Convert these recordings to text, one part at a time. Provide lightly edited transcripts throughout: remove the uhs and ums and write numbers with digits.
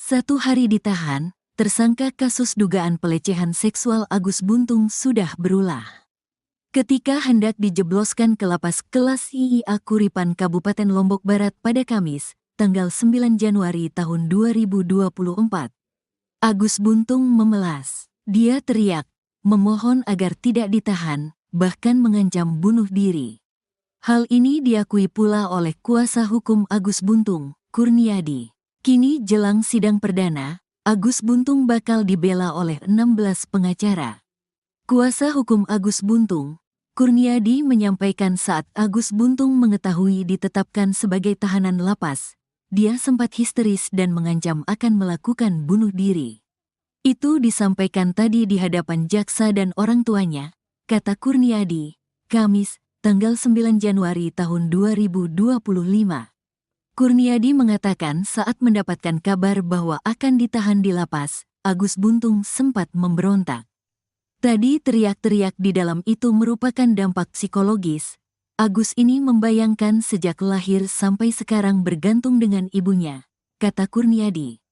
1 hari ditahan, tersangka kasus dugaan pelecehan seksual Agus Buntung sudah berulah. Ketika hendak dijebloskan ke lapas kelas IIA Kuripan Kabupaten Lombok Barat pada Kamis, tanggal 9 Januari tahun 2024. Agus Buntung memelas. Dia teriak, memohon agar tidak ditahan, bahkan mengancam bunuh diri. Hal ini diakui pula oleh kuasa hukum Agus Buntung, Kurniadi. Kini jelang sidang perdana, Agus Buntung bakal dibela oleh 16 pengacara. Kuasa hukum Agus Buntung, Kurniadi menyampaikan saat Agus Buntung mengetahui ditetapkan sebagai tahanan lapas, dia sempat histeris dan mengancam akan melakukan bunuh diri. Itu disampaikan tadi di hadapan jaksa dan orang tuanya, kata Kurniadi, Kamis, tanggal 9 Januari tahun 2025. Kurniadi mengatakan saat mendapatkan kabar bahwa akan ditahan di lapas, Agus Buntung sempat memberontak. Tadi teriak-teriak di dalam itu merupakan dampak psikologis. Agus ini membayangkan sejak lahir sampai sekarang bergantung dengan ibunya, kata Kurniadi.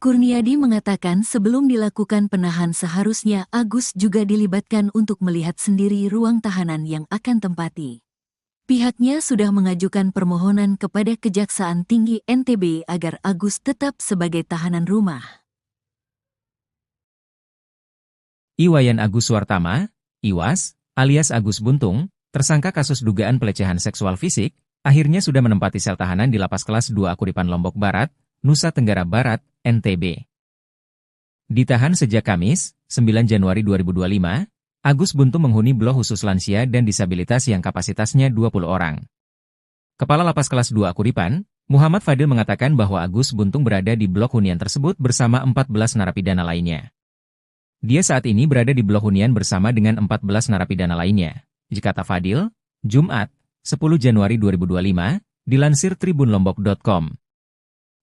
Kurniadi mengatakan sebelum dilakukan penahan seharusnya Agus juga dilibatkan untuk melihat sendiri ruang tahanan yang akan tempati. Pihaknya sudah mengajukan permohonan kepada Kejaksaan Tinggi NTB agar Agus tetap sebagai tahanan rumah. Iwayan Agus Suartama, Iwas, alias Agus Buntung, tersangka kasus dugaan pelecehan seksual fisik, akhirnya sudah menempati sel tahanan di Lapas Kelas 2 Kuripan Lombok Barat, Nusa Tenggara Barat, NTB. Ditahan sejak Kamis, 9 Januari 2025, Agus Buntung menghuni blok khusus lansia dan disabilitas yang kapasitasnya 20 orang. Kepala Lapas Kelas 2 Kuripan, Muhammad Fadil mengatakan bahwa Agus Buntung berada di blok hunian tersebut bersama 14 narapidana lainnya. Dia saat ini berada di blok hunian bersama dengan 14 narapidana lainnya. Kata Fadil, Jumat, 10 Januari 2025, dilansir tribunlombok.com.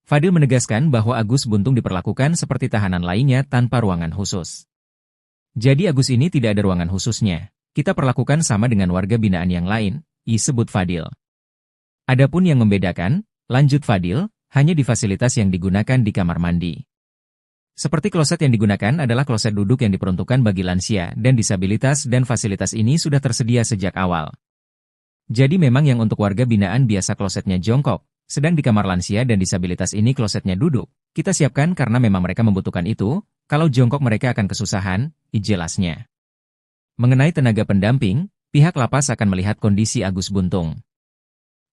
Fadil menegaskan bahwa Agus Buntung diperlakukan seperti tahanan lainnya tanpa ruangan khusus. Jadi Agus ini tidak ada ruangan khususnya. Kita perlakukan sama dengan warga binaan yang lain, disebut Fadil. Adapun yang membedakan, lanjut Fadil, hanya di fasilitas yang digunakan di kamar mandi. Seperti kloset yang digunakan adalah kloset duduk yang diperuntukkan bagi lansia dan disabilitas dan fasilitas ini sudah tersedia sejak awal. Jadi memang yang untuk warga binaan biasa klosetnya jongkok, sedang di kamar lansia dan disabilitas ini klosetnya duduk. Kita siapkan karena memang mereka membutuhkan itu, kalau jongkok mereka akan kesusahan, jelasnya. Mengenai tenaga pendamping, pihak lapas akan melihat kondisi Agus Buntung.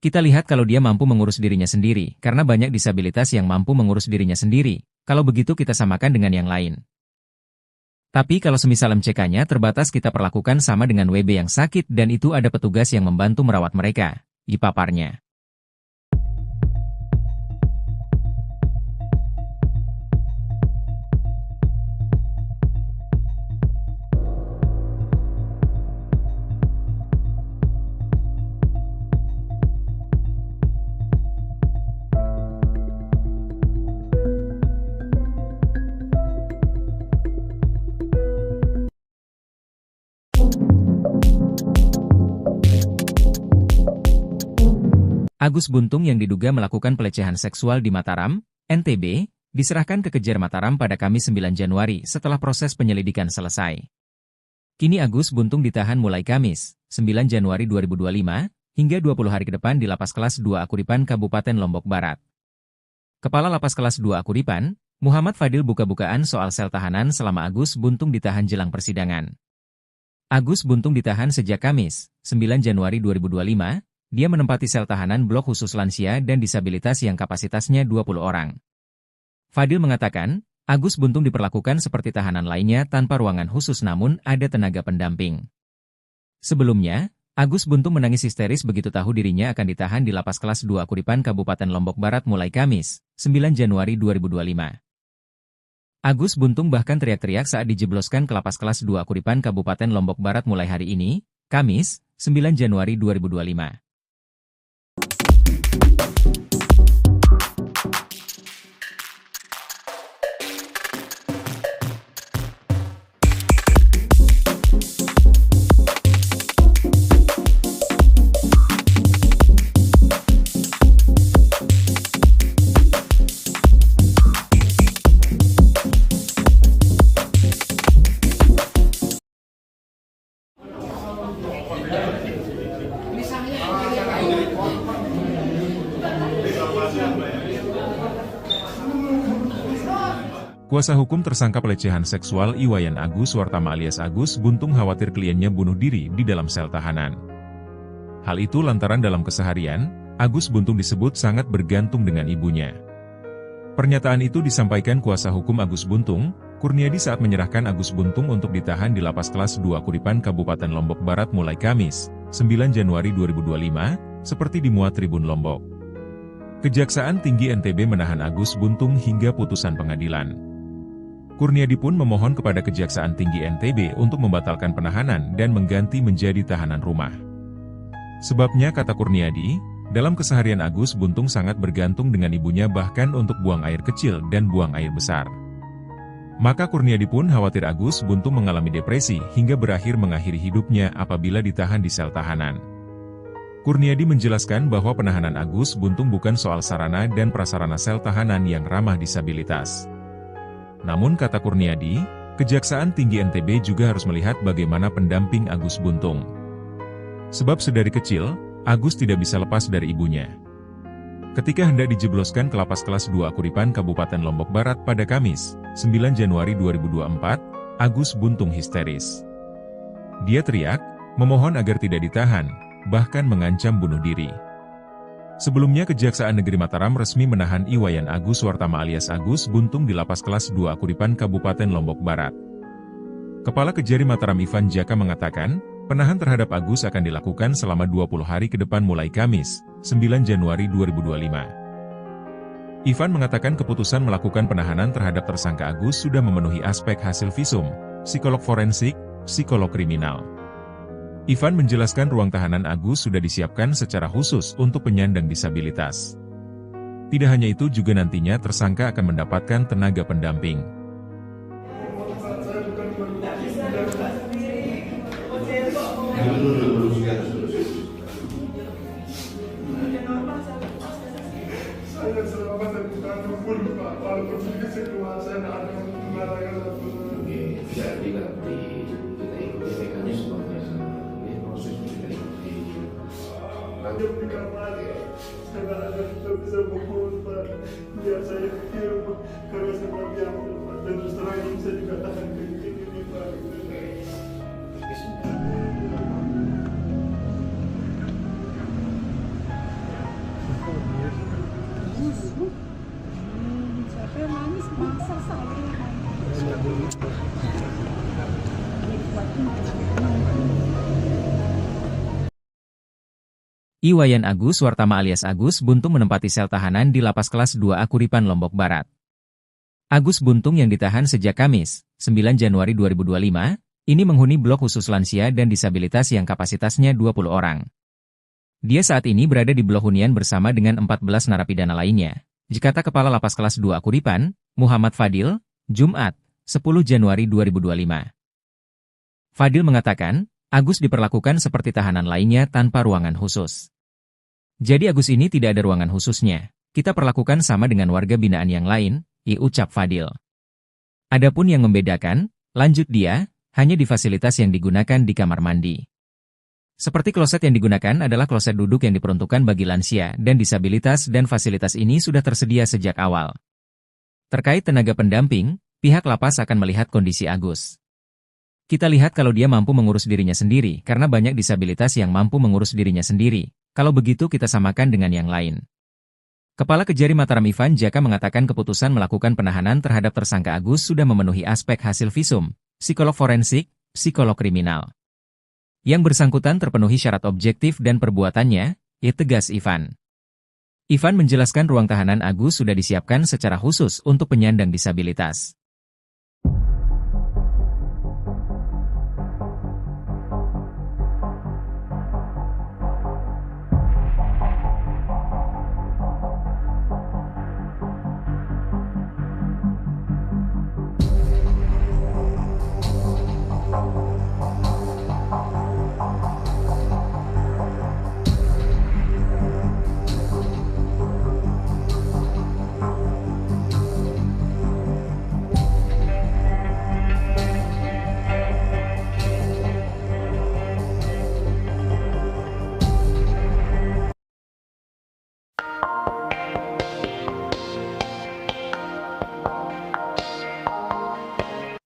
Kita lihat kalau dia mampu mengurus dirinya sendiri, karena banyak disabilitas yang mampu mengurus dirinya sendiri. Kalau begitu kita samakan dengan yang lain. Tapi kalau semisal MCK-nya terbatas kita perlakukan sama dengan WB yang sakit dan itu ada petugas yang membantu merawat mereka, paparnya. Agus Buntung yang diduga melakukan pelecehan seksual di Mataram, NTB, diserahkan ke Kejar Mataram pada Kamis 9 Januari setelah proses penyelidikan selesai. Kini Agus Buntung ditahan mulai Kamis, 9 Januari 2025, hingga 20 hari ke depan di Lapas Kelas 2 Kuripan Kabupaten Lombok Barat. Kepala Lapas Kelas 2 Kuripan, Muhammad Fadil buka-bukaan soal sel tahanan selama Agus Buntung ditahan jelang persidangan. Agus Buntung ditahan sejak Kamis, 9 Januari 2025, dia menempati sel tahanan blok khusus lansia dan disabilitas yang kapasitasnya 20 orang. Fadil mengatakan, Agus Buntung diperlakukan seperti tahanan lainnya tanpa ruangan khusus namun ada tenaga pendamping. Sebelumnya, Agus Buntung menangis histeris begitu tahu dirinya akan ditahan di Lapas Kelas 2 Kuripan Kabupaten Lombok Barat mulai Kamis, 9 Januari 2025. Agus Buntung bahkan teriak-teriak saat dijebloskan ke Lapas Kelas 2 Kuripan Kabupaten Lombok Barat mulai hari ini, Kamis, 9 Januari 2025. Kuasa hukum tersangka pelecehan seksual Iwayan Agus Suartama alias Agus Buntung khawatir kliennya bunuh diri di dalam sel tahanan. Hal itu lantaran dalam keseharian, Agus Buntung disebut sangat bergantung dengan ibunya. Pernyataan itu disampaikan kuasa hukum Agus Buntung, Kurniadi saat menyerahkan Agus Buntung untuk ditahan di Lapas Kelas 2 Kuripan Kabupaten Lombok Barat mulai Kamis, 9 Januari 2025, seperti dimuat Tribun Lombok. Kejaksaan Tinggi NTB menahan Agus Buntung hingga putusan pengadilan. Kurniadi pun memohon kepada Kejaksaan Tinggi NTB untuk membatalkan penahanan dan mengganti menjadi tahanan rumah. Sebabnya, kata Kurniadi, dalam keseharian Agus Buntung sangat bergantung dengan ibunya bahkan untuk buang air kecil dan buang air besar. Maka Kurniadi pun khawatir Agus Buntung mengalami depresi hingga berakhir mengakhiri hidupnya apabila ditahan di sel tahanan. Kurniadi menjelaskan bahwa penahanan Agus Buntung bukan soal sarana dan prasarana sel tahanan yang ramah disabilitas. Namun kata Kurniadi, Kejaksaan Tinggi NTB juga harus melihat bagaimana pendamping Agus Buntung. Sebab sedari kecil, Agus tidak bisa lepas dari ibunya. Ketika hendak dijebloskan ke Lapas Kelas 2 Kuripan Kabupaten Lombok Barat pada Kamis, 9 Januari 2024, Agus Buntung histeris. Dia teriak, memohon agar tidak ditahan, bahkan mengancam bunuh diri. Sebelumnya Kejaksaan Negeri Mataram resmi menahan Iwayan Agus Suartama alias Agus Buntung di Lapas Kelas 2 Kuripan Kabupaten Lombok Barat. Kepala Kejari Mataram Ivan Jaka mengatakan, penahan terhadap Agus akan dilakukan selama 20 hari ke depan mulai Kamis, 9 Januari 2025. Ivan mengatakan keputusan melakukan penahanan terhadap tersangka Agus sudah memenuhi aspek hasil visum, psikolog forensik, psikolog kriminal. Ivan menjelaskan ruang tahanan Agus sudah disiapkan secara khusus untuk penyandang disabilitas. Tidak hanya itu juga nantinya tersangka akan mendapatkan tenaga pendamping. Jadi nanti kita ikuti mekanismenya, ini proses kita ikuti. Nanti saya tidak bisa fokus Pak. Biar saya pikir karena saya biar dan terus terang ini saya juga tahan kayak ini Pak. Siapa yang nangis maksa saya. Iwayan Agus Suartama alias Agus Buntung menempati sel tahanan di Lapas Kelas 2 Kuripan Lombok Barat. Agus Buntung yang ditahan sejak Kamis, 9 Januari 2025, ini menghuni blok khusus lansia dan disabilitas yang kapasitasnya 20 orang. Dia saat ini berada di blok hunian bersama dengan 14 narapidana lainnya. Kata Kepala Lapas Kelas 2 Kuripan, Muhammad Fadil, Jumat, 10 Januari 2025. Fadil mengatakan, Agus diperlakukan seperti tahanan lainnya tanpa ruangan khusus. Jadi Agus ini tidak ada ruangan khususnya. Kita perlakukan sama dengan warga binaan yang lain, ucap Fadil. Adapun yang membedakan, lanjut dia, hanya di fasilitas yang digunakan di kamar mandi. Seperti kloset yang digunakan adalah kloset duduk yang diperuntukkan bagi lansia dan disabilitas dan fasilitas ini sudah tersedia sejak awal. Terkait tenaga pendamping, pihak lapas akan melihat kondisi Agus. Kita lihat kalau dia mampu mengurus dirinya sendiri karena banyak disabilitas yang mampu mengurus dirinya sendiri. Kalau begitu kita samakan dengan yang lain. Kepala Kejari Mataram Ivan Jaka mengatakan keputusan melakukan penahanan terhadap tersangka Agus sudah memenuhi aspek hasil visum, psikolog forensik, psikolog kriminal. Yang bersangkutan terpenuhi syarat objektif dan perbuatannya, tegas Ivan. Ivan menjelaskan ruang tahanan Agus sudah disiapkan secara khusus untuk penyandang disabilitas.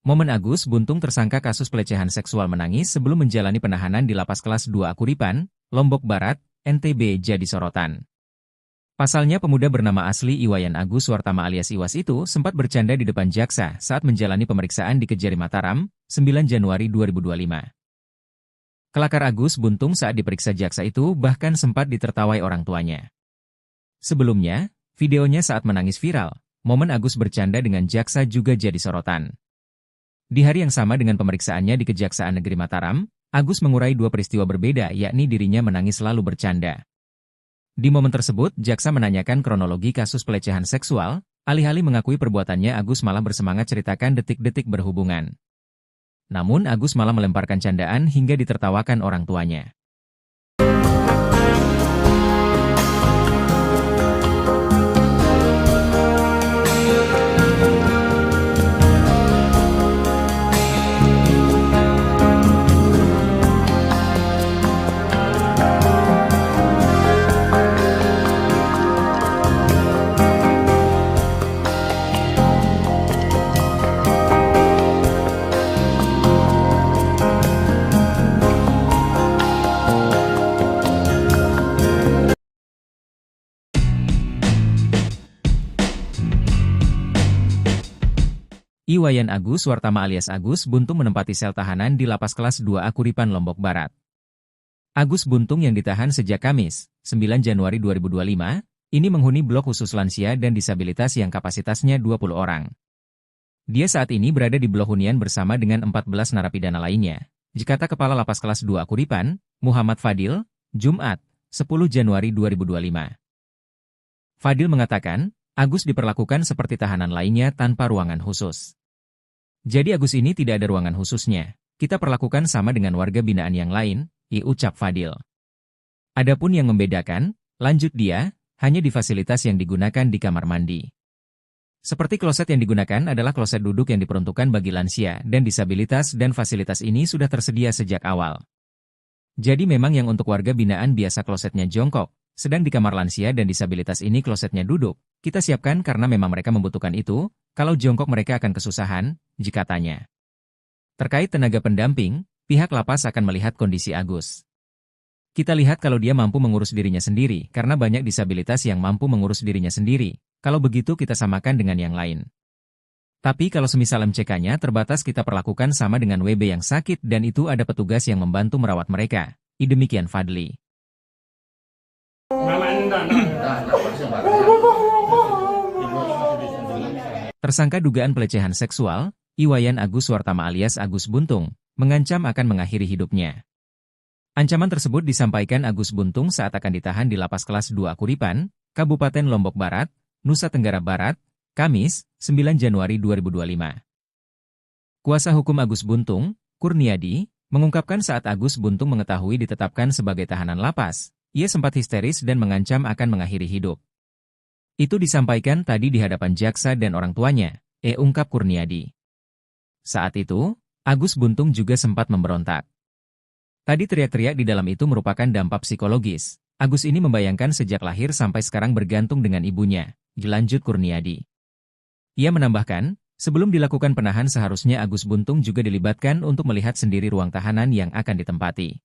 Momen Agus Buntung tersangka kasus pelecehan seksual menangis sebelum menjalani penahanan di Lapas Kelas 2 Akuripan, Lombok Barat, NTB jadi sorotan. Pasalnya pemuda bernama asli Iwayan Agus Suartama alias Iwas itu sempat bercanda di depan jaksa saat menjalani pemeriksaan di Kejari Mataram, 9 Januari 2025. Kelakar Agus Buntung saat diperiksa jaksa itu bahkan sempat ditertawai orang tuanya. Sebelumnya, videonya saat menangis viral, momen Agus bercanda dengan jaksa juga jadi sorotan. Di hari yang sama dengan pemeriksaannya di Kejaksaan Negeri Mataram, Agus mengurai dua peristiwa berbeda yakni dirinya menangis lalu bercanda. Di momen tersebut, jaksa menanyakan kronologi kasus pelecehan seksual, alih-alih mengakui perbuatannya Agus malah bersemangat ceritakan detik-detik berhubungan. Namun Agus malah melemparkan candaan hingga ditertawakan orang tuanya. Iwayan Agus Suartama alias Agus Buntung menempati sel tahanan di Lapas Kelas 2 Akuripan, Lombok Barat. Agus Buntung yang ditahan sejak Kamis, 9 Januari 2025, ini menghuni blok khusus lansia dan disabilitas yang kapasitasnya 20 orang. Dia saat ini berada di blok hunian bersama dengan 14 narapidana lainnya, kata Kepala Lapas Kelas 2 Akuripan, Muhammad Fadil, Jumat, 10 Januari 2025. Fadil mengatakan, Agus diperlakukan seperti tahanan lainnya tanpa ruangan khusus. Jadi Agus ini tidak ada ruangan khususnya. Kita perlakukan sama dengan warga binaan yang lain, ucap Fadil. Adapun yang membedakan, lanjut dia, hanya di fasilitas yang digunakan di kamar mandi. Seperti kloset yang digunakan adalah kloset duduk yang diperuntukkan bagi lansia dan disabilitas dan fasilitas ini sudah tersedia sejak awal. Jadi memang yang untuk warga binaan biasa klosetnya jongkok, sedang di kamar lansia dan disabilitas ini klosetnya duduk. Kita siapkan karena memang mereka membutuhkan itu, kalau jongkok mereka akan kesusahan, katanya. Terkait tenaga pendamping, pihak lapas akan melihat kondisi Agus. Kita lihat kalau dia mampu mengurus dirinya sendiri, karena banyak disabilitas yang mampu mengurus dirinya sendiri, kalau begitu kita samakan dengan yang lain. Tapi kalau semisal MCK-nya terbatas kita perlakukan sama dengan WB yang sakit dan itu ada petugas yang membantu merawat mereka, demikian Fadli. Tersangka dugaan pelecehan seksual, Iwayan Agus Suartama alias Agus Buntung, mengancam akan mengakhiri hidupnya. Ancaman tersebut disampaikan Agus Buntung saat akan ditahan di Lapas Kelas 2 Akuripan, Kabupaten Lombok Barat, Nusa Tenggara Barat, Kamis, 9 Januari 2025. Kuasa hukum Agus Buntung, Kurniadi, mengungkapkan saat Agus Buntung mengetahui ditetapkan sebagai tahanan lapas, ia sempat histeris dan mengancam akan mengakhiri hidup. Itu disampaikan tadi di hadapan jaksa dan orang tuanya, ungkap Kurniadi. Saat itu, Agus Buntung juga sempat memberontak. Tadi teriak-teriak di dalam itu merupakan dampak psikologis. Agus ini membayangkan sejak lahir sampai sekarang bergantung dengan ibunya, lanjut Kurniadi. Ia menambahkan, sebelum dilakukan penahan seharusnya Agus Buntung juga dilibatkan untuk melihat sendiri ruang tahanan yang akan ditempati.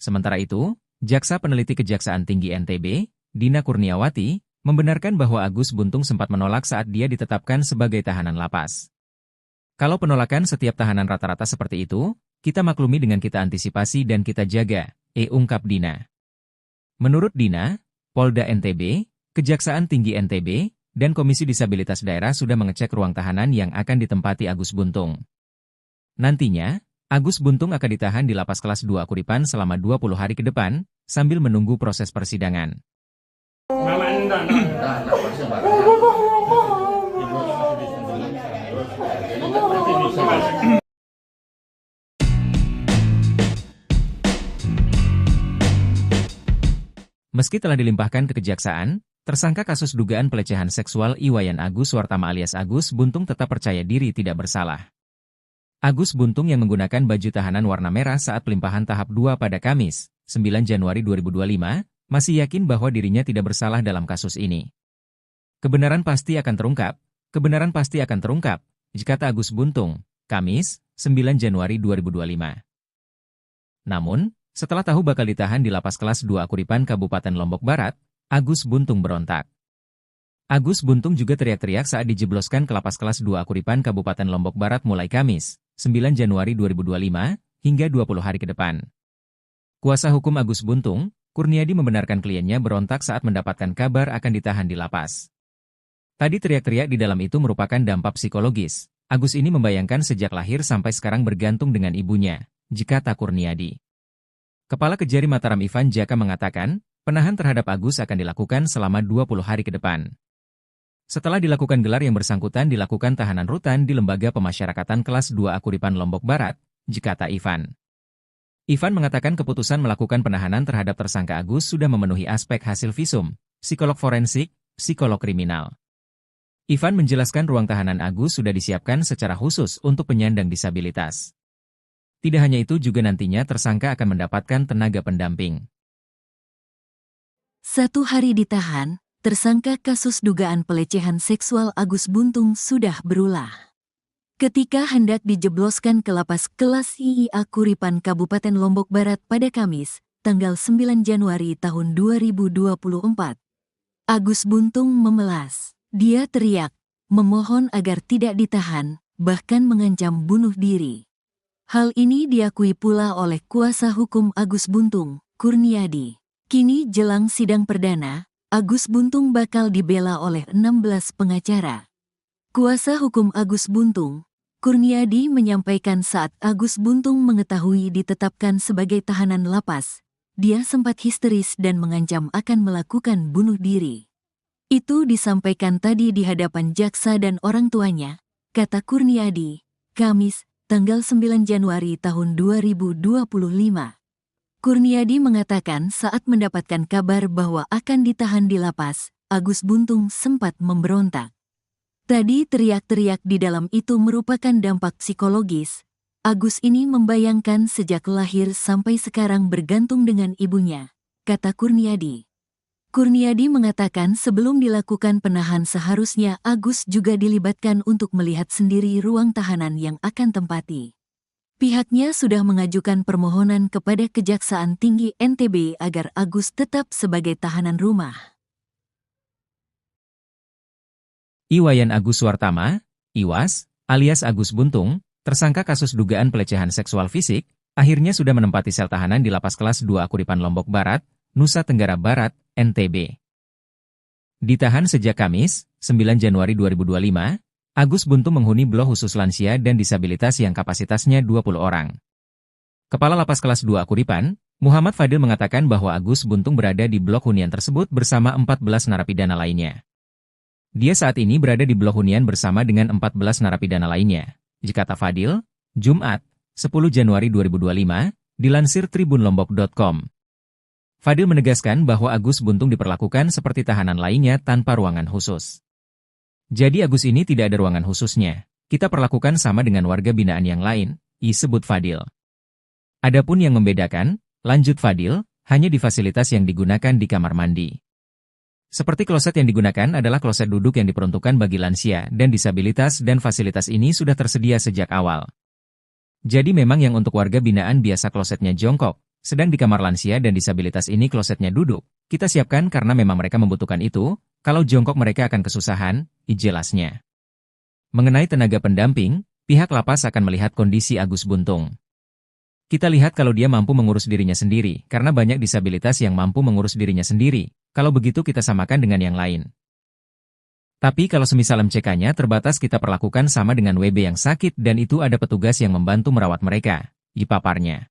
Sementara itu, Jaksa Peneliti Kejaksaan Tinggi NTB, Dina Kurniawati, membenarkan bahwa Agus Buntung sempat menolak saat dia ditetapkan sebagai tahanan lapas. Kalau penolakan setiap tahanan rata-rata seperti itu, kita maklumi dengan kita antisipasi dan kita jaga, ungkap Dina. Menurut Dina, Polda NTB, Kejaksaan Tinggi NTB, dan Komisi Disabilitas Daerah sudah mengecek ruang tahanan yang akan ditempati Agus Buntung. Nantinya, Agus Buntung akan ditahan di Lapas Kelas 2 Akuripan selama 20 hari ke depan, sambil menunggu proses persidangan. Meski telah dilimpahkan ke kejaksaan, tersangka kasus dugaan pelecehan seksual Iwayan Agus Suartama alias Agus Buntung tetap percaya diri tidak bersalah. Agus Buntung yang menggunakan baju tahanan warna merah saat pelimpahan tahap 2 pada Kamis, 9 Januari 2025, masih yakin bahwa dirinya tidak bersalah dalam kasus ini. Kebenaran pasti akan terungkap, kata Agus Buntung, Kamis, 9 Januari 2025. Namun, setelah tahu bakal ditahan di lapas kelas 2 Akuripan Kabupaten Lombok Barat, Agus Buntung berontak. Agus Buntung juga teriak-teriak saat dijebloskan ke lapas kelas 2 Akuripan Kabupaten Lombok Barat mulai Kamis, 9 Januari 2025, hingga 20 hari ke depan. Kuasa hukum Agus Buntung, Kurniadi membenarkan kliennya berontak saat mendapatkan kabar akan ditahan di lapas. Tadi teriak-teriak di dalam itu merupakan dampak psikologis. Agus ini membayangkan sejak lahir sampai sekarang bergantung dengan ibunya, kata Kurniadi. Kepala Kejari Mataram Ivan Jaka mengatakan, penahan terhadap Agus akan dilakukan selama 20 hari ke depan. Setelah dilakukan gelar yang bersangkutan dilakukan tahanan rutan di Lembaga Pemasyarakatan Kelas 2 Akuripan Lombok Barat, kata Ivan. Ivan mengatakan keputusan melakukan penahanan terhadap tersangka Agus sudah memenuhi aspek hasil visum, psikolog forensik, psikolog kriminal. Ivan menjelaskan ruang tahanan Agus sudah disiapkan secara khusus untuk penyandang disabilitas. Tidak hanya itu juga nantinya tersangka akan mendapatkan tenaga pendamping. 1 hari ditahan, tersangka kasus dugaan pelecehan seksual Agus Buntung sudah berulah. Ketika hendak dijebloskan ke lapas kelas II Akuripan Kabupaten Lombok Barat pada Kamis, tanggal 9 Januari tahun 2024. Agus Buntung memelas. Dia teriak, memohon agar tidak ditahan, bahkan mengancam bunuh diri. Hal ini diakui pula oleh kuasa hukum Agus Buntung, Kurniadi. Kini jelang sidang perdana, Agus Buntung bakal dibela oleh 16 pengacara. Kuasa hukum Agus Buntung, Kurniadi menyampaikan saat Agus Buntung mengetahui ditetapkan sebagai tahanan lapas, dia sempat histeris dan mengancam akan melakukan bunuh diri. Itu disampaikan tadi di hadapan jaksa dan orang tuanya, kata Kurniadi, Kamis, tanggal 9 Januari tahun 2025. Kurniadi mengatakan saat mendapatkan kabar bahwa akan ditahan di lapas, Agus Buntung sempat memberontak. Tadi teriak-teriak di dalam itu merupakan dampak psikologis. Agus ini membayangkan sejak lahir sampai sekarang bergantung dengan ibunya, kata Kurniadi. Kurniadi mengatakan sebelum dilakukan penahan seharusnya Agus juga dilibatkan untuk melihat sendiri ruang tahanan yang akan tempati. Pihaknya sudah mengajukan permohonan kepada Kejaksaan Tinggi NTB agar Agus tetap sebagai tahanan rumah. Iwayan Agus Suartama, Iwas, alias Agus Buntung, tersangka kasus dugaan pelecehan seksual fisik, akhirnya sudah menempati sel tahanan di lapas kelas 2 Akuripan Lombok Barat, Nusa Tenggara Barat, NTB. Ditahan sejak Kamis, 9 Januari 2025, Agus Buntung menghuni blok khusus lansia dan disabilitas yang kapasitasnya 20 orang. Kepala Lapas kelas 2 Akuripan, Muhammad Fadil mengatakan bahwa Agus Buntung berada di blok hunian tersebut bersama 14 narapidana lainnya. Dia saat ini berada di blok hunian bersama dengan 14 narapidana lainnya, kata Fadil, Jumat, 10 Januari 2025, dilansir tribunlombok.com. Fadil menegaskan bahwa Agus Buntung diperlakukan seperti tahanan lainnya tanpa ruangan khusus. Jadi Agus ini tidak ada ruangan khususnya, kita perlakukan sama dengan warga binaan yang lain, disebut Fadil. Adapun yang membedakan, lanjut Fadil, hanya di fasilitas yang digunakan di kamar mandi. Seperti kloset yang digunakan adalah kloset duduk yang diperuntukkan bagi lansia dan disabilitas dan fasilitas ini sudah tersedia sejak awal. Jadi memang yang untuk warga binaan biasa klosetnya jongkok, sedang di kamar lansia dan disabilitas ini klosetnya duduk. Kita siapkan karena memang mereka membutuhkan itu, kalau jongkok mereka akan kesusahan, jelasnya. Mengenai tenaga pendamping, pihak lapas akan melihat kondisi Agus Buntung. Kita lihat kalau dia mampu mengurus dirinya sendiri, karena banyak disabilitas yang mampu mengurus dirinya sendiri. Kalau begitu kita samakan dengan yang lain. Tapi kalau semisal MCK-nya terbatas kita perlakukan sama dengan WB yang sakit dan itu ada petugas yang membantu merawat mereka, paparnya.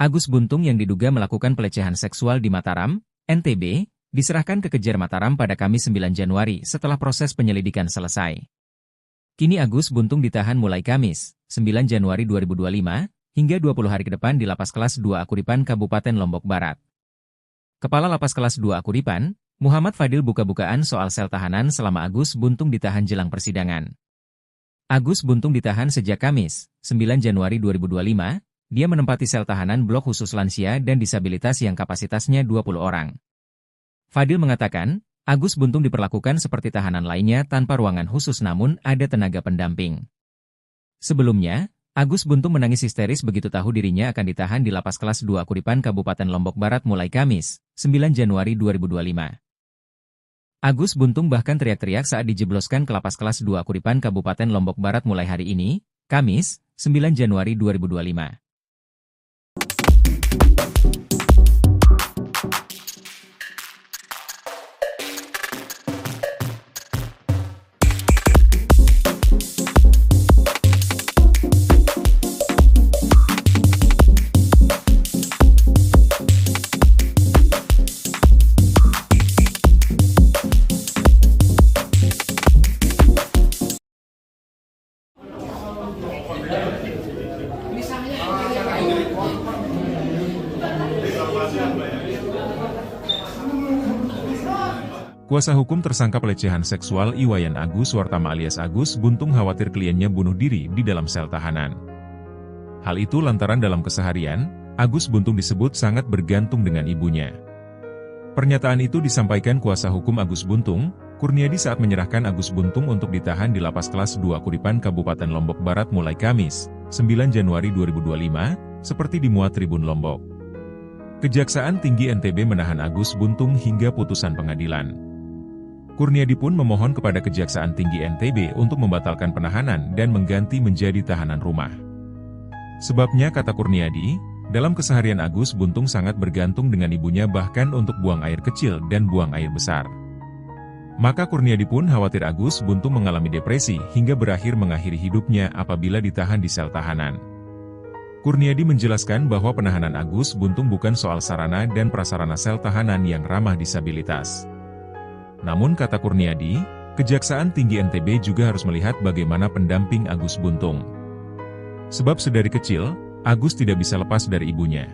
Agus Buntung yang diduga melakukan pelecehan seksual di Mataram, NTB, diserahkan ke Kejari Mataram pada Kamis 9 Januari setelah proses penyelidikan selesai. Kini Agus Buntung ditahan mulai Kamis, 9 Januari 2025, hingga 20 hari ke depan di Lapas Kelas 2 Akuripan Kabupaten Lombok Barat. Kepala Lapas Kelas 2 Akuripan, Muhammad Fadil buka-bukaan soal sel tahanan selama Agus Buntung ditahan jelang persidangan. Agus Buntung ditahan sejak Kamis, 9 Januari 2025, dia menempati sel tahanan blok khusus lansia dan disabilitas yang kapasitasnya 20 orang. Fadil mengatakan, Agus Buntung diperlakukan seperti tahanan lainnya tanpa ruangan khusus namun ada tenaga pendamping. Sebelumnya, Agus Buntung menangis histeris begitu tahu dirinya akan ditahan di Lapas Kelas 2 Akuripan Kabupaten Lombok Barat mulai Kamis, 9 Januari 2025. Agus Buntung bahkan teriak-teriak saat dijebloskan ke Lapas Kelas 2 Akuripan Kabupaten Lombok Barat mulai hari ini, Kamis, 9 Januari 2025. Kuasa hukum tersangka pelecehan seksual Iwayan Agus Wartama alias Agus Buntung khawatir kliennya bunuh diri di dalam sel tahanan. Hal itu lantaran dalam keseharian, Agus Buntung disebut sangat bergantung dengan ibunya. Pernyataan itu disampaikan kuasa hukum Agus Buntung, Kurniadi saat menyerahkan Agus Buntung untuk ditahan di Lapas Kelas 2 Akuripan Kabupaten Lombok Barat mulai Kamis, 9 Januari 2025, seperti dimuat Tribun Lombok. Kejaksaan Tinggi NTB menahan Agus Buntung hingga putusan pengadilan. Kurniadi pun memohon kepada Kejaksaan Tinggi NTB untuk membatalkan penahanan dan mengganti menjadi tahanan rumah. Sebabnya kata Kurniadi, dalam keseharian Agus Buntung sangat bergantung dengan ibunya bahkan untuk buang air kecil dan buang air besar. Maka Kurniadi pun khawatir Agus Buntung mengalami depresi hingga berakhir mengakhiri hidupnya apabila ditahan di sel tahanan. Kurniadi menjelaskan bahwa penahanan Agus Buntung bukan soal sarana dan prasarana sel tahanan yang ramah disabilitas. Namun kata Kurniadi, Kejaksaan Tinggi NTB juga harus melihat bagaimana pendamping Agus Buntung. Sebab sedari kecil, Agus tidak bisa lepas dari ibunya.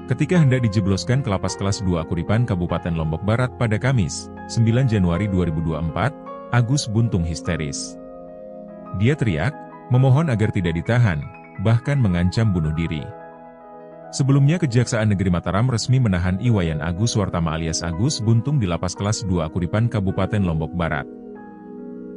Ketika hendak dijebloskan ke Lapas Kelas 2 Akuripan Kabupaten Lombok Barat pada Kamis, 9 Januari 2024, Agus Buntung histeris. Dia teriak, memohon agar tidak ditahan, bahkan mengancam bunuh diri. Sebelumnya Kejaksaan Negeri Mataram resmi menahan Iwayan Agus Wartama alias Agus Buntung di Lapas Kelas 2 Akuripan Kabupaten Lombok Barat.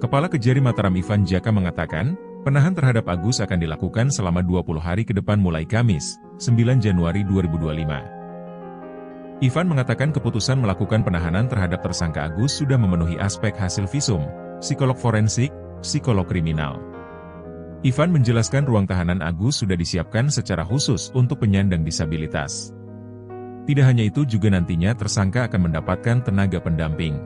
Kepala Kejari Mataram Ivan Jaka mengatakan, penahan terhadap Agus akan dilakukan selama 20 hari ke depan mulai Kamis, 9 Januari 2025. Ivan mengatakan keputusan melakukan penahanan terhadap tersangka Agus sudah memenuhi aspek hasil visum, psikolog forensik, psikolog kriminal. Ivan menjelaskan ruang tahanan Agus sudah disiapkan secara khusus untuk penyandang disabilitas. Tidak hanya itu juga nantinya tersangka akan mendapatkan tenaga pendamping.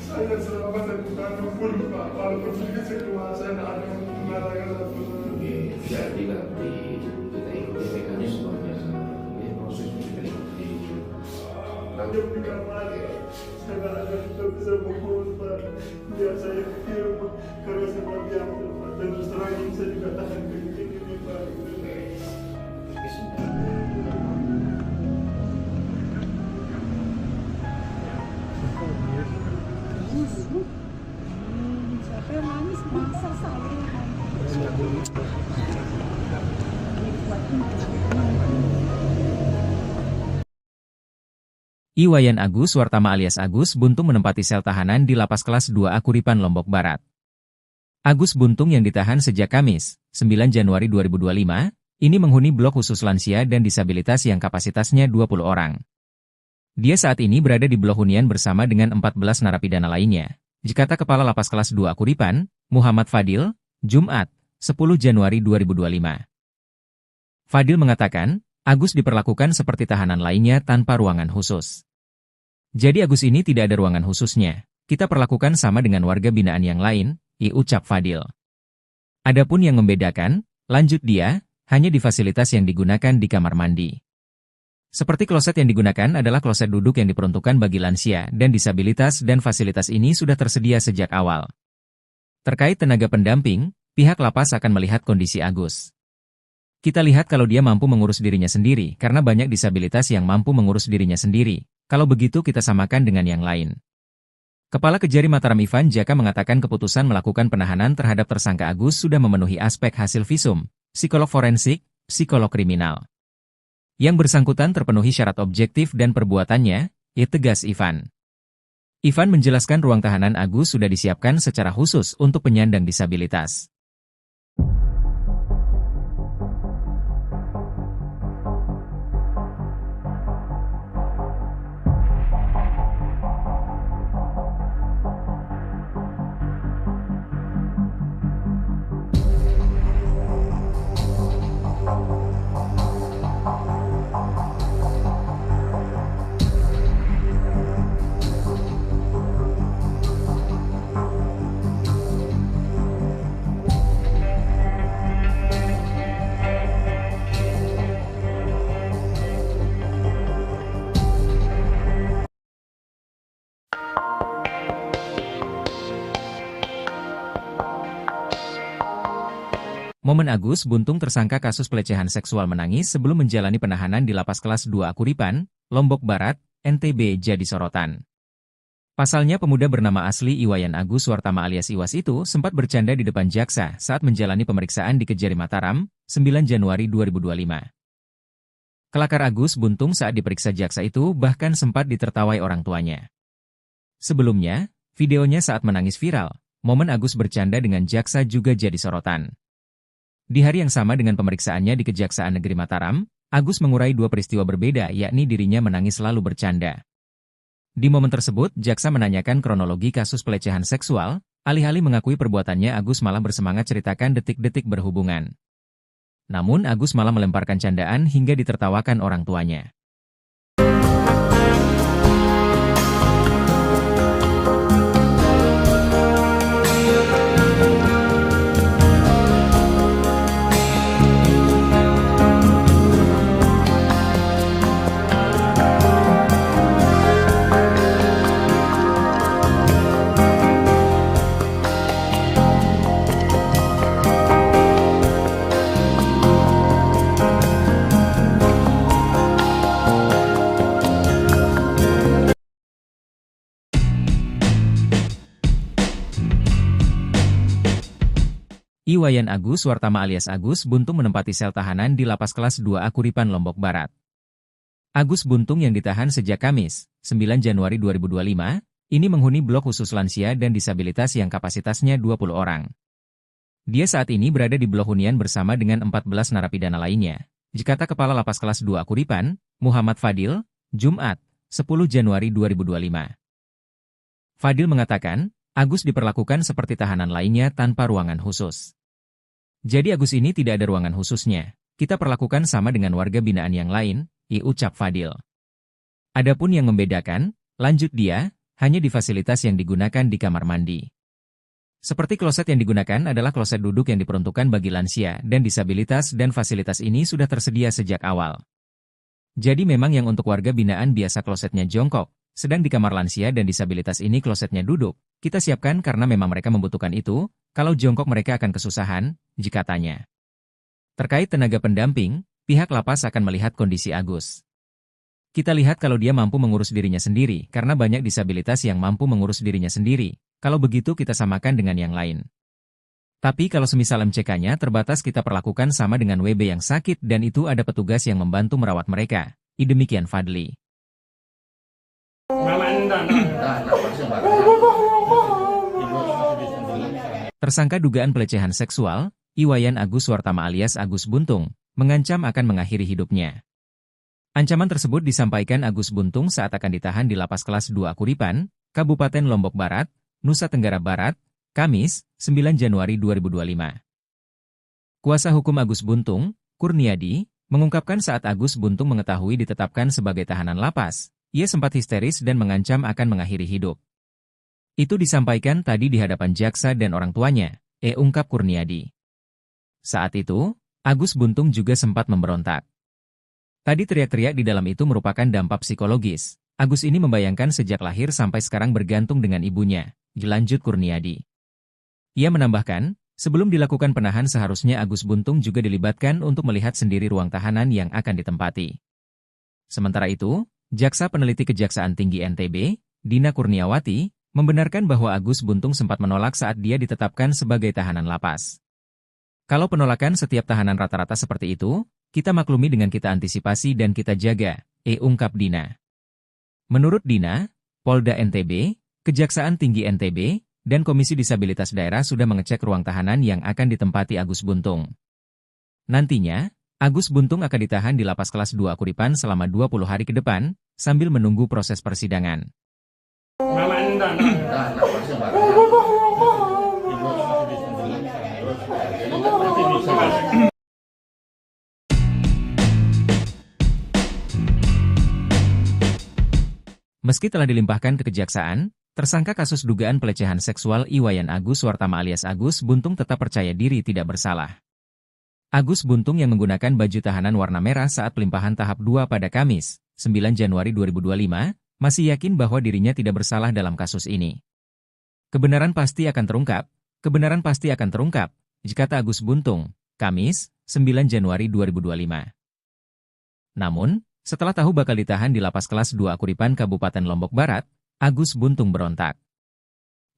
Saya selamat dan pun Pak, walaupun sedikit saya keluar, saya tidak ada mengatakan apapun. Jadi nanti kita ikuti mekanismenya, proses kita ikuti. Nanti di kamar, saya tidak bisa berkumpul Pak. Biar saya di rumah, karena saya tidak biasa Pak. Dan terus terang ini saya juga tahan begini Pak. Siapa yang nangis? Masa saya. Iwayan Agus Wartama alias Agus Buntung menempati sel tahanan di Lapas Kelas 2 Akuripan Lombok Barat. Agus Buntung yang ditahan sejak Kamis, 9 Januari 2025, ini menghuni blok khusus lansia dan disabilitas yang kapasitasnya 20 orang. Dia saat ini berada di blok hunian bersama dengan 14 narapidana lainnya. Kata Kepala Lapas Kelas 2 Akuripan, Muhammad Fadil, Jumat, 10 Januari 2025. Fadil mengatakan, Agus diperlakukan seperti tahanan lainnya tanpa ruangan khusus. Jadi Agus ini tidak ada ruangan khususnya. Kita perlakukan sama dengan warga binaan yang lain, ucap Fadil. Adapun yang membedakan, lanjut dia, hanya di fasilitas yang digunakan di kamar mandi. Seperti kloset yang digunakan adalah kloset duduk yang diperuntukkan bagi lansia dan disabilitas dan fasilitas ini sudah tersedia sejak awal. Terkait tenaga pendamping, pihak lapas akan melihat kondisi Agus. Kita lihat kalau dia mampu mengurus dirinya sendiri karena banyak disabilitas yang mampu mengurus dirinya sendiri. Kalau begitu kita samakan dengan yang lain. Kepala Kejari Mataram Ivan Jaka mengatakan keputusan melakukan penahanan terhadap tersangka Agus sudah memenuhi aspek hasil visum, psikolog forensik, psikolog kriminal. Yang bersangkutan terpenuhi syarat objektif dan perbuatannya, tegas Ivan. Ivan menjelaskan ruang tahanan Agus sudah disiapkan secara khusus untuk penyandang disabilitas. Momen Agus Buntung tersangka kasus pelecehan seksual menangis sebelum menjalani penahanan di Lapas Kelas 2 Akuripan, Lombok Barat, NTB jadi sorotan. Pasalnya pemuda bernama asli Iwayan Agus Wartama alias Iwas itu sempat bercanda di depan jaksa saat menjalani pemeriksaan di Kejari Mataram, 9 Januari 2025. Kelakar Agus Buntung saat diperiksa jaksa itu bahkan sempat ditertawai orang tuanya. Sebelumnya, videonya saat menangis viral, momen Agus bercanda dengan jaksa juga jadi sorotan. Di hari yang sama dengan pemeriksaannya di Kejaksaan Negeri Mataram, Agus mengurai dua peristiwa berbeda yakni dirinya menangis lalu bercanda. Di momen tersebut, jaksa menanyakan kronologi kasus pelecehan seksual, alih-alih mengakui perbuatannya Agus malah bersemangat ceritakan detik-detik berhubungan. Namun Agus malah melemparkan candaan hingga ditertawakan orang tuanya. Iwayan Agus Wartama alias Agus Buntung menempati sel tahanan di Lapas Kelas 2 Akuripan Lombok Barat. Agus Buntung yang ditahan sejak Kamis, 9 Januari 2025, ini menghuni blok khusus lansia dan disabilitas yang kapasitasnya 20 orang. Dia saat ini berada di blok hunian bersama dengan 14 narapidana lainnya. Kata Kepala Lapas Kelas 2 Akuripan, Muhammad Fadil, Jumat, 10 Januari 2025. Fadil mengatakan, Agus diperlakukan seperti tahanan lainnya tanpa ruangan khusus. Jadi Agus ini tidak ada ruangan khususnya. Kita perlakukan sama dengan warga binaan yang lain, ucap Fadil. Adapun yang membedakan, lanjut dia, hanya di fasilitas yang digunakan di kamar mandi. Seperti kloset yang digunakan adalah kloset duduk yang diperuntukkan bagi lansia dan disabilitas dan fasilitas ini sudah tersedia sejak awal. Jadi memang yang untuk warga binaan biasa klosetnya jongkok, sedang di kamar lansia dan disabilitas ini klosetnya duduk. Kita siapkan karena memang mereka membutuhkan itu, kalau jongkok mereka akan kesusahan, katanya. Terkait tenaga pendamping, pihak lapas akan melihat kondisi Agus. Kita lihat kalau dia mampu mengurus dirinya sendiri, karena banyak disabilitas yang mampu mengurus dirinya sendiri, kalau begitu kita samakan dengan yang lain. Tapi kalau semisal MCK-nya terbatas kita perlakukan sama dengan WB yang sakit dan itu ada petugas yang membantu merawat mereka, demikian Fadli. Tersangka dugaan pelecehan seksual, Iwayan Agus Wartama alias Agus Buntung, mengancam akan mengakhiri hidupnya. Ancaman tersebut disampaikan Agus Buntung saat akan ditahan di Lapas Kelas 2 Akuripan, Kabupaten Lombok Barat, Nusa Tenggara Barat, Kamis, 9 Januari 2025. Kuasa hukum Agus Buntung, Kurniadi, mengungkapkan saat Agus Buntung mengetahui ditetapkan sebagai tahanan lapas, ia sempat histeris dan mengancam akan mengakhiri hidup. Itu disampaikan tadi di hadapan jaksa dan orang tuanya, ungkap Kurniadi. Saat itu, Agus Buntung juga sempat memberontak. Tadi teriak-teriak di dalam itu merupakan dampak psikologis. Agus ini membayangkan sejak lahir sampai sekarang bergantung dengan ibunya, lanjut Kurniadi. Ia menambahkan, sebelum dilakukan penahan seharusnya Agus Buntung juga dilibatkan untuk melihat sendiri ruang tahanan yang akan ditempati. Sementara itu, Jaksa Peneliti Kejaksaan Tinggi NTB, Dina Kurniawati, membenarkan bahwa Agus Buntung sempat menolak saat dia ditetapkan sebagai tahanan lapas. Kalau penolakan setiap tahanan rata-rata seperti itu, kita maklumi dengan kita antisipasi dan kita jaga, ungkap Dina. Menurut Dina, Polda NTB, Kejaksaan Tinggi NTB, dan Komisi Disabilitas Daerah sudah mengecek ruang tahanan yang akan ditempati Agus Buntung. Nantinya, Agus Buntung akan ditahan di Lapas Kelas 2 Kuripan selama 20 hari ke depan, sambil menunggu proses persidangan. Meski telah dilimpahkan ke kejaksaan, tersangka kasus dugaan pelecehan seksual Iwayan Agus Suartama alias Agus Buntung tetap percaya diri tidak bersalah. Agus Buntung yang menggunakan baju tahanan warna merah saat pelimpahan tahap 2 pada Kamis, 9 Januari 2025, masih yakin bahwa dirinya tidak bersalah dalam kasus ini. Kebenaran pasti akan terungkap, kata Agus Buntung, Kamis, 9 Januari 2025. Namun, setelah tahu bakal ditahan di Lapas Kelas 2 Kuripan Kabupaten Lombok Barat, Agus Buntung berontak.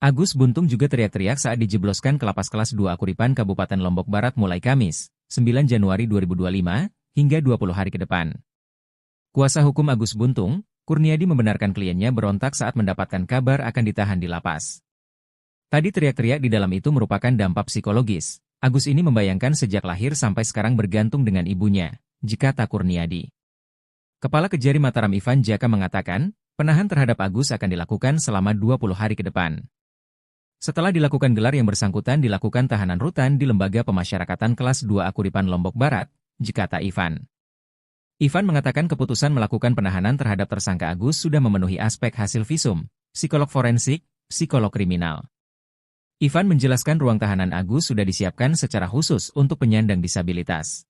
Agus Buntung juga teriak-teriak saat dijebloskan ke Lapas Kelas 2 Kuripan Kabupaten Lombok Barat mulai Kamis, 9 Januari 2025, hingga 20 hari ke depan. Kuasa hukum Agus Buntung, Kurniadi membenarkan kliennya berontak saat mendapatkan kabar akan ditahan di lapas. Tadi teriak-teriak di dalam itu merupakan dampak psikologis. Agus ini membayangkan sejak lahir sampai sekarang bergantung dengan ibunya, kata Kurniadi. Kepala Kejari Mataram Ivan Jaka mengatakan, penahan terhadap Agus akan dilakukan selama 20 hari ke depan. Setelah dilakukan gelar yang bersangkutan dilakukan tahanan rutan di Lembaga Pemasyarakatan Kelas 2 Kuripan Lombok Barat, kata Ivan. Ivan mengatakan keputusan melakukan penahanan terhadap tersangka Agus sudah memenuhi aspek hasil visum, psikolog forensik, psikolog kriminal. Ivan menjelaskan ruang tahanan Agus sudah disiapkan secara khusus untuk penyandang disabilitas.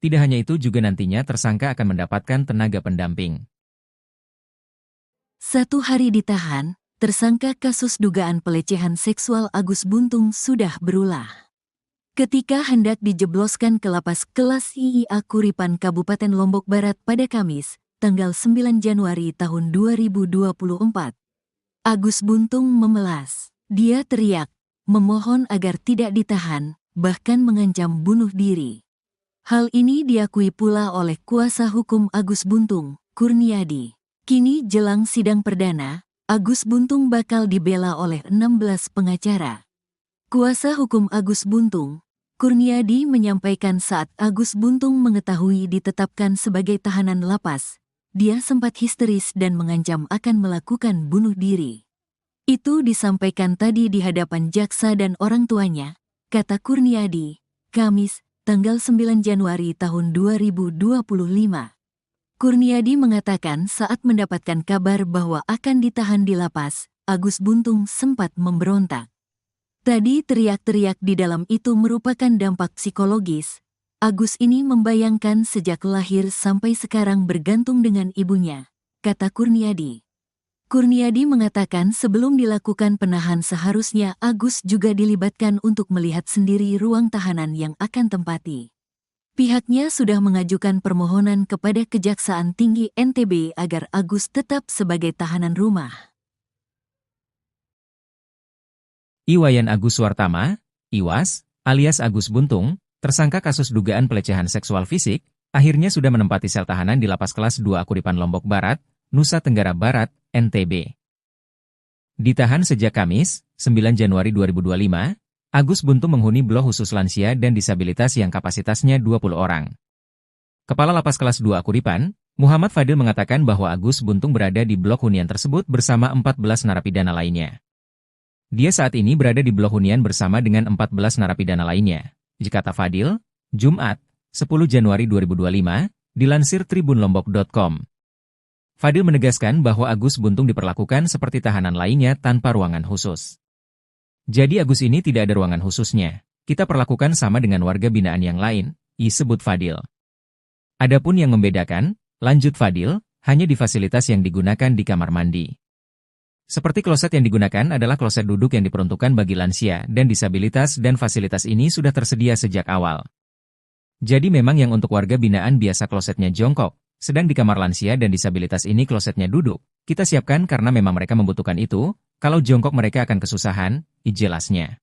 Tidak hanya itu juga nantinya tersangka akan mendapatkan tenaga pendamping. 1 hari ditahan, tersangka kasus dugaan pelecehan seksual Agus Buntung sudah berulah. Ketika hendak dijebloskan ke Lapas Kelas IIA Kuripan Kabupaten Lombok Barat pada Kamis, tanggal 9 Januari tahun 2024, Agus Buntung memelas. Dia teriak, memohon agar tidak ditahan, bahkan mengancam bunuh diri. Hal ini diakui pula oleh kuasa hukum Agus Buntung, Kurniadi. Kini jelang sidang perdana, Agus Buntung bakal dibela oleh 16 pengacara. Kuasa hukum Agus Buntung, Kurniadi menyampaikan saat Agus Buntung mengetahui ditetapkan sebagai tahanan lapas, dia sempat histeris dan mengancam akan melakukan bunuh diri. Itu disampaikan tadi di hadapan jaksa dan orang tuanya, kata Kurniadi, Kamis, tanggal 9 Januari tahun 2025. Kurniadi mengatakan saat mendapatkan kabar bahwa akan ditahan di lapas, Agus Buntung sempat memberontak. Tadi teriak-teriak di dalam itu merupakan dampak psikologis. Agus ini membayangkan sejak lahir sampai sekarang bergantung dengan ibunya, kata Kurniadi. Kurniadi mengatakan sebelum dilakukan penahan seharusnya Agus juga dilibatkan untuk melihat sendiri ruang tahanan yang akan tempati. Pihaknya sudah mengajukan permohonan kepada Kejaksaan Tinggi NTB agar Agus tetap sebagai tahanan rumah. Iwayan Agus Suartama, Iwas, alias Agus Buntung, tersangka kasus dugaan pelecehan seksual fisik, akhirnya sudah menempati sel tahanan di Lapas Kelas 2 Kuripan Lombok Barat, Nusa Tenggara Barat, NTB. Ditahan sejak Kamis, 9 Januari 2025, Agus Buntung menghuni blok khusus lansia dan disabilitas yang kapasitasnya 20 orang. Kepala Lapas Kelas 2 Kuripan, Muhammad Fadil mengatakan bahwa Agus Buntung berada di blok hunian tersebut bersama 14 narapidana lainnya. Dia saat ini berada di blok hunian bersama dengan 14 narapidana lainnya, kata Fadil, Jumat, 10 Januari 2025, dilansir tribunlombok.com. Fadil menegaskan bahwa Agus Buntung diperlakukan seperti tahanan lainnya tanpa ruangan khusus. Jadi Agus ini tidak ada ruangan khususnya, kita perlakukan sama dengan warga binaan yang lain, disebut Fadil. Adapun yang membedakan, lanjut Fadil, hanya di fasilitas yang digunakan di kamar mandi. Seperti kloset yang digunakan adalah kloset duduk yang diperuntukkan bagi lansia dan disabilitas dan fasilitas ini sudah tersedia sejak awal. Jadi memang yang untuk warga binaan biasa klosetnya jongkok, sedang di kamar lansia dan disabilitas ini klosetnya duduk. Kita siapkan karena memang mereka membutuhkan itu, kalau jongkok mereka akan kesusahan, jelasnya.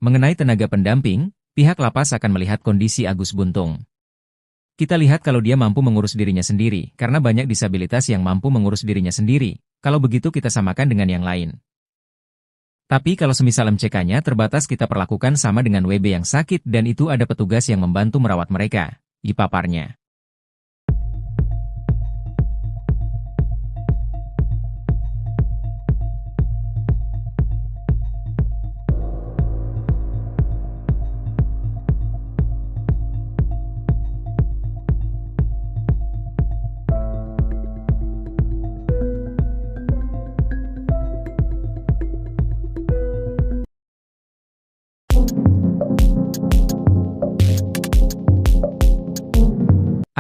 Mengenai tenaga pendamping, pihak lapas akan melihat kondisi Agus Buntung. Kita lihat kalau dia mampu mengurus dirinya sendiri, karena banyak disabilitas yang mampu mengurus dirinya sendiri, kalau begitu kita samakan dengan yang lain. Tapi kalau semisal MCK-nya terbatas kita perlakukan sama dengan WB yang sakit dan itu ada petugas yang membantu merawat mereka, dipaparnya.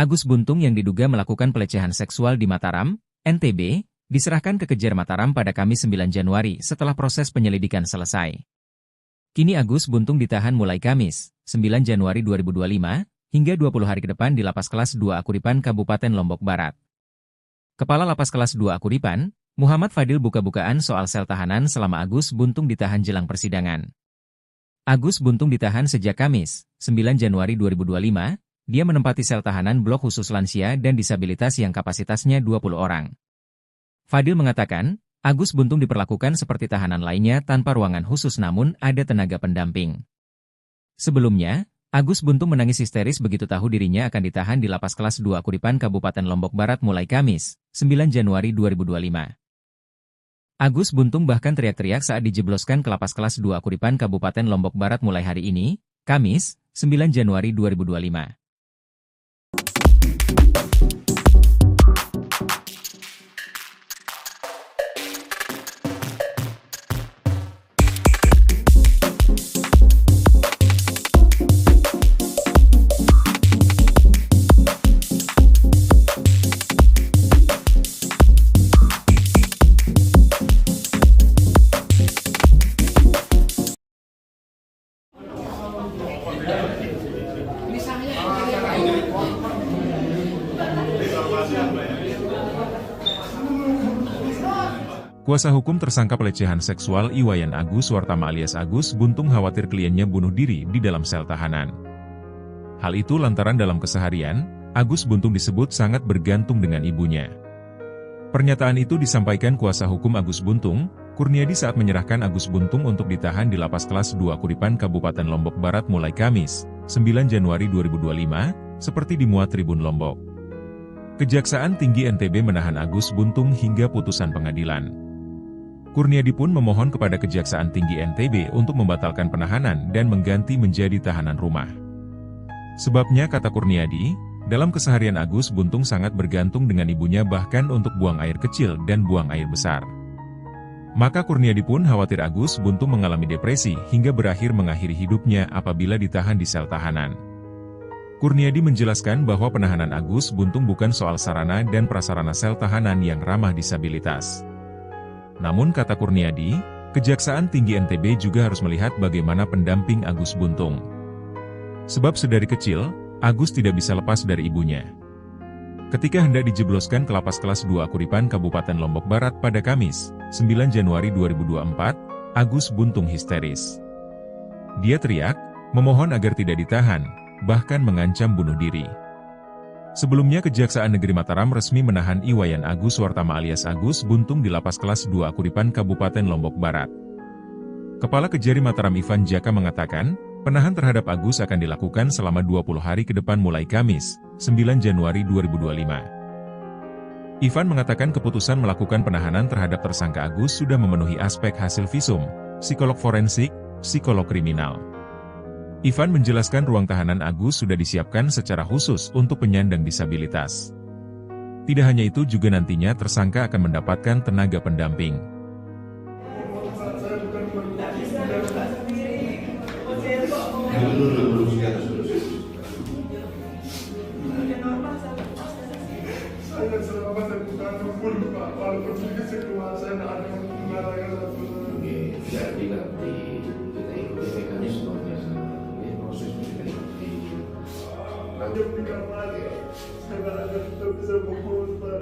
Agus Buntung yang diduga melakukan pelecehan seksual di Mataram, NTB, diserahkan ke Kejar Mataram pada Kamis 9 Januari setelah proses penyelidikan selesai. Kini Agus Buntung ditahan mulai Kamis, 9 Januari 2025, hingga 20 hari ke depan di Lapas Kelas 2 Akuripan Kabupaten Lombok Barat. Kepala Lapas Kelas 2 Akuripan, Muhammad Fadil buka-bukaan soal sel tahanan selama Agus Buntung ditahan jelang persidangan. Agus Buntung ditahan sejak Kamis, 9 Januari 2025, dia menempati sel tahanan blok khusus lansia dan disabilitas yang kapasitasnya 20 orang. Fadil mengatakan, Agus Buntung diperlakukan seperti tahanan lainnya tanpa ruangan khusus namun ada tenaga pendamping. Sebelumnya, Agus Buntung menangis histeris begitu tahu dirinya akan ditahan di Lapas Kelas 2 Akuripan Kabupaten Lombok Barat mulai Kamis, 9 Januari 2025. Agus Buntung bahkan teriak-teriak saat dijebloskan ke Lapas Kelas 2 Akuripan Kabupaten Lombok Barat mulai hari ini, Kamis, 9 Januari 2025. Kuasa hukum tersangka pelecehan seksual Iwayan Agus Wartama alias Agus Buntung khawatir kliennya bunuh diri di dalam sel tahanan. Hal itu lantaran dalam keseharian, Agus Buntung disebut sangat bergantung dengan ibunya. Pernyataan itu disampaikan kuasa hukum Agus Buntung, Kurniadi saat menyerahkan Agus Buntung untuk ditahan di Lapas Kelas 2 Akuripan Kabupaten Lombok Barat mulai Kamis, 9 Januari 2025, seperti dimuat Tribun Lombok. Kejaksaan Tinggi NTB menahan Agus Buntung hingga putusan pengadilan. Kurniadi pun memohon kepada Kejaksaan Tinggi NTB untuk membatalkan penahanan dan mengganti menjadi tahanan rumah. Sebabnya kata Kurniadi, dalam keseharian Agus Buntung sangat bergantung dengan ibunya bahkan untuk buang air kecil dan buang air besar. Maka Kurniadi pun khawatir Agus Buntung mengalami depresi hingga berakhir mengakhiri hidupnya apabila ditahan di sel tahanan. Kurniadi menjelaskan bahwa penahanan Agus Buntung bukan soal sarana dan prasarana sel tahanan yang ramah disabilitas. Namun kata Kurniadi, Kejaksaan Tinggi NTB juga harus melihat bagaimana pendamping Agus Buntung. Sebab sedari kecil, Agus tidak bisa lepas dari ibunya. Ketika hendak dijebloskan ke Lapas Kelas 2 Akuripan Kabupaten Lombok Barat pada Kamis, 9 Januari 2024, Agus Buntung histeris. Dia teriak, memohon agar tidak ditahan, bahkan mengancam bunuh diri. Sebelumnya Kejaksaan Negeri Mataram resmi menahan Iwayan Agus Wartama alias Agus Buntung di Lapas Kelas 2 Akuripan Kabupaten Lombok Barat. Kepala Kejari Mataram Ivan Jaka mengatakan, penahan terhadap Agus akan dilakukan selama 20 hari ke depan mulai Kamis, 9 Januari 2025. Ivan mengatakan keputusan melakukan penahanan terhadap tersangka Agus sudah memenuhi aspek hasil visum, psikolog forensik, psikolog kriminal. Ivan menjelaskan ruang tahanan Agus sudah disiapkan secara khusus untuk penyandang disabilitas. Tidak hanya itu juga nantinya tersangka akan mendapatkan tenaga pendamping. walaupun sedikit keluar saya tidak ada yang mengatakan satu. Jadi nanti kita ikuti mekanismenya, proses kita ikuti. Nanti di kamar saya tidak ada kita bisa bohong Pak.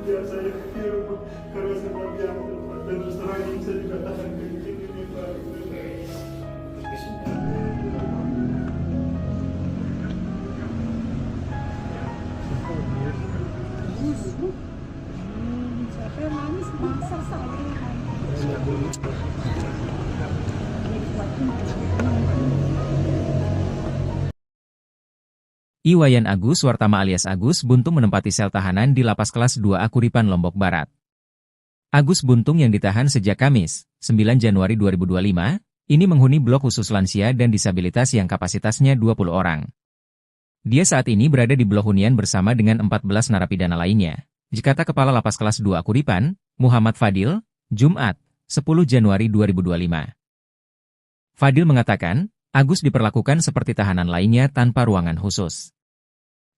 Biar saya film karena saya tidak biasa Pak. Dan terus terang ini saya juga tahan ke ini Pak. Siapa yang nangis? Masa saya. Iwayan Agus Wartama alias Agus Buntung menempati sel tahanan di Lapas Kelas 2A Kuripan Lombok Barat. Agus Buntung yang ditahan sejak Kamis, 9 Januari 2025, ini menghuni blok khusus lansia dan disabilitas yang kapasitasnya 20 orang. Dia saat ini berada di blok hunian bersama dengan 14 narapidana lainnya. Dikata Kepala Lapas Kelas 2A Kuripan, Muhammad Fadil, Jumat, 10 Januari 2025. Fadil mengatakan, Agus diperlakukan seperti tahanan lainnya tanpa ruangan khusus.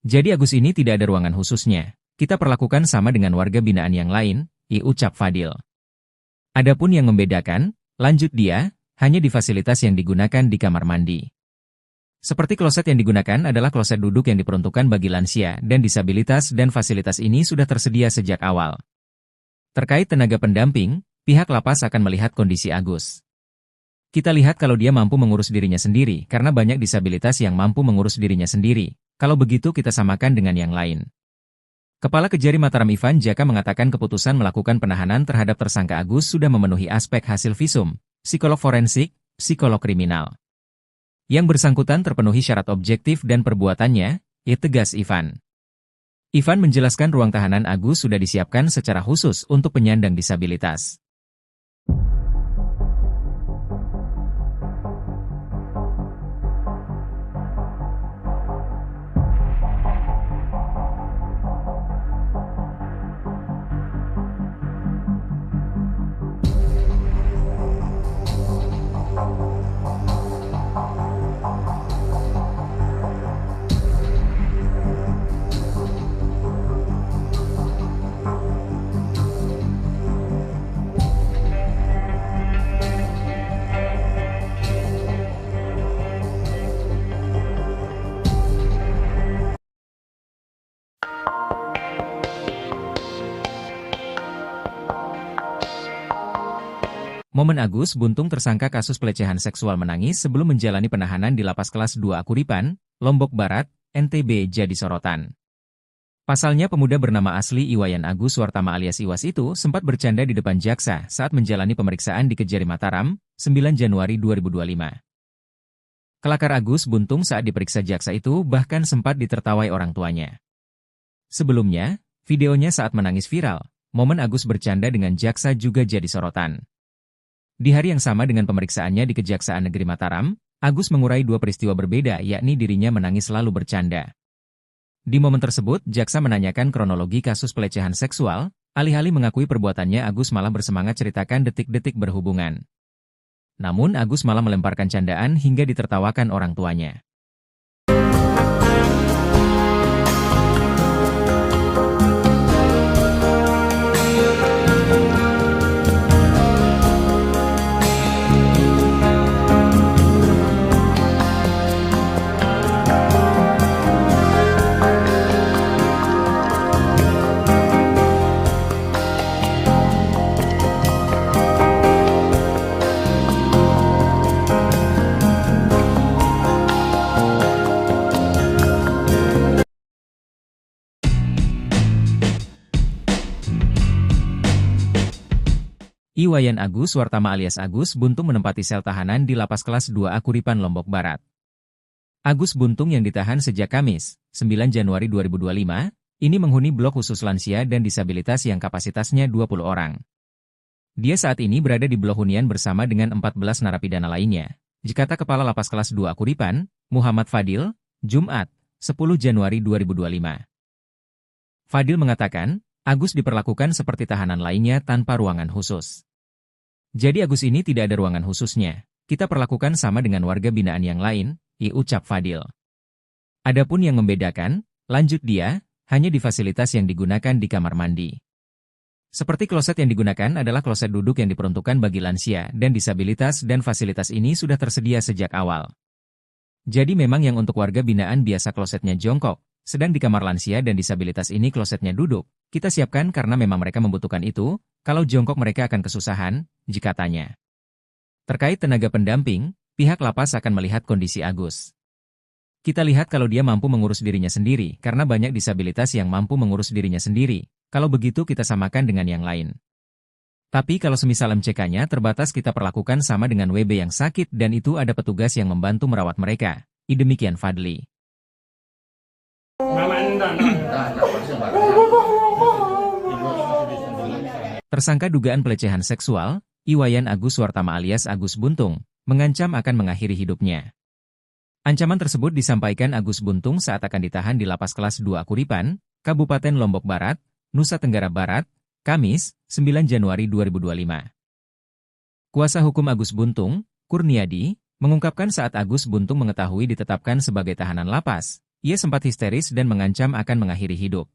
Jadi Agus ini tidak ada ruangan khususnya. Kita perlakukan sama dengan warga binaan yang lain, ucap Fadil. Adapun yang membedakan, lanjut dia, hanya di fasilitas yang digunakan di kamar mandi. Seperti kloset yang digunakan adalah kloset duduk yang diperuntukkan bagi lansia dan disabilitas dan fasilitas ini sudah tersedia sejak awal. Terkait tenaga pendamping, pihak lapas akan melihat kondisi Agus. Kita lihat kalau dia mampu mengurus dirinya sendiri karena banyak disabilitas yang mampu mengurus dirinya sendiri. Kalau begitu kita samakan dengan yang lain. Kepala Kejari Mataram Ivan Jaka mengatakan keputusan melakukan penahanan terhadap tersangka Agus sudah memenuhi aspek hasil visum, psikolog forensik, psikolog kriminal. Yang bersangkutan terpenuhi syarat objektif dan perbuatannya, tegas Ivan. Ivan menjelaskan ruang tahanan Agus sudah disiapkan secara khusus untuk penyandang disabilitas. Momen Agus Buntung tersangka kasus pelecehan seksual menangis sebelum menjalani penahanan di Lapas Kelas 2A Kuripan, Lombok Barat, NTB jadi sorotan. Pasalnya pemuda bernama asli Iwayan Agus Wartama alias Iwas itu sempat bercanda di depan jaksa saat menjalani pemeriksaan di Kejari Mataram, 9 Januari 2025. Kelakar Agus Buntung saat diperiksa jaksa itu bahkan sempat ditertawai orang tuanya. Sebelumnya, videonya saat menangis viral, momen Agus bercanda dengan jaksa juga jadi sorotan. Di hari yang sama dengan pemeriksaannya di Kejaksaan Negeri Mataram, Agus mengurai dua peristiwa berbeda yakni dirinya menangis lalu bercanda. Di momen tersebut, jaksa menanyakan kronologi kasus pelecehan seksual, alih-alih mengakui perbuatannya Agus malah bersemangat ceritakan detik-detik berhubungan. Namun Agus malah melemparkan candaan hingga ditertawakan orang tuanya. Iwayan Agus Wartama alias Agus Buntung menempati sel tahanan di Lapas Kelas 2A Kuripan Lombok Barat. Agus Buntung yang ditahan sejak Kamis, 9 Januari 2025, ini menghuni blok khusus lansia dan disabilitas yang kapasitasnya 20 orang. Dia saat ini berada di blok hunian bersama dengan 14 narapidana lainnya. Dikata Kepala Lapas Kelas 2A Kuripan, Muhammad Fadil, Jumat, 10 Januari 2025. Fadil mengatakan, Agus diperlakukan seperti tahanan lainnya tanpa ruangan khusus. Jadi Agus ini tidak ada ruangan khususnya. Kita perlakukan sama dengan warga binaan yang lain, ucap Fadil. Adapun yang membedakan, lanjut dia, hanya di fasilitas yang digunakan di kamar mandi. Seperti kloset yang digunakan adalah kloset duduk yang diperuntukkan bagi lansia dan disabilitas dan fasilitas ini sudah tersedia sejak awal. Jadi memang yang untuk warga binaan biasa klosetnya jongkok, sedang di kamar lansia dan disabilitas ini klosetnya duduk. Kita siapkan karena memang mereka membutuhkan itu, kalau jongkok mereka akan kesusahan, jika tanya. Terkait tenaga pendamping, pihak lapas akan melihat kondisi Agus. Kita lihat kalau dia mampu mengurus dirinya sendiri, karena banyak disabilitas yang mampu mengurus dirinya sendiri. Kalau begitu kita samakan dengan yang lain. Tapi kalau semisal MCK-nya terbatas kita perlakukan sama dengan WB yang sakit dan itu ada petugas yang membantu merawat mereka. Demikian Fadli. Tersangka dugaan pelecehan seksual, Iwayan Agus Suartama alias Agus Buntung, mengancam akan mengakhiri hidupnya. Ancaman tersebut disampaikan Agus Buntung saat akan ditahan di Lapas Kelas 2 Kuripan, Kabupaten Lombok Barat, Nusa Tenggara Barat, Kamis, 9 Januari 2025. Kuasa hukum Agus Buntung, Kurniadi, mengungkapkan saat Agus Buntung mengetahui ditetapkan sebagai tahanan lapas, ia sempat histeris dan mengancam akan mengakhiri hidup.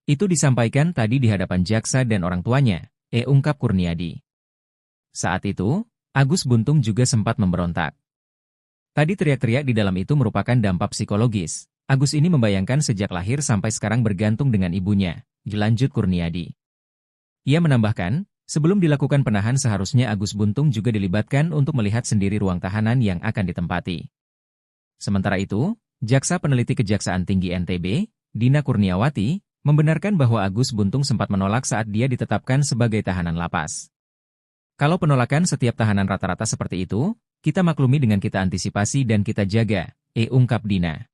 Itu disampaikan tadi di hadapan jaksa dan orang tuanya, ungkap Kurniadi. Saat itu, Agus Buntung juga sempat memberontak. Tadi teriak-teriak di dalam itu merupakan dampak psikologis. Agus ini membayangkan sejak lahir sampai sekarang bergantung dengan ibunya, dilanjut Kurniadi. Ia menambahkan, sebelum dilakukan penahan seharusnya Agus Buntung juga dilibatkan untuk melihat sendiri ruang tahanan yang akan ditempati. Sementara itu, Jaksa Peneliti Kejaksaan Tinggi NTB, Dina Kurniawati, membenarkan bahwa Agus Buntung sempat menolak saat dia ditetapkan sebagai tahanan lapas. Kalau penolakan setiap tahanan rata-rata seperti itu, kita maklumi dengan kita antisipasi dan kita jaga, ungkap Dina.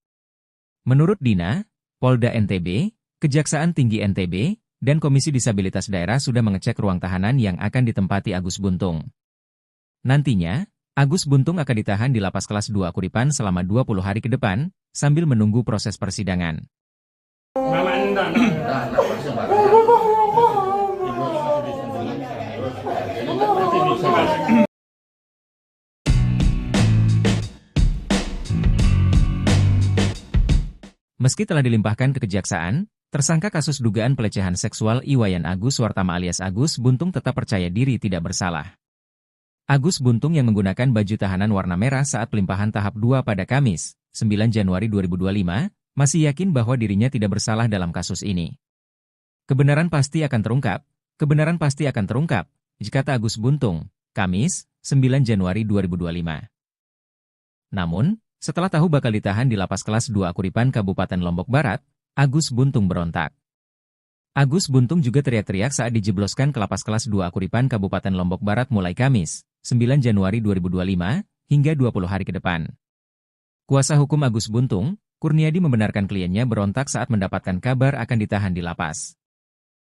Menurut Dina, Polda NTB, Kejaksaan Tinggi NTB, dan Komisi Disabilitas Daerah sudah mengecek ruang tahanan yang akan ditempati Agus Buntung. Nantinya, Agus Buntung akan ditahan di Lapas Kelas 2 Kuripan selama 20 hari ke depan, sambil menunggu proses persidangan. Meski telah dilimpahkan ke kejaksaan, tersangka kasus dugaan pelecehan seksual Iwayan Agus Suartama alias Agus Buntung tetap percaya diri tidak bersalah. Agus Buntung yang menggunakan baju tahanan warna merah saat pelimpahan tahap 2 pada Kamis, 9 Januari 2025, masih yakin bahwa dirinya tidak bersalah dalam kasus ini. Kebenaran pasti akan terungkap, kata Agus Buntung, Kamis, 9 Januari 2025. Namun, setelah tahu bakal ditahan di Lapas Kelas 2 Kuripan Kabupaten Lombok Barat, Agus Buntung berontak. Agus Buntung juga teriak-teriak saat dijebloskan ke Lapas Kelas 2 Kuripan Kabupaten Lombok Barat mulai Kamis, 9 Januari 2025, hingga 20 hari ke depan. Kuasa hukum Agus Buntung, Kurniadi membenarkan kliennya berontak saat mendapatkan kabar akan ditahan di lapas.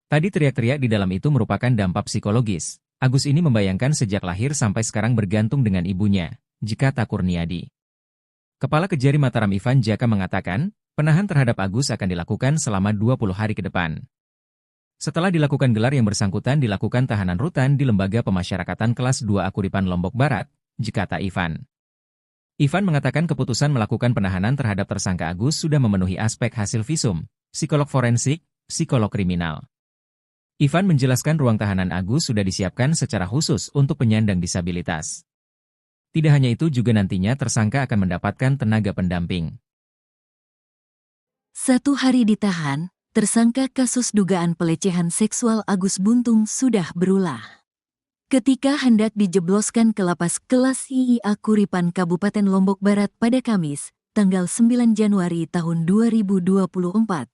Tadi teriak-teriak di dalam itu merupakan dampak psikologis. Agus ini membayangkan sejak lahir sampai sekarang bergantung dengan ibunya, kata Kurniadi. Kepala Kejari Mataram Ivan Jaka mengatakan, penahan terhadap Agus akan dilakukan selama 20 hari ke depan. Setelah dilakukan gelar yang bersangkutan dilakukan tahanan rutan di Lembaga Pemasyarakatan Kelas 2 Kuripan Lombok Barat, kata Ivan. Ivan mengatakan keputusan melakukan penahanan terhadap tersangka Agus sudah memenuhi aspek hasil visum, psikolog forensik, psikolog kriminal. Ivan menjelaskan ruang tahanan Agus sudah disiapkan secara khusus untuk penyandang disabilitas. Tidak hanya itu juga nantinya tersangka akan mendapatkan tenaga pendamping. 1 hari ditahan, tersangka kasus dugaan pelecehan seksual Agus Buntung sudah berulah. Ketika hendak dijebloskan ke Lapas Kelas IIA Kuripan Kabupaten Lombok Barat pada Kamis, tanggal 9 Januari tahun 2024.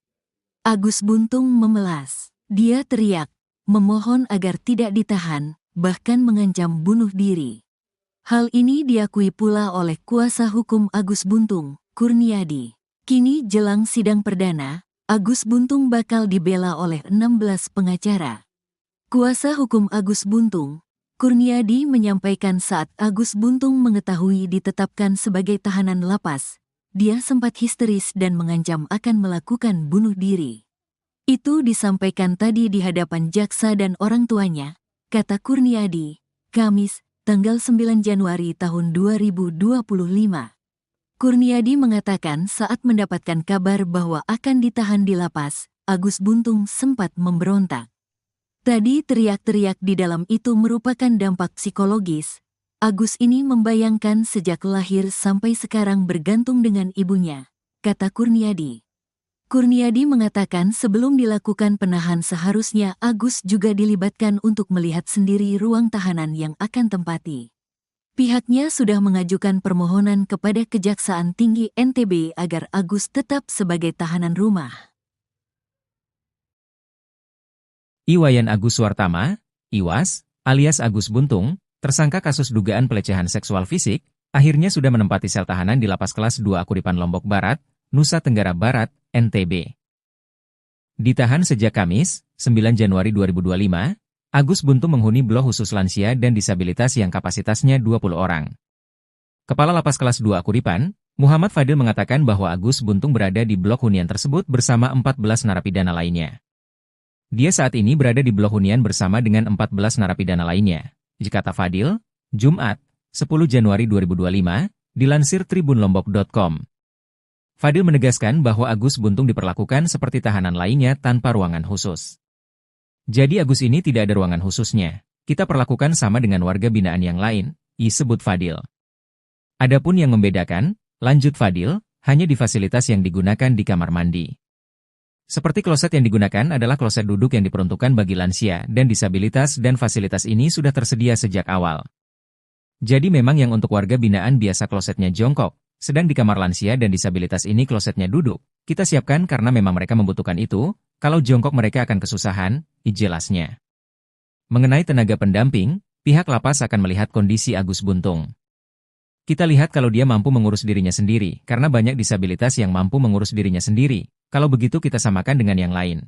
Agus Buntung memelas. Dia teriak, memohon agar tidak ditahan, bahkan mengancam bunuh diri. Hal ini diakui pula oleh kuasa hukum Agus Buntung, Kurniadi. Kini jelang sidang perdana, Agus Buntung bakal dibela oleh 16 pengacara. Kuasa hukum Agus Buntung, Kurniadi menyampaikan saat Agus Buntung mengetahui ditetapkan sebagai tahanan lapas, dia sempat histeris dan mengancam akan melakukan bunuh diri. Itu disampaikan tadi di hadapan jaksa dan orang tuanya, kata Kurniadi, Kamis, tanggal 9 Januari tahun 2025. Kurniadi mengatakan saat mendapatkan kabar bahwa akan ditahan di lapas, Agus Buntung sempat memberontak. Tadi teriak-teriak di dalam itu merupakan dampak psikologis. Agus ini membayangkan sejak lahir sampai sekarang bergantung dengan ibunya, kata Kurniadi. Kurniadi mengatakan sebelum dilakukan penahan seharusnya Agus juga dilibatkan untuk melihat sendiri ruang tahanan yang akan tempati. Pihaknya sudah mengajukan permohonan kepada Kejaksaan Tinggi NTB agar Agus tetap sebagai tahanan rumah. Iwayan Agus Suartama, Iwas, alias Agus Buntung, tersangka kasus dugaan pelecehan seksual fisik, akhirnya sudah menempati sel tahanan di Lapas Kelas 2 Akuripan Lombok Barat, Nusa Tenggara Barat, NTB. Ditahan sejak Kamis, 9 Januari 2025, Agus Buntung menghuni blok khusus lansia dan disabilitas yang kapasitasnya 20 orang. Kepala Lapas Kelas 2 Akuripan, Muhammad Fadil mengatakan bahwa Agus Buntung berada di blok hunian tersebut bersama 14 narapidana lainnya. Dia saat ini berada di blok hunian bersama dengan 14 narapidana lainnya. Kata Fadil, Jumat, 10 Januari 2025, dilansir tribunlombok.com. Fadil menegaskan bahwa Agus Buntung diperlakukan seperti tahanan lainnya tanpa ruangan khusus. Jadi Agus ini tidak ada ruangan khususnya. Kita perlakukan sama dengan warga binaan yang lain, disebut Fadil. Adapun yang membedakan, lanjut Fadil, hanya di fasilitas yang digunakan di kamar mandi. Seperti kloset yang digunakan adalah kloset duduk yang diperuntukkan bagi lansia dan disabilitas dan fasilitas ini sudah tersedia sejak awal. Jadi memang yang untuk warga binaan biasa klosetnya jongkok, sedang di kamar lansia dan disabilitas ini klosetnya duduk. Kita siapkan karena memang mereka membutuhkan itu, kalau jongkok mereka akan kesusahan, jelasnya. Mengenai tenaga pendamping, pihak lapas akan melihat kondisi Agus Buntung. Kita lihat kalau dia mampu mengurus dirinya sendiri, karena banyak disabilitas yang mampu mengurus dirinya sendiri. Kalau begitu kita samakan dengan yang lain.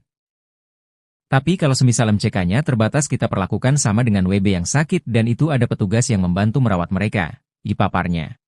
Tapi kalau semisal MCK-nya terbatas kita perlakukan sama dengan WB yang sakit dan itu ada petugas yang membantu merawat mereka, paparnya.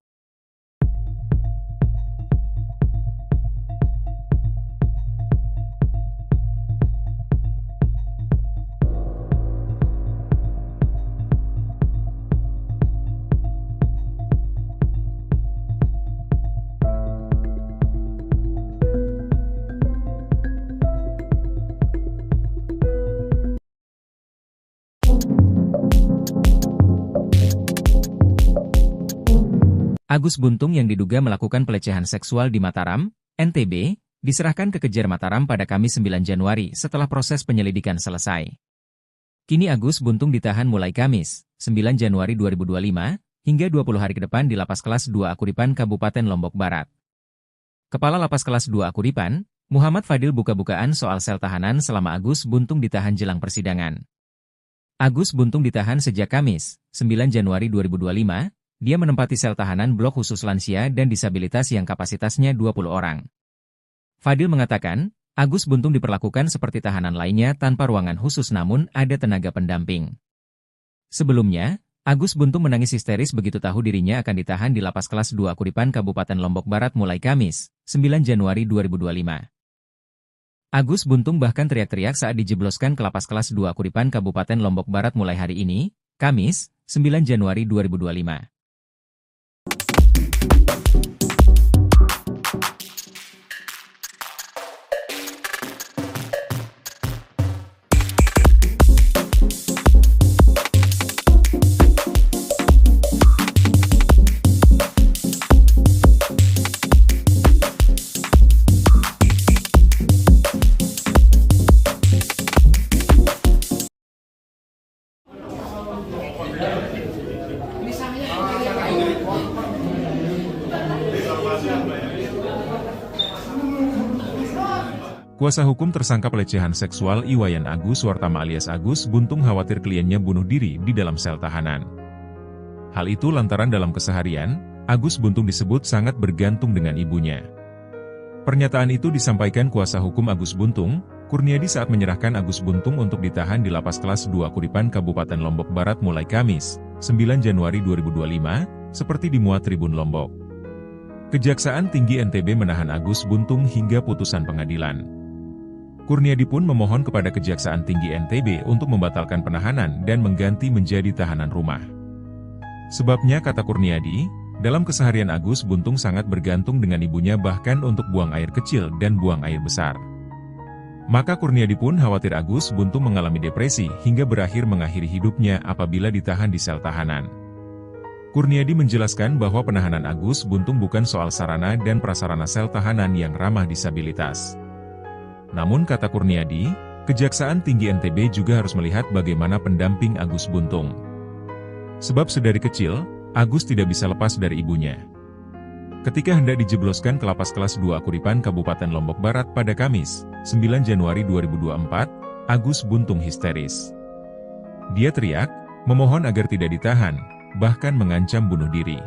Agus Buntung yang diduga melakukan pelecehan seksual di Mataram, NTB, diserahkan ke Kejar Mataram pada Kamis 9 Januari setelah proses penyelidikan selesai. Kini Agus Buntung ditahan mulai Kamis, 9 Januari 2025, hingga 20 hari ke depan di Lapas Kelas 2 Akuripan Kabupaten Lombok Barat. Kepala Lapas Kelas 2 Akuripan, Muhammad Fadil buka-bukaan soal sel tahanan selama Agus Buntung ditahan jelang persidangan. Agus Buntung ditahan sejak Kamis, 9 Januari 2025, dia menempati sel tahanan blok khusus lansia dan disabilitas yang kapasitasnya 20 orang. Fadil mengatakan, Agus Buntung diperlakukan seperti tahanan lainnya tanpa ruangan khusus namun ada tenaga pendamping. Sebelumnya, Agus Buntung menangis histeris begitu tahu dirinya akan ditahan di Lapas Kelas 2 Akuripan Kabupaten Lombok Barat mulai Kamis, 9 Januari 2025. Agus Buntung bahkan teriak-teriak saat dijebloskan ke Lapas Kelas 2 Akuripan Kabupaten Lombok Barat mulai hari ini, Kamis, 9 Januari 2025. Kuasa hukum tersangka pelecehan seksual Iwayan Agus Suartama alias Agus Buntung khawatir kliennya bunuh diri di dalam sel tahanan. Hal itu lantaran dalam keseharian, Agus Buntung disebut sangat bergantung dengan ibunya. Pernyataan itu disampaikan kuasa hukum Agus Buntung, Kurniadi saat menyerahkan Agus Buntung untuk ditahan di Lapas Kelas 2 Akuripan Kabupaten Lombok Barat mulai Kamis, 9 Januari 2025, seperti dimuat Tribun Lombok. Kejaksaan Tinggi NTB menahan Agus Buntung hingga putusan pengadilan. Kurniadi pun memohon kepada Kejaksaan Tinggi NTB untuk membatalkan penahanan dan mengganti menjadi tahanan rumah. Sebabnya kata Kurniadi, dalam keseharian Agus Buntung sangat bergantung dengan ibunya bahkan untuk buang air kecil dan buang air besar. Maka Kurniadi pun khawatir Agus Buntung mengalami depresi hingga berakhir mengakhiri hidupnya apabila ditahan di sel tahanan. Kurniadi menjelaskan bahwa penahanan Agus Buntung bukan soal sarana dan prasarana sel tahanan yang ramah disabilitas. Namun kata Kurniadi, Kejaksaan Tinggi NTB juga harus melihat bagaimana pendamping Agus Buntung. Sebab sedari kecil, Agus tidak bisa lepas dari ibunya. Ketika hendak dijebloskan ke lapas kelas 2 Akuripan Kabupaten Lombok Barat pada Kamis, 9 Januari 2024, Agus Buntung histeris. Dia teriak, memohon agar tidak ditahan, bahkan mengancam bunuh diri.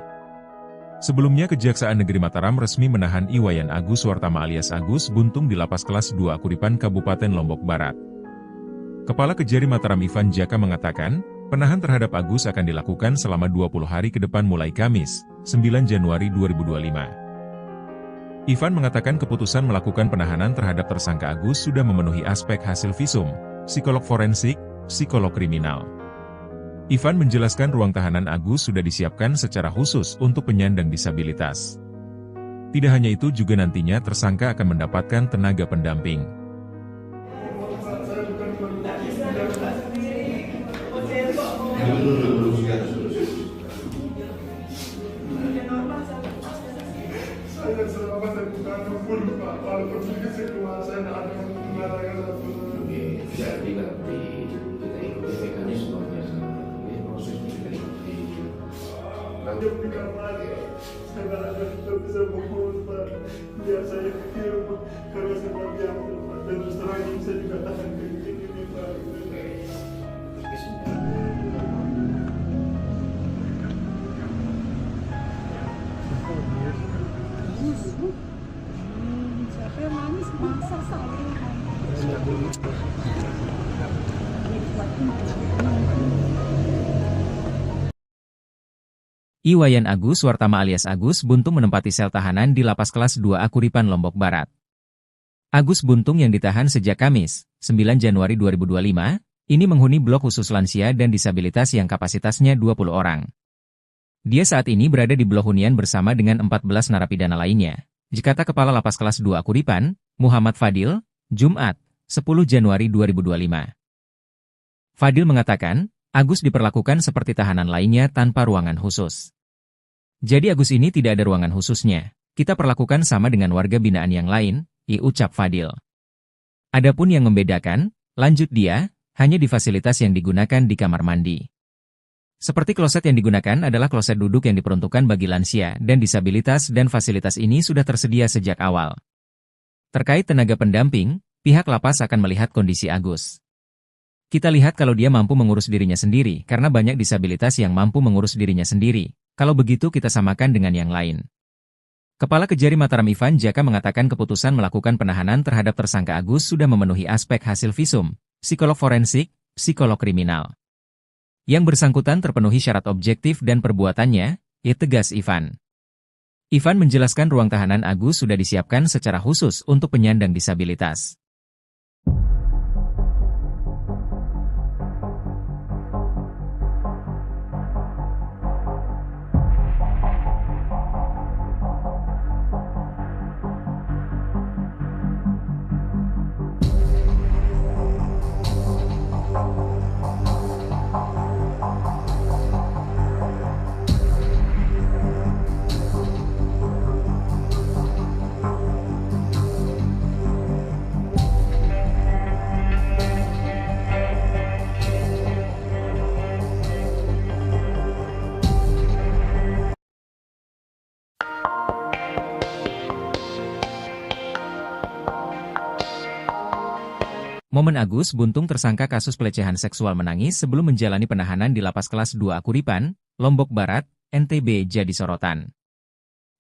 Sebelumnya Kejaksaan Negeri Mataram resmi menahan Iwayan Agus Suartama alias Agus Buntung di lapas kelas 2 Akuripan Kabupaten Lombok Barat. Kepala Kejari Mataram Ivan Jaka mengatakan, penahan terhadap Agus akan dilakukan selama 20 hari ke depan mulai Kamis, 9 Januari 2025. Ivan mengatakan keputusan melakukan penahanan terhadap tersangka Agus sudah memenuhi aspek hasil visum, psikolog forensik, psikolog kriminal. Ivan menjelaskan ruang tahanan Agus sudah disiapkan secara khusus untuk penyandang disabilitas. Tidak hanya itu juga nantinya tersangka akan mendapatkan tenaga pendamping. Saya selama saya bukan pun Pak, walaupun saya keluar saya tidak ada mengatakan satu. Jadi nanti kita ikuti mekanismenya, ini proses kita ikuti. Nanti bukan lagi, saya tidak ada tidak bisa mohon Pak. Biar saya ke rumah, karena saya tidak biar Pak. Dan terus terang ini saya juga tahan ke ini Pak. Siapa yang nangis masak saya. Iwayan Agus Suartama alias Agus Buntung menempati sel tahanan di lapas kelas 2 Akuripan Lombok Barat. Agus Buntung yang ditahan sejak Kamis, 9 Januari 2025, ini menghuni blok khusus lansia dan disabilitas yang kapasitasnya 20 orang. Dia saat ini berada di blok hunian bersama dengan 14 narapidana lainnya. Kata Kepala Lapas Kelas 2 Akuripan, Muhammad Fadil, Jumat, 10 Januari 2025. Fadil mengatakan, Agus diperlakukan seperti tahanan lainnya tanpa ruangan khusus. Jadi Agus ini tidak ada ruangan khususnya. Kita perlakukan sama dengan warga binaan yang lain, ucap Fadil. Adapun yang membedakan, lanjut dia, hanya di fasilitas yang digunakan di kamar mandi. Seperti kloset yang digunakan adalah kloset duduk yang diperuntukkan bagi lansia dan disabilitas dan fasilitas ini sudah tersedia sejak awal. Terkait tenaga pendamping, pihak lapas akan melihat kondisi Agus. Kita lihat kalau dia mampu mengurus dirinya sendiri karena banyak disabilitas yang mampu mengurus dirinya sendiri. Kalau begitu kita samakan dengan yang lain. Kepala Kejari Mataram Ivan Jaka mengatakan keputusan melakukan penahanan terhadap tersangka Agus sudah memenuhi aspek hasil visum, psikolog forensik, psikolog kriminal. Yang bersangkutan terpenuhi syarat objektif dan perbuatannya, tegas Ivan. Ivan menjelaskan ruang tahanan Agus sudah disiapkan secara khusus untuk penyandang disabilitas. Momen Agus Buntung tersangka kasus pelecehan seksual menangis sebelum menjalani penahanan di lapas kelas 2 Akuripan, Lombok Barat, NTB jadi sorotan.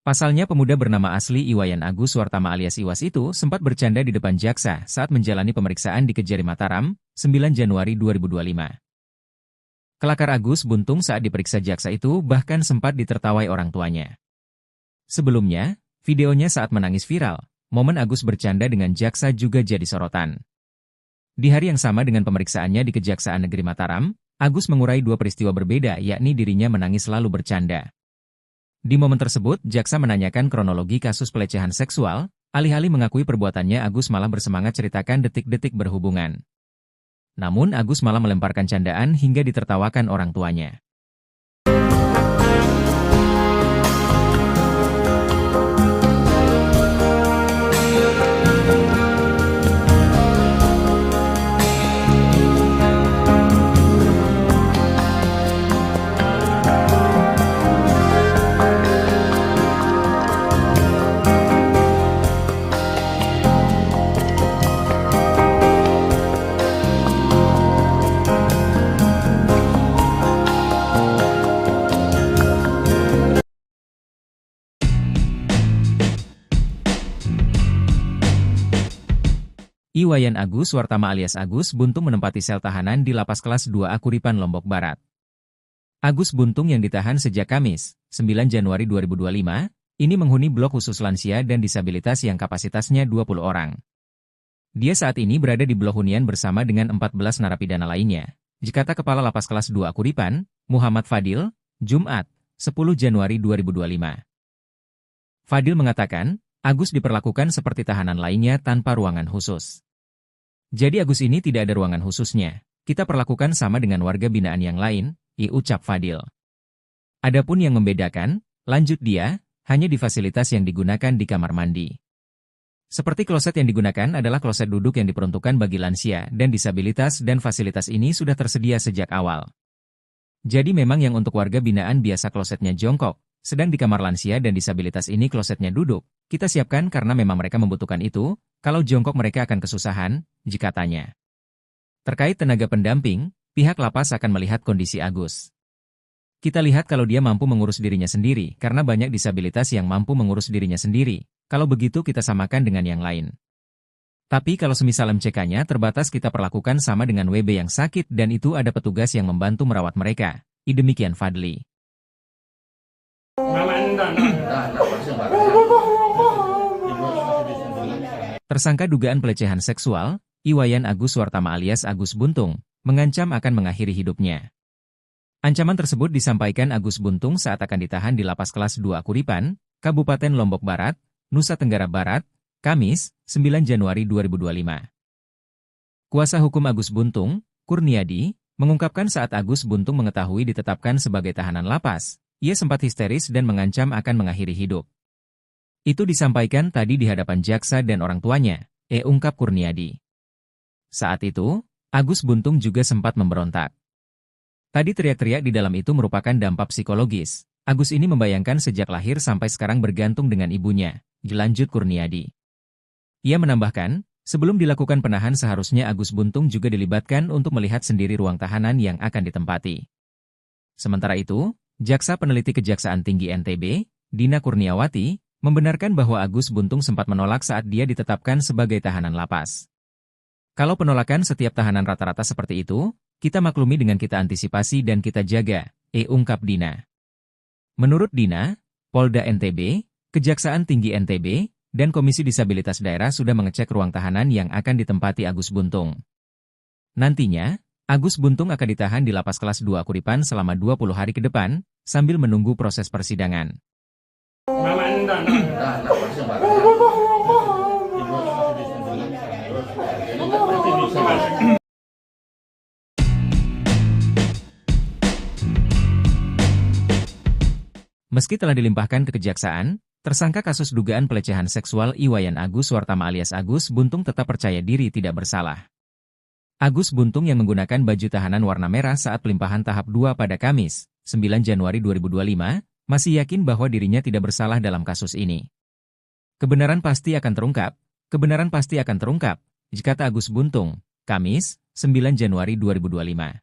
Pasalnya pemuda bernama asli Iwayan Agus Suartama alias Iwas itu sempat bercanda di depan jaksa saat menjalani pemeriksaan di Kejari Mataram, 9 Januari 2025. Kelakar Agus Buntung saat diperiksa jaksa itu bahkan sempat ditertawai orang tuanya. Sebelumnya, videonya saat menangis viral, momen Agus bercanda dengan jaksa juga jadi sorotan. Di hari yang sama dengan pemeriksaannya di Kejaksaan Negeri Mataram, Agus mengurai dua peristiwa berbeda yakni dirinya menangis lalu bercanda. Di momen tersebut, jaksa menanyakan kronologi kasus pelecehan seksual, Alih-alih mengakui perbuatannya, Agus malah bersemangat ceritakan detik-detik berhubungan. Namun Agus malah melemparkan candaan hingga ditertawakan orang tuanya. Iwayan Agus Wartama alias Agus Buntung menempati sel tahanan di Lapas Kelas 2A Kuripan, Lombok Barat. Agus Buntung yang ditahan sejak Kamis, 9 Januari 2025, ini menghuni blok khusus lansia dan disabilitas yang kapasitasnya 20 orang. Dia saat ini berada di blok hunian bersama dengan 14 narapidana lainnya, kata Kepala Lapas Kelas 2A Kuripan, Muhammad Fadil, Jumat, 10 Januari 2025. Fadil mengatakan, Agus diperlakukan seperti tahanan lainnya tanpa ruangan khusus. Jadi Agus ini tidak ada ruangan khususnya. Kita perlakukan sama dengan warga binaan yang lain, ucap Fadil. Adapun yang membedakan, lanjut dia, hanya di fasilitas yang digunakan di kamar mandi. Seperti kloset yang digunakan adalah kloset duduk yang diperuntukkan bagi lansia dan disabilitas dan fasilitas ini sudah tersedia sejak awal. Jadi memang yang untuk warga binaan biasa klosetnya jongkok, sedang di kamar lansia dan disabilitas ini klosetnya duduk. Kita siapkan karena memang mereka membutuhkan itu, kalau jongkok mereka akan kesusahan, katanya. Terkait tenaga pendamping, pihak lapas akan melihat kondisi Agus. Kita lihat kalau dia mampu mengurus dirinya sendiri, karena banyak disabilitas yang mampu mengurus dirinya sendiri, kalau begitu kita samakan dengan yang lain. Tapi kalau semisal MCK-nya terbatas kita perlakukan sama dengan WB yang sakit dan itu ada petugas yang membantu merawat mereka, demikian Fadli. Tersangka dugaan pelecehan seksual, Iwayan Agus Wartama alias Agus Buntung, mengancam akan mengakhiri hidupnya. Ancaman tersebut disampaikan Agus Buntung saat akan ditahan di Lapas Kelas 2 Kuripan, Kabupaten Lombok Barat, Nusa Tenggara Barat, Kamis, 9 Januari 2025. Kuasa hukum Agus Buntung, Kurniadi, mengungkapkan saat Agus Buntung mengetahui ditetapkan sebagai tahanan lapas, ia sempat histeris dan mengancam akan mengakhiri hidup. Itu disampaikan tadi di hadapan jaksa dan orang tuanya, ungkap Kurniadi. Saat itu, Agus Buntung juga sempat memberontak. Tadi teriak-teriak di dalam itu merupakan dampak psikologis. Agus ini membayangkan sejak lahir sampai sekarang bergantung dengan ibunya, lanjut Kurniadi. Ia menambahkan, sebelum dilakukan penahan seharusnya Agus Buntung juga dilibatkan untuk melihat sendiri ruang tahanan yang akan ditempati. Sementara itu, Jaksa Peneliti Kejaksaan Tinggi NTB, Dina Kurniawati, membenarkan bahwa Agus Buntung sempat menolak saat dia ditetapkan sebagai tahanan lapas. Kalau penolakan setiap tahanan rata-rata seperti itu, kita maklumi dengan kita antisipasi dan kita jaga, ungkap Dina. Menurut Dina, Polda NTB, Kejaksaan Tinggi NTB, dan Komisi Disabilitas Daerah sudah mengecek ruang tahanan yang akan ditempati Agus Buntung. Nantinya, Agus Buntung akan ditahan di Lapas Kelas 2 Kuripan selama 20 hari ke depan, sambil menunggu proses persidangan. Meski telah dilimpahkan ke kejaksaan, tersangka kasus dugaan pelecehan seksual Iwayan Agus Wartama alias Agus Buntung tetap percaya diri tidak bersalah. Agus Buntung yang menggunakan baju tahanan warna merah saat pelimpahan tahap 2 pada Kamis, 9 Januari 2025, masih yakin bahwa dirinya tidak bersalah dalam kasus ini. Kebenaran pasti akan terungkap, kata Agus Buntung, Kamis, 9 Januari 2025.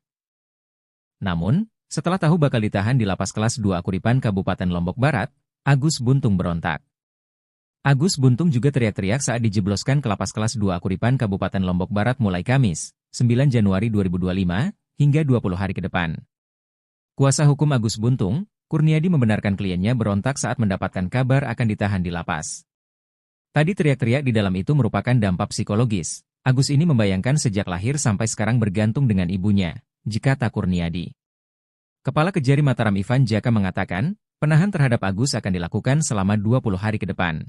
Namun, setelah tahu bakal ditahan di Lapas Kelas 2 Kuripan Kabupaten Lombok Barat, Agus Buntung berontak. Agus Buntung juga teriak-teriak saat dijebloskan ke Lapas Kelas 2 Kuripan Kabupaten Lombok Barat mulai Kamis, 9 Januari 2025, hingga 20 hari ke depan. Kuasa hukum Agus Buntung, Kurniadi membenarkan kliennya berontak saat mendapatkan kabar akan ditahan di lapas. Tadi teriak-teriak di dalam itu merupakan dampak psikologis. Agus ini membayangkan sejak lahir sampai sekarang bergantung dengan ibunya, kata Kurniadi. Kepala Kejari Mataram Ivan Jaka mengatakan, penahan terhadap Agus akan dilakukan selama 20 hari ke depan.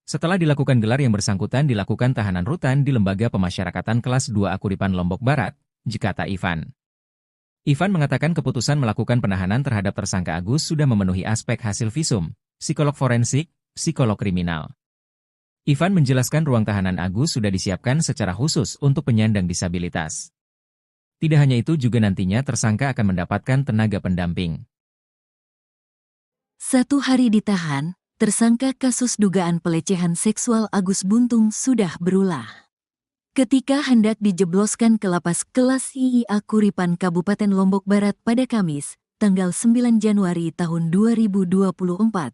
Setelah dilakukan gelar yang bersangkutan dilakukan tahanan rutan di Lembaga Pemasyarakatan Kelas 2 Akuripan Lombok Barat, kata Ivan. Ivan mengatakan keputusan melakukan penahanan terhadap tersangka Agus sudah memenuhi aspek hasil visum, psikolog forensik, psikolog kriminal. Ivan menjelaskan ruang tahanan Agus sudah disiapkan secara khusus untuk penyandang disabilitas. Tidak hanya itu juga nantinya tersangka akan mendapatkan tenaga pendamping. 1 hari ditahan, tersangka kasus dugaan pelecehan seksual Agus Buntung sudah berulah. Ketika hendak dijebloskan ke lapas kelas IIA Kuripan Kabupaten Lombok Barat pada Kamis, tanggal 9 Januari tahun 2024.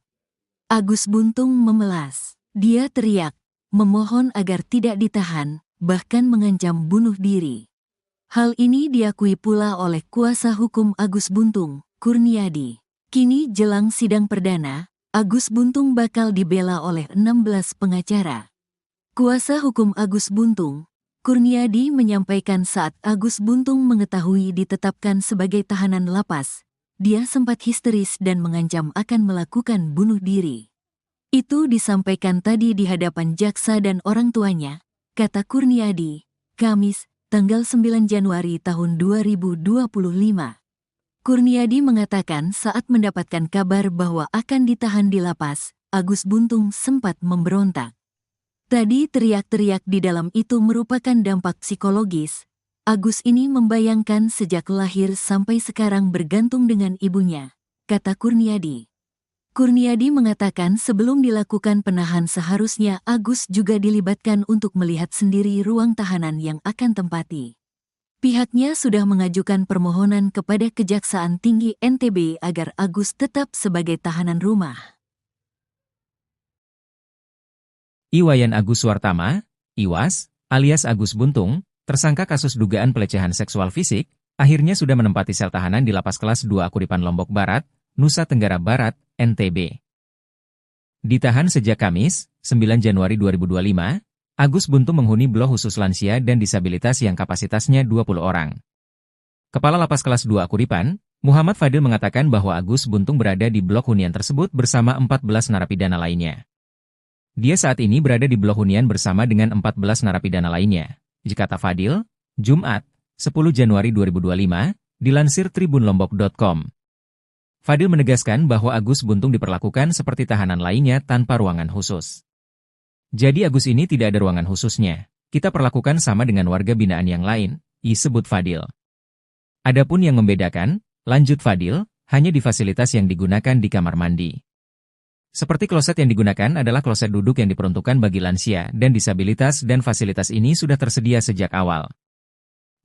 Agus Buntung memelas. Dia teriak, memohon agar tidak ditahan, bahkan mengancam bunuh diri. Hal ini diakui pula oleh kuasa hukum Agus Buntung, Kurniadi. Kini jelang sidang perdana, Agus Buntung bakal dibela oleh 16 pengacara. Kuasa hukum Agus Buntung, Kurniadi menyampaikan saat Agus Buntung mengetahui ditetapkan sebagai tahanan lapas, dia sempat histeris dan mengancam akan melakukan bunuh diri. Itu disampaikan tadi di hadapan jaksa dan orang tuanya, kata Kurniadi, Kamis, tanggal 9 Januari tahun 2025. Kurniadi mengatakan saat mendapatkan kabar bahwa akan ditahan di lapas, Agus Buntung sempat memberontak. Tadi teriak-teriak di dalam itu merupakan dampak psikologis. Agus ini membayangkan sejak lahir sampai sekarang bergantung dengan ibunya, kata Kurniadi. Kurniadi mengatakan sebelum dilakukan penahan seharusnya Agus juga dilibatkan untuk melihat sendiri ruang tahanan yang akan tempati. Pihaknya sudah mengajukan permohonan kepada Kejaksaan Tinggi NTB agar Agus tetap sebagai tahanan rumah. Iwayan Agus Suartama, Iwas, alias Agus Buntung, tersangka kasus dugaan pelecehan seksual fisik, akhirnya sudah menempati sel tahanan di Lapas Kelas 2 Akuripan Lombok Barat, Nusa Tenggara Barat, NTB. Ditahan sejak Kamis, 9 Januari 2025, Agus Buntung menghuni blok khusus lansia dan disabilitas yang kapasitasnya 20 orang. Kepala Lapas Kelas 2 Akuripan, Muhammad Fadil mengatakan bahwa Agus Buntung berada di blok hunian tersebut bersama 14 narapidana lainnya. Dia saat ini berada di blok hunian bersama dengan 14 narapidana lainnya, kata Fadil, Jumat, 10 Januari 2025, dilansir tribunlombok.com. Fadil menegaskan bahwa Agus Buntung diperlakukan seperti tahanan lainnya tanpa ruangan khusus. Jadi Agus ini tidak ada ruangan khususnya. Kita perlakukan sama dengan warga binaan yang lain, disebut Fadil. Adapun yang membedakan, lanjut Fadil, hanya di fasilitas yang digunakan di kamar mandi. Seperti kloset yang digunakan adalah kloset duduk yang diperuntukkan bagi lansia dan disabilitas dan fasilitas ini sudah tersedia sejak awal.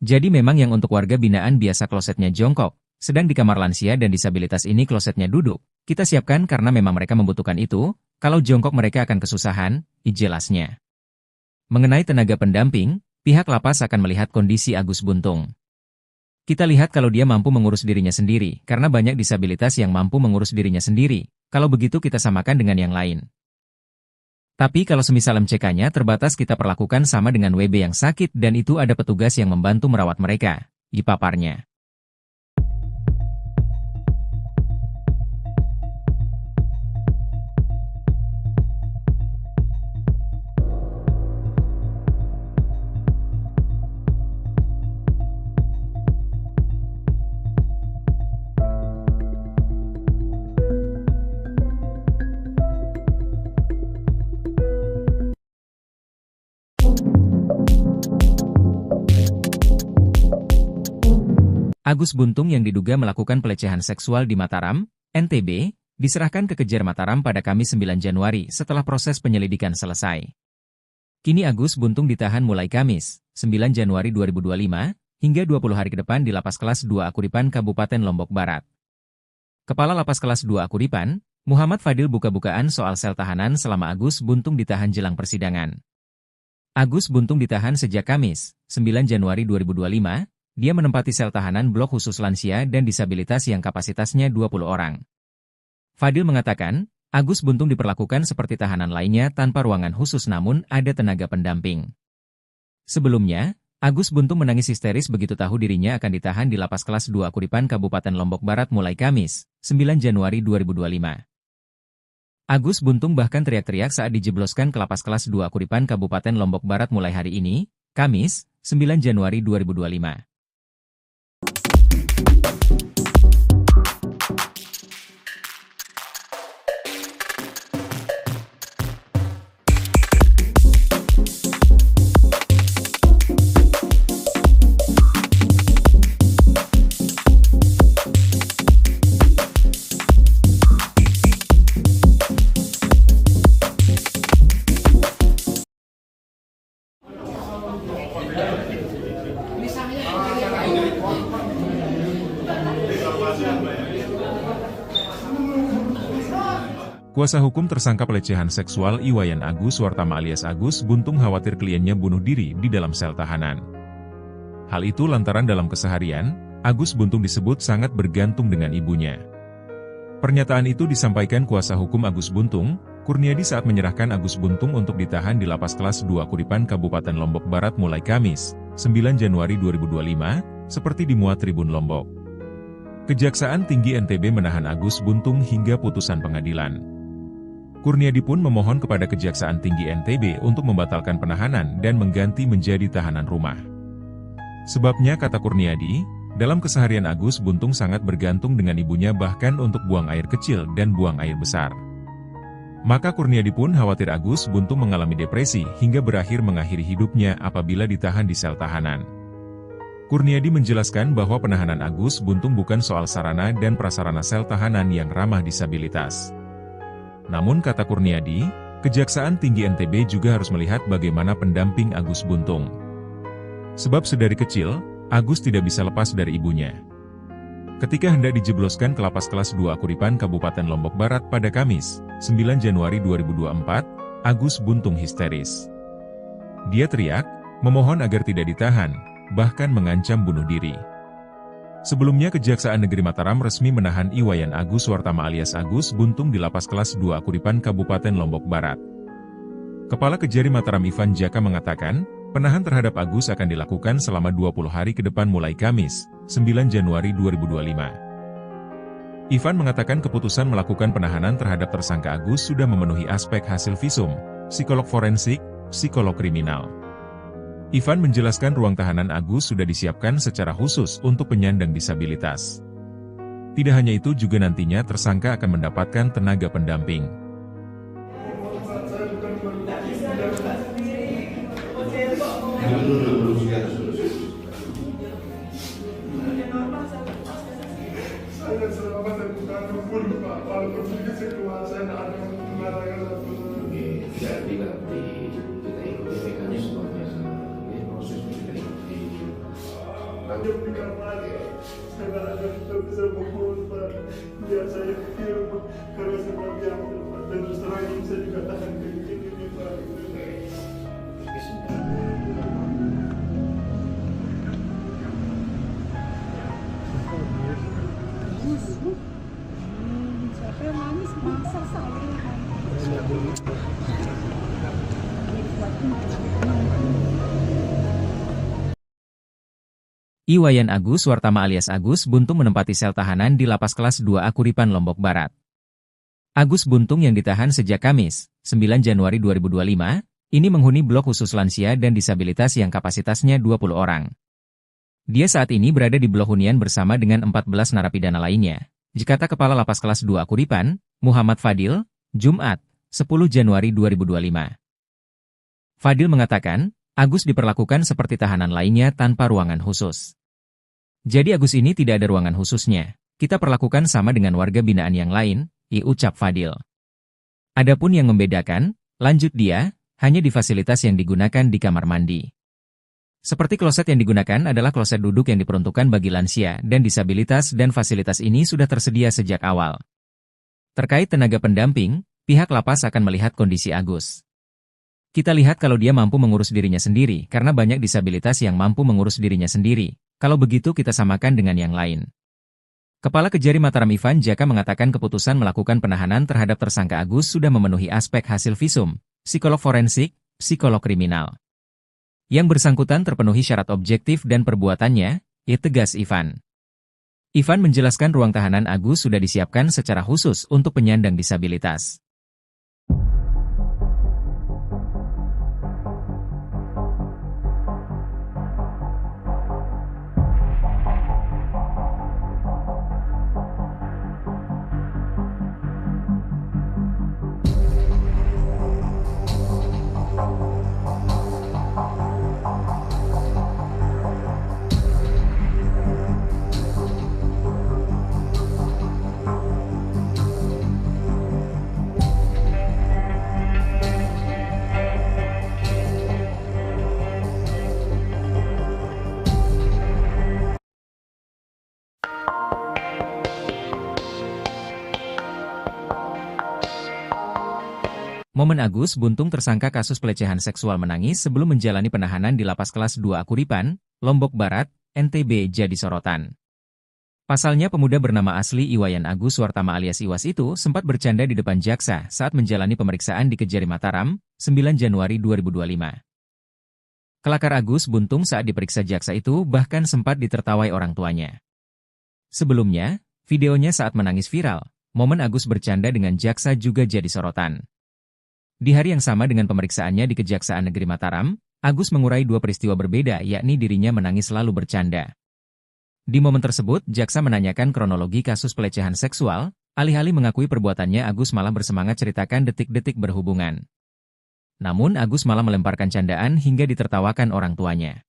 Jadi memang yang untuk warga binaan biasa klosetnya jongkok, sedang di kamar lansia dan disabilitas ini klosetnya duduk. Kita siapkan karena memang mereka membutuhkan itu, kalau jongkok mereka akan kesusahan, jelasnya. Mengenai tenaga pendamping, pihak lapas akan melihat kondisi Agus Buntung. Kita lihat kalau dia mampu mengurus dirinya sendiri, karena banyak disabilitas yang mampu mengurus dirinya sendiri. Kalau begitu kita samakan dengan yang lain. Tapi kalau semisal MCK-nya terbatas kita perlakukan sama dengan WB yang sakit dan itu ada petugas yang membantu merawat mereka, paparnya. Agus Buntung yang diduga melakukan pelecehan seksual di Mataram, NTB, diserahkan ke Kejar Mataram pada Kamis 9 Januari setelah proses penyelidikan selesai. Kini Agus Buntung ditahan mulai Kamis, 9 Januari 2025, hingga 20 hari ke depan di Lapas Kelas 2 Akuripan Kabupaten Lombok Barat. Kepala Lapas Kelas 2 Akuripan, Muhammad Fadil buka-bukaan soal sel tahanan selama Agus Buntung ditahan jelang persidangan. Agus Buntung ditahan sejak Kamis, 9 Januari 2025, dia menempati sel tahanan blok khusus lansia dan disabilitas yang kapasitasnya 20 orang. Fadil mengatakan, Agus Buntung diperlakukan seperti tahanan lainnya tanpa ruangan khusus namun ada tenaga pendamping. Sebelumnya, Agus Buntung menangis histeris begitu tahu dirinya akan ditahan di Lapas Kelas 2 Akuripan Kabupaten Lombok Barat mulai Kamis, 9 Januari 2025. Agus Buntung bahkan teriak-teriak saat dijebloskan ke lapas kelas 2 Kuripan Kabupaten Lombok Barat mulai hari ini, Kamis, 9 Januari 2025. Kuasa hukum tersangka pelecehan seksual Iwayan Agus Wartama alias Agus Buntung khawatir kliennya bunuh diri di dalam sel tahanan. Hal itu lantaran dalam keseharian, Agus Buntung disebut sangat bergantung dengan ibunya. Pernyataan itu disampaikan kuasa hukum Agus Buntung, Kurniadi saat menyerahkan Agus Buntung untuk ditahan di lapas kelas 2 Kuripan Kabupaten Lombok Barat mulai Kamis, 9 Januari 2025, seperti dimuat Tribun Lombok. Kejaksaan Tinggi NTB menahan Agus Buntung hingga putusan pengadilan. Kurniadi pun memohon kepada Kejaksaan Tinggi NTB untuk membatalkan penahanan dan mengganti menjadi tahanan rumah. Sebabnya kata Kurniadi, dalam keseharian Agus Buntung sangat bergantung dengan ibunya bahkan untuk buang air kecil dan buang air besar. Maka Kurniadi pun khawatir Agus Buntung mengalami depresi hingga berakhir mengakhiri hidupnya apabila ditahan di sel tahanan. Kurniadi menjelaskan bahwa penahanan Agus Buntung bukan soal sarana dan prasarana sel tahanan yang ramah disabilitas. Namun kata Kurniadi, Kejaksaan Tinggi NTB juga harus melihat bagaimana pendamping Agus Buntung. Sebab sedari kecil, Agus tidak bisa lepas dari ibunya. Ketika hendak dijebloskan ke lapas kelas 2 Kuripan Kabupaten Lombok Barat pada Kamis, 9 Januari 2024, Agus Buntung histeris. Dia teriak, memohon agar tidak ditahan, bahkan mengancam bunuh diri. Sebelumnya Kejaksaan Negeri Mataram resmi menahan Iwayan Agus Wartama alias Agus Buntung di lapas kelas 2 Kuripan Kabupaten Lombok Barat. Kepala Kejari Mataram Ivan Jaka mengatakan, penahan terhadap Agus akan dilakukan selama 20 hari ke depan mulai Kamis, 9 Januari 2025. Ivan mengatakan keputusan melakukan penahanan terhadap tersangka Agus sudah memenuhi aspek hasil visum, psikolog forensik, psikolog kriminal. Ivan menjelaskan ruang tahanan Agus sudah disiapkan secara khusus untuk penyandang disabilitas. Tidak hanya itu juga nantinya tersangka akan mendapatkan tenaga pendamping. Saya selama saya bukan dukun, Pak. Walaupun sedikit keluar, saya tidak ada yang mengatakan satu. Jadi nanti kita ikuti mekanismenya, ini proses kita ikuti. Nanti bukan lagi, saya tidak ada yang bisa menghubung, Pak. Biar saya pikir, karena saya diam, Pak. Dan terus terang ini saya juga tahan ke ini, Pak. Siapa yang manis masa saya. Iwayan Agus Wartama alias Agus Buntung menempati sel tahanan di lapas kelas 2A Kuripan Lombok Barat. Agus Buntung yang ditahan sejak Kamis, 9 Januari 2025, ini menghuni blok khusus lansia dan disabilitas yang kapasitasnya 20 orang. Dia saat ini berada di blok hunian bersama dengan 14 narapidana lainnya. Kata Kepala Lapas kelas 2 Kuripan, Muhammad Fadil, Jumat, 10 Januari 2025. Fadil mengatakan, Agus diperlakukan seperti tahanan lainnya tanpa ruangan khusus. Jadi Agus ini tidak ada ruangan khususnya. Kita perlakukan sama dengan warga binaan yang lain, ucap Fadil. Adapun yang membedakan, lanjut dia, hanya di fasilitas yang digunakan di kamar mandi. Seperti kloset yang digunakan adalah kloset duduk yang diperuntukkan bagi lansia dan disabilitas dan fasilitas ini sudah tersedia sejak awal. Terkait tenaga pendamping, pihak lapas akan melihat kondisi Agus. Kita lihat kalau dia mampu mengurus dirinya sendiri, karena banyak disabilitas yang mampu mengurus dirinya sendiri. Kalau begitu kita samakan dengan yang lain. Kepala Kejari Mataram Ivan Jaka mengatakan keputusan melakukan penahanan terhadap tersangka Agus sudah memenuhi aspek hasil visum, psikolog forensik, psikolog kriminal. Yang bersangkutan terpenuhi syarat objektif dan perbuatannya, tegas Ivan. Ivan menjelaskan ruang tahanan Agus sudah disiapkan secara khusus untuk penyandang disabilitas. Momen Agus Buntung tersangka kasus pelecehan seksual menangis sebelum menjalani penahanan di Lapas Kelas 2 Akuripan, Lombok Barat, NTB jadi sorotan. Pasalnya pemuda bernama asli Iwayan Agus Suartama alias Iwas itu sempat bercanda di depan jaksa saat menjalani pemeriksaan di Kejari Mataram, 9 Januari 2025. Kelakar Agus Buntung saat diperiksa jaksa itu bahkan sempat ditertawai orang tuanya. Sebelumnya, videonya saat menangis viral, momen Agus bercanda dengan jaksa juga jadi sorotan. Di hari yang sama dengan pemeriksaannya di Kejaksaan Negeri Mataram, Agus mengurai dua peristiwa berbeda yakni dirinya menangis lalu bercanda. Di momen tersebut, jaksa menanyakan kronologi kasus pelecehan seksual, alih-alih mengakui perbuatannya Agus malah bersemangat ceritakan detik-detik berhubungan. Namun Agus malah melemparkan candaan hingga ditertawakan orang tuanya.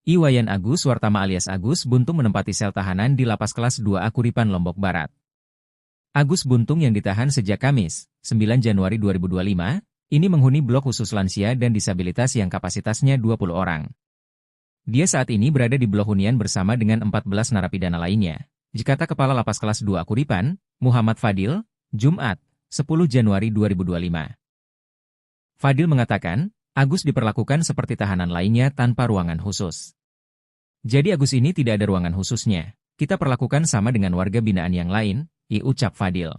Iwayan Agus Suartama alias Agus Buntung menempati sel tahanan di Lapas Kelas 2 Akuripan Lombok Barat. Agus Buntung yang ditahan sejak Kamis, 9 Januari 2025, ini menghuni blok khusus lansia dan disabilitas yang kapasitasnya 20 orang. Dia saat ini berada di blok hunian bersama dengan 14 narapidana lainnya. Kata Kepala Lapas Kelas 2 Akuripan, Muhammad Fadil, Jumat, 10 Januari 2025. Fadil mengatakan, Agus diperlakukan seperti tahanan lainnya tanpa ruangan khusus. Jadi Agus ini tidak ada ruangan khususnya. Kita perlakukan sama dengan warga binaan yang lain, ucap Fadil.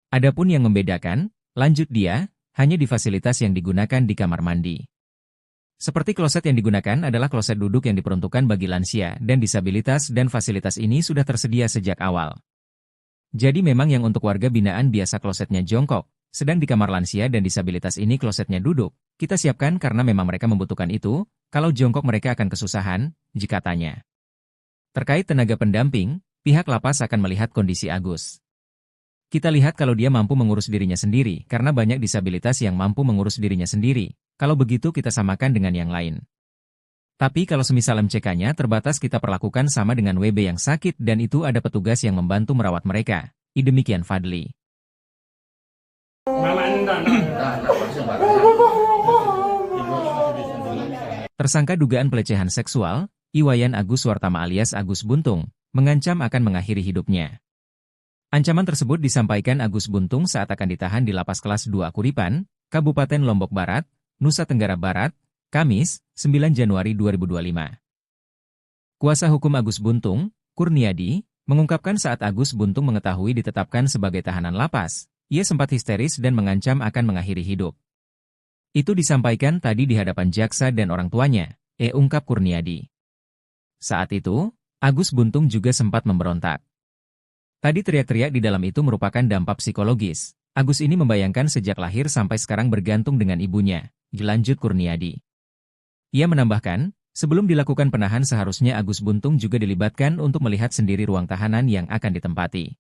Adapun yang membedakan, lanjut dia, hanya di fasilitas yang digunakan di kamar mandi. Seperti kloset yang digunakan adalah kloset duduk yang diperuntukkan bagi lansia dan disabilitas dan fasilitas ini sudah tersedia sejak awal. Jadi memang yang untuk warga binaan biasa klosetnya jongkok, sedang di kamar lansia dan disabilitas ini klosetnya duduk. Kita siapkan karena memang mereka membutuhkan itu, kalau jongkok mereka akan kesusahan, katanya. Terkait tenaga pendamping, pihak lapas akan melihat kondisi Agus. Kita lihat kalau dia mampu mengurus dirinya sendiri, karena banyak disabilitas yang mampu mengurus dirinya sendiri, kalau begitu kita samakan dengan yang lain. Tapi kalau semisal MCK-nya terbatas kita perlakukan sama dengan WB yang sakit dan itu ada petugas yang membantu merawat mereka, demikian Fadli. Tersangka dugaan pelecehan seksual, Iwayan Agus Suartama alias Agus Buntung, mengancam akan mengakhiri hidupnya. Ancaman tersebut disampaikan Agus Buntung saat akan ditahan di Lapas Kelas 2 Akuripan, Kabupaten Lombok Barat, Nusa Tenggara Barat, Kamis, 9 Januari 2025. Kuasa hukum Agus Buntung, Kurniadi, mengungkapkan saat Agus Buntung mengetahui ditetapkan sebagai tahanan lapas, ia sempat histeris dan mengancam akan mengakhiri hidup. Itu disampaikan tadi di hadapan jaksa dan orang tuanya, ungkap Kurniadi. Saat itu, Agus Buntung juga sempat memberontak. Tadi teriak-teriak di dalam itu merupakan dampak psikologis. Agus ini membayangkan sejak lahir sampai sekarang bergantung dengan ibunya, dilanjut Kurniadi. Ia menambahkan, sebelum dilakukan penahan seharusnya Agus Buntung juga dilibatkan untuk melihat sendiri ruang tahanan yang akan ditempati.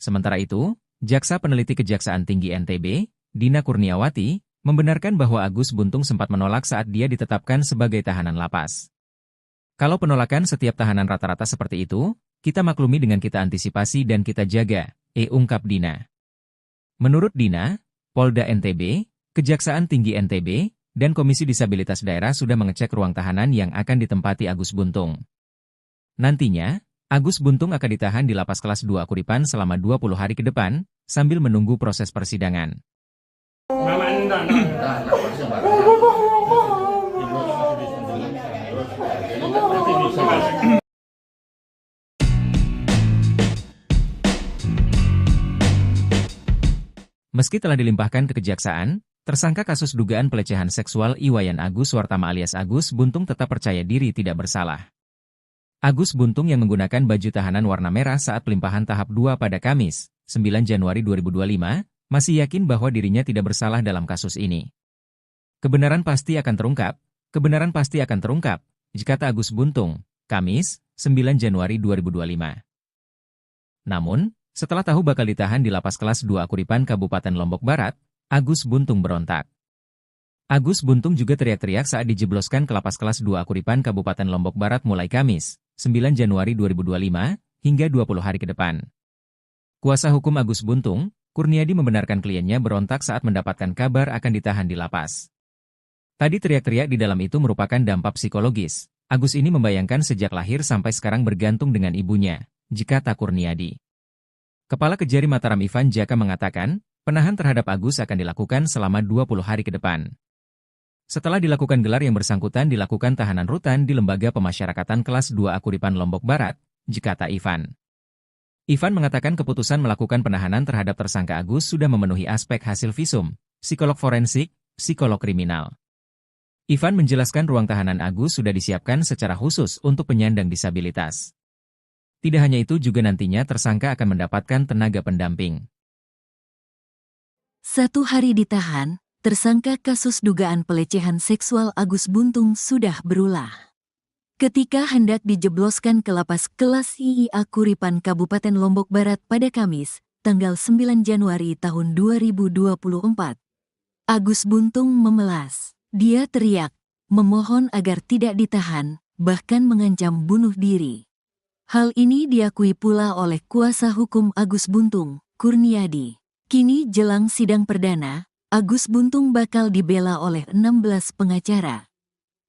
Sementara itu, Jaksa Peneliti Kejaksaan Tinggi NTB, Dina Kurniawati, membenarkan bahwa Agus Buntung sempat menolak saat dia ditetapkan sebagai tahanan lapas. Kalau penolakan setiap tahanan rata-rata seperti itu, kita maklumi dengan kita antisipasi dan kita jaga, ungkap Dina. Menurut Dina, Polda NTB, Kejaksaan Tinggi NTB, dan Komisi Disabilitas Daerah sudah mengecek ruang tahanan yang akan ditempati Agus Buntung. Nantinya, Agus Buntung akan ditahan di Lapas Kelas 2 Akuripan selama 20 hari ke depan, sambil menunggu proses persidangan. Meski telah dilimpahkan ke kejaksaan, tersangka kasus dugaan pelecehan seksual Iwayan Agus Suartama alias Agus Buntung tetap percaya diri tidak bersalah. Agus Buntung yang menggunakan baju tahanan warna merah saat pelimpahan tahap 2 pada Kamis, 9 Januari 2025, masih yakin bahwa dirinya tidak bersalah dalam kasus ini. Kebenaran pasti akan terungkap, kata Agus Buntung, Kamis, 9 Januari 2025. Namun, setelah tahu bakal ditahan di Lapas Kelas 2 Akuripan Kabupaten Lombok Barat, Agus Buntung berontak. Agus Buntung juga teriak-teriak saat dijebloskan ke Lapas Kelas 2 Akuripan Kabupaten Lombok Barat mulai Kamis, 9 Januari 2025, hingga 20 hari ke depan. Kuasa hukum Agus Buntung, Kurniadi membenarkan kliennya berontak saat mendapatkan kabar akan ditahan di lapas. Tadi teriak-teriak di dalam itu merupakan dampak psikologis. Agus ini membayangkan sejak lahir sampai sekarang bergantung dengan ibunya, jika tak Kurniadi. Kepala Kejari Mataram Ivan Jaka mengatakan, penahan terhadap Agus akan dilakukan selama 20 hari ke depan. Setelah dilakukan gelar yang bersangkutan dilakukan tahanan rutan di Lembaga Pemasyarakatan Kelas 2 Akuripan Lombok Barat, jikata Ivan. Ivan mengatakan keputusan melakukan penahanan terhadap tersangka Agus sudah memenuhi aspek hasil visum, psikolog forensik, psikolog kriminal. Ivan menjelaskan ruang tahanan Agus sudah disiapkan secara khusus untuk penyandang disabilitas. Tidak hanya itu juga nantinya tersangka akan mendapatkan tenaga pendamping. 1 hari ditahan, tersangka kasus dugaan pelecehan seksual Agus Buntung sudah berulah. Ketika hendak dijebloskan ke Lapas Kelas II Akuripan Kabupaten Lombok Barat pada Kamis, tanggal 9 Januari tahun 2024. Agus Buntung memelas. Dia teriak, memohon agar tidak ditahan, bahkan mengancam bunuh diri. Hal ini diakui pula oleh kuasa hukum Agus Buntung, Kurniadi. Kini jelang sidang perdana, Agus Buntung bakal dibela oleh 16 pengacara.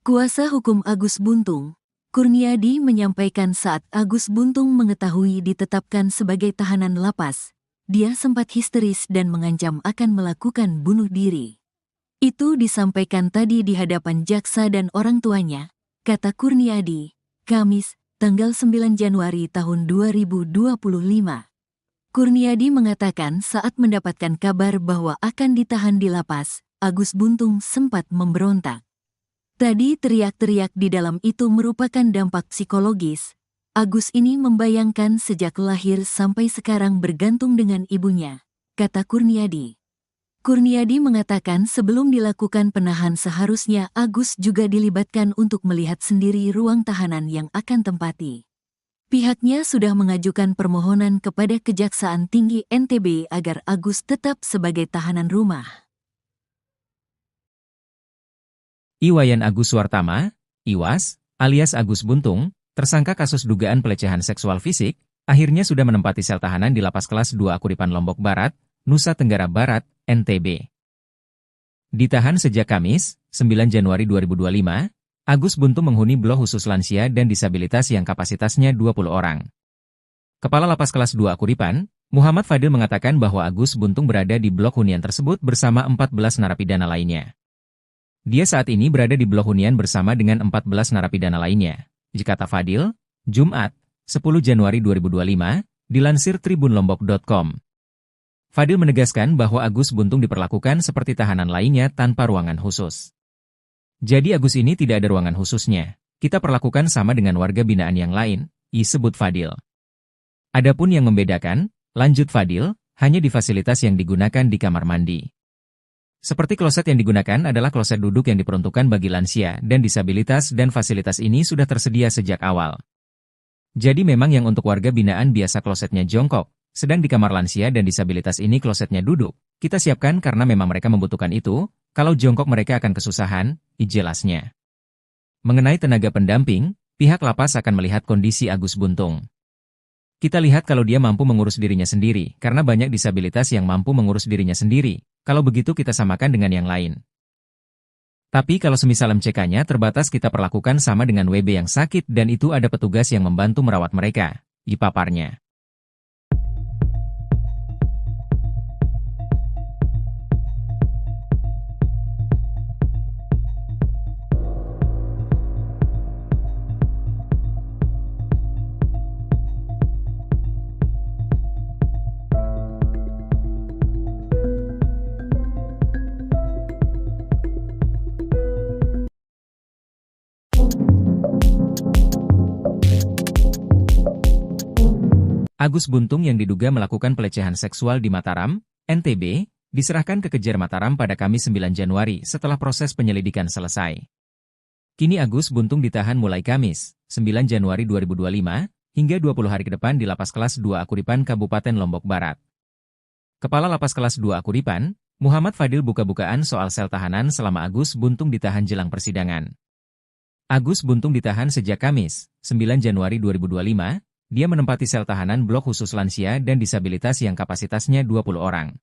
Kuasa hukum Agus Buntung, Kurniadi menyampaikan saat Agus Buntung mengetahui ditetapkan sebagai tahanan lapas, dia sempat histeris dan mengancam akan melakukan bunuh diri. Itu disampaikan tadi di hadapan jaksa dan orang tuanya, kata Kurniadi, Kamis, tanggal 9 Januari tahun 2025. Kurniadi mengatakan saat mendapatkan kabar bahwa akan ditahan di lapas, Agus Buntung sempat memberontak. Tadi teriak-teriak di dalam itu merupakan dampak psikologis. Agus ini membayangkan sejak lahir sampai sekarang bergantung dengan ibunya, kata Kurniadi. Kurniadi mengatakan sebelum dilakukan penahan seharusnya Agus juga dilibatkan untuk melihat sendiri ruang tahanan yang akan tempati. Pihaknya sudah mengajukan permohonan kepada Kejaksaan Tinggi NTB agar Agus tetap sebagai tahanan rumah. Iwayan Agus Suartama, Iwas, alias Agus Buntung, tersangka kasus dugaan pelecehan seksual fisik, akhirnya sudah menempati sel tahanan di Lapas Kelas 2 Akuripan Lombok Barat, Nusa Tenggara Barat, NTB. Ditahan sejak Kamis, 9 Januari 2025, Agus Buntung menghuni blok khusus lansia dan disabilitas yang kapasitasnya 20 orang. Kepala Lapas Kelas 2 Akuripan, Muhammad Fadil mengatakan bahwa Agus Buntung berada di blok hunian tersebut bersama 14 narapidana lainnya. Dia saat ini berada di blok hunian bersama dengan 14 narapidana lainnya. Jikata Fadil, Jumat, 10 Januari 2025, dilansir tribunlombok.com. Fadil menegaskan bahwa Agus Buntung diperlakukan seperti tahanan lainnya tanpa ruangan khusus. Jadi Agus ini tidak ada ruangan khususnya. Kita perlakukan sama dengan warga binaan yang lain, disebut Fadil. Adapun yang membedakan, lanjut Fadil, hanya di fasilitas yang digunakan di kamar mandi. Seperti kloset yang digunakan adalah kloset duduk yang diperuntukkan bagi lansia dan disabilitas dan fasilitas ini sudah tersedia sejak awal. Jadi memang yang untuk warga binaan biasa klosetnya jongkok, sedang di kamar lansia dan disabilitas ini klosetnya duduk. Kita siapkan karena memang mereka membutuhkan itu, kalau jongkok mereka akan kesusahan, jelasnya. Mengenai tenaga pendamping, pihak lapas akan melihat kondisi Agus Buntung. Kita lihat kalau dia mampu mengurus dirinya sendiri, karena banyak disabilitas yang mampu mengurus dirinya sendiri. Kalau begitu kita samakan dengan yang lain. Tapi kalau semisal MCK-nya terbatas kita perlakukan sama dengan WB yang sakit dan itu ada petugas yang membantu merawat mereka, dipaparnya. Agus Buntung yang diduga melakukan pelecehan seksual di Mataram, NTB, diserahkan ke Kejar Mataram pada Kamis 9 Januari setelah proses penyelidikan selesai. Kini Agus Buntung ditahan mulai Kamis, 9 Januari 2025, hingga 20 hari ke depan di Lapas Kelas 2 Akuripan Kabupaten Lombok Barat. Kepala Lapas Kelas 2 Akuripan, Muhammad Fadil buka-bukaan soal sel tahanan selama Agus Buntung ditahan jelang persidangan. Agus Buntung ditahan sejak Kamis, 9 Januari 2025, dia menempati sel tahanan blok khusus lansia dan disabilitas yang kapasitasnya 20 orang.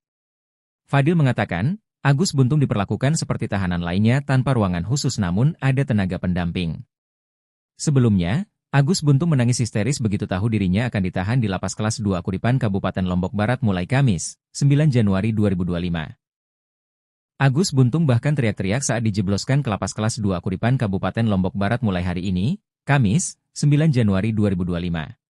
Fadil mengatakan, Agus Buntung diperlakukan seperti tahanan lainnya tanpa ruangan khusus namun ada tenaga pendamping. Sebelumnya, Agus Buntung menangis histeris begitu tahu dirinya akan ditahan di Lapas Kelas 2 Akuripan Kabupaten Lombok Barat mulai Kamis, 9 Januari 2025. Agus Buntung bahkan teriak-teriak saat dijebloskan ke Lapas Kelas 2 Akuripan Kabupaten Lombok Barat mulai hari ini, Kamis, 9 Januari 2025.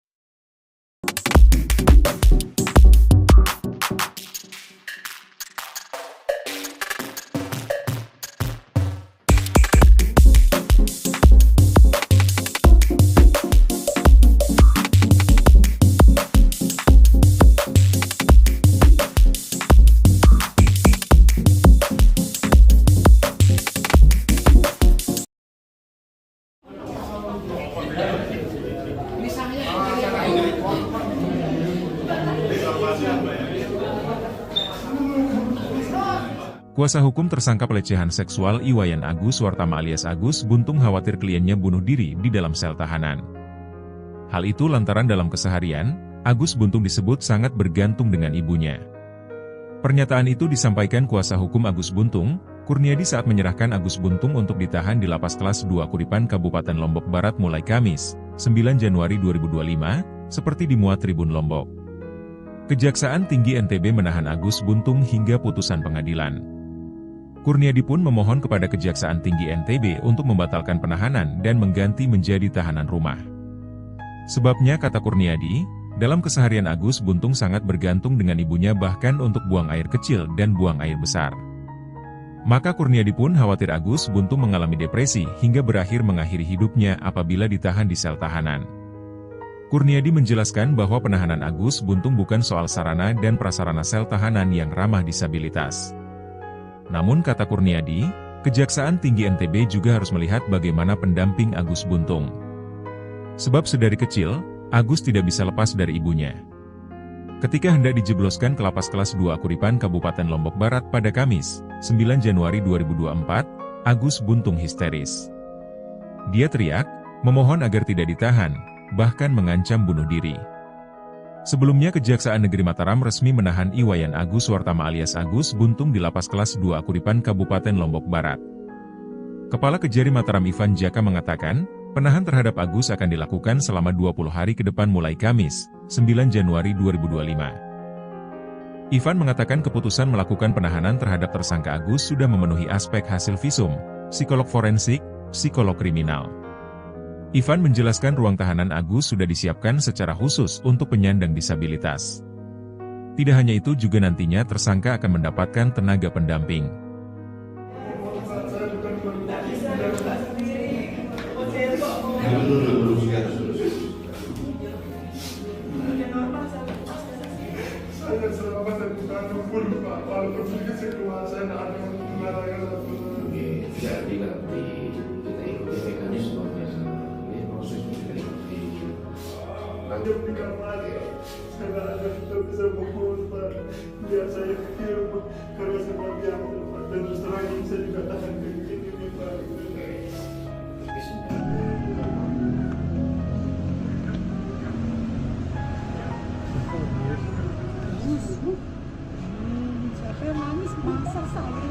Kuasa hukum tersangka pelecehan seksual Iwayan Agus Wartama alias Agus Buntung khawatir kliennya bunuh diri di dalam sel tahanan. Hal itu lantaran dalam keseharian, Agus Buntung disebut sangat bergantung dengan ibunya. Pernyataan itu disampaikan kuasa hukum Agus Buntung, Kurniadi saat menyerahkan Agus Buntung untuk ditahan di Lapas Kelas 2 Akuripan Kabupaten Lombok Barat mulai Kamis, 9 Januari 2025, seperti dimuat Tribun Lombok. Kejaksaan Tinggi NTB menahan Agus Buntung hingga putusan pengadilan. Kurniadi pun memohon kepada Kejaksaan Tinggi NTB untuk membatalkan penahanan dan mengganti menjadi tahanan rumah. Sebabnya kata Kurniadi, dalam keseharian Agus Buntung sangat bergantung dengan ibunya bahkan untuk buang air kecil dan buang air besar. Maka Kurniadi pun khawatir Agus Buntung mengalami depresi hingga berakhir mengakhiri hidupnya apabila ditahan di sel tahanan. Kurniadi menjelaskan bahwa penahanan Agus Buntung bukan soal sarana dan prasarana sel tahanan yang ramah disabilitas. Namun kata Kurniadi, Kejaksaan Tinggi NTB juga harus melihat bagaimana pendamping Agus Buntung. Sebab sedari kecil, Agus tidak bisa lepas dari ibunya. Ketika hendak dijebloskan ke Lapas Kelas 2 Akuripan Kabupaten Lombok Barat pada Kamis, 9 Januari 2024, Agus Buntung histeris. Dia teriak, memohon agar tidak ditahan, bahkan mengancam bunuh diri. Sebelumnya Kejaksaan Negeri Mataram resmi menahan Iwayan Agus Wartama alias Agus Buntung di Lapas Kelas 2 Akuripan Kabupaten Lombok Barat. Kepala Kejari Mataram Ivan Jaka mengatakan, penahan terhadap Agus akan dilakukan selama 20 hari ke depan mulai Kamis, 9 Januari 2025. Ivan mengatakan keputusan melakukan penahanan terhadap tersangka Agus sudah memenuhi aspek hasil visum, psikolog forensik, psikolog kriminal. Ivan menjelaskan ruang tahanan Agus sudah disiapkan secara khusus untuk penyandang disabilitas. Tidak hanya itu juga nantinya tersangka akan mendapatkan tenaga pendamping. Saya selama saya bukan pun Pak, walaupun sedikit saya keluar, saya tidak ada yang mengatakan Jadi nanti kita ikuti mekanismenya, ini proses kita ikuti. hanya berikan lagi. Saya tidak ada kita bisa mohon Pak, biar saya kirim karena saya mau biar Pak, dan terus terang ini saya juga tahan kayak begini Pak. Siapa yang manis masak saya.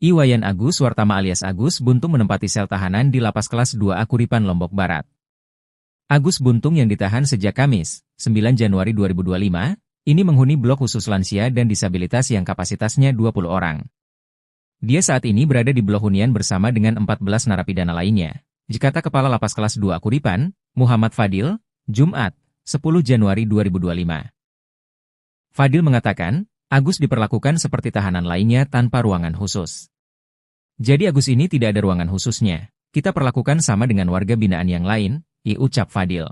Iwayan Agus Wartama alias Agus Buntung menempati sel tahanan di Lapas Kelas 2 Akuripan Lombok Barat. Agus Buntung yang ditahan sejak Kamis, 9 Januari 2025, ini menghuni blok khusus lansia dan disabilitas yang kapasitasnya 20 orang. Dia saat ini berada di blok hunian bersama dengan 14 narapidana lainnya. Dikata Kepala Lapas Kelas 2 Akuripan, Muhammad Fadil, Jumat, 10 Januari 2025. Fadil mengatakan, Agus diperlakukan seperti tahanan lainnya tanpa ruangan khusus. Jadi Agus ini tidak ada ruangan khususnya. Kita perlakukan sama dengan warga binaan yang lain, ucap Fadil.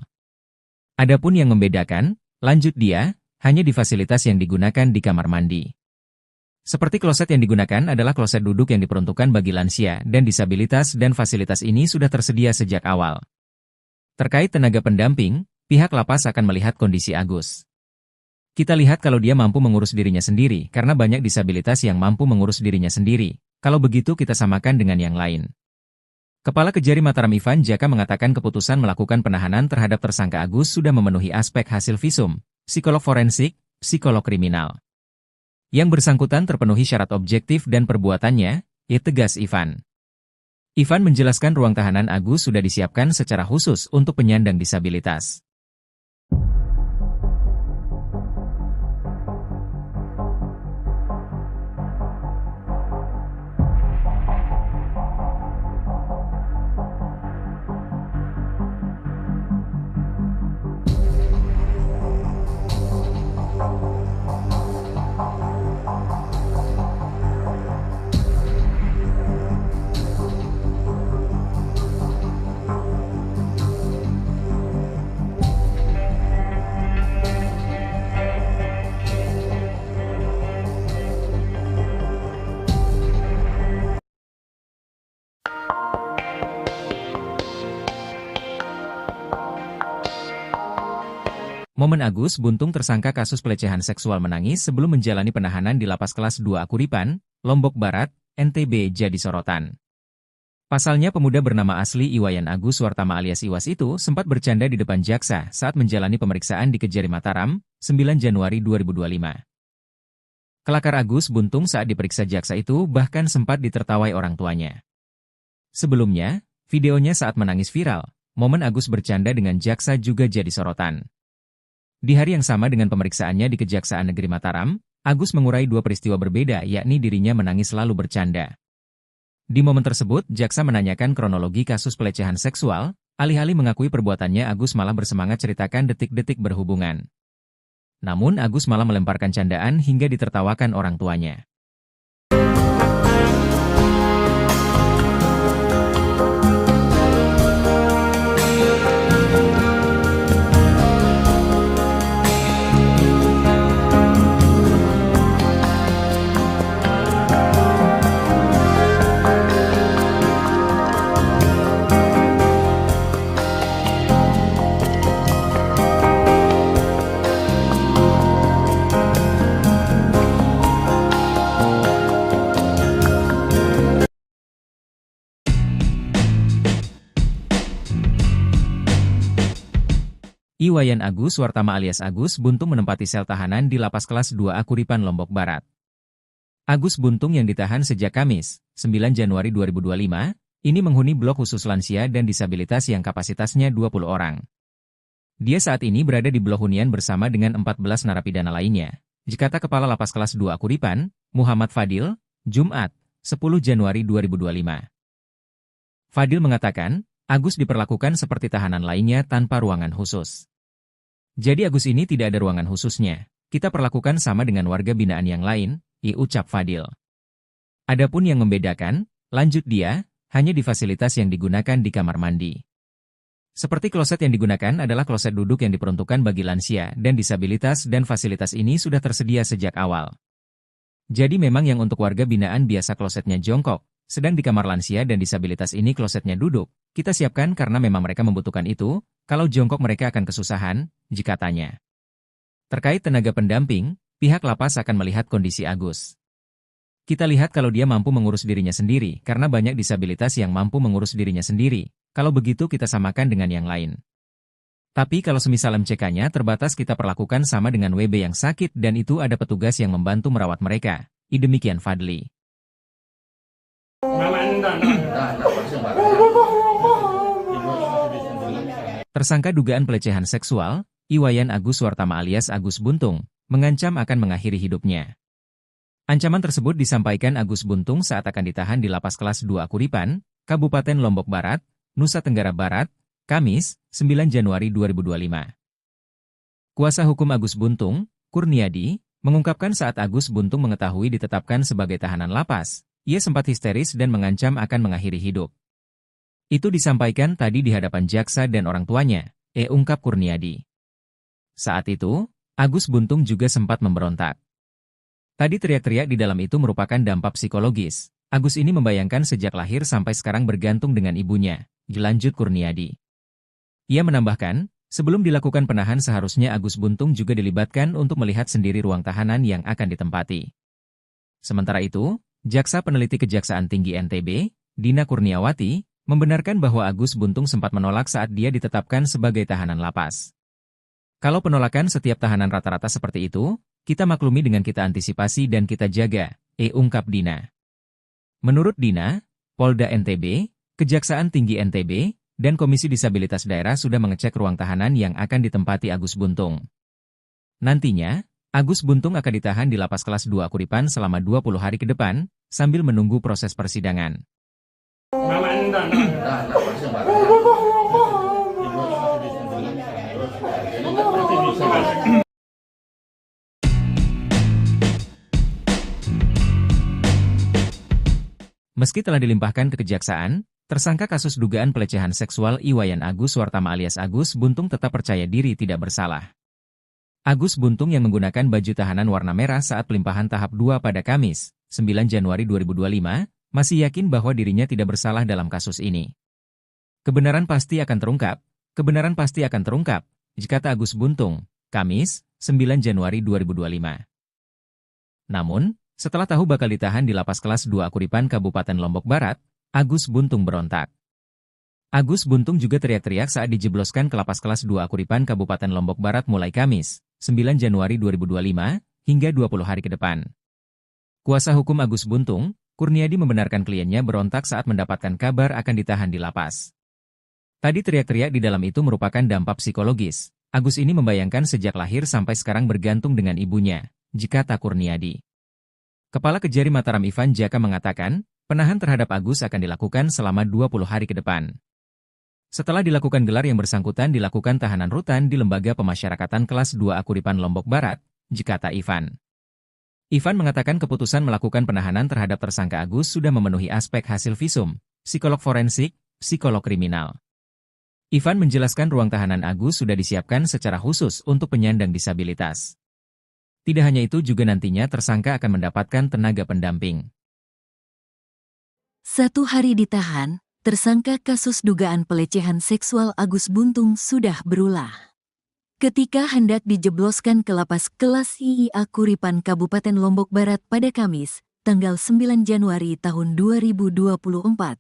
Adapun yang membedakan, lanjut dia, hanya di fasilitas yang digunakan di kamar mandi. Seperti kloset yang digunakan adalah kloset duduk yang diperuntukkan bagi lansia dan disabilitas dan fasilitas ini sudah tersedia sejak awal. Terkait tenaga pendamping, pihak lapas akan melihat kondisi Agus. Kita lihat kalau dia mampu mengurus dirinya sendiri karena banyak disabilitas yang mampu mengurus dirinya sendiri. Kalau begitu kita samakan dengan yang lain. Kepala Kejari Mataram Ivan Jaka mengatakan keputusan melakukan penahanan terhadap tersangka Agus sudah memenuhi aspek hasil visum, psikolog forensik, psikolog kriminal. Yang bersangkutan terpenuhi syarat objektif dan perbuatannya, tegas Ivan. Ivan menjelaskan ruang tahanan Agus sudah disiapkan secara khusus untuk penyandang disabilitas. Momen Agus Buntung tersangka kasus pelecehan seksual menangis sebelum menjalani penahanan di Lapas Kelas 2 Akuripan, Lombok Barat, NTB jadi sorotan. Pasalnya pemuda bernama asli Iwayan Agus Wartama alias Iwas itu sempat bercanda di depan jaksa saat menjalani pemeriksaan di Kejari Mataram, 9 Januari 2025. Kelakar Agus Buntung saat diperiksa jaksa itu bahkan sempat ditertawai orang tuanya. Sebelumnya, videonya saat menangis viral, momen Agus bercanda dengan jaksa juga jadi sorotan. Di hari yang sama dengan pemeriksaannya di Kejaksaan Negeri Mataram, Agus mengurai dua peristiwa berbeda yakni dirinya menangis lalu bercanda. Di momen tersebut, jaksa menanyakan kronologi kasus pelecehan seksual, alih-alih mengakui perbuatannya Agus malah bersemangat ceritakan detik-detik berhubungan. Namun Agus malah melemparkan candaan hingga ditertawakan orang tuanya. Iwayan Agus Wartama alias Agus Buntung menempati sel tahanan di Lapas Kelas 2 Akuripan Lombok Barat. Agus Buntung yang ditahan sejak Kamis, 9 Januari 2025, ini menghuni blok khusus lansia dan disabilitas yang kapasitasnya 20 orang. Dia saat ini berada di blok hunian bersama dengan 14 narapidana lainnya. Dikata Kepala Lapas Kelas 2 Akuripan, Muhammad Fadil, Jumat, 10 Januari 2025. Fadil mengatakan, Agus diperlakukan seperti tahanan lainnya tanpa ruangan khusus. Jadi Agus ini tidak ada ruangan khususnya. Kita perlakukan sama dengan warga binaan yang lain, ucap Fadil. Adapun yang membedakan, lanjut dia, hanya di fasilitas yang digunakan di kamar mandi. Seperti kloset yang digunakan adalah kloset duduk yang diperuntukkan bagi lansia dan disabilitas dan fasilitas ini sudah tersedia sejak awal. Jadi memang yang untuk warga binaan biasa klosetnya jongkok, sedang di kamar lansia dan disabilitas ini klosetnya duduk. Kita siapkan karena memang mereka membutuhkan itu, kalau jongkok mereka akan kesusahan, jika tanya. Terkait tenaga pendamping, pihak lapas akan melihat kondisi Agus. Kita lihat kalau dia mampu mengurus dirinya sendiri, karena banyak disabilitas yang mampu mengurus dirinya sendiri, kalau begitu kita samakan dengan yang lain. Tapi kalau semisal MCK-nya terbatas kita perlakukan sama dengan WB yang sakit dan itu ada petugas yang membantu merawat mereka. Demikian Fadli. Tersangka dugaan pelecehan seksual, Iwayan Agus Wartama alias Agus Buntung, mengancam akan mengakhiri hidupnya. Ancaman tersebut disampaikan Agus Buntung saat akan ditahan di Lapas Kelas 2 Akuripan, Kabupaten Lombok Barat, Nusa Tenggara Barat, Kamis, 9 Januari 2025. Kuasa hukum Agus Buntung, Kurniadi, mengungkapkan saat Agus Buntung mengetahui ditetapkan sebagai tahanan lapas, ia sempat histeris dan mengancam akan mengakhiri hidup. Itu disampaikan tadi di hadapan jaksa dan orang tuanya, ungkap Kurniadi. Saat itu, Agus Buntung juga sempat memberontak. Tadi teriak-teriak di dalam itu merupakan dampak psikologis. Agus ini membayangkan sejak lahir sampai sekarang bergantung dengan ibunya, dilanjut Kurniadi. Ia menambahkan, sebelum dilakukan penahan seharusnya Agus Buntung juga dilibatkan untuk melihat sendiri ruang tahanan yang akan ditempati. Sementara itu, Jaksa Peneliti Kejaksaan Tinggi NTB, Dina Kurniawati, membenarkan bahwa Agus Buntung sempat menolak saat dia ditetapkan sebagai tahanan lapas. Kalau penolakan setiap tahanan rata-rata seperti itu, kita maklumi dengan kita antisipasi dan kita jaga, ungkap Dina. Menurut Dina, Polda NTB, Kejaksaan Tinggi NTB, dan Komisi Disabilitas Daerah sudah mengecek ruang tahanan yang akan ditempati Agus Buntung. Nantinya, Agus Buntung akan ditahan di lapas kelas 2 Kuripan selama 20 hari ke depan, sambil menunggu proses persidangan. Meski telah dilimpahkan ke kejaksaan, tersangka kasus dugaan pelecehan seksual Iwayan Agus Suartama alias Agus Buntung tetap percaya diri tidak bersalah. Agus Buntung yang menggunakan baju tahanan warna merah saat pelimpahan tahap 2 pada Kamis, 9 Januari 2025, masih yakin bahwa dirinya tidak bersalah dalam kasus ini. Kebenaran pasti akan terungkap, kata Agus Buntung, Kamis, 9 Januari 2025. Namun, setelah tahu bakal ditahan di lapas kelas 2 Kuripan Kabupaten Lombok Barat, Agus Buntung berontak. Agus Buntung juga teriak-teriak saat dijebloskan ke lapas kelas 2 Kuripan Kabupaten Lombok Barat mulai Kamis, 9 Januari 2025, hingga 20 hari ke depan. Kuasa hukum Agus Buntung, Kurniadi membenarkan kliennya berontak saat mendapatkan kabar akan ditahan di lapas. Tadi teriak-teriak di dalam itu merupakan dampak psikologis. Agus ini membayangkan sejak lahir sampai sekarang bergantung dengan ibunya, kata Kurniadi. Kepala Kejari Mataram Ivan Jaka mengatakan, penahan terhadap Agus akan dilakukan selama 20 hari ke depan. Setelah dilakukan gelar yang bersangkutan dilakukan tahanan rutan di Lembaga Pemasyarakatan Kelas 2 Kuripan Lombok Barat, kata Ivan. Ivan mengatakan keputusan melakukan penahanan terhadap tersangka Agus sudah memenuhi aspek hasil visum, psikolog forensik, psikolog kriminal. Ivan menjelaskan ruang tahanan Agus sudah disiapkan secara khusus untuk penyandang disabilitas. Tidak hanya itu juga nantinya tersangka akan mendapatkan tenaga pendamping. 1 hari ditahan, tersangka kasus dugaan pelecehan seksual Agus Buntung sudah berulah. Ketika hendak dijebloskan ke lapas kelas IIA Kuripan Kabupaten Lombok Barat pada Kamis, tanggal 9 Januari tahun 2024.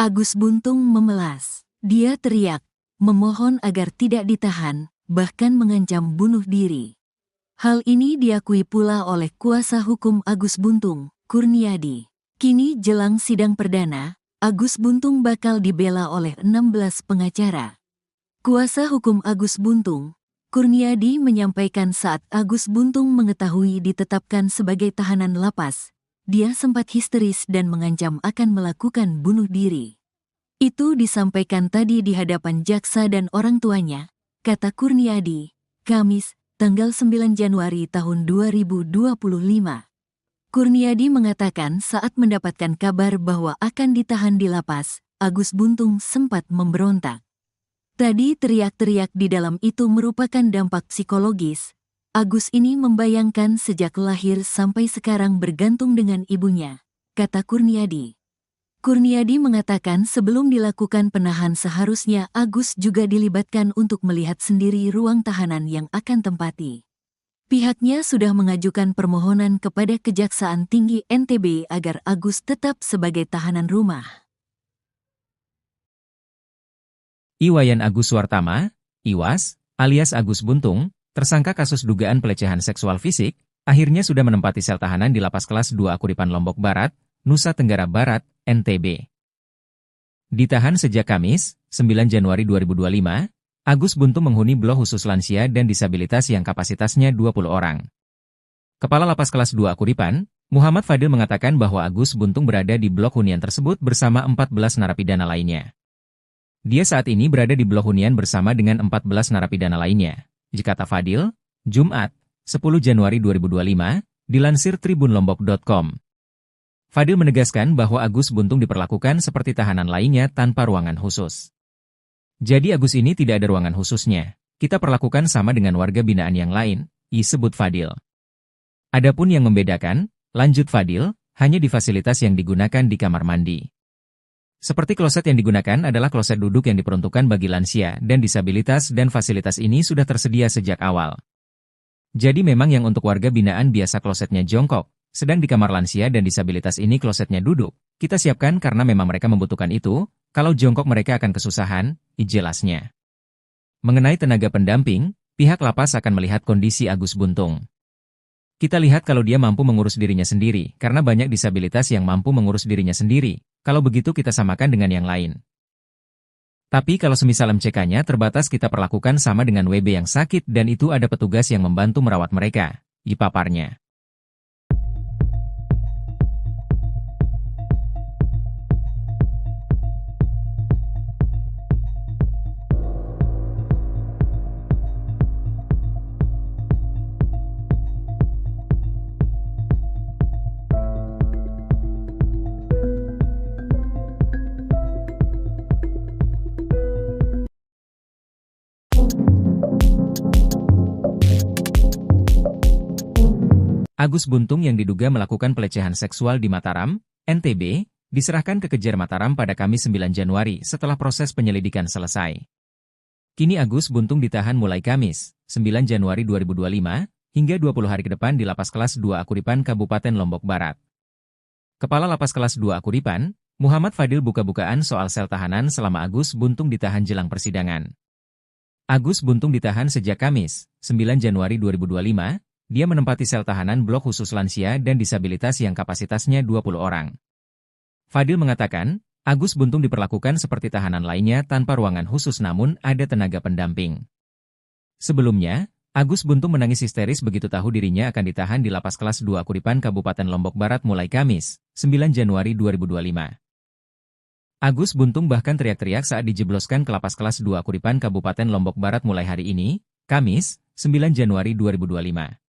Agus Buntung memelas. Dia teriak, memohon agar tidak ditahan, bahkan mengancam bunuh diri. Hal ini diakui pula oleh kuasa hukum Agus Buntung, Kurniadi. Kini jelang sidang perdana, Agus Buntung bakal dibela oleh 16 pengacara. Kuasa hukum Agus Buntung, Kurniadi menyampaikan saat Agus Buntung mengetahui ditetapkan sebagai tahanan lapas, dia sempat histeris dan mengancam akan melakukan bunuh diri. Itu disampaikan tadi di hadapan jaksa dan orang tuanya, kata Kurniadi, Kamis, tanggal 9 Januari tahun 2025. Kurniadi mengatakan saat mendapatkan kabar bahwa akan ditahan di lapas, Agus Buntung sempat memberontak. Tadi teriak-teriak di dalam itu merupakan dampak psikologis. Agus ini membayangkan sejak lahir sampai sekarang bergantung dengan ibunya, kata Kurniadi. Kurniadi mengatakan sebelum dilakukan penahan seharusnya Agus juga dilibatkan untuk melihat sendiri ruang tahanan yang akan tempati. Pihaknya sudah mengajukan permohonan kepada Kejaksaan Tinggi NTB agar Agus tetap sebagai tahanan rumah. Iwayan Agus Suartama, Iwas, alias Agus Buntung, tersangka kasus dugaan pelecehan seksual fisik, akhirnya sudah menempati sel tahanan di lapas kelas 2 Kuripan Lombok Barat, Nusa Tenggara Barat, NTB. Ditahan sejak Kamis, 9 Januari 2025, Agus Buntung menghuni blok khusus lansia dan disabilitas yang kapasitasnya 20 orang. Kepala Lapas Kelas 2 Kuripan, Muhammad Fadil mengatakan bahwa Agus Buntung berada di blok hunian tersebut bersama 14 narapidana lainnya. Dia saat ini berada di blok hunian bersama dengan 14 narapidana lainnya, kata Fadil, Jumat, 10 Januari 2025, dilansir tribunlombok.com. Fadil menegaskan bahwa Agus Buntung diperlakukan seperti tahanan lainnya tanpa ruangan khusus. Jadi Agus ini tidak ada ruangan khususnya. Kita perlakukan sama dengan warga binaan yang lain, sebut Fadil. Adapun yang membedakan, lanjut Fadil, hanya di fasilitas yang digunakan di kamar mandi. Seperti kloset yang digunakan adalah kloset duduk yang diperuntukkan bagi lansia dan disabilitas dan fasilitas ini sudah tersedia sejak awal. Jadi memang yang untuk warga binaan biasa klosetnya jongkok, sedang di kamar lansia dan disabilitas ini klosetnya duduk. Kita siapkan karena memang mereka membutuhkan itu, kalau jongkok mereka akan kesusahan, jelasnya. Mengenai tenaga pendamping, pihak lapas akan melihat kondisi Agus Buntung. Kita lihat kalau dia mampu mengurus dirinya sendiri, karena banyak disabilitas yang mampu mengurus dirinya sendiri. Kalau begitu kita samakan dengan yang lain. Tapi kalau semisal MCK-nya terbatas kita perlakukan sama dengan WB yang sakit dan itu ada petugas yang membantu merawat mereka, dipaparnya. Agus Buntung yang diduga melakukan pelecehan seksual di Mataram, NTB, diserahkan ke Kejar Mataram pada Kamis 9 Januari setelah proses penyelidikan selesai. Kini Agus Buntung ditahan mulai Kamis, 9 Januari 2025, hingga 20 hari ke depan di Lapas Kelas 2 Akuripan Kabupaten Lombok Barat. Kepala Lapas Kelas 2 Akuripan, Muhammad Fadil buka-bukaan soal sel tahanan selama Agus Buntung ditahan jelang persidangan. Agus Buntung ditahan sejak Kamis, 9 Januari 2025, dia menempati sel tahanan blok khusus lansia dan disabilitas yang kapasitasnya 20 orang. Fadil mengatakan, Agus Buntung diperlakukan seperti tahanan lainnya tanpa ruangan khusus namun ada tenaga pendamping. Sebelumnya, Agus Buntung menangis histeris begitu tahu dirinya akan ditahan di Lapas Kelas 2 Akuripan Kabupaten Lombok Barat mulai Kamis, 9 Januari 2025. Agus Buntung bahkan teriak-teriak saat dijebloskan ke Lapas Kelas 2 Akuripan Kabupaten Lombok Barat mulai hari ini, Kamis, 9 Januari 2025.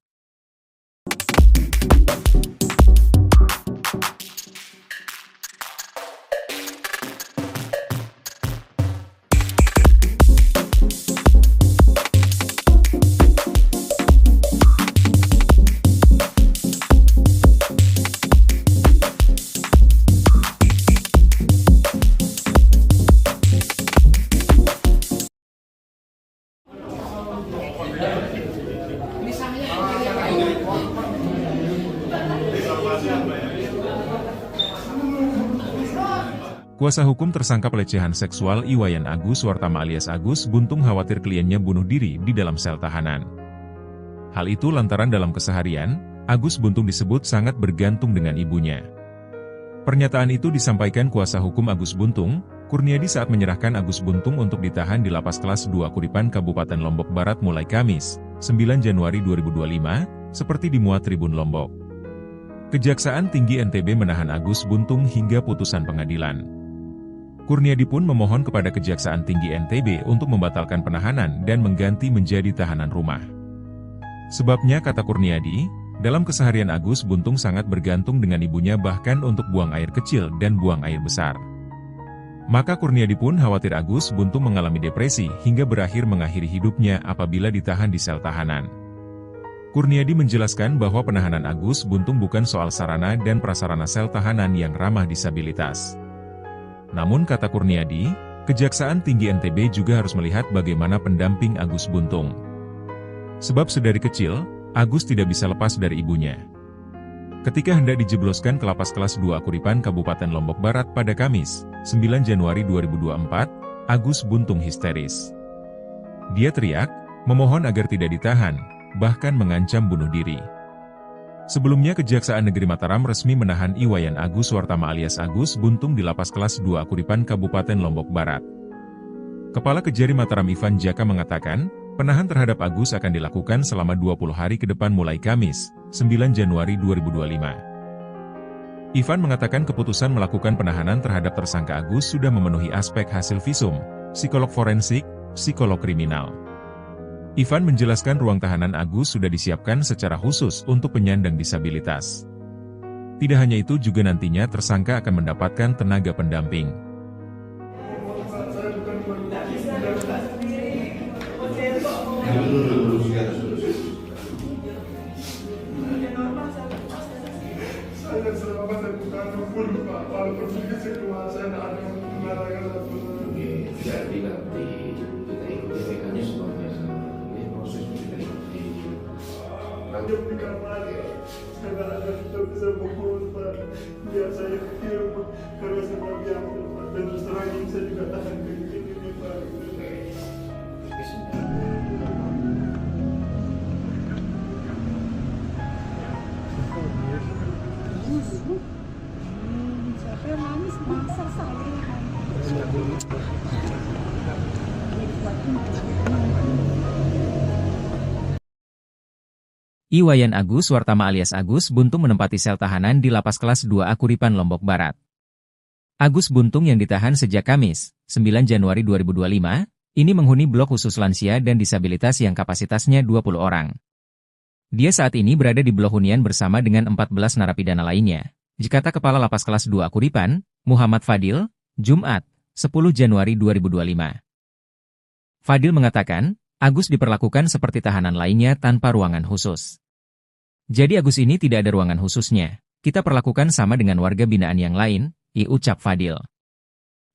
Kuasa hukum tersangka pelecehan seksual Iwayan Agus Wartama alias Agus Buntung khawatir kliennya bunuh diri di dalam sel tahanan. Hal itu lantaran dalam keseharian, Agus Buntung disebut sangat bergantung dengan ibunya. Pernyataan itu disampaikan kuasa hukum Agus Buntung, Kurniadi saat menyerahkan Agus Buntung untuk ditahan di Lapas Kelas 2 Akuripan Kabupaten Lombok Barat mulai Kamis, 9 Januari 2025, seperti dimuat Tribun Lombok. Kejaksaan Tinggi NTB menahan Agus Buntung hingga putusan pengadilan. Kurniadi pun memohon kepada Kejaksaan Tinggi NTB untuk membatalkan penahanan dan mengganti menjadi tahanan rumah. Sebabnya kata Kurniadi, dalam keseharian Agus Buntung sangat bergantung dengan ibunya bahkan untuk buang air kecil dan buang air besar. Maka Kurniadi pun khawatir Agus Buntung mengalami depresi hingga berakhir mengakhiri hidupnya apabila ditahan di sel tahanan. Kurniadi menjelaskan bahwa penahanan Agus Buntung bukan soal sarana dan prasarana sel tahanan yang ramah disabilitas. Namun kata Kurniadi, Kejaksaan Tinggi NTB juga harus melihat bagaimana pendamping Agus Buntung. Sebab sedari kecil, Agus tidak bisa lepas dari ibunya. Ketika hendak dijebloskan ke Lapas Kelas 2 Akuripan Kabupaten Lombok Barat pada Kamis, 9 Januari 2024, Agus Buntung histeris. Dia teriak, memohon agar tidak ditahan, bahkan mengancam bunuh diri. Sebelumnya Kejaksaan Negeri Mataram resmi menahan Iwayan Agus Wartama alias Agus Buntung di Lapas Kelas 2 Akuripan Kabupaten Lombok Barat. Kepala Kejari Mataram Ivan Jaka mengatakan, penahan terhadap Agus akan dilakukan selama 20 hari ke depan mulai Kamis, 9 Januari 2025. Ivan mengatakan keputusan melakukan penahanan terhadap tersangka Agus sudah memenuhi aspek hasil visum, psikolog forensik, psikolog kriminal. Ivan menjelaskan ruang tahanan Agus sudah disiapkan secara khusus untuk penyandang disabilitas. Tidak hanya itu juga nantinya tersangka akan mendapatkan tenaga pendamping. cuma saya tidak ada mengatakan satu. Jadi nanti kita ikuti mekanismenya, ini proses kita ikuti. Nanti di kamar ya, saya tidak ada kita bisa bohong Pak. Biar saya film karena saya diam Pak. Dan terus terang ini saya juga tahan begini Pak. Siapa yang nangis masa saya. Iwayan Agus Wartama alias Agus Buntung menempati sel tahanan di Lapas Kelas 2A Kuripan Lombok Barat. Agus Buntung yang ditahan sejak Kamis, 9 Januari 2025, ini menghuni blok khusus lansia dan disabilitas yang kapasitasnya 20 orang. Dia saat ini berada di blok hunian bersama dengan 14 narapidana lainnya. Dikata Kepala Lapas Kelas 2 Kuripan, Muhammad Fadil, Jumat, 10 Januari 2025. Fadil mengatakan, Agus diperlakukan seperti tahanan lainnya tanpa ruangan khusus. Jadi Agus ini tidak ada ruangan khususnya. Kita perlakukan sama dengan warga binaan yang lain, ucap Fadil.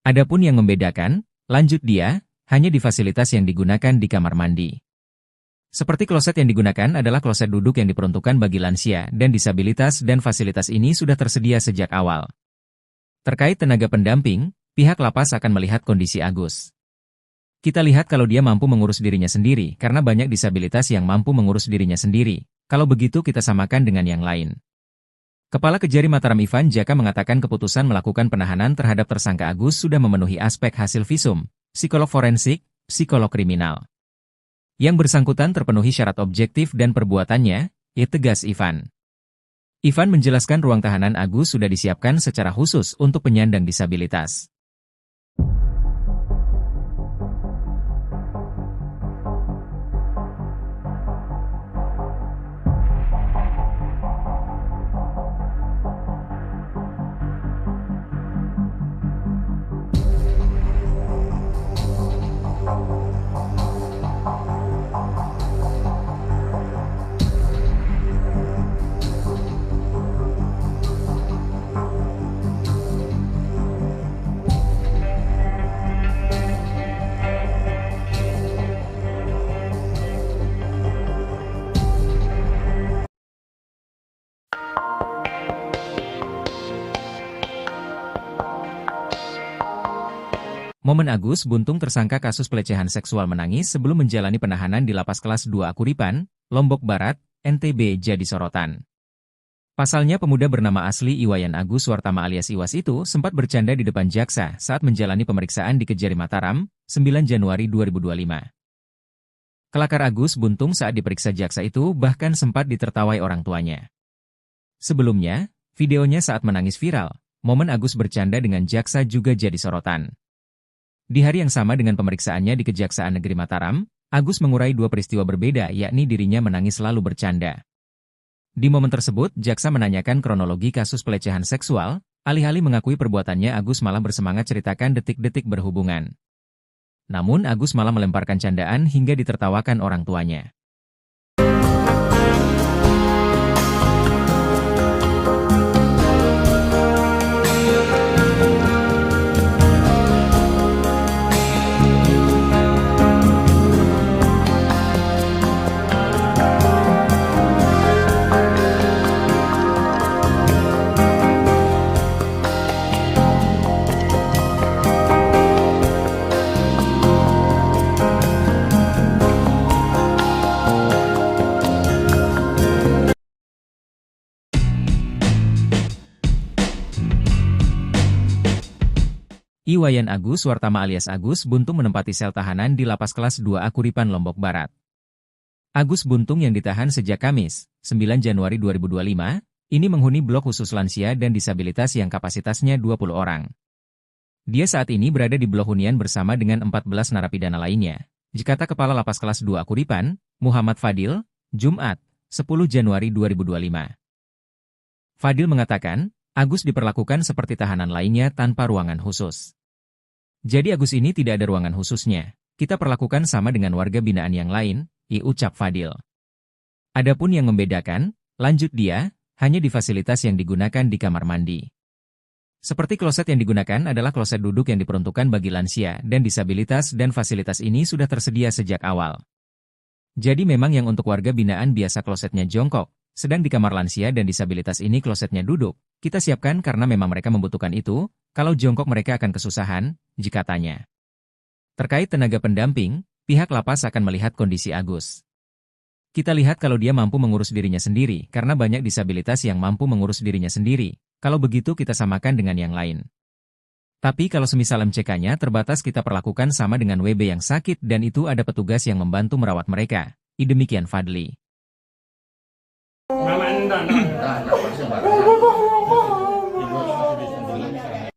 Adapun yang membedakan, lanjut dia, hanya di fasilitas yang digunakan di kamar mandi. Seperti kloset yang digunakan adalah kloset duduk yang diperuntukkan bagi lansia dan disabilitas dan fasilitas ini sudah tersedia sejak awal. Terkait tenaga pendamping, pihak lapas akan melihat kondisi Agus. Kita lihat kalau dia mampu mengurus dirinya sendiri karena banyak disabilitas yang mampu mengurus dirinya sendiri. Kalau begitu kita samakan dengan yang lain. Kepala Kejari Mataram Ivan Jaka mengatakan keputusan melakukan penahanan terhadap tersangka Agus sudah memenuhi aspek hasil visum, psikolog forensik, psikolog kriminal. Yang bersangkutan terpenuhi syarat objektif dan perbuatannya, tegas Ivan. Ivan menjelaskan ruang tahanan Agus sudah disiapkan secara khusus untuk penyandang disabilitas. Momen Agus Buntung tersangka kasus pelecehan seksual menangis sebelum menjalani penahanan di Lapas Kelas 2A Kuripan, Lombok Barat, NTB jadi sorotan. Pasalnya pemuda bernama asli Iwayan Agus Wartama alias Iwas itu sempat bercanda di depan jaksa saat menjalani pemeriksaan di Kejari Mataram, 9 Januari 2025. Kelakar Agus Buntung saat diperiksa jaksa itu bahkan sempat ditertawai orang tuanya. Sebelumnya, videonya saat menangis viral, momen Agus bercanda dengan jaksa juga jadi sorotan. Di hari yang sama dengan pemeriksaannya di Kejaksaan Negeri Mataram, Agus mengurai dua peristiwa berbeda yakni dirinya menangis lalu bercanda. Di momen tersebut, jaksa menanyakan kronologi kasus pelecehan seksual, alih-alih mengakui perbuatannya Agus malah bersemangat ceritakan detik-detik berhubungan. Namun Agus malah melemparkan candaan hingga ditertawakan orang tuanya. Iwayan Agus Wartama alias Agus Buntung menempati sel tahanan di Lapas Kelas 2A Kuripan Lombok Barat. Agus Buntung yang ditahan sejak Kamis, 9 Januari 2025, ini menghuni blok khusus lansia dan disabilitas yang kapasitasnya 20 orang. Dia saat ini berada di blok hunian bersama dengan 14 narapidana lainnya. Dikata Kepala Lapas Kelas 2A Kuripan, Muhammad Fadil, Jumat, 10 Januari 2025. Fadil mengatakan, Agus diperlakukan seperti tahanan lainnya tanpa ruangan khusus. Jadi Agus ini tidak ada ruangan khususnya. Kita perlakukan sama dengan warga binaan yang lain, ucap Fadil. Adapun yang membedakan, lanjut dia, hanya di fasilitas yang digunakan di kamar mandi. Seperti kloset yang digunakan adalah kloset duduk yang diperuntukkan bagi lansia dan disabilitas dan fasilitas ini sudah tersedia sejak awal. Jadi memang yang untuk warga binaan biasa klosetnya jongkok, sedang di kamar lansia dan disabilitas ini klosetnya duduk, kita siapkan karena memang mereka membutuhkan itu, kalau jongkok mereka akan kesusahan, jika tanya. Terkait tenaga pendamping, pihak lapas akan melihat kondisi Agus. Kita lihat kalau dia mampu mengurus dirinya sendiri, karena banyak disabilitas yang mampu mengurus dirinya sendiri, kalau begitu kita samakan dengan yang lain. Tapi kalau semisal MCK-nya terbatas kita perlakukan sama dengan WB yang sakit dan itu ada petugas yang membantu merawat mereka. Demikian Fadli.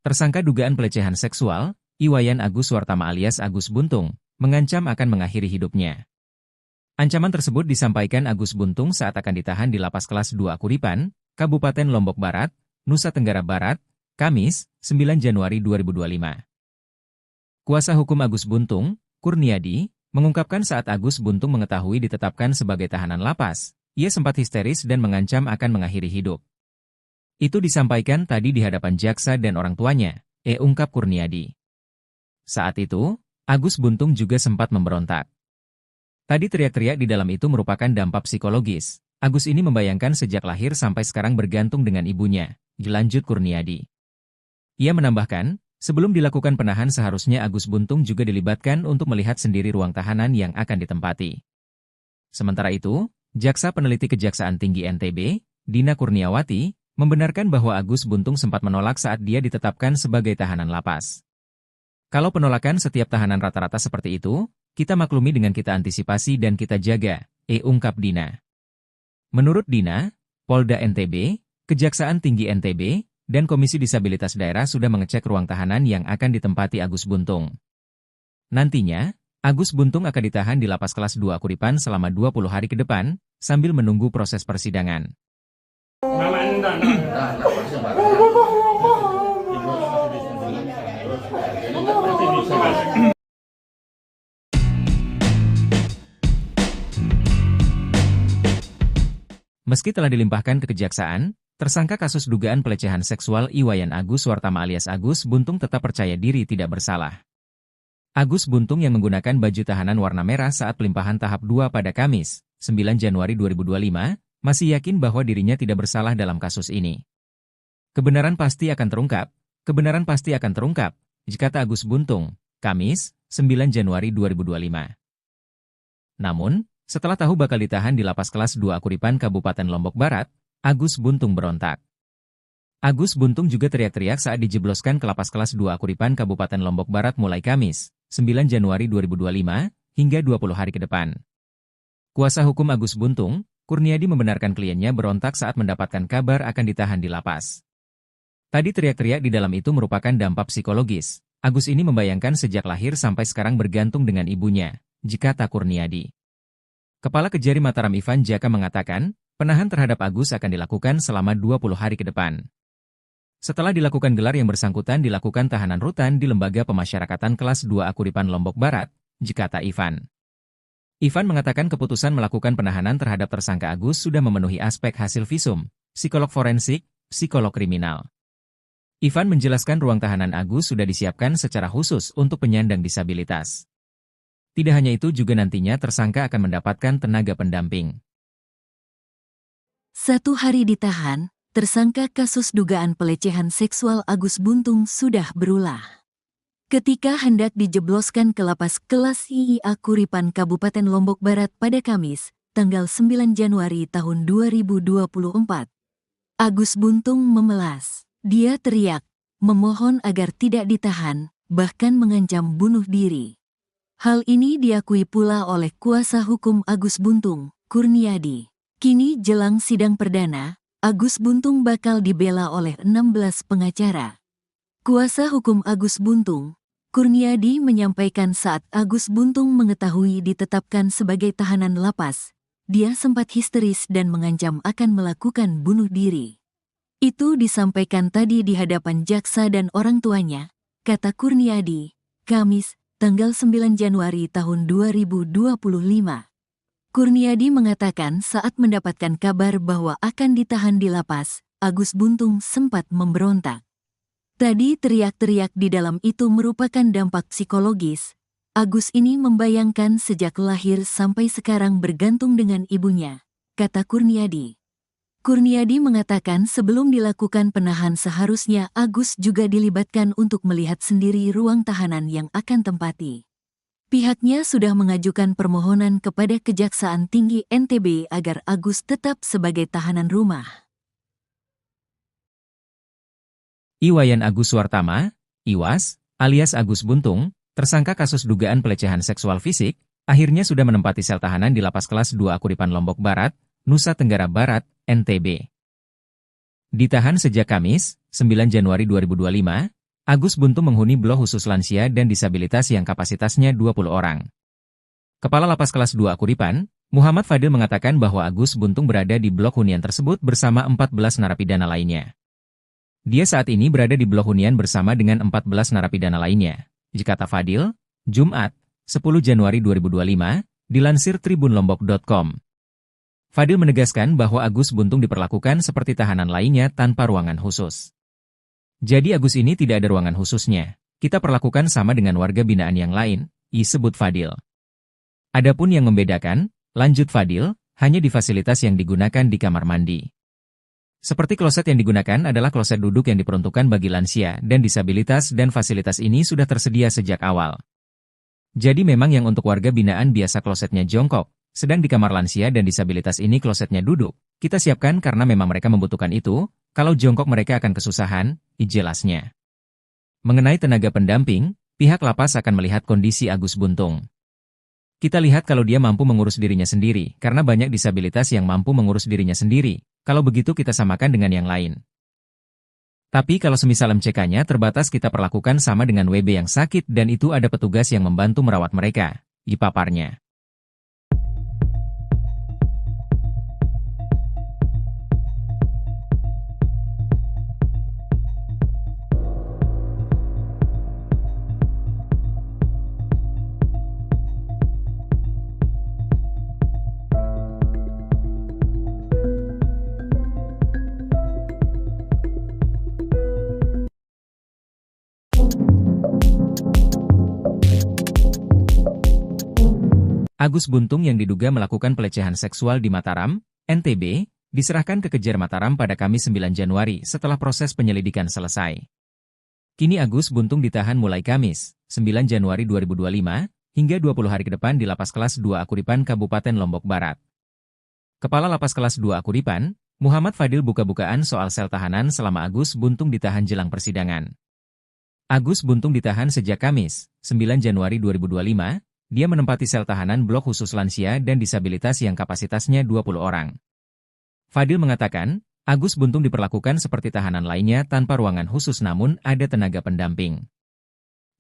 Tersangka dugaan pelecehan seksual, Iwayan Agus Suartama alias Agus Buntung, mengancam akan mengakhiri hidupnya. Ancaman tersebut disampaikan Agus Buntung saat akan ditahan di Lapas Kelas 2 Kuripan, Kabupaten Lombok Barat, Nusa Tenggara Barat, Kamis, 9 Januari 2025. Kuasa hukum Agus Buntung, Kurniadi, mengungkapkan saat Agus Buntung mengetahui ditetapkan sebagai tahanan lapas, ia sempat histeris dan mengancam akan mengakhiri hidup. Itu disampaikan tadi di hadapan jaksa dan orang tuanya, ungkap Kurniadi. Saat itu, Agus Buntung juga sempat memberontak. Tadi teriak-teriak di dalam itu merupakan dampak psikologis. Agus ini membayangkan sejak lahir sampai sekarang bergantung dengan ibunya, dilanjut Kurniadi. Ia menambahkan, sebelum dilakukan penahan seharusnya Agus Buntung juga dilibatkan untuk melihat sendiri ruang tahanan yang akan ditempati. Sementara itu, Jaksa Peneliti Kejaksaan Tinggi NTB, Dina Kurniawati, membenarkan bahwa Agus Buntung sempat menolak saat dia ditetapkan sebagai tahanan lapas. Kalau penolakan setiap tahanan rata-rata seperti itu, kita maklumi dengan kita antisipasi dan kita jaga, ungkap Dina. Menurut Dina, Polda NTB, Kejaksaan Tinggi NTB, dan Komisi Disabilitas Daerah sudah mengecek ruang tahanan yang akan ditempati Agus Buntung. Nantinya, Agus Buntung akan ditahan di Lapas Kelas 2 Kuripan selama 20 hari ke depan, sambil menunggu proses persidangan. Meski telah dilimpahkan ke kejaksaan, tersangka kasus dugaan pelecehan seksual Iwayan Agus Suartama alias Agus Buntung tetap percaya diri tidak bersalah. Agus Buntung yang menggunakan baju tahanan warna merah saat pelimpahan tahap 2 pada Kamis, 9 Januari 2025, masih yakin bahwa dirinya tidak bersalah dalam kasus ini. Kebenaran pasti akan terungkap, kata Agus Buntung, Kamis, 9 Januari 2025. Namun, setelah tahu bakal ditahan di Lapas Kelas 2 Kuripan Kabupaten Lombok Barat, Agus Buntung berontak. Agus Buntung juga teriak-teriak saat dijebloskan ke Lapas Kelas 2 Kuripan Kabupaten Lombok Barat mulai Kamis, 9 Januari 2025, hingga 20 hari ke depan. Kuasa hukum Agus Buntung, Kurniadi membenarkan kliennya berontak saat mendapatkan kabar akan ditahan di lapas. Tadi teriak-teriak di dalam itu merupakan dampak psikologis. Agus ini membayangkan sejak lahir sampai sekarang bergantung dengan ibunya, kata Kurniadi. Kepala Kejari Mataram Ivan Jaka mengatakan, penahan terhadap Agus akan dilakukan selama 20 hari ke depan. Setelah dilakukan gelar yang bersangkutan dilakukan tahanan rutan di Lembaga Pemasyarakatan Kelas 2 Kuripan Lombok Barat, kata Ivan. Ivan mengatakan keputusan melakukan penahanan terhadap tersangka Agus sudah memenuhi aspek hasil visum, psikolog forensik, psikolog kriminal. Ivan menjelaskan ruang tahanan Agus sudah disiapkan secara khusus untuk penyandang disabilitas. Tidak hanya itu juga nantinya tersangka akan mendapatkan tenaga pendamping. 1 hari ditahan, tersangka kasus dugaan pelecehan seksual Agus Buntung sudah berulah. Ketika hendak dijebloskan ke Lapas Kelas IIA Kuripan Kabupaten Lombok Barat pada Kamis, tanggal 9 Januari tahun 2024. Agus Buntung memelas. Dia teriak, memohon agar tidak ditahan, bahkan mengancam bunuh diri. Hal ini diakui pula oleh kuasa hukum Agus Buntung, Kurniadi. Kini jelang sidang perdana, Agus Buntung bakal dibela oleh 16 pengacara. Kuasa hukum Agus Buntung, Kurniadi menyampaikan saat Agus Buntung mengetahui ditetapkan sebagai tahanan lapas, dia sempat histeris dan mengancam akan melakukan bunuh diri. Itu disampaikan tadi di hadapan jaksa dan orang tuanya, kata Kurniadi, Kamis, tanggal 9 Januari tahun 2025. Kurniadi mengatakan saat mendapatkan kabar bahwa akan ditahan di lapas, Agus Buntung sempat memberontak. Tadi teriak-teriak di dalam itu merupakan dampak psikologis. Agus ini membayangkan sejak lahir sampai sekarang bergantung dengan ibunya, kata Kurniadi. Kurniadi mengatakan sebelum dilakukan penahan seharusnya Agus juga dilibatkan untuk melihat sendiri ruang tahanan yang akan tempati. Pihaknya sudah mengajukan permohonan kepada Kejaksaan Tinggi NTB agar Agus tetap sebagai tahanan rumah. Iwayan Agus Suartama, Iwas, alias Agus Buntung, tersangka kasus dugaan pelecehan seksual fisik, akhirnya sudah menempati sel tahanan di Lapas Kelas 2 Akuripan Lombok Barat, Nusa Tenggara Barat, NTB. Ditahan sejak Kamis, 9 Januari 2025, Agus Buntung menghuni blok khusus lansia dan disabilitas yang kapasitasnya 20 orang. Kepala Lapas Kelas 2 Akuripan, Muhammad Fadil mengatakan bahwa Agus Buntung berada di blok hunian tersebut bersama 14 narapidana lainnya. Dia saat ini berada di blok hunian bersama dengan 14 narapidana lainnya. Kata Fadil, Jumat, 10 Januari 2025, dilansir tribunlombok.com. Fadil menegaskan bahwa Agus Buntung diperlakukan seperti tahanan lainnya tanpa ruangan khusus. Jadi Agus ini tidak ada ruangan khususnya. Kita perlakukan sama dengan warga binaan yang lain, disebut Fadil. Adapun yang membedakan, lanjut Fadil, hanya di fasilitas yang digunakan di kamar mandi. Seperti kloset yang digunakan adalah kloset duduk yang diperuntukkan bagi lansia dan disabilitas dan fasilitas ini sudah tersedia sejak awal. Jadi memang yang untuk warga binaan biasa klosetnya jongkok, sedang di kamar lansia dan disabilitas ini klosetnya duduk. Kita siapkan karena memang mereka membutuhkan itu, kalau jongkok mereka akan kesusahan, jelasnya. Mengenai tenaga pendamping, pihak lapas akan melihat kondisi Agus Buntung. Kita lihat kalau dia mampu mengurus dirinya sendiri, karena banyak disabilitas yang mampu mengurus dirinya sendiri. Kalau begitu kita samakan dengan yang lain. Tapi kalau semisal MCK-nya terbatas kita perlakukan sama dengan WB yang sakit dan itu ada petugas yang membantu merawat mereka, paparnya. Agus Buntung yang diduga melakukan pelecehan seksual di Mataram, NTB, diserahkan ke Kejar Mataram pada Kamis 9 Januari setelah proses penyelidikan selesai. Kini Agus Buntung ditahan mulai Kamis, 9 Januari 2025, hingga 20 hari ke depan di Lapas Kelas 2 Akuripan Kabupaten Lombok Barat. Kepala Lapas Kelas 2 Akuripan, Muhammad Fadil buka-bukaan soal sel tahanan selama Agus Buntung ditahan jelang persidangan. Agus Buntung ditahan sejak Kamis, 9 Januari 2025, dia menempati sel tahanan blok khusus lansia dan disabilitas yang kapasitasnya 20 orang. Fadil mengatakan, Agus Buntung diperlakukan seperti tahanan lainnya tanpa ruangan khusus namun ada tenaga pendamping.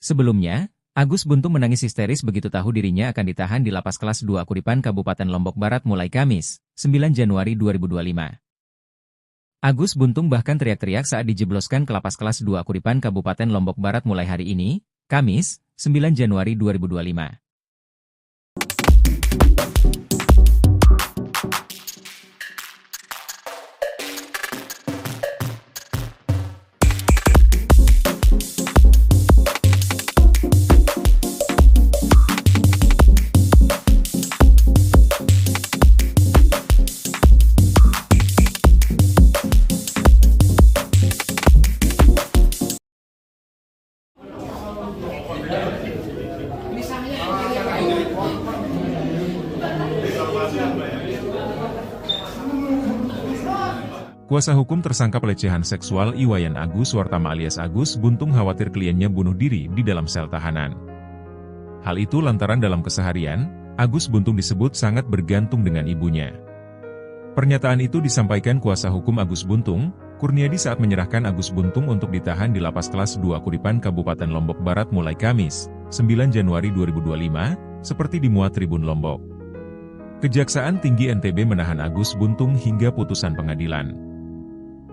Sebelumnya, Agus Buntung menangis histeris begitu tahu dirinya akan ditahan di Lapas Kelas 2 Akuripan Kabupaten Lombok Barat mulai Kamis, 9 Januari 2025. Agus Buntung bahkan teriak-teriak saat dijebloskan ke Lapas Kelas 2 Akuripan Kabupaten Lombok Barat mulai hari ini, Kamis, 9 Januari 2025. Kuasa hukum tersangka pelecehan seksual Iwayan Agus Suartama alias Agus Buntung khawatir kliennya bunuh diri di dalam sel tahanan. Hal itu lantaran dalam keseharian, Agus Buntung disebut sangat bergantung dengan ibunya. Pernyataan itu disampaikan kuasa hukum Agus Buntung, Kurniadi saat menyerahkan Agus Buntung untuk ditahan di Lapas Kelas 2 Akuripan Kabupaten Lombok Barat mulai Kamis, 9 Januari 2025, seperti dimuat Tribun Lombok. Kejaksaan Tinggi NTB menahan Agus Buntung hingga putusan pengadilan.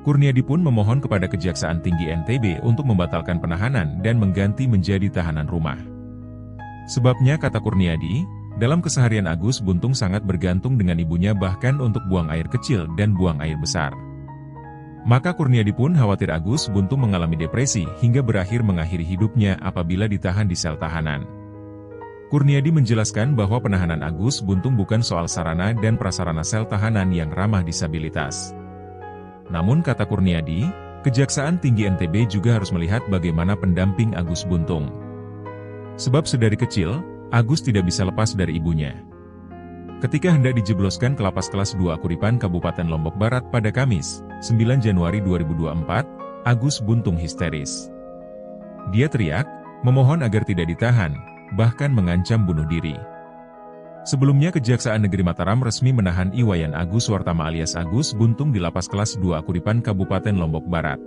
Kurniadi pun memohon kepada Kejaksaan Tinggi NTB untuk membatalkan penahanan dan mengganti menjadi tahanan rumah. Sebabnya kata Kurniadi, dalam keseharian Agus Buntung sangat bergantung dengan ibunya bahkan untuk buang air kecil dan buang air besar. Maka Kurniadi pun khawatir Agus Buntung mengalami depresi hingga berakhir mengakhiri hidupnya apabila ditahan di sel tahanan. Kurniadi menjelaskan bahwa penahanan Agus Buntung bukan soal sarana dan prasarana sel tahanan yang ramah disabilitas. Namun kata Kurniadi, Kejaksaan Tinggi NTB juga harus melihat bagaimana pendamping Agus Buntung. Sebab sedari kecil, Agus tidak bisa lepas dari ibunya. Ketika hendak dijebloskan ke lapas kelas 2 Akuripan Kabupaten Lombok Barat pada Kamis, 9 Januari 2024, Agus Buntung histeris. Dia teriak, memohon agar tidak ditahan, bahkan mengancam bunuh diri. Sebelumnya Kejaksaan Negeri Mataram resmi menahan Iwayan Agus Wartama alias Agus Buntung di lapas kelas 2 Akuripan Kabupaten Lombok Barat.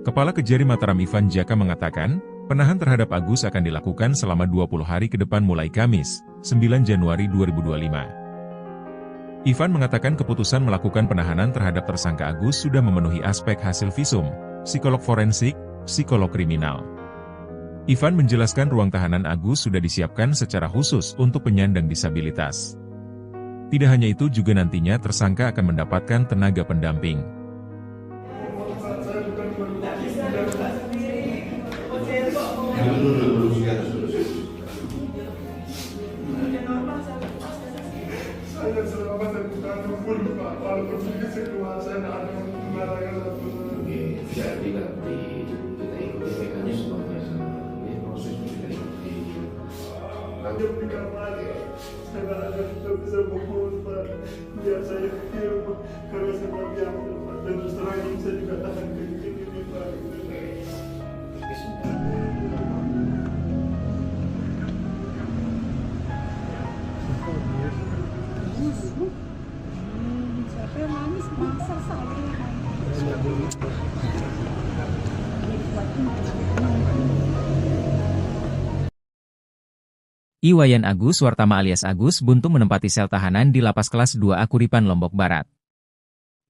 Kepala Kejari Mataram Ivan Jaka mengatakan, penahan terhadap Agus akan dilakukan selama 20 hari ke depan mulai Kamis, 9 Januari 2025. Ivan mengatakan keputusan melakukan penahanan terhadap tersangka Agus sudah memenuhi aspek hasil visum, psikolog forensik, psikolog kriminal. Ivan menjelaskan ruang tahanan Agus sudah disiapkan secara khusus untuk penyandang disabilitas. Tidak hanya itu juga nantinya tersangka akan mendapatkan tenaga pendamping. Saya selama saya bukan pun Pak, walaupun saya keluar saya tidak ada mengatakan satu. Jadi nanti kita ikuti mekanismenya, proses kita ikuti. Nanti di kamar saya tidak ada tidak bisa mohon Pak, biar saya film karena saya tidak biar Pak, dan terus terang ini saya juga tahan ke ini Pak. Siapa yang nangis maksa saya. Iwayan Agus Wartama alias Agus Buntung menempati sel tahanan di lapas kelas 2 Akuripan Lombok Barat.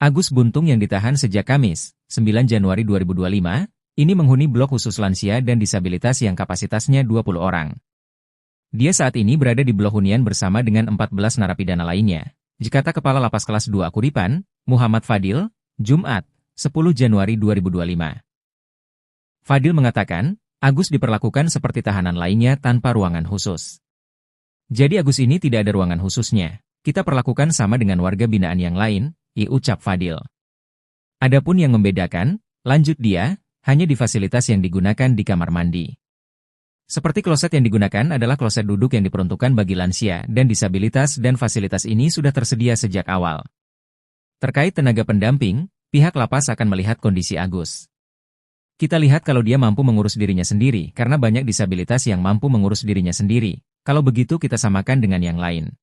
Agus Buntung yang ditahan sejak Kamis, 9 Januari 2025, ini menghuni blok khusus lansia dan disabilitas yang kapasitasnya 20 orang. Dia saat ini berada di blok hunian bersama dengan 14 narapidana lainnya. Kata Kepala Lapas Kelas 2 Akuripan, Muhammad Fadil, Jumat, 10 Januari 2025. Fadil mengatakan, Agus diperlakukan seperti tahanan lainnya tanpa ruangan khusus. Jadi Agus ini tidak ada ruangan khususnya. Kita perlakukan sama dengan warga binaan yang lain, ucap Fadil. Adapun yang membedakan, lanjut dia, hanya di fasilitas yang digunakan di kamar mandi. Seperti kloset yang digunakan adalah kloset duduk yang diperuntukkan bagi lansia dan disabilitas dan fasilitas ini sudah tersedia sejak awal. Terkait tenaga pendamping, pihak lapas akan melihat kondisi Agus. Kita lihat kalau dia mampu mengurus dirinya sendiri karena banyak disabilitas yang mampu mengurus dirinya sendiri. Kalau begitu kita samakan dengan yang lain.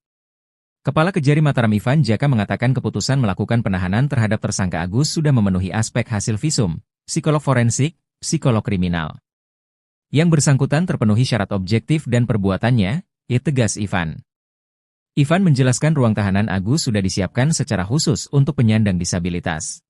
Kepala Kejari Mataram Ivan Jaka mengatakan keputusan melakukan penahanan terhadap tersangka Agus sudah memenuhi aspek hasil visum, psikolog forensik, psikolog kriminal. Yang bersangkutan terpenuhi syarat objektif dan perbuatannya, tegas Ivan. Ivan menjelaskan ruang tahanan Agus sudah disiapkan secara khusus untuk penyandang disabilitas.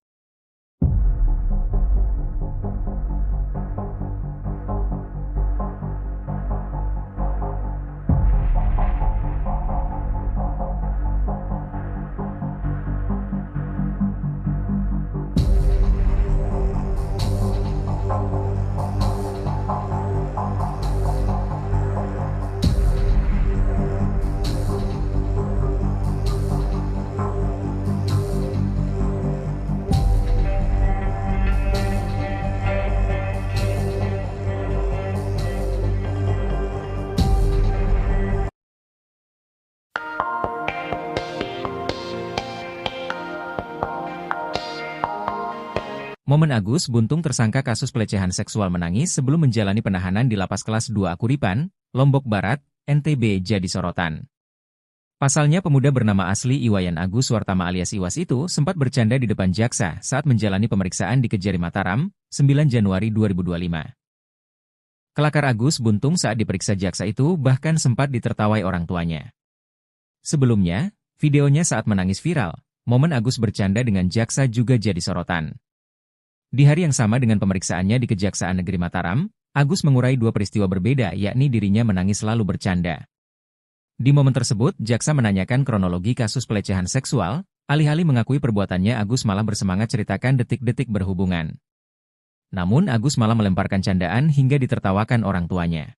Momen Agus Buntung tersangka kasus pelecehan seksual menangis sebelum menjalani penahanan di lapas kelas 2 Akuripan, Lombok Barat, NTB jadi sorotan. Pasalnya pemuda bernama asli Iwayan Agus Wartama alias Iwas itu sempat bercanda di depan jaksa saat menjalani pemeriksaan di Kejari Mataram, 9 Januari 2025. Kelakar Agus Buntung saat diperiksa jaksa itu bahkan sempat ditertawai orang tuanya. Sebelumnya, videonya saat menangis viral, momen Agus bercanda dengan jaksa juga jadi sorotan. Di hari yang sama dengan pemeriksaannya di Kejaksaan Negeri Mataram, Agus mengurai dua peristiwa berbeda yakni dirinya menangis lalu bercanda. Di momen tersebut, jaksa menanyakan kronologi kasus pelecehan seksual, Alih-alih mengakui perbuatannya, Agus malah bersemangat ceritakan detik-detik berhubungan. Namun Agus malah melemparkan candaan hingga ditertawakan orang tuanya.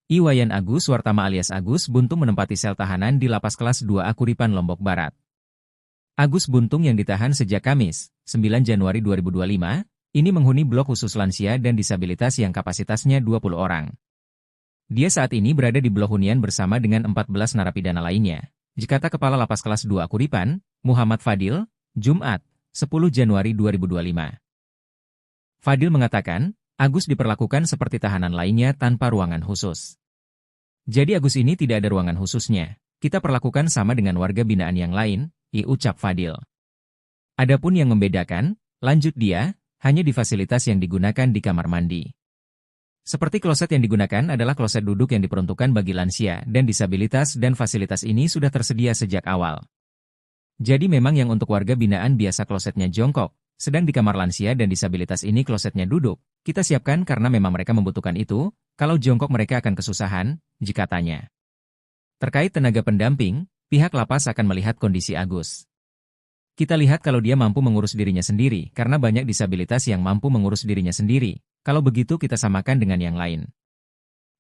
Iwayan Agus Wartama alias Agus Buntung menempati sel tahanan di Lapas Kelas 2A Kuripan, Lombok Barat. Agus Buntung yang ditahan sejak Kamis, 9 Januari 2025, ini menghuni blok khusus lansia dan disabilitas yang kapasitasnya 20 orang. Dia saat ini berada di blok hunian bersama dengan 14 narapidana lainnya. Kata Kepala Lapas Kelas 2A Kuripan, Muhammad Fadil, Jumat, 10 Januari 2025. Fadil mengatakan, Agus diperlakukan seperti tahanan lainnya tanpa ruangan khusus. Jadi Agus ini tidak ada ruangan khususnya. Kita perlakukan sama dengan warga binaan yang lain, ucap Fadil. Adapun yang membedakan, lanjut dia, hanya di fasilitas yang digunakan di kamar mandi. Seperti kloset yang digunakan adalah kloset duduk yang diperuntukkan bagi lansia dan disabilitas dan fasilitas ini sudah tersedia sejak awal. Jadi memang yang untuk warga binaan biasa klosetnya jongkok, sedang di kamar lansia dan disabilitas ini klosetnya duduk. Kita siapkan karena memang mereka membutuhkan itu, kalau jongkok mereka akan kesusahan, katanya. Terkait tenaga pendamping, pihak lapas akan melihat kondisi Agus. Kita lihat kalau dia mampu mengurus dirinya sendiri, karena banyak disabilitas yang mampu mengurus dirinya sendiri, kalau begitu kita samakan dengan yang lain.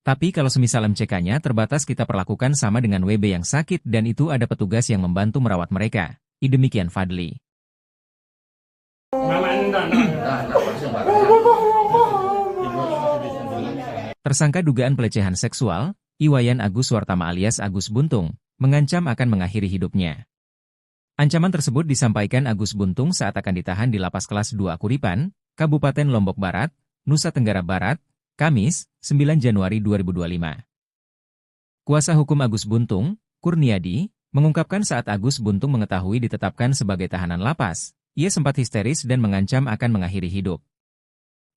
Tapi kalau semisal MCK-nya terbatas kita perlakukan sama dengan WB yang sakit dan itu ada petugas yang membantu merawat mereka. Demikian Fadli. Tersangka dugaan pelecehan seksual, Iwayan Agus Wartama alias Agus Buntung, mengancam akan mengakhiri hidupnya. Ancaman tersebut disampaikan Agus Buntung saat akan ditahan di Lapas Kelas 2 Kuripan, Kabupaten Lombok Barat, Nusa Tenggara Barat, Kamis, 9 Januari 2025. Kuasa hukum Agus Buntung, Kurniadi, mengungkapkan saat Agus Buntung mengetahui ditetapkan sebagai tahanan lapas, ia sempat histeris dan mengancam akan mengakhiri hidup.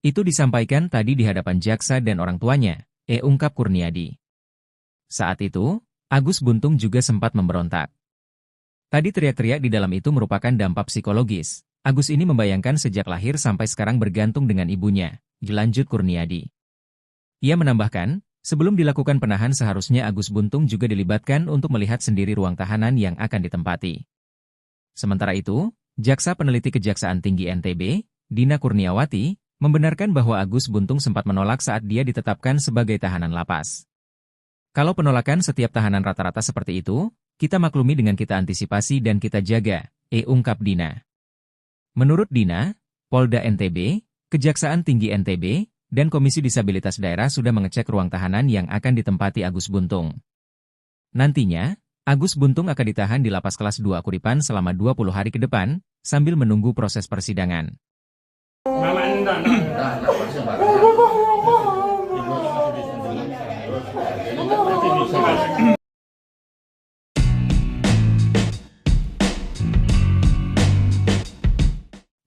Itu disampaikan tadi di hadapan jaksa dan orang tuanya, ungkap Kurniadi. Saat itu, Agus Buntung juga sempat memberontak. Tadi teriak-teriak di dalam itu merupakan dampak psikologis. Agus ini membayangkan sejak lahir sampai sekarang bergantung dengan ibunya, lanjut Kurniadi. Ia menambahkan, sebelum dilakukan penahan seharusnya Agus Buntung juga dilibatkan untuk melihat sendiri ruang tahanan yang akan ditempati. Sementara itu, Jaksa Peneliti Kejaksaan Tinggi NTB, Dina Kurniawati, membenarkan bahwa Agus Buntung sempat menolak saat dia ditetapkan sebagai tahanan lapas. Kalau penolakan setiap tahanan rata-rata seperti itu, kita maklumi dengan kita antisipasi dan kita jaga, ungkap Dina. Menurut Dina, Polda NTB, Kejaksaan Tinggi NTB, dan Komisi Disabilitas Daerah sudah mengecek ruang tahanan yang akan ditempati Agus Buntung. Nantinya, Agus Buntung akan ditahan di Lapas Kelas 2 Kuripan selama 20 hari ke depan, sambil menunggu proses persidangan.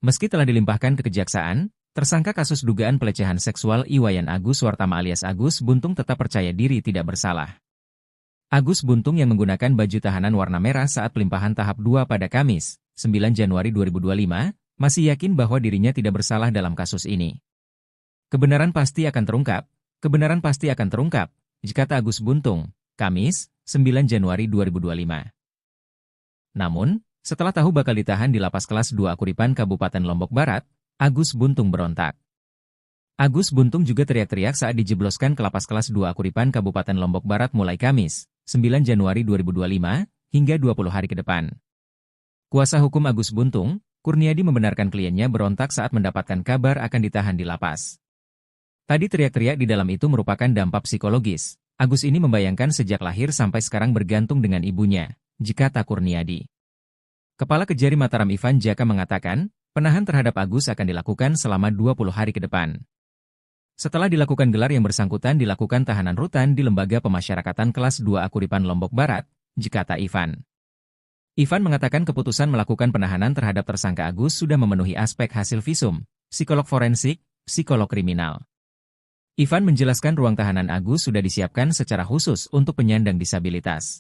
Meski telah dilimpahkan ke kejaksaan, tersangka kasus dugaan pelecehan seksual Iwayan Agus Wartama alias Agus Buntung tetap percaya diri tidak bersalah. Agus Buntung yang menggunakan baju tahanan warna merah saat pelimpahan tahap 2 pada Kamis, 9 Januari 2025, masih yakin bahwa dirinya tidak bersalah dalam kasus ini. Kebenaran pasti akan terungkap, kata Agus Buntung, Kamis, 9 Januari 2025. Namun, setelah tahu bakal ditahan di Lapas Kelas 2 Kuripan Kabupaten Lombok Barat, Agus Buntung berontak. Agus Buntung juga teriak-teriak saat dijebloskan ke Lapas Kelas 2 Kuripan Kabupaten Lombok Barat mulai Kamis, 9 Januari 2025, hingga 20 hari ke depan. Kuasa hukum Agus Buntung, Kurniadi membenarkan kliennya berontak saat mendapatkan kabar akan ditahan di lapas. Tadi teriak-teriak di dalam itu merupakan dampak psikologis. Agus ini membayangkan sejak lahir sampai sekarang bergantung dengan ibunya, kata Kurniadi. Kepala Kejari Mataram Ivan Jaka mengatakan, penahan terhadap Agus akan dilakukan selama 20 hari ke depan. Setelah dilakukan gelar yang bersangkutan dilakukan tahanan rutan di Lembaga Pemasyarakatan Kelas 2 Akuripan Lombok Barat, kata Ivan. Ivan mengatakan keputusan melakukan penahanan terhadap tersangka Agus sudah memenuhi aspek hasil visum, psikolog forensik, psikolog kriminal. Ivan menjelaskan ruang tahanan Agus sudah disiapkan secara khusus untuk penyandang disabilitas.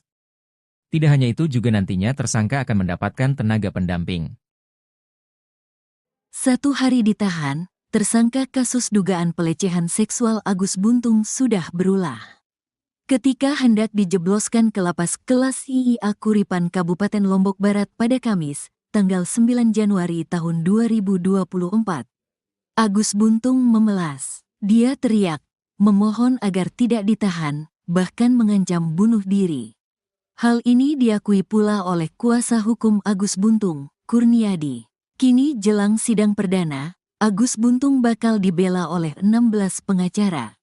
Tidak hanya itu juga nantinya tersangka akan mendapatkan tenaga pendamping. 1 hari ditahan, tersangka kasus dugaan pelecehan seksual Agus Buntung sudah berulah. Ketika hendak dijebloskan ke lapas kelas IIA Kuripan Kabupaten Lombok Barat pada Kamis, tanggal 9 Januari tahun 2024. Agus Buntung memelas. Dia teriak, memohon agar tidak ditahan, bahkan mengancam bunuh diri. Hal ini diakui pula oleh kuasa hukum Agus Buntung, Kurniadi. Kini jelang sidang perdana, Agus Buntung bakal dibela oleh 16 pengacara.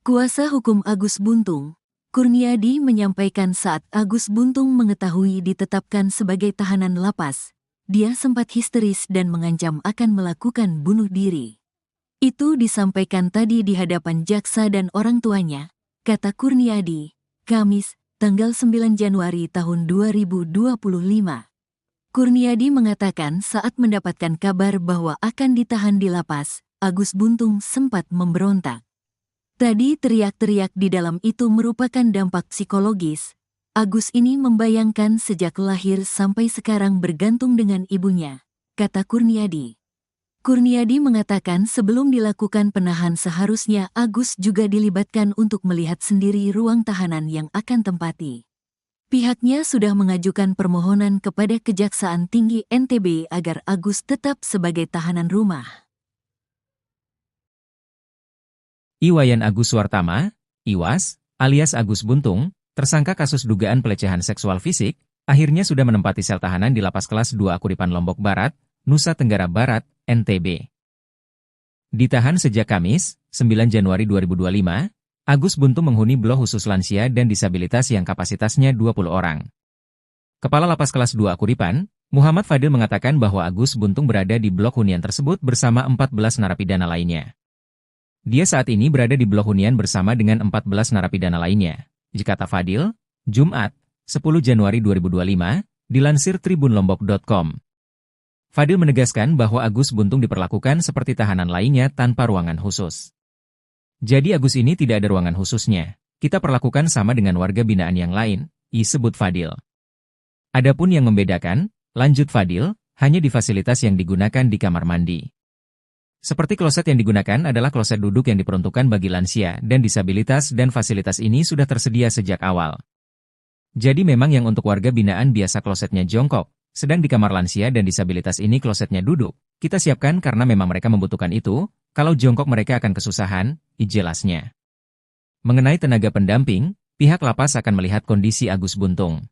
Kuasa hukum Agus Buntung, Kurniadi menyampaikan saat Agus Buntung mengetahui ditetapkan sebagai tahanan lapas, dia sempat histeris dan mengancam akan melakukan bunuh diri. Itu disampaikan tadi di hadapan jaksa dan orang tuanya, kata Kurniadi, Kamis, tanggal 9 Januari tahun 2025. Kurniadi mengatakan saat mendapatkan kabar bahwa akan ditahan di lapas, Agus Buntung sempat memberontak. Tadi teriak-teriak di dalam itu merupakan dampak psikologis. Agus ini membayangkan sejak lahir sampai sekarang bergantung dengan ibunya, kata Kurniadi. Kurniadi mengatakan sebelum dilakukan penahan seharusnya Agus juga dilibatkan untuk melihat sendiri ruang tahanan yang akan tempati. Pihaknya sudah mengajukan permohonan kepada Kejaksaan Tinggi NTB agar Agus tetap sebagai tahanan rumah. Iwayan Agus Suartama, Iwas, alias Agus Buntung, tersangka kasus dugaan pelecehan seksual fisik, akhirnya sudah menempati sel tahanan di Lapas Kelas 2 Akuripan Lombok Barat, Nusa Tenggara Barat, NTB. Ditahan sejak Kamis, 9 Januari 2025, Agus Buntung menghuni blok khusus lansia dan disabilitas yang kapasitasnya 20 orang. Kepala Lapas Kelas 2 Akuripan, Muhammad Fadil mengatakan bahwa Agus Buntung berada di blok hunian tersebut bersama 14 narapidana lainnya. Dia saat ini berada di blok hunian bersama dengan 14 narapidana lainnya. Kata Fadil, Jumat, 10 Januari 2025, dilansir tribunlombok.com. Fadil menegaskan bahwa Agus Buntung diperlakukan seperti tahanan lainnya tanpa ruangan khusus. Jadi Agus ini tidak ada ruangan khususnya. Kita perlakukan sama dengan warga binaan yang lain, disebut Fadil. Adapun yang membedakan, lanjut Fadil, hanya di fasilitas yang digunakan di kamar mandi. Seperti kloset yang digunakan adalah kloset duduk yang diperuntukkan bagi lansia dan disabilitas dan fasilitas ini sudah tersedia sejak awal. Jadi memang yang untuk warga binaan biasa klosetnya jongkok, sedang di kamar lansia dan disabilitas ini klosetnya duduk. Kita siapkan karena memang mereka membutuhkan itu, kalau jongkok mereka akan kesusahan, jelasnya. Mengenai tenaga pendamping, pihak lapas akan melihat kondisi Agus Buntung.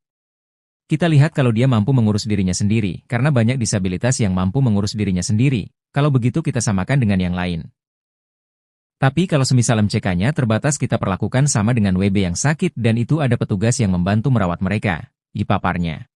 Kita lihat kalau dia mampu mengurus dirinya sendiri, karena banyak disabilitas yang mampu mengurus dirinya sendiri. Kalau begitu kita samakan dengan yang lain. Tapi kalau semisal MCK-nya terbatas kita perlakukan sama dengan WB yang sakit dan itu ada petugas yang membantu merawat mereka, paparnya.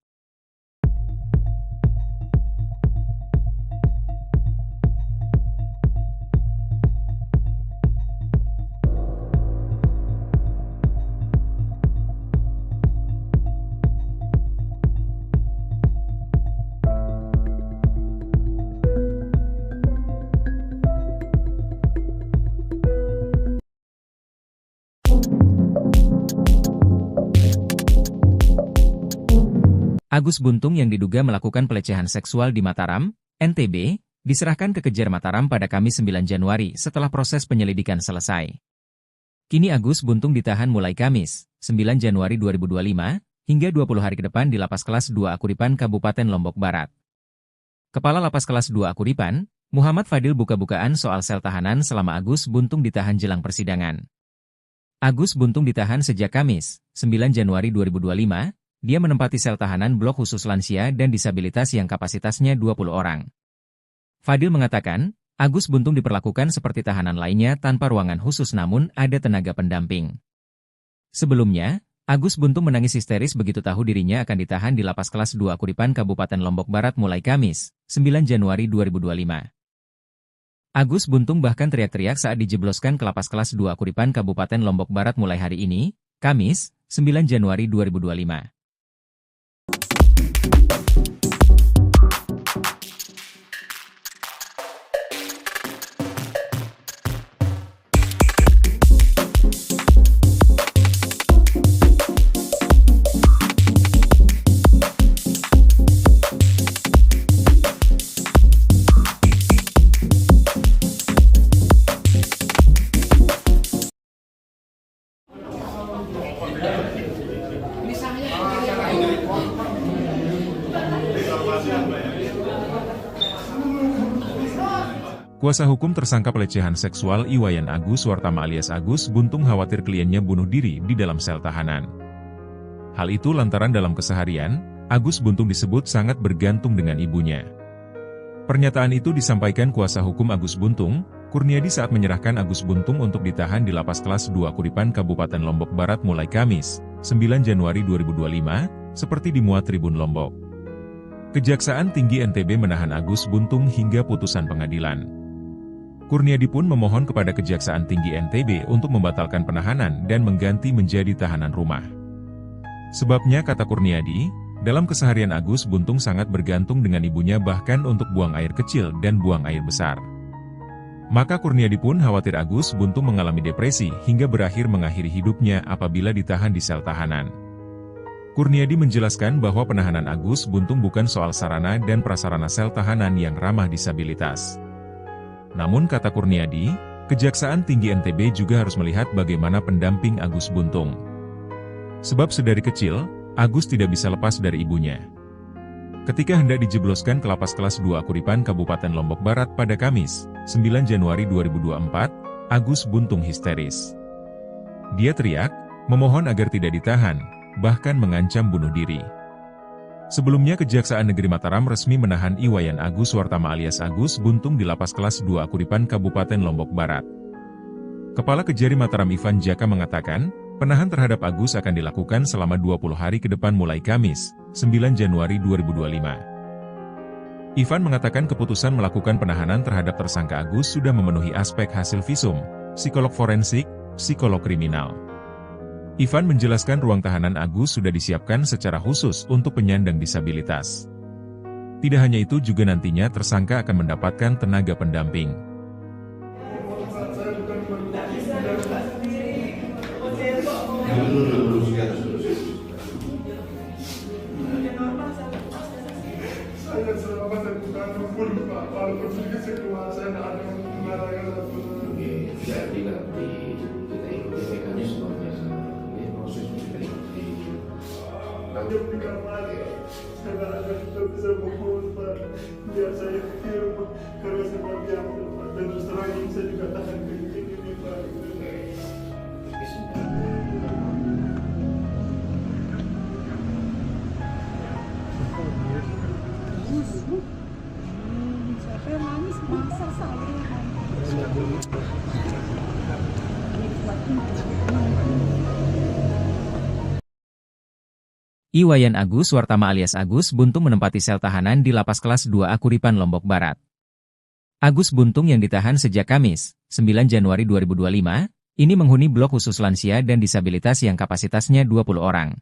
Agus Buntung yang diduga melakukan pelecehan seksual di Mataram, NTB, diserahkan ke Kejar Mataram pada Kamis 9 Januari setelah proses penyelidikan selesai. Kini Agus Buntung ditahan mulai Kamis, 9 Januari 2025, hingga 20 hari ke depan di Lapas Kelas 2 Akuripan Kabupaten Lombok Barat. Kepala Lapas Kelas 2 Akuripan, Muhammad Fadil buka-bukaan soal sel tahanan selama Agus Buntung ditahan jelang persidangan. Agus Buntung ditahan sejak Kamis, 9 Januari 2025, dia menempati sel tahanan blok khusus lansia dan disabilitas yang kapasitasnya 20 orang. Fadil mengatakan, Agus Buntung diperlakukan seperti tahanan lainnya tanpa ruangan khusus namun ada tenaga pendamping. Sebelumnya, Agus Buntung menangis histeris begitu tahu dirinya akan ditahan di Lapas Kelas 2 Akuripan Kabupaten Lombok Barat mulai Kamis, 9 Januari 2025. Agus Buntung bahkan teriak-teriak saat dijebloskan ke lapas kelas 2 Kuripan Kabupaten Lombok Barat mulai hari ini, Kamis, 9 Januari 2025. Kuasa hukum tersangka pelecehan seksual Iwayan Agus Wartama alias Agus Buntung khawatir kliennya bunuh diri di dalam sel tahanan. Hal itu lantaran dalam keseharian, Agus Buntung disebut sangat bergantung dengan ibunya. Pernyataan itu disampaikan kuasa hukum Agus Buntung, Kurniadi saat menyerahkan Agus Buntung untuk ditahan di lapas kelas 2 Kuripan Kabupaten Lombok Barat mulai Kamis, 9 Januari 2025, seperti dimuat Tribun Lombok. Kejaksaan Tinggi NTB menahan Agus Buntung hingga putusan pengadilan. Kurniadi pun memohon kepada Kejaksaan Tinggi NTB untuk membatalkan penahanan dan mengganti menjadi tahanan rumah. Sebabnya kata Kurniadi, dalam keseharian Agus Buntung sangat bergantung dengan ibunya bahkan untuk buang air kecil dan buang air besar. Maka Kurniadi pun khawatir Agus Buntung mengalami depresi hingga berakhir mengakhiri hidupnya apabila ditahan di sel tahanan. Kurniadi menjelaskan bahwa penahanan Agus Buntung bukan soal sarana dan prasarana sel tahanan yang ramah disabilitas. Namun kata Kurniadi, Kejaksaan Tinggi NTB juga harus melihat bagaimana pendamping Agus Buntung. Sebab sedari kecil, Agus tidak bisa lepas dari ibunya. Ketika hendak dijebloskan ke lapas kelas 2 Kuripan Kabupaten Lombok Barat pada Kamis, 9 Januari 2024, Agus Buntung histeris. Dia teriak, memohon agar tidak ditahan, bahkan mengancam bunuh diri. Sebelumnya Kejaksaan Negeri Mataram resmi menahan Iwayan Agus Wartama alias Agus Buntung di lapas kelas 2 Kuripan Kabupaten Lombok Barat. Kepala Kejari Mataram Ivan Jaka mengatakan, penahan terhadap Agus akan dilakukan selama 20 hari ke depan mulai Kamis, 9 Januari 2025. Ivan mengatakan keputusan melakukan penahanan terhadap tersangka Agus sudah memenuhi aspek hasil visum, psikolog forensik, psikolog kriminal. Ivan menjelaskan ruang tahanan Agus sudah disiapkan secara khusus untuk penyandang disabilitas. Tidak hanya itu juga nantinya tersangka akan mendapatkan tenaga pendamping. Saya selama saya bukan pun Pak, walaupun sedikit keluar saya tidak ada mengatakan apapun. Jadi nanti kita ikuti mekanismenya, proses kita ikuti. Nanti bukan lagi, saya ada kita bisa berkumpul Pak. Biar saya ke rumah, karena saya mau diam Pak. Dan terus terang ini saya juga tahan ke ini Pak. Siapa yang nangis? Masa saya. Iwayan Agus Wartama alias Agus Buntung menempati sel tahanan di lapas kelas 2A Kuripan Lombok Barat. Agus Buntung yang ditahan sejak Kamis, 9 Januari 2025, ini menghuni blok khusus lansia dan disabilitas yang kapasitasnya 20 orang.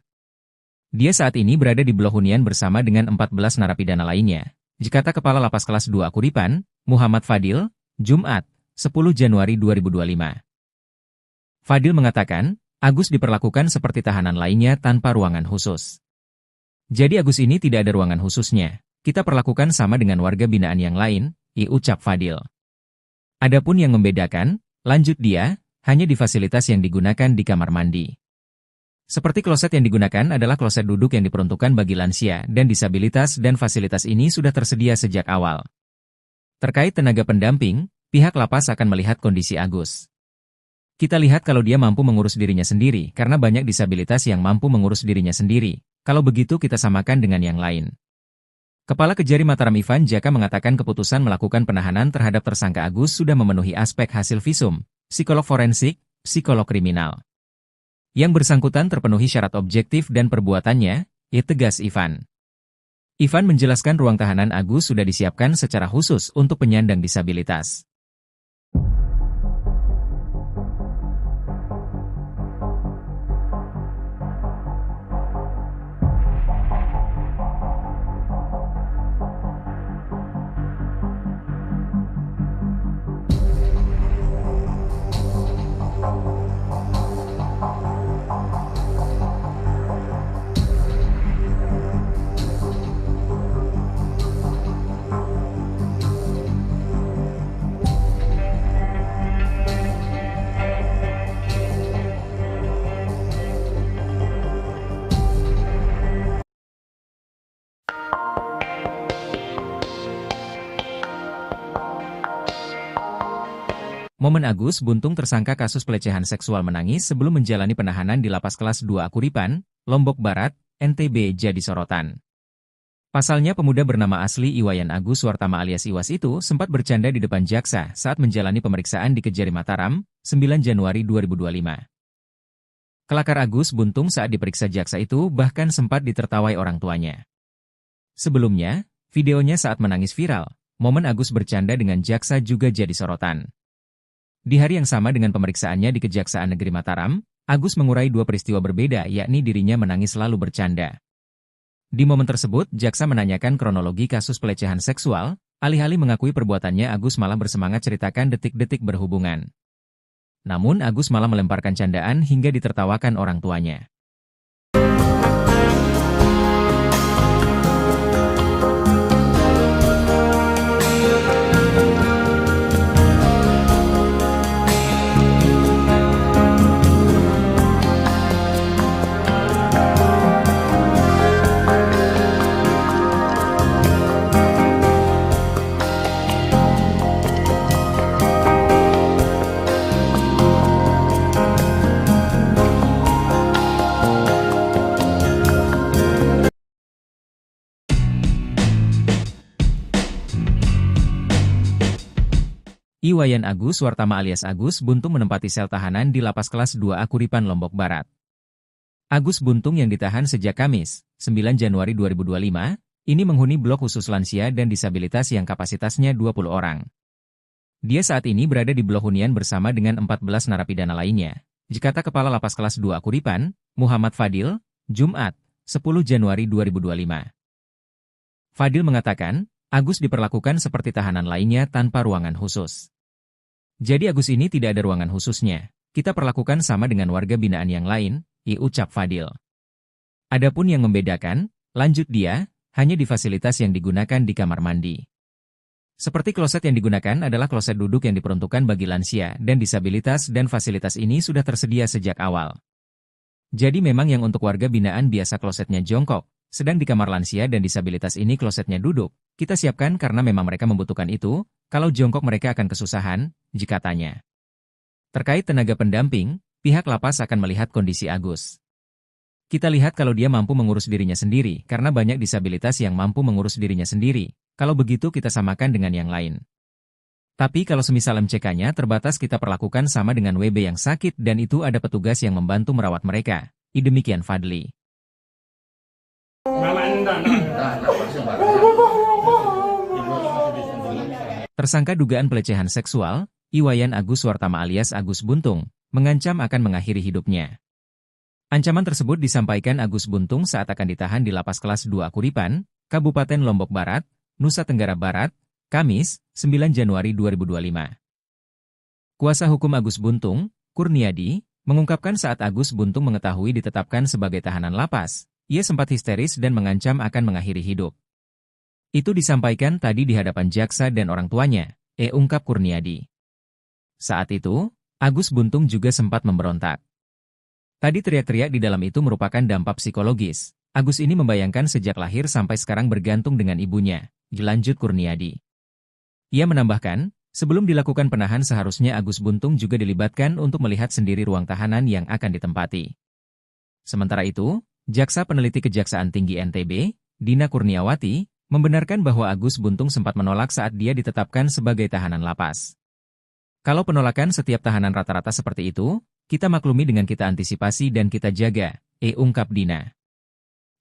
Dia saat ini berada di blok hunian bersama dengan 14 narapidana lainnya. Kata Kepala Lapas Kelas 2 Kuripan, Muhammad Fadil, Jumat, 10 Januari 2025. Fadil mengatakan, Agus diperlakukan seperti tahanan lainnya tanpa ruangan khusus. Jadi Agus ini tidak ada ruangan khususnya. Kita perlakukan sama dengan warga binaan yang lain, ucap Fadil. Adapun yang membedakan, lanjut dia, hanya di fasilitas yang digunakan di kamar mandi. Seperti kloset yang digunakan adalah kloset duduk yang diperuntukkan bagi lansia dan disabilitas dan fasilitas ini sudah tersedia sejak awal. Terkait tenaga pendamping, pihak lapas akan melihat kondisi Agus. Kita lihat kalau dia mampu mengurus dirinya sendiri karena banyak disabilitas yang mampu mengurus dirinya sendiri. Kalau begitu kita samakan dengan yang lain. Kepala Kejari Mataram Ivan Jaka mengatakan keputusan melakukan penahanan terhadap tersangka Agus sudah memenuhi aspek hasil visum, psikolog forensik, psikolog kriminal. Yang bersangkutan terpenuhi syarat objektif dan perbuatannya, tegas Ivan. Ivan menjelaskan ruang tahanan Agus sudah disiapkan secara khusus untuk penyandang disabilitas. momen Agus Buntung tersangka kasus pelecehan seksual menangis sebelum menjalani penahanan di Lapas Kelas 2 Akuripan, Lombok Barat, NTB jadi sorotan. Pasalnya pemuda bernama asli Iwayan Agus Wartama alias Iwas itu sempat bercanda di depan jaksa saat menjalani pemeriksaan di Kejari Mataram, 9 Januari 2025. Kelakar Agus Buntung saat diperiksa jaksa itu bahkan sempat ditertawai orang tuanya. Sebelumnya, videonya saat menangis viral, momen Agus bercanda dengan jaksa juga jadi sorotan. Di hari yang sama dengan pemeriksaannya di Kejaksaan Negeri Mataram, Agus mengurai dua peristiwa berbeda yakni dirinya menangis lalu bercanda. Di momen tersebut, jaksa menanyakan kronologi kasus pelecehan seksual, alih-alih mengakui perbuatannya Agus malah bersemangat ceritakan detik-detik berhubungan. Namun Agus malah melemparkan candaan hingga ditertawakan orang tuanya. Iwayan Agus Wartama alias Agus Buntung menempati sel tahanan di Lapas Kelas 2 Akuripan Lombok Barat. Agus Buntung yang ditahan sejak Kamis, 9 Januari 2025, ini menghuni blok khusus lansia dan disabilitas yang kapasitasnya 20 orang. Dia saat ini berada di blok hunian bersama dengan 14 narapidana lainnya, kata Kepala Lapas Kelas 2 Akuripan, Muhammad Fadil, Jumat, 10 Januari 2025. Fadil mengatakan, Agus diperlakukan seperti tahanan lainnya tanpa ruangan khusus. Jadi Agus ini tidak ada ruangan khususnya, kita perlakukan sama dengan warga binaan yang lain, ucap Fadil. Adapun yang membedakan, lanjut dia, hanya di fasilitas yang digunakan di kamar mandi. Seperti kloset yang digunakan adalah kloset duduk yang diperuntukkan bagi lansia dan disabilitas dan fasilitas ini sudah tersedia sejak awal. Jadi memang yang untuk warga binaan biasa klosetnya jongkok, sedang di kamar lansia dan disabilitas ini klosetnya duduk, kita siapkan karena memang mereka membutuhkan itu, kalau jongkok mereka akan kesusahan, katanya. Terkait tenaga pendamping, pihak lapas akan melihat kondisi Agus. Kita lihat kalau dia mampu mengurus dirinya sendiri, karena banyak disabilitas yang mampu mengurus dirinya sendiri, kalau begitu kita samakan dengan yang lain. Tapi kalau semisal MCK-nya terbatas kita perlakukan sama dengan WB yang sakit dan itu ada petugas yang membantu merawat mereka, demikian Fadli. Tersangka dugaan pelecehan seksual, Iwayan Agus Wartama alias Agus Buntung, mengancam akan mengakhiri hidupnya. Ancaman tersebut disampaikan Agus Buntung saat akan ditahan di Lapas Kelas 2 Akuripan, Kabupaten Lombok Barat, Nusa Tenggara Barat, Kamis, 9 Januari 2025. Kuasa hukum Agus Buntung, Kurniadi, mengungkapkan saat Agus Buntung mengetahui ditetapkan sebagai tahanan lapas, ia sempat histeris dan mengancam akan mengakhiri hidup. Itu disampaikan tadi di hadapan jaksa dan orang tuanya, ungkap Kurniadi. Saat itu, Agus Buntung juga sempat memberontak. Tadi teriak-teriak di dalam itu merupakan dampak psikologis. Agus ini membayangkan sejak lahir sampai sekarang bergantung dengan ibunya, lanjut Kurniadi. Ia menambahkan, sebelum dilakukan penahan seharusnya Agus Buntung juga dilibatkan untuk melihat sendiri ruang tahanan yang akan ditempati. Sementara itu, Jaksa Peneliti Kejaksaan Tinggi NTB, Dina Kurniawati, membenarkan bahwa Agus Buntung sempat menolak saat dia ditetapkan sebagai tahanan lapas. Kalau penolakan setiap tahanan rata-rata seperti itu, kita maklumi dengan kita antisipasi dan kita jaga, ungkap Dina.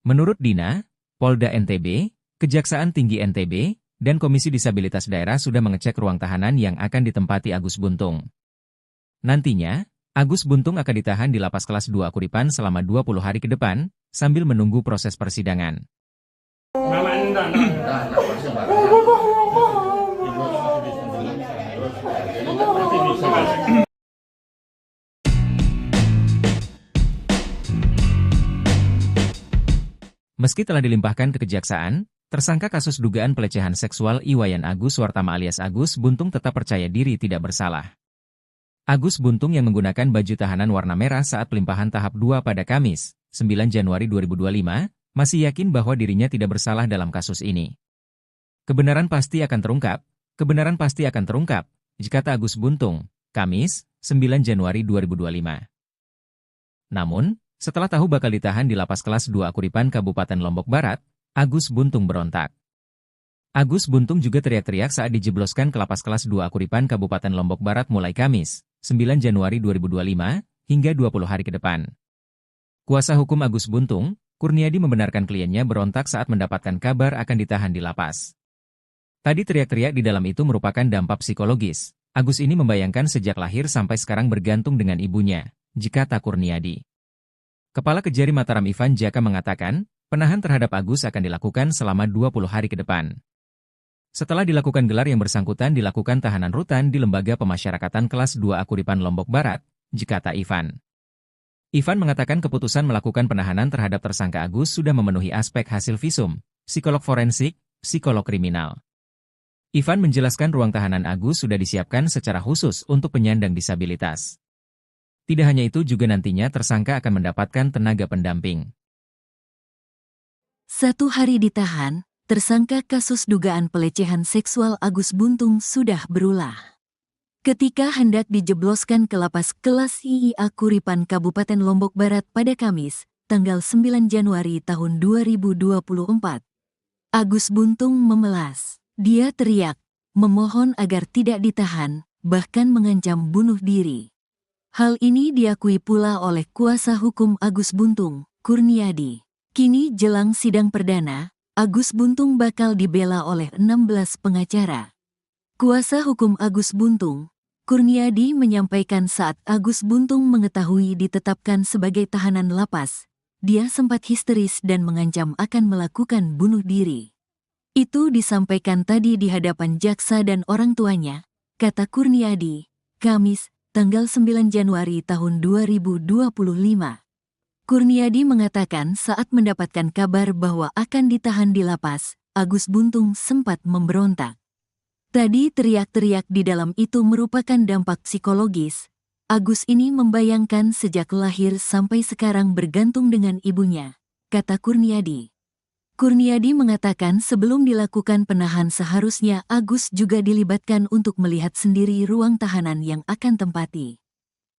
Menurut Dina, Polda NTB, Kejaksaan Tinggi NTB, dan Komisi Disabilitas Daerah sudah mengecek ruang tahanan yang akan ditempati Agus Buntung. Nantinya, Agus Buntung akan ditahan di Lapas Kelas 2 Akuripan selama 20 hari ke depan, sambil menunggu proses persidangan. Meski telah dilimpahkan ke kejaksaan, tersangka kasus dugaan pelecehan seksual Iwayan Agus Wartama alias Agus Buntung tetap percaya diri tidak bersalah. Agus Buntung yang menggunakan baju tahanan warna merah saat pelimpahan tahap 2 pada Kamis, 9 Januari 2025, masih yakin bahwa dirinya tidak bersalah dalam kasus ini. Kebenaran pasti akan terungkap, kata Agus Buntung, Kamis, 9 Januari 2025. Namun, setelah tahu bakal ditahan di lapas kelas 2 Akuripan Kabupaten Lombok Barat, Agus Buntung berontak. Agus Buntung juga teriak-teriak saat dijebloskan ke lapas kelas 2 Akuripan Kabupaten Lombok Barat mulai Kamis, 9 Januari 2025, hingga 20 hari ke depan. Kuasa hukum Agus Buntung, Kurniadi membenarkan kliennya berontak saat mendapatkan kabar akan ditahan di lapas. Tadi teriak-teriak di dalam itu merupakan dampak psikologis. Agus ini membayangkan sejak lahir sampai sekarang bergantung dengan ibunya, kata Kurniadi. Kepala Kejari Mataram Ivan Jaka mengatakan, penahan terhadap Agus akan dilakukan selama 20 hari ke depan. Setelah dilakukan gelar yang bersangkutan dilakukan tahanan rutan di Lembaga Pemasyarakatan Kelas 2 Akuripan Lombok Barat, kata Ivan. Ivan mengatakan keputusan melakukan penahanan terhadap tersangka Agus sudah memenuhi aspek hasil visum, psikolog forensik, psikolog kriminal. Ivan menjelaskan ruang tahanan Agus sudah disiapkan secara khusus untuk penyandang disabilitas. Tidak hanya itu juga nantinya tersangka akan mendapatkan tenaga pendamping. 1 hari ditahan, tersangka kasus dugaan pelecehan seksual Agus Buntung sudah berulah. Ketika hendak dijebloskan ke lapas kelas II Akuripan Kabupaten Lombok Barat pada Kamis, tanggal 9 Januari tahun 2024, Agus Buntung memelas. Dia teriak, memohon agar tidak ditahan, bahkan mengancam bunuh diri. Hal ini diakui pula oleh kuasa hukum Agus Buntung, Kurniadi. Kini jelang sidang perdana, Agus Buntung bakal dibela oleh 16 pengacara. Kuasa hukum Agus Buntung, Kurniadi menyampaikan saat Agus Buntung mengetahui ditetapkan sebagai tahanan lapas, dia sempat histeris dan mengancam akan melakukan bunuh diri. Itu disampaikan tadi di hadapan jaksa dan orang tuanya, kata Kurniadi, Kamis, tanggal 9 Januari tahun 2025. Kurniadi mengatakan saat mendapatkan kabar bahwa akan ditahan di lapas, Agus Buntung sempat memberontak. Tadi teriak-teriak di dalam itu merupakan dampak psikologis. Agus ini membayangkan sejak lahir sampai sekarang bergantung dengan ibunya, kata Kurniadi. Kurniadi mengatakan sebelum dilakukan penahan seharusnya Agus juga dilibatkan untuk melihat sendiri ruang tahanan yang akan tempati.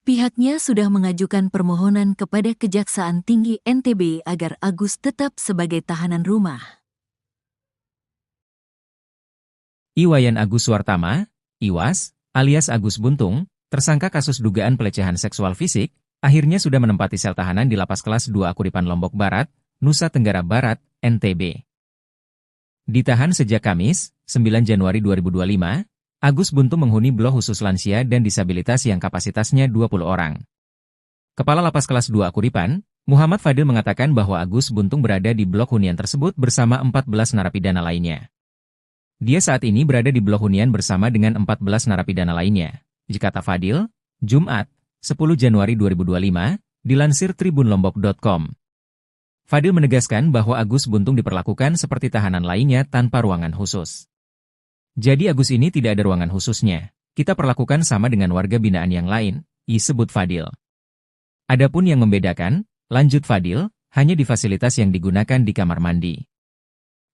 Pihaknya sudah mengajukan permohonan kepada Kejaksaan Tinggi NTB agar Agus tetap sebagai tahanan rumah. Iwayan Agus Suartama, Iwas, alias Agus Buntung, tersangka kasus dugaan pelecehan seksual fisik, akhirnya sudah menempati sel tahanan di lapas kelas 2 Akuripan Lombok Barat, Nusa Tenggara Barat, NTB. Ditahan sejak Kamis, 9 Januari 2025, Agus Buntung menghuni blok khusus lansia dan disabilitas yang kapasitasnya 20 orang. Kepala Lapas Kelas 2 Akuripan, Muhammad Fadil mengatakan bahwa Agus Buntung berada di blok hunian tersebut bersama 14 narapidana lainnya. Dia saat ini berada di blok hunian bersama dengan 14 narapidana lainnya, kata Fadil, Jumat, 10 Januari 2025, dilansir tribunlombok.com. Fadil menegaskan bahwa Agus Buntung diperlakukan seperti tahanan lainnya tanpa ruangan khusus. Jadi Agus ini tidak ada ruangan khususnya. Kita perlakukan sama dengan warga binaan yang lain, disebut Fadil. Adapun yang membedakan, lanjut Fadil, hanya di fasilitas yang digunakan di kamar mandi.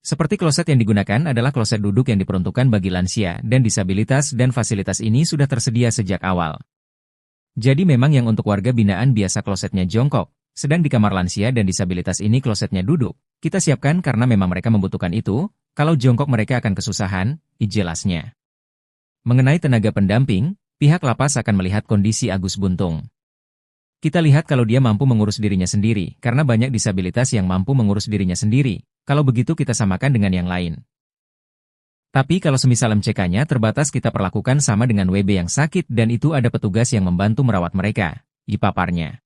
Seperti kloset yang digunakan adalah kloset duduk yang diperuntukkan bagi lansia dan disabilitas dan fasilitas ini sudah tersedia sejak awal. Jadi memang yang untuk warga binaan biasa klosetnya jongkok. Sedang di kamar lansia dan disabilitas ini klosetnya duduk, kita siapkan karena memang mereka membutuhkan itu, kalau jongkok mereka akan kesusahan, jelasnya. Mengenai tenaga pendamping, pihak lapas akan melihat kondisi Agus Buntung. Kita lihat kalau dia mampu mengurus dirinya sendiri, karena banyak disabilitas yang mampu mengurus dirinya sendiri, kalau begitu kita samakan dengan yang lain. Tapi kalau semisal MCK-nya terbatas kita perlakukan sama dengan WB yang sakit dan itu ada petugas yang membantu merawat mereka, paparnya.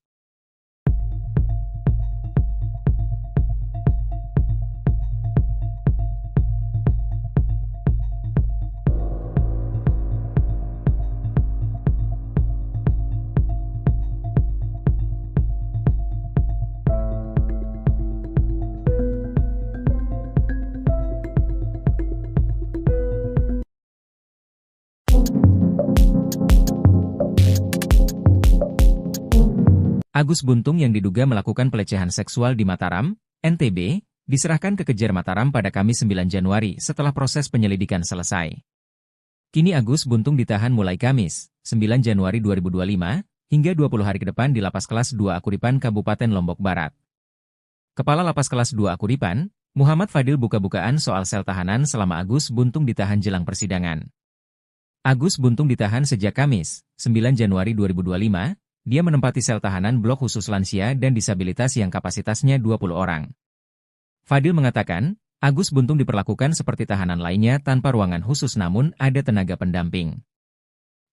Agus Buntung yang diduga melakukan pelecehan seksual di Mataram, NTB, diserahkan ke Kejar Mataram pada Kamis 9 Januari setelah proses penyelidikan selesai. Kini Agus Buntung ditahan mulai Kamis, 9 Januari 2025, hingga 20 hari ke depan di Lapas Kelas 2 Akuripan Kabupaten Lombok Barat. Kepala Lapas Kelas 2 Akuripan, Muhammad Fadil buka-bukaan soal sel tahanan selama Agus Buntung ditahan jelang persidangan. Agus Buntung ditahan sejak Kamis, 9 Januari 2025, dia menempati sel tahanan blok khusus lansia dan disabilitas yang kapasitasnya 20 orang. Fadil mengatakan, Agus Buntung diperlakukan seperti tahanan lainnya tanpa ruangan khusus namun ada tenaga pendamping.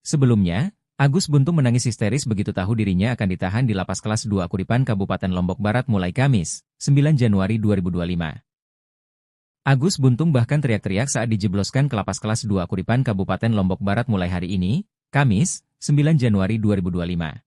Sebelumnya, Agus Buntung menangis histeris begitu tahu dirinya akan ditahan di Lapas Kelas 2 Akuripan Kabupaten Lombok Barat mulai Kamis, 9 Januari 2025. Agus Buntung bahkan teriak-teriak saat dijebloskan ke Lapas Kelas 2 Akuripan Kabupaten Lombok Barat mulai hari ini, Kamis, 9 Januari 2025.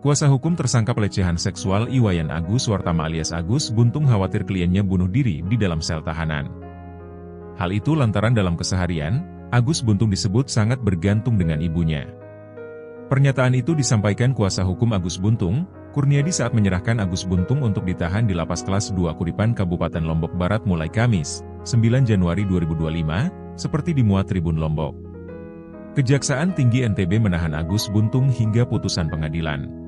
Kuasa hukum tersangka pelecehan seksual Iwayan Agus Wartama alias Agus Buntung khawatir kliennya bunuh diri di dalam sel tahanan. Hal itu lantaran dalam keseharian, Agus Buntung disebut sangat bergantung dengan ibunya. Pernyataan itu disampaikan kuasa hukum Agus Buntung, Kurniadi saat menyerahkan Agus Buntung untuk ditahan di Lapas Kelas 2 Akuripan Kabupaten Lombok Barat mulai Kamis, 9 Januari 2025, seperti dimuat Tribun Lombok. Kejaksaan Tinggi NTB menahan Agus Buntung hingga putusan pengadilan.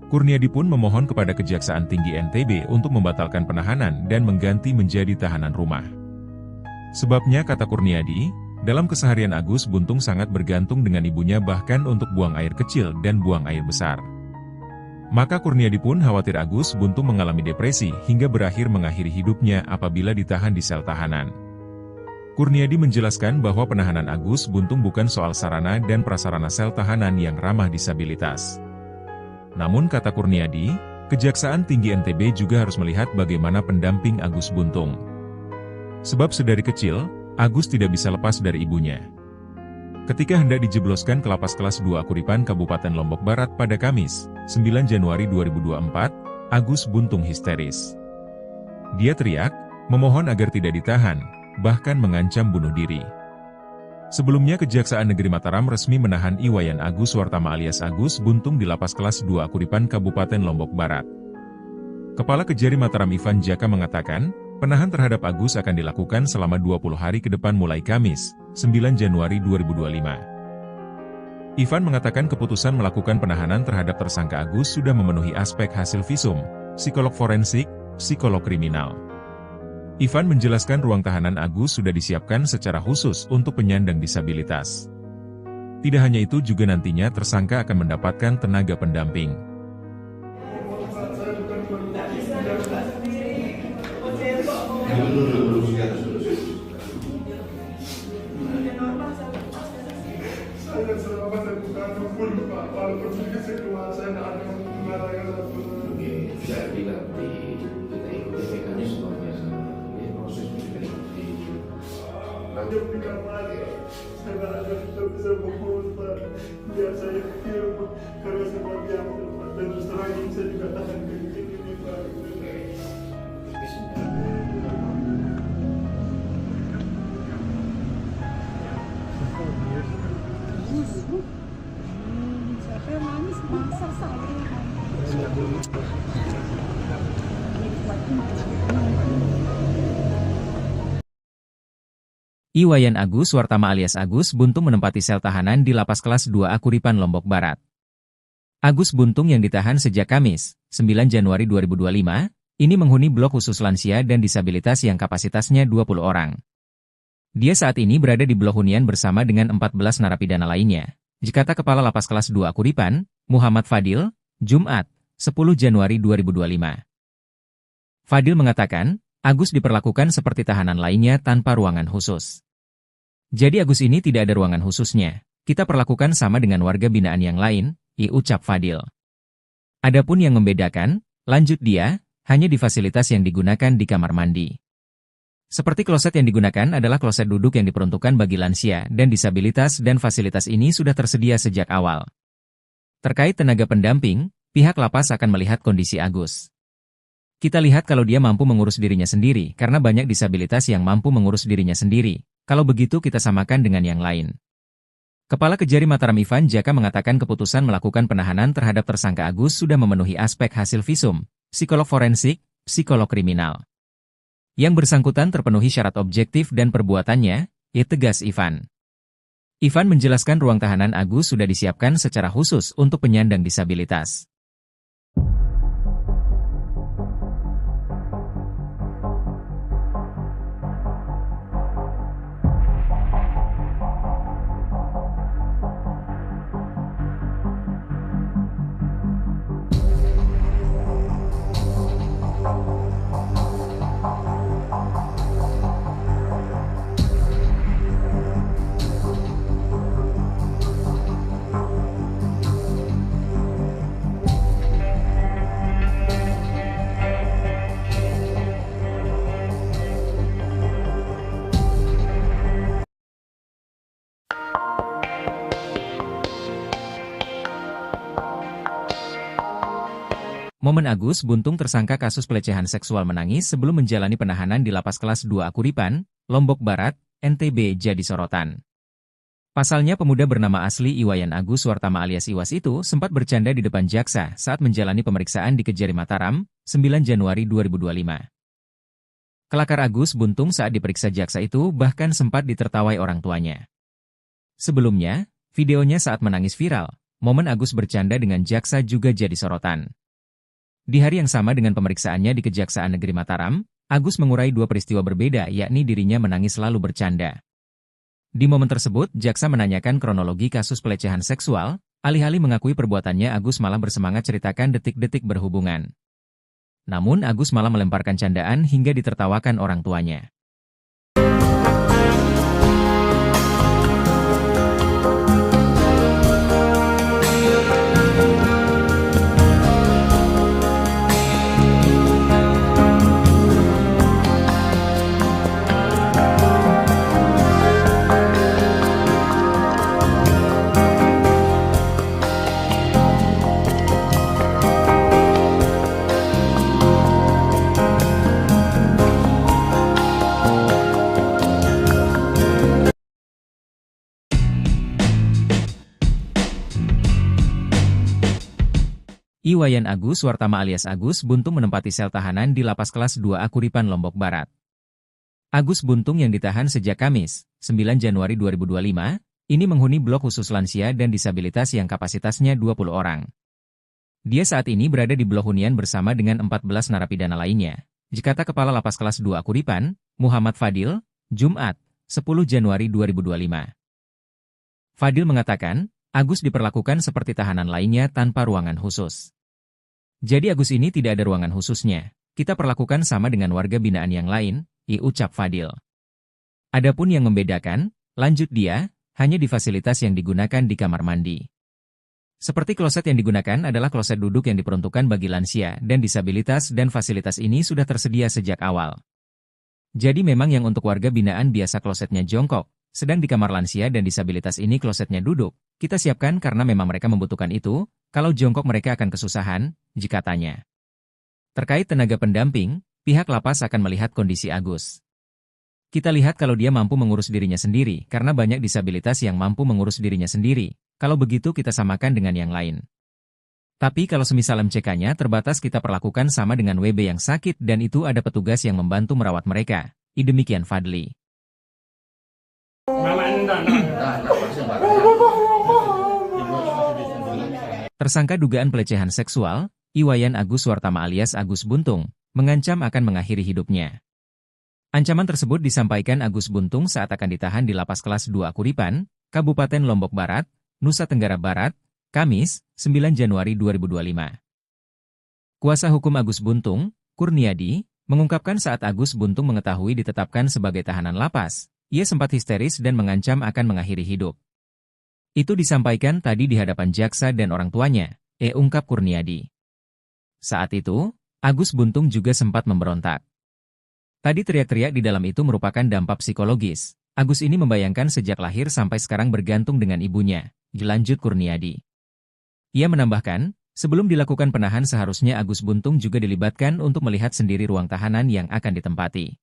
Kurniadi pun memohon kepada Kejaksaan Tinggi NTB untuk membatalkan penahanan dan mengganti menjadi tahanan rumah. Sebabnya kata Kurniadi, dalam keseharian Agus Buntung sangat bergantung dengan ibunya bahkan untuk buang air kecil dan buang air besar. Maka Kurniadi pun khawatir Agus Buntung mengalami depresi hingga berakhir mengakhiri hidupnya apabila ditahan di sel tahanan. Kurniadi menjelaskan bahwa penahanan Agus Buntung bukan soal sarana dan prasarana sel tahanan yang ramah disabilitas. Namun kata Kurniadi, Kejaksaan Tinggi NTB juga harus melihat bagaimana pendamping Agus Buntung. Sebab sedari kecil, Agus tidak bisa lepas dari ibunya. Ketika hendak dijebloskan ke Lapas Kelas 2 Akuripan Kabupaten Lombok Barat pada Kamis, 9 Januari 2024, Agus Buntung histeris. Dia teriak, memohon agar tidak ditahan, bahkan mengancam bunuh diri. Sebelumnya Kejaksaan Negeri Mataram resmi menahan Iwayan Agus Wartama alias Agus Buntung di Lapas Kelas 2 Akuripan Kabupaten Lombok Barat. Kepala Kejari Mataram Ivan Jaka mengatakan, penahan terhadap Agus akan dilakukan selama 20 hari ke depan mulai Kamis, 9 Januari 2025. Ivan mengatakan keputusan melakukan penahanan terhadap tersangka Agus sudah memenuhi aspek hasil visum, psikolog forensik, psikolog kriminal. Ivan menjelaskan ruang tahanan Agus sudah disiapkan secara khusus untuk penyandang disabilitas. Tidak hanya itu juga nantinya tersangka akan mendapatkan tenaga pendamping. Jadi nanti kita ikuti mekanismenya. Dia berikan lagi, saya berada tidak bisa berhubung Pak. Biar saya film karena saya diam dan terus terang ini saya juga tahan begini Pak. Siapa yang nangis? Masa saya. Iwayan Agus Wartama alias Agus Buntung menempati sel tahanan di Lapas Kelas 2 Akuripan Lombok Barat. Agus Buntung yang ditahan sejak Kamis, 9 Januari 2025, ini menghuni blok khusus lansia dan disabilitas yang kapasitasnya 20 orang. Dia saat ini berada di blok hunian bersama dengan 14 narapidana lainnya, dikata Kepala Lapas Kelas 2 Akuripan, Muhammad Fadil, Jumat, 10 Januari 2025. Fadil mengatakan, Agus diperlakukan seperti tahanan lainnya tanpa ruangan khusus. Jadi Agus ini tidak ada ruangan khususnya. Kita perlakukan sama dengan warga binaan yang lain, ucap Fadil. Adapun yang membedakan, lanjut dia, hanya di fasilitas yang digunakan di kamar mandi. Seperti kloset yang digunakan adalah kloset duduk yang diperuntukkan bagi lansia dan disabilitas dan fasilitas ini sudah tersedia sejak awal. Terkait tenaga pendamping, pihak lapas akan melihat kondisi Agus. Kita lihat kalau dia mampu mengurus dirinya sendiri karena banyak disabilitas yang mampu mengurus dirinya sendiri. Kalau begitu kita samakan dengan yang lain. Kepala Kejari Mataram Ivan Jaka mengatakan keputusan melakukan penahanan terhadap tersangka Agus sudah memenuhi aspek hasil visum, psikolog forensik, psikolog kriminal. Yang bersangkutan terpenuhi syarat objektif dan perbuatannya, tegas Ivan. Ivan menjelaskan ruang tahanan Agus sudah disiapkan secara khusus untuk penyandang disabilitas. Momen Agus Buntung tersangka kasus pelecehan seksual menangis sebelum menjalani penahanan di Lapas Kelas 2 Akuripan, Lombok Barat, NTB jadi sorotan. Pasalnya pemuda bernama asli Iwayan Agus Wartama alias Iwas itu sempat bercanda di depan jaksa saat menjalani pemeriksaan di Kejari Mataram, 9 Januari 2025. Kelakar Agus Buntung saat diperiksa jaksa itu bahkan sempat ditertawai orang tuanya. Sebelumnya, videonya saat menangis viral, momen Agus bercanda dengan jaksa juga jadi sorotan. Di hari yang sama dengan pemeriksaannya di Kejaksaan Negeri Mataram, Agus mengurai dua peristiwa berbeda yakni dirinya menangis lalu bercanda. Di momen tersebut, jaksa menanyakan kronologi kasus pelecehan seksual, alih-alih mengakui perbuatannya Agus malah bersemangat ceritakan detik-detik berhubungan. Namun Agus malah melemparkan candaan hingga ditertawakan orang tuanya. Iwayan Agus Wartama alias Agus Buntung menempati sel tahanan di Lapas Kelas 2 Akuripan Lombok Barat. Agus Buntung yang ditahan sejak Kamis, 9 Januari 2025, ini menghuni blok khusus lansia dan disabilitas yang kapasitasnya 20 orang. Dia saat ini berada di blok hunian bersama dengan 14 narapidana lainnya, dikata Kepala Lapas Kelas 2 Akuripan, Muhammad Fadil, Jumat, 10 Januari 2025. Fadil mengatakan, Agus diperlakukan seperti tahanan lainnya tanpa ruangan khusus. Jadi Agus ini tidak ada ruangan khususnya. Kita perlakukan sama dengan warga binaan yang lain, ucap Fadil. Adapun yang membedakan, lanjut dia, hanya di fasilitas yang digunakan di kamar mandi. Seperti kloset yang digunakan adalah kloset duduk yang diperuntukkan bagi lansia dan disabilitas dan fasilitas ini sudah tersedia sejak awal. Jadi memang yang untuk warga binaan biasa klosetnya jongkok, sedang di kamar lansia dan disabilitas ini klosetnya duduk. Kita siapkan karena memang mereka membutuhkan itu, kalau jongkok mereka akan kesusahan, jikatanya. Terkait tenaga pendamping, pihak lapas akan melihat kondisi Agus. Kita lihat kalau dia mampu mengurus dirinya sendiri, karena banyak disabilitas yang mampu mengurus dirinya sendiri. Kalau begitu kita samakan dengan yang lain. Tapi kalau semisal MCK-nya terbatas kita perlakukan sama dengan WB yang sakit dan itu ada petugas yang membantu merawat mereka. Demikian Fadli. Tersangka dugaan pelecehan seksual, Iwayan Agus Wartama alias Agus Buntung, mengancam akan mengakhiri hidupnya. Ancaman tersebut disampaikan Agus Buntung saat akan ditahan di Lapas Kelas 2 Akuripan, Kabupaten Lombok Barat, Nusa Tenggara Barat, Kamis, 9 Januari 2025. Kuasa hukum Agus Buntung, Kurniadi, mengungkapkan saat Agus Buntung mengetahui ditetapkan sebagai tahanan lapas, ia sempat histeris dan mengancam akan mengakhiri hidup. Itu disampaikan tadi di hadapan jaksa dan orang tuanya, ungkap Kurniadi. Saat itu, Agus Buntung juga sempat memberontak. Tadi teriak-teriak di dalam itu merupakan dampak psikologis. Agus ini membayangkan sejak lahir sampai sekarang bergantung dengan ibunya, dilanjut Kurniadi. Ia menambahkan, sebelum dilakukan penahan seharusnya Agus Buntung juga dilibatkan untuk melihat sendiri ruang tahanan yang akan ditempati.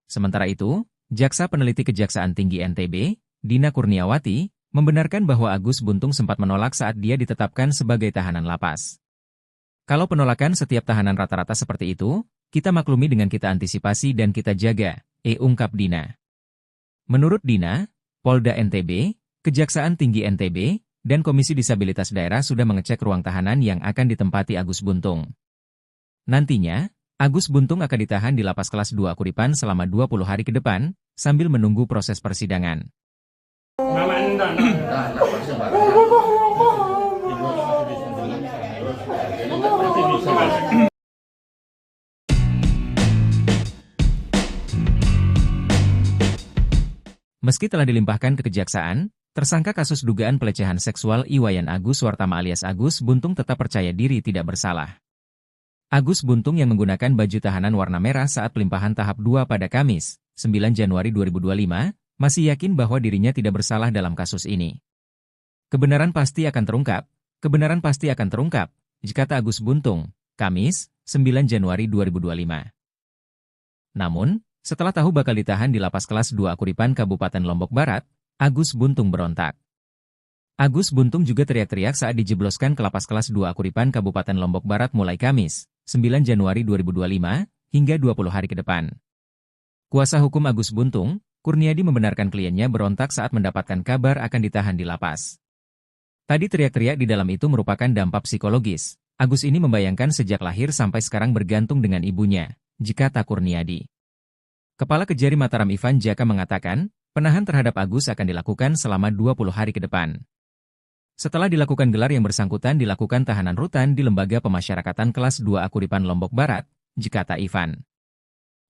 Sementara itu, Jaksa Peneliti Kejaksaan Tinggi NTB, Dina Kurniawati, membenarkan bahwa Agus Buntung sempat menolak saat dia ditetapkan sebagai tahanan lapas. Kalau penolakan setiap tahanan rata-rata seperti itu, kita maklumi dengan kita antisipasi dan kita jaga, ungkap Dina. Menurut Dina, Polda NTB, Kejaksaan Tinggi NTB, dan Komisi Disabilitas Daerah sudah mengecek ruang tahanan yang akan ditempati Agus Buntung. Nantinya, Agus Buntung akan ditahan di lapas kelas 2 Kuripan selama 20 hari ke depan, sambil menunggu proses persidangan. Meski telah dilimpahkan ke kejaksaan, tersangka kasus dugaan pelecehan seksual Iwayan Agus Suartama alias Agus Buntung tetap percaya diri tidak bersalah. Agus Buntung yang menggunakan baju tahanan warna merah saat pelimpahan tahap 2 pada Kamis, 9 Januari 2025, masih yakin bahwa dirinya tidak bersalah dalam kasus ini. Kebenaran pasti akan terungkap, kata Agus Buntung, Kamis, 9 Januari 2025. Namun, setelah tahu bakal ditahan di lapas kelas 2 Kuripan Kabupaten Lombok Barat, Agus Buntung berontak. Agus Buntung juga teriak-teriak saat dijebloskan ke lapas kelas 2 Kuripan Kabupaten Lombok Barat mulai Kamis, 9 Januari 2025, hingga 20 hari ke depan. Kuasa hukum Agus Buntung, Kurniadi membenarkan kliennya berontak saat mendapatkan kabar akan ditahan di lapas. Tadi teriak-teriak di dalam itu merupakan dampak psikologis. Agus ini membayangkan sejak lahir sampai sekarang bergantung dengan ibunya, kata Kurniadi. Kepala Kejari Mataram Ivan Jaka mengatakan, penahan terhadap Agus akan dilakukan selama 20 hari ke depan. Setelah dilakukan gelar yang bersangkutan dilakukan tahanan rutan di Lembaga Pemasyarakatan Kelas 2 Kuripan Lombok Barat, kata Ivan.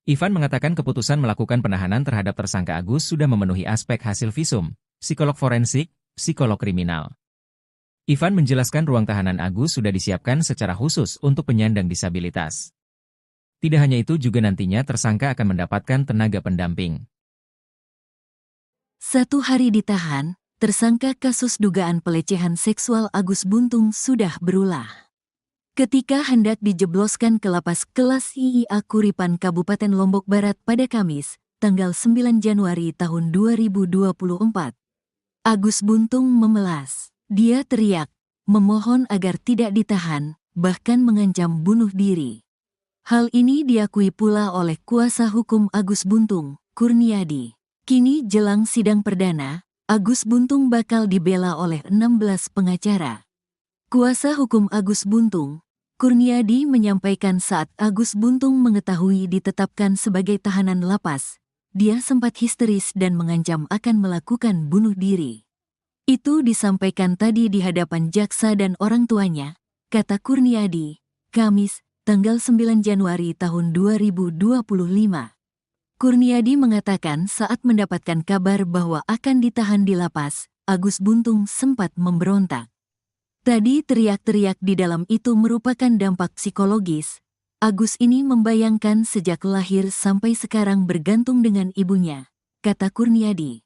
Ivan mengatakan keputusan melakukan penahanan terhadap tersangka Agus sudah memenuhi aspek hasil visum, psikolog forensik, psikolog kriminal. Ivan menjelaskan ruang tahanan Agus sudah disiapkan secara khusus untuk penyandang disabilitas. Tidak hanya itu juga nantinya tersangka akan mendapatkan tenaga pendamping. 1 hari ditahan, tersangka kasus dugaan pelecehan seksual Agus Buntung sudah berulah. Ketika hendak dijebloskan ke lapas kelas IIA Kuripan Kabupaten Lombok Barat pada Kamis, tanggal 9 Januari tahun 2024. Agus Buntung memelas. Dia teriak, memohon agar tidak ditahan, bahkan mengancam bunuh diri. Hal ini diakui pula oleh kuasa hukum Agus Buntung, Kurniadi. Kini jelang sidang perdana, Agus Buntung bakal dibela oleh 16 pengacara. Kuasa hukum Agus Buntung, Kurniadi menyampaikan saat Agus Buntung mengetahui ditetapkan sebagai tahanan lapas, dia sempat histeris dan mengancam akan melakukan bunuh diri. Itu disampaikan tadi di hadapan jaksa dan orang tuanya, kata Kurniadi, Kamis, tanggal 9 Januari tahun 2025. Kurniadi mengatakan saat mendapatkan kabar bahwa akan ditahan di lapas, Agus Buntung sempat memberontak. Tadi teriak-teriak di dalam itu merupakan dampak psikologis. Agus ini membayangkan sejak lahir sampai sekarang bergantung dengan ibunya, kata Kurniadi.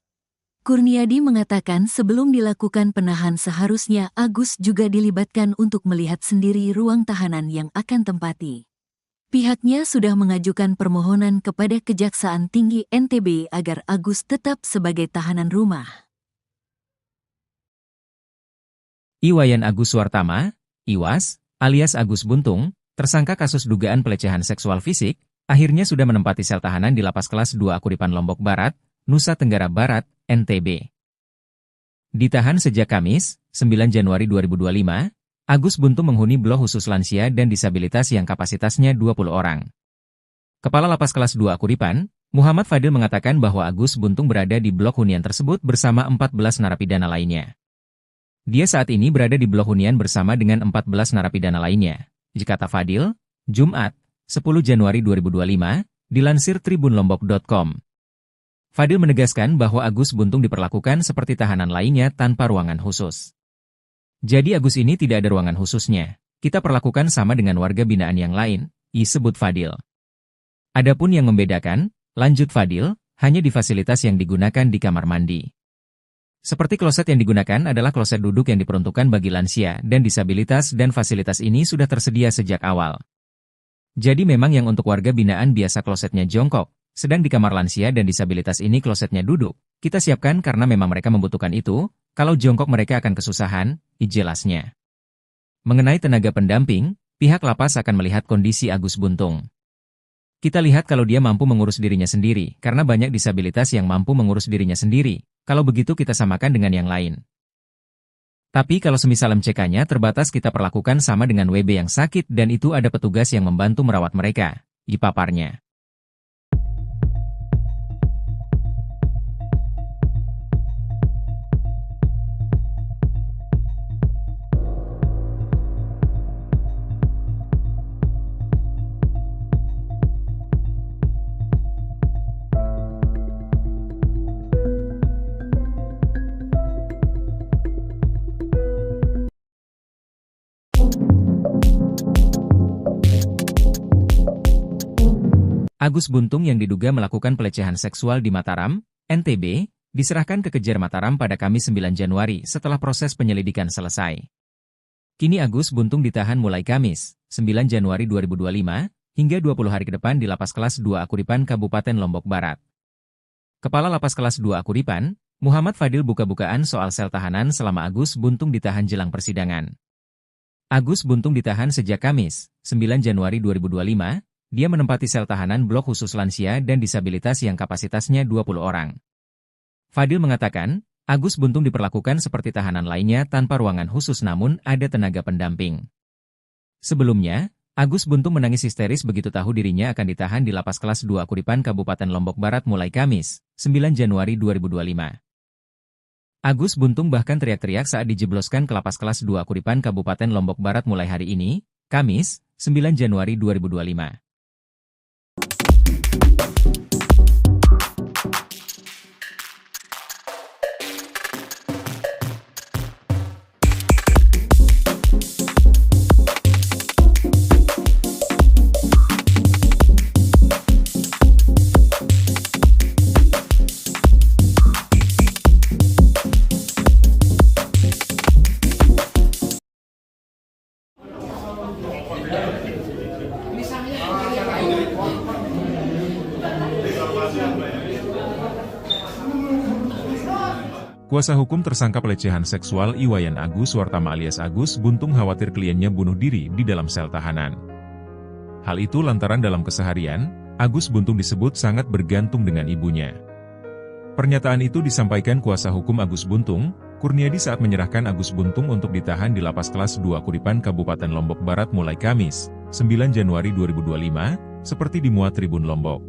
Kurniadi mengatakan sebelum dilakukan penahan seharusnya Agus juga dilibatkan untuk melihat sendiri ruang tahanan yang akan tempati. Pihaknya sudah mengajukan permohonan kepada Kejaksaan Tinggi NTB agar Agus tetap sebagai tahanan rumah. Iwayan Agus Suartama, Iwas, alias Agus Buntung, tersangka kasus dugaan pelecehan seksual fisik, akhirnya sudah menempati sel tahanan di lapas kelas 2 Kuripan Lombok Barat, Nusa Tenggara Barat, NTB. Ditahan sejak Kamis, 9 Januari 2025, Agus Buntung menghuni blok khusus lansia dan disabilitas yang kapasitasnya 20 orang. Kepala Lapas Kelas 2 Kuripan, Muhammad Fadil mengatakan bahwa Agus Buntung berada di blok hunian tersebut bersama 14 narapidana lainnya. Dia saat ini berada di blok hunian bersama dengan 14 narapidana lainnya, kata Fadil, Jumat, 10 Januari 2025, dilansir tribunlombok.com. Fadil menegaskan bahwa Agus Buntung diperlakukan seperti tahanan lainnya tanpa ruangan khusus. Jadi Agus ini tidak ada ruangan khususnya, Kita perlakukan sama dengan warga binaan yang lain, disebut Fadil. Adapun yang membedakan, lanjut Fadil, hanya di fasilitas yang digunakan di kamar mandi. Seperti kloset yang digunakan adalah kloset duduk yang diperuntukkan bagi lansia dan disabilitas dan fasilitas ini sudah tersedia sejak awal. Jadi memang yang untuk warga binaan biasa klosetnya jongkok, sedang di kamar lansia dan disabilitas ini klosetnya duduk. Kita siapkan karena memang mereka membutuhkan itu, kalau jongkok mereka akan kesusahan, jelasnya. Mengenai tenaga pendamping, pihak lapas akan melihat kondisi Agus Buntung. Kita lihat kalau dia mampu mengurus dirinya sendiri, karena banyak disabilitas yang mampu mengurus dirinya sendiri. Kalau begitu kita samakan dengan yang lain. Tapi kalau semisal MCK-nya terbatas kita perlakukan sama dengan WB yang sakit dan itu ada petugas yang membantu merawat mereka, dipaparnya. Agus Buntung yang diduga melakukan pelecehan seksual di Mataram, NTB, diserahkan ke Kejar Mataram pada Kamis 9 Januari setelah proses penyelidikan selesai. Kini Agus Buntung ditahan mulai Kamis, 9 Januari 2025, hingga 20 hari ke depan di Lapas Kelas 2 Akuripan Kabupaten Lombok Barat. Kepala Lapas Kelas 2 Akuripan, Muhammad Fadil buka-bukaan soal sel tahanan selama Agus Buntung ditahan jelang persidangan. Agus Buntung ditahan sejak Kamis, 9 Januari 2025, dia menempati sel tahanan blok khusus lansia dan disabilitas yang kapasitasnya 20 orang. Fadil mengatakan, Agus Buntung diperlakukan seperti tahanan lainnya tanpa ruangan khusus namun ada tenaga pendamping. Sebelumnya, Agus Buntung menangis histeris begitu tahu dirinya akan ditahan di Lapas Kelas 2 Akuripan Kabupaten Lombok Barat mulai Kamis, 9 Januari 2025. Agus Buntung bahkan teriak-teriak saat dijebloskan ke Lapas Kelas 2 Akuripan Kabupaten Lombok Barat mulai hari ini, Kamis, 9 Januari 2025. Kuasa hukum tersangka pelecehan seksual Iwayan Agus Wartama alias Agus Buntung khawatir kliennya bunuh diri di dalam sel tahanan. Hal itu lantaran dalam keseharian, Agus Buntung disebut sangat bergantung dengan ibunya. Pernyataan itu disampaikan kuasa hukum Agus Buntung, Kurniadi saat menyerahkan Agus Buntung untuk ditahan di Lapas Kelas 2 Akuripan Kabupaten Lombok Barat mulai Kamis, 9 Januari 2025, seperti dimuat Tribun Lombok.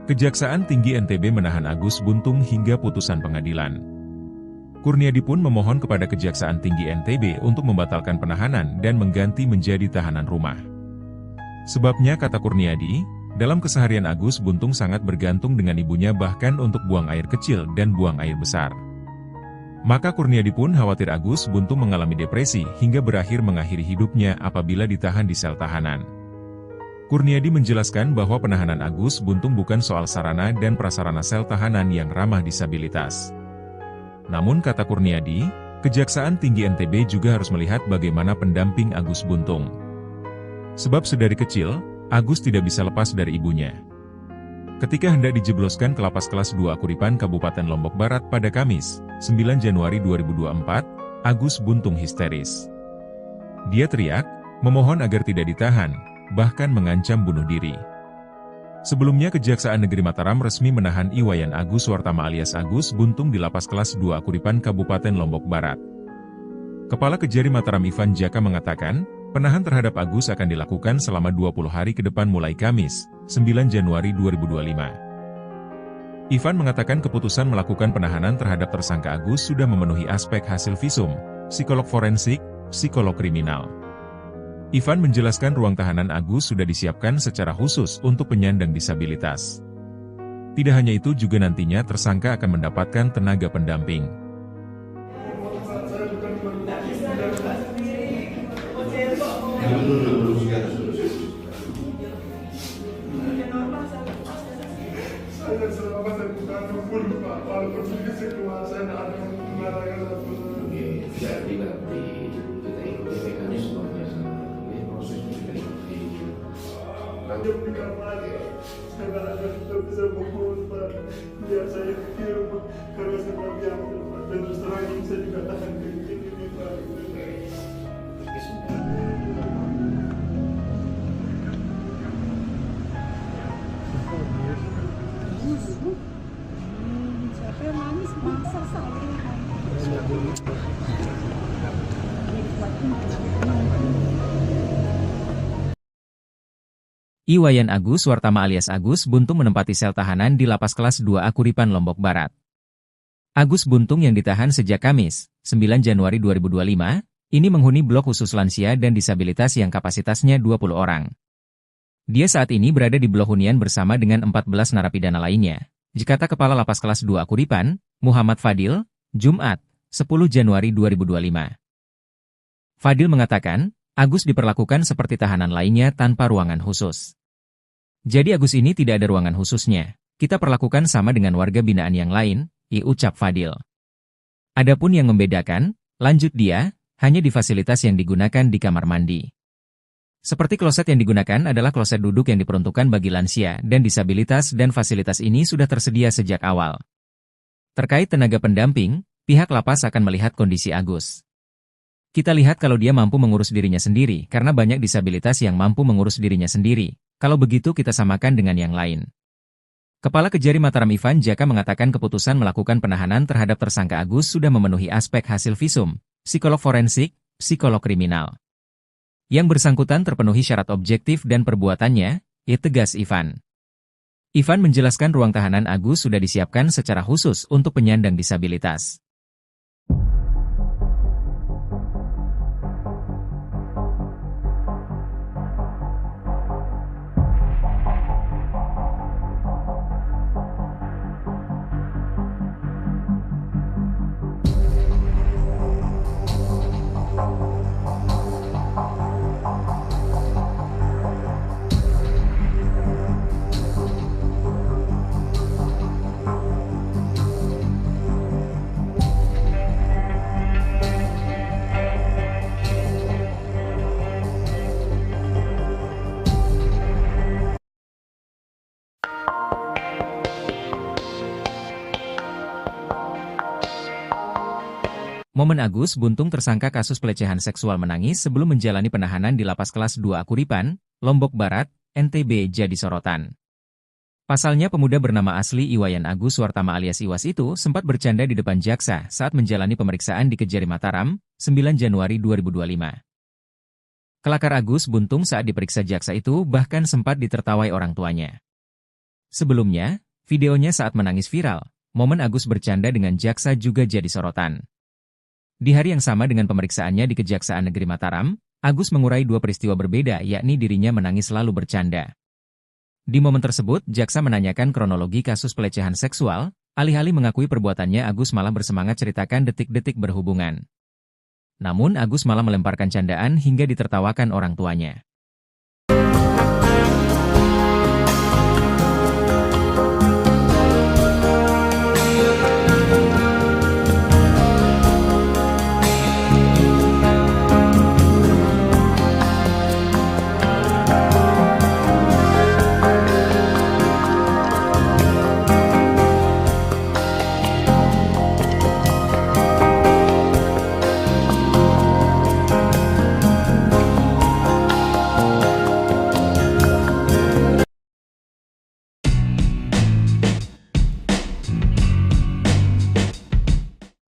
Kejaksaan Tinggi NTB menahan Agus Buntung hingga putusan pengadilan. Kurniadi pun memohon kepada Kejaksaan Tinggi NTB untuk membatalkan penahanan dan mengganti menjadi tahanan rumah. Sebabnya kata Kurniadi, dalam keseharian Agus Buntung sangat bergantung dengan ibunya bahkan untuk buang air kecil dan buang air besar. Maka Kurniadi pun khawatir Agus Buntung mengalami depresi hingga berakhir mengakhiri hidupnya apabila ditahan di sel tahanan. Kurniadi menjelaskan bahwa penahanan Agus Buntung bukan soal sarana dan prasarana sel tahanan yang ramah disabilitas. Namun kata Kurniadi, Kejaksaan Tinggi NTB juga harus melihat bagaimana pendamping Agus Buntung. Sebab sedari kecil, Agus tidak bisa lepas dari ibunya. Ketika hendak dijebloskan ke Lapas Kelas 2 Akuripan Kabupaten Lombok Barat pada Kamis, 9 Januari 2024, Agus Buntung histeris. Dia teriak, memohon agar tidak ditahan, bahkan mengancam bunuh diri. Sebelumnya Kejaksaan Negeri Mataram resmi menahan Iwayan Agus Wartama alias Agus Buntung di Lapas Kelas 2 Akuripan Kabupaten Lombok Barat. Kepala Kejari Mataram Ivan Jaka mengatakan, penahan terhadap Agus akan dilakukan selama 20 hari ke depan mulai Kamis, 9 Januari 2025. Ivan mengatakan keputusan melakukan penahanan terhadap tersangka Agus sudah memenuhi aspek hasil visum, psikolog forensik, psikolog kriminal. Ivan menjelaskan ruang tahanan Agus sudah disiapkan secara khusus untuk penyandang disabilitas. Tidak hanya itu juga nantinya tersangka akan mendapatkan tenaga pendamping. Duduk di atas dulu. Saya selama saya bukan pun Pak, walaupun sedikit keluar saya tidak ada mengatakan apa. Jadi nanti kita ikuti mekanismenya, ini proses kita ikuti. Nanti di kamar saya tidak ada tidak bisa mohon Pak. Biar saya ke rumah karena saya tidak biar Pak. Dan terus terang ini saya juga tahan ke ini Pak. Siapa yang nangis masa saya. Iwayan Agus Wartama alias Agus Buntung menempati sel tahanan di Lapas Kelas 2A Kuripan, Lombok Barat. Agus Buntung yang ditahan sejak Kamis, 9 Januari 2025, ini menghuni blok khusus lansia dan disabilitas yang kapasitasnya 20 orang. Dia saat ini berada di blok hunian bersama dengan 14 narapidana lainnya. Kata Kepala Lapas Kelas 2A Kuripan, Muhammad Fadil, Jumat, 10 Januari 2025. Fadil mengatakan, Agus diperlakukan seperti tahanan lainnya tanpa ruangan khusus. Jadi Agus ini tidak ada ruangan khususnya. Kita perlakukan sama dengan warga binaan yang lain, ucap Fadil. Adapun yang membedakan, lanjut dia, hanya di fasilitas yang digunakan di kamar mandi. Seperti kloset yang digunakan adalah kloset duduk yang diperuntukkan bagi lansia dan disabilitas dan fasilitas ini sudah tersedia sejak awal. Terkait tenaga pendamping, pihak lapas akan melihat kondisi Agus. Kita lihat kalau dia mampu mengurus dirinya sendiri karena banyak disabilitas yang mampu mengurus dirinya sendiri. Kalau begitu kita samakan dengan yang lain. Kepala Kejari Mataram Ivan Jaka mengatakan keputusan melakukan penahanan terhadap tersangka Agus sudah memenuhi aspek hasil visum, psikolog forensik, psikolog kriminal. Yang bersangkutan terpenuhi syarat objektif dan perbuatannya, tegas Ivan. Ivan menjelaskan ruang tahanan Agus sudah disiapkan secara khusus untuk penyandang disabilitas. Momen Agus Buntung tersangka kasus pelecehan seksual menangis sebelum menjalani penahanan di Lapas Kelas 2A Kuripan, Lombok Barat, NTB jadi sorotan. Pasalnya pemuda bernama asli Iwayan Agus Wartama alias Iwas itu sempat bercanda di depan jaksa saat menjalani pemeriksaan di Kejari Mataram, 9 Januari 2025. Kelakar Agus Buntung saat diperiksa jaksa itu bahkan sempat ditertawai orang tuanya. Sebelumnya, videonya saat menangis viral, momen Agus bercanda dengan jaksa juga jadi sorotan. Di hari yang sama dengan pemeriksaannya di Kejaksaan Negeri Mataram, Agus mengurai dua peristiwa berbeda yakni dirinya menangis lalu bercanda. Di momen tersebut, jaksa menanyakan kronologi kasus pelecehan seksual, alih-alih mengakui perbuatannya Agus malah bersemangat ceritakan detik-detik berhubungan. Namun Agus malah melemparkan candaan hingga ditertawakan orang tuanya.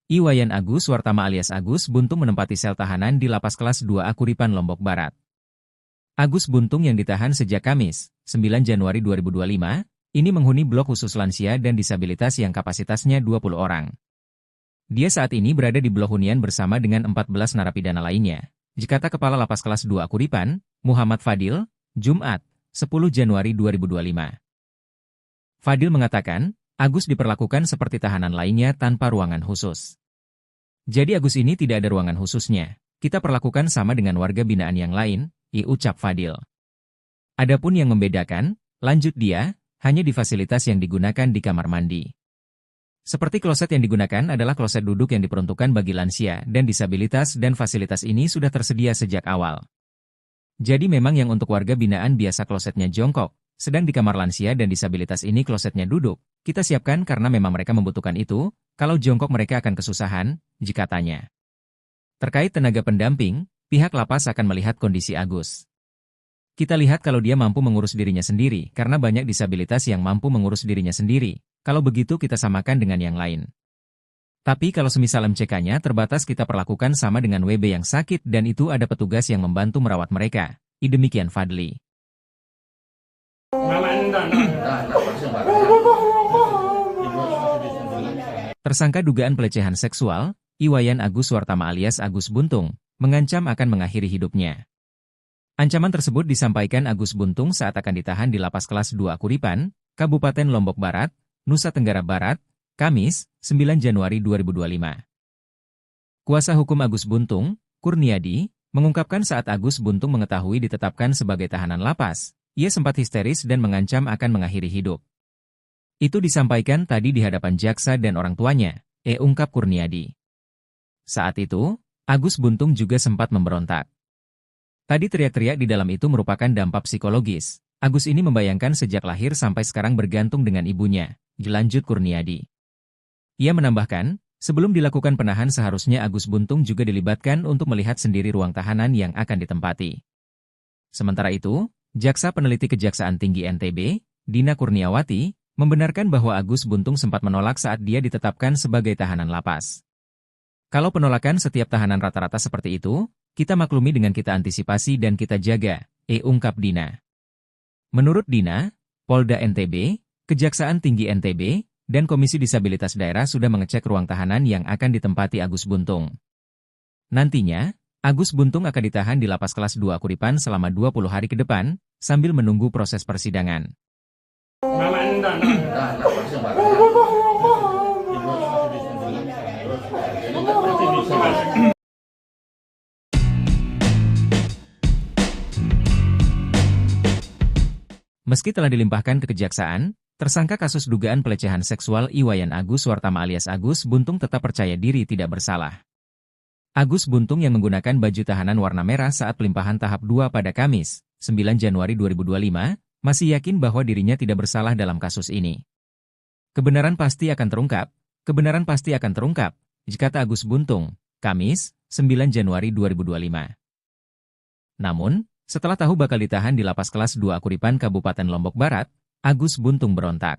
Iwayan Agus Wartama alias Agus Buntung menempati sel tahanan di Lapas Kelas 2A Kuripan, Lombok Barat. Agus Buntung yang ditahan sejak Kamis, 9 Januari 2025, ini menghuni blok khusus lansia dan disabilitas yang kapasitasnya 20 orang. Dia saat ini berada di blok hunian bersama dengan 14 narapidana lainnya. Kata Kepala Lapas Kelas 2A Kuripan, Muhammad Fadil, Jumat, 10 Januari 2025. Fadil mengatakan, Agus diperlakukan seperti tahanan lainnya tanpa ruangan khusus. Jadi Agus ini tidak ada ruangan khususnya. Kita perlakukan sama dengan warga binaan yang lain, ucap Fadil. Adapun yang membedakan, lanjut dia, hanya di fasilitas yang digunakan di kamar mandi. Seperti kloset yang digunakan adalah kloset duduk yang diperuntukkan bagi lansia dan disabilitas dan fasilitas ini sudah tersedia sejak awal. Jadi memang yang untuk warga binaan biasa klosetnya jongkok, sedang di kamar lansia dan disabilitas ini klosetnya duduk, kita siapkan karena memang mereka membutuhkan itu, kalau jongkok mereka akan kesusahan, jika tanya. Terkait tenaga pendamping, pihak lapas akan melihat kondisi Agus. Kita lihat kalau dia mampu mengurus dirinya sendiri, karena banyak disabilitas yang mampu mengurus dirinya sendiri. Kalau begitu kita samakan dengan yang lain. Tapi kalau semisal MCK-nya terbatas kita perlakukan sama dengan WB yang sakit dan itu ada petugas yang membantu merawat mereka. Demikian Fadli. Tersangka dugaan pelecehan seksual, Iwayan Agus Suartama alias Agus Buntung, mengancam akan mengakhiri hidupnya. Ancaman tersebut disampaikan Agus Buntung saat akan ditahan di Lapas Kelas 2 Kuripan, Kabupaten Lombok Barat, Nusa Tenggara Barat, Kamis, 9 Januari 2025. Kuasa hukum Agus Buntung, Kurniadi, mengungkapkan saat Agus Buntung mengetahui ditetapkan sebagai tahanan lapas, ia sempat histeris dan mengancam akan mengakhiri hidup. Itu disampaikan tadi di hadapan jaksa dan orang tuanya, ungkap Kurniadi. Saat itu, Agus Buntung juga sempat memberontak. Tadi teriak-teriak di dalam itu merupakan dampak psikologis. Agus ini membayangkan sejak lahir sampai sekarang bergantung dengan ibunya, lanjut Kurniadi. Ia menambahkan, sebelum dilakukan penahan seharusnya Agus Buntung juga dilibatkan untuk melihat sendiri ruang tahanan yang akan ditempati. Sementara itu, Jaksa Peneliti Kejaksaan Tinggi NTB, Dina Kurniawati, membenarkan bahwa Agus Buntung sempat menolak saat dia ditetapkan sebagai tahanan lapas. Kalau penolakan setiap tahanan rata-rata seperti itu, kita maklumi dengan kita antisipasi dan kita jaga, ungkap Dina. Menurut Dina, Polda NTB, Kejaksaan Tinggi NTB, dan Komisi Disabilitas Daerah sudah mengecek ruang tahanan yang akan ditempati Agus Buntung. Nantinya, Agus Buntung akan ditahan di Lapas Kelas 2 Kuripan selama 20 hari ke depan, sambil menunggu proses persidangan. Meski telah dilimpahkan ke kejaksaan, tersangka kasus dugaan pelecehan seksual Iwayan Agus Suartama alias Agus Buntung tetap percaya diri tidak bersalah. Agus Buntung yang menggunakan baju tahanan warna merah saat pelimpahan tahap 2 pada Kamis, 9 Januari 2025, masih yakin bahwa dirinya tidak bersalah dalam kasus ini. Kebenaran pasti akan terungkap, kata Agus Buntung, Kamis, 9 Januari 2025. Namun, setelah tahu bakal ditahan di Lapas Kelas 2 Kuripan Kabupaten Lombok Barat, Agus Buntung berontak.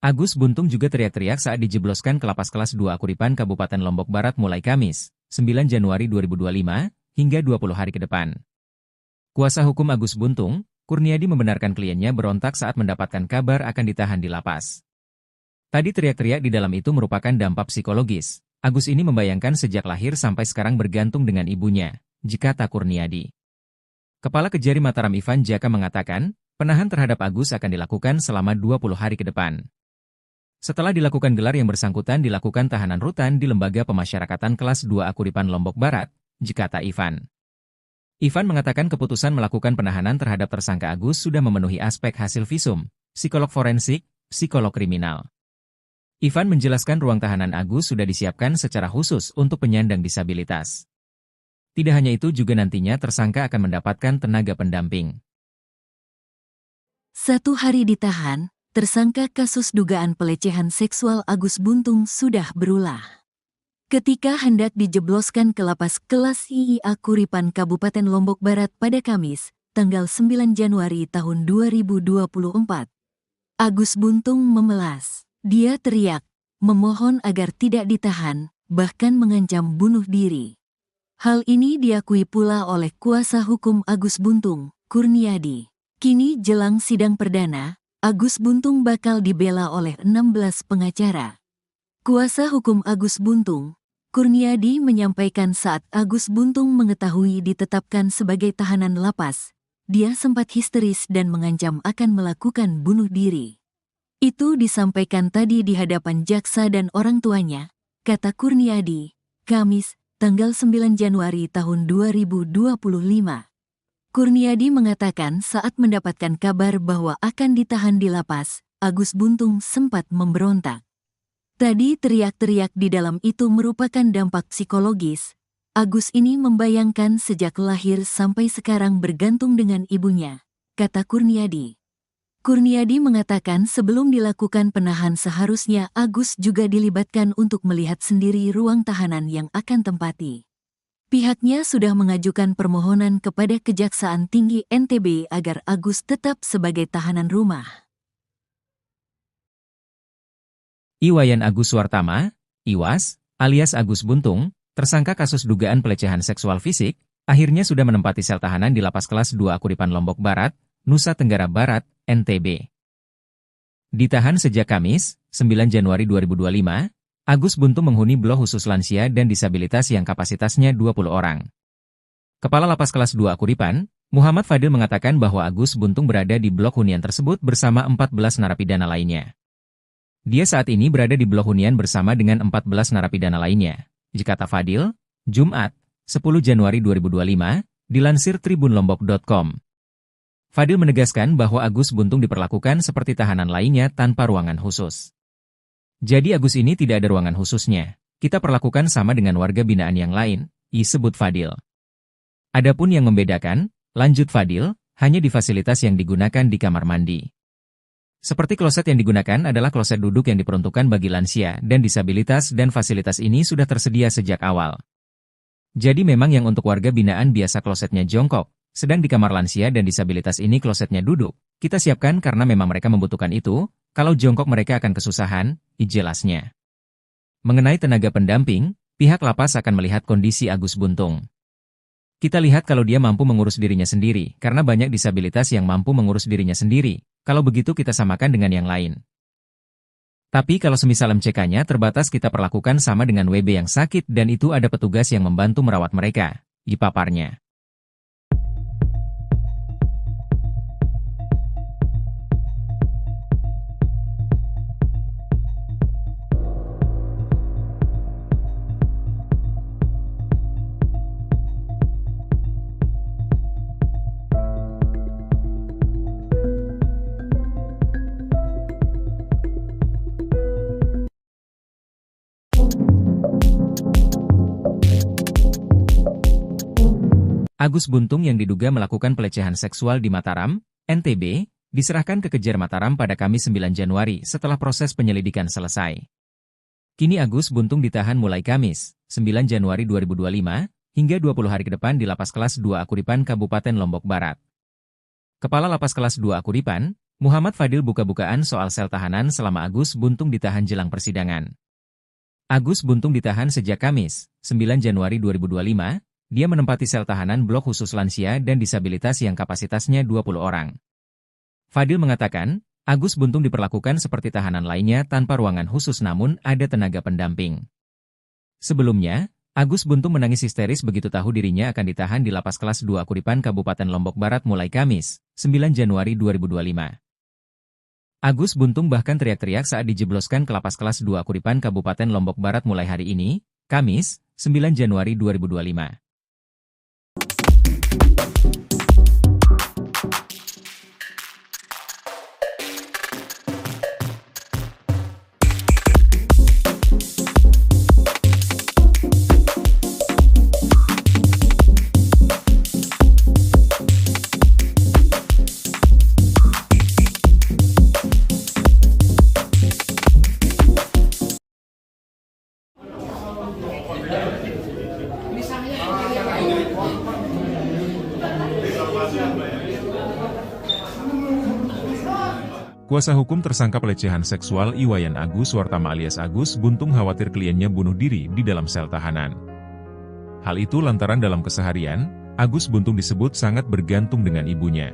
Agus Buntung juga teriak-teriak saat dijebloskan ke Lapas Kelas 2 Kuripan Kabupaten Lombok Barat mulai Kamis, 9 Januari 2025, hingga 20 hari ke depan. Kuasa hukum Agus Buntung, Kurniadi membenarkan kliennya berontak saat mendapatkan kabar akan ditahan di lapas. Tadi teriak-teriak di dalam itu merupakan dampak psikologis. Agus ini membayangkan sejak lahir sampai sekarang bergantung dengan ibunya, kata Kurniadi. Kepala Kejari Mataram Ivan Jaka mengatakan, penahan terhadap Agus akan dilakukan selama 20 hari ke depan. Setelah dilakukan gelar yang bersangkutan dilakukan tahanan rutan di Lembaga Pemasyarakatan Kelas 2 Kuripan Lombok Barat, kata Ivan. Ivan mengatakan keputusan melakukan penahanan terhadap tersangka Agus sudah memenuhi aspek hasil visum, psikolog forensik, psikolog kriminal. Ivan menjelaskan ruang tahanan Agus sudah disiapkan secara khusus untuk penyandang disabilitas. Tidak hanya itu juga nantinya tersangka akan mendapatkan tenaga pendamping. 1 hari ditahan, tersangka kasus dugaan pelecehan seksual Agus Buntung sudah berulah. Ketika hendak dijebloskan ke Lapas Kelas IIA Kuripan Kabupaten Lombok Barat pada Kamis, tanggal 9 Januari tahun 2024. Agus Buntung memelas. Dia teriak, memohon agar tidak ditahan, bahkan mengancam bunuh diri. Hal ini diakui pula oleh kuasa hukum Agus Buntung, Kurniadi. Kini jelang sidang perdana, Agus Buntung bakal dibela oleh 16 pengacara. Kuasa hukum Agus Buntung, Kurniadi menyampaikan saat Agus Buntung mengetahui ditetapkan sebagai tahanan lapas, dia sempat histeris dan mengancam akan melakukan bunuh diri. Itu disampaikan tadi di hadapan jaksa dan orang tuanya, kata Kurniadi, Kamis, tanggal 9 Januari tahun 2025. Kurniadi mengatakan saat mendapatkan kabar bahwa akan ditahan di lapas, Agus Buntung sempat memberontak. Tadi teriak-teriak di dalam itu merupakan dampak psikologis. Agus ini membayangkan sejak lahir sampai sekarang bergantung dengan ibunya, kata Kurniadi. Kurniadi mengatakan sebelum dilakukan penahan seharusnya Agus juga dilibatkan untuk melihat sendiri ruang tahanan yang akan tempati. Pihaknya sudah mengajukan permohonan kepada Kejaksaan Tinggi NTB agar Agus tetap sebagai tahanan rumah. Iwayan Agus Suartama, Iwas, alias Agus Buntung, tersangka kasus dugaan pelecehan seksual fisik, akhirnya sudah menempati sel tahanan di Lapas Kelas 2 Akuripan Lombok Barat, Nusa Tenggara Barat, NTB. Ditahan sejak Kamis, 9 Januari 2025, Agus Buntung menghuni blok khusus lansia dan disabilitas yang kapasitasnya 20 orang. Kepala Lapas Kelas 2 Akuripan, Muhammad Fadil mengatakan bahwa Agus Buntung berada di blok hunian tersebut bersama 14 narapidana lainnya. Dia saat ini berada di blok hunian bersama dengan 14 narapidana lainnya. Jikata Fadil, Jumat, 10 Januari 2025, dilansir tribunlombok.com. Fadil menegaskan bahwa Agus Buntung diperlakukan seperti tahanan lainnya tanpa ruangan khusus. Jadi Agus ini tidak ada ruangan khususnya. Kita perlakukan sama dengan warga binaan yang lain, disebut Fadil. Adapun yang membedakan, lanjut Fadil, hanya di fasilitas yang digunakan di kamar mandi. Seperti kloset yang digunakan adalah kloset duduk yang diperuntukkan bagi lansia dan disabilitas dan fasilitas ini sudah tersedia sejak awal. Jadi memang yang untuk warga binaan biasa klosetnya jongkok, sedang di kamar lansia dan disabilitas ini klosetnya duduk. Kita siapkan karena memang mereka membutuhkan itu, kalau jongkok mereka akan kesusahan, jelasnya. Mengenai tenaga pendamping, pihak lapas akan melihat kondisi Agus Buntung. Kita lihat kalau dia mampu mengurus dirinya sendiri, karena banyak disabilitas yang mampu mengurus dirinya sendiri. Kalau begitu kita samakan dengan yang lain. Tapi kalau semisal MCK-nya terbatas kita perlakukan sama dengan WB yang sakit dan itu ada petugas yang membantu merawat mereka, dipaparnya. Agus Buntung yang diduga melakukan pelecehan seksual di Mataram, NTB, diserahkan ke Kejar Mataram pada Kamis 9 Januari setelah proses penyelidikan selesai. Kini Agus Buntung ditahan mulai Kamis, 9 Januari 2025, hingga 20 hari ke depan di Lapas Kelas 2 Akuripan Kabupaten Lombok Barat. Kepala Lapas Kelas 2 Akuripan, Muhammad Fadil buka-bukaan soal sel tahanan selama Agus Buntung ditahan jelang persidangan. Agus Buntung ditahan sejak Kamis, 9 Januari 2025, dia menempati sel tahanan blok khusus lansia dan disabilitas yang kapasitasnya 20 orang. Fadil mengatakan, Agus Buntung diperlakukan seperti tahanan lainnya tanpa ruangan khusus namun ada tenaga pendamping. Sebelumnya, Agus Buntung menangis histeris begitu tahu dirinya akan ditahan di Lapas Kelas 2 Akuripan Kabupaten Lombok Barat mulai Kamis, 9 Januari 2025. Agus Buntung bahkan teriak-teriak saat dijebloskan ke Lapas Kelas 2 Akuripan Kabupaten Lombok Barat mulai hari ini, Kamis, 9 Januari 2025. Kuasa hukum tersangka pelecehan seksual Iwayan Agus Suartama alias Agus Buntung khawatir kliennya bunuh diri di dalam sel tahanan. Hal itu lantaran dalam keseharian, Agus Buntung disebut sangat bergantung dengan ibunya.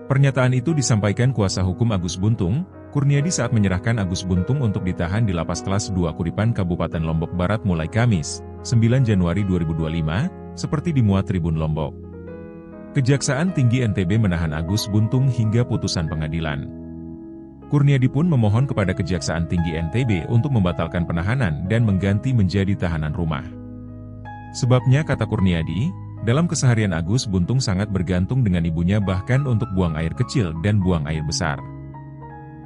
Pernyataan itu disampaikan kuasa hukum Agus Buntung, Kurniadi saat menyerahkan Agus Buntung untuk ditahan di Lapas Kelas 2 Akuripan Kabupaten Lombok Barat mulai Kamis, 9 Januari 2025, seperti dimuat Tribun Lombok. Kejaksaan Tinggi NTB menahan Agus Buntung hingga putusan pengadilan. Kurniadi pun memohon kepada Kejaksaan Tinggi NTB untuk membatalkan penahanan dan mengganti menjadi tahanan rumah. Sebabnya kata Kurniadi, Dalam keseharian Agus Buntung sangat bergantung dengan ibunya bahkan untuk buang air kecil dan buang air besar.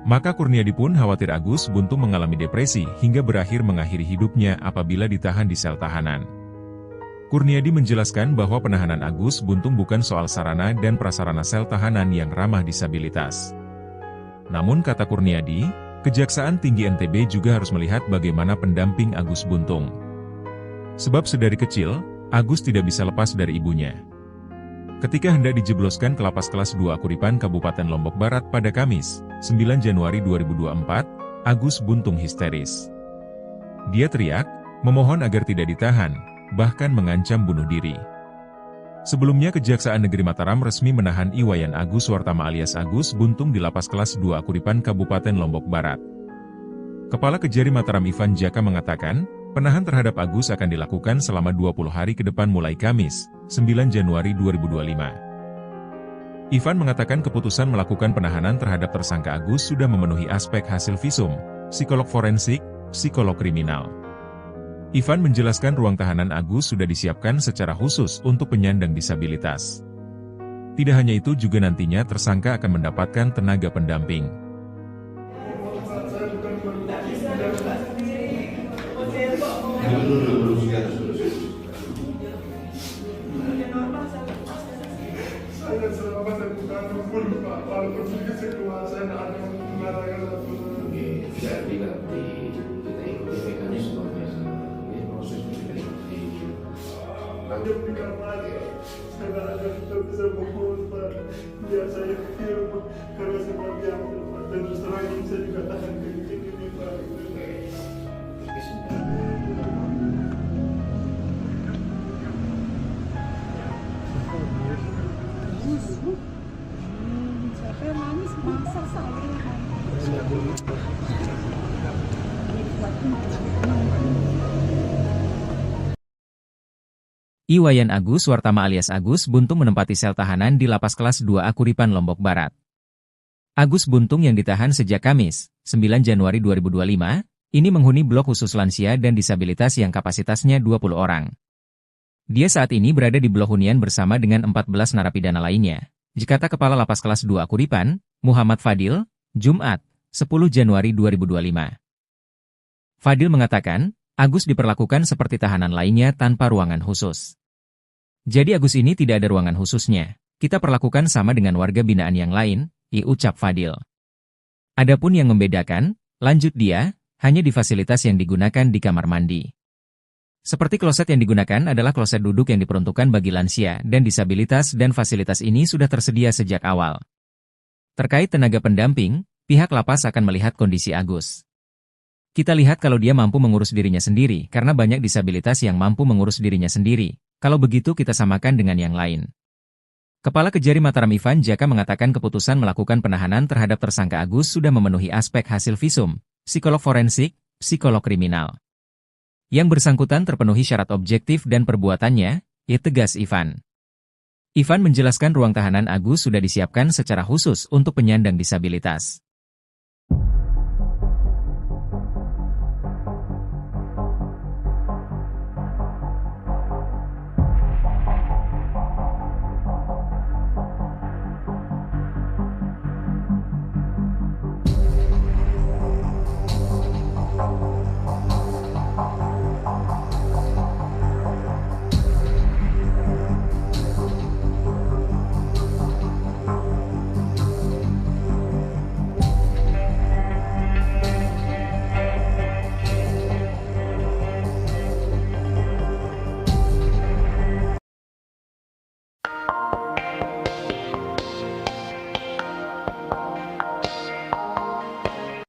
Maka Kurniadi pun khawatir Agus Buntung mengalami depresi hingga berakhir mengakhiri hidupnya apabila ditahan di sel tahanan. Kurniadi menjelaskan bahwa penahanan Agus Buntung bukan soal sarana dan prasarana sel tahanan yang ramah disabilitas. Namun kata Kurniadi, Kejaksaan Tinggi NTB juga harus melihat bagaimana pendamping Agus Buntung. Sebab sedari kecil, Agus tidak bisa lepas dari ibunya. Ketika hendak dijebloskan ke lapas kelas 2 Akuripan Kabupaten Lombok Barat pada Kamis, 9 Januari 2024, Agus Buntung histeris. Dia teriak, memohon agar tidak ditahan, bahkan mengancam bunuh diri. Sebelumnya Kejaksaan Negeri Mataram resmi menahan Iwayan Agus Wartama alias Agus Buntung di lapas kelas 2 Akuripan Kabupaten Lombok Barat. Kepala Kejari Mataram Ivan Jaka mengatakan, penahan terhadap Agus akan dilakukan selama 20 hari ke depan mulai Kamis, 9 Januari 2025. Ivan mengatakan keputusan melakukan penahanan terhadap tersangka Agus sudah memenuhi aspek hasil visum, psikolog forensik, psikolog kriminal. Ivan menjelaskan ruang tahanan Agus sudah disiapkan secara khusus untuk penyandang disabilitas. Tidak hanya itu juga nantinya tersangka akan mendapatkan tenaga pendamping. Saya selama saya bukan pun Pak, walaupun sedikit keluar saya tidak ada mengatakan satu. Jadi nanti kita ikuti mekanisme yang proses kita ikuti. Nanti bukan lagi, saya tidak ada kita bisa mengurus Pak. Biar saya pikir karena saya diam Pak, dan terus terang ini saya juga tahan ke ini Pak. Siapa yang nangis masa saya. Iwayan Agus Wartama alias Agus Buntung menempati sel tahanan di lapas kelas 2 Akuripan Lombok Barat. Agus Buntung yang ditahan sejak Kamis, 9 Januari 2025, ini menghuni blok khusus lansia dan disabilitas yang kapasitasnya 20 orang. Dia saat ini berada di blok hunian bersama dengan 14 narapidana lainnya. Kata Kepala Lapas Kelas 2 Akuripan, Muhammad Fadil, Jumat, 10 Januari 2025. Fadil mengatakan, Agus diperlakukan seperti tahanan lainnya tanpa ruangan khusus. Jadi Agus ini tidak ada ruangan khususnya. Kita perlakukan sama dengan warga binaan yang lain, ucap Fadil. Adapun yang membedakan, lanjut dia, hanya di fasilitas yang digunakan di kamar mandi. Seperti kloset yang digunakan adalah kloset duduk yang diperuntukkan bagi lansia dan disabilitas dan fasilitas ini sudah tersedia sejak awal. Terkait tenaga pendamping, pihak lapas akan melihat kondisi Agus. Kita lihat kalau dia mampu mengurus dirinya sendiri karena banyak disabilitas yang mampu mengurus dirinya sendiri. Kalau begitu kita samakan dengan yang lain. Kepala Kejari Mataram Ivan Jaka mengatakan keputusan melakukan penahanan terhadap tersangka Agus sudah memenuhi aspek hasil visum, psikolog forensik, psikolog kriminal. Yang bersangkutan terpenuhi syarat objektif dan perbuatannya, tegas Ivan. Ivan menjelaskan ruang tahanan Agus sudah disiapkan secara khusus untuk penyandang disabilitas.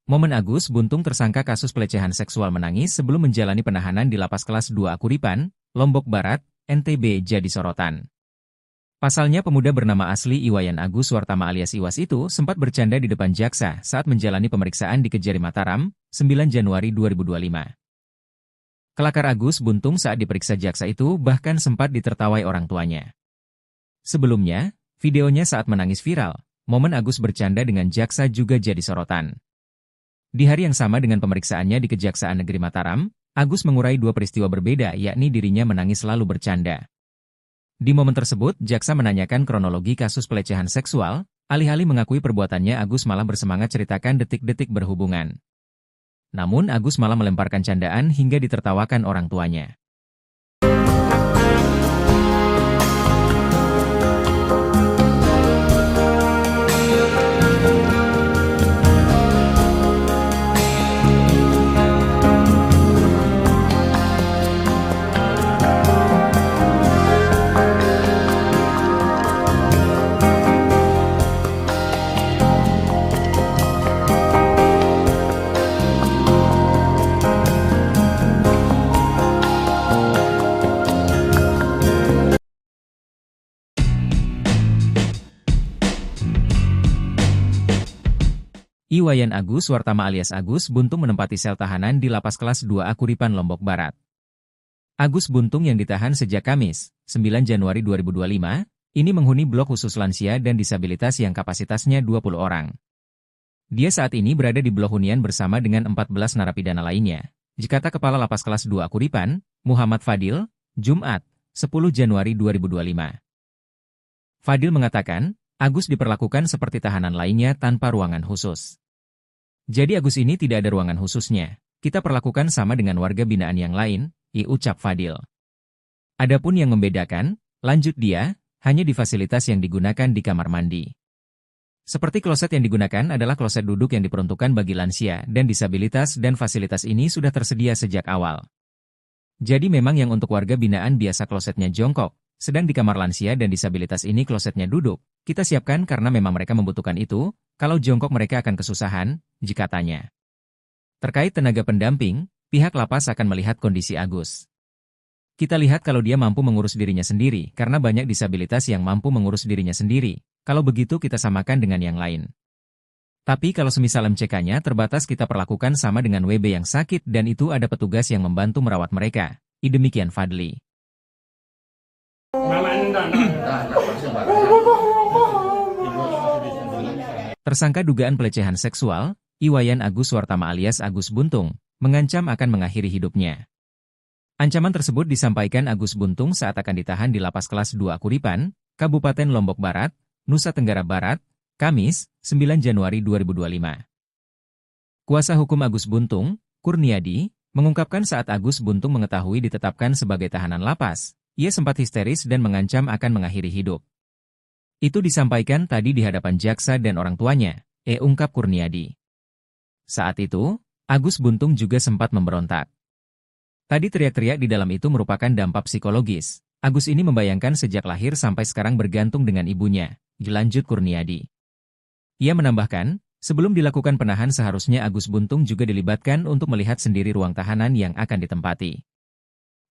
Momen Agus Buntung tersangka kasus pelecehan seksual menangis sebelum menjalani penahanan di lapas kelas 2 Akuripan, Lombok Barat, NTB jadi sorotan. Pasalnya pemuda bernama asli Iwayan Agus Wartama alias Iwas itu sempat bercanda di depan jaksa saat menjalani pemeriksaan di Kejari Mataram, 9 Januari 2025. Kelakar Agus Buntung saat diperiksa jaksa itu bahkan sempat ditertawai orang tuanya. Sebelumnya, videonya saat menangis viral, momen Agus bercanda dengan jaksa juga jadi sorotan. Di hari yang sama dengan pemeriksaannya di Kejaksaan Negeri Mataram, Agus mengurai dua peristiwa berbeda yakni dirinya menangis lalu bercanda. Di momen tersebut, jaksa menanyakan kronologi kasus pelecehan seksual, alih-alih mengakui perbuatannya Agus malah bersemangat ceritakan detik-detik berhubungan. Namun Agus malah melemparkan candaan hingga ditertawakan orang tuanya. Iwayan Agus Wartama alias Agus Buntung menempati sel tahanan di Lapas Kelas 2A Kuripan, Lombok Barat. Agus Buntung yang ditahan sejak Kamis, 9 Januari 2025, ini menghuni blok khusus lansia dan disabilitas yang kapasitasnya 20 orang. Dia saat ini berada di blok hunian bersama dengan 14 narapidana lainnya. Kata Kepala Lapas Kelas 2A Kuripan, Muhammad Fadil, Jumat, 10 Januari 2025. Fadil mengatakan, Agus diperlakukan seperti tahanan lainnya tanpa ruangan khusus. Jadi Agus ini tidak ada ruangan khususnya. Kita perlakukan sama dengan warga binaan yang lain, ucap Fadil. Adapun yang membedakan, lanjut dia, hanya di fasilitas yang digunakan di kamar mandi. Seperti kloset yang digunakan adalah kloset duduk yang diperuntukkan bagi lansia dan disabilitas dan fasilitas ini sudah tersedia sejak awal. Jadi memang yang untuk warga binaan biasa klosetnya jongkok, sedang di kamar lansia dan disabilitas ini klosetnya duduk. Kita siapkan karena memang mereka membutuhkan itu, kalau jongkok mereka akan kesusahan, katanya. Terkait tenaga pendamping, pihak lapas akan melihat kondisi Agus. Kita lihat kalau dia mampu mengurus dirinya sendiri, karena banyak disabilitas yang mampu mengurus dirinya sendiri, kalau begitu kita samakan dengan yang lain. Tapi kalau semisal MCK-nya terbatas kita perlakukan sama dengan WB yang sakit dan itu ada petugas yang membantu merawat mereka, demikian Fadli. Tersangka dugaan pelecehan seksual, Iwayan Agus Wartama alias Agus Buntung, mengancam akan mengakhiri hidupnya. Ancaman tersebut disampaikan Agus Buntung saat akan ditahan di Lapas Kelas 2 Kuripan, Kabupaten Lombok Barat, Nusa Tenggara Barat, Kamis, 9 Januari 2025. Kuasa hukum Agus Buntung, Kurniadi, mengungkapkan saat Agus Buntung mengetahui ditetapkan sebagai tahanan lapas, ia sempat histeris dan mengancam akan mengakhiri hidup. Itu disampaikan tadi di hadapan jaksa dan orang tuanya, ungkap Kurniadi. Saat itu, Agus Buntung juga sempat memberontak. Tadi teriak-teriak di dalam itu merupakan dampak psikologis. Agus ini membayangkan sejak lahir sampai sekarang bergantung dengan ibunya, dilanjut Kurniadi. Ia menambahkan, sebelum dilakukan penahan seharusnya Agus Buntung juga dilibatkan untuk melihat sendiri ruang tahanan yang akan ditempati.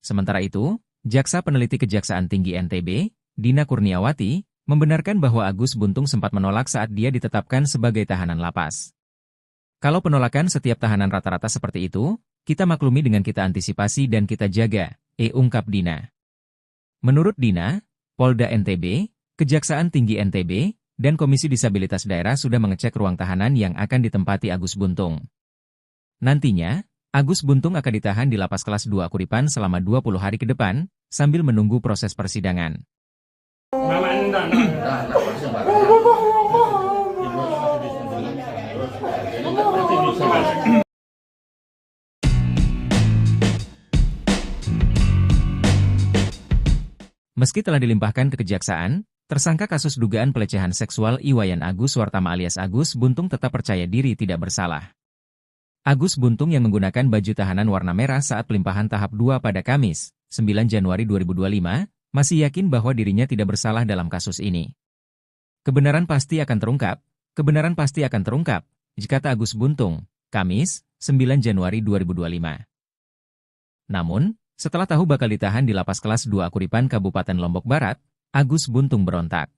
Sementara itu, Jaksa Peneliti Kejaksaan Tinggi NTB, Dina Kurniawati, membenarkan bahwa Agus Buntung sempat menolak saat dia ditetapkan sebagai tahanan lapas. Kalau penolakan setiap tahanan rata-rata seperti itu, kita maklumi dengan kita antisipasi dan kita jaga, ungkap Dina. Menurut Dina, Polda NTB, Kejaksaan Tinggi NTB, dan Komisi Disabilitas Daerah sudah mengecek ruang tahanan yang akan ditempati Agus Buntung. Nantinya, Agus Buntung akan ditahan di Lapas Kelas 2 Kuripan selama 20 hari ke depan, sambil menunggu proses persidangan. Meski telah dilimpahkan ke kejaksaan, tersangka kasus dugaan pelecehan seksual Iwayan Agus Wartama alias Agus Buntung tetap percaya diri tidak bersalah. Agus Buntung yang menggunakan baju tahanan warna merah saat pelimpahan tahap 2 pada Kamis, 9 Januari 2025, masih yakin bahwa dirinya tidak bersalah dalam kasus ini. Kebenaran pasti akan terungkap, kata Agus Buntung, Kamis, 9 Januari 2025. Namun, setelah tahu bakal ditahan di Lapas Kelas 2 Kuripan Kabupaten Lombok Barat, Agus Buntung berontak.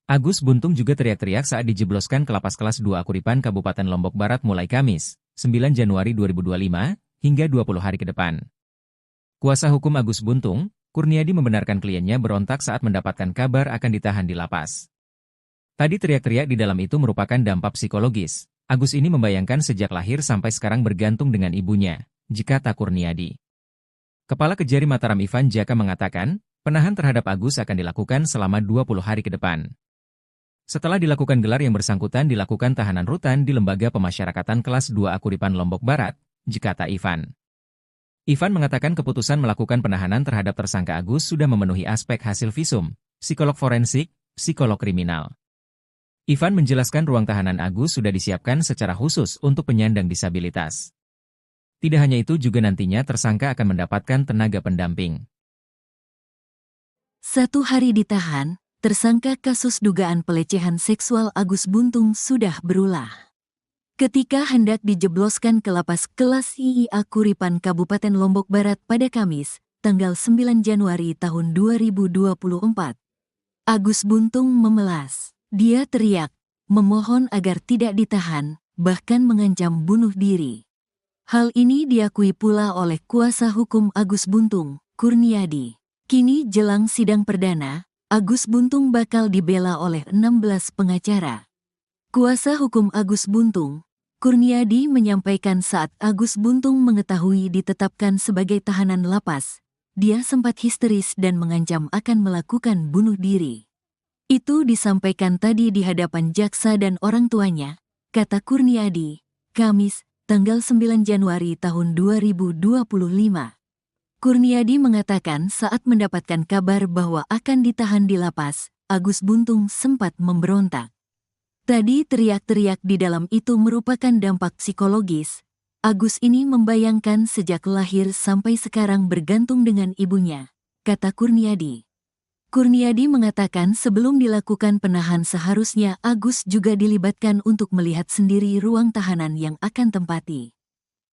Agus Buntung juga teriak-teriak saat dijebloskan ke Lapas Kelas 2 Kuripan Kabupaten Lombok Barat mulai Kamis, 9 Januari 2025, hingga 20 hari ke depan. Kuasa hukum Agus Buntung, Kurniadi membenarkan kliennya berontak saat mendapatkan kabar akan ditahan di lapas. Tadi teriak-teriak di dalam itu merupakan dampak psikologis. Agus ini membayangkan sejak lahir sampai sekarang bergantung dengan ibunya, kata Kurniadi. Kepala Kejari Mataram Ivan Jaka mengatakan, Penahan terhadap Agus akan dilakukan selama 20 hari ke depan. Setelah dilakukan gelar yang bersangkutan dilakukan tahanan rutan di Lembaga Pemasyarakatan Kelas 2 Akuripan Lombok Barat, kata Ivan. Ivan mengatakan keputusan melakukan penahanan terhadap tersangka Agus sudah memenuhi aspek hasil visum, psikolog forensik, psikolog kriminal. Ivan menjelaskan ruang tahanan Agus sudah disiapkan secara khusus untuk penyandang disabilitas. Tidak hanya itu juga nantinya tersangka akan mendapatkan tenaga pendamping. 1 hari ditahan, tersangka kasus dugaan pelecehan seksual Agus Buntung sudah berulah. Ketika hendak dijebloskan ke lapas kelas IIA Kuripan Kabupaten Lombok Barat pada Kamis, tanggal 9 Januari tahun 2024, Agus Buntung memelas. Dia teriak, memohon agar tidak ditahan, bahkan mengancam bunuh diri. Hal ini diakui pula oleh kuasa hukum Agus Buntung, Kurniadi. Kini jelang sidang perdana, Agus Buntung bakal dibela oleh 16 pengacara. Kuasa hukum Agus Buntung, Kurniadi menyampaikan saat Agus Buntung mengetahui ditetapkan sebagai tahanan lapas, dia sempat histeris dan mengancam akan melakukan bunuh diri. Itu disampaikan tadi di hadapan jaksa dan orang tuanya, kata Kurniadi, Kamis, tanggal 9 Januari tahun 2025. Kurniadi mengatakan saat mendapatkan kabar bahwa akan ditahan di lapas, Agus Buntung sempat memberontak. Tadi teriak-teriak di dalam itu merupakan dampak psikologis. Agus ini membayangkan sejak lahir sampai sekarang bergantung dengan ibunya, kata Kurniadi. Kurniadi mengatakan sebelum dilakukan penahan seharusnya Agus juga dilibatkan untuk melihat sendiri ruang tahanan yang akan tempati.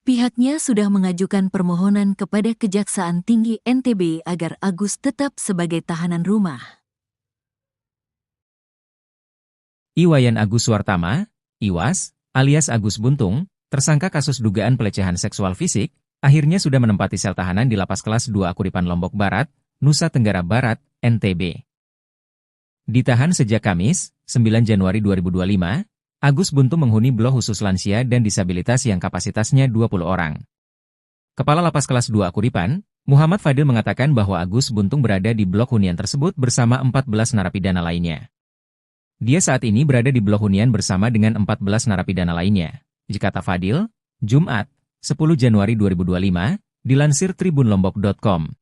Pihaknya sudah mengajukan permohonan kepada Kejaksaan Tinggi NTB agar Agus tetap sebagai tahanan rumah. Iwayan Agus Suartama, Iwas, alias Agus Buntung, tersangka kasus dugaan pelecehan seksual fisik, akhirnya sudah menempati sel tahanan di Lapas Kelas 2 Akuripan Lombok Barat, Nusa Tenggara Barat, NTB. Ditahan sejak Kamis, 9 Januari 2025, Agus Buntung menghuni blok khusus lansia dan disabilitas yang kapasitasnya 20 orang. Kepala Lapas Kelas 2 Akuripan, Muhammad Fadil mengatakan bahwa Agus Buntung berada di blok hunian tersebut bersama 14 narapidana lainnya. Dia saat ini berada di blok hunian bersama dengan 14 narapidana lainnya, kata Fadil, Jumat, 10 Januari 2025, dilansir tribunlombok.com.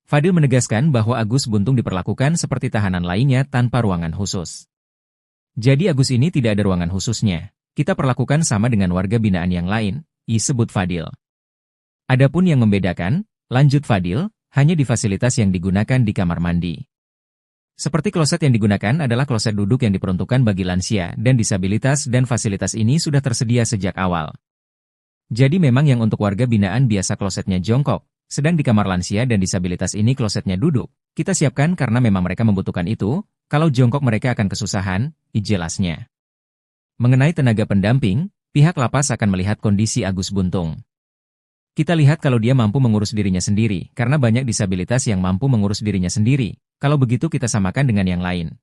Fadil menegaskan bahwa Agus Buntung diperlakukan seperti tahanan lainnya tanpa ruangan khusus. Jadi Agus ini tidak ada ruangan khususnya. Kita perlakukan sama dengan warga binaan yang lain, disebut Fadil. Adapun yang membedakan, lanjut Fadil, hanya di fasilitas yang digunakan di kamar mandi. Seperti kloset yang digunakan adalah kloset duduk yang diperuntukkan bagi lansia dan disabilitas dan fasilitas ini sudah tersedia sejak awal. Jadi memang yang untuk warga binaan biasa klosetnya jongkok, sedang di kamar lansia dan disabilitas ini klosetnya duduk. Kita siapkan karena memang mereka membutuhkan itu, kalau jongkok mereka akan kesusahan, jelasnya. Mengenai tenaga pendamping, pihak lapas akan melihat kondisi Agus Buntung. Kita lihat kalau dia mampu mengurus dirinya sendiri, karena banyak disabilitas yang mampu mengurus dirinya sendiri, kalau begitu kita samakan dengan yang lain.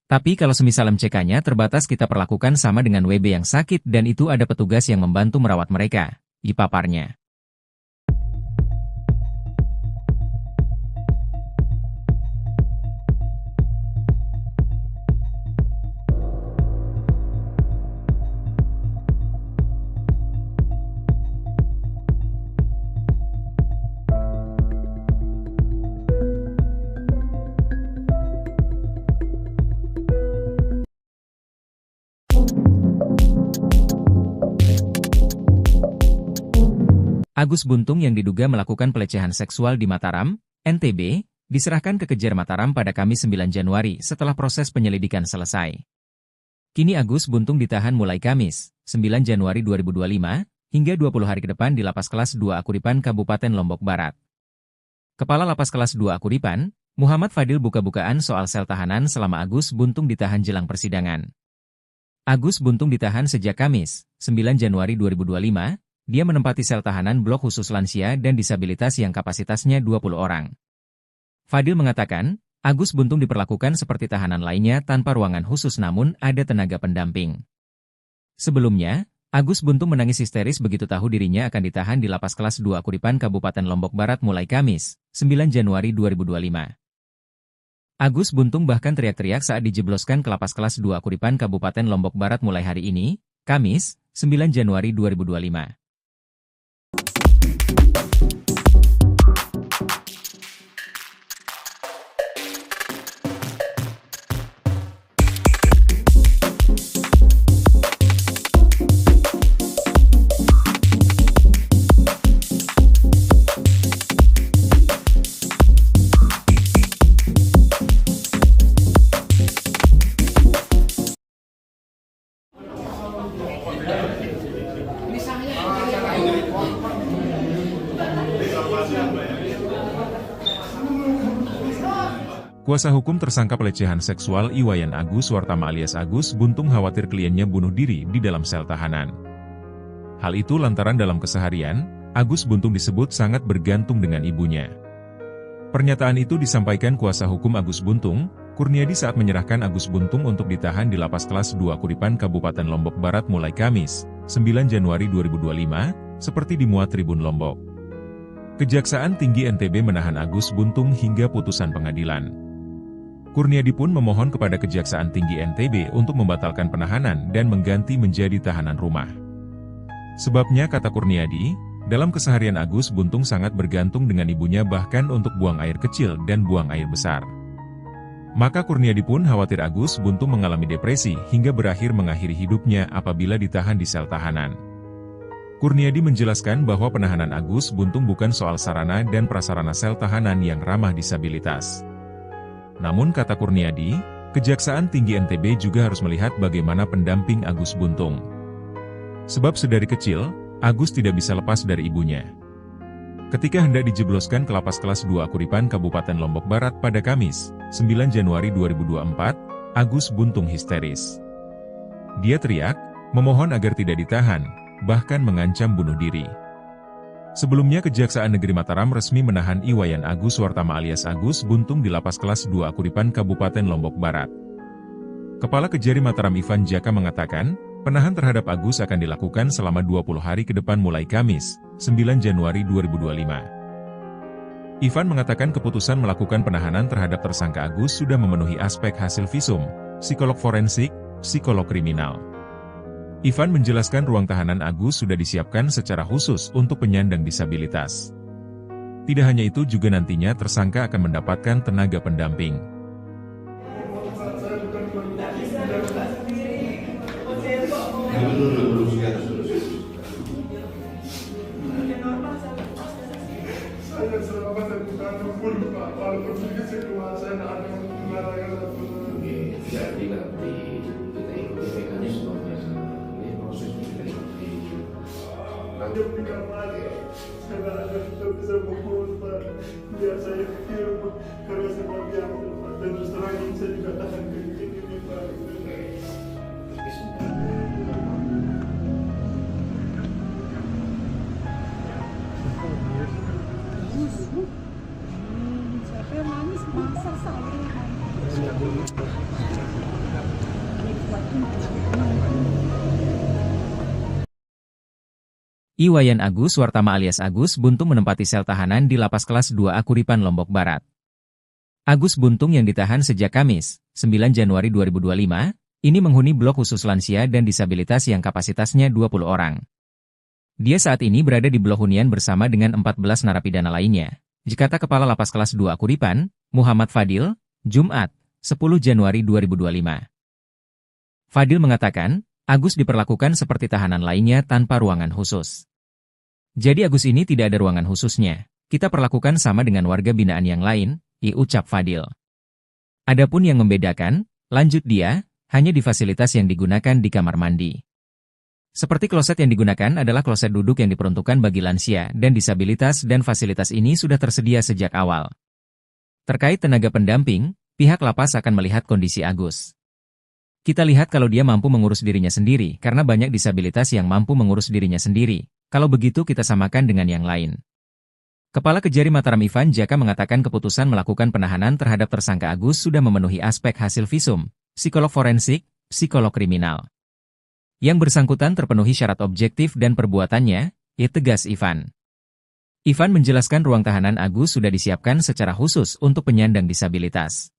Tapi kalau semisal MCK-nya terbatas kita perlakukan sama dengan WB yang sakit dan itu ada petugas yang membantu merawat mereka, dipaparnya. Agus Buntung yang diduga melakukan pelecehan seksual di Mataram, NTB, diserahkan ke Kejar Mataram pada Kamis 9 Januari setelah proses penyelidikan selesai. Kini Agus Buntung ditahan mulai Kamis, 9 Januari 2025, hingga 20 hari ke depan di Lapas Kelas 2 Akuripan Kabupaten Lombok Barat. Kepala Lapas Kelas 2 Akuripan, Muhammad Fadil buka-bukaan soal sel tahanan selama Agus Buntung ditahan jelang persidangan. Agus Buntung ditahan sejak Kamis, 9 Januari 2025, dia menempati sel tahanan blok khusus lansia dan disabilitas yang kapasitasnya 20 orang. Fadil mengatakan, Agus Buntung diperlakukan seperti tahanan lainnya tanpa ruangan khusus namun ada tenaga pendamping. Sebelumnya, Agus Buntung menangis histeris begitu tahu dirinya akan ditahan di Lapas Kelas 2 Kuripan Kabupaten Lombok Barat mulai Kamis, 9 Januari 2025. Agus Buntung bahkan teriak-teriak saat dijebloskan ke Lapas Kelas 2 Kuripan Kabupaten Lombok Barat mulai hari ini, Kamis, 9 Januari 2025. Kuasa hukum tersangka pelecehan seksual Iwayan Agus Wartama alias Agus Buntung khawatir kliennya bunuh diri di dalam sel tahanan. Hal itu lantaran dalam keseharian, Agus Buntung disebut sangat bergantung dengan ibunya. Pernyataan itu disampaikan kuasa hukum Agus Buntung, Kurniadi saat menyerahkan Agus Buntung untuk ditahan di Lapas Kelas 2 Kuripan Kabupaten Lombok Barat mulai Kamis, 9 Januari 2025, seperti dimuat Tribun Lombok. Kejaksaan Tinggi NTB menahan Agus Buntung hingga putusan pengadilan. Kurniadi pun memohon kepada Kejaksaan Tinggi NTB untuk membatalkan penahanan dan mengganti menjadi tahanan rumah. Sebabnya kata Kurniadi, dalam keseharian Agus Buntung sangat bergantung dengan ibunya bahkan untuk buang air kecil dan buang air besar. Maka Kurniadi pun khawatir Agus Buntung mengalami depresi hingga berakhir mengakhiri hidupnya apabila ditahan di sel tahanan. Kurniadi menjelaskan bahwa penahanan Agus Buntung bukan soal sarana dan prasarana sel tahanan yang ramah disabilitas. Namun kata Kurniadi, Kejaksaan Tinggi NTB juga harus melihat bagaimana pendamping Agus Buntung. Sebab sedari kecil, Agus tidak bisa lepas dari ibunya. Ketika hendak dijebloskan ke Lapas Kelas 2 Kuripan Kabupaten Lombok Barat pada Kamis, 9 Januari 2024, Agus Buntung histeris. Dia teriak, memohon agar tidak ditahan, bahkan mengancam bunuh diri. Sebelumnya Kejaksaan Negeri Mataram resmi menahan Iwayan Agus Wartama alias Agus Buntung di Lapas Kelas 2 Kuripan Kabupaten Lombok Barat. Kepala Kejari Mataram Ivan Jaka mengatakan, penahan terhadap Agus akan dilakukan selama 20 hari ke depan mulai Kamis, 9 Januari 2025. Ivan mengatakan keputusan melakukan penahanan terhadap tersangka Agus sudah memenuhi aspek hasil visum, psikolog forensik, psikolog kriminal. Ivan menjelaskan ruang tahanan Agus sudah disiapkan secara khusus untuk penyandang disabilitas. Tidak hanya itu juga nantinya tersangka akan mendapatkan tenaga pendamping. Saya selama saya bukan pun Pak, walaupun sedikit keluar saya tidak ada yang Jadi nanti kita ikuti mekanismenya, ini proses kita ikuti. Nanti berikan lagi, saya tidak ada yang bisa mengukur Pak. Biar saya film karena saya mau biar Pak. Dan terus terang ini saya juga tahan ke ini Pak. Siapa yang manis? Masa saya. Iwayan Agus Wartama alias Agus Buntung menempati sel tahanan di Lapas Kelas 2A Kuripan Lombok Barat. Agus Buntung yang ditahan sejak Kamis, 9 Januari 2025, ini menghuni blok khusus lansia dan disabilitas yang kapasitasnya 20 orang. Dia saat ini berada di blok hunian bersama dengan 14 narapidana lainnya. Dikata Kepala Lapas Kelas 2 Kuripan, Muhammad Fadil, Jumat, 10 Januari 2025. Fadil mengatakan, Agus diperlakukan seperti tahanan lainnya tanpa ruangan khusus. Jadi Agus ini tidak ada ruangan khususnya. Kita perlakukan sama dengan warga binaan yang lain, ucap Fadil. Adapun yang membedakan, lanjut dia, hanya di fasilitas yang digunakan di kamar mandi. Seperti kloset yang digunakan adalah kloset duduk yang diperuntukkan bagi lansia dan disabilitas dan fasilitas ini sudah tersedia sejak awal. Terkait tenaga pendamping, pihak lapas akan melihat kondisi Agus. Kita lihat kalau dia mampu mengurus dirinya sendiri karena banyak disabilitas yang mampu mengurus dirinya sendiri. Kalau begitu kita samakan dengan yang lain. Kepala Kejari Mataram Ivan Jaka mengatakan keputusan melakukan penahanan terhadap tersangka Agus sudah memenuhi aspek hasil visum, psikolog forensik, psikolog kriminal. Yang bersangkutan terpenuhi syarat objektif dan perbuatannya, tegas Ivan. Ivan menjelaskan ruang tahanan Agus sudah disiapkan secara khusus untuk penyandang disabilitas.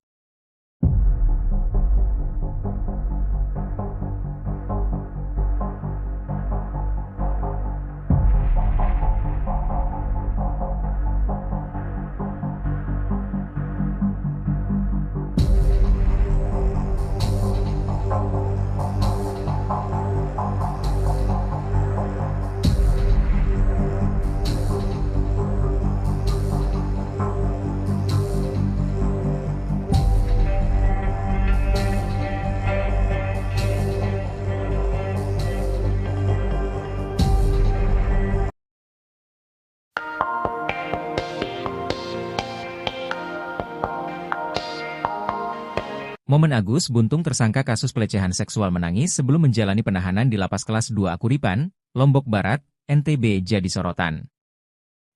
Momen Agus Buntung tersangka kasus pelecehan seksual menangis sebelum menjalani penahanan di Lapas Kelas 2 Akuripan, Lombok Barat, NTB jadi sorotan.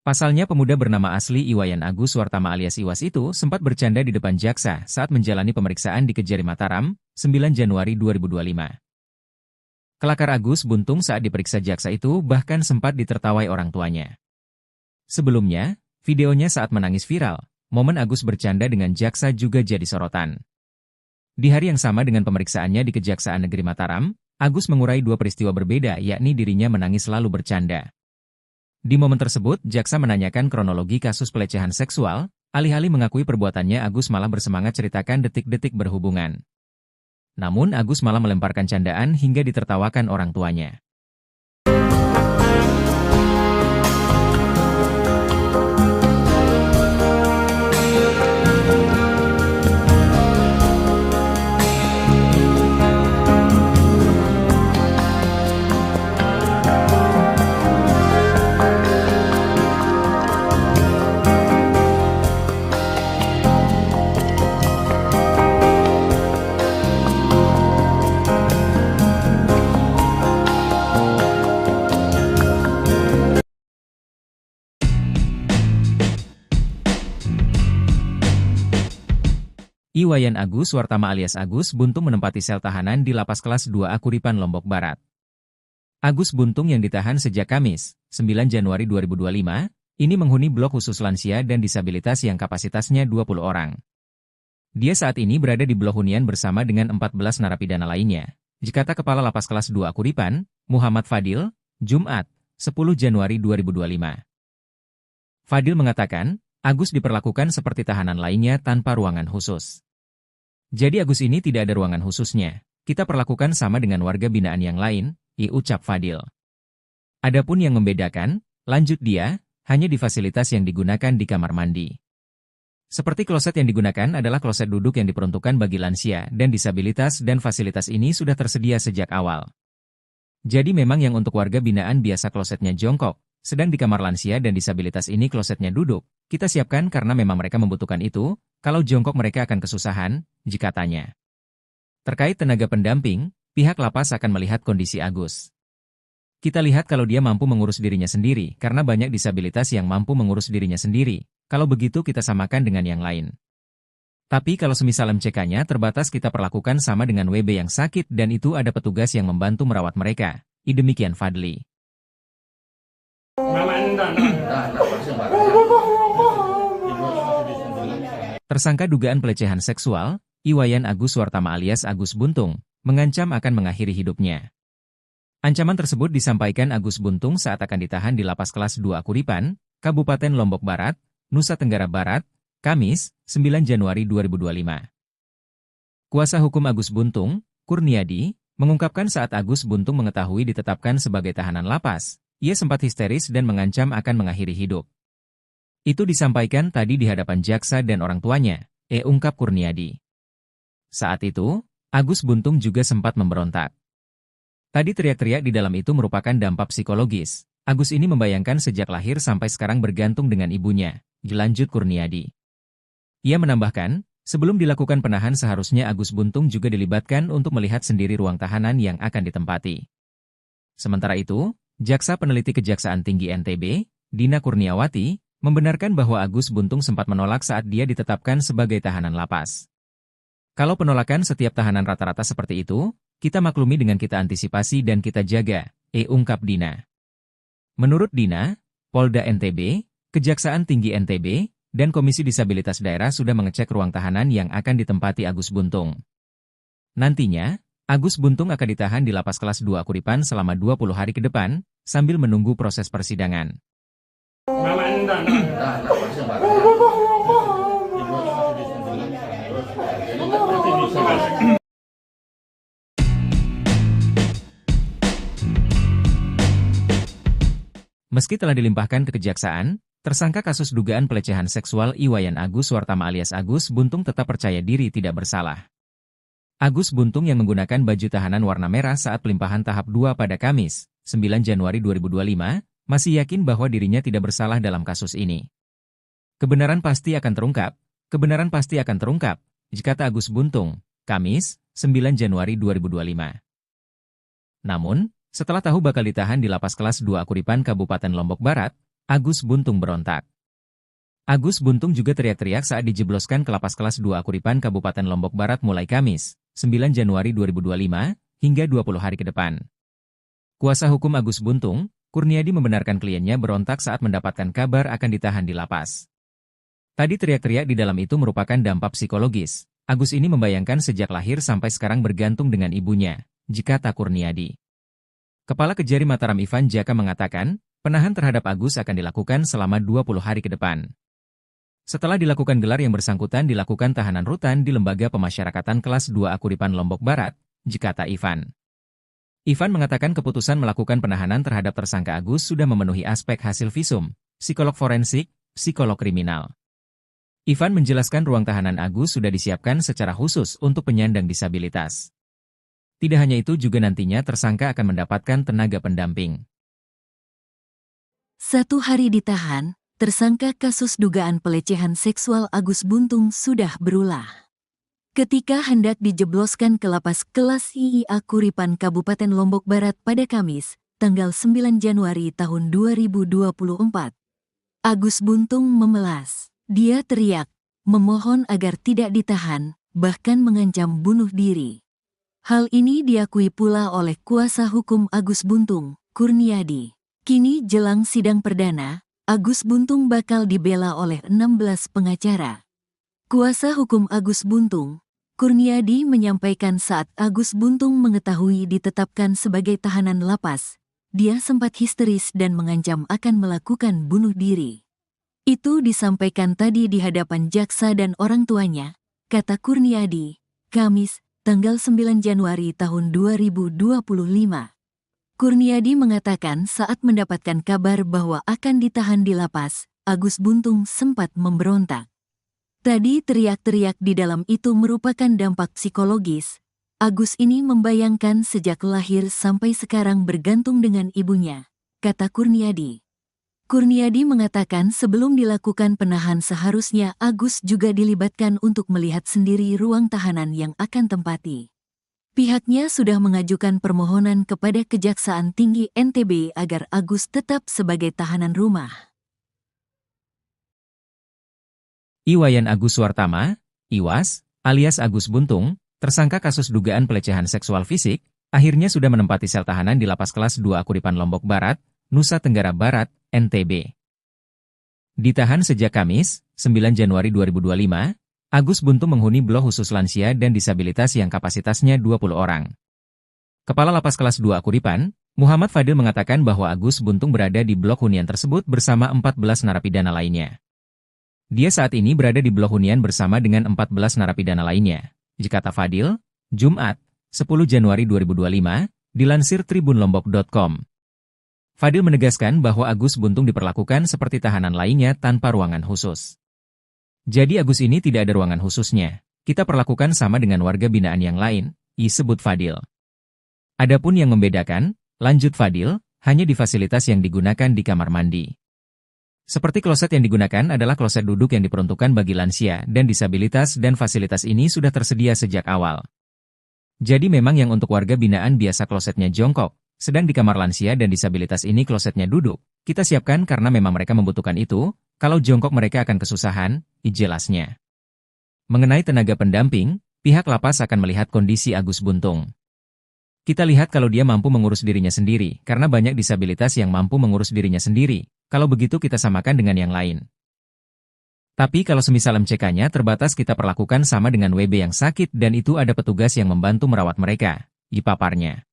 Pasalnya pemuda bernama asli Iwayan Agus Wartama alias Iwas itu sempat bercanda di depan jaksa saat menjalani pemeriksaan di Kejari Mataram, 9 Januari 2025. Kelakar Agus Buntung saat diperiksa jaksa itu bahkan sempat ditertawai orang tuanya. Sebelumnya, videonya saat menangis viral, momen Agus bercanda dengan jaksa juga jadi sorotan. Di hari yang sama dengan pemeriksaannya di Kejaksaan Negeri Mataram, Agus mengurai dua peristiwa berbeda yakni dirinya menangis lalu bercanda. Di momen tersebut, jaksa menanyakan kronologi kasus pelecehan seksual, alih-alih mengakui perbuatannya Agus malah bersemangat ceritakan detik-detik berhubungan. Namun Agus malah melemparkan candaan hingga ditertawakan orang tuanya. Iwayan Agus Wartama alias Agus Buntung menempati sel tahanan di Lapas Kelas 2 Akuripan Lombok Barat. Agus Buntung yang ditahan sejak Kamis, 9 Januari 2025, ini menghuni blok khusus lansia dan disabilitas yang kapasitasnya 20 orang. Dia saat ini berada di blok hunian bersama dengan 14 narapidana lainnya. Dikata Kepala Lapas Kelas 2 Akuripan, Muhammad Fadil, Jumat, 10 Januari 2025. Fadil mengatakan, Agus diperlakukan seperti tahanan lainnya tanpa ruangan khusus. Jadi Agus ini tidak ada ruangan khususnya. Kita perlakukan sama dengan warga binaan yang lain, ucap Fadil. Adapun yang membedakan, lanjut dia, hanya di fasilitas yang digunakan di kamar mandi. Seperti kloset yang digunakan adalah kloset duduk yang diperuntukkan bagi lansia dan disabilitas dan fasilitas ini sudah tersedia sejak awal. Jadi memang yang untuk warga binaan biasa klosetnya jongkok, sedang di kamar lansia dan disabilitas ini klosetnya duduk. Kita siapkan karena memang mereka membutuhkan itu, kalau jongkok mereka akan kesusahan, jika tanya. Terkait tenaga pendamping, pihak lapas akan melihat kondisi Agus. Kita lihat kalau dia mampu mengurus dirinya sendiri, karena banyak disabilitas yang mampu mengurus dirinya sendiri, kalau begitu kita samakan dengan yang lain. Tapi kalau semisal MCK-nya terbatas kita perlakukan sama dengan WB yang sakit dan itu ada petugas yang membantu merawat mereka. Demikian Fadli. Tersangka dugaan pelecehan seksual, Iwayan Agus Wartama alias Agus Buntung, mengancam akan mengakhiri hidupnya. Ancaman tersebut disampaikan Agus Buntung saat akan ditahan di Lapas Kelas 2 Akuripan, Kabupaten Lombok Barat, Nusa Tenggara Barat, Kamis, 9 Januari 2025. Kuasa hukum Agus Buntung, Kurniadi, mengungkapkan saat Agus Buntung mengetahui ditetapkan sebagai tahanan lapas, ia sempat histeris dan mengancam akan mengakhiri hidup. Itu disampaikan tadi di hadapan jaksa dan orang tuanya, ungkap Kurniadi. Saat itu, Agus Buntung juga sempat memberontak. Tadi teriak-teriak di dalam itu merupakan dampak psikologis. Agus ini membayangkan sejak lahir sampai sekarang bergantung dengan ibunya, dilanjut Kurniadi. Ia menambahkan, sebelum dilakukan penahan seharusnya Agus Buntung juga dilibatkan untuk melihat sendiri ruang tahanan yang akan ditempati. Sementara itu, Jaksa Peneliti Kejaksaan Tinggi NTB, Dina Kurniawati, membenarkan bahwa Agus Buntung sempat menolak saat dia ditetapkan sebagai tahanan lapas. Kalau penolakan setiap tahanan rata-rata seperti itu, kita maklumi dengan kita antisipasi dan kita jaga, ungkap Dina. Menurut Dina, Polda NTB, Kejaksaan Tinggi NTB, dan Komisi Disabilitas Daerah sudah mengecek ruang tahanan yang akan ditempati Agus Buntung. Nantinya, Agus Buntung akan ditahan di Lapas Kelas 2 Kuripan selama 20 hari ke depan, sambil menunggu proses persidangan. Meski telah dilimpahkan ke Kejaksaan, tersangka kasus dugaan pelecehan seksual Iwayan Agus Suartama alias Agus Buntung tetap percaya diri tidak bersalah. Agus Buntung yang menggunakan baju tahanan warna merah saat pelimpahan tahap 2 pada Kamis, 9 Januari 2025, masih yakin bahwa dirinya tidak bersalah dalam kasus ini. Kebenaran pasti akan terungkap, kata Agus Buntung, Kamis, 9 Januari 2025. Namun, setelah tahu bakal ditahan di Lapas Kelas 2 Kuripan Kabupaten Lombok Barat, Agus Buntung berontak. Agus Buntung juga teriak-teriak saat dijebloskan ke Lapas Kelas 2 Kuripan Kabupaten Lombok Barat mulai Kamis, 9 Januari 2025, hingga 20 hari ke depan. Kuasa hukum Agus Buntung, Kurniadi membenarkan kliennya berontak saat mendapatkan kabar akan ditahan di lapas. Tadi teriak-teriak di dalam itu merupakan dampak psikologis. Agus ini membayangkan sejak lahir sampai sekarang bergantung dengan ibunya, kata Kurniadi. Kepala Kejari Mataram Ivan Jaka mengatakan, penahan terhadap Agus akan dilakukan selama 20 hari ke depan. Setelah dilakukan gelar yang bersangkutan dilakukan tahanan rutan di Lembaga Pemasyarakatan Kelas 2 Kuripan Lombok Barat, kata Ivan. Ivan mengatakan keputusan melakukan penahanan terhadap tersangka Agus sudah memenuhi aspek hasil visum, psikolog forensik, psikolog kriminal. Ivan menjelaskan ruang tahanan Agus sudah disiapkan secara khusus untuk penyandang disabilitas. Tidak hanya itu juga nantinya tersangka akan mendapatkan tenaga pendamping. 1 hari ditahan, tersangka kasus dugaan pelecehan seksual Agus Buntung sudah berulah. Ketika hendak dijebloskan ke Lapas Kelas IIA Kuripan Kabupaten Lombok Barat pada Kamis, tanggal 9 Januari tahun 2024. Agus Buntung memelas. Dia teriak, memohon agar tidak ditahan, bahkan mengancam bunuh diri. Hal ini diakui pula oleh kuasa hukum Agus Buntung, Kurniadi. Kini jelang sidang perdana, Agus Buntung bakal dibela oleh 16 pengacara. Kuasa hukum Agus Buntung, Kurniadi menyampaikan saat Agus Buntung mengetahui ditetapkan sebagai tahanan lapas, dia sempat histeris dan mengancam akan melakukan bunuh diri. Itu disampaikan tadi di hadapan jaksa dan orang tuanya, kata Kurniadi, Kamis, tanggal 9 Januari tahun 2025. Kurniadi mengatakan saat mendapatkan kabar bahwa akan ditahan di lapas, Agus Buntung sempat memberontak. Tadi teriak-teriak di dalam itu merupakan dampak psikologis. Agus ini membayangkan sejak lahir sampai sekarang bergantung dengan ibunya, kata Kurniadi. Kurniadi mengatakan sebelum dilakukan penahan seharusnya Agus juga dilibatkan untuk melihat sendiri ruang tahanan yang akan tempati. Pihaknya sudah mengajukan permohonan kepada Kejaksaan Tinggi NTB agar Agus tetap sebagai tahanan rumah. Iwayan Agus Suartama, Iwas, alias Agus Buntung, tersangka kasus dugaan pelecehan seksual fisik, akhirnya sudah menempati sel tahanan di Lapas Kelas 2 Kuripan Lombok Barat, Nusa Tenggara Barat, NTB. Ditahan sejak Kamis, 9 Januari 2025, Agus Buntung menghuni blok khusus lansia dan disabilitas yang kapasitasnya 20 orang. Kepala Lapas Kelas 2 Kuripan, Muhammad Fadil mengatakan bahwa Agus Buntung berada di blok hunian tersebut bersama 14 narapidana lainnya. Dia saat ini berada di blok hunian bersama dengan 14 narapidana lainnya, kata Fadil, Jumat, 10 Januari 2025, dilansir tribunlombok.com. Fadil menegaskan bahwa Agus Buntung diperlakukan seperti tahanan lainnya tanpa ruangan khusus. Jadi Agus ini tidak ada ruangan khususnya. Kita perlakukan sama dengan warga binaan yang lain, disebut Fadil. Adapun yang membedakan, lanjut Fadil, hanya di fasilitas yang digunakan di kamar mandi. Seperti kloset yang digunakan adalah kloset duduk yang diperuntukkan bagi lansia dan disabilitas dan fasilitas ini sudah tersedia sejak awal. Jadi memang yang untuk warga binaan biasa klosetnya jongkok. Sedang di kamar lansia dan disabilitas ini klosetnya duduk, kita siapkan karena memang mereka membutuhkan itu, kalau jongkok mereka akan kesusahan, jelasnya. Mengenai tenaga pendamping, pihak lapas akan melihat kondisi Agus Buntung. Kita lihat kalau dia mampu mengurus dirinya sendiri, karena banyak disabilitas yang mampu mengurus dirinya sendiri. Kalau begitu kita samakan dengan yang lain. Tapi kalau semisal MCK-nya terbatas kita perlakukan sama dengan WB yang sakit dan itu ada petugas yang membantu merawat mereka, dipaparnya.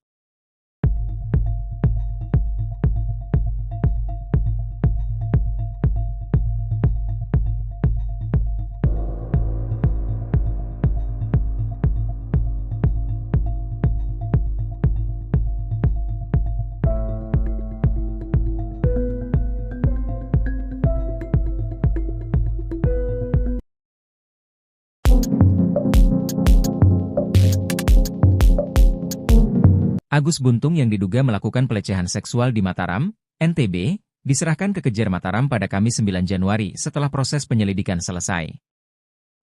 Agus Buntung yang diduga melakukan pelecehan seksual di Mataram, NTB, diserahkan ke Kejar Mataram pada Kamis 9 Januari setelah proses penyelidikan selesai.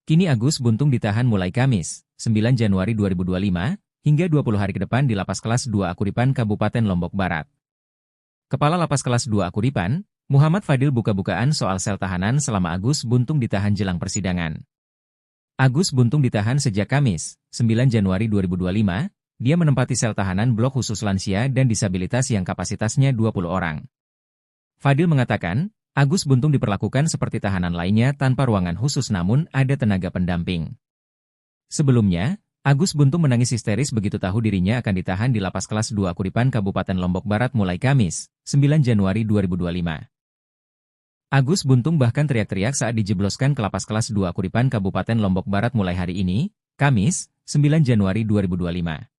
Kini Agus Buntung ditahan mulai Kamis, 9 Januari 2025, hingga 20 hari ke depan di Lapas Kelas 2 Akuripan Kabupaten Lombok Barat. Kepala Lapas Kelas 2 Akuripan, Muhammad Fadil buka-bukaan soal sel tahanan selama Agus Buntung ditahan jelang persidangan. Agus Buntung ditahan sejak Kamis, 9 Januari 2025, dia menempati sel tahanan blok khusus lansia dan disabilitas yang kapasitasnya 20 orang. Fadil mengatakan, Agus Buntung diperlakukan seperti tahanan lainnya tanpa ruangan khusus namun ada tenaga pendamping. Sebelumnya, Agus Buntung menangis histeris begitu tahu dirinya akan ditahan di Lapas Kelas 2 Akuripan Kabupaten Lombok Barat mulai Kamis, 9 Januari 2025. Agus Buntung bahkan teriak-teriak saat dijebloskan ke Lapas Kelas 2 Akuripan Kabupaten Lombok Barat mulai hari ini, Kamis, 9 Januari 2025.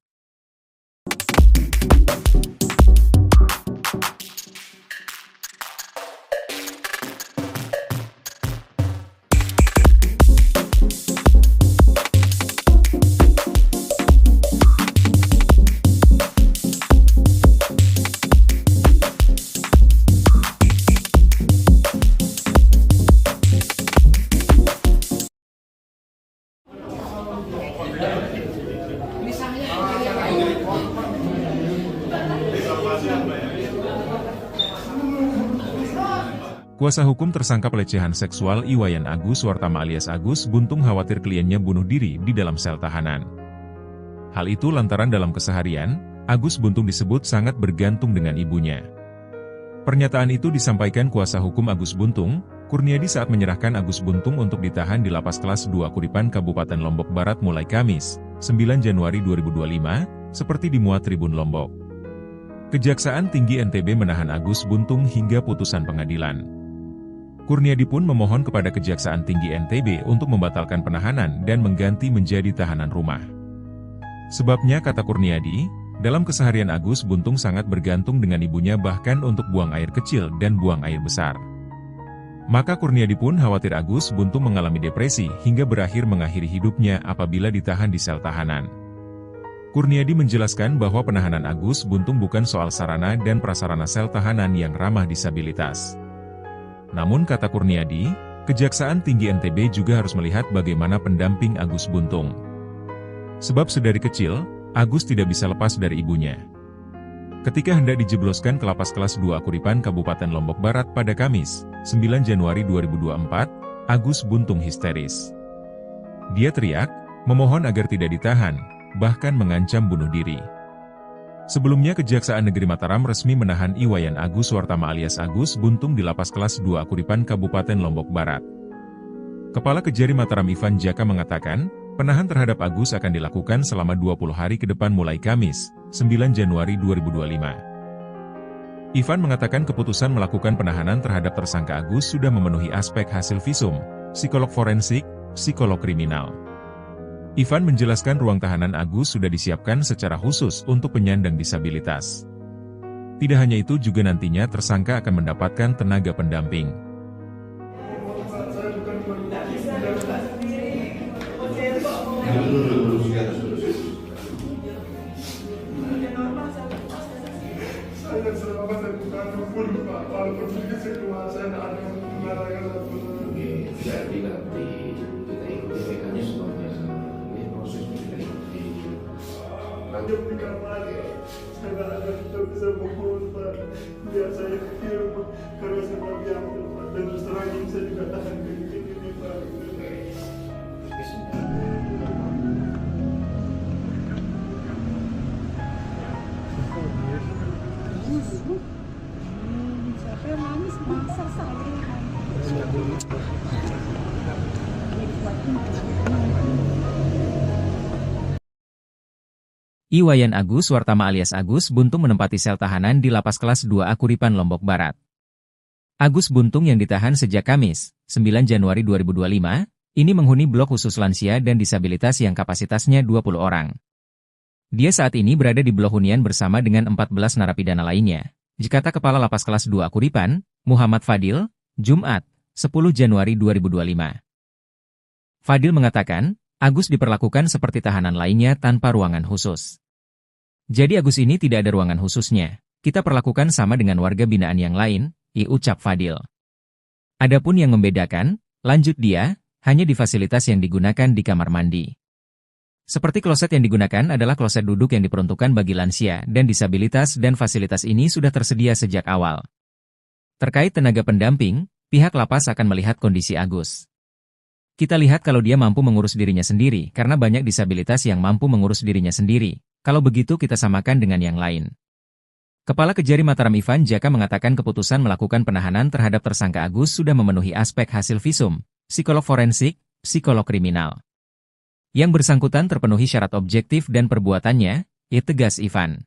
Kuasa hukum tersangka pelecehan seksual Iwayan Agus Wartama alias Agus Buntung khawatir kliennya bunuh diri di dalam sel tahanan. Hal itu lantaran dalam keseharian, Agus Buntung disebut sangat bergantung dengan ibunya. Pernyataan itu disampaikan kuasa hukum Agus Buntung, Kurniadi saat menyerahkan Agus Buntung untuk ditahan di Lapas Kelas 2 Akuripan Kabupaten Lombok Barat mulai Kamis, 9 Januari 2025, seperti dimuat Tribun Lombok. Kejaksaan Tinggi NTB menahan Agus Buntung hingga putusan pengadilan. Kurniadi pun memohon kepada Kejaksaan Tinggi NTB untuk membatalkan penahanan dan mengganti menjadi tahanan rumah. Sebabnya kata Kurniadi, dalam keseharian Agus Buntung sangat bergantung dengan ibunya bahkan untuk buang air kecil dan buang air besar. Maka Kurniadi pun khawatir Agus Buntung mengalami depresi hingga berakhir mengakhiri hidupnya apabila ditahan di sel tahanan. Kurniadi menjelaskan bahwa penahanan Agus Buntung bukan soal sarana dan prasarana sel tahanan yang ramah disabilitas. Namun kata Kurniadi, Kejaksaan Tinggi NTB juga harus melihat bagaimana pendamping Agus Buntung. Sebab sedari kecil, Agus tidak bisa lepas dari ibunya. Ketika hendak dijebloskan ke Lapas Kelas 2 Akuripan Kabupaten Lombok Barat pada Kamis, 9 Januari 2024, Agus Buntung histeris. Dia teriak, memohon agar tidak ditahan, bahkan mengancam bunuh diri. Sebelumnya Kejaksaan Negeri Mataram resmi menahan Iwayan Agus Wartama alias Agus Buntung di Lapas Kelas 2 Akuripan Kabupaten Lombok Barat. Kepala Kejari Mataram Ivan Jaka mengatakan, penahan terhadap Agus akan dilakukan selama 20 hari ke depan mulai Kamis, 9 Januari 2025. Ivan mengatakan keputusan melakukan penahanan terhadap tersangka Agus sudah memenuhi aspek hasil visum, psikolog forensik, psikolog kriminal. Ivan menjelaskan ruang tahanan Agus sudah disiapkan secara khusus untuk penyandang disabilitas. Tidak hanya itu juga nantinya tersangka akan mendapatkan tenaga pendamping. Jadi nanti kita ikuti mekanismenya. Nanti berikan lagi, saya ada kita bisa mohon Pak, biar saya di rumah karena saya diam Pak, dan terus terang ini saya juga tahan ini Pak. nangis. Siapa yang nangis? Masa saya. Iwayan Agus Wartama alias Agus Buntung menempati sel tahanan di Lapas Kelas 2A Kuripan, Lombok Barat. Agus Buntung yang ditahan sejak Kamis, 9 Januari 2025, ini menghuni blok khusus lansia dan disabilitas yang kapasitasnya 20 orang. Dia saat ini berada di blok hunian bersama dengan 14 narapidana lainnya. Dikata Kepala Lapas Kelas 2 Kuripan, Muhammad Fadil, Jumat, 10 Januari 2025. Fadil mengatakan, Agus diperlakukan seperti tahanan lainnya tanpa ruangan khusus. Jadi Agus ini tidak ada ruangan khususnya. Kita perlakukan sama dengan warga binaan yang lain, ucap Fadil. Adapun yang membedakan, lanjut dia, hanya di fasilitas yang digunakan di kamar mandi. Seperti kloset yang digunakan adalah kloset duduk yang diperuntukkan bagi lansia dan disabilitas dan fasilitas ini sudah tersedia sejak awal. Terkait tenaga pendamping, pihak lapas akan melihat kondisi Agus. Kita lihat kalau dia mampu mengurus dirinya sendiri karena banyak disabilitas yang mampu mengurus dirinya sendiri. Kalau begitu kita samakan dengan yang lain. Kepala Kejari Mataram Ivan Jaka mengatakan keputusan melakukan penahanan terhadap tersangka Agus sudah memenuhi aspek hasil visum, psikolog forensik, psikolog kriminal. Yang bersangkutan terpenuhi syarat objektif dan perbuatannya, tegas Ivan.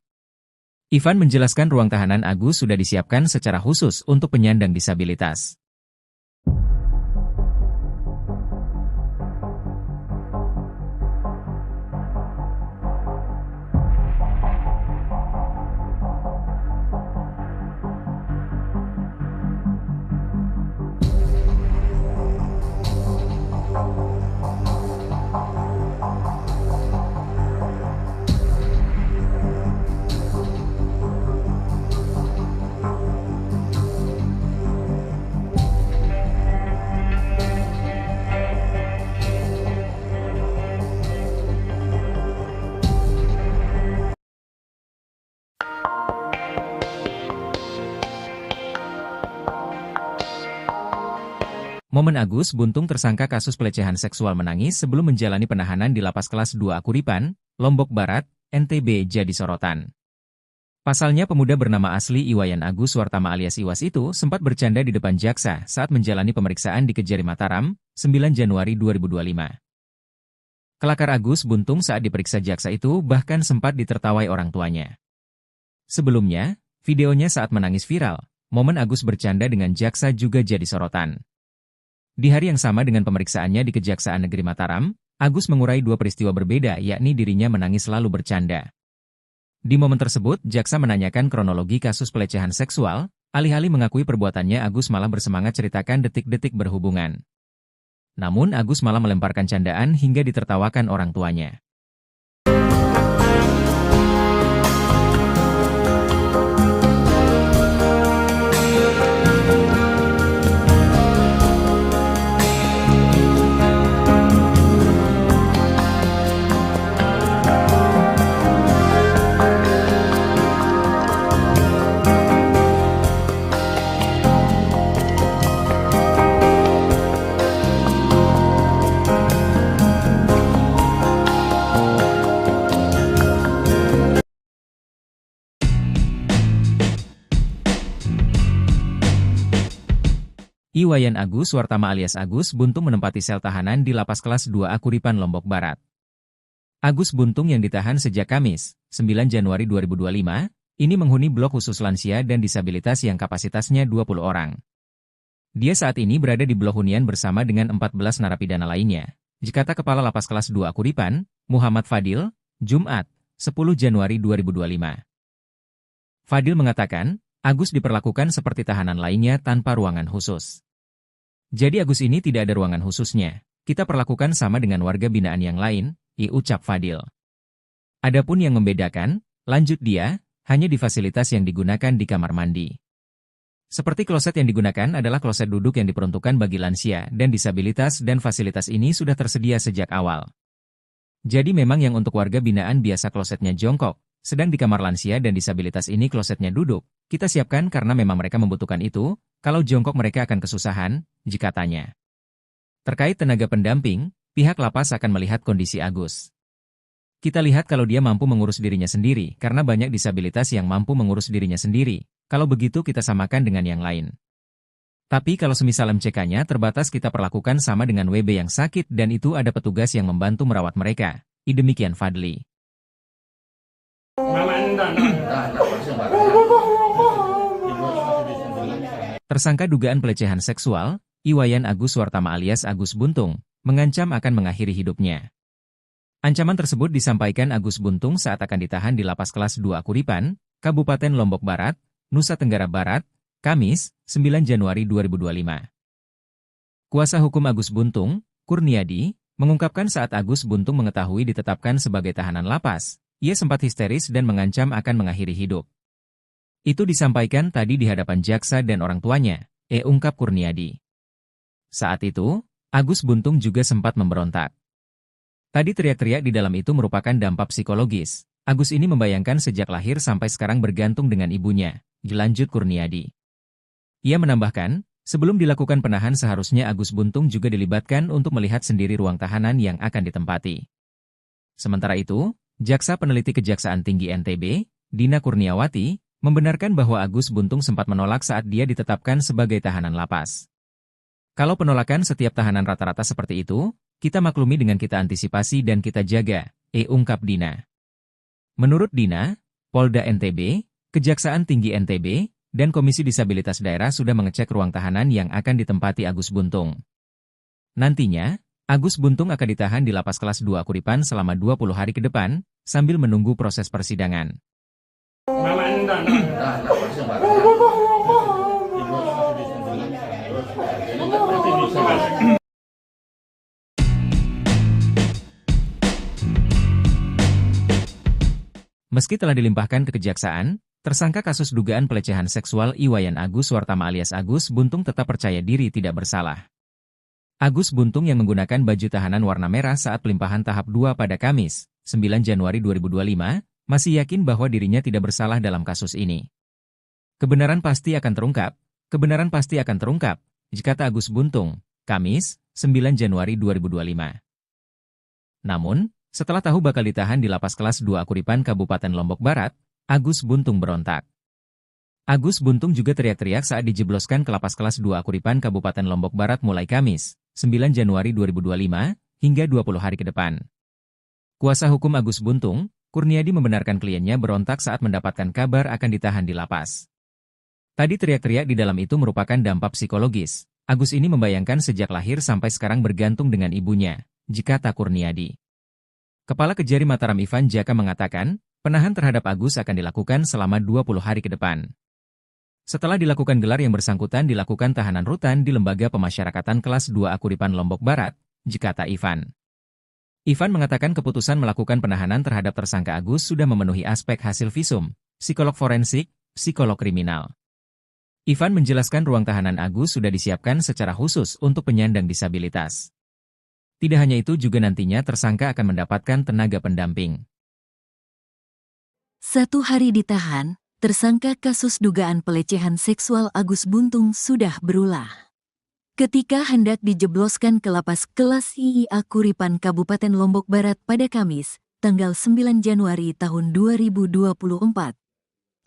Ivan menjelaskan ruang tahanan Agus sudah disiapkan secara khusus untuk penyandang disabilitas. Momen Agus Buntung tersangka kasus pelecehan seksual menangis sebelum menjalani penahanan di Lapas Kelas 2A Kuripan, Lombok Barat, NTB jadi sorotan. Pasalnya pemuda bernama asli Iwayan Agus Wartama alias Iwas itu sempat bercanda di depan jaksa saat menjalani pemeriksaan di Kejari Mataram, 9 Januari 2025. Kelakar Agus Buntung saat diperiksa jaksa itu bahkan sempat ditertawai orang tuanya. Sebelumnya, videonya saat menangis viral, momen Agus bercanda dengan jaksa juga jadi sorotan. Di hari yang sama dengan pemeriksaannya di Kejaksaan Negeri Mataram, Agus mengurai dua peristiwa berbeda yakni dirinya menangis lalu bercanda. Di momen tersebut, jaksa menanyakan kronologi kasus pelecehan seksual, alih-alih mengakui perbuatannya Agus malah bersemangat ceritakan detik-detik berhubungan. Namun Agus malah melemparkan candaan hingga ditertawakan orang tuanya. Iwayan Agus Wartama alias Agus Buntung menempati sel tahanan di Lapas Kelas 2A Kuripan, Lombok Barat. Agus Buntung yang ditahan sejak Kamis, 9 Januari 2025, ini menghuni blok khusus lansia dan disabilitas yang kapasitasnya 20 orang. Dia saat ini berada di blok hunian bersama dengan 14 narapidana lainnya. Dikata Kepala Lapas Kelas 2A Kuripan, Muhammad Fadil, Jumat, 10 Januari 2025. Fadil mengatakan, Agus diperlakukan seperti tahanan lainnya tanpa ruangan khusus. Jadi Agus ini tidak ada ruangan khususnya. Kita perlakukan sama dengan warga binaan yang lain, ucap Fadil. Adapun yang membedakan, lanjut dia, hanya di fasilitas yang digunakan di kamar mandi. Seperti kloset yang digunakan adalah kloset duduk yang diperuntukkan bagi lansia dan disabilitas dan fasilitas ini sudah tersedia sejak awal. Jadi memang yang untuk warga binaan biasa klosetnya jongkok, sedang di kamar lansia dan disabilitas ini klosetnya duduk. Kita siapkan karena memang mereka membutuhkan itu, kalau jongkok mereka akan kesusahan, jika tanya. Terkait tenaga pendamping, pihak lapas akan melihat kondisi Agus. Kita lihat kalau dia mampu mengurus dirinya sendiri, karena banyak disabilitas yang mampu mengurus dirinya sendiri. Kalau begitu kita samakan dengan yang lain. Tapi kalau semisal MCK-nya terbatas kita perlakukan sama dengan WB yang sakit dan itu ada petugas yang membantu merawat mereka. Demikian Fadli. Tersangka dugaan pelecehan seksual, Iwayan Agus Wartama alias Agus Buntung, mengancam akan mengakhiri hidupnya. Ancaman tersebut disampaikan Agus Buntung saat akan ditahan di Lapas Kelas 2 Kuripan, Kabupaten Lombok Barat, Nusa Tenggara Barat, Kamis, 9 Januari 2025. Kuasa hukum Agus Buntung, Kurniadi, mengungkapkan saat Agus Buntung mengetahui ditetapkan sebagai tahanan lapas, ia sempat histeris dan mengancam akan mengakhiri hidup. Itu disampaikan tadi di hadapan jaksa dan orang tuanya, ungkap Kurniadi. Saat itu, Agus Buntung juga sempat memberontak. Tadi teriak-teriak di dalam itu merupakan dampak psikologis. Agus ini membayangkan sejak lahir sampai sekarang bergantung dengan ibunya, dilanjut Kurniadi. Ia menambahkan, sebelum dilakukan penahan seharusnya Agus Buntung juga dilibatkan untuk melihat sendiri ruang tahanan yang akan ditempati. Sementara itu, Jaksa Peneliti Kejaksaan Tinggi NTB, Dina Kurniawati, membenarkan bahwa Agus Buntung sempat menolak saat dia ditetapkan sebagai tahanan lapas. Kalau penolakan setiap tahanan rata-rata seperti itu, kita maklumi dengan kita antisipasi dan kita jaga, ungkap Dina. Menurut Dina, Polda NTB, Kejaksaan Tinggi NTB, dan Komisi Disabilitas Daerah sudah mengecek ruang tahanan yang akan ditempati Agus Buntung. Nantinya, Agus Buntung akan ditahan di Lapas Kelas 2 Kuripan selama 20 hari ke depan, sambil menunggu proses persidangan. Meski telah dilimpahkan ke kejaksaan, tersangka kasus dugaan pelecehan seksual Iwayan Agus Wartama alias Agus Buntung tetap percaya diri tidak bersalah. Agus Buntung yang menggunakan baju tahanan warna merah saat pelimpahan tahap 2 pada Kamis, 9 Januari 2025, masih yakin bahwa dirinya tidak bersalah dalam kasus ini. Kebenaran pasti akan terungkap, kata Agus Buntung, Kamis, 9 Januari 2025. Namun, setelah tahu bakal ditahan di Lapas Kelas 2 Kuripan Kabupaten Lombok Barat, Agus Buntung berontak. Agus Buntung juga teriak-teriak saat dijebloskan ke Lapas Kelas 2 Kuripan Kabupaten Lombok Barat mulai Kamis, 9 Januari 2025, hingga 20 hari ke depan. Kuasa hukum Agus Buntung, Kurniadi membenarkan kliennya berontak saat mendapatkan kabar akan ditahan di lapas. Tadi teriak-teriak di dalam itu merupakan dampak psikologis. Agus ini membayangkan sejak lahir sampai sekarang bergantung dengan ibunya, kata Kurniadi. Kepala Kejari Mataram Ivan Jaka mengatakan, penahan terhadap Agus akan dilakukan selama 20 hari ke depan. Setelah dilakukan gelar yang bersangkutan dilakukan tahanan rutan di Lembaga Pemasyarakatan Kelas 2 Kuripan Lombok Barat, kata Ivan. Ivan mengatakan keputusan melakukan penahanan terhadap tersangka Agus sudah memenuhi aspek hasil visum, psikolog forensik, psikolog kriminal. Ivan menjelaskan ruang tahanan Agus sudah disiapkan secara khusus untuk penyandang disabilitas. Tidak hanya itu juga nantinya tersangka akan mendapatkan tenaga pendamping. 1 hari ditahan, tersangka kasus dugaan pelecehan seksual Agus Buntung sudah berulah. Ketika hendak dijebloskan ke Lapas Kelas IIA Kuripan Kabupaten Lombok Barat pada Kamis, tanggal 9 Januari tahun 2024.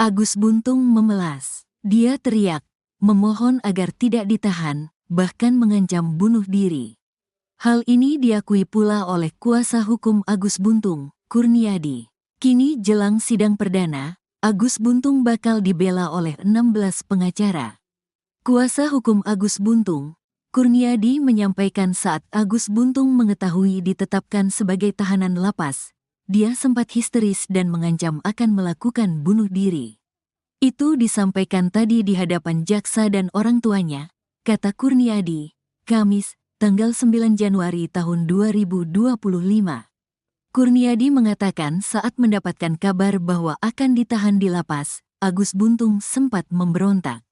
Agus Buntung memelas. Dia teriak, memohon agar tidak ditahan, bahkan mengancam bunuh diri. Hal ini diakui pula oleh kuasa hukum Agus Buntung, Kurniadi. Kini jelang sidang perdana, Agus Buntung bakal dibela oleh 16 pengacara. Kuasa hukum Agus Buntung, Kurniadi menyampaikan saat Agus Buntung mengetahui ditetapkan sebagai tahanan lapas, dia sempat histeris dan mengancam akan melakukan bunuh diri. Itu disampaikan tadi di hadapan jaksa dan orang tuanya, kata Kurniadi, Kamis, tanggal 9 Januari tahun 2025. Kurniadi mengatakan saat mendapatkan kabar bahwa akan ditahan di lapas, Agus Buntung sempat memberontak.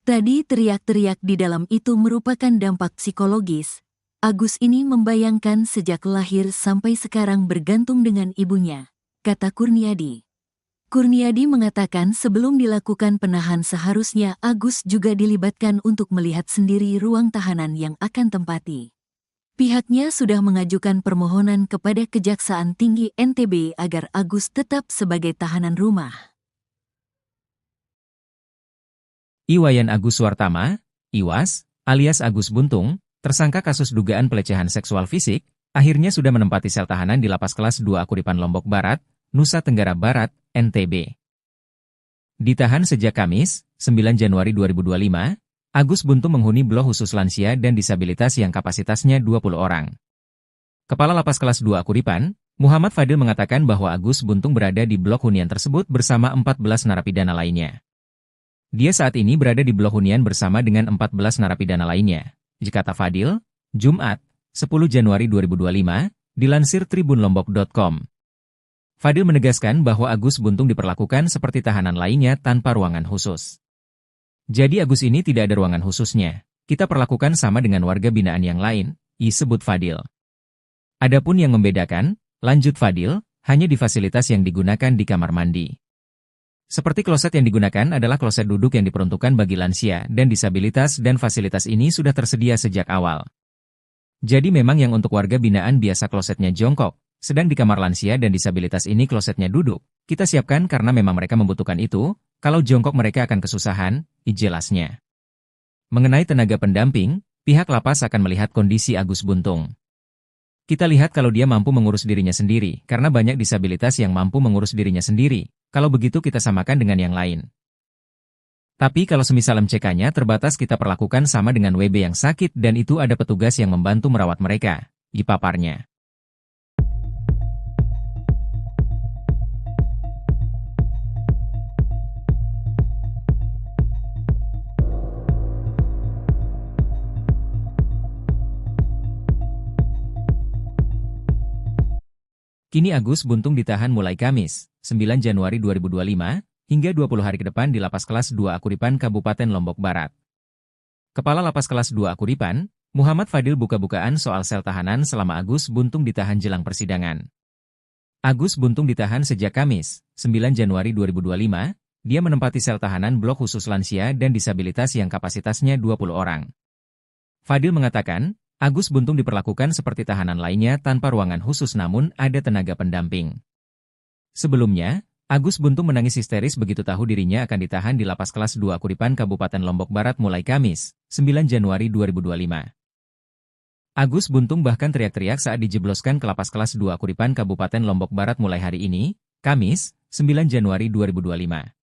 Tadi teriak-teriak di dalam itu merupakan dampak psikologis. Agus ini membayangkan sejak lahir sampai sekarang bergantung dengan ibunya, kata Kurniadi. Kurniadi mengatakan sebelum dilakukan penahan seharusnya Agus juga dilibatkan untuk melihat sendiri ruang tahanan yang akan tempati. Pihaknya sudah mengajukan permohonan kepada Kejaksaan Tinggi NTB agar Agus tetap sebagai tahanan rumah. Iwayan Agus Suartama, Iwas, alias Agus Buntung, tersangka kasus dugaan pelecehan seksual fisik, akhirnya sudah menempati sel tahanan di Lapas Kelas 2 Akuripan Lombok Barat, Nusa Tenggara Barat, NTB. Ditahan sejak Kamis, 9 Januari 2025, Agus Buntung menghuni blok khusus lansia dan disabilitas yang kapasitasnya 20 orang. Kepala Lapas Kelas 2 Akuripan, Muhammad Fadil mengatakan bahwa Agus Buntung berada di blok hunian tersebut bersama 14 narapidana lainnya. Dia saat ini berada di blok hunian bersama dengan 14 narapidana lainnya. Kata Fadil, Jumat, 10 Januari 2025, dilansir tribunlombok.com. Fadil menegaskan bahwa Agus Buntung diperlakukan seperti tahanan lainnya tanpa ruangan khusus. Jadi Agus ini tidak ada ruangan khususnya. Kita perlakukan sama dengan warga binaan yang lain, disebut Fadil. Adapun yang membedakan, lanjut Fadil, hanya di fasilitas yang digunakan di kamar mandi. Seperti kloset yang digunakan adalah kloset duduk yang diperuntukkan bagi lansia dan disabilitas dan fasilitas ini sudah tersedia sejak awal. Jadi memang yang untuk warga binaan biasa klosetnya jongkok, sedang di kamar lansia dan disabilitas ini klosetnya duduk. Kita siapkan karena memang mereka membutuhkan itu, kalau jongkok mereka akan kesusahan, jelasnya. Mengenai tenaga pendamping, pihak lapas akan melihat kondisi Agus Buntung. Kita lihat kalau dia mampu mengurus dirinya sendiri, karena banyak disabilitas yang mampu mengurus dirinya sendiri. Kalau begitu kita samakan dengan yang lain. Tapi kalau semisal MCK-nya terbatas kita perlakukan sama dengan WB yang sakit dan itu ada petugas yang membantu merawat mereka, dipaparnya. Kini Agus Buntung ditahan mulai Kamis, 9 Januari 2025, hingga 20 hari ke depan di Lapas Kelas 2 Akuripan Kabupaten Lombok Barat. Kepala Lapas Kelas 2 Akuripan, Muhammad Fadil buka-bukaan soal sel tahanan selama Agus Buntung ditahan jelang persidangan. Agus Buntung ditahan sejak Kamis, 9 Januari 2025, dia menempati sel tahanan blok khusus lansia dan disabilitas yang kapasitasnya 20 orang. Fadil mengatakan, Agus Buntung diperlakukan seperti tahanan lainnya tanpa ruangan khusus namun ada tenaga pendamping. Sebelumnya, Agus Buntung menangis histeris begitu tahu dirinya akan ditahan di Lapas Kelas 2 Akuripan Kabupaten Lombok Barat mulai Kamis, 9 Januari 2025. Agus Buntung bahkan teriak-teriak saat dijebloskan ke Lapas Kelas 2 Akuripan Kabupaten Lombok Barat mulai hari ini, Kamis, 9 Januari 2025.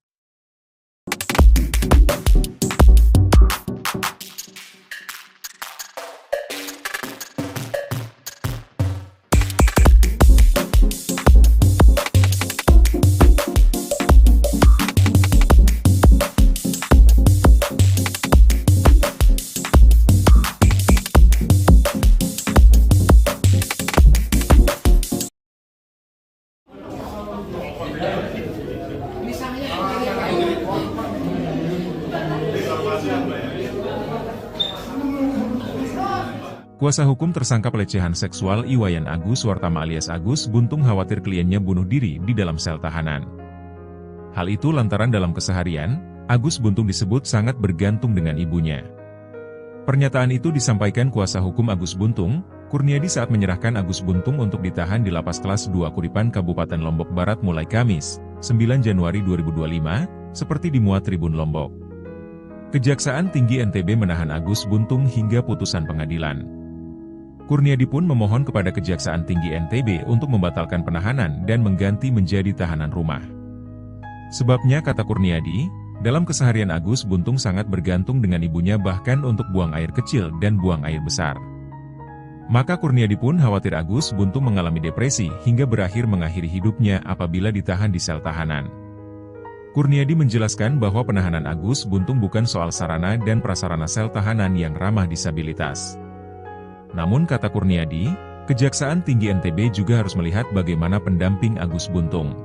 Kuasa hukum tersangka pelecehan seksual Iwayan Agus Suartama alias Agus Buntung khawatir kliennya bunuh diri di dalam sel tahanan. Hal itu lantaran dalam keseharian, Agus Buntung disebut sangat bergantung dengan ibunya. Pernyataan itu disampaikan kuasa hukum Agus Buntung, Kurniadi saat menyerahkan Agus Buntung untuk ditahan di Lapas Kelas 2 Akuripan Kabupaten Lombok Barat mulai Kamis, 9 Januari 2025, seperti dimuat Tribun Lombok. Kejaksaan Tinggi NTB menahan Agus Buntung hingga putusan pengadilan. Kurniadi pun memohon kepada Kejaksaan Tinggi NTB untuk membatalkan penahanan dan mengganti menjadi tahanan rumah. Sebabnya kata Kurniadi, dalam keseharian Agus Buntung sangat bergantung dengan ibunya bahkan untuk buang air kecil dan buang air besar. Maka Kurniadi pun khawatir Agus Buntung mengalami depresi hingga berakhir mengakhiri hidupnya apabila ditahan di sel tahanan. Kurniadi menjelaskan bahwa penahanan Agus Buntung bukan soal sarana dan prasarana sel tahanan yang ramah disabilitas. Namun kata Kurniadi, Kejaksaan Tinggi NTB juga harus melihat bagaimana pendamping Agus Buntung.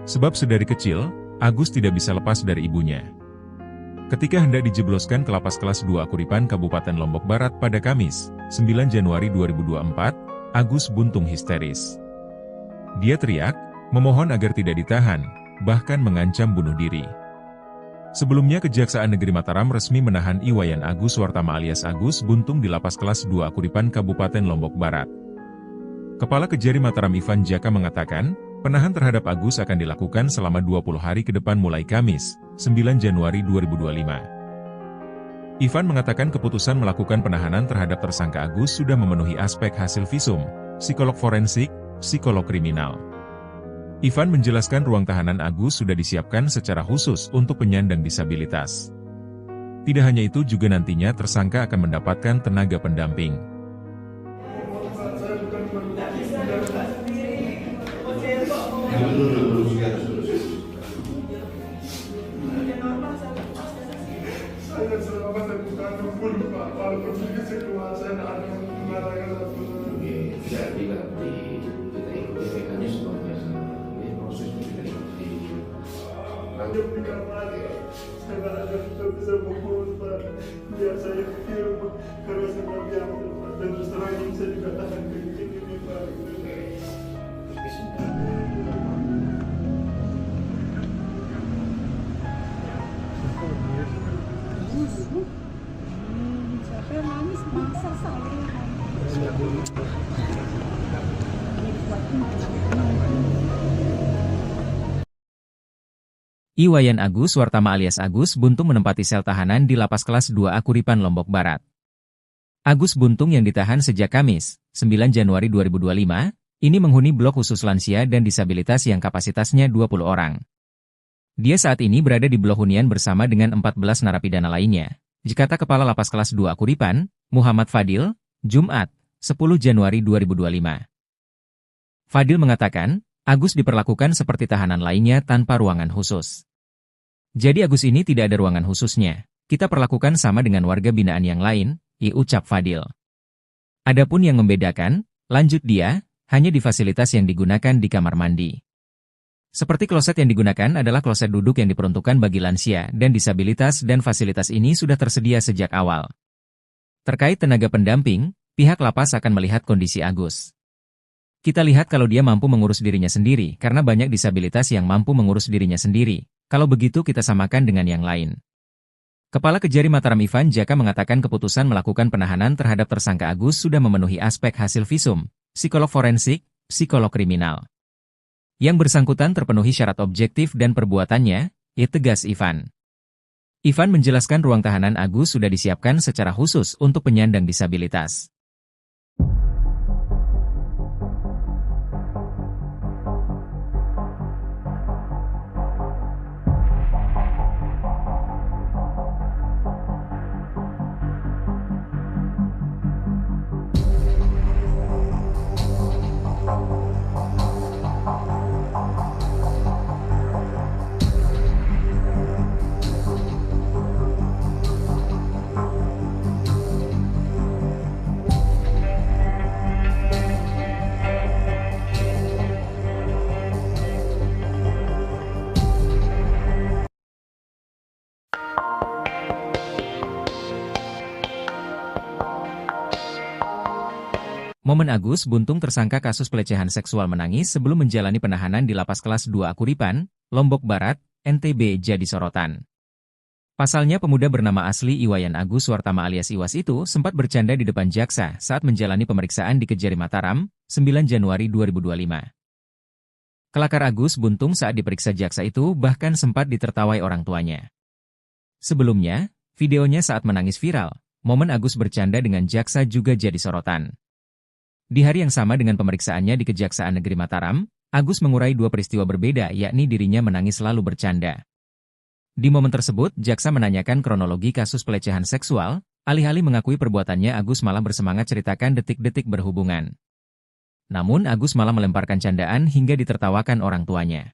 Sebab sedari kecil, Agus tidak bisa lepas dari ibunya. Ketika hendak dijebloskan ke Lapas Kelas 2 Akuripan Kabupaten Lombok Barat pada Kamis, 9 Januari 2024, Agus Buntung histeris. Dia teriak, memohon agar tidak ditahan, bahkan mengancam bunuh diri. Sebelumnya Kejaksaan Negeri Mataram resmi menahan Iwayan Agus Wartama alias Agus Buntung di Lapas Kelas 2 Akuripan Kabupaten Lombok Barat. Kepala Kejari Mataram Ivan Jaka mengatakan, penahan terhadap Agus akan dilakukan selama 20 hari ke depan mulai Kamis, 9 Januari 2025. Ivan mengatakan keputusan melakukan penahanan terhadap tersangka Agus sudah memenuhi aspek hasil visum, psikolog forensik, psikolog kriminal. Ivan menjelaskan ruang tahanan Agus sudah disiapkan secara khusus untuk penyandang disabilitas. Tidak hanya itu juga nantinya tersangka akan mendapatkan tenaga pendamping. Saya selama saya bukan pun Pak, walaupun saya keluar saya ada mengatakan satu. Jadi nanti kita ikuti mekanismenya, ini proses kita ikuti. Nanti berikan lagi, saya nggak ada kita bisa mengurus Pak. Biar saya film karena saya nggak diam Pak. Dan terus terang ini saya juga tahan begini Pak. Siapa yang nangis? Masa saya. Iwayan Agus Wartama alias Agus Buntung menempati sel tahanan di Lapas Kelas 2 Akuripan Lombok Barat. Agus Buntung yang ditahan sejak Kamis, 9 Januari 2025, ini menghuni blok khusus lansia dan disabilitas yang kapasitasnya 20 orang. Dia saat ini berada di blok hunian bersama dengan 14 narapidana lainnya. Kata Kepala Lapas Kelas 2 Akuripan, Muhammad Fadil, Jumat, 10 Januari 2025. Fadil mengatakan, Agus diperlakukan seperti tahanan lainnya tanpa ruangan khusus. Jadi Agus ini tidak ada ruangan khususnya. Kita perlakukan sama dengan warga binaan yang lain, ucap Fadil. Adapun yang membedakan, lanjut dia, hanya di fasilitas yang digunakan di kamar mandi. Seperti kloset yang digunakan adalah kloset duduk yang diperuntukkan bagi lansia dan disabilitas dan fasilitas ini sudah tersedia sejak awal. Terkait tenaga pendamping, pihak lapas akan melihat kondisi Agus. Kita lihat kalau dia mampu mengurus dirinya sendiri karena banyak disabilitas yang mampu mengurus dirinya sendiri. Kalau begitu kita samakan dengan yang lain. Kepala Kejari Mataram Ivan Jaka mengatakan keputusan melakukan penahanan terhadap tersangka Agus sudah memenuhi aspek hasil visum, psikolog forensik, psikolog kriminal. Yang bersangkutan terpenuhi syarat objektif dan perbuatannya, tegas Ivan. Ivan menjelaskan ruang tahanan Agus sudah disiapkan secara khusus untuk penyandang disabilitas. Momen Agus Buntung tersangka kasus pelecehan seksual menangis sebelum menjalani penahanan di Lapas Kelas 2 Akuripan, Lombok Barat, NTB jadi sorotan. Pasalnya pemuda bernama asli Iwayan Agus Wartama alias Iwas itu sempat bercanda di depan jaksa saat menjalani pemeriksaan di Kejari Mataram, 9 Januari 2025. Kelakar Agus Buntung saat diperiksa jaksa itu bahkan sempat ditertawai orang tuanya. Sebelumnya, videonya saat menangis viral, momen Agus bercanda dengan jaksa juga jadi sorotan. Di hari yang sama dengan pemeriksaannya di Kejaksaan Negeri Mataram, Agus mengurai dua peristiwa berbeda yakni dirinya menangis lalu bercanda. Di momen tersebut, jaksa menanyakan kronologi kasus pelecehan seksual, alih-alih mengakui perbuatannya Agus malah bersemangat ceritakan detik-detik berhubungan. Namun Agus malah melemparkan candaan hingga ditertawakan orang tuanya.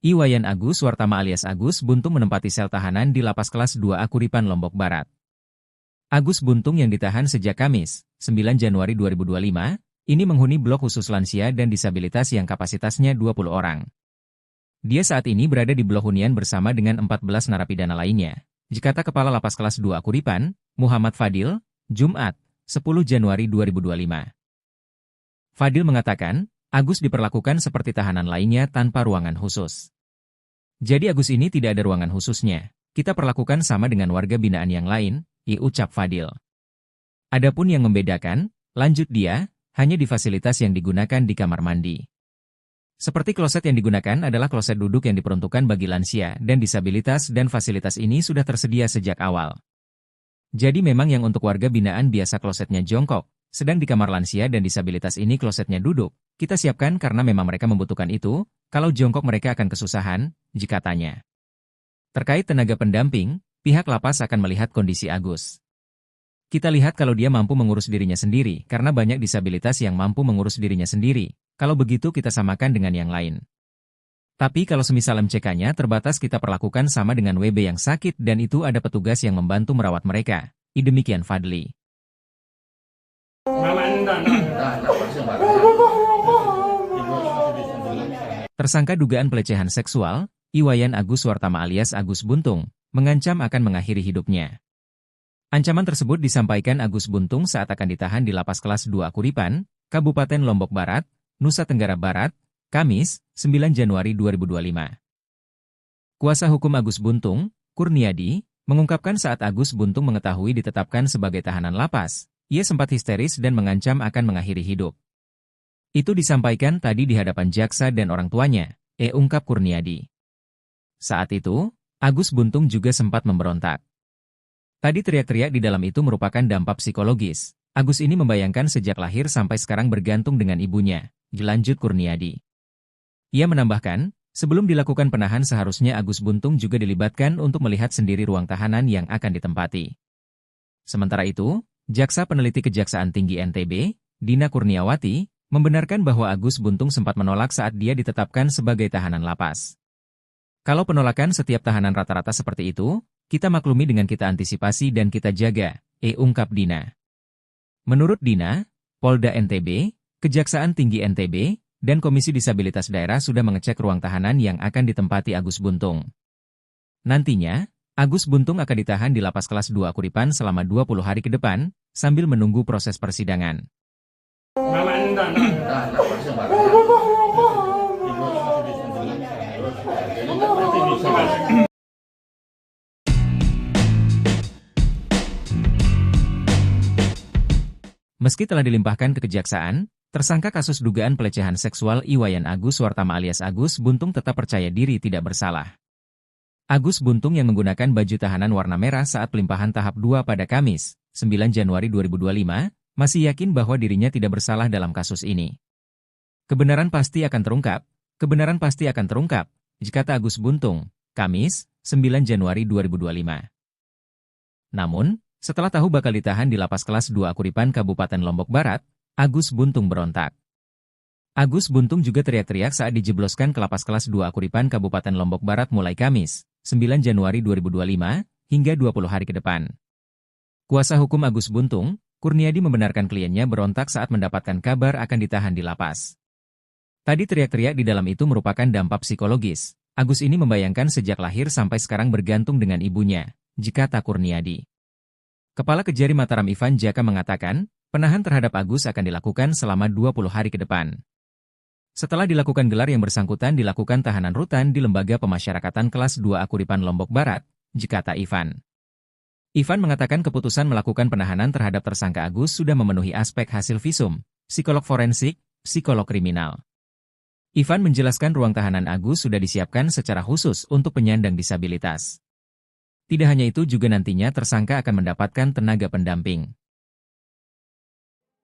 Iwayan Agus Wartama alias Agus Buntung menempati sel tahanan di Lapas Kelas 2A Kuripan, Lombok Barat. Agus Buntung yang ditahan sejak Kamis, 9 Januari 2025, ini menghuni blok khusus lansia dan disabilitas yang kapasitasnya 20 orang. Dia saat ini berada di blok hunian bersama dengan 14 narapidana lainnya. Dikata Kepala Lapas Kelas 2 Kuripan, Muhammad Fadil, Jumat, 10 Januari 2025. Fadil mengatakan, Agus diperlakukan seperti tahanan lainnya tanpa ruangan khusus. Jadi Agus ini tidak ada ruangan khususnya. Kita perlakukan sama dengan warga binaan yang lain, ucap Fadil. Adapun yang membedakan, lanjut dia, hanya di fasilitas yang digunakan di kamar mandi. Seperti kloset yang digunakan adalah kloset duduk yang diperuntukkan bagi lansia dan disabilitas dan fasilitas ini sudah tersedia sejak awal. Jadi memang yang untuk warga binaan biasa klosetnya jongkok, sedang di kamar lansia dan disabilitas ini klosetnya duduk, kita siapkan karena memang mereka membutuhkan itu, kalau jongkok mereka akan kesusahan, jika tanya. Terkait tenaga pendamping, pihak lapas akan melihat kondisi Agus. Kita lihat kalau dia mampu mengurus dirinya sendiri, karena banyak disabilitas yang mampu mengurus dirinya sendiri. Kalau begitu kita samakan dengan yang lain. Tapi kalau semisal MCK-nya terbatas kita perlakukan sama dengan WB yang sakit dan itu ada petugas yang membantu merawat mereka. Demikian Fadli. Tersangka dugaan pelecehan seksual, Iwayan Agus Wartama alias Agus Buntung, mengancam akan mengakhiri hidupnya. Ancaman tersebut disampaikan Agus Buntung saat akan ditahan di Lapas Kelas 2 Kuripan, Kabupaten Lombok Barat, Nusa Tenggara Barat, Kamis, 9 Januari 2025. Kuasa hukum Agus Buntung, Kurniadi, mengungkapkan saat Agus Buntung mengetahui ditetapkan sebagai tahanan lapas, ia sempat histeris dan mengancam akan mengakhiri hidup. Itu disampaikan tadi di hadapan jaksa dan orang tuanya, ungkap Kurniadi. Saat itu, Agus Buntung juga sempat memberontak. Tadi teriak-teriak di dalam itu merupakan dampak psikologis. Agus ini membayangkan sejak lahir sampai sekarang bergantung dengan ibunya, dilanjut Kurniadi. Ia menambahkan, sebelum dilakukan penahan seharusnya Agus Buntung juga dilibatkan untuk melihat sendiri ruang tahanan yang akan ditempati. Sementara itu, Jaksa Peneliti Kejaksaan Tinggi NTB, Dina Kurniawati, membenarkan bahwa Agus Buntung sempat menolak saat dia ditetapkan sebagai tahanan lapas. Kalau penolakan setiap tahanan rata-rata seperti itu, kita maklumi dengan kita antisipasi dan kita jaga, ungkap Dina. Menurut Dina, Polda NTB, Kejaksaan Tinggi NTB, dan Komisi Disabilitas Daerah sudah mengecek ruang tahanan yang akan ditempati Agus Buntung. Nantinya, Agus Buntung akan ditahan di Lapas Kelas 2 Kuripan selama 20 hari ke depan, sambil menunggu proses persidangan. Meski telah dilimpahkan ke kejaksaan, tersangka kasus dugaan pelecehan seksual Iwayan Agus Wartama alias Agus Buntung tetap percaya diri tidak bersalah. Agus Buntung yang menggunakan baju tahanan warna merah saat pelimpahan tahap 2 pada Kamis, 9 Januari 2025, masih yakin bahwa dirinya tidak bersalah dalam kasus ini. Kebenaran pasti akan terungkap, kata Agus Buntung, Kamis, 9 Januari 2025. Namun, setelah tahu bakal ditahan di Lapas Kelas 2 Kuripan Kabupaten Lombok Barat, Agus Buntung berontak. Agus Buntung juga teriak-teriak saat dijebloskan ke Lapas Kelas 2 Kuripan Kabupaten Lombok Barat mulai Kamis, 9 Januari 2025, hingga 20 hari ke depan. Kuasa hukum Agus Buntung, Kurniadi membenarkan kliennya berontak saat mendapatkan kabar akan ditahan di lapas. Tadi teriak-teriak di dalam itu merupakan dampak psikologis. Agus ini membayangkan sejak lahir sampai sekarang bergantung dengan ibunya, kata Kurniadi. Kepala Kejari Mataram Ivan Jaka mengatakan, penahan terhadap Agus akan dilakukan selama 20 hari ke depan. Setelah dilakukan gelar yang bersangkutan dilakukan tahanan rutan di Lembaga Pemasyarakatan Kelas 2A Kuripan Lombok Barat, kata Ivan. Ivan mengatakan keputusan melakukan penahanan terhadap tersangka Agus sudah memenuhi aspek hasil visum, psikolog forensik, psikolog kriminal. Ivan menjelaskan ruang tahanan Agus sudah disiapkan secara khusus untuk penyandang disabilitas. Tidak hanya itu juga nantinya tersangka akan mendapatkan tenaga pendamping.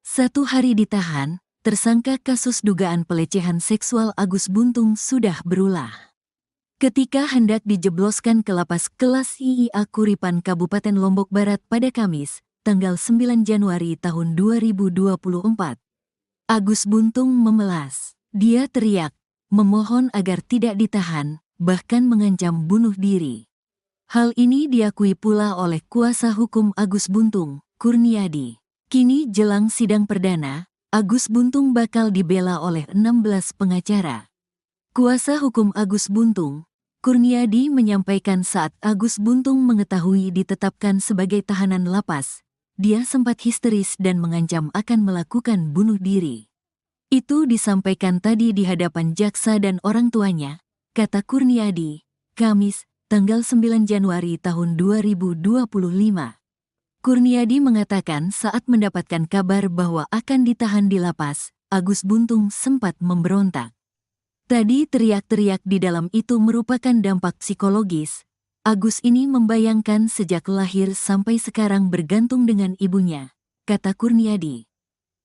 1 hari ditahan, tersangka kasus dugaan pelecehan seksual Agus Buntung sudah berulah. Ketika hendak dijebloskan ke Lapas Kelas IIA Kuripan Kabupaten Lombok Barat pada Kamis, tanggal 9 Januari tahun 2024. Agus Buntung memelas. Dia teriak, memohon agar tidak ditahan, bahkan mengancam bunuh diri. Hal ini diakui pula oleh kuasa hukum Agus Buntung, Kurniadi. Kini jelang sidang perdana, Agus Buntung bakal dibela oleh 16 pengacara. Kuasa hukum Agus Buntung, Kurniadi menyampaikan saat Agus Buntung mengetahui ditetapkan sebagai tahanan lapas, dia sempat histeris dan mengancam akan melakukan bunuh diri. Itu disampaikan tadi di hadapan jaksa dan orang tuanya, kata Kurniadi, Kamis, tanggal 9 Januari tahun 2025. Kurniadi mengatakan saat mendapatkan kabar bahwa akan ditahan di lapas, Agus Buntung sempat memberontak. Tadi teriak-teriak di dalam itu merupakan dampak psikologis. Agus ini membayangkan sejak lahir sampai sekarang bergantung dengan ibunya, kata Kurniadi.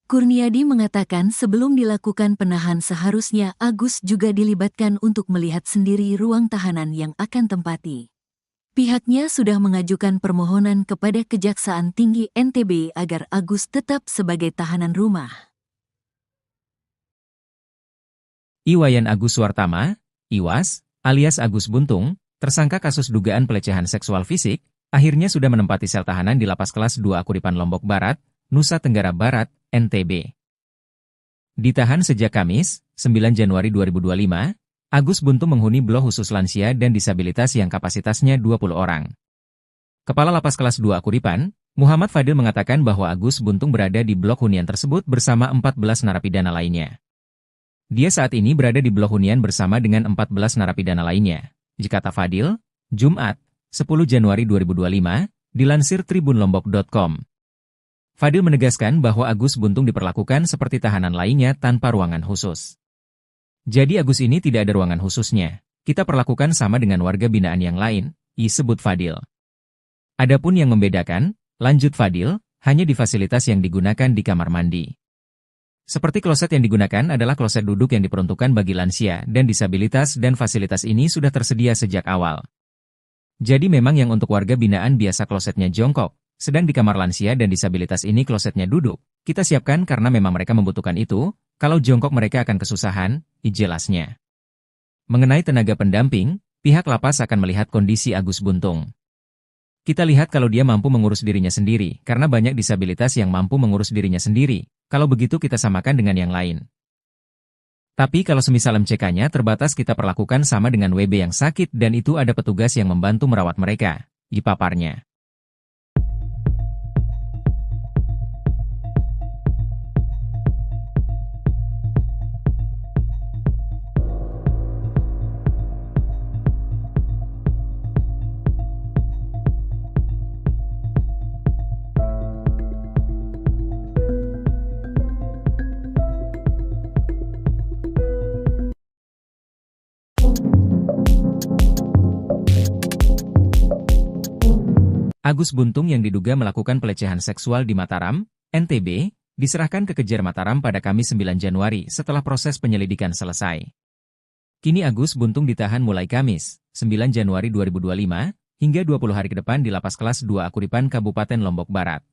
Kurniadi mengatakan sebelum dilakukan penahan seharusnya Agus juga dilibatkan untuk melihat sendiri ruang tahanan yang akan tempati. Pihaknya sudah mengajukan permohonan kepada Kejaksaan Tinggi NTB agar Agus tetap sebagai tahanan rumah. Iwayan Agus Suartama, Iwas, alias Agus Buntung, tersangka kasus dugaan pelecehan seksual fisik, akhirnya sudah menempati sel tahanan di Lapas Kelas 2 Akuripan Lombok Barat, Nusa Tenggara Barat, NTB. Ditahan sejak Kamis, 9 Januari 2025, Agus Buntung menghuni blok khusus lansia dan disabilitas yang kapasitasnya 20 orang. Kepala Lapas Kelas 2 Akuripan, Muhammad Fadil mengatakan bahwa Agus Buntung berada di blok hunian tersebut bersama 14 narapidana lainnya. Dia saat ini berada di blok hunian bersama dengan 14 narapidana lainnya. Kata Fadil, Jumat, 10 Januari 2025, dilansir tribunlombok.com. Fadil menegaskan bahwa Agus Buntung diperlakukan seperti tahanan lainnya tanpa ruangan khusus. Jadi Agus ini tidak ada ruangan khususnya. Kita perlakukan sama dengan warga binaan yang lain, disebut Fadil. Adapun yang membedakan, lanjut Fadil, hanya di fasilitas yang digunakan di kamar mandi. Seperti kloset yang digunakan adalah kloset duduk yang diperuntukkan bagi lansia dan disabilitas dan fasilitas ini sudah tersedia sejak awal. Jadi memang yang untuk warga binaan biasa klosetnya jongkok, sedang di kamar lansia dan disabilitas ini klosetnya duduk. Kita siapkan karena memang mereka membutuhkan itu, kalau jongkok mereka akan kesusahan, jelasnya. Mengenai tenaga pendamping, pihak lapas akan melihat kondisi Agus Buntung. Kita lihat kalau dia mampu mengurus dirinya sendiri, karena banyak disabilitas yang mampu mengurus dirinya sendiri, kalau begitu kita samakan dengan yang lain. Tapi kalau semisal MCK-nya terbatas kita perlakukan sama dengan WB yang sakit dan itu ada petugas yang membantu merawat mereka, paparnya. Agus Buntung yang diduga melakukan pelecehan seksual di Mataram, NTB, diserahkan ke Kejar Mataram pada Kamis 9 Januari setelah proses penyelidikan selesai. Kini Agus Buntung ditahan mulai Kamis, 9 Januari 2025, hingga 20 hari ke depan di Lapas Kelas 2 Akuripan Kabupaten Lombok Barat.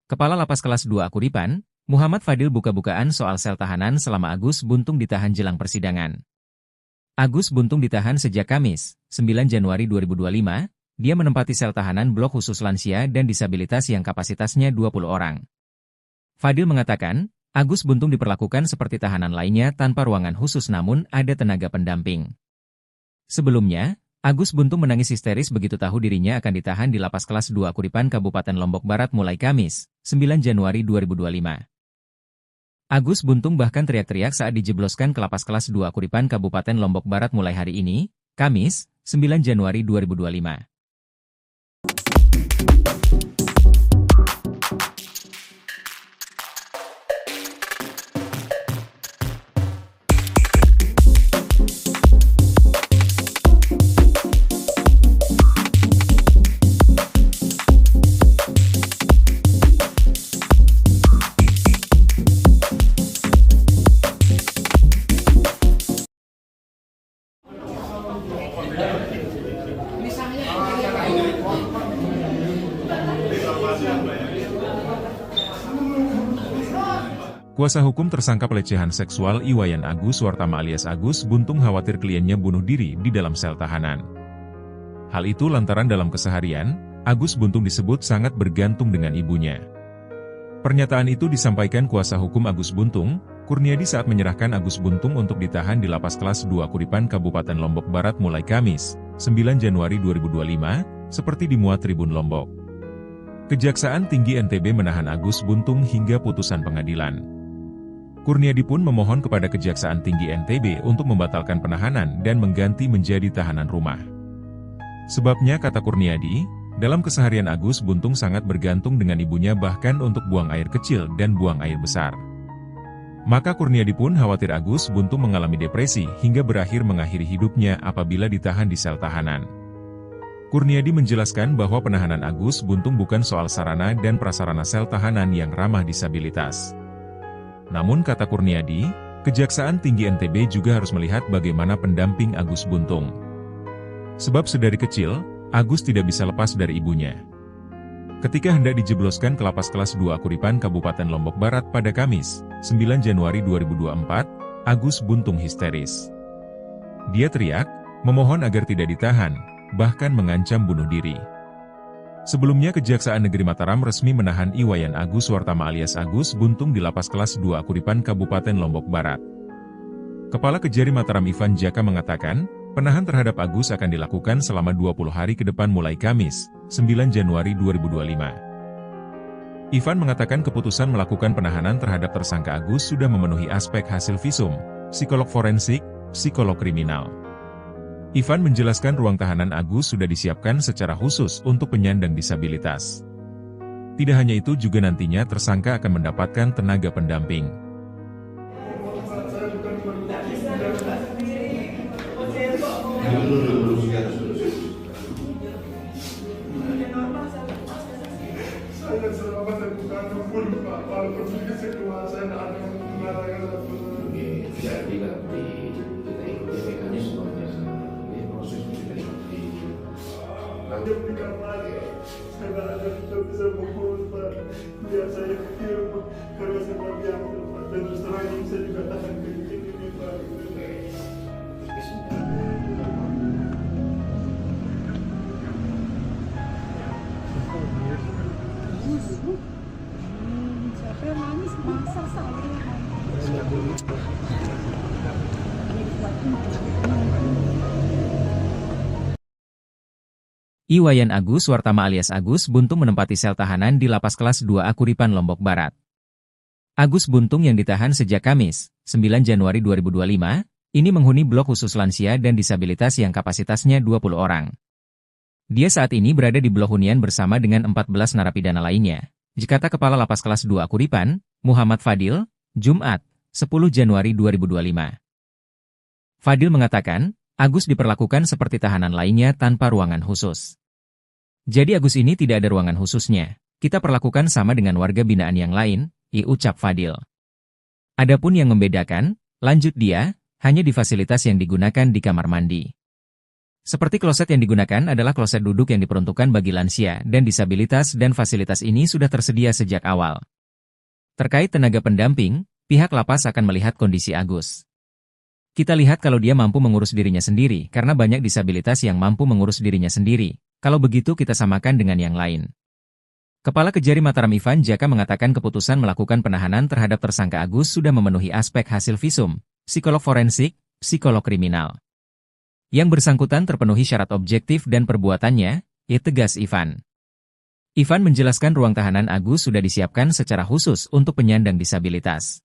Kepala Lapas Kelas 2 Akuripan, Muhammad Fadil buka-bukaan soal sel tahanan selama Agus Buntung ditahan jelang persidangan. Agus Buntung ditahan sejak Kamis, 9 Januari 2025, dia menempati sel tahanan blok khusus lansia dan disabilitas yang kapasitasnya 20 orang. Fadil mengatakan, Agus Buntung diperlakukan seperti tahanan lainnya tanpa ruangan khusus namun ada tenaga pendamping. Sebelumnya, Agus Buntung menangis histeris begitu tahu dirinya akan ditahan di Lapas Kelas 2 Akuripan Kabupaten Lombok Barat mulai Kamis, 9 Januari 2025. Agus Buntung bahkan teriak-teriak saat dijebloskan ke Lapas Kelas 2 Akuripan Kabupaten Lombok Barat mulai hari ini, Kamis, 9 Januari 2025. Kuasa hukum tersangka pelecehan seksual Iwayan Agus Suartama alias Agus Buntung khawatir kliennya bunuh diri di dalam sel tahanan. Hal itu lantaran dalam keseharian, Agus Buntung disebut sangat bergantung dengan ibunya. Pernyataan itu disampaikan kuasa hukum Agus Buntung, Kurniadi saat menyerahkan Agus Buntung untuk ditahan di Lapas Kelas 2 Kuripan Kabupaten Lombok Barat mulai Kamis, 9 Januari 2025, seperti dimuat Tribun Lombok. Kejaksaan Tinggi NTB menahan Agus Buntung hingga putusan pengadilan. Kurniadi pun memohon kepada Kejaksaan Tinggi NTB untuk membatalkan penahanan dan mengganti menjadi tahanan rumah. Sebabnya, kata Kurniadi, dalam keseharian Agus Buntung sangat bergantung dengan ibunya bahkan untuk buang air kecil dan buang air besar. Maka Kurniadi pun khawatir Agus Buntung mengalami depresi hingga berakhir mengakhiri hidupnya apabila ditahan di sel tahanan. Kurniadi menjelaskan bahwa penahanan Agus Buntung bukan soal sarana dan prasarana sel tahanan yang ramah disabilitas. Namun kata Kurniadi, Kejaksaan Tinggi NTB juga harus melihat bagaimana pendamping Agus Buntung. Sebab sedari kecil, Agus tidak bisa lepas dari ibunya. Ketika hendak dijebloskan ke Lapas Kelas 2 Kuripan Kabupaten Lombok Barat pada Kamis, 9 Januari 2024, Agus Buntung histeris. Dia teriak, memohon agar tidak ditahan, bahkan mengancam bunuh diri. Sebelumnya Kejaksaan Negeri Mataram resmi menahan Iwayan Agus Suartama alias Agus Buntung di Lapas Kelas 2 Kuripan Kabupaten Lombok Barat. Kepala Kejari Mataram Ivan Jaka mengatakan, penahan terhadap Agus akan dilakukan selama 20 hari ke depan mulai Kamis, 9 Januari 2025. Ivan mengatakan keputusan melakukan penahanan terhadap tersangka Agus sudah memenuhi aspek hasil visum, psikolog forensik, psikolog kriminal. Ivan menjelaskan ruang tahanan Agus sudah disiapkan secara khusus untuk penyandang disabilitas. Tidak hanya itu juga nantinya tersangka akan mendapatkan tenaga pendamping. Saya selama saya bukan pun Pak, walaupun saya keluar saya tidak ada yang mengatakan Jadi nanti kita ikuti mekanisme ini proses kita ikuti. nanti berikan lagi. Saya tidak ada yang bisa mengurus Pak. Biar saya kecil karena saya tidak biar Pak. Dan terus terang ini saya juga tahan ke ini Pak. Siapa yang nangis masa saya? Iwayan Agus Suartama alias Agus Buntung menempati sel tahanan di Lapas Kelas 2 Kuripan Lombok Barat. Agus Buntung yang ditahan sejak Kamis, 9 Januari 2025, ini menghuni blok khusus lansia dan disabilitas yang kapasitasnya 20 orang. Dia saat ini berada di blok hunian bersama dengan 14 narapidana lainnya. Kata Kepala Lapas Kelas 2 Kuripan, Muhammad Fadil, Jumat, 10 Januari 2025. Fadil mengatakan, Agus diperlakukan seperti tahanan lainnya tanpa ruangan khusus. Jadi Agus ini tidak ada ruangan khususnya. Kita perlakukan sama dengan warga binaan yang lain, ucap Fadil. Adapun yang membedakan, lanjut dia, hanya di fasilitas yang digunakan di kamar mandi. Seperti kloset yang digunakan adalah kloset duduk yang diperuntukkan bagi lansia dan disabilitas dan fasilitas ini sudah tersedia sejak awal. Terkait tenaga pendamping, pihak lapas akan melihat kondisi Agus. Kita lihat kalau dia mampu mengurus dirinya sendiri karena banyak disabilitas yang mampu mengurus dirinya sendiri. Kalau begitu kita samakan dengan yang lain. Kepala Kejari Mataram Ivan Jaka mengatakan keputusan melakukan penahanan terhadap tersangka Agus sudah memenuhi aspek hasil visum, psikolog forensik, psikolog kriminal. Yang bersangkutan terpenuhi syarat objektif dan perbuatannya, tegas Ivan. Ivan menjelaskan ruang tahanan Agus sudah disiapkan secara khusus untuk penyandang disabilitas.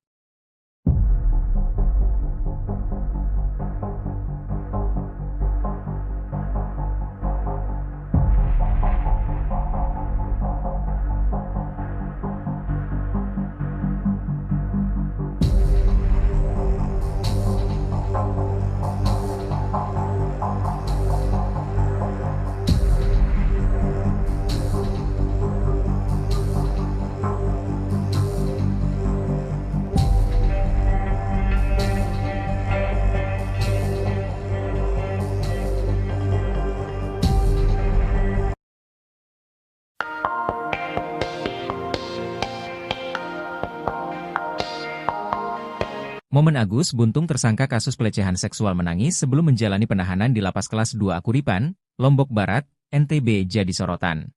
Momen Agus Buntung tersangka kasus pelecehan seksual menangis sebelum menjalani penahanan di Lapas Kelas 2 Akuripan, Lombok Barat, NTB jadi sorotan.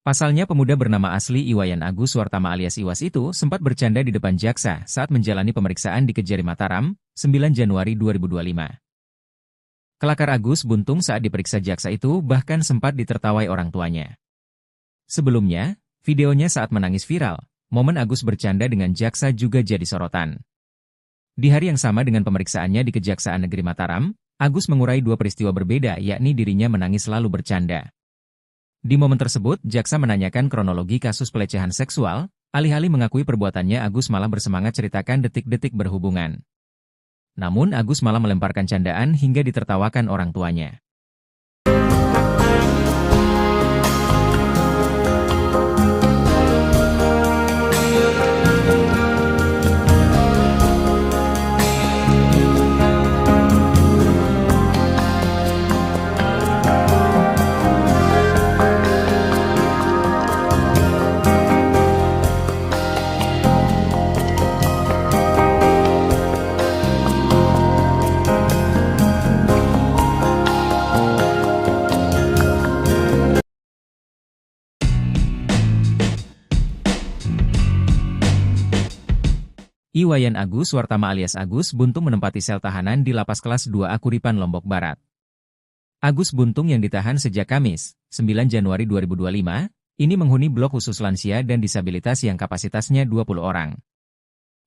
Pasalnya pemuda bernama asli Iwayan Agus Suartama alias Iwas itu sempat bercanda di depan jaksa saat menjalani pemeriksaan di Kejari Mataram, 9 Januari 2025. Kelakar Agus Buntung saat diperiksa jaksa itu bahkan sempat ditertawai orang tuanya. Sebelumnya, videonya saat menangis viral, momen Agus bercanda dengan jaksa juga jadi sorotan. Di hari yang sama dengan pemeriksaannya di Kejaksaan Negeri Mataram, Agus mengurai dua peristiwa berbeda yakni dirinya menangis lalu bercanda. Di momen tersebut, jaksa menanyakan kronologi kasus pelecehan seksual, alih-alih mengakui perbuatannya Agus malah bersemangat ceritakan detik-detik berhubungan. Namun Agus malah melemparkan candaan hingga ditertawakan orang tuanya. Iwayan Agus Suartama alias Agus Buntung menempati sel tahanan di Lapas Kelas 2 Akuripan Lombok Barat. Agus Buntung yang ditahan sejak Kamis, 9 Januari 2025, ini menghuni blok khusus lansia dan disabilitas yang kapasitasnya 20 orang.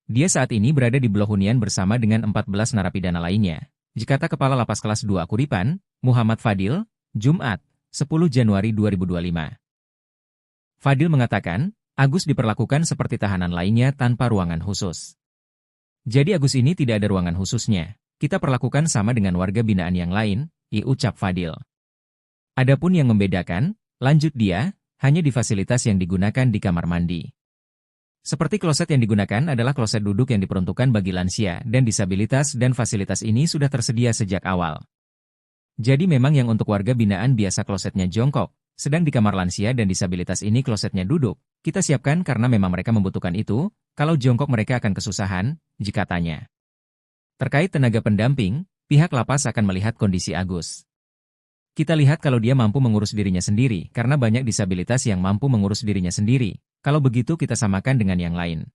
Dia saat ini berada di blok hunian bersama dengan 14 narapidana lainnya, kata Kepala Lapas Kelas 2 Akuripan, Muhammad Fadil, Jumat, 10 Januari 2025. Fadil mengatakan, Agus diperlakukan seperti tahanan lainnya tanpa ruangan khusus. Jadi Agus ini tidak ada ruangan khususnya. Kita perlakukan sama dengan warga binaan yang lain, ucap Fadil. Adapun yang membedakan, lanjut dia, hanya di fasilitas yang digunakan di kamar mandi. Seperti kloset yang digunakan adalah kloset duduk yang diperuntukkan bagi lansia dan disabilitas dan fasilitas ini sudah tersedia sejak awal. Jadi memang yang untuk warga binaan biasa klosetnya jongkok, sedang di kamar lansia dan disabilitas ini klosetnya duduk. Kita siapkan karena memang mereka membutuhkan itu, kalau jongkok mereka akan kesusahan, katanya. Terkait tenaga pendamping, pihak lapas akan melihat kondisi Agus. Kita lihat kalau dia mampu mengurus dirinya sendiri, karena banyak disabilitas yang mampu mengurus dirinya sendiri, kalau begitu kita samakan dengan yang lain.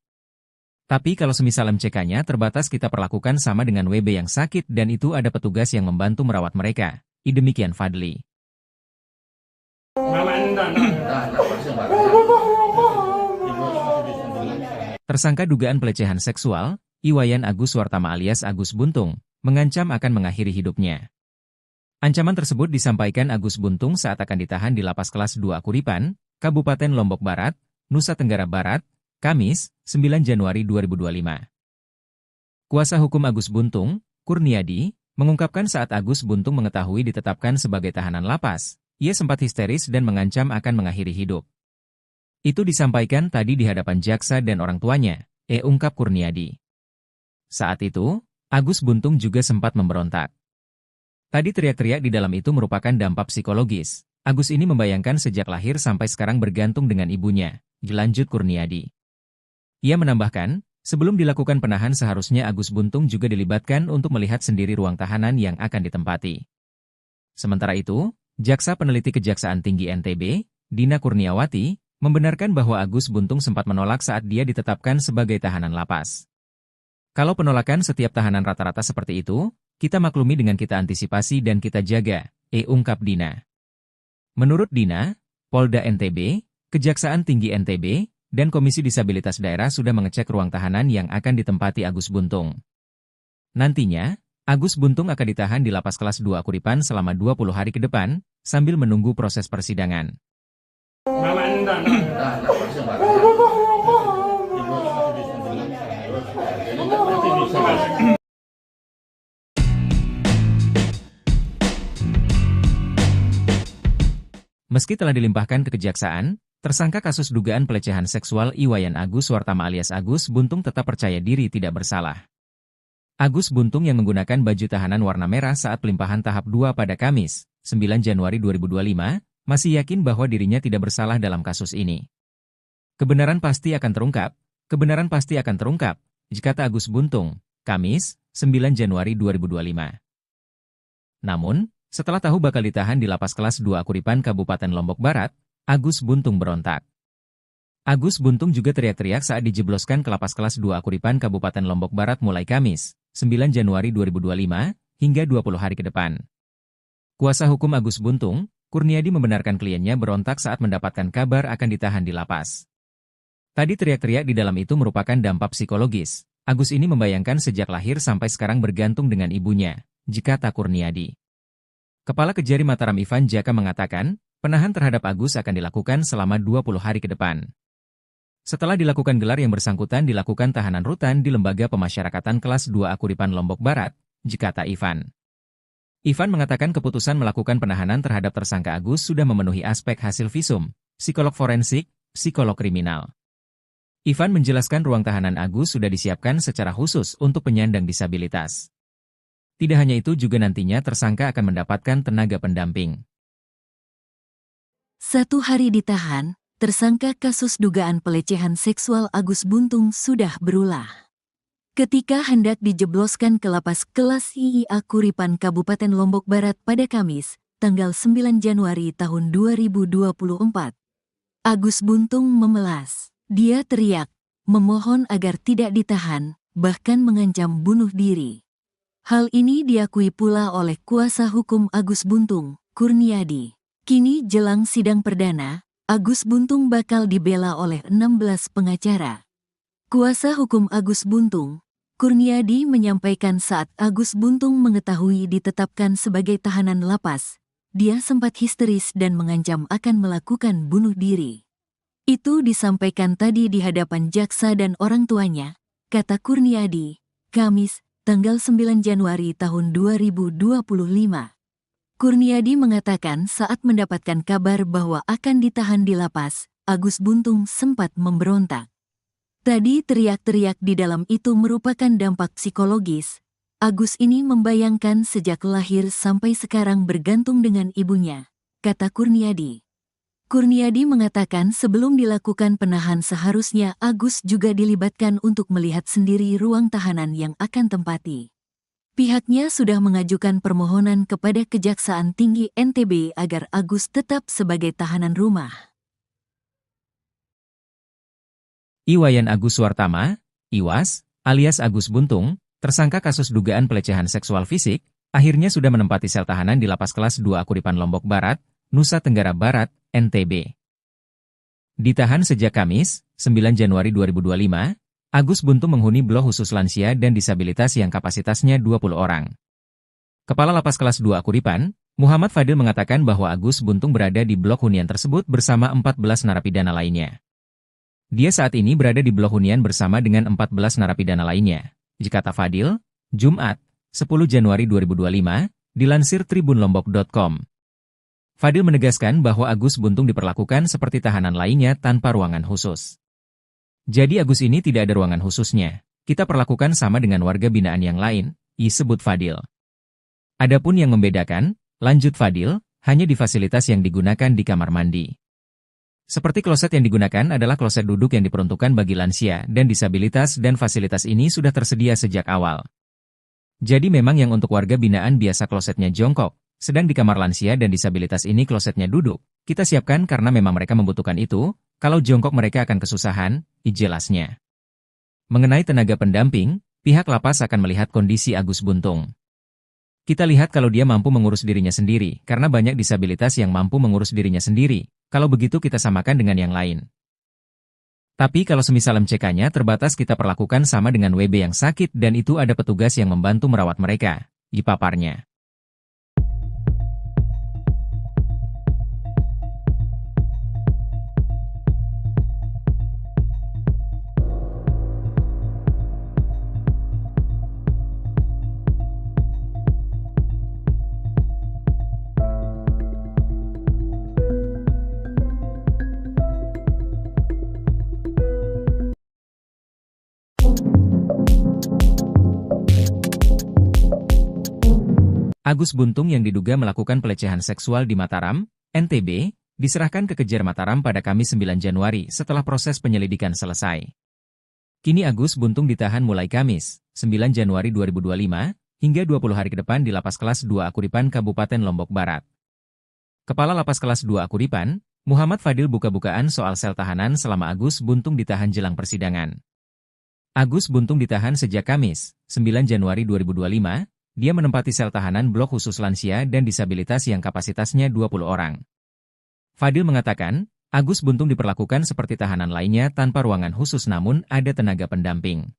Tapi kalau semisal MCK-nya terbatas kita perlakukan sama dengan WB yang sakit dan itu ada petugas yang membantu merawat mereka, demikian Fadli. Tersangka dugaan pelecehan seksual, Iwayan Agus Suartama alias Agus Buntung, mengancam akan mengakhiri hidupnya. Ancaman tersebut disampaikan Agus Buntung saat akan ditahan di Lapas Kelas 2 Akuripan, Kabupaten Lombok Barat, Nusa Tenggara Barat, Kamis, 9 Januari 2025. Kuasa hukum Agus Buntung, Kurniadi, mengungkapkan saat Agus Buntung mengetahui ditetapkan sebagai tahanan lapas, ia sempat histeris dan mengancam akan mengakhiri hidup. Itu disampaikan tadi di hadapan jaksa dan orang tuanya, ungkap Kurniadi. Saat itu, Agus Buntung juga sempat memberontak. Tadi teriak-teriak di dalam itu merupakan dampak psikologis. Agus ini membayangkan sejak lahir sampai sekarang bergantung dengan ibunya, lanjut Kurniadi. Ia menambahkan, sebelum dilakukan penahan seharusnya Agus Buntung juga dilibatkan untuk melihat sendiri ruang tahanan yang akan ditempati. Sementara itu, Jaksa Peneliti Kejaksaan Tinggi NTB, Dina Kurniawati, membenarkan bahwa Agus Buntung sempat menolak saat dia ditetapkan sebagai tahanan lapas. Kalau penolakan setiap tahanan rata-rata seperti itu, kita maklumi dengan kita antisipasi dan kita jaga, ungkap Dina. Menurut Dina, Polda NTB, Kejaksaan Tinggi NTB, dan Komisi Disabilitas Daerah sudah mengecek ruang tahanan yang akan ditempati Agus Buntung. Nantinya, Agus Buntung akan ditahan di Lapas Kelas 2 Akuripan selama 20 hari ke depan, sambil menunggu proses persidangan. Meski telah dilimpahkan ke kejaksaan, tersangka kasus dugaan pelecehan seksual Iwayan Agus Suartama alias Agus Buntung tetap percaya diri tidak bersalah. Agus Buntung yang menggunakan baju tahanan warna merah saat pelimpahan tahap 2 pada Kamis, 9 Januari 2025, masih yakin bahwa dirinya tidak bersalah dalam kasus ini. Kebenaran pasti akan terungkap, kata Agus Buntung, Kamis, 9 Januari 2025. Namun, setelah tahu bakal ditahan di lapas kelas 2 Akuripan Kabupaten Lombok Barat, Agus Buntung berontak. Agus Buntung juga teriak-teriak saat dijebloskan ke lapas kelas 2 Akuripan Kabupaten Lombok Barat mulai Kamis, 9 Januari 2025, hingga 20 hari ke depan. Kuasa hukum Agus Buntung, Kurniadi membenarkan kliennya berontak saat mendapatkan kabar akan ditahan di lapas. Tadi teriak-teriak di dalam itu merupakan dampak psikologis. Agus ini membayangkan sejak lahir sampai sekarang bergantung dengan ibunya, jikata Kurniadi. Kepala Kejari Mataram Ivan Jaka mengatakan, penahan terhadap Agus akan dilakukan selama 20 hari ke depan. Setelah dilakukan gelar yang bersangkutan dilakukan tahanan rutan di Lembaga Pemasyarakatan Kelas 2 Akuripan Lombok Barat, jikata Ivan. Ivan mengatakan keputusan melakukan penahanan terhadap tersangka Agus sudah memenuhi aspek hasil visum, psikolog forensik, psikolog kriminal. Ivan menjelaskan ruang tahanan Agus sudah disiapkan secara khusus untuk penyandang disabilitas. Tidak hanya itu juga nantinya tersangka akan mendapatkan tenaga pendamping. 1 hari ditahan, tersangka kasus dugaan pelecehan seksual Agus Buntung sudah berulah. Ketika hendak dijebloskan ke lapas kelas II Akuripan Kabupaten Lombok Barat pada Kamis, tanggal 9 Januari tahun 2024, Agus Buntung memelas. Dia teriak, memohon agar tidak ditahan, bahkan mengancam bunuh diri. Hal ini diakui pula oleh kuasa hukum Agus Buntung, Kurniadi. Kini jelang sidang perdana, Agus Buntung bakal dibela oleh 16 pengacara. Kuasa hukum Agus Buntung, Kurniadi menyampaikan saat Agus Buntung mengetahui ditetapkan sebagai tahanan lapas, dia sempat histeris dan mengancam akan melakukan bunuh diri. Itu disampaikan tadi di hadapan jaksa dan orang tuanya, kata Kurniadi, Kamis, tanggal 9 Januari tahun 2025. Kurniadi mengatakan saat mendapatkan kabar bahwa akan ditahan di lapas, Agus Buntung sempat memberontak. Tadi teriak-teriak di dalam itu merupakan dampak psikologis. Agus ini membayangkan sejak lahir sampai sekarang bergantung dengan ibunya, kata Kurniadi. Kurniadi mengatakan sebelum dilakukan penahan seharusnya Agus juga dilibatkan untuk melihat sendiri ruang tahanan yang akan tempati. Pihaknya sudah mengajukan permohonan kepada Kejaksaan Tinggi NTB agar Agus tetap sebagai tahanan rumah. Iwayan Agus Suartama, Iwas, alias Agus Buntung, tersangka kasus dugaan pelecehan seksual fisik, akhirnya sudah menempati sel tahanan di lapas kelas 2 Akuripan Lombok Barat, Nusa Tenggara Barat, NTB. Ditahan sejak Kamis, 9 Januari 2025, Agus Buntung menghuni blok khusus lansia dan disabilitas yang kapasitasnya 20 orang. Kepala Lapas Kelas 2 Akuripan, Muhammad Fadil mengatakan bahwa Agus Buntung berada di blok hunian tersebut bersama 14 narapidana lainnya. Dia saat ini berada di blok hunian bersama dengan 14 narapidana lainnya. Jikata Fadil, Jumat, 10 Januari 2025, dilansir tribunlombok.com. Fadil menegaskan bahwa Agus Buntung diperlakukan seperti tahanan lainnya tanpa ruangan khusus. Jadi Agus ini tidak ada ruangan khususnya. Kita perlakukan sama dengan warga binaan yang lain, disebut Fadil. Adapun yang membedakan, lanjut Fadil, hanya di fasilitas yang digunakan di kamar mandi. Seperti kloset yang digunakan adalah kloset duduk yang diperuntukkan bagi lansia dan disabilitas dan fasilitas ini sudah tersedia sejak awal. Jadi memang yang untuk warga binaan biasa klosetnya jongkok. Sedang di kamar lansia dan disabilitas ini klosetnya duduk, kita siapkan karena memang mereka membutuhkan itu, kalau jongkok mereka akan kesusahan, jelasnya. Mengenai tenaga pendamping, pihak lapas akan melihat kondisi Agus Buntung. Kita lihat kalau dia mampu mengurus dirinya sendiri, karena banyak disabilitas yang mampu mengurus dirinya sendiri, kalau begitu kita samakan dengan yang lain. Tapi kalau semisal MCK-nya terbatas kita perlakukan sama dengan WB yang sakit dan itu ada petugas yang membantu merawat mereka, dipaparnya. Agus Buntung yang diduga melakukan pelecehan seksual di Mataram, NTB, diserahkan ke Kejar Mataram pada Kamis 9 Januari setelah proses penyelidikan selesai. Kini Agus Buntung ditahan mulai Kamis, 9 Januari 2025, hingga 20 hari ke depan di Lapas Kelas 2 Akuripan Kabupaten Lombok Barat. Kepala Lapas Kelas 2 Akuripan, Muhammad Fadil buka-bukaan soal sel tahanan selama Agus Buntung ditahan jelang persidangan. Agus Buntung ditahan sejak Kamis, 9 Januari 2025, dia menempati sel tahanan blok khusus lansia dan disabilitas yang kapasitasnya 20 orang. Fadil mengatakan, Agus Buntung diperlakukan seperti tahanan lainnya tanpa ruangan khusus namun ada tenaga pendamping.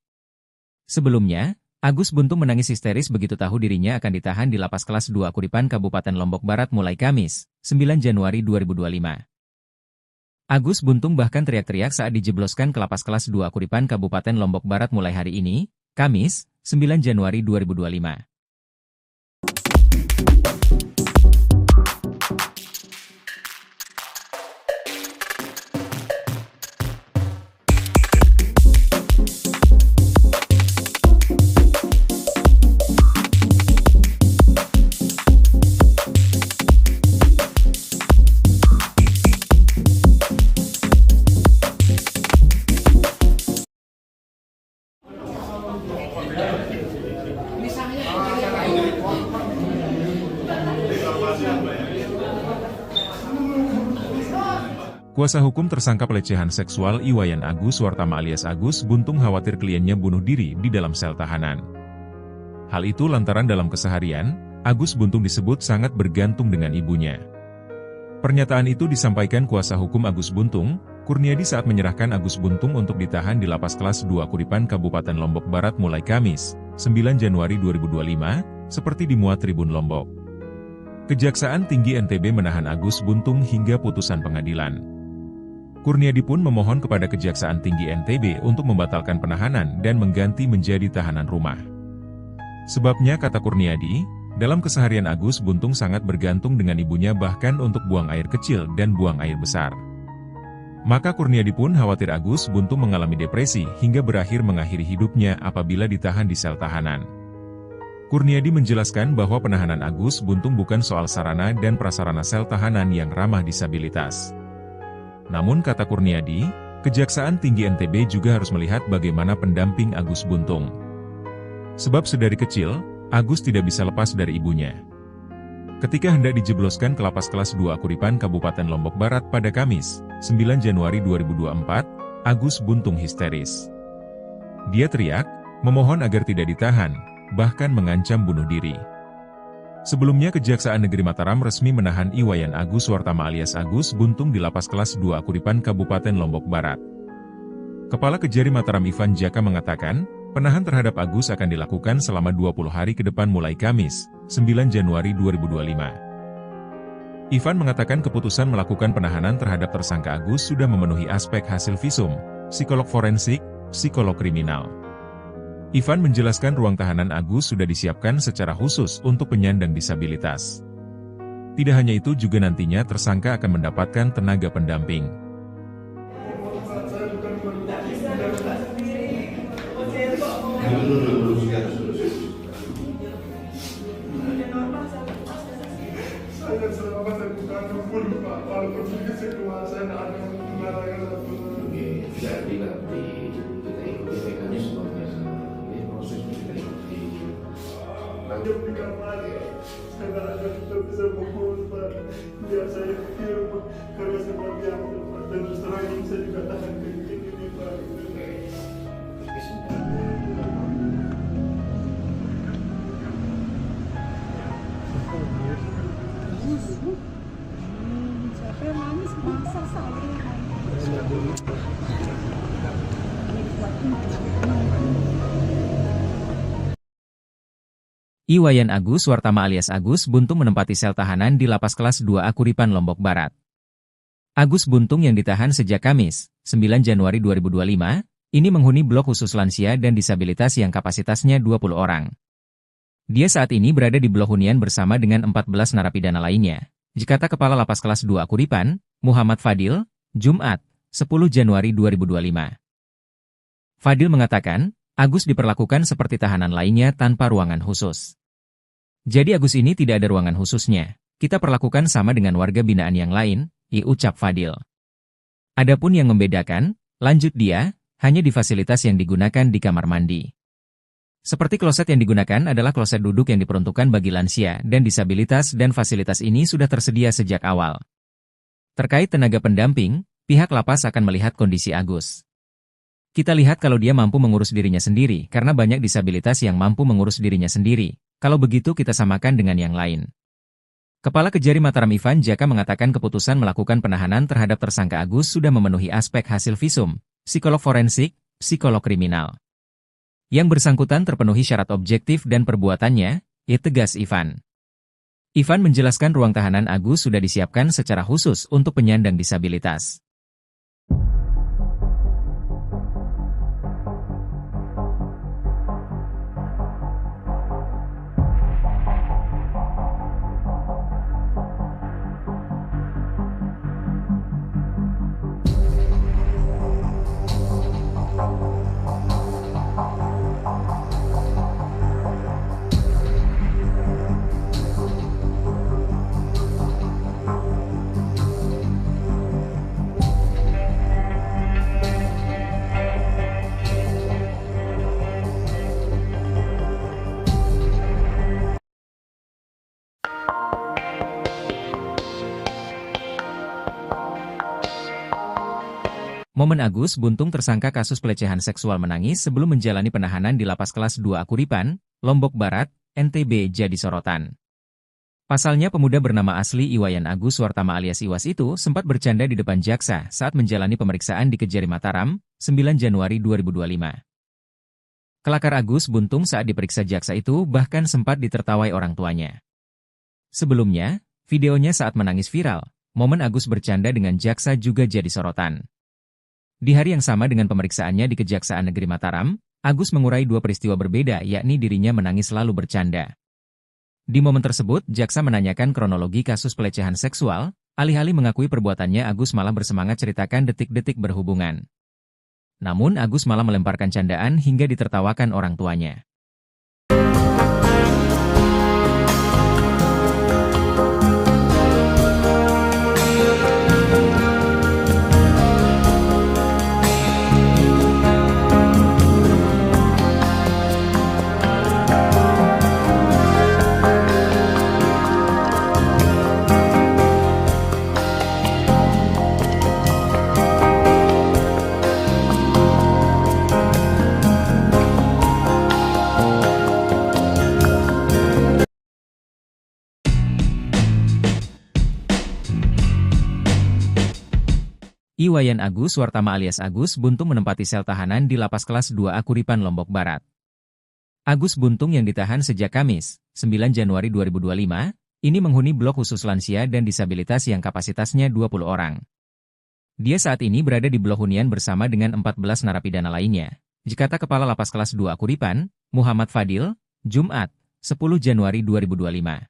Sebelumnya, Agus Buntung menangis histeris begitu tahu dirinya akan ditahan di Lapas Kelas 2 Akuripan Kabupaten Lombok Barat mulai Kamis, 9 Januari 2025. Agus Buntung bahkan teriak-teriak saat dijebloskan ke Lapas Kelas 2 Akuripan Kabupaten Lombok Barat mulai hari ini, Kamis, 9 Januari 2025. Kuasa hukum tersangka pelecehan seksual Iwayan Agus Wartama alias Agus Buntung khawatir kliennya bunuh diri di dalam sel tahanan. Hal itu lantaran dalam keseharian, Agus Buntung disebut sangat bergantung dengan ibunya. Pernyataan itu disampaikan kuasa hukum Agus Buntung, Kurniadi saat menyerahkan Agus Buntung untuk ditahan di Lapas Kelas 2 Akuripan Kabupaten Lombok Barat mulai Kamis, 9 Januari 2025, seperti dimuat Tribun Lombok. Kejaksaan Tinggi NTB menahan Agus Buntung hingga putusan pengadilan. Kurniadi pun memohon kepada Kejaksaan Tinggi NTB untuk membatalkan penahanan dan mengganti menjadi tahanan rumah. Sebabnya kata Kurniadi, dalam keseharian Agus Buntung sangat bergantung dengan ibunya bahkan untuk buang air kecil dan buang air besar. Maka Kurniadi pun khawatir Agus Buntung mengalami depresi hingga berakhir mengakhiri hidupnya apabila ditahan di sel tahanan. Kurniadi menjelaskan bahwa penahanan Agus Buntung bukan soal sarana dan prasarana sel tahanan yang ramah disabilitas. Namun kata Kurniadi, Kejaksaan Tinggi NTB juga harus melihat bagaimana pendamping Agus Buntung. Sebab sedari kecil, Agus tidak bisa lepas dari ibunya. Ketika hendak dijebloskan ke Lapas Kelas 2 Akuripan Kabupaten Lombok Barat pada Kamis, 9 Januari 2024, Agus Buntung histeris. Dia teriak, memohon agar tidak ditahan, bahkan mengancam bunuh diri. Sebelumnya Kejaksaan Negeri Mataram resmi menahan Iwayan Agus Wartama alias Agus Buntung di Lapas Kelas 2 Akuripan Kabupaten Lombok Barat. Kepala Kejari Mataram Ivan Jaka mengatakan, penahan terhadap Agus akan dilakukan selama 20 hari ke depan mulai Kamis, 9 Januari 2025. Ivan mengatakan keputusan melakukan penahanan terhadap tersangka Agus sudah memenuhi aspek hasil visum, psikolog forensik, psikolog kriminal. Ivan menjelaskan ruang tahanan Agus sudah disiapkan secara khusus untuk penyandang disabilitas. Tidak hanya itu juga nantinya tersangka akan mendapatkan tenaga pendamping. Saya selama saya bukan pun Pak, walaupun sedikit saya keluar, saya tidak ada mengatakan apapun. Jadi nanti kita ikuti mekanismenya, prosesnya kita ikuti. Nanti di kamar ya, saya tidak ada kita bisa pukul Pak. Biar saya di rumah, karena seperti yang Pak, dan terus terang ini saya juga tahan ke ini Pak. Siapa yang nangis? Masa saya. Iwayan Agus Wartama alias Agus Buntung menempati sel tahanan di Lapas Kelas 2 Akuripan Lombok Barat. Agus Buntung yang ditahan sejak Kamis, 9 Januari 2025, ini menghuni blok khusus lansia dan disabilitas yang kapasitasnya 20 orang. Dia saat ini berada di blok hunian bersama dengan 14 narapidana lainnya. Kata Kepala Lapas Kelas 2 Akuripan, Muhammad Fadil, Jumat, 10 Januari 2025. Fadil mengatakan, Agus diperlakukan seperti tahanan lainnya tanpa ruangan khusus. Jadi Agus ini tidak ada ruangan khususnya. Kita perlakukan sama dengan warga binaan yang lain, ucap Fadil. Adapun yang membedakan, lanjut dia, hanya di fasilitas yang digunakan di kamar mandi. Seperti kloset yang digunakan adalah kloset duduk yang diperuntukkan bagi lansia dan disabilitas dan fasilitas ini sudah tersedia sejak awal. Terkait tenaga pendamping, pihak lapas akan melihat kondisi Agus. Kita lihat kalau dia mampu mengurus dirinya sendiri karena banyak disabilitas yang mampu mengurus dirinya sendiri. Kalau begitu kita samakan dengan yang lain. Kepala Kejari Mataram Ivan Jaka mengatakan keputusan melakukan penahanan terhadap tersangka Agus sudah memenuhi aspek hasil visum, psikolog forensik, psikolog kriminal. Yang bersangkutan terpenuhi syarat objektif dan perbuatannya, tegas Ivan. Ivan menjelaskan ruang tahanan Agus sudah disiapkan secara khusus untuk penyandang disabilitas. Momen Agus Buntung tersangka kasus pelecehan seksual menangis sebelum menjalani penahanan di Lapas Kelas 2 Akuripan, Lombok Barat, NTB jadi sorotan. Pasalnya pemuda bernama asli Iwayan Agus Wartama alias Iwas itu sempat bercanda di depan jaksa saat menjalani pemeriksaan di Kejari Mataram, 9 Januari 2025. Kelakar Agus Buntung saat diperiksa jaksa itu bahkan sempat ditertawai orang tuanya. Sebelumnya, videonya saat menangis viral, momen Agus bercanda dengan jaksa juga jadi sorotan. Di hari yang sama dengan pemeriksaannya di Kejaksaan Negeri Mataram, Agus mengurai dua peristiwa berbeda yakni dirinya menangis lalu bercanda. Di momen tersebut, jaksa menanyakan kronologi kasus pelecehan seksual, alih-alih mengakui perbuatannya Agus malah bersemangat ceritakan detik-detik berhubungan. Namun Agus malah melemparkan candaan hingga ditertawakan orang tuanya. Iwayan Agus Wartama alias Agus Buntung menempati sel tahanan di Lapas Kelas 2 Akuripan Lombok Barat. Agus Buntung yang ditahan sejak Kamis, 9 Januari 2025, ini menghuni blok khusus lansia dan disabilitas yang kapasitasnya 20 orang. Dia saat ini berada di blok hunian bersama dengan 14 narapidana lainnya. Kata Kepala Lapas Kelas 2 Akuripan, Muhammad Fadil, Jumat, 10 Januari 2025.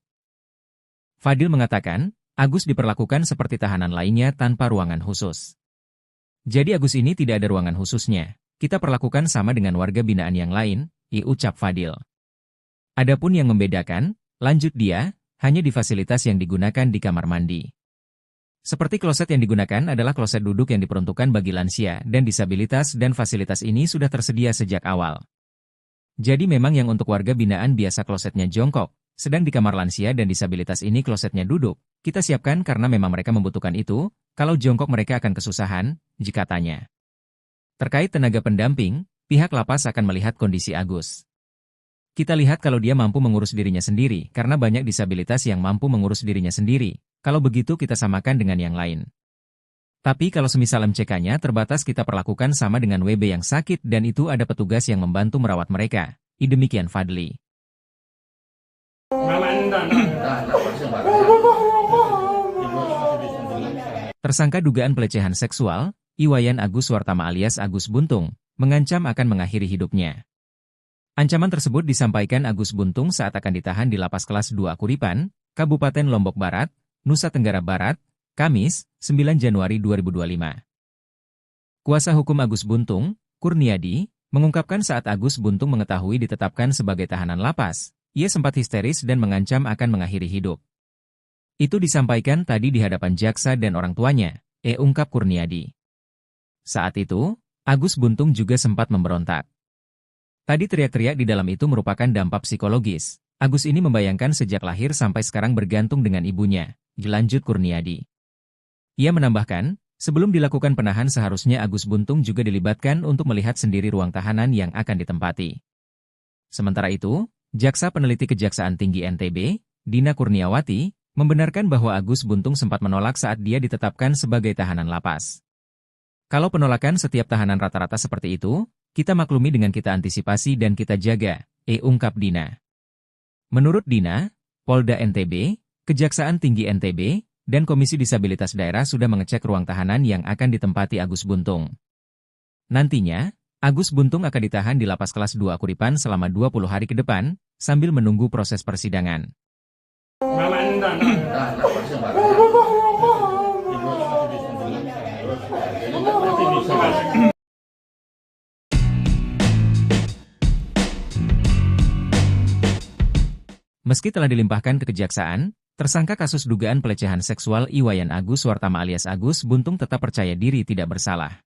Fadil mengatakan, Agus diperlakukan seperti tahanan lainnya tanpa ruangan khusus. Jadi Agus ini tidak ada ruangan khususnya. Kita perlakukan sama dengan warga binaan yang lain, ucap Fadil. Adapun yang membedakan, lanjut dia, hanya di fasilitas yang digunakan di kamar mandi. Seperti kloset yang digunakan adalah kloset duduk yang diperuntukkan bagi lansia dan disabilitas dan fasilitas ini sudah tersedia sejak awal. Jadi memang yang untuk warga binaan biasa klosetnya jongkok, sedang di kamar lansia dan disabilitas ini klosetnya duduk. Kita siapkan karena memang mereka membutuhkan itu, kalau jongkok mereka akan kesusahan, katanya. Terkait tenaga pendamping, pihak lapas akan melihat kondisi Agus. Kita lihat kalau dia mampu mengurus dirinya sendiri karena banyak disabilitas yang mampu mengurus dirinya sendiri, kalau begitu kita samakan dengan yang lain. Tapi kalau semisal MCK-nya terbatas kita perlakukan sama dengan WB yang sakit dan itu ada petugas yang membantu merawat mereka, demikian Fadli. Tersangka dugaan pelecehan seksual, Iwayan Agus Wartama alias Agus Buntung, mengancam akan mengakhiri hidupnya. Ancaman tersebut disampaikan Agus Buntung saat akan ditahan di Lapas Kelas 2 Akuripan, Kabupaten Lombok Barat, Nusa Tenggara Barat, Kamis, 9 Januari 2025. Kuasa hukum Agus Buntung, Kurniadi, mengungkapkan saat Agus Buntung mengetahui ditetapkan sebagai tahanan lapas, ia sempat histeris dan mengancam akan mengakhiri hidup. Itu disampaikan tadi di hadapan jaksa dan orang tuanya, ungkap Kurniadi. Saat itu, Agus Buntung juga sempat memberontak. Tadi teriak-teriak di dalam itu merupakan dampak psikologis. Agus ini membayangkan sejak lahir sampai sekarang bergantung dengan ibunya, lanjut Kurniadi. Ia menambahkan, sebelum dilakukan penahan seharusnya Agus Buntung juga dilibatkan untuk melihat sendiri ruang tahanan yang akan ditempati. Sementara itu, Jaksa Peneliti Kejaksaan Tinggi NTB, Dina Kurniawati, membenarkan bahwa Agus Buntung sempat menolak saat dia ditetapkan sebagai tahanan lapas. Kalau penolakan setiap tahanan rata-rata seperti itu, kita maklumi dengan kita antisipasi dan kita jaga, ungkap Dina. Menurut Dina, Polda NTB, Kejaksaan Tinggi NTB, dan Komisi Disabilitas Daerah sudah mengecek ruang tahanan yang akan ditempati Agus Buntung. Nantinya, Agus Buntung akan ditahan di Lapas Kelas 2 Kuripan selama 20 hari ke depan, sambil menunggu proses persidangan. Meski telah dilimpahkan ke kejaksaan, tersangka kasus dugaan pelecehan seksual Iwayan Agus Suartama alias Agus Buntung tetap percaya diri tidak bersalah.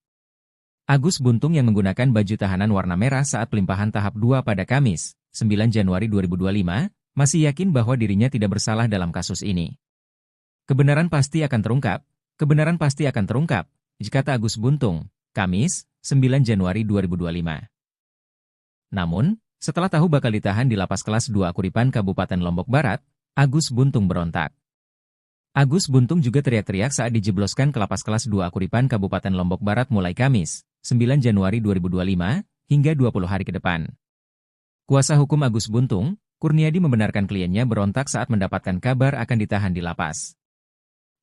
Agus Buntung yang menggunakan baju tahanan warna merah saat pelimpahan tahap 2 pada Kamis, 9 Januari 2025, masih yakin bahwa dirinya tidak bersalah dalam kasus ini. Kebenaran pasti akan terungkap, kata Agus Buntung, Kamis, 9 Januari 2025. Namun, setelah tahu bakal ditahan di Lapas Kelas 2 Kuripan Kabupaten Lombok Barat, Agus Buntung berontak. Agus Buntung juga teriak-teriak saat dijebloskan ke Lapas Kelas 2 Kuripan Kabupaten Lombok Barat mulai Kamis, 9 Januari 2025, hingga 20 hari ke depan. Kuasa hukum Agus Buntung, Kurniadi membenarkan kliennya berontak saat mendapatkan kabar akan ditahan di lapas.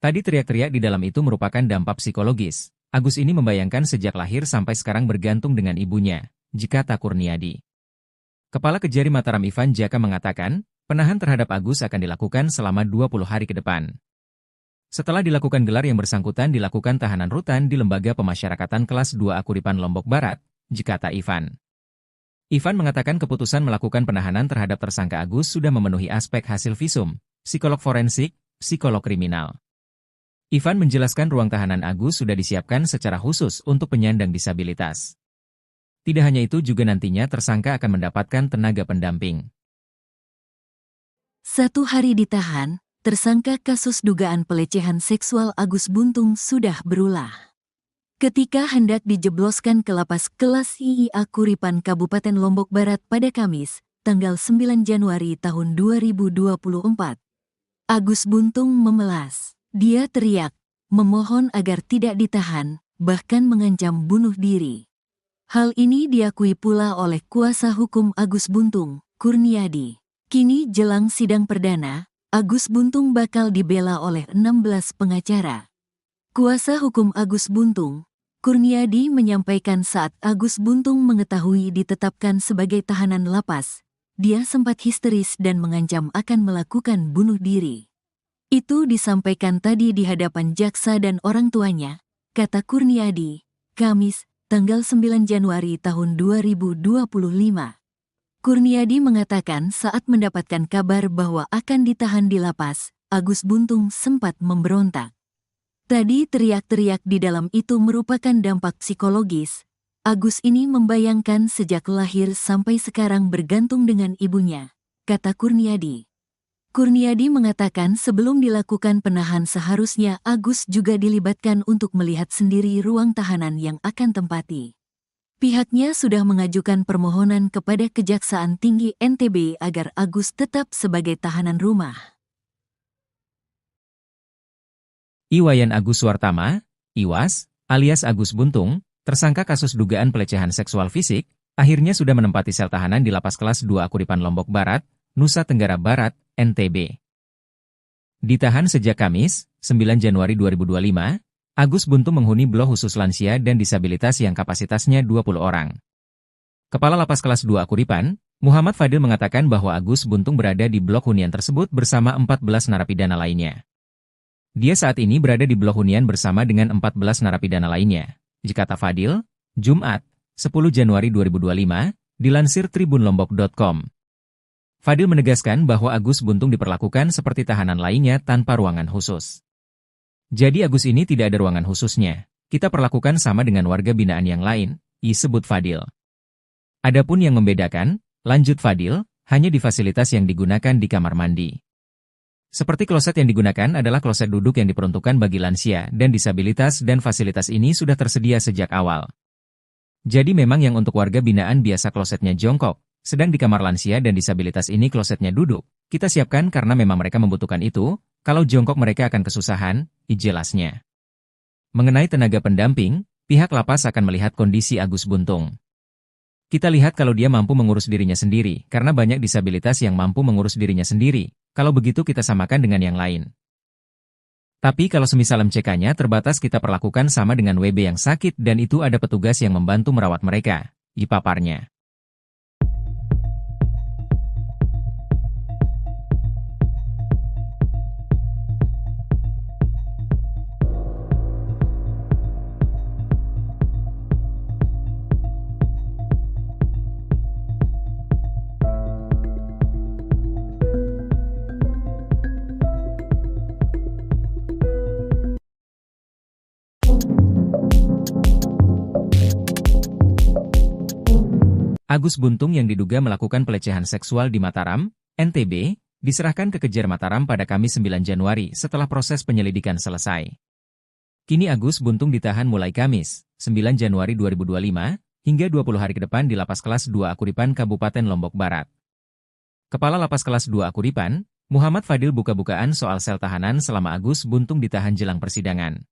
Tadi teriak-teriak di dalam itu merupakan dampak psikologis. Agus ini membayangkan sejak lahir sampai sekarang bergantung dengan ibunya, kata Kurniadi. Kepala Kejari Mataram Ivan Jaka mengatakan, penahan terhadap Agus akan dilakukan selama 20 hari ke depan. Setelah dilakukan gelar yang bersangkutan dilakukan tahanan rutan di Lembaga Pemasyarakatan Kelas 2 Kuripan Lombok Barat, kata Ivan. Ivan mengatakan keputusan melakukan penahanan terhadap tersangka Agus sudah memenuhi aspek hasil visum, psikolog forensik, psikolog kriminal. Ivan menjelaskan ruang tahanan Agus sudah disiapkan secara khusus untuk penyandang disabilitas. Tidak hanya itu juga nantinya tersangka akan mendapatkan tenaga pendamping. 1 hari ditahan, tersangka kasus dugaan pelecehan seksual Agus Buntung sudah berulah. Ketika hendak dijebloskan ke Lapas Kelas IIA Kuripan Kabupaten Lombok Barat pada Kamis, tanggal 9 Januari tahun 2024, Agus Buntung memelas. Dia teriak, memohon agar tidak ditahan, bahkan mengancam bunuh diri. Hal ini diakui pula oleh kuasa hukum Agus Buntung, Kurniadi. Kini jelang sidang perdana, Agus Buntung bakal dibela oleh 16 pengacara. Kuasa hukum Agus Buntung, Kurniadi menyampaikan saat Agus Buntung mengetahui ditetapkan sebagai tahanan lapas, dia sempat histeris dan mengancam akan melakukan bunuh diri. Itu disampaikan tadi di hadapan jaksa dan orang tuanya, kata Kurniadi, Kamis, tanggal 9 Januari tahun 2025. Kurniadi mengatakan saat mendapatkan kabar bahwa akan ditahan di lapas, Agus Buntung sempat memberontak. Tadi teriak-teriak di dalam itu merupakan dampak psikologis. Agus ini membayangkan sejak lahir sampai sekarang bergantung dengan ibunya, kata Kurniadi. Kurniadi mengatakan sebelum dilakukan penahan seharusnya Agus juga dilibatkan untuk melihat sendiri ruang tahanan yang akan tempati. Pihaknya sudah mengajukan permohonan kepada Kejaksaan Tinggi NTB agar Agus tetap sebagai tahanan rumah. Iwayan Agus Suartama, Iwas, alias Agus Buntung, tersangka kasus dugaan pelecehan seksual fisik, akhirnya sudah menempati sel tahanan di Lapas Kelas 2 Kuripan Lombok Barat, Nusa Tenggara Barat, NTB. Ditahan sejak Kamis, 9 Januari 2025, Agus Buntung menghuni blok khusus lansia dan disabilitas yang kapasitasnya 20 orang. Kepala Lapas Kelas 2 Kuripan, Muhammad Fadil mengatakan bahwa Agus Buntung berada di blok hunian tersebut bersama 14 narapidana lainnya. Dia saat ini berada di blok hunian bersama dengan 14 narapidana lainnya, kata Fadil, Jumat, 10 Januari 2025, dilansir tribunlombok.com. Fadil menegaskan bahwa Agus Buntung diperlakukan seperti tahanan lainnya tanpa ruangan khusus. Jadi Agus ini tidak ada ruangan khususnya, kita perlakukan sama dengan warga binaan yang lain, disebut Fadil. Adapun yang membedakan, lanjut Fadil, hanya di fasilitas yang digunakan di kamar mandi. Seperti kloset yang digunakan adalah kloset duduk yang diperuntukkan bagi lansia dan disabilitas dan fasilitas ini sudah tersedia sejak awal. Jadi memang yang untuk warga binaan biasa klosetnya jongkok, sedang di kamar lansia dan disabilitas ini klosetnya duduk. Kita siapkan karena memang mereka membutuhkan itu, kalau jongkok mereka akan kesusahan, jelasnya. Mengenai tenaga pendamping, pihak lapas akan melihat kondisi Agus Buntung. Kita lihat kalau dia mampu mengurus dirinya sendiri, karena banyak disabilitas yang mampu mengurus dirinya sendiri, kalau begitu kita samakan dengan yang lain. Tapi kalau semisal MCK-nya terbatas kita perlakukan sama dengan WB yang sakit dan itu ada petugas yang membantu merawat mereka, dipaparnya. Agus Buntung yang diduga melakukan pelecehan seksual di Mataram, NTB, diserahkan ke Kejar Mataram pada Kamis 9 Januari setelah proses penyelidikan selesai. Kini Agus Buntung ditahan mulai Kamis, 9 Januari 2025, hingga 20 hari ke depan di Lapas Kelas 2 Akuripan Kabupaten Lombok Barat. Kepala Lapas Kelas 2 Akuripan, Muhammad Fadil buka-bukaan soal sel tahanan selama Agus Buntung ditahan jelang persidangan.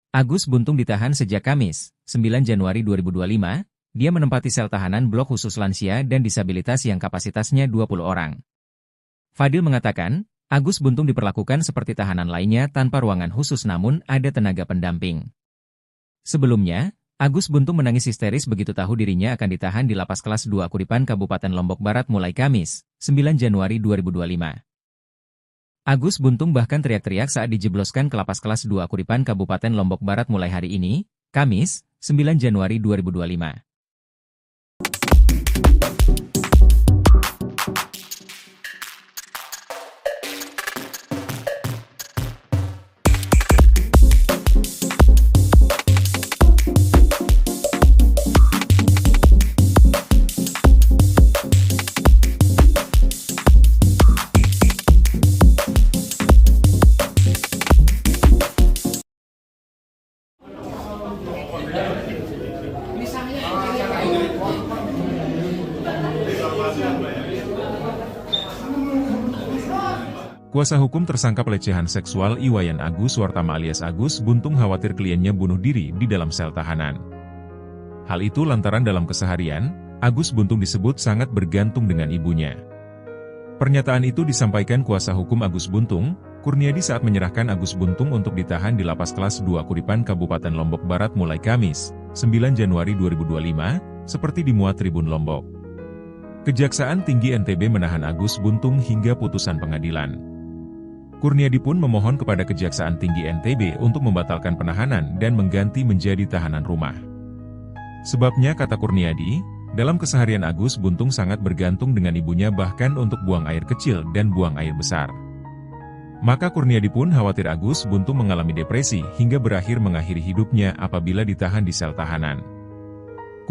Agus Buntung ditahan sejak Kamis, 9 Januari 2025, dia menempati sel tahanan blok khusus lansia dan disabilitas yang kapasitasnya 20 orang. Fadil mengatakan, Agus Buntung diperlakukan seperti tahanan lainnya tanpa ruangan khusus namun ada tenaga pendamping. Sebelumnya, Agus Buntung menangis histeris begitu tahu dirinya akan ditahan di Lapas Kelas 2 Akuripan Kabupaten Lombok Barat mulai Kamis, 9 Januari 2025. Agus Buntung bahkan teriak-teriak saat dijebloskan ke Lapas Kelas 2 Akuripan Kabupaten Lombok Barat mulai hari ini, Kamis, 9 Januari 2025. Kuasa hukum tersangka pelecehan seksual Iwayan Agus Wartama alias Agus Buntung khawatir kliennya bunuh diri di dalam sel tahanan. Hal itu lantaran dalam keseharian, Agus Buntung disebut sangat bergantung dengan ibunya. Pernyataan itu disampaikan kuasa hukum Agus Buntung, Kurniadi saat menyerahkan Agus Buntung untuk ditahan di Lapas Kelas 2 Akuripan Kabupaten Lombok Barat mulai Kamis, 9 Januari 2025, seperti dimuat Tribun Lombok. Kejaksaan Tinggi NTB menahan Agus Buntung hingga putusan pengadilan. Kurniadi pun memohon kepada Kejaksaan Tinggi NTB untuk membatalkan penahanan dan mengganti menjadi tahanan rumah. Sebabnya kata Kurniadi, dalam keseharian Agus Buntung sangat bergantung dengan ibunya bahkan untuk buang air kecil dan buang air besar. Maka Kurniadi pun khawatir Agus Buntung mengalami depresi hingga berakhir mengakhiri hidupnya apabila ditahan di sel tahanan.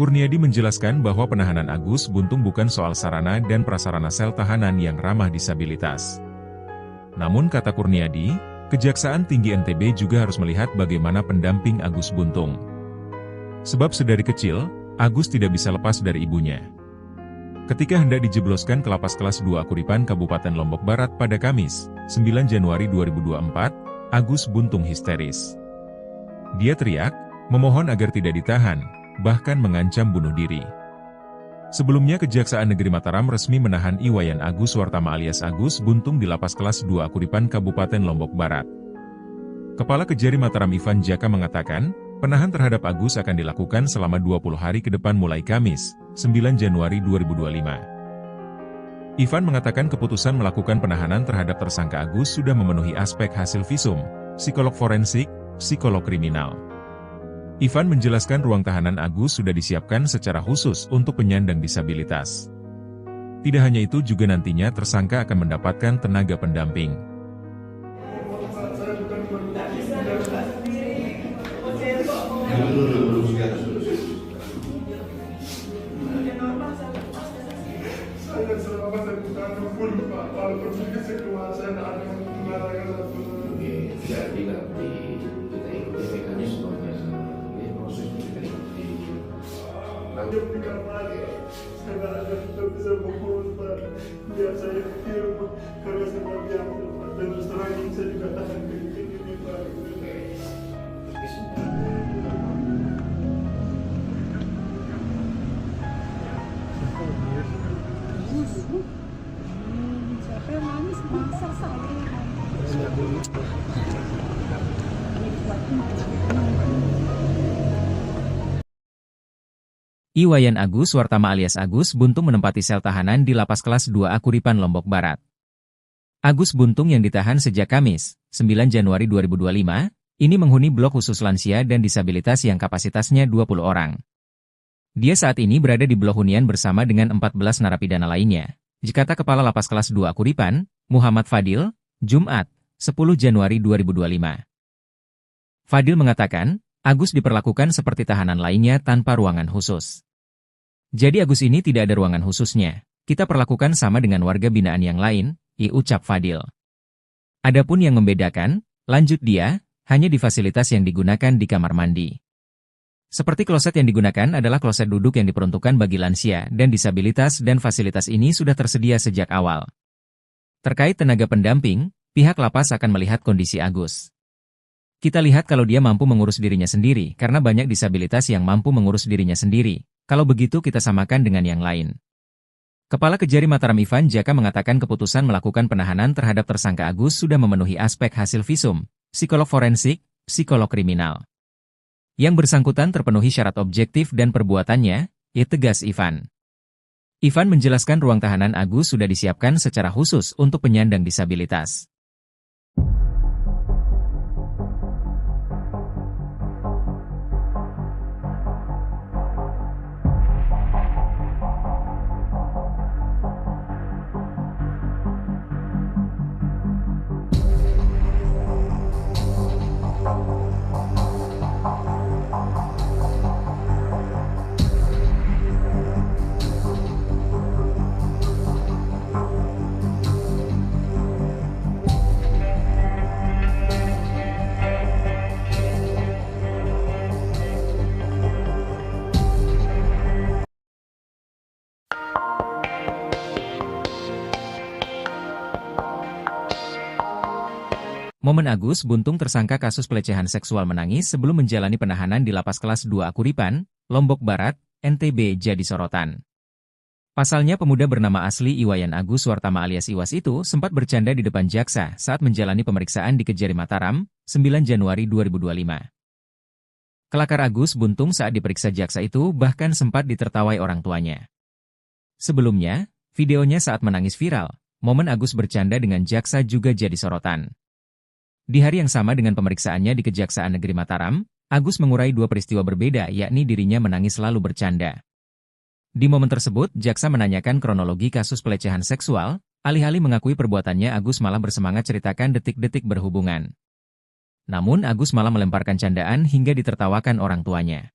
Kurniadi menjelaskan bahwa penahanan Agus Buntung bukan soal sarana dan prasarana sel tahanan yang ramah disabilitas. Namun kata Kurniadi, Kejaksaan Tinggi NTB juga harus melihat bagaimana pendamping Agus Buntung. Sebab sedari kecil, Agus tidak bisa lepas dari ibunya. Ketika hendak dijebloskan ke Lapas Kelas 2 Akuripan Kabupaten Lombok Barat pada Kamis, 9 Januari 2024, Agus Buntung histeris. Dia teriak, memohon agar tidak ditahan, bahkan mengancam bunuh diri. Sebelumnya Kejaksaan Negeri Mataram resmi menahan Iwayan Agus Wartama alias Agus Buntung di Lapas Kelas 2 Akuripan Kabupaten Lombok Barat. Kepala Kejari Mataram Ivan Jaka mengatakan, penahan terhadap Agus akan dilakukan selama 20 hari ke depan mulai Kamis, 9 Januari 2025. Ivan mengatakan keputusan melakukan penahanan terhadap tersangka Agus sudah memenuhi aspek hasil visum, psikolog forensik, psikolog kriminal. Ivan menjelaskan ruang tahanan Agus sudah disiapkan secara khusus untuk penyandang disabilitas. Tidak hanya itu juga nantinya tersangka akan mendapatkan tenaga pendamping. selamat saya bukan full Pak, walaupun saya keluar saya tidak ada yang mengatakan satu. Jadi nanti kita ikuti mekanismenya, proses kita ikuti. Lanjut di kamar ya, saya tidak ada kita bisa bohong Pak, biar saya film karena saya diam Pak, dan terus terang ini saya juga tahan begini Pak. Siapa yang manis? Masa saya. Iwayan Agus Wartama alias Agus Buntung menempati sel tahanan di Lapas Kelas 2A Kuripan, Lombok Barat. Agus Buntung yang ditahan sejak Kamis, 9 Januari 2025, ini menghuni blok khusus lansia dan disabilitas yang kapasitasnya 20 orang. Dia saat ini berada di blok hunian bersama dengan 14 narapidana lainnya. Dikata Kepala Lapas Kelas 2 Kuripan, Muhammad Fadil, Jumat, 10 Januari 2025. Fadil mengatakan, Agus diperlakukan seperti tahanan lainnya tanpa ruangan khusus. Jadi Agus ini tidak ada ruangan khususnya. Kita perlakukan sama dengan warga binaan yang lain, ucap Fadil. Adapun yang membedakan, lanjut dia, hanya di fasilitas yang digunakan di kamar mandi. Seperti kloset yang digunakan adalah kloset duduk yang diperuntukkan bagi lansia dan disabilitas dan fasilitas ini sudah tersedia sejak awal. Terkait tenaga pendamping, pihak lapas akan melihat kondisi Agus. Kita lihat kalau dia mampu mengurus dirinya sendiri karena banyak disabilitas yang mampu mengurus dirinya sendiri. Kalau begitu kita samakan dengan yang lain. Kepala Kejari Mataram Ivan Jaka mengatakan keputusan melakukan penahanan terhadap tersangka Agus sudah memenuhi aspek hasil visum, psikolog forensik, psikolog kriminal. Yang bersangkutan terpenuhi syarat objektif dan perbuatannya, tegas Ivan. Ivan menjelaskan ruang tahanan Agus sudah disiapkan secara khusus untuk penyandang disabilitas. Momen Agus Buntung tersangka kasus pelecehan seksual menangis sebelum menjalani penahanan di Lapas Kelas 2A Kuripan, Lombok Barat, NTB jadi sorotan. Pasalnya pemuda bernama asli Iwayan Agus Wartama alias Iwas itu sempat bercanda di depan jaksa saat menjalani pemeriksaan di Kejari Mataram, 9 Januari 2025. Kelakar Agus Buntung saat diperiksa jaksa itu bahkan sempat ditertawai orang tuanya. Sebelumnya, videonya saat menangis viral, momen Agus bercanda dengan jaksa juga jadi sorotan. Di hari yang sama dengan pemeriksaannya di Kejaksaan Negeri Mataram, Agus mengurai dua peristiwa berbeda yakni dirinya menangis lalu bercanda. Di momen tersebut, jaksa menanyakan kronologi kasus pelecehan seksual, alih-alih mengakui perbuatannya Agus malah bersemangat ceritakan detik-detik berhubungan. Namun Agus malah melemparkan candaan hingga ditertawakan orang tuanya.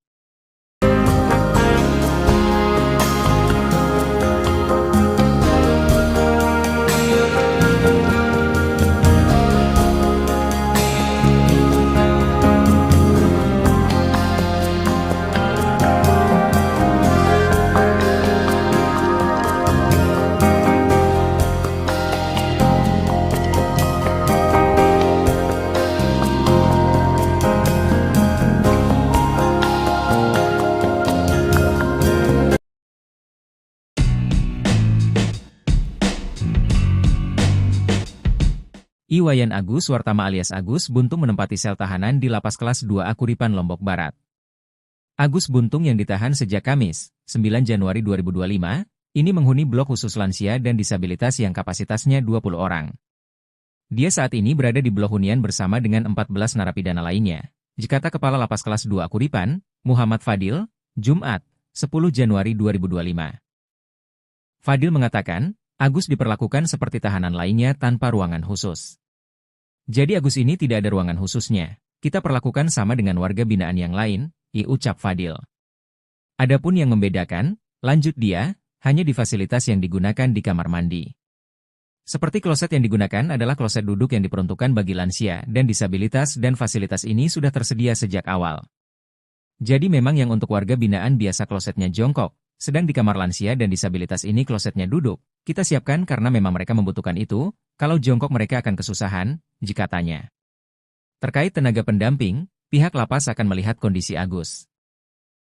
Iwayan Agus Wartama alias Agus Buntung menempati sel tahanan di Lapas Kelas 2A Kuripan, Lombok Barat. Agus Buntung yang ditahan sejak Kamis, 9 Januari 2025, ini menghuni blok khusus lansia dan disabilitas yang kapasitasnya 20 orang. Dia saat ini berada di blok hunian bersama dengan 14 narapidana lainnya. Dikata Kepala Lapas Kelas 2A Kuripan, Muhammad Fadil, Jumat, 10 Januari 2025. Fadil mengatakan, Agus diperlakukan seperti tahanan lainnya tanpa ruangan khusus. Jadi Agus ini tidak ada ruangan khususnya. Kita perlakukan sama dengan warga binaan yang lain, ucap Fadil. Adapun yang membedakan, lanjut dia, hanya di fasilitas yang digunakan di kamar mandi. Seperti kloset yang digunakan adalah kloset duduk yang diperuntukkan bagi lansia dan disabilitas dan fasilitas ini sudah tersedia sejak awal. Jadi memang yang untuk warga binaan biasa klosetnya jongkok, sedang di kamar lansia dan disabilitas ini klosetnya duduk. Kita siapkan karena memang mereka membutuhkan itu, kalau jongkok mereka akan kesusahan, jika tanya. Terkait tenaga pendamping, pihak lapas akan melihat kondisi Agus.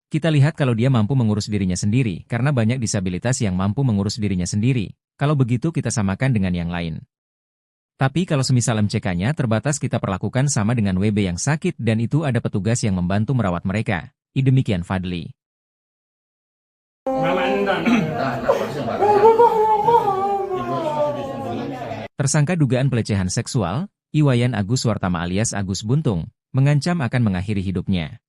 Kita lihat kalau dia mampu mengurus dirinya sendiri, karena banyak disabilitas yang mampu mengurus dirinya sendiri. Kalau begitu kita samakan dengan yang lain. Tapi kalau semisal MCK-nya terbatas kita perlakukan sama dengan WB yang sakit dan itu ada petugas yang membantu merawat mereka. Demikian Fadli. Tersangka dugaan pelecehan seksual, Iwayan Agus Wartama alias Agus Buntung, mengancam akan mengakhiri hidupnya.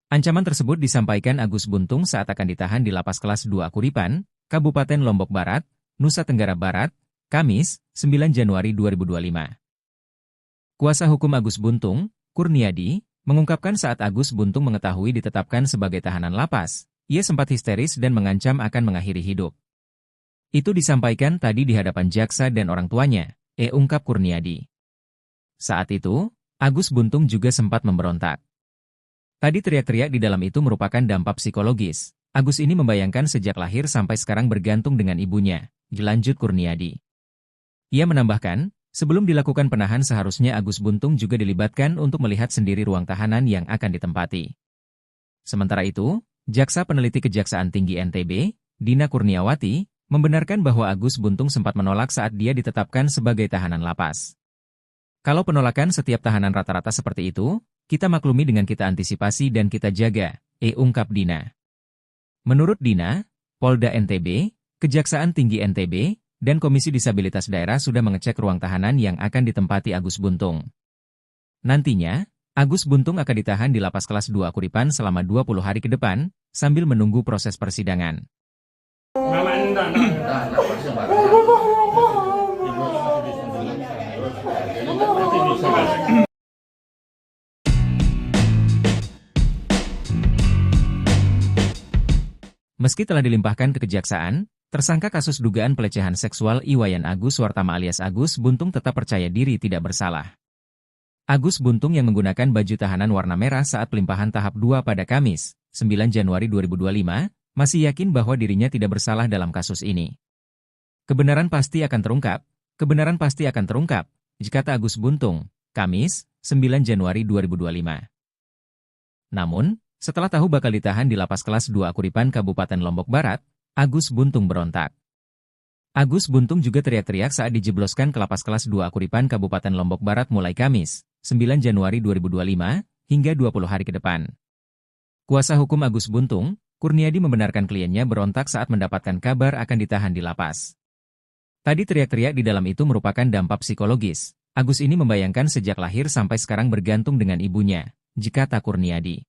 Ancaman tersebut disampaikan Agus Buntung saat akan ditahan di Lapas Kelas 2 Kuripan, Kabupaten Lombok Barat, Nusa Tenggara Barat, Kamis, 9 Januari 2025. Kuasa hukum Agus Buntung, Kurniadi, mengungkapkan saat Agus Buntung mengetahui ditetapkan sebagai tahanan lapas, ia sempat histeris dan mengancam akan mengakhiri hidup. Itu disampaikan tadi di hadapan jaksa dan orang tuanya, ungkap Kurniadi. Saat itu, Agus Buntung juga sempat memberontak. Tadi teriak-teriak di dalam itu merupakan dampak psikologis. Agus ini membayangkan sejak lahir sampai sekarang bergantung dengan ibunya, dilanjut Kurniadi. Ia menambahkan, sebelum dilakukan penahan seharusnya Agus Buntung juga dilibatkan untuk melihat sendiri ruang tahanan yang akan ditempati. Sementara itu, Jaksa Peneliti Kejaksaan Tinggi NTB, Dina Kurniawati, membenarkan bahwa Agus Buntung sempat menolak saat dia ditetapkan sebagai tahanan lapas. Kalau penolakan setiap tahanan rata-rata seperti itu, kita maklumi dengan kita antisipasi dan kita jaga, ungkap Dina. Menurut Dina, Polda NTB, Kejaksaan Tinggi NTB, dan Komisi Disabilitas Daerah sudah mengecek ruang tahanan yang akan ditempati Agus Buntung. Nantinya, Agus Buntung akan ditahan di Lapas Kelas 2 Kuripan selama 20 hari ke depan, sambil menunggu proses persidangan. Meski telah dilimpahkan ke kejaksaan, tersangka kasus dugaan pelecehan seksual Iwayan Agus Wartama alias Agus Buntung tetap percaya diri tidak bersalah. Agus Buntung yang menggunakan baju tahanan warna merah saat pelimpahan tahap 2 pada Kamis, 9 Januari 2025, masih yakin bahwa dirinya tidak bersalah dalam kasus ini. Kebenaran pasti akan terungkap, kata Agus Buntung, Kamis, 9 Januari 2025. Namun, setelah tahu bakal ditahan di Lapas Kelas 2 Kuripan Kabupaten Lombok Barat, Agus Buntung berontak. Agus Buntung juga teriak-teriak saat dijebloskan ke Lapas Kelas 2 Kuripan Kabupaten Lombok Barat mulai Kamis, 9 Januari 2025, hingga 20 hari ke depan. Kuasa hukum Agus Buntung, Kurniadi membenarkan kliennya berontak saat mendapatkan kabar akan ditahan di lapas. Tadi teriak-teriak di dalam itu merupakan dampak psikologis. Agus ini membayangkan sejak lahir sampai sekarang bergantung dengan ibunya, kata Kurniadi.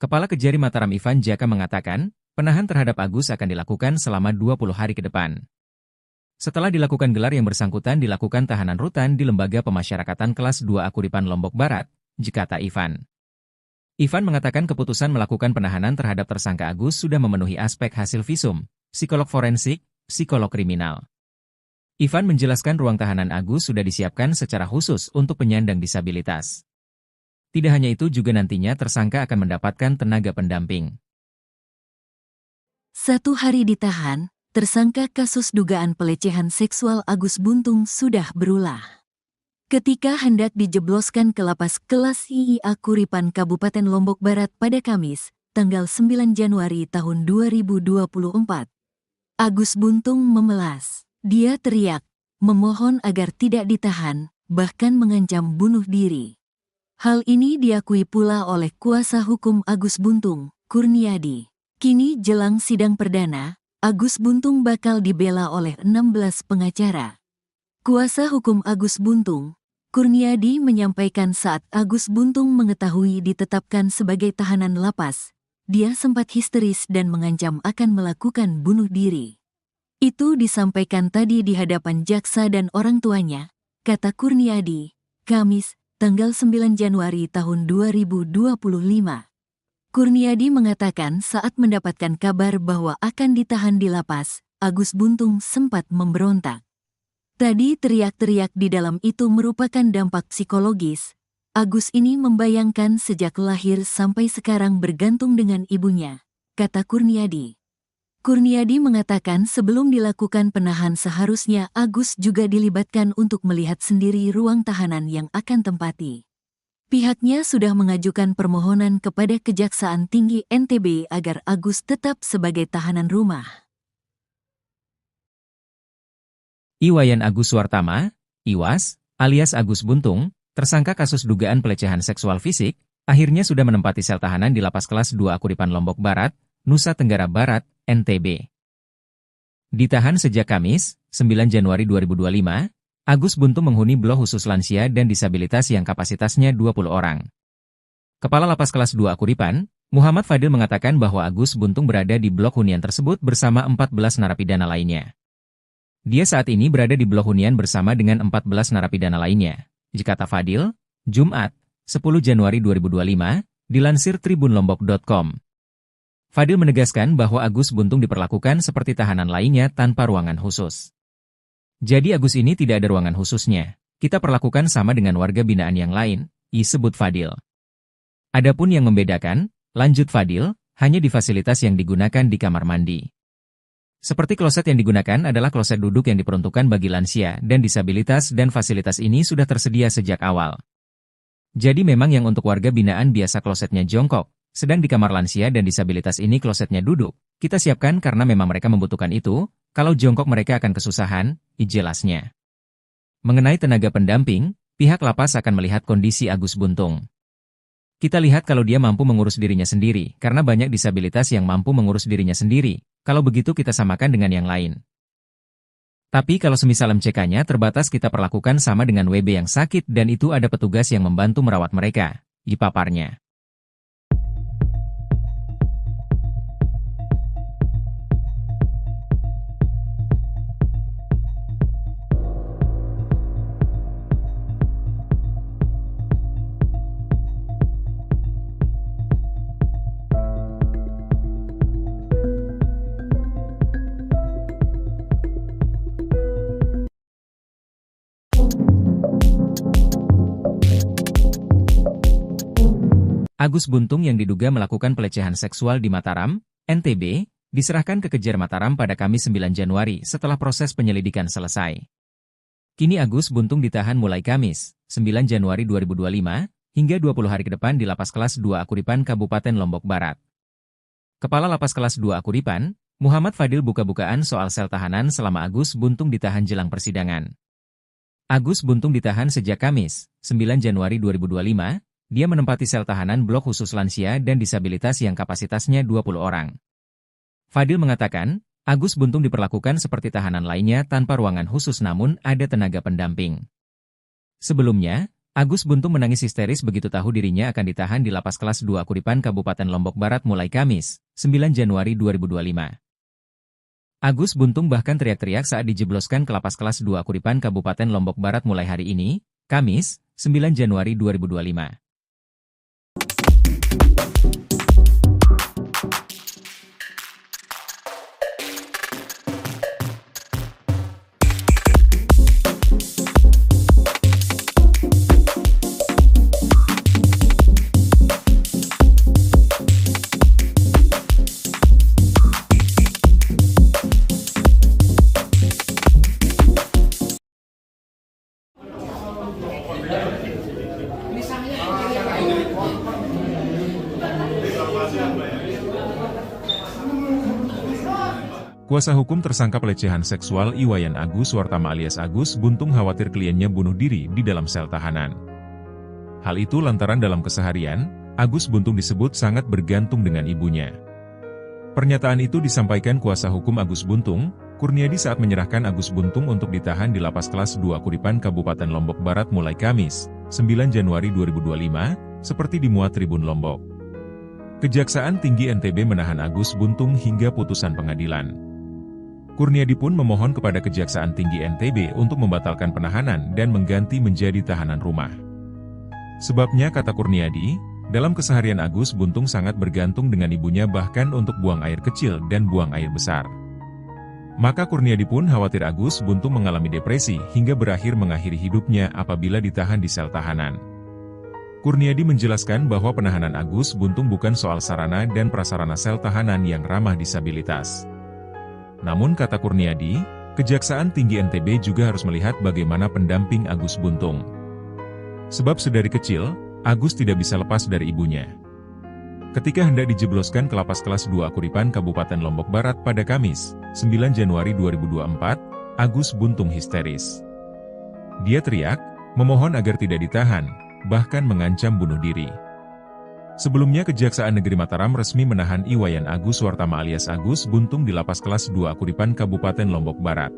Kepala Kejari Mataram Ivan Jaka mengatakan, penahan terhadap Agus akan dilakukan selama 20 hari ke depan. Setelah dilakukan gelar yang bersangkutan dilakukan tahanan rutan di Lembaga Pemasyarakatan Kelas 2 Kuripan Lombok Barat, kata Ivan. Ivan mengatakan keputusan melakukan penahanan terhadap tersangka Agus sudah memenuhi aspek hasil visum, psikolog forensik, psikolog kriminal. Ivan menjelaskan ruang tahanan Agus sudah disiapkan secara khusus untuk penyandang disabilitas. Tidak hanya itu juga nantinya tersangka akan mendapatkan tenaga pendamping. 1 hari ditahan, tersangka kasus dugaan pelecehan seksual Agus Buntung sudah berulah. Ketika hendak dijebloskan ke Lapas Kelas IIA Kuripan Kabupaten Lombok Barat pada Kamis, tanggal 9 Januari tahun 2024. Agus Buntung memelas. Dia teriak, memohon agar tidak ditahan, bahkan mengancam bunuh diri. Hal ini diakui pula oleh kuasa hukum Agus Buntung, Kurniadi. Kini jelang sidang perdana, Agus Buntung bakal dibela oleh 16 pengacara. Kuasa hukum Agus Buntung, Kurniadi menyampaikan saat Agus Buntung mengetahui ditetapkan sebagai tahanan lapas, dia sempat histeris dan mengancam akan melakukan bunuh diri. Itu disampaikan tadi di hadapan jaksa dan orang tuanya, kata Kurniadi, Kamis, tanggal 9 Januari tahun 2025. Kurniadi mengatakan saat mendapatkan kabar bahwa akan ditahan di lapas, Agus Buntung sempat memberontak. Tadi teriak-teriak di dalam itu merupakan dampak psikologis. Agus ini membayangkan sejak lahir sampai sekarang bergantung dengan ibunya, kata Kurniadi. Kurniadi mengatakan sebelum dilakukan penahan seharusnya Agus juga dilibatkan untuk melihat sendiri ruang tahanan yang akan tempati. Pihaknya sudah mengajukan permohonan kepada Kejaksaan Tinggi NTB agar Agus tetap sebagai tahanan rumah. Iwayan Agus Suartama, Iwas, alias Agus Buntung, tersangka kasus dugaan pelecehan seksual fisik, akhirnya sudah menempati sel tahanan di Lapas Kelas 2 Akuripan Lombok Barat, Nusa Tenggara Barat, NTB. Ditahan sejak Kamis, 9 Januari 2025, Agus Buntung menghuni blok khusus lansia dan disabilitas yang kapasitasnya 20 orang. Kepala Lapas Kelas 2 Akuripan, Muhammad Fadil mengatakan bahwa Agus Buntung berada di blok hunian tersebut bersama 14 narapidana lainnya. Dia saat ini berada di blok hunian bersama dengan 14 narapidana lainnya. Kata Fadil, Jumat, 10 Januari 2025, dilansir tribunlombok.com. Fadil menegaskan bahwa Agus Buntung diperlakukan seperti tahanan lainnya tanpa ruangan khusus. Jadi Agus ini tidak ada ruangan khususnya. Kita perlakukan sama dengan warga binaan yang lain, disebut Fadil. Adapun yang membedakan, lanjut Fadil, hanya di fasilitas yang digunakan di kamar mandi. Seperti kloset yang digunakan adalah kloset duduk yang diperuntukkan bagi lansia dan disabilitas dan fasilitas ini sudah tersedia sejak awal. Jadi memang yang untuk warga binaan biasa klosetnya jongkok, sedang di kamar lansia dan disabilitas ini klosetnya duduk. Kita siapkan karena memang mereka membutuhkan itu, kalau jongkok mereka akan kesusahan, jelasnya. Mengenai tenaga pendamping, pihak lapas akan melihat kondisi Agus Buntung. Kita lihat kalau dia mampu mengurus dirinya sendiri, karena banyak disabilitas yang mampu mengurus dirinya sendiri. Kalau begitu kita samakan dengan yang lain. Tapi kalau semisal MCK-nya terbatas kita perlakukan sama dengan WB yang sakit dan itu ada petugas yang membantu merawat mereka, paparnya. Agus Buntung yang diduga melakukan pelecehan seksual di Mataram, NTB, diserahkan ke Kejar Mataram pada Kamis 9 Januari setelah proses penyelidikan selesai. Kini Agus Buntung ditahan mulai Kamis, 9 Januari 2025, hingga 20 hari ke depan di Lapas Kelas 2 Akuripan Kabupaten Lombok Barat. Kepala Lapas Kelas 2 Akuripan, Muhammad Fadil buka-bukaan soal sel tahanan selama Agus Buntung ditahan jelang persidangan. Agus Buntung ditahan sejak Kamis, 9 Januari 2025, dia menempati sel tahanan blok khusus lansia dan disabilitas yang kapasitasnya 20 orang. Fadil mengatakan, Agus Buntung diperlakukan seperti tahanan lainnya tanpa ruangan khusus namun ada tenaga pendamping. Sebelumnya, Agus Buntung menangis histeris begitu tahu dirinya akan ditahan di Lapas Kelas 2 Akuripan Kabupaten Lombok Barat mulai Kamis, 9 Januari 2025. Agus Buntung bahkan teriak-teriak saat dijebloskan ke Lapas Kelas 2 Akuripan Kabupaten Lombok Barat mulai hari ini, Kamis, 9 Januari 2025. Kuasa hukum tersangka pelecehan seksual Iwayan Agus Suartama alias Agus Buntung khawatir kliennya bunuh diri di dalam sel tahanan. Hal itu lantaran dalam keseharian, Agus Buntung disebut sangat bergantung dengan ibunya. Pernyataan itu disampaikan kuasa hukum Agus Buntung, Kurniadi saat menyerahkan Agus Buntung untuk ditahan di Lapas Kelas 2 Akuripan Kabupaten Lombok Barat mulai Kamis, 9 Januari 2025, seperti dimuat Tribun Lombok. Kejaksaan Tinggi NTB menahan Agus Buntung hingga putusan pengadilan. Kurniadi pun memohon kepada Kejaksaan Tinggi NTB untuk membatalkan penahanan dan mengganti menjadi tahanan rumah. Sebabnya kata Kurniadi, Dalam keseharian Agus Buntung sangat bergantung dengan ibunya bahkan untuk buang air kecil dan buang air besar. Maka Kurniadi pun khawatir Agus Buntung mengalami depresi hingga berakhir mengakhiri hidupnya apabila ditahan di sel tahanan. Kurniadi menjelaskan bahwa penahanan Agus Buntung bukan soal sarana dan prasarana sel tahanan yang ramah disabilitas. Namun kata Kurniadi, Kejaksaan Tinggi NTB juga harus melihat bagaimana pendamping Agus Buntung. Sebab sedari kecil, Agus tidak bisa lepas dari ibunya. Ketika hendak dijebloskan ke lapas kelas 2 Akuripan Kabupaten Lombok Barat pada Kamis, 9 Januari 2024, Agus Buntung histeris. Dia teriak, memohon agar tidak ditahan, bahkan mengancam bunuh diri. Sebelumnya Kejaksaan Negeri Mataram resmi menahan Iwayan Agus Suartama alias Agus Buntung di lapas kelas 2 Akuripan Kabupaten Lombok Barat.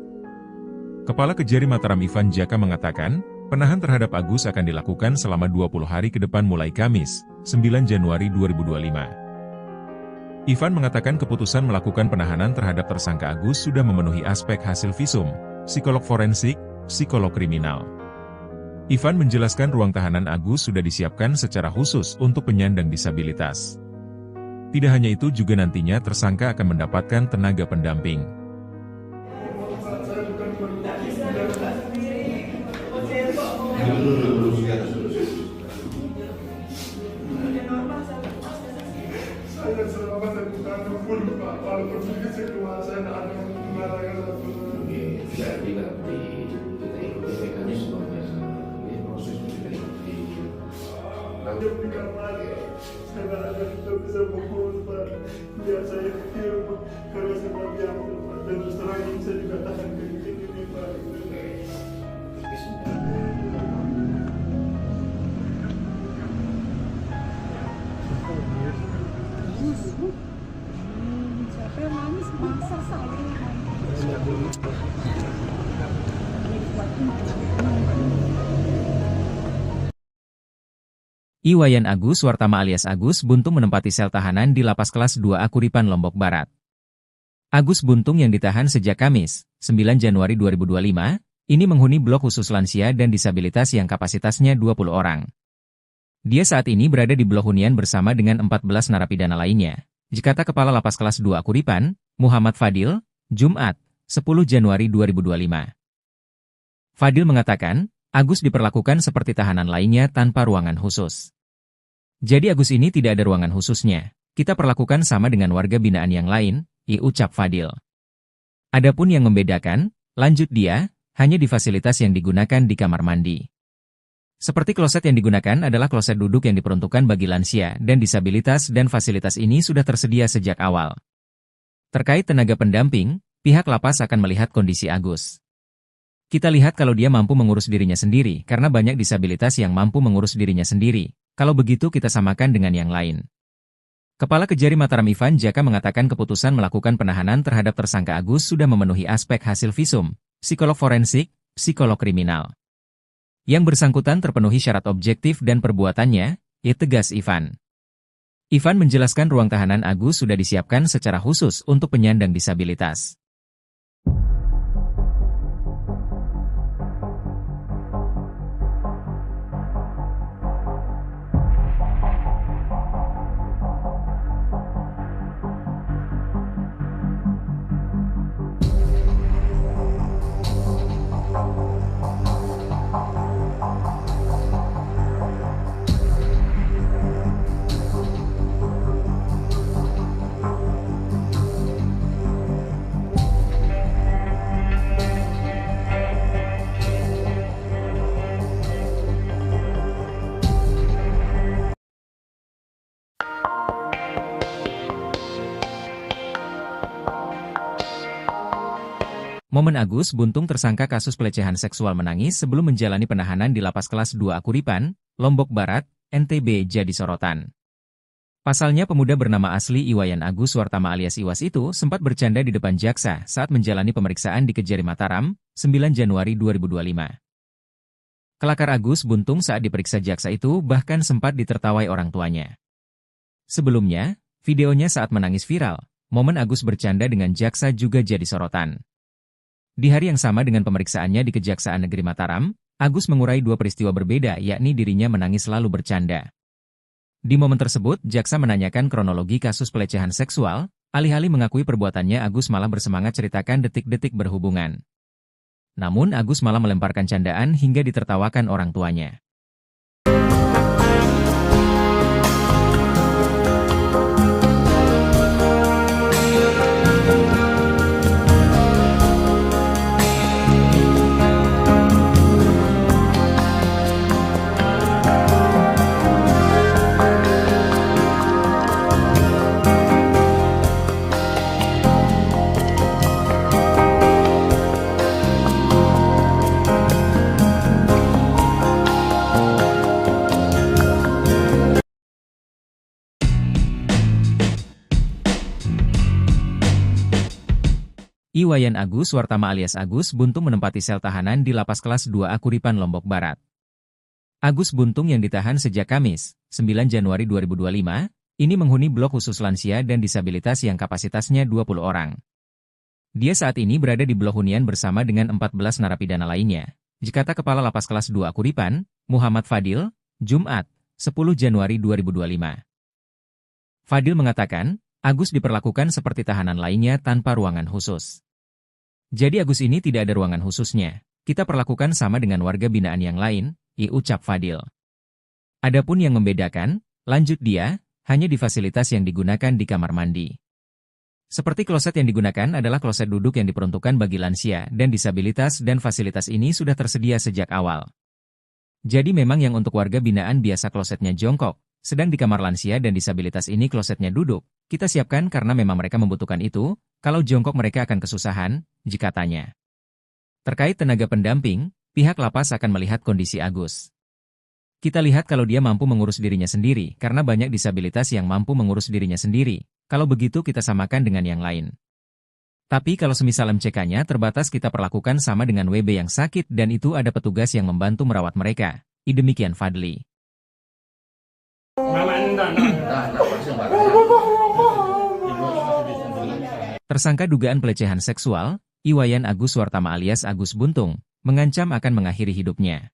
Kepala Kejari Mataram Ivan Jaka mengatakan, penahan terhadap Agus akan dilakukan selama 20 hari ke depan mulai Kamis, 9 Januari 2025. Ivan mengatakan keputusan melakukan penahanan terhadap tersangka Agus sudah memenuhi aspek hasil visum, psikolog forensik, psikolog kriminal. Ivan menjelaskan ruang tahanan Agus sudah disiapkan secara khusus untuk penyandang disabilitas. Tidak hanya itu juga nantinya tersangka akan mendapatkan tenaga pendamping. Saya selama saya bukan pun Pak, walaupun saya keluar saya tidak ada mengatakan apapun. Jadi nanti kita ikuti mekanisme ini proses kita ikuti. Nanti berikan lagi, saya tidak ada tidak bisa fokus Pak. Biar saya kecil karena saya tidak diam Pak. Dan terus terang ini saya juga tahan ke ini Pak. Siapa yang nangis? Masa saya. Iwayan Agus Suartama alias Agus Buntung menempati sel tahanan di lapas kelas 2 Akuripan Lombok Barat. Agus Buntung yang ditahan sejak Kamis, 9 Januari 2025, ini menghuni blok khusus lansia dan disabilitas yang kapasitasnya 20 orang. Dia saat ini berada di blok hunian bersama dengan 14 narapidana lainnya. Kata Kepala Lapas Kelas 2 Akuripan, Muhammad Fadil, Jumat, 10 Januari 2025. Fadil mengatakan, Agus diperlakukan seperti tahanan lainnya tanpa ruangan khusus. Jadi Agus ini tidak ada ruangan khususnya. Kita perlakukan sama dengan warga binaan yang lain, ucap Fadil. Adapun yang membedakan, lanjut dia, hanya di fasilitas yang digunakan di kamar mandi. Seperti kloset yang digunakan adalah kloset duduk yang diperuntukkan bagi lansia dan disabilitas dan fasilitas ini sudah tersedia sejak awal. Terkait tenaga pendamping, pihak lapas akan melihat kondisi Agus. Kita lihat kalau dia mampu mengurus dirinya sendiri karena banyak disabilitas yang mampu mengurus dirinya sendiri. Kalau begitu kita samakan dengan yang lain. Kepala Kejari Mataram Ivan Jaka mengatakan keputusan melakukan penahanan terhadap tersangka Agus sudah memenuhi aspek hasil visum, psikolog forensik, psikolog kriminal. Yang bersangkutan terpenuhi syarat objektif dan perbuatannya, tegas Ivan. Ivan menjelaskan ruang tahanan Agus sudah disiapkan secara khusus untuk penyandang disabilitas. Momen Agus Buntung tersangka kasus pelecehan seksual menangis sebelum menjalani penahanan di lapas kelas 2 Akuripan, Lombok Barat, NTB jadi sorotan. Pasalnya pemuda bernama asli Iwayan Agus Suartama alias Iwas itu sempat bercanda di depan jaksa saat menjalani pemeriksaan di Kejari Mataram, 9 Januari 2025. Kelakar Agus Buntung saat diperiksa jaksa itu bahkan sempat ditertawai orang tuanya. Sebelumnya, videonya saat menangis viral, momen Agus bercanda dengan jaksa juga jadi sorotan. Di hari yang sama dengan pemeriksaannya di Kejaksaan Negeri Mataram, Agus mengurai dua peristiwa berbeda yakni dirinya menangis lalu bercanda. Di momen tersebut, jaksa menanyakan kronologi kasus pelecehan seksual, alih-alih mengakui perbuatannya Agus malah bersemangat ceritakan detik-detik berhubungan. Namun Agus malah melemparkan candaan hingga ditertawakan orang tuanya. Iwayan Agus Wartama alias Agus Buntung menempati sel tahanan di Lapas Kelas 2A Kuripan, Lombok Barat. Agus Buntung yang ditahan sejak Kamis, 9 Januari 2025, ini menghuni blok khusus lansia dan disabilitas yang kapasitasnya 20 orang. Dia saat ini berada di blok hunian bersama dengan 14 narapidana lainnya. Kata Kepala Lapas Kelas 2A Kuripan, Muhammad Fadil, Jumat, 10 Januari 2025. Fadil mengatakan, Agus diperlakukan seperti tahanan lainnya tanpa ruangan khusus. Jadi Agus ini tidak ada ruangan khususnya. Kita perlakukan sama dengan warga binaan yang lain, ucap Fadil. Adapun yang membedakan, lanjut dia, hanya di fasilitas yang digunakan di kamar mandi. Seperti kloset yang digunakan adalah kloset duduk yang diperuntukkan bagi lansia dan disabilitas dan fasilitas ini sudah tersedia sejak awal. Jadi memang yang untuk warga binaan biasa klosetnya jongkok, sedang di kamar lansia dan disabilitas ini klosetnya duduk. Kita siapkan karena memang mereka membutuhkan itu, kalau jongkok mereka akan kesusahan, katanya. Terkait tenaga pendamping, pihak lapas akan melihat kondisi Agus. Kita lihat kalau dia mampu mengurus dirinya sendiri, karena banyak disabilitas yang mampu mengurus dirinya sendiri, kalau begitu kita samakan dengan yang lain. Tapi kalau semisal MCK-nya terbatas kita perlakukan sama dengan WB yang sakit dan itu ada petugas yang membantu merawat mereka, demikian Fadli. Tersangka dugaan pelecehan seksual, Iwayan Agus Wartama alias Agus Buntung, mengancam akan mengakhiri hidupnya.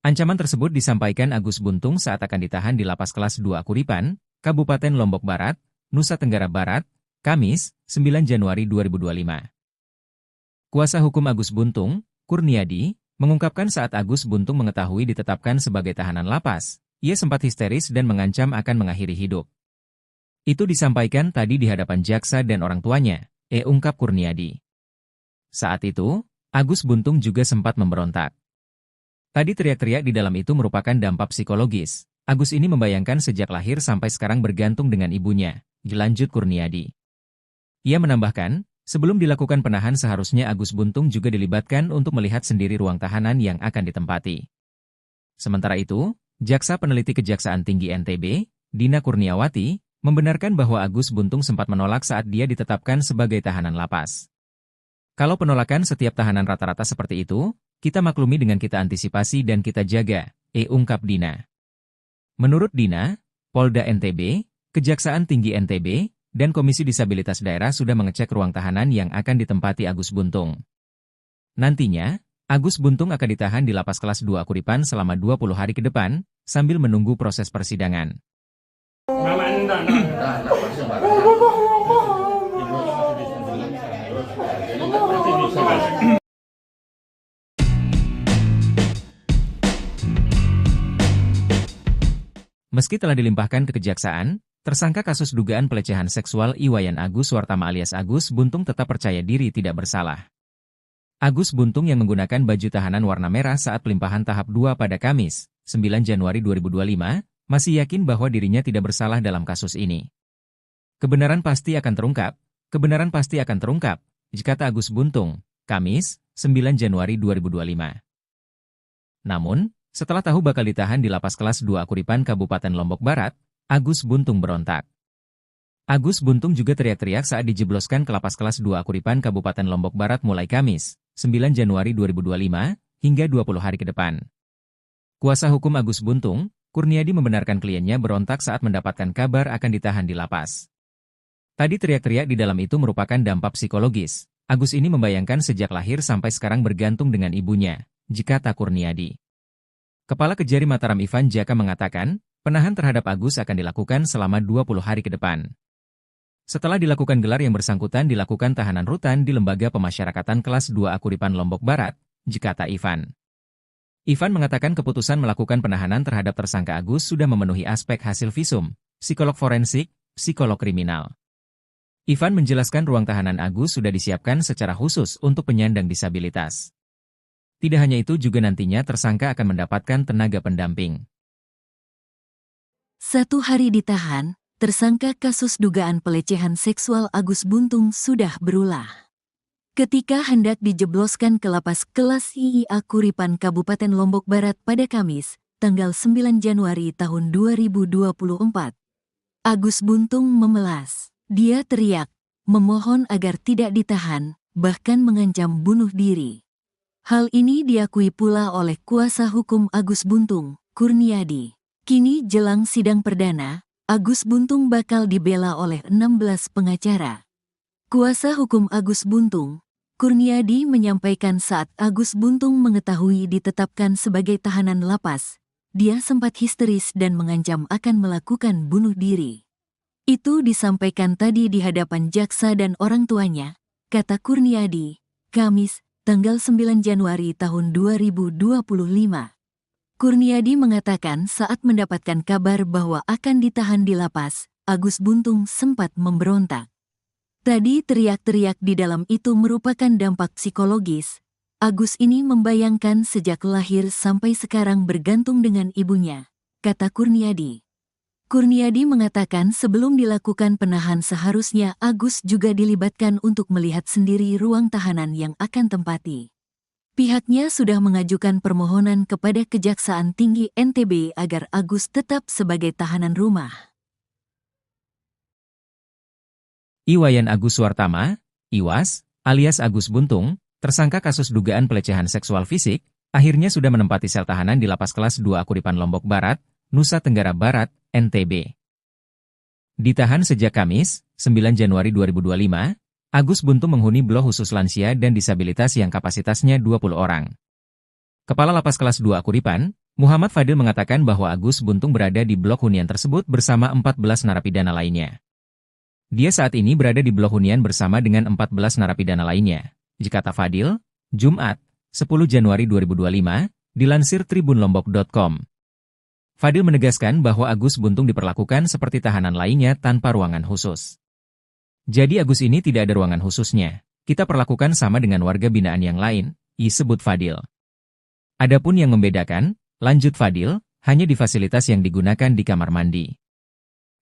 Ancaman tersebut disampaikan Agus Buntung saat akan ditahan di Lapas Kelas 2A Kuripan, Kabupaten Lombok Barat, Nusa Tenggara Barat, Kamis, 9 Januari 2025. Kuasa hukum Agus Buntung, Kurniadi, mengungkapkan saat Agus Buntung mengetahui ditetapkan sebagai tahanan lapas, ia sempat histeris dan mengancam akan mengakhiri hidup. Itu disampaikan tadi di hadapan jaksa dan orang tuanya, ungkap Kurniadi. Saat itu, Agus Buntung juga sempat memberontak. Tadi teriak-teriak di dalam itu merupakan dampak psikologis. Agus ini membayangkan sejak lahir sampai sekarang bergantung dengan ibunya, dilanjut Kurniadi. Ia menambahkan, sebelum dilakukan penahan seharusnya Agus Buntung juga dilibatkan untuk melihat sendiri ruang tahanan yang akan ditempati. Sementara itu, Jaksa Peneliti Kejaksaan Tinggi NTB, Dina Kurniawati, membenarkan bahwa Agus Buntung sempat menolak saat dia ditetapkan sebagai tahanan lapas. Kalau penolakan setiap tahanan rata-rata seperti itu, kita maklumi dengan kita antisipasi dan kita jaga, ungkap Dina. Menurut Dina, Polda NTB, Kejaksaan Tinggi NTB, dan Komisi Disabilitas Daerah sudah mengecek ruang tahanan yang akan ditempati Agus Buntung. Nantinya, Agus Buntung akan ditahan di Lapas Kelas 2 Kuripan selama 20 hari ke depan, sambil menunggu proses persidangan. Meski telah dilimpahkan ke kejaksaan, tersangka kasus dugaan pelecehan seksual Iwayan Agus Wartama alias Agus Buntung tetap percaya diri tidak bersalah. Agus Buntung yang menggunakan baju tahanan warna merah saat pelimpahan tahap 2 pada Kamis, 9 Januari 2025, masih yakin bahwa dirinya tidak bersalah dalam kasus ini. Kebenaran pasti akan terungkap, kata Agus Buntung, Kamis, 9 Januari 2025. Namun, setelah tahu bakal ditahan di Lapas Kelas 2A Kuripan Kabupaten Lombok Barat, Agus Buntung berontak. Agus Buntung juga teriak-teriak saat dijebloskan ke Lapas Kelas 2A Kuripan Kabupaten Lombok Barat mulai Kamis, 9 Januari 2025, hingga 20 hari ke depan. Kuasa hukum Agus Buntung, Kurniadi membenarkan kliennya berontak saat mendapatkan kabar akan ditahan di lapas. Tadi teriak-teriak di dalam itu merupakan dampak psikologis. Agus ini membayangkan sejak lahir sampai sekarang bergantung dengan ibunya, kata Kurniadi. Kepala Kejari Mataram Ivan Jaka mengatakan, Penahan terhadap Agus akan dilakukan selama 20 hari ke depan. Setelah dilakukan gelar yang bersangkutan dilakukan tahanan rutan di Lembaga Pemasyarakatan Kelas 2 Akuripan Lombok Barat, kata Ivan. Ivan mengatakan keputusan melakukan penahanan terhadap tersangka Agus sudah memenuhi aspek hasil visum, psikolog forensik, psikolog kriminal. Ivan menjelaskan ruang tahanan Agus sudah disiapkan secara khusus untuk penyandang disabilitas. Tidak hanya itu juga nantinya tersangka akan mendapatkan tenaga pendamping. 1 hari ditahan, tersangka kasus dugaan pelecehan seksual Agus Buntung sudah berulah. Ketika hendak dijebloskan ke lapas kelas IIA Kuripan Kabupaten Lombok Barat pada Kamis, tanggal 9 Januari tahun 2024. Agus Buntung memelas. Dia teriak, memohon agar tidak ditahan, bahkan mengancam bunuh diri. Hal ini diakui pula oleh kuasa hukum Agus Buntung, Kurniadi. Kini jelang sidang perdana, Agus Buntung bakal dibela oleh 16 pengacara. Kuasa hukum Agus Buntung, Kurniadi menyampaikan saat Agus Buntung mengetahui ditetapkan sebagai tahanan lapas, dia sempat histeris dan mengancam akan melakukan bunuh diri. Itu disampaikan tadi di hadapan jaksa dan orang tuanya, kata Kurniadi, Kamis, tanggal 9 Januari tahun 2025. Kurniadi mengatakan saat mendapatkan kabar bahwa akan ditahan di lapas, Agus Buntung sempat memberontak. Tadi teriak-teriak di dalam itu merupakan dampak psikologis. Agus ini membayangkan sejak lahir sampai sekarang bergantung dengan ibunya, kata Kurniadi. Kurniadi mengatakan sebelum dilakukan penahan seharusnya Agus juga dilibatkan untuk melihat sendiri ruang tahanan yang akan tempati. Pihaknya sudah mengajukan permohonan kepada Kejaksaan Tinggi NTB agar Agus tetap sebagai tahanan rumah. Iwayan Agus Suartama, Iwas, alias Agus Buntung, tersangka kasus dugaan pelecehan seksual fisik, akhirnya sudah menempati sel tahanan di Lapas Kelas 2 Akuripan Lombok Barat, Nusa Tenggara Barat, NTB. Ditahan sejak Kamis, 9 Januari 2025, Agus Buntung menghuni blok khusus lansia dan disabilitas yang kapasitasnya 20 orang. Kepala Lapas Kelas 2 Akuripan, Muhammad Fadil mengatakan bahwa Agus Buntung berada di blok hunian tersebut bersama 14 narapidana lainnya. Dia saat ini berada di blok hunian bersama dengan 14 narapidana lainnya, kata Fadil, Jumat, 10 Januari 2025, dilansir tribunlombok.com. Fadil menegaskan bahwa Agus Buntung diperlakukan seperti tahanan lainnya tanpa ruangan khusus. Jadi Agus ini tidak ada ruangan khususnya. Kita perlakukan sama dengan warga binaan yang lain, disebut Fadil. Adapun yang membedakan, lanjut Fadil, hanya di fasilitas yang digunakan di kamar mandi.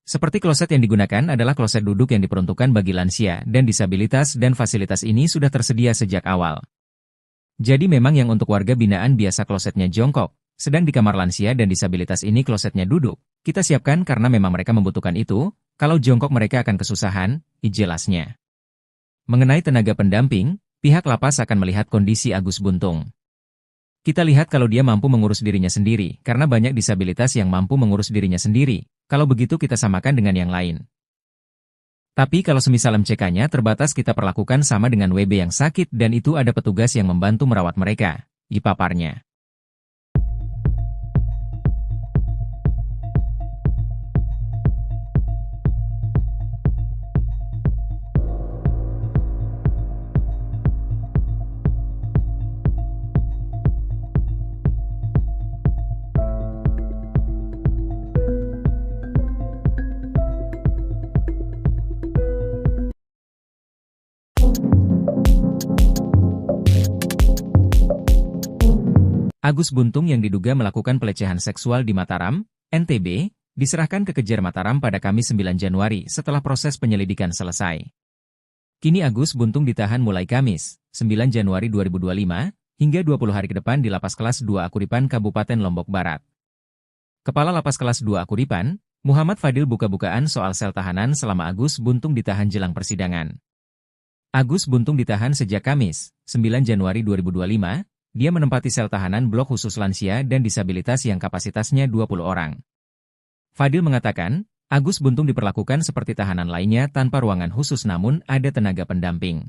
Seperti kloset yang digunakan adalah kloset duduk yang diperuntukkan bagi lansia dan disabilitas dan fasilitas ini sudah tersedia sejak awal. Jadi memang yang untuk warga binaan biasa klosetnya jongkok, sedang di kamar lansia dan disabilitas ini klosetnya duduk. Kita siapkan karena memang mereka membutuhkan itu, kalau jongkok mereka akan kesusahan, jelasnya. Mengenai tenaga pendamping, pihak lapas akan melihat kondisi Agus Buntung. Kita lihat kalau dia mampu mengurus dirinya sendiri, karena banyak disabilitas yang mampu mengurus dirinya sendiri. Kalau begitu kita samakan dengan yang lain. Tapi kalau semisal MCK-nya terbatas kita perlakukan sama dengan WB yang sakit dan itu ada petugas yang membantu merawat mereka, paparnya. Agus Buntung yang diduga melakukan pelecehan seksual di Mataram, NTB, diserahkan ke Kejar Mataram pada Kamis 9 Januari setelah proses penyelidikan selesai. Kini Agus Buntung ditahan mulai Kamis, 9 Januari 2025, hingga 20 hari ke depan di Lapas Kelas 2 Akuripan Kabupaten Lombok Barat. Kepala Lapas Kelas 2 Akuripan, Muhammad Fadil buka-bukaan soal sel tahanan selama Agus Buntung ditahan jelang persidangan. Agus Buntung ditahan sejak Kamis, 9 Januari 2025, dia menempati sel tahanan blok khusus lansia dan disabilitas yang kapasitasnya 20 orang. Fadil mengatakan, Agus Buntung diperlakukan seperti tahanan lainnya tanpa ruangan khusus namun ada tenaga pendamping.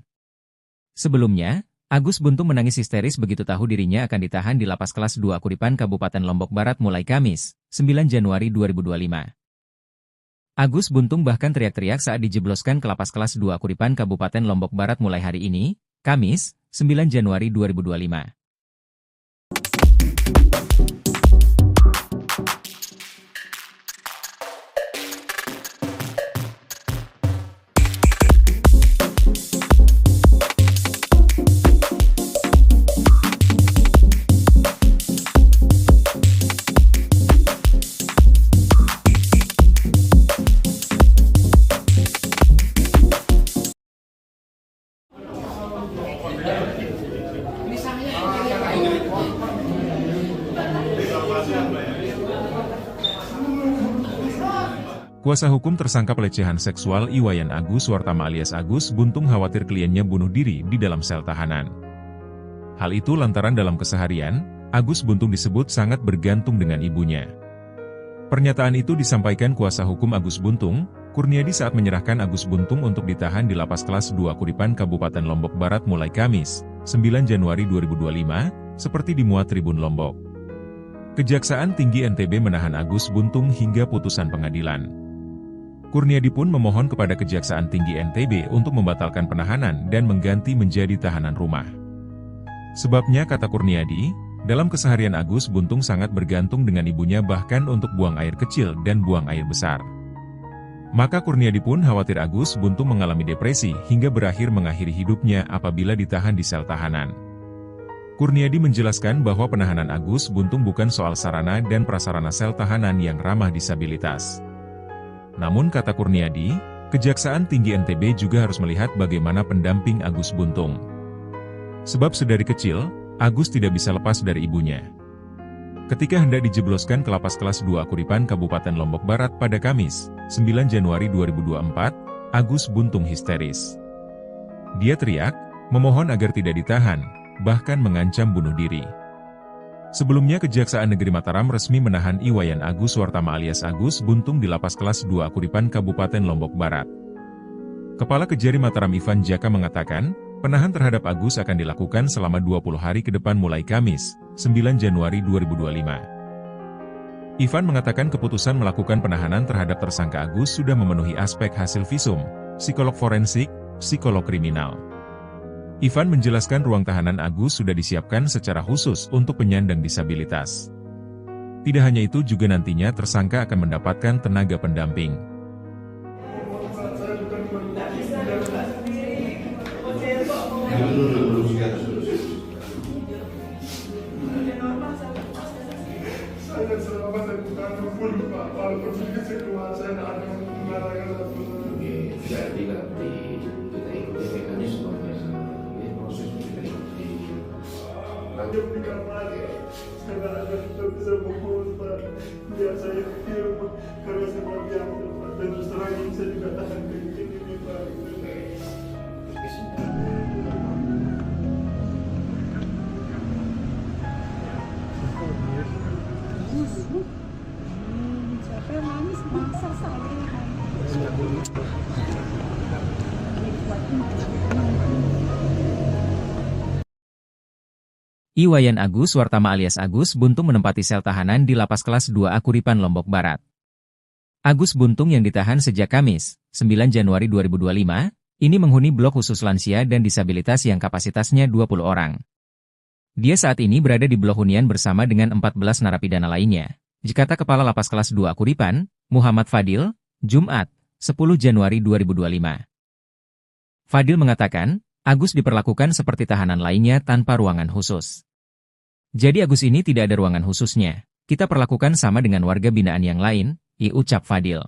Sebelumnya, Agus Buntung menangis histeris begitu tahu dirinya akan ditahan di Lapas Kelas 2 Akuripan Kabupaten Lombok Barat mulai Kamis, 9 Januari 2025. Agus Buntung bahkan teriak-teriak saat dijebloskan ke lapas kelas 2 Kuripan Kabupaten Lombok Barat mulai hari ini, Kamis, 9 Januari 2025. Kuasa hukum tersangka pelecehan seksual Iwayan Agus Wartama alias Agus Buntung khawatir kliennya bunuh diri di dalam sel tahanan. Hal itu lantaran dalam keseharian, Agus Buntung disebut sangat bergantung dengan ibunya. Pernyataan itu disampaikan kuasa hukum Agus Buntung, Kurniadi saat menyerahkan Agus Buntung untuk ditahan di lapas kelas 2 Kuripan Kabupaten Lombok Barat mulai Kamis, 9 Januari 2025, seperti dimuat Tribun Lombok. Kejaksaan Tinggi NTB menahan Agus Buntung hingga putusan pengadilan. Kurniadi pun memohon kepada Kejaksaan Tinggi NTB untuk membatalkan penahanan dan mengganti menjadi tahanan rumah. Sebabnya kata Kurniadi, dalam keseharian Agus Buntung sangat bergantung dengan ibunya bahkan untuk buang air kecil dan buang air besar. Maka Kurniadi pun khawatir Agus Buntung mengalami depresi hingga berakhir mengakhiri hidupnya apabila ditahan di sel tahanan. Kurniadi menjelaskan bahwa penahanan Agus Buntung bukan soal sarana dan prasarana sel tahanan yang ramah disabilitas. Namun kata Kurniadi, Kejaksaan Tinggi NTB juga harus melihat bagaimana pendamping Agus Buntung. Sebab sedari kecil, Agus tidak bisa lepas dari ibunya. Ketika hendak dijebloskan ke lapas kelas 2 Kuripan Kabupaten Lombok Barat pada Kamis, 9 Januari 2024, Agus Buntung histeris. Dia teriak, memohon agar tidak ditahan, bahkan mengancam bunuh diri. Sebelumnya Kejaksaan Negeri Mataram resmi menahan Iwayan Agus Wartama alias Agus Buntung di lapas kelas 2 Kuripan Kabupaten Lombok Barat. Kepala Kejari Mataram Ivan Jaka mengatakan, penahan terhadap Agus akan dilakukan selama 20 hari ke depan mulai Kamis, 9 Januari 2025. Ivan mengatakan keputusan melakukan penahanan terhadap tersangka Agus sudah memenuhi aspek hasil visum, psikolog forensik, psikolog kriminal. Ivan menjelaskan ruang tahanan Agus sudah disiapkan secara khusus untuk penyandang disabilitas. Tidak hanya itu juga nantinya tersangka akan mendapatkan tenaga pendamping. Saya selama saya bukan pun Pak, walaupun sedikit keluar saya tidak ada mengatakan Jadi nanti kita ikuti mekanismenya, proses kita ikuti. Nanti berikan lagi, saya tidak bisa mengukur Pak. Biar saya pikir karena saya bagian dan terus terang ini saya juga tahan kayak gini Pak. Siapa yang manis? Masa saya. Iwayan Agus Wartama alias Agus Buntung menempati sel tahanan di lapas kelas 2A Kuripan Lombok Barat. Agus Buntung yang ditahan sejak Kamis, 9 Januari 2025, ini menghuni blok khusus lansia dan disabilitas yang kapasitasnya 20 orang. Dia saat ini berada di blok hunian bersama dengan 14 narapidana lainnya. Kata Kepala Lapas kelas 2 Kuripan, Muhammad Fadil, Jumat, 10 Januari 2025. Fadil mengatakan, Agus diperlakukan seperti tahanan lainnya tanpa ruangan khusus. Jadi Agus ini tidak ada ruangan khususnya. Kita perlakukan sama dengan warga binaan yang lain, ucap Fadil.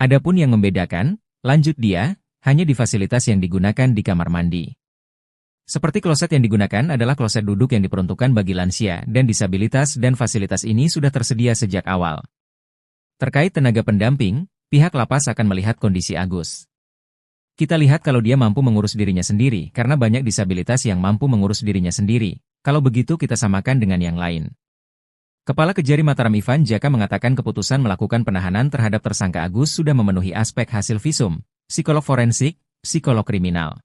Adapun yang membedakan, lanjut dia, hanya di fasilitas yang digunakan di kamar mandi. Seperti kloset yang digunakan adalah kloset duduk yang diperuntukkan bagi lansia dan disabilitas dan fasilitas ini sudah tersedia sejak awal. Terkait tenaga pendamping, pihak lapas akan melihat kondisi Agus. Kita lihat kalau dia mampu mengurus dirinya sendiri, karena banyak disabilitas yang mampu mengurus dirinya sendiri. Kalau begitu kita samakan dengan yang lain. Kepala Kejari Mataram Ivan Jaka mengatakan keputusan melakukan penahanan terhadap tersangka Agus sudah memenuhi aspek hasil visum, psikolog forensik, psikolog kriminal.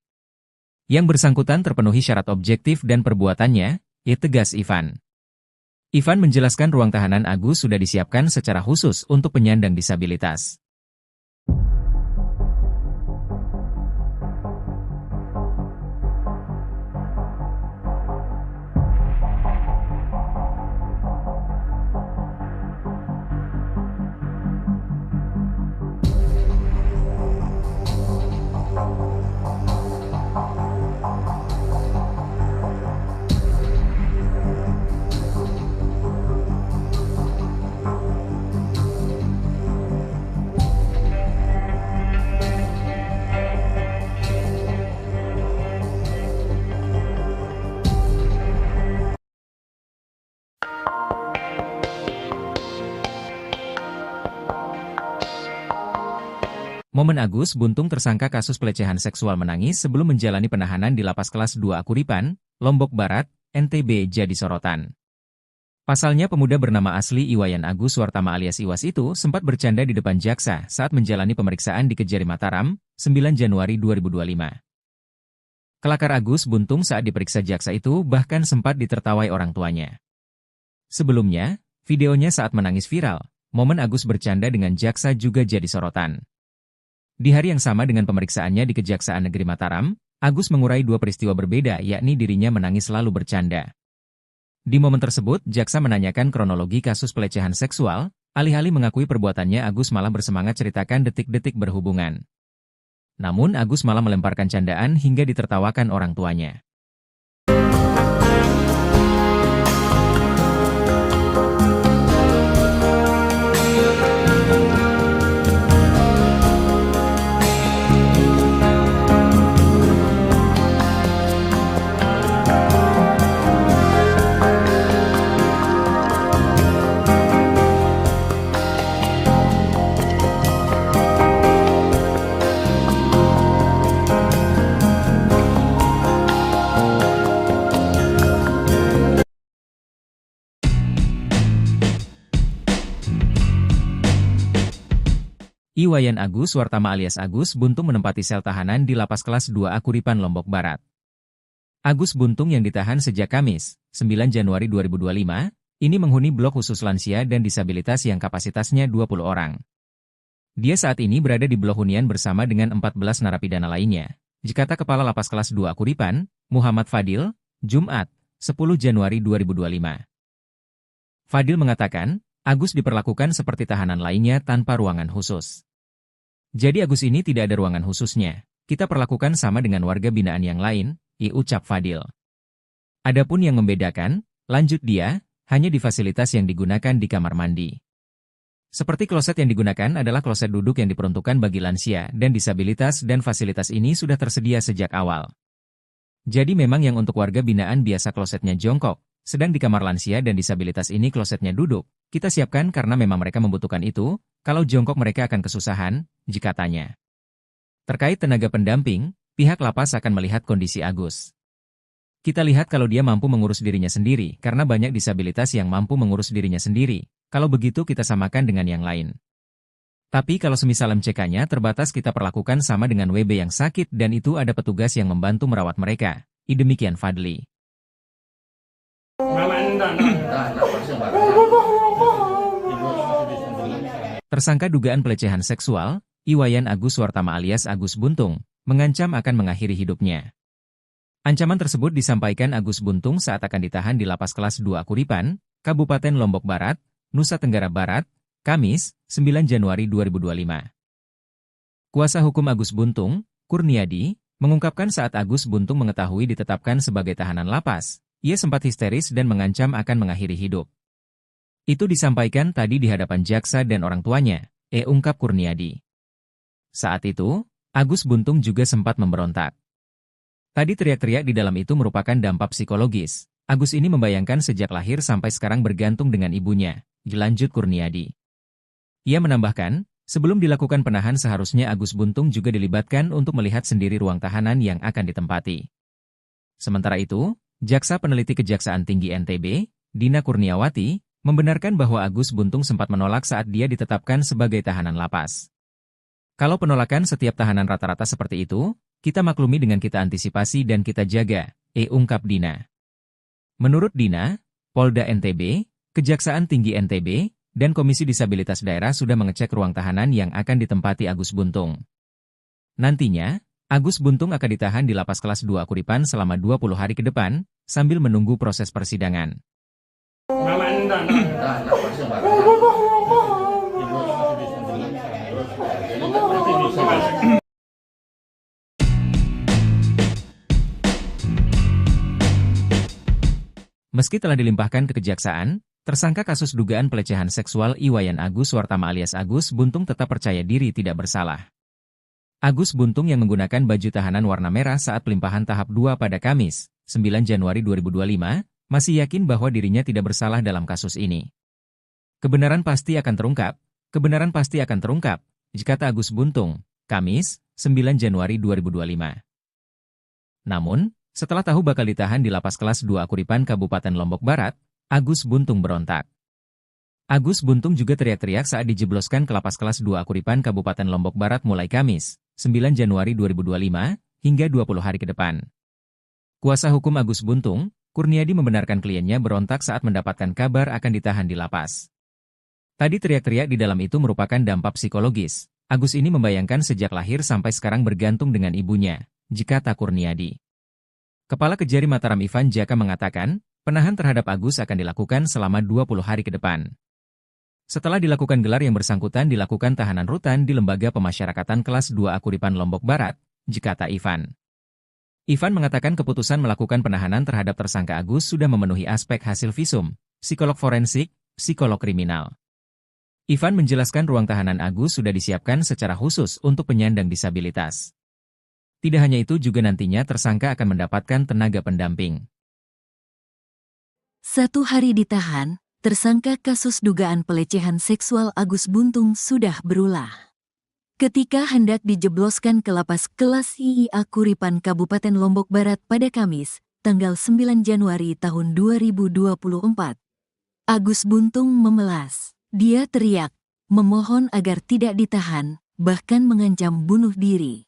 Yang bersangkutan terpenuhi syarat objektif dan perbuatannya, tegas Ivan. Ivan menjelaskan ruang tahanan Agus sudah disiapkan secara khusus untuk penyandang disabilitas. Momen Agus Buntung tersangka kasus pelecehan seksual menangis sebelum menjalani penahanan di Lapas Kelas 2 Akuripan, Lombok Barat, NTB jadi sorotan. Pasalnya pemuda bernama asli Iwayan Agus Suartama alias Iwas itu sempat bercanda di depan jaksa saat menjalani pemeriksaan di Kejari Mataram, 9 Januari 2025. Kelakar Agus Buntung saat diperiksa jaksa itu bahkan sempat ditertawai orang tuanya. Sebelumnya, videonya saat menangis viral, momen Agus bercanda dengan jaksa juga jadi sorotan. Di hari yang sama dengan pemeriksaannya di Kejaksaan Negeri Mataram, Agus mengurai dua peristiwa berbeda yakni dirinya menangis lalu bercanda. Di momen tersebut, jaksa menanyakan kronologi kasus pelecehan seksual, alih-alih mengakui perbuatannya Agus malah bersemangat ceritakan detik-detik berhubungan. Namun Agus malah melemparkan candaan hingga ditertawakan orang tuanya. Iwayan Agus Suartama alias Agus Buntung menempati sel tahanan di Lapas Kelas 2 Akuripan Lombok Barat. Agus Buntung yang ditahan sejak Kamis, 9 Januari 2025, ini menghuni blok khusus lansia dan disabilitas yang kapasitasnya 20 orang. Dia saat ini berada di blok hunian bersama dengan 14 narapidana lainnya, kata Kepala Lapas Kelas 2 Akuripan, Muhammad Fadil, Jumat, 10 Januari 2025. Fadil mengatakan, Agus diperlakukan seperti tahanan lainnya tanpa ruangan khusus. Jadi Agus ini tidak ada ruangan khususnya. Kita perlakukan sama dengan warga binaan yang lain, ucap Fadil. Adapun yang membedakan, lanjut dia, hanya di fasilitas yang digunakan di kamar mandi. Seperti kloset yang digunakan adalah kloset duduk yang diperuntukkan bagi lansia dan disabilitas dan fasilitas ini sudah tersedia sejak awal. Jadi memang yang untuk warga binaan biasa klosetnya jongkok, sedang di kamar lansia dan disabilitas ini klosetnya duduk. Kita siapkan karena memang mereka membutuhkan itu, kalau jongkok mereka akan kesusahan, katanya. Terkait tenaga pendamping, pihak lapas akan melihat kondisi Agus. Kita lihat kalau dia mampu mengurus dirinya sendiri, karena banyak disabilitas yang mampu mengurus dirinya sendiri, kalau begitu kita samakan dengan yang lain. Tapi kalau semisal MCK-nya terbatas kita perlakukan sama dengan WB yang sakit dan itu ada petugas yang membantu merawat mereka, demikian Fadli. Tersangka dugaan pelecehan seksual, Iwayan Agus Suartama alias Agus Buntung, mengancam akan mengakhiri hidupnya. Ancaman tersebut disampaikan Agus Buntung saat akan ditahan di Lapas Kelas 2 Akuripan, Kabupaten Lombok Barat, Nusa Tenggara Barat, Kamis, 9 Januari 2025. Kuasa hukum Agus Buntung, Kurniadi, mengungkapkan saat Agus Buntung mengetahui ditetapkan sebagai tahanan lapas, ia sempat histeris dan mengancam akan mengakhiri hidup. Itu disampaikan tadi di hadapan jaksa dan orang tuanya, ungkap Kurniadi. Saat itu, Agus Buntung juga sempat memberontak. Tadi teriak-teriak di dalam itu merupakan dampak psikologis. Agus ini membayangkan sejak lahir sampai sekarang bergantung dengan ibunya, lanjut Kurniadi. Ia menambahkan, sebelum dilakukan penahan seharusnya Agus Buntung juga dilibatkan untuk melihat sendiri ruang tahanan yang akan ditempati. Sementara itu, Jaksa Peneliti Kejaksaan Tinggi NTB, Dina Kurniawati, membenarkan bahwa Agus Buntung sempat menolak saat dia ditetapkan sebagai tahanan lapas. Kalau penolakan setiap tahanan rata-rata seperti itu, kita maklumi dengan kita antisipasi dan kita jaga, ungkap Dina. Menurut Dina, Polda NTB, Kejaksaan Tinggi NTB dan Komisi Disabilitas Daerah sudah mengecek ruang tahanan yang akan ditempati Agus Buntung. Nantinya, Agus Buntung akan ditahan di Lapas Kelas 2 Kuripan selama 20 hari ke depan, sambil menunggu proses persidangan. Meski telah dilimpahkan ke kejaksaan, tersangka kasus dugaan pelecehan seksual Iwayan Agus Suartama alias Agus Buntung tetap percaya diri tidak bersalah. Agus Buntung yang menggunakan baju tahanan warna merah saat pelimpahan tahap 2 pada Kamis, 9 Januari 2025, masih yakin bahwa dirinya tidak bersalah dalam kasus ini. Kebenaran pasti akan terungkap, kata Agus Buntung, Kamis, 9 Januari 2025. Namun, setelah tahu bakal ditahan di Lapas Kelas 2 Kuripan Kabupaten Lombok Barat, Agus Buntung berontak. Agus Buntung juga teriak-teriak saat dijebloskan ke Lapas Kelas 2 Kuripan Kabupaten Lombok Barat mulai Kamis, 9 Januari 2025, hingga 20 hari ke depan. Kuasa hukum Agus Buntung, Kurniadi membenarkan kliennya berontak saat mendapatkan kabar akan ditahan di lapas. Tadi teriak-teriak di dalam itu merupakan dampak psikologis. Agus ini membayangkan sejak lahir sampai sekarang bergantung dengan ibunya, kata Kurniadi. Kepala Kejari Mataram Ivan Jaka mengatakan, penahan terhadap Agus akan dilakukan selama 20 hari ke depan. Setelah dilakukan gelar yang bersangkutan dilakukan tahanan rutan di Lembaga Pemasyarakatan Kelas 2 Kuripan Lombok Barat, kata Ivan. Ivan mengatakan keputusan melakukan penahanan terhadap tersangka Agus sudah memenuhi aspek hasil visum, psikolog forensik, psikolog kriminal. Ivan menjelaskan ruang tahanan Agus sudah disiapkan secara khusus untuk penyandang disabilitas. Tidak hanya itu juga nantinya tersangka akan mendapatkan tenaga pendamping. 1 hari ditahan, tersangka kasus dugaan pelecehan seksual Agus Buntung sudah berulah. Ketika hendak dijebloskan ke Lapas Kelas IIA Kuripan Kabupaten Lombok Barat pada Kamis, tanggal 9 Januari tahun 2024, Agus Buntung memelas. Dia teriak, memohon agar tidak ditahan, bahkan mengancam bunuh diri.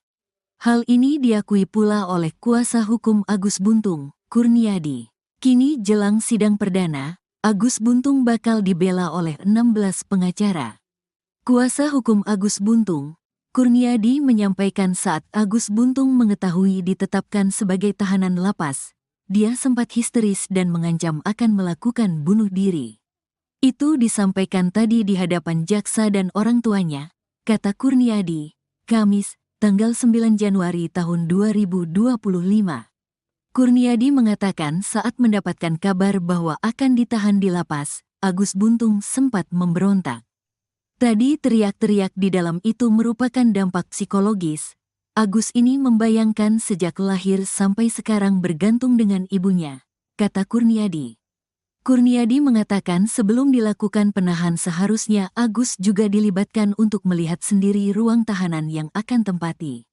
Hal ini diakui pula oleh kuasa hukum Agus Buntung, Kurniadi. Kini jelang sidang perdana, Agus Buntung bakal dibela oleh 16 pengacara. Kuasa hukum Agus Buntung, Kurniadi menyampaikan saat Agus Buntung mengetahui ditetapkan sebagai tahanan lapas, dia sempat histeris dan mengancam akan melakukan bunuh diri. Itu disampaikan tadi di hadapan jaksa dan orang tuanya, kata Kurniadi, Kamis, tanggal 9 Januari tahun 2025. Kurniadi mengatakan saat mendapatkan kabar bahwa akan ditahan di lapas, Agus Buntung sempat memberontak. Tadi teriak-teriak di dalam itu merupakan dampak psikologis. Agus ini membayangkan sejak lahir sampai sekarang bergantung dengan ibunya, kata Kurniadi. Kurniadi mengatakan sebelum dilakukan penahan seharusnya Agus juga dilibatkan untuk melihat sendiri ruang tahanan yang akan tempati.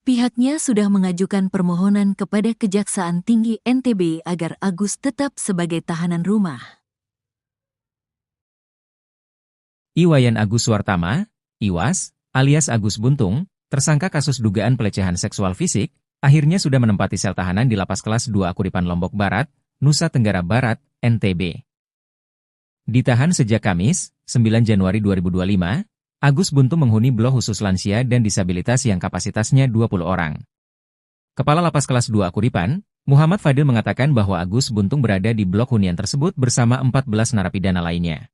Pihaknya sudah mengajukan permohonan kepada Kejaksaan Tinggi NTB agar Agus tetap sebagai tahanan rumah. Iwayan Agus Suartama, Iwas, alias Agus Buntung, tersangka kasus dugaan pelecehan seksual fisik, akhirnya sudah menempati sel tahanan di Lapas Kelas 2 Kuripan Lombok Barat, Nusa Tenggara Barat, NTB. Ditahan sejak Kamis, 9 Januari 2025, Agus Buntung menghuni blok khusus lansia dan disabilitas yang kapasitasnya 20 orang. Kepala Lapas Kelas 2 Kuripan, Muhammad Fadil mengatakan bahwa Agus Buntung berada di blok hunian tersebut bersama 14 narapidana lainnya.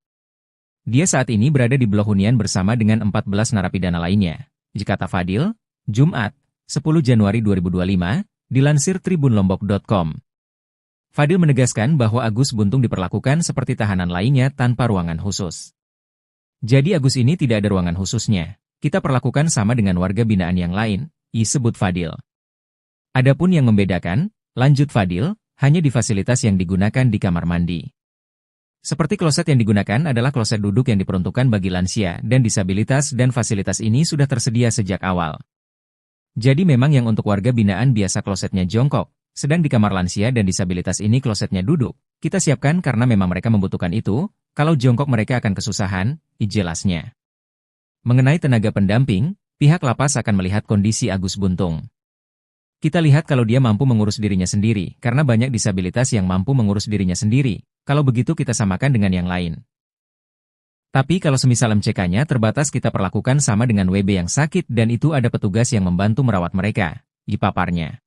Dia saat ini berada di blok hunian bersama dengan 14 narapidana lainnya, kata Fadil, Jumat, 10 Januari 2025, dilansir tribunlombok.com. Fadil menegaskan bahwa Agus Buntung diperlakukan seperti tahanan lainnya tanpa ruangan khusus. Jadi Agus ini tidak ada ruangan khususnya. Kita perlakukan sama dengan warga binaan yang lain, disebut Fadil. Adapun yang membedakan, lanjut Fadil, hanya di fasilitas yang digunakan di kamar mandi. Seperti kloset yang digunakan adalah kloset duduk yang diperuntukkan bagi lansia dan disabilitas dan fasilitas ini sudah tersedia sejak awal. Jadi memang yang untuk warga binaan biasa klosetnya jongkok, sedang di kamar lansia dan disabilitas ini klosetnya duduk. Kita siapkan karena memang mereka membutuhkan itu, kalau jongkok mereka akan kesusahan, jelasnya. Mengenai tenaga pendamping, pihak lapas akan melihat kondisi Agus Buntung. Kita lihat kalau dia mampu mengurus dirinya sendiri, karena banyak disabilitas yang mampu mengurus dirinya sendiri. Kalau begitu kita samakan dengan yang lain. Tapi kalau semisal MCK-nya terbatas kita perlakukan sama dengan WB yang sakit dan itu ada petugas yang membantu merawat mereka, dipaparnya.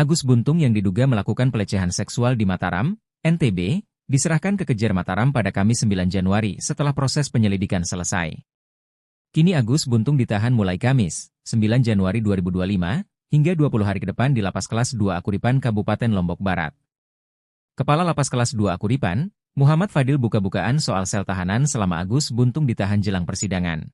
Agus Buntung yang diduga melakukan pelecehan seksual di Mataram, NTB, diserahkan ke Kejar Mataram pada Kamis 9 Januari setelah proses penyelidikan selesai. Kini Agus Buntung ditahan mulai Kamis, 9 Januari 2025, hingga 20 hari ke depan di Lapas Kelas 2 Akuripan Kabupaten Lombok Barat. Kepala Lapas Kelas 2 Akuripan, Muhammad Fadil buka-bukaan soal sel tahanan selama Agus Buntung ditahan jelang persidangan.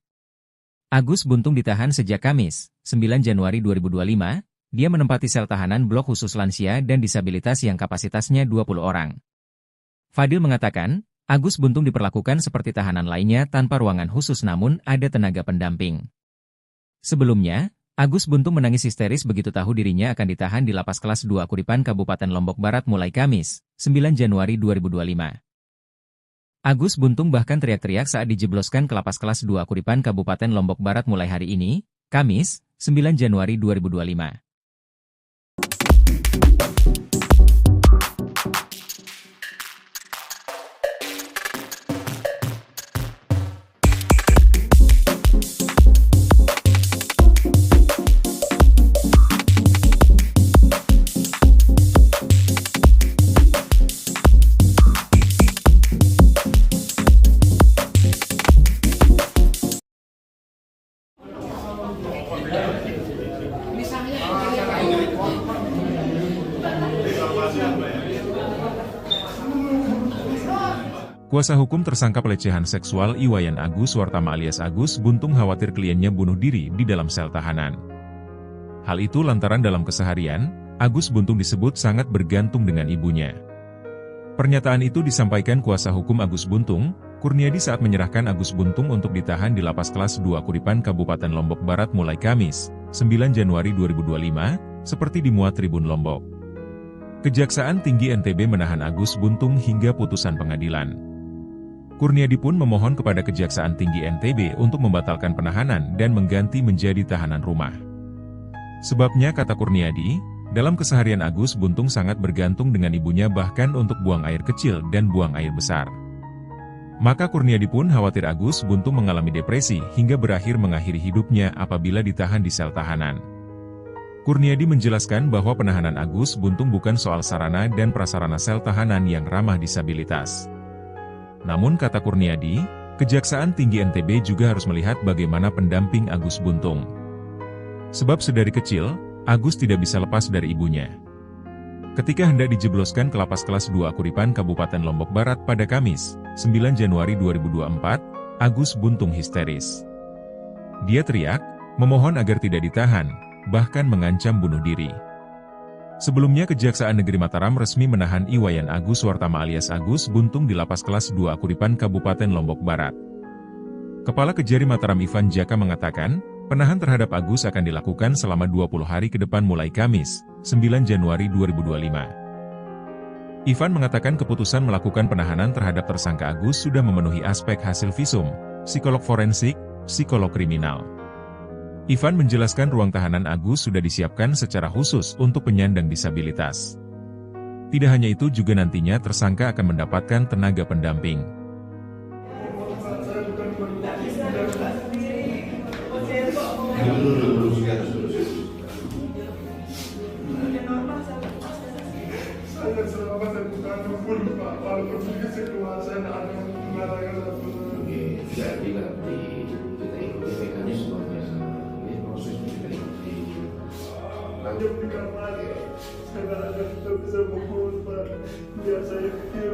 Agus Buntung ditahan sejak Kamis, 9 Januari 2025, dia menempati sel tahanan blok khusus lansia dan disabilitas yang kapasitasnya 20 orang. Fadil mengatakan, Agus Buntung diperlakukan seperti tahanan lainnya tanpa ruangan khusus namun ada tenaga pendamping. Sebelumnya, Agus Buntung menangis histeris begitu tahu dirinya akan ditahan di Lapas Kelas 2 Akuripan Kabupaten Lombok Barat mulai Kamis, 9 Januari 2025. Agus Buntung bahkan teriak-teriak saat dijebloskan ke Lapas Kelas 2 Akuripan Kabupaten Lombok Barat mulai hari ini, Kamis, 9 Januari 2025. Kuasa hukum tersangka pelecehan seksual Iwayan Agus Wartama alias Agus Buntung khawatir kliennya bunuh diri di dalam sel tahanan. Hal itu lantaran dalam keseharian, Agus Buntung disebut sangat bergantung dengan ibunya. Pernyataan itu disampaikan kuasa hukum Agus Buntung, Kurniadi saat menyerahkan Agus Buntung untuk ditahan di Lapas Kelas 2 Akuripan Kabupaten Lombok Barat mulai Kamis, 9 Januari 2025, seperti dimuat Tribun Lombok. Kejaksaan Tinggi NTB menahan Agus Buntung hingga putusan pengadilan. Kurniadi pun memohon kepada Kejaksaan Tinggi NTB untuk membatalkan penahanan dan mengganti menjadi tahanan rumah. Sebabnya kata Kurniadi, dalam keseharian Agus Buntung sangat bergantung dengan ibunya bahkan untuk buang air kecil dan buang air besar. Maka Kurniadi pun khawatir Agus Buntung mengalami depresi hingga berakhir mengakhiri hidupnya apabila ditahan di sel tahanan. Kurniadi menjelaskan bahwa penahanan Agus Buntung bukan soal sarana dan prasarana sel tahanan yang ramah disabilitas. Namun kata Kurniadi, Kejaksaan Tinggi NTB juga harus melihat bagaimana pendamping Agus Buntung. Sebab sedari kecil, Agus tidak bisa lepas dari ibunya. Ketika hendak dijebloskan ke Lapas Kelas 2 Akuripan Kabupaten Lombok Barat pada Kamis, 9 Januari 2024, Agus Buntung histeris. Dia teriak, memohon agar tidak ditahan, bahkan mengancam bunuh diri. Sebelumnya Kejaksaan Negeri Mataram resmi menahan Iwayan Agus Wartama alias Agus Buntung di Lapas Kelas 2 Akuripan Kabupaten Lombok Barat. Kepala Kejari Mataram Ivan Jaka mengatakan, penahan terhadap Agus akan dilakukan selama 20 hari ke depan mulai Kamis, 9 Januari 2025. Ivan mengatakan keputusan melakukan penahanan terhadap tersangka Agus sudah memenuhi aspek hasil visum, psikolog forensik, psikolog kriminal. Ivan menjelaskan ruang tahanan Agus sudah disiapkan secara khusus untuk penyandang disabilitas. Tidak hanya itu juga nantinya tersangka akan mendapatkan tenaga pendamping. Jadi nanti kita ikuti mekanismenya. Hanya berikan lagi, karena anda tidak bisa memohon Pak. Biar saya kecil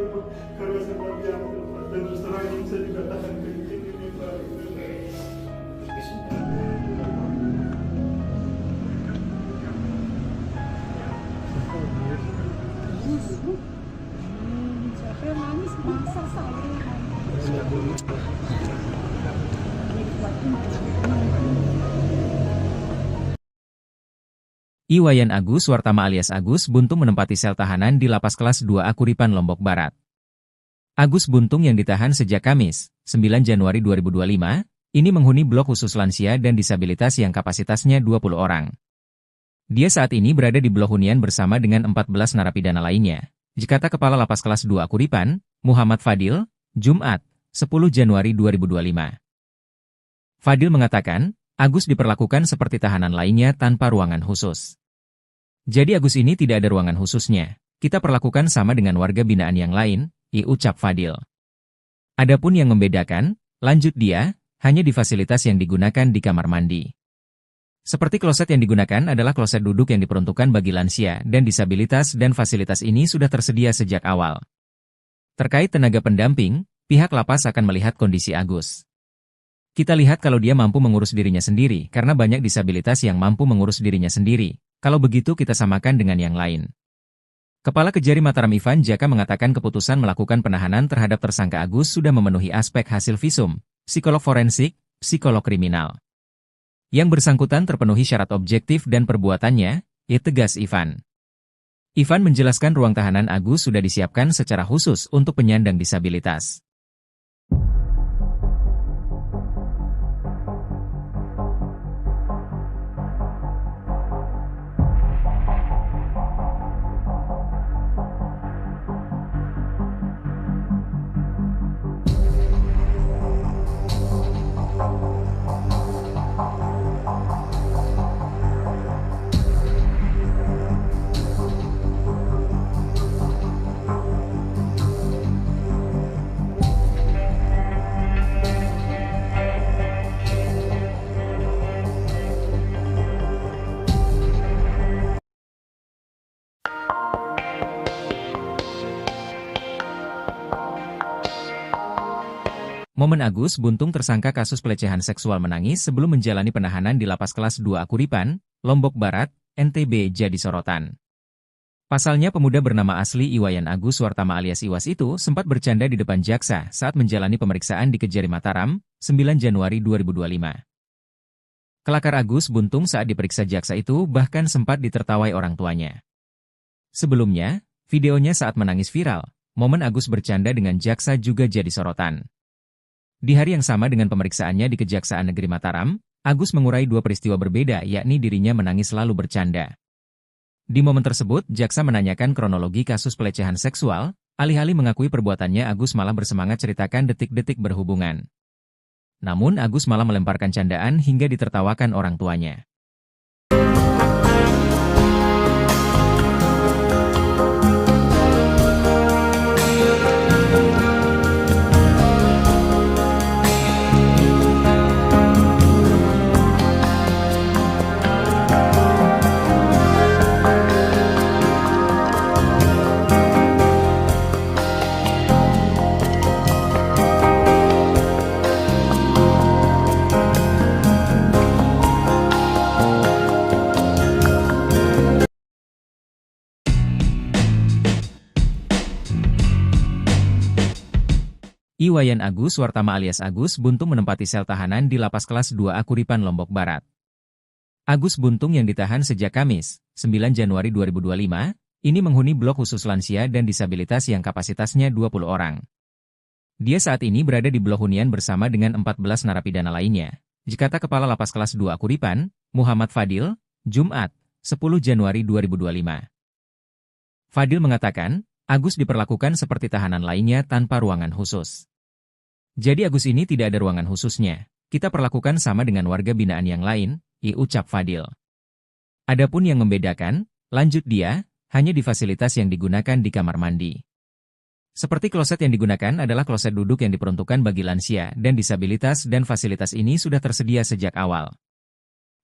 karena saya diam dan terus terang ini saya juga tahan begini Pak. Masa saya Iwayan Agus Wartama alias Agus Buntung menempati sel tahanan di Lapas Kelas 2A Kuripan Lombok Barat. Agus Buntung yang ditahan sejak Kamis, 9 Januari 2025, ini menghuni blok khusus lansia dan disabilitas yang kapasitasnya 20 orang. Dia saat ini berada di blok hunian bersama dengan 14 narapidana lainnya. Dikata Kepala Lapas Kelas 2 Kuripan, Muhammad Fadil, Jumat, 10 Januari 2025. Fadil mengatakan, Agus diperlakukan seperti tahanan lainnya tanpa ruangan khusus. Jadi Agus ini tidak ada ruangan khususnya. Kita perlakukan sama dengan warga binaan yang lain, ucap Fadil. Adapun yang membedakan, lanjut dia, hanya di fasilitas yang digunakan di kamar mandi. Seperti kloset yang digunakan adalah kloset duduk yang diperuntukkan bagi lansia dan disabilitas dan fasilitas ini sudah tersedia sejak awal. Terkait tenaga pendamping, pihak lapas akan melihat kondisi Agus. Kita lihat kalau dia mampu mengurus dirinya sendiri karena banyak disabilitas yang mampu mengurus dirinya sendiri. Kalau begitu kita samakan dengan yang lain. Kepala Kejari Mataram Ivan Jaka mengatakan keputusan melakukan penahanan terhadap tersangka Agus sudah memenuhi aspek hasil visum, psikolog forensik, psikolog kriminal. Yang bersangkutan terpenuhi syarat objektif dan perbuatannya, tegas Ivan. Ivan menjelaskan ruang tahanan Agus sudah disiapkan secara khusus untuk penyandang disabilitas. Momen Agus Buntung tersangka kasus pelecehan seksual menangis sebelum menjalani penahanan di Lapas Kelas 2A Kuripan, Lombok Barat, NTB jadi sorotan. Pasalnya pemuda bernama asli Iwayan Agus Wartama alias Iwas itu sempat bercanda di depan jaksa saat menjalani pemeriksaan di Kejari Mataram, 9 Januari 2025. Kelakar Agus Buntung saat diperiksa jaksa itu bahkan sempat ditertawai orang tuanya. Sebelumnya, videonya saat menangis viral, momen Agus bercanda dengan jaksa juga jadi sorotan. Di hari yang sama dengan pemeriksaannya di Kejaksaan Negeri Mataram, Agus mengurai dua peristiwa berbeda yakni dirinya menangis lalu bercanda. Di momen tersebut, jaksa menanyakan kronologi kasus pelecehan seksual, alih-alih mengakui perbuatannya Agus malah bersemangat ceritakan detik-detik berhubungan. Namun Agus malah melemparkan candaan hingga ditertawakan orang tuanya. Iwayan Agus Wartama alias Agus Buntung menempati sel tahanan di Lapas Kelas 2A Kuripan Lombok Barat. Agus Buntung yang ditahan sejak Kamis, 9 Januari 2025, ini menghuni blok khusus lansia dan disabilitas yang kapasitasnya 20 orang. Dia saat ini berada di blok hunian bersama dengan 14 narapidana lainnya. Dikata Kepala Lapas Kelas 2A Kuripan, Muhammad Fadil, Jumat, 10 Januari 2025. Fadil mengatakan, Agus diperlakukan seperti tahanan lainnya tanpa ruangan khusus. Jadi Agus ini tidak ada ruangan khususnya. Kita perlakukan sama dengan warga binaan yang lain, ucap Fadil. Adapun yang membedakan, lanjut dia, hanya di fasilitas yang digunakan di kamar mandi. Seperti kloset yang digunakan adalah kloset duduk yang diperuntukkan bagi lansia dan disabilitas dan fasilitas ini sudah tersedia sejak awal.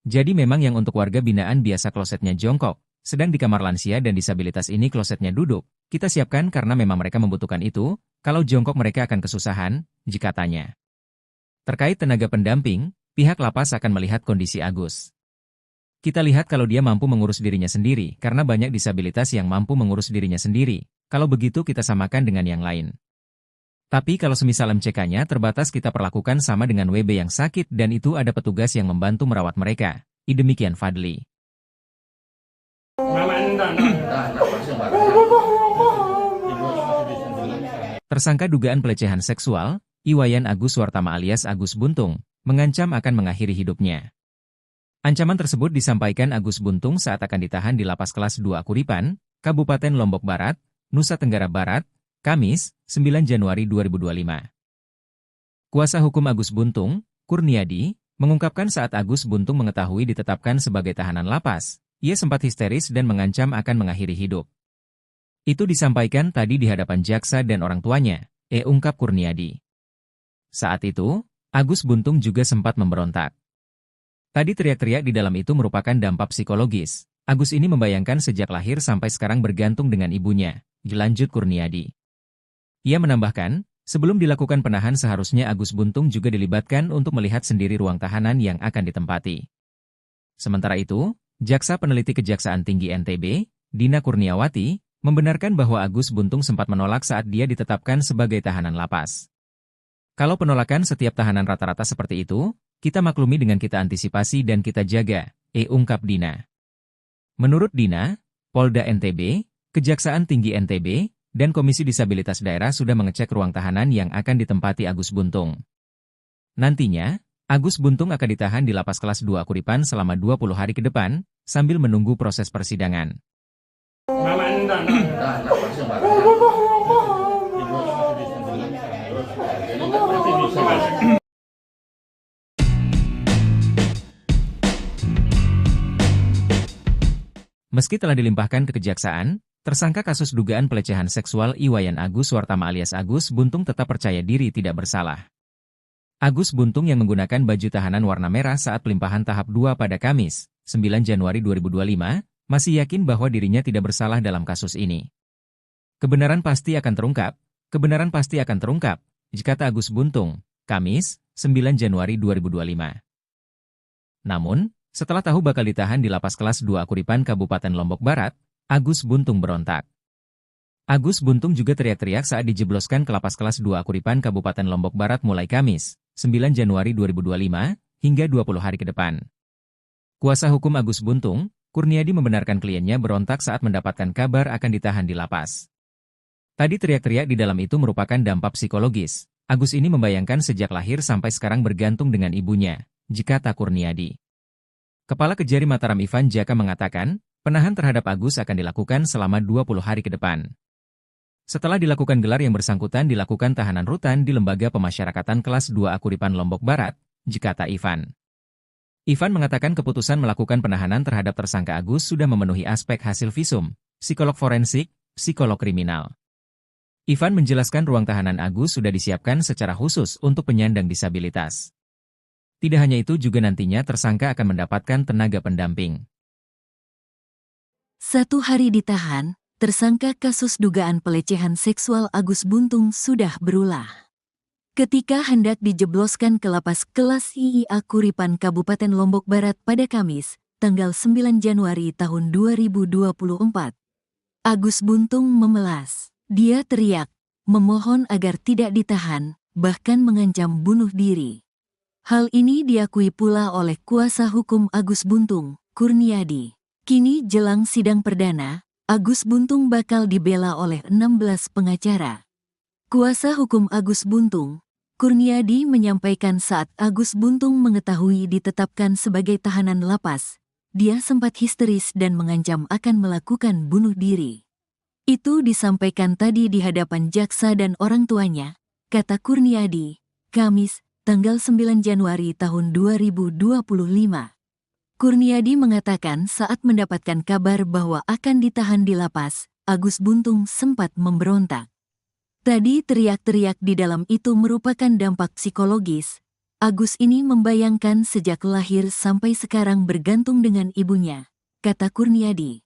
Jadi memang yang untuk warga binaan biasa klosetnya jongkok, sedang di kamar lansia dan disabilitas ini klosetnya duduk. Kita siapkan karena memang mereka membutuhkan itu, kalau jongkok mereka akan kesusahan, jika tanya. Terkait tenaga pendamping, pihak lapas akan melihat kondisi Agus. Kita lihat kalau dia mampu mengurus dirinya sendiri karena banyak disabilitas yang mampu mengurus dirinya sendiri. Kalau begitu kita samakan dengan yang lain. Tapi kalau semisal MCK-nya terbatas kita perlakukan sama dengan WB yang sakit dan itu ada petugas yang membantu merawat mereka. Demikian Fadli. Tersangka dugaan pelecehan seksual, Iwayan Agus Wartama alias Agus Buntung, mengancam akan mengakhiri hidupnya. Ancaman tersebut disampaikan Agus Buntung saat akan ditahan di Lapas Kelas 2 Akuripan, Kabupaten Lombok Barat, Nusa Tenggara Barat, Kamis, 9 Januari 2025. Kuasa hukum Agus Buntung, Kurniadi, mengungkapkan saat Agus Buntung mengetahui ditetapkan sebagai tahanan lapas, ia sempat histeris dan mengancam akan mengakhiri hidup. Itu disampaikan tadi di hadapan jaksa dan orang tuanya, ungkap Kurniadi. Saat itu, Agus Buntung juga sempat memberontak. Tadi teriak-teriak di dalam itu merupakan dampak psikologis. Agus ini membayangkan sejak lahir sampai sekarang bergantung dengan ibunya, dilanjut Kurniadi. Ia menambahkan, sebelum dilakukan penahan seharusnya Agus Buntung juga dilibatkan untuk melihat sendiri ruang tahanan yang akan ditempati. Sementara itu, Jaksa Peneliti Kejaksaan Tinggi NTB, Dina Kurniawati, membenarkan bahwa Agus Buntung sempat menolak saat dia ditetapkan sebagai tahanan lapas. Kalau penolakan setiap tahanan rata-rata seperti itu, kita maklumi dengan kita antisipasi dan kita jaga, ungkap Dina. Menurut Dina, Polda NTB, Kejaksaan Tinggi NTB, dan Komisi Disabilitas Daerah sudah mengecek ruang tahanan yang akan ditempati Agus Buntung. Nantinya, Agus Buntung akan ditahan di Lapas Kelas 2 Akuripan selama 20 hari ke depan, sambil menunggu proses persidangan. Meski telah dilimpahkan ke kejaksaan, tersangka kasus dugaan pelecehan seksual Iwayan Agus Wartama alias Agus Buntung tetap percaya diri tidak bersalah. Agus Buntung yang menggunakan baju tahanan warna merah saat pelimpahan tahap 2 pada Kamis, 9 Januari 2025, masih yakin bahwa dirinya tidak bersalah dalam kasus ini. Kebenaran pasti akan terungkap, kata Agus Buntung, Kamis, 9 Januari 2025. Namun, setelah tahu bakal ditahan di Lapas Kelas 2 Akuripan Kabupaten Lombok Barat, Agus Buntung berontak. Agus Buntung juga teriak-teriak saat dijebloskan ke Lapas Kelas 2 Akuripan Kabupaten Lombok Barat mulai Kamis, 9 Januari 2025, hingga 20 hari ke depan. Kuasa hukum Agus Buntung, Kurniadi membenarkan kliennya berontak saat mendapatkan kabar akan ditahan di lapas. Tadi teriak-teriak di dalam itu merupakan dampak psikologis. Agus ini membayangkan sejak lahir sampai sekarang bergantung dengan ibunya, kata Kurniadi. Kepala Kejari Mataram Ivan Jaka mengatakan, penahan terhadap Agus akan dilakukan selama 20 hari ke depan. Setelah dilakukan gelar yang bersangkutan dilakukan tahanan rutan di Lembaga Pemasyarakatan Kelas 2 Akuripan Lombok Barat, kata Ivan. Ivan mengatakan keputusan melakukan penahanan terhadap tersangka Agus sudah memenuhi aspek hasil visum, psikolog forensik, psikolog kriminal. Ivan menjelaskan ruang tahanan Agus sudah disiapkan secara khusus untuk penyandang disabilitas. Tidak hanya itu juga nantinya tersangka akan mendapatkan tenaga pendamping. 1 hari ditahan, tersangka kasus dugaan pelecehan seksual Agus Buntung sudah berulah. Ketika hendak dijebloskan ke Lapas Kelas II Akuripan Kabupaten Lombok Barat pada Kamis, tanggal 9 Januari tahun 2024. Agus Buntung memelas. Dia teriak, memohon agar tidak ditahan, bahkan mengancam bunuh diri. Hal ini diakui pula oleh kuasa hukum Agus Buntung, Kurniadi. Kini jelang sidang perdana, Agus Buntung bakal dibela oleh 16 pengacara. Kuasa hukum Agus Buntung, Kurniadi menyampaikan saat Agus Buntung mengetahui ditetapkan sebagai tahanan lapas, dia sempat histeris dan mengancam akan melakukan bunuh diri. Itu disampaikan tadi di hadapan jaksa dan orang tuanya, kata Kurniadi, Kamis, tanggal 9 Januari tahun 2025. Kurniadi mengatakan saat mendapatkan kabar bahwa akan ditahan di lapas, Agus Buntung sempat memberontak. Tadi teriak-teriak di dalam itu merupakan dampak psikologis. Agus ini membayangkan sejak lahir sampai sekarang bergantung dengan ibunya, kata Kurniadi.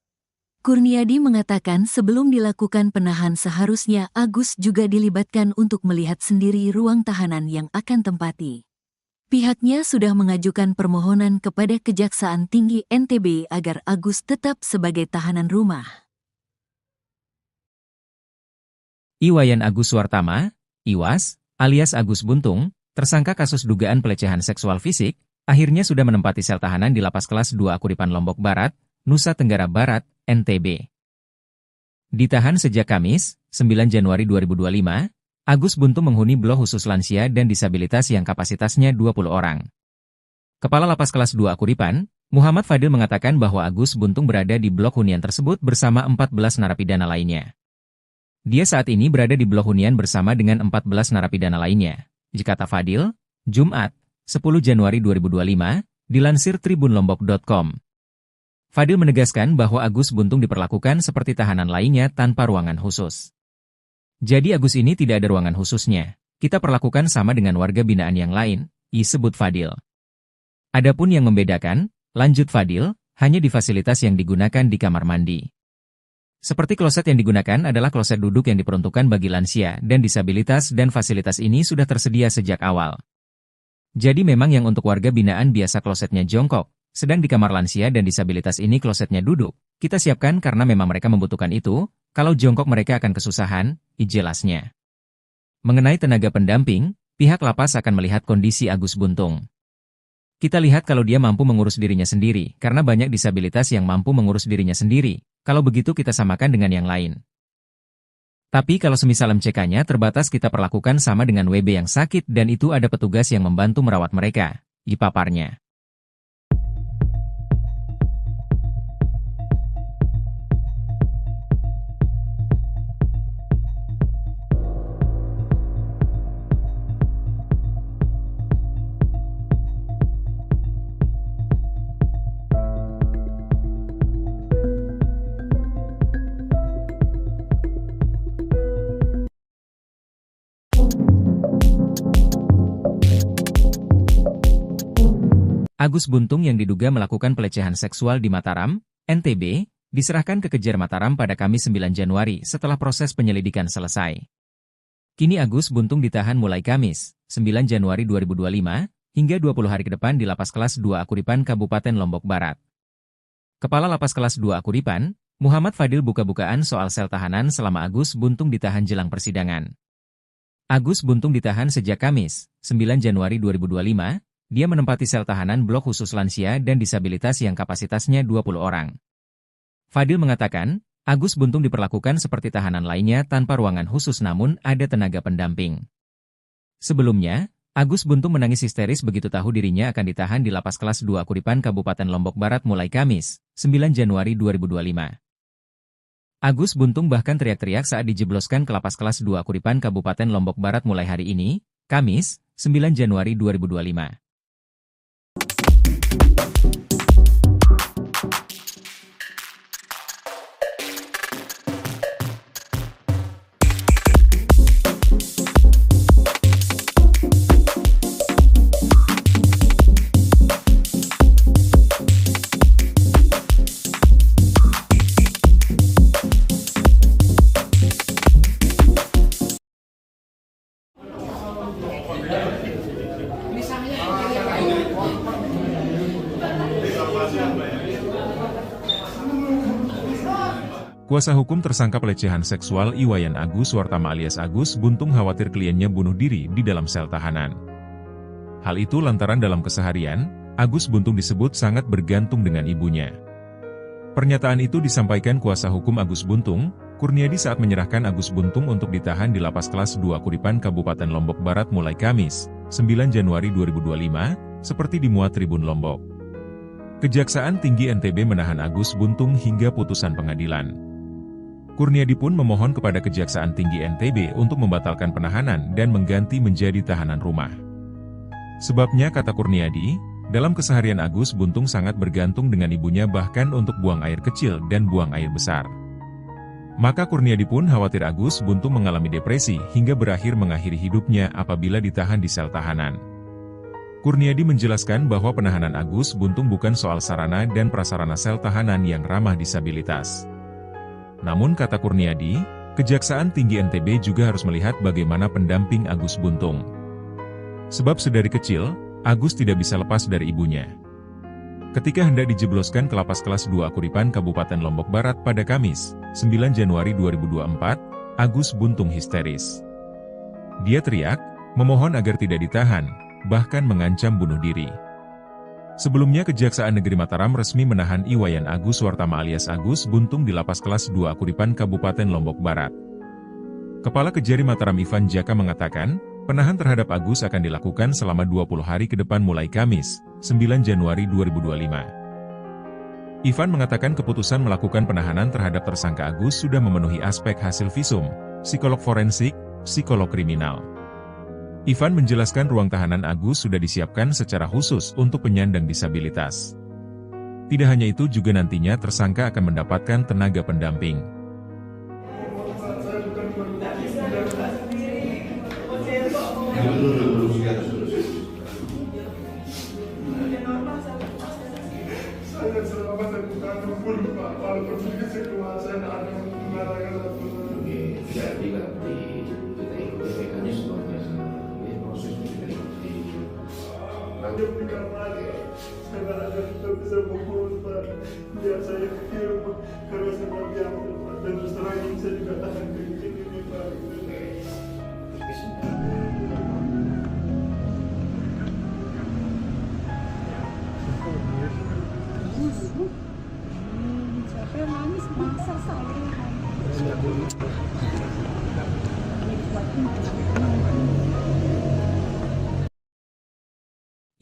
Kurniadi mengatakan sebelum dilakukan penahan seharusnya Agus juga dilibatkan untuk melihat sendiri ruang tahanan yang akan tempati. Pihaknya sudah mengajukan permohonan kepada Kejaksaan Tinggi NTB agar Agus tetap sebagai tahanan rumah. Iwayan Agus Wartama, Iwas, alias Agus Buntung, tersangka kasus dugaan pelecehan seksual fisik, akhirnya sudah menempati sel tahanan di Lapas Kelas 2 Akuripan Lombok Barat, Nusa Tenggara Barat, NTB. Ditahan sejak Kamis, 9 Januari 2025, Agus Buntung menghuni blok khusus lansia dan disabilitas yang kapasitasnya 20 orang. Kepala Lapas Kelas 2 Akuripan, Muhammad Fadil mengatakan bahwa Agus Buntung berada di blok hunian tersebut bersama 14 narapidana lainnya. Dia saat ini berada di blok hunian bersama dengan 14 narapidana lainnya. Kata Fadil, Jumat, 10 Januari 2025, dilansir tribunlombok.com. Fadil menegaskan bahwa Agus Buntung diperlakukan seperti tahanan lainnya tanpa ruangan khusus. Jadi Agus ini tidak ada ruangan khususnya. Kita perlakukan sama dengan warga binaan yang lain, disebut Fadil. Adapun yang membedakan, lanjut Fadil, hanya di fasilitas yang digunakan di kamar mandi. Seperti kloset yang digunakan adalah kloset duduk yang diperuntukkan bagi lansia dan disabilitas dan fasilitas ini sudah tersedia sejak awal. Jadi memang yang untuk warga binaan biasa klosetnya jongkok, sedang di kamar lansia dan disabilitas ini klosetnya duduk. Kita siapkan karena memang mereka membutuhkan itu, kalau jongkok mereka akan kesusahan, jelasnya. Mengenai tenaga pendamping, pihak lapas akan melihat kondisi Agus Buntung. Kita lihat kalau dia mampu mengurus dirinya sendiri, karena banyak disabilitas yang mampu mengurus dirinya sendiri. Kalau begitu kita samakan dengan yang lain. Tapi kalau semisal MCK-nya terbatas kita perlakukan sama dengan WB yang sakit dan itu ada petugas yang membantu merawat mereka, paparnya. Agus Buntung yang diduga melakukan pelecehan seksual di Mataram, NTB, diserahkan ke Kejar Mataram pada Kamis 9 Januari setelah proses penyelidikan selesai. Kini Agus Buntung ditahan mulai Kamis, 9 Januari 2025, hingga 20 hari ke depan di Lapas Kelas 2 Akuripan Kabupaten Lombok Barat. Kepala Lapas Kelas 2 Akuripan, Muhammad Fadil buka-bukaan soal sel tahanan selama Agus Buntung ditahan jelang persidangan. Agus Buntung ditahan sejak Kamis, 9 Januari 2025, dia menempati sel tahanan blok khusus lansia dan disabilitas yang kapasitasnya 20 orang. Fadil mengatakan, Agus Buntung diperlakukan seperti tahanan lainnya tanpa ruangan khusus namun ada tenaga pendamping. Sebelumnya, Agus Buntung menangis histeris begitu tahu dirinya akan ditahan di Lapas Kelas 2 Akuripan Kabupaten Lombok Barat mulai Kamis, 9 Januari 2025. Agus Buntung bahkan teriak-teriak saat dijebloskan ke Lapas Kelas 2 Akuripan Kabupaten Lombok Barat mulai hari ini, Kamis, 9 Januari 2025. Kuasa hukum tersangka pelecehan seksual Iwayan Agus Wartama alias Agus Buntung khawatir kliennya bunuh diri di dalam sel tahanan. Hal itu lantaran dalam keseharian, Agus Buntung disebut sangat bergantung dengan ibunya. Pernyataan itu disampaikan kuasa hukum Agus Buntung, Kurniadi saat menyerahkan Agus Buntung untuk ditahan di Lapas Kelas 2 Akuripan Kabupaten Lombok Barat mulai Kamis, 9 Januari 2025, seperti dimuat Tribun Lombok. Kejaksaan Tinggi NTB menahan Agus Buntung hingga putusan pengadilan. Kurniadi pun memohon kepada Kejaksaan Tinggi NTB untuk membatalkan penahanan dan mengganti menjadi tahanan rumah. Sebabnya kata Kurniadi, dalam keseharian Agus Buntung sangat bergantung dengan ibunya bahkan untuk buang air kecil dan buang air besar. Maka Kurniadi pun khawatir Agus Buntung mengalami depresi hingga berakhir mengakhiri hidupnya apabila ditahan di sel tahanan. Kurniadi menjelaskan bahwa penahanan Agus Buntung bukan soal sarana dan prasarana sel tahanan yang ramah disabilitas. Namun kata Kurniadi, Kejaksaan Tinggi NTB juga harus melihat bagaimana pendamping Agus Buntung. Sebab sedari kecil, Agus tidak bisa lepas dari ibunya. Ketika hendak dijebloskan ke Lapas Kelas 2 Akuripan Kabupaten Lombok Barat pada Kamis, 9 Januari 2024, Agus Buntung histeris. Dia teriak, memohon agar tidak ditahan, bahkan mengancam bunuh diri. Sebelumnya Kejaksaan Negeri Mataram resmi menahan Iwayan Agus Suartama alias Agus Buntung di Lapas Kelas 2 Akuripan Kabupaten Lombok Barat. Kepala Kejari Mataram Ivan Jaka mengatakan, penahan terhadap Agus akan dilakukan selama 20 hari ke depan mulai Kamis, 9 Januari 2025. Ivan mengatakan keputusan melakukan penahanan terhadap tersangka Agus sudah memenuhi aspek hasil visum, psikolog forensik, psikolog kriminal. Ivan menjelaskan ruang tahanan Agus sudah disiapkan secara khusus untuk penyandang disabilitas. Tidak hanya itu juga nantinya tersangka akan mendapatkan tenaga pendamping. Saya selama saya bukan pun Pak, walaupun saya keluar saya ada mengatakan Oke, jadi nanti kita ikuti mekanismenya, proses kita ikuti. Nanti bukan lagi, saya ada kita bisa fokus Pak, biar saya kirim karena saya diam dan terus terang ini saya juga tahan ke ini Pak. Siapa yang nangis? Masa saya.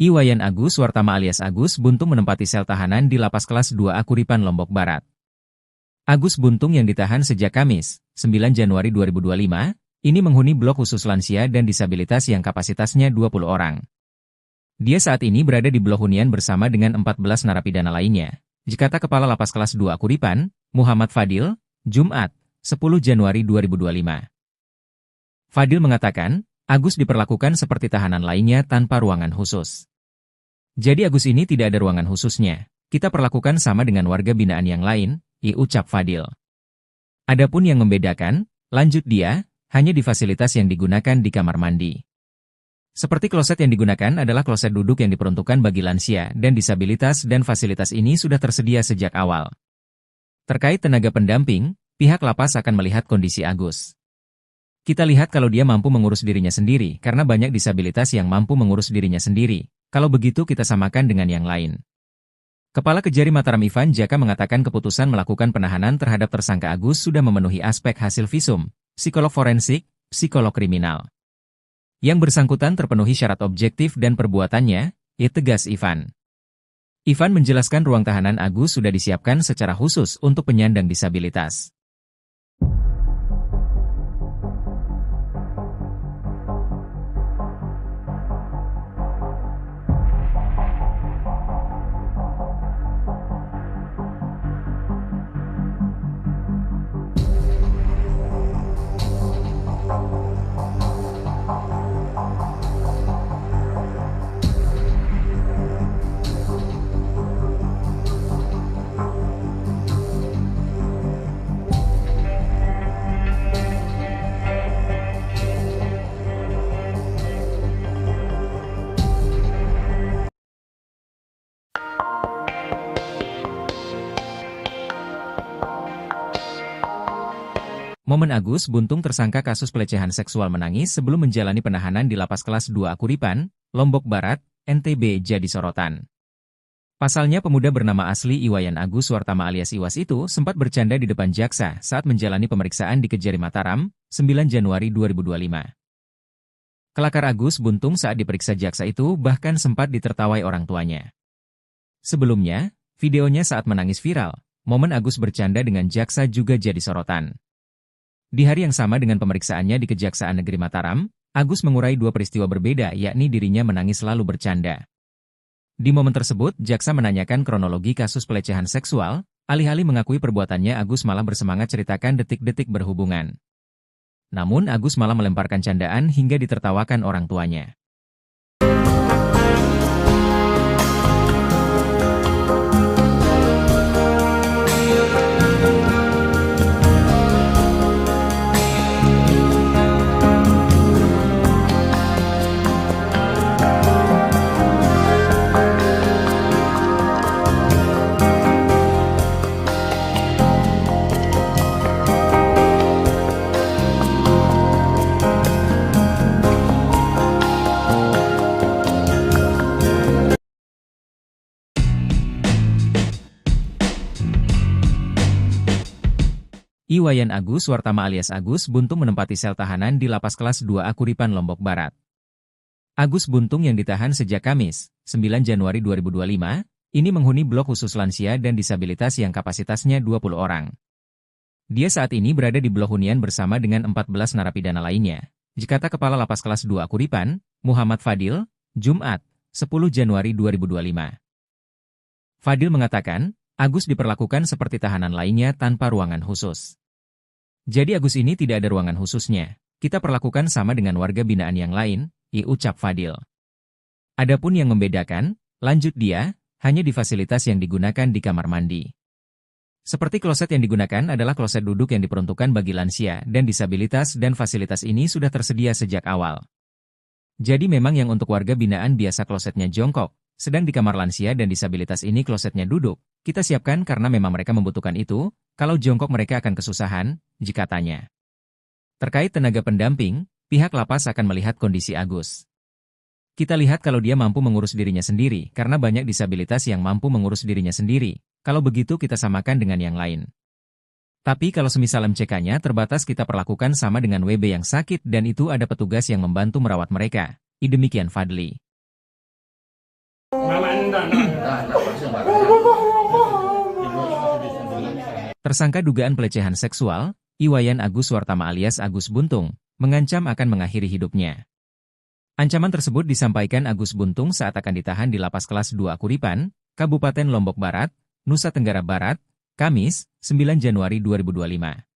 Iwayan Agus Suartama alias Agus Buntung menempati sel tahanan di Lapas Kelas 2 Akuripan Lombok Barat. Agus Buntung yang ditahan sejak Kamis, 9 Januari 2025, ini menghuni blok khusus lansia dan disabilitas yang kapasitasnya 20 orang. Dia saat ini berada di blok hunian bersama dengan 14 narapidana lainnya. Kata Kepala Lapas Kelas 2 Akuripan, Muhammad Fadil, Jumat, 10 Januari 2025. Fadil mengatakan, Agus diperlakukan seperti tahanan lainnya tanpa ruangan khusus. Jadi Agus ini tidak ada ruangan khususnya. Kita perlakukan sama dengan warga binaan yang lain, ucap Fadil. Adapun yang membedakan, lanjut dia, hanya di fasilitas yang digunakan di kamar mandi. Seperti kloset yang digunakan adalah kloset duduk yang diperuntukkan bagi lansia dan disabilitas dan fasilitas ini sudah tersedia sejak awal. Terkait tenaga pendamping, pihak lapas akan melihat kondisi Agus. Kita lihat kalau dia mampu mengurus dirinya sendiri karena banyak disabilitas yang mampu mengurus dirinya sendiri. Kalau begitu kita samakan dengan yang lain. Kepala Kejari Mataram Ivan Jaka mengatakan keputusan melakukan penahanan terhadap tersangka Agus sudah memenuhi aspek hasil visum, psikolog forensik, psikolog kriminal. Yang bersangkutan terpenuhi syarat objektif dan perbuatannya, tegas Ivan. Ivan menjelaskan ruang tahanan Agus sudah disiapkan secara khusus untuk penyandang disabilitas. Momen Agus Buntung tersangka kasus pelecehan seksual menangis sebelum menjalani penahanan di Lapas Kelas 2 Akuripan, Lombok Barat, NTB jadi sorotan. Pasalnya pemuda bernama asli Iwayan Agus Suartama alias Iwas itu sempat bercanda di depan jaksa saat menjalani pemeriksaan di Kejari Mataram, 9 Januari 2025. Kelakar Agus Buntung saat diperiksa jaksa itu bahkan sempat ditertawai orang tuanya. Sebelumnya, videonya saat menangis viral, momen Agus bercanda dengan jaksa juga jadi sorotan. Di hari yang sama dengan pemeriksaannya di Kejaksaan Negeri Mataram, Agus mengurai dua peristiwa berbeda yakni dirinya menangis lalu bercanda. Di momen tersebut, jaksa menanyakan kronologi kasus pelecehan seksual, alih-alih mengakui perbuatannya Agus malah bersemangat ceritakan detik-detik berhubungan. Namun Agus malah melemparkan candaan hingga ditertawakan orang tuanya. Iwayan Agus Wartama alias Agus Buntung menempati sel tahanan di Lapas Kelas 2A Kuripan Lombok Barat. Agus Buntung yang ditahan sejak Kamis, 9 Januari 2025, ini menghuni blok khusus lansia dan disabilitas yang kapasitasnya 20 orang. Dia saat ini berada di blok hunian bersama dengan 14 narapidana lainnya. Dikata Kepala Lapas Kelas 2 Kuripan, Muhammad Fadil, Jumat, 10 Januari 2025. Fadil mengatakan, Agus diperlakukan seperti tahanan lainnya tanpa ruangan khusus. Jadi Agus ini tidak ada ruangan khususnya. Kita perlakukan sama dengan warga binaan yang lain, ucap Fadil. Adapun yang membedakan, lanjut dia, hanya di fasilitas yang digunakan di kamar mandi. Seperti kloset yang digunakan adalah kloset duduk yang diperuntukkan bagi lansia dan disabilitas dan fasilitas ini sudah tersedia sejak awal. Jadi memang yang untuk warga binaan biasa klosetnya jongkok, sedang di kamar lansia dan disabilitas ini klosetnya duduk, kita siapkan karena memang mereka membutuhkan itu, kalau jongkok mereka akan kesusahan, katanya. Terkait tenaga pendamping, pihak lapas akan melihat kondisi Agus. Kita lihat kalau dia mampu mengurus dirinya sendiri, karena banyak disabilitas yang mampu mengurus dirinya sendiri. Kalau begitu kita samakan dengan yang lain. Tapi kalau semisal MCK-nya terbatas kita perlakukan sama dengan WB yang sakit dan itu ada petugas yang membantu merawat mereka. Demikian Fadli. Tersangka dugaan pelecehan seksual, Iwayan Agus Wartama alias Agus Buntung, mengancam akan mengakhiri hidupnya. Ancaman tersebut disampaikan Agus Buntung saat akan ditahan di Lapas Kelas 2 Kuripan, Kabupaten Lombok Barat, Nusa Tenggara Barat, Kamis, 9 Januari 2025.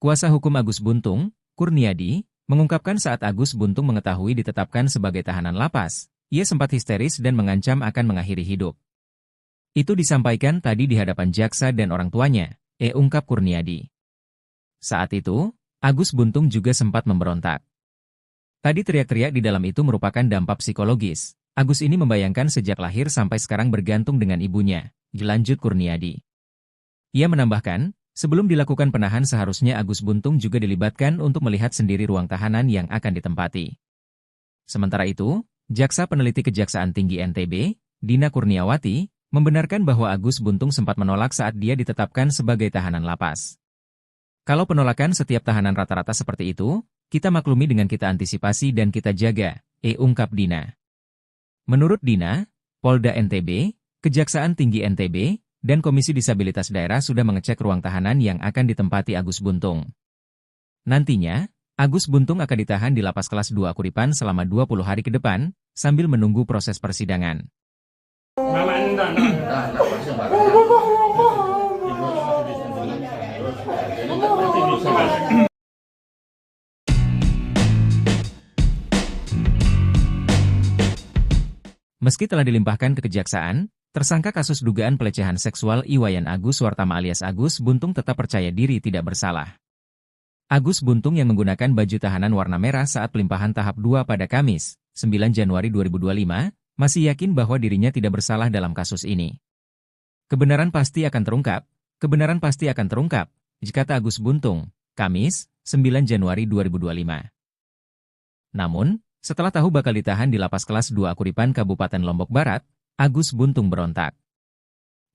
Kuasa hukum Agus Buntung, Kurniadi, mengungkapkan saat Agus Buntung mengetahui ditetapkan sebagai tahanan lapas, ia sempat histeris dan mengancam akan mengakhiri hidup. Itu disampaikan tadi di hadapan jaksa dan orang tuanya, ungkap Kurniadi. Saat itu, Agus Buntung juga sempat memberontak. Tadi teriak-teriak di dalam itu merupakan dampak psikologis. Agus ini membayangkan sejak lahir sampai sekarang bergantung dengan ibunya, dilanjut Kurniadi. Ia menambahkan, sebelum dilakukan penahan seharusnya Agus Buntung juga dilibatkan untuk melihat sendiri ruang tahanan yang akan ditempati. Sementara itu, Jaksa Peneliti Kejaksaan Tinggi NTB, Dina Kurniawati, membenarkan bahwa Agus Buntung sempat menolak saat dia ditetapkan sebagai tahanan lapas. Kalau penolakan setiap tahanan rata-rata seperti itu, kita maklumi dengan kita antisipasi dan kita jaga, ungkap Dina. Menurut Dina, Polda NTB, Kejaksaan Tinggi NTB, dan Komisi Disabilitas Daerah sudah mengecek ruang tahanan yang akan ditempati Agus Buntung. Nantinya, Agus Buntung akan ditahan di Lapas Kelas 2 Kuripan selama 20 hari ke depan, sambil menunggu proses persidangan. Meski telah dilimpahkan ke kejaksaan, tersangka kasus dugaan pelecehan seksual Iwayan Agus Wartama alias Agus Buntung tetap percaya diri tidak bersalah. Agus Buntung yang menggunakan baju tahanan warna merah saat pelimpahan tahap 2 pada Kamis, 9 Januari 2025, masih yakin bahwa dirinya tidak bersalah dalam kasus ini. Kebenaran pasti akan terungkap, kata Agus Buntung, Kamis, 9 Januari 2025. Namun, setelah tahu bakal ditahan di Lapas Kelas 2 Kuripan Kabupaten Lombok Barat, Agus Buntung berontak.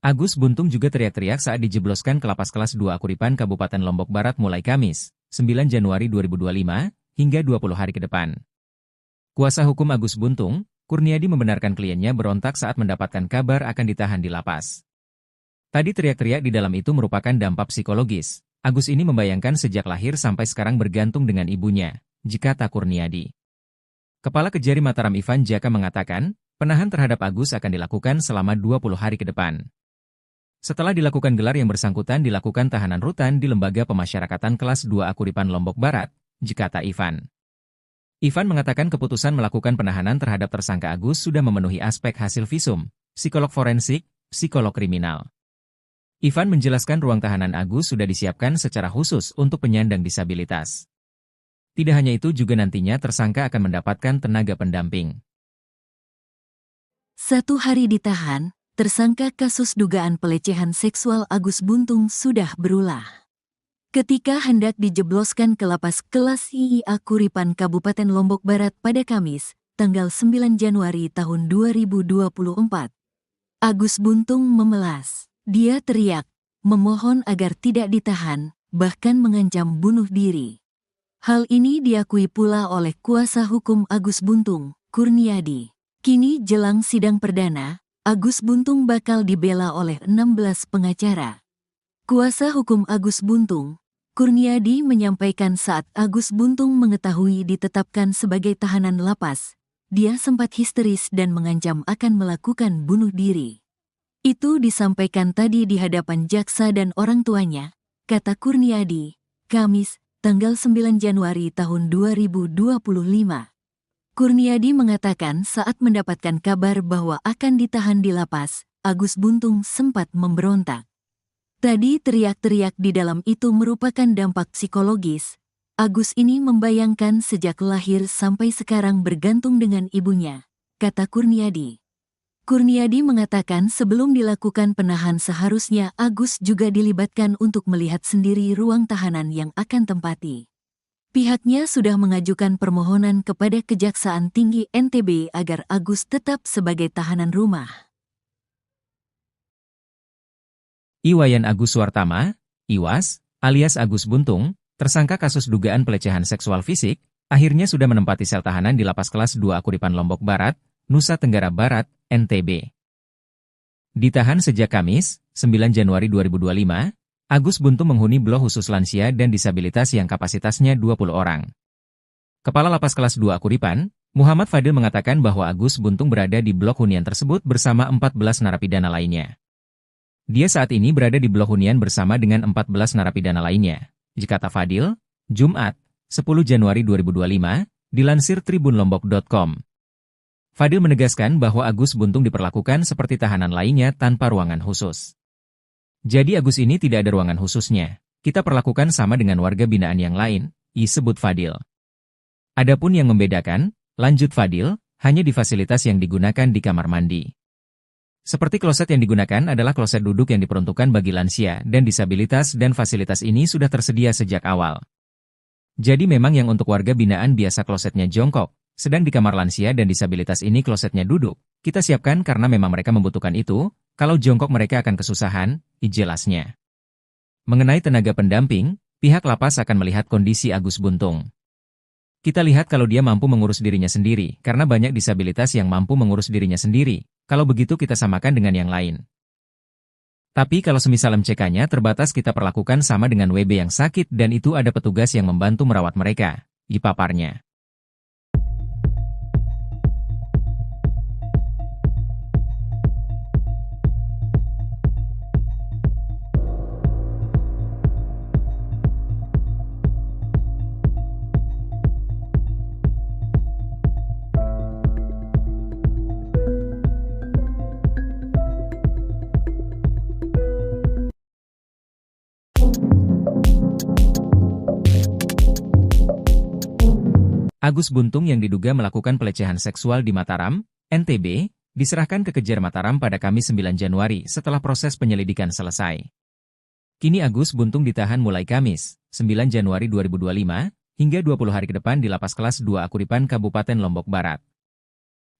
Agus Buntung juga teriak-teriak saat dijebloskan ke Lapas Kelas 2 Kuripan Kabupaten Lombok Barat mulai Kamis, 9 Januari 2025, hingga 20 hari ke depan. Kuasa hukum Agus Buntung, Kurniadi membenarkan kliennya berontak saat mendapatkan kabar akan ditahan di lapas. Tadi teriak-teriak di dalam itu merupakan dampak psikologis. Agus ini membayangkan sejak lahir sampai sekarang bergantung dengan ibunya, kata Kurniadi. Kepala Kejari Mataram Ivan Jaka mengatakan, penahan terhadap Agus akan dilakukan selama 20 hari ke depan. Setelah dilakukan gelar yang bersangkutan dilakukan tahanan rutan di Lembaga Pemasyarakatan Kelas 2A Kuripan Lombok Barat, kata Ivan. Ivan mengatakan keputusan melakukan penahanan terhadap tersangka Agus sudah memenuhi aspek hasil visum, psikolog forensik, psikolog kriminal. Ivan menjelaskan ruang tahanan Agus sudah disiapkan secara khusus untuk penyandang disabilitas. Tidak hanya itu juga nantinya tersangka akan mendapatkan tenaga pendamping. 1 hari ditahan, tersangka kasus dugaan pelecehan seksual Agus Buntung sudah berulah. Ketika hendak dijebloskan ke Lapas Kelas IIA Kuripan Kabupaten Lombok Barat pada Kamis, tanggal 9 Januari tahun 2024. Agus Buntung memelas. Dia teriak, memohon agar tidak ditahan, bahkan mengancam bunuh diri. Hal ini diakui pula oleh kuasa hukum Agus Buntung, Kurniadi. Kini jelang sidang perdana, Agus Buntung bakal dibela oleh 16 pengacara. Kuasa hukum Agus Buntung, Kurniadi menyampaikan saat Agus Buntung mengetahui ditetapkan sebagai tahanan lapas, dia sempat histeris dan mengancam akan melakukan bunuh diri. Itu disampaikan tadi di hadapan jaksa dan orang tuanya, kata Kurniadi, Kamis, tanggal 9 Januari tahun 2025. Kurniadi mengatakan saat mendapatkan kabar bahwa akan ditahan di lapas, Agus Buntung sempat memberontak. Tadi teriak-teriak di dalam itu merupakan dampak psikologis. Agus ini membayangkan sejak lahir sampai sekarang bergantung dengan ibunya, kata Kurniadi. Kurniadi mengatakan sebelum dilakukan penahan seharusnya Agus juga dilibatkan untuk melihat sendiri ruang tahanan yang akan tempati. Pihaknya sudah mengajukan permohonan kepada Kejaksaan Tinggi NTB agar Agus tetap sebagai tahanan rumah. Iwayan Agus Suartama, Iwas, alias Agus Buntung, tersangka kasus dugaan pelecehan seksual fisik, akhirnya sudah menempati sel tahanan di Lapas Kelas 2 Akuripan Lombok Barat, Nusa Tenggara Barat, NTB. Ditahan sejak Kamis, 9 Januari 2025, Agus Buntung menghuni blok khusus lansia dan disabilitas yang kapasitasnya 20 orang. Kepala Lapas Kelas 2 Akuripan, Muhammad Fadil mengatakan bahwa Agus Buntung berada di blok hunian tersebut bersama 14 narapidana lainnya. Dia saat ini berada di blok hunian bersama dengan 14 narapidana lainnya. Kata Fadil, Jumat, 10 Januari 2025, dilansir tribunlombok.com. Fadil menegaskan bahwa Agus Buntung diperlakukan seperti tahanan lainnya tanpa ruangan khusus. Jadi Agus ini tidak ada ruangan khususnya. Kita perlakukan sama dengan warga binaan yang lain, disebut Fadil. Adapun yang membedakan, lanjut Fadil, hanya di fasilitas yang digunakan di kamar mandi. Seperti kloset yang digunakan adalah kloset duduk yang diperuntukkan bagi lansia dan disabilitas dan fasilitas ini sudah tersedia sejak awal. Jadi memang yang untuk warga binaan biasa klosetnya jongkok, sedang di kamar lansia dan disabilitas ini klosetnya duduk. Kita siapkan karena memang mereka membutuhkan itu, kalau jongkok mereka akan kesusahan, jelasnya. Mengenai tenaga pendamping, pihak lapas akan melihat kondisi Agus Buntung. Kita lihat kalau dia mampu mengurus dirinya sendiri, karena banyak disabilitas yang mampu mengurus dirinya sendiri. Kalau begitu kita samakan dengan yang lain. Tapi kalau semisal MCK-nya terbatas kita perlakukan sama dengan WB yang sakit dan itu ada petugas yang membantu merawat mereka, dipaparnya. Agus Buntung yang diduga melakukan pelecehan seksual di Mataram, NTB, diserahkan ke Kejar Mataram pada Kamis 9 Januari setelah proses penyelidikan selesai. Kini Agus Buntung ditahan mulai Kamis, 9 Januari 2025, hingga 20 hari ke depan di Lapas Kelas 2 Akuripan Kabupaten Lombok Barat.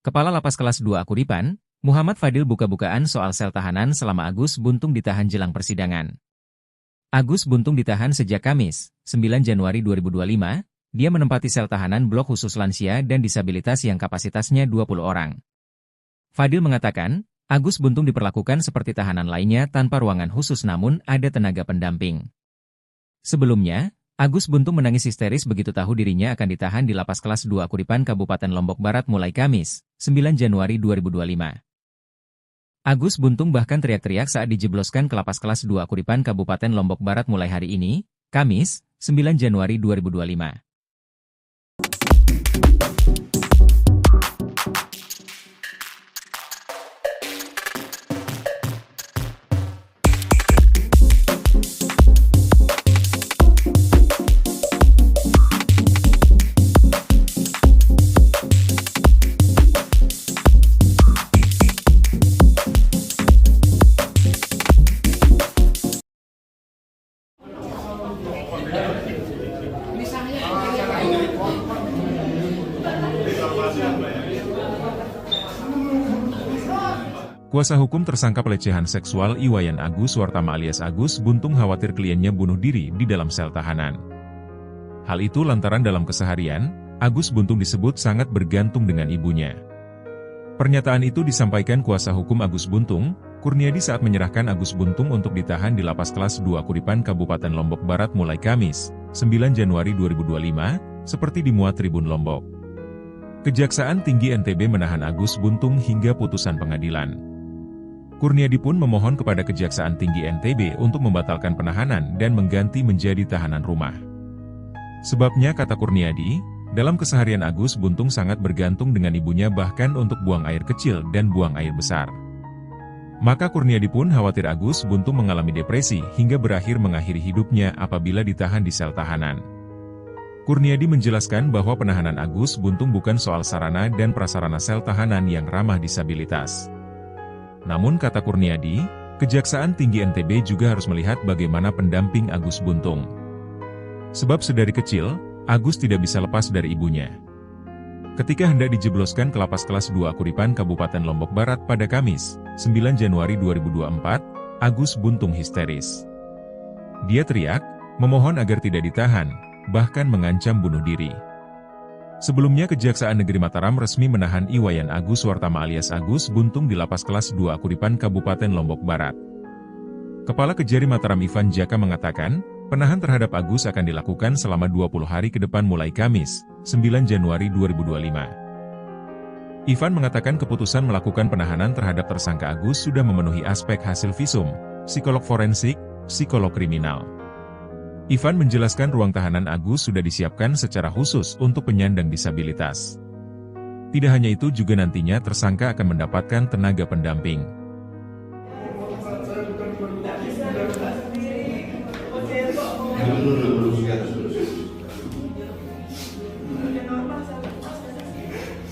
Kepala Lapas Kelas 2 Akuripan, Muhammad Fadil buka-bukaan soal sel tahanan selama Agus Buntung ditahan jelang persidangan. Agus Buntung ditahan sejak Kamis, 9 Januari 2025, dia menempati sel tahanan blok khusus lansia dan disabilitas yang kapasitasnya 20 orang. Fadil mengatakan, Agus Buntung diperlakukan seperti tahanan lainnya tanpa ruangan khusus namun ada tenaga pendamping. Sebelumnya, Agus Buntung menangis histeris begitu tahu dirinya akan ditahan di Lapas Kelas 2 Akuripan Kabupaten Lombok Barat mulai Kamis, 9 Januari 2025. Agus Buntung bahkan teriak-teriak saat dijebloskan ke Lapas Kelas 2 Akuripan Kabupaten Lombok Barat mulai hari ini, Kamis, 9 Januari 2025. Kuasa hukum tersangka pelecehan seksual Iwayan Agus Wartama alias Agus Buntung khawatir kliennya bunuh diri di dalam sel tahanan. Hal itu lantaran dalam keseharian, Agus Buntung disebut sangat bergantung dengan ibunya. Pernyataan itu disampaikan kuasa hukum Agus Buntung, Kurniadi saat menyerahkan Agus Buntung untuk ditahan di Lapas Kelas 2 Kuripan Kabupaten Lombok Barat mulai Kamis, 9 Januari 2025, seperti dimuat Tribun Lombok. Kejaksaan Tinggi NTB menahan Agus Buntung hingga putusan pengadilan. Kurniadi pun memohon kepada Kejaksaan Tinggi NTB untuk membatalkan penahanan dan mengganti menjadi tahanan rumah. Sebabnya, kata Kurniadi, dalam keseharian Agus Buntung sangat bergantung dengan ibunya bahkan untuk buang air kecil dan buang air besar. Maka Kurniadi pun khawatir Agus Buntung mengalami depresi hingga berakhir mengakhiri hidupnya apabila ditahan di sel tahanan. Kurniadi menjelaskan bahwa penahanan Agus Buntung bukan soal sarana dan prasarana sel tahanan yang ramah disabilitas. Namun kata Kurniadi, Kejaksaan Tinggi NTB juga harus melihat bagaimana pendamping Agus Buntung. Sebab sedari kecil, Agus tidak bisa lepas dari ibunya. Ketika hendak dijebloskan ke Lapas Kelas 2 Kuripan Kabupaten Lombok Barat pada Kamis, 9 Januari 2024, Agus Buntung histeris. Dia teriak, memohon agar tidak ditahan, bahkan mengancam bunuh diri. Sebelumnya Kejaksaan Negeri Mataram resmi menahan Iwayan Agus Wartama alias Agus Buntung di Lapas Kelas 2 Kuripan Kabupaten Lombok Barat. Kepala Kejari Mataram Ivan Jaka mengatakan, penahan terhadap Agus akan dilakukan selama 20 hari ke depan mulai Kamis, 9 Januari 2025. Ivan mengatakan keputusan melakukan penahanan terhadap tersangka Agus sudah memenuhi aspek hasil visum, psikolog forensik, psikolog kriminal. Ivan menjelaskan ruang tahanan Agus sudah disiapkan secara khusus untuk penyandang disabilitas. Tidak hanya itu juga nantinya tersangka akan mendapatkan tenaga pendamping.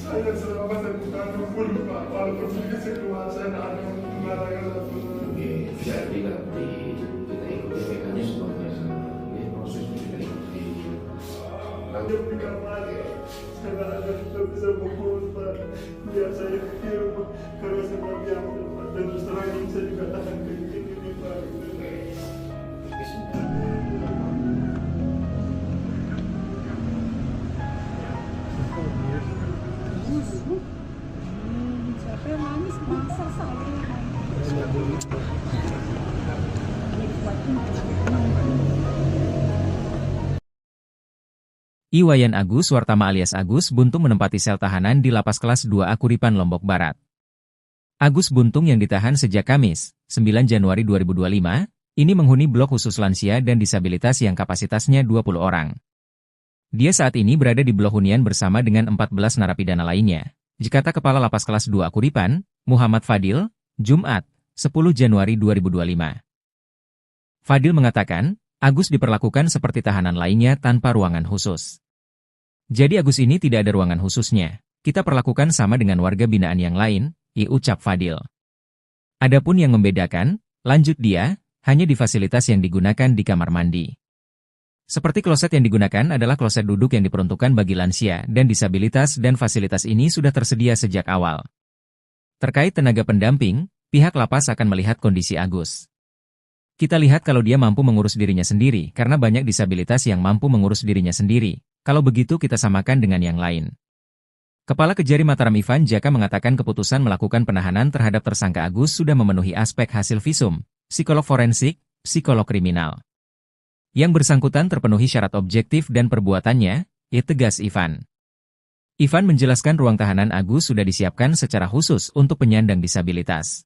Saya selama saya bukan pun Pak, walaupun sedikit keluar saya tidak ada pembarangan. Jadi nanti kita ikuti mekanismenya, proses kita ikuti. Nanti bukan lagi, saya tidak bisa fokus Pak. Biar saya pikir kalau saya diam dan terus terang saya juga tahan ke ini Pak. Siapa yang manis? Masa saya. Iwayan Agus Wartama alias Agus Buntung menempati sel tahanan di Lapas Kelas 2A Kuripan Lombok Barat. Agus Buntung yang ditahan sejak Kamis, 9 Januari 2025, ini menghuni blok khusus lansia dan disabilitas yang kapasitasnya 20 orang. Dia saat ini berada di blok hunian bersama dengan 14 narapidana lainnya. Kata Kepala Lapas Kelas 2 Kuripan, Muhammad Fadil, Jumat, 10 Januari 2025. Fadil mengatakan, Agus diperlakukan seperti tahanan lainnya tanpa ruangan khusus. Jadi Agus ini tidak ada ruangan khususnya. Kita perlakukan sama dengan warga binaan yang lain, ucap Fadil. Adapun yang membedakan, lanjut dia, hanya di fasilitas yang digunakan di kamar mandi. Seperti kloset yang digunakan adalah kloset duduk yang diperuntukkan bagi lansia dan disabilitas dan fasilitas ini sudah tersedia sejak awal. Terkait tenaga pendamping, pihak lapas akan melihat kondisi Agus. Kita lihat kalau dia mampu mengurus dirinya sendiri karena banyak disabilitas yang mampu mengurus dirinya sendiri. Kalau begitu kita samakan dengan yang lain. Kepala Kejari Mataram Ivan Jaka mengatakan keputusan melakukan penahanan terhadap tersangka Agus sudah memenuhi aspek hasil visum, psikolog forensik, psikolog kriminal. Yang bersangkutan terpenuhi syarat objektif dan perbuatannya, tegas Ivan. Ivan menjelaskan ruang tahanan Agus sudah disiapkan secara khusus untuk penyandang disabilitas.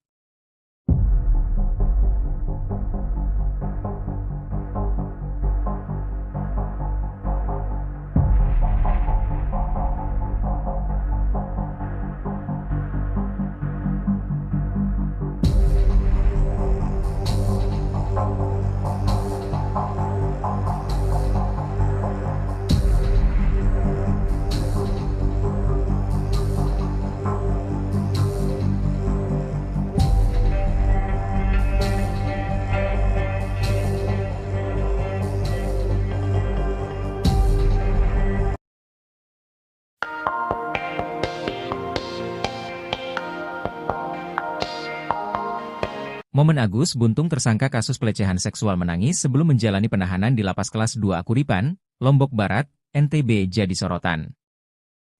Momen Agus Buntung tersangka kasus pelecehan seksual menangis sebelum menjalani penahanan di Lapas Kelas 2 Akuripan, Lombok Barat, NTB jadi sorotan.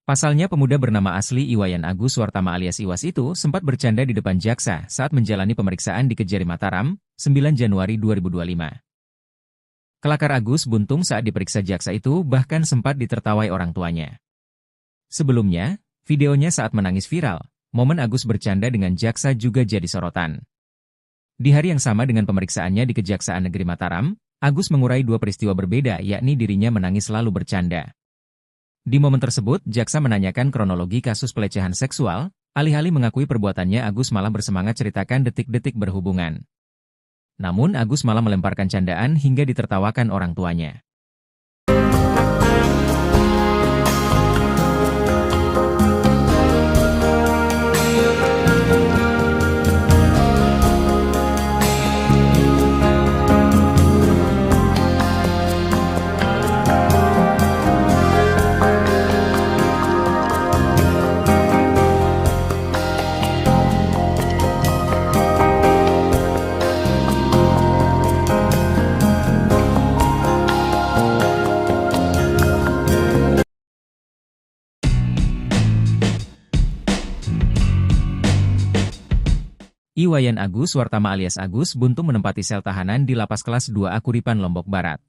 Pasalnya pemuda bernama asli Iwayan Agus Wartama alias Iwas itu sempat bercanda di depan jaksa saat menjalani pemeriksaan di Kejari Mataram, 9 Januari 2025. Kelakar Agus Buntung saat diperiksa jaksa itu bahkan sempat ditertawai orang tuanya. Sebelumnya, videonya saat menangis viral, momen Agus bercanda dengan jaksa juga jadi sorotan. Di hari yang sama dengan pemeriksaannya di Kejaksaan Negeri Mataram, Agus mengurai dua peristiwa berbeda yakni dirinya menangis lalu bercanda. Di momen tersebut, jaksa menanyakan kronologi kasus pelecehan seksual, alih-alih mengakui perbuatannya Agus malah bersemangat ceritakan detik-detik berhubungan. Namun Agus malah melemparkan candaan hingga ditertawakan orang tuanya. Iwayan Agus Wartama alias Agus Buntung menempati sel tahanan di Lapas Kelas 2 Akuripan Lombok Barat.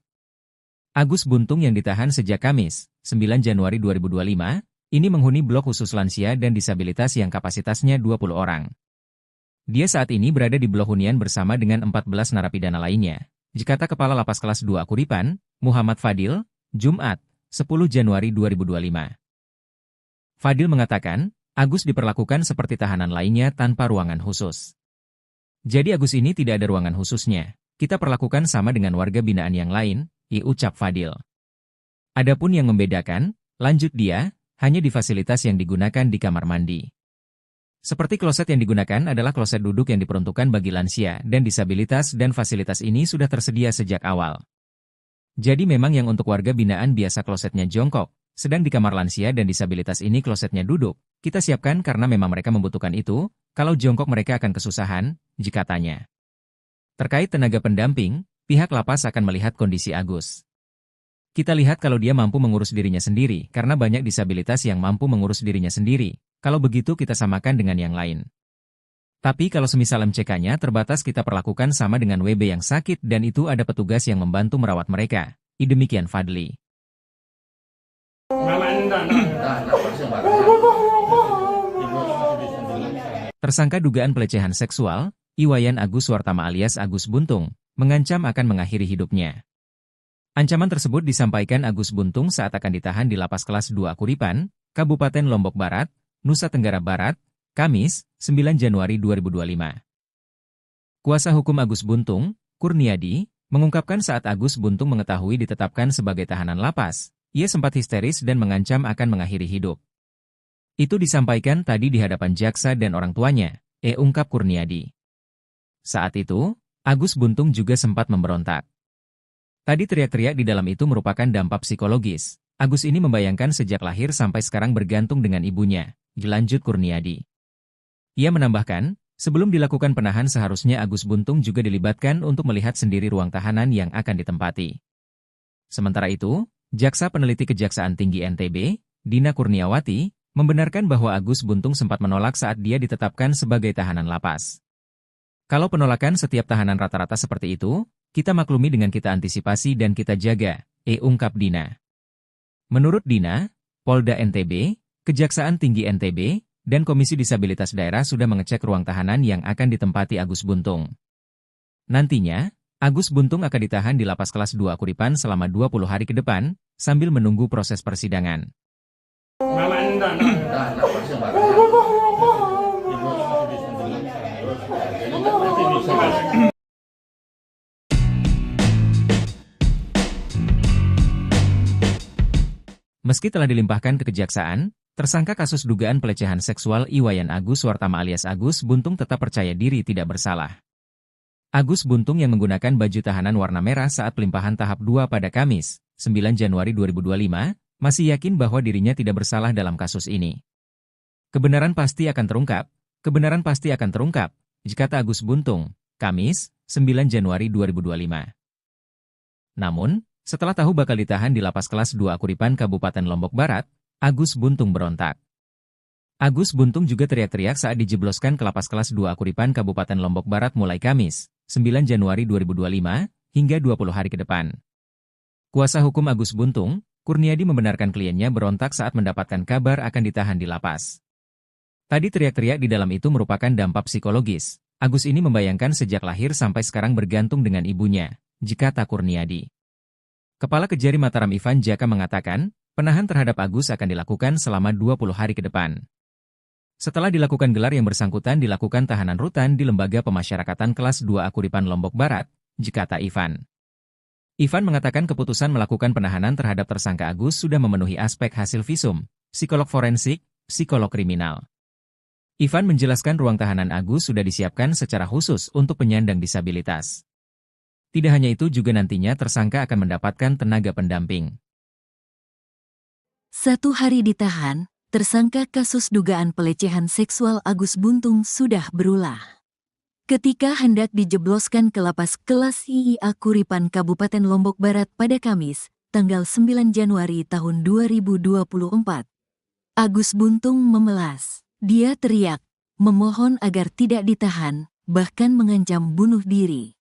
Agus Buntung yang ditahan sejak Kamis, 9 Januari 2025, ini menghuni blok khusus lansia dan disabilitas yang kapasitasnya 20 orang. Dia saat ini berada di blok hunian bersama dengan 14 narapidana lainnya, kata Kepala Lapas Kelas 2 Akuripan, Muhammad Fadil, Jumat, 10 Januari 2025. Fadil mengatakan, Agus diperlakukan seperti tahanan lainnya tanpa ruangan khusus. Jadi Agus ini tidak ada ruangan khususnya. Kita perlakukan sama dengan warga binaan yang lain, ucap Fadil. Adapun yang membedakan, lanjut dia, hanya di fasilitas yang digunakan di kamar mandi. Seperti kloset yang digunakan adalah kloset duduk yang diperuntukkan bagi lansia dan disabilitas dan fasilitas ini sudah tersedia sejak awal. Jadi memang yang untuk warga binaan biasa klosetnya jongkok, sedang di kamar lansia dan disabilitas ini klosetnya duduk. Kita siapkan karena memang mereka membutuhkan itu, kalau jongkok mereka akan kesusahan, katanya. Terkait tenaga pendamping, pihak lapas akan melihat kondisi Agus. Kita lihat kalau dia mampu mengurus dirinya sendiri, karena banyak disabilitas yang mampu mengurus dirinya sendiri, kalau begitu kita samakan dengan yang lain. Tapi kalau semisal MCK-nya terbatas kita perlakukan sama dengan WB yang sakit dan itu ada petugas yang membantu merawat mereka, demikian Fadli. Tersangka dugaan pelecehan seksual, Iwayan Agus Wartama alias Agus Buntung, mengancam akan mengakhiri hidupnya. Ancaman tersebut disampaikan Agus Buntung saat akan ditahan di Lapas Kelas 2 Akuripan, Kabupaten Lombok Barat, Nusa Tenggara Barat, Kamis, 9 Januari 2025. Kuasa hukum Agus Buntung, Kurniadi, mengungkapkan saat Agus Buntung mengetahui ditetapkan sebagai tahanan lapas, ia sempat histeris dan mengancam akan mengakhiri hidup. Itu disampaikan tadi di hadapan jaksa dan orang tuanya, ungkap Kurniadi. Saat itu, Agus Buntung juga sempat memberontak. Tadi teriak-teriak di dalam itu merupakan dampak psikologis. Agus ini membayangkan sejak lahir sampai sekarang bergantung dengan ibunya, lanjut Kurniadi. Ia menambahkan, sebelum dilakukan penahan seharusnya Agus Buntung juga dilibatkan untuk melihat sendiri ruang tahanan yang akan ditempati. Sementara itu, Jaksa Peneliti Kejaksaan Tinggi NTB, Dina Kurniawati, membenarkan bahwa Agus Buntung sempat menolak saat dia ditetapkan sebagai tahanan lapas. Kalau penolakan setiap tahanan rata-rata seperti itu, kita maklumi dengan kita antisipasi dan kita jaga, ungkap Dina. Menurut Dina, Polda NTB, Kejaksaan Tinggi NTB, dan Komisi Disabilitas Daerah sudah mengecek ruang tahanan yang akan ditempati Agus Buntung. Nantinya, Agus Buntung akan ditahan di Lapas Kelas 2 Akuripan selama 20 hari ke depan, sambil menunggu proses persidangan. Meski telah dilimpahkan ke kejaksaan, tersangka kasus dugaan pelecehan seksual Iwayan Agus Wartama alias Agus Buntung tetap percaya diri tidak bersalah. Agus Buntung yang menggunakan baju tahanan warna merah saat pelimpahan tahap 2 pada Kamis, 9 Januari 2025, masih yakin bahwa dirinya tidak bersalah dalam kasus ini. Kebenaran pasti akan terungkap, kata Agus Buntung, Kamis, 9 Januari 2025. Namun, setelah tahu bakal ditahan di Lapas Kelas 2 Akuripan Kabupaten Lombok Barat, Agus Buntung berontak. Agus Buntung juga teriak-teriak saat dijebloskan ke Lapas Kelas 2 Akuripan Kabupaten Lombok Barat mulai Kamis, 9 Januari 2025, hingga 20 hari ke depan. Kuasa hukum Agus Buntung, Kurniadi membenarkan kliennya berontak saat mendapatkan kabar akan ditahan di lapas. Tadi teriak-teriak di dalam itu merupakan dampak psikologis. Agus ini membayangkan sejak lahir sampai sekarang bergantung dengan ibunya, kata Kurniadi. Kepala Kejari Mataram Ivan Jaka mengatakan, penahan terhadap Agus akan dilakukan selama 20 hari ke depan. Setelah dilakukan gelar yang bersangkutan dilakukan tahanan rutan di Lembaga Pemasyarakatan Kelas 2 Akuripan Lombok Barat, kata Ivan. Ivan mengatakan keputusan melakukan penahanan terhadap tersangka Agus sudah memenuhi aspek hasil visum, psikolog forensik, psikolog kriminal. Ivan menjelaskan ruang tahanan Agus sudah disiapkan secara khusus untuk penyandang disabilitas. Tidak hanya itu juga nantinya tersangka akan mendapatkan tenaga pendamping. 1 hari ditahan, tersangka kasus dugaan pelecehan seksual Agus Buntung sudah berulah. Ketika hendak dijebloskan ke Lapas Kelas II Akuripan Kabupaten Lombok Barat pada Kamis, tanggal 9 Januari tahun 2024. Agus Buntung memelas. Dia teriak, memohon agar tidak ditahan, bahkan mengancam bunuh diri.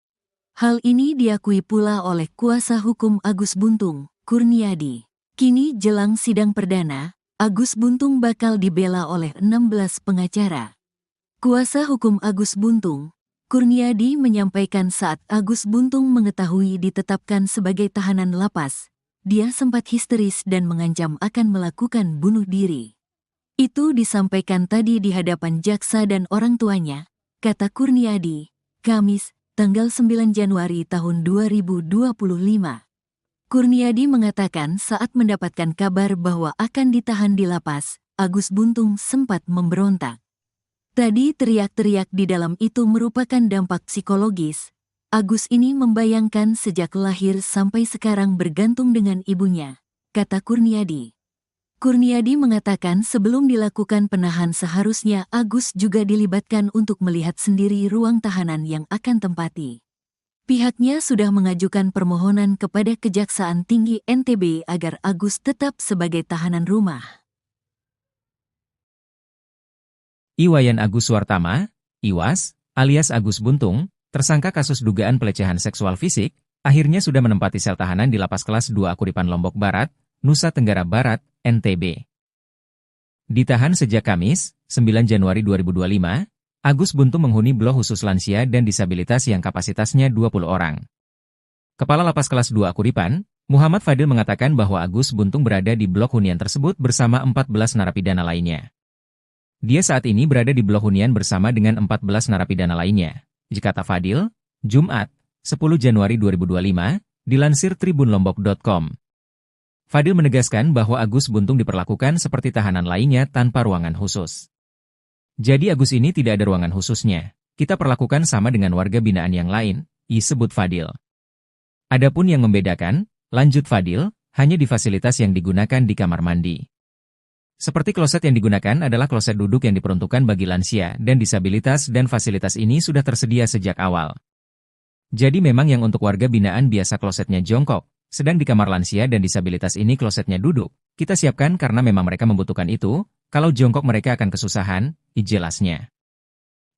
Hal ini diakui pula oleh kuasa hukum Agus Buntung, Kurniadi. Kini jelang sidang perdana, Agus Buntung bakal dibela oleh 16 pengacara. Kuasa hukum Agus Buntung, Kurniadi menyampaikan saat Agus Buntung mengetahui ditetapkan sebagai tahanan lapas, dia sempat histeris dan mengancam akan melakukan bunuh diri. Itu disampaikan tadi di hadapan jaksa dan orang tuanya, kata Kurniadi, Kamis, tanggal 9 Januari tahun 2025. Kurniadi mengatakan saat mendapatkan kabar bahwa akan ditahan di lapas, Agus Buntung sempat memberontak. Tadi teriak-teriak di dalam itu merupakan dampak psikologis. Agus ini membayangkan sejak lahir sampai sekarang bergantung dengan ibunya, kata Kurniadi. Kurniadi mengatakan sebelum dilakukan penahan seharusnya Agus juga dilibatkan untuk melihat sendiri ruang tahanan yang akan tempati. Pihaknya sudah mengajukan permohonan kepada Kejaksaan Tinggi NTB agar Agus tetap sebagai tahanan rumah. Iwayan Agus Suartama, Iwas, alias Agus Buntung, tersangka kasus dugaan pelecehan seksual fisik, akhirnya sudah menempati sel tahanan di Lapas Kelas 2 Akuripan Lombok Barat, Nusa Tenggara Barat, NTB. Ditahan sejak Kamis, 9 Januari 2025, Agus Buntung menghuni blok khusus lansia dan disabilitas yang kapasitasnya 20 orang. Kepala Lapas Kelas 2 Akuripan, Muhammad Fadil mengatakan bahwa Agus Buntung berada di blok hunian tersebut bersama 14 narapidana lainnya. Dia saat ini berada di blok hunian bersama dengan 14 narapidana lainnya, kata Fadil, Jumat, 10 Januari 2025, dilansir tribunlombok.com. Fadil menegaskan bahwa Agus Buntung diperlakukan seperti tahanan lainnya tanpa ruangan khusus. Jadi Agus ini tidak ada ruangan khususnya, kita perlakukan sama dengan warga binaan yang lain, disebut Fadil. Adapun yang membedakan, lanjut Fadil, hanya di fasilitas yang digunakan di kamar mandi. Seperti kloset yang digunakan adalah kloset duduk yang diperuntukkan bagi lansia dan disabilitas dan fasilitas ini sudah tersedia sejak awal. Jadi memang yang untuk warga binaan biasa klosetnya jongkok, sedang di kamar lansia dan disabilitas ini klosetnya duduk. Kita siapkan karena memang mereka membutuhkan itu, kalau jongkok mereka akan kesusahan, jelasnya.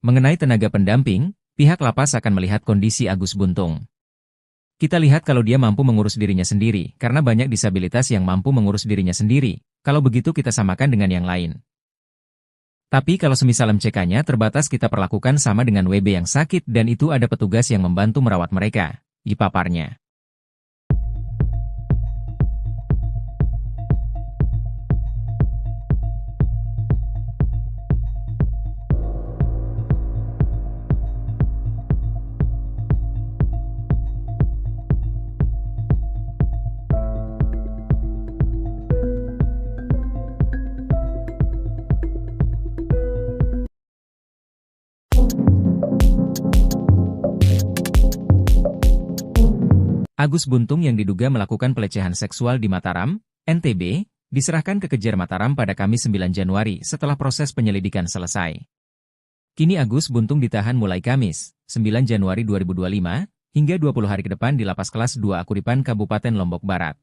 Mengenai tenaga pendamping, pihak lapas akan melihat kondisi Agus Buntung. Kita lihat kalau dia mampu mengurus dirinya sendiri, karena banyak disabilitas yang mampu mengurus dirinya sendiri. Kalau begitu kita samakan dengan yang lain. Tapi kalau semisal MCK-nya terbatas kita perlakukan sama dengan WB yang sakit dan itu ada petugas yang membantu merawat mereka, dipaparnya. Agus Buntung yang diduga melakukan pelecehan seksual di Mataram, NTB, diserahkan ke Kejar Mataram pada Kamis 9 Januari setelah proses penyelidikan selesai. Kini Agus Buntung ditahan mulai Kamis, 9 Januari 2025, hingga 20 hari ke depan di Lapas Kelas 2 Akuripan Kabupaten Lombok Barat.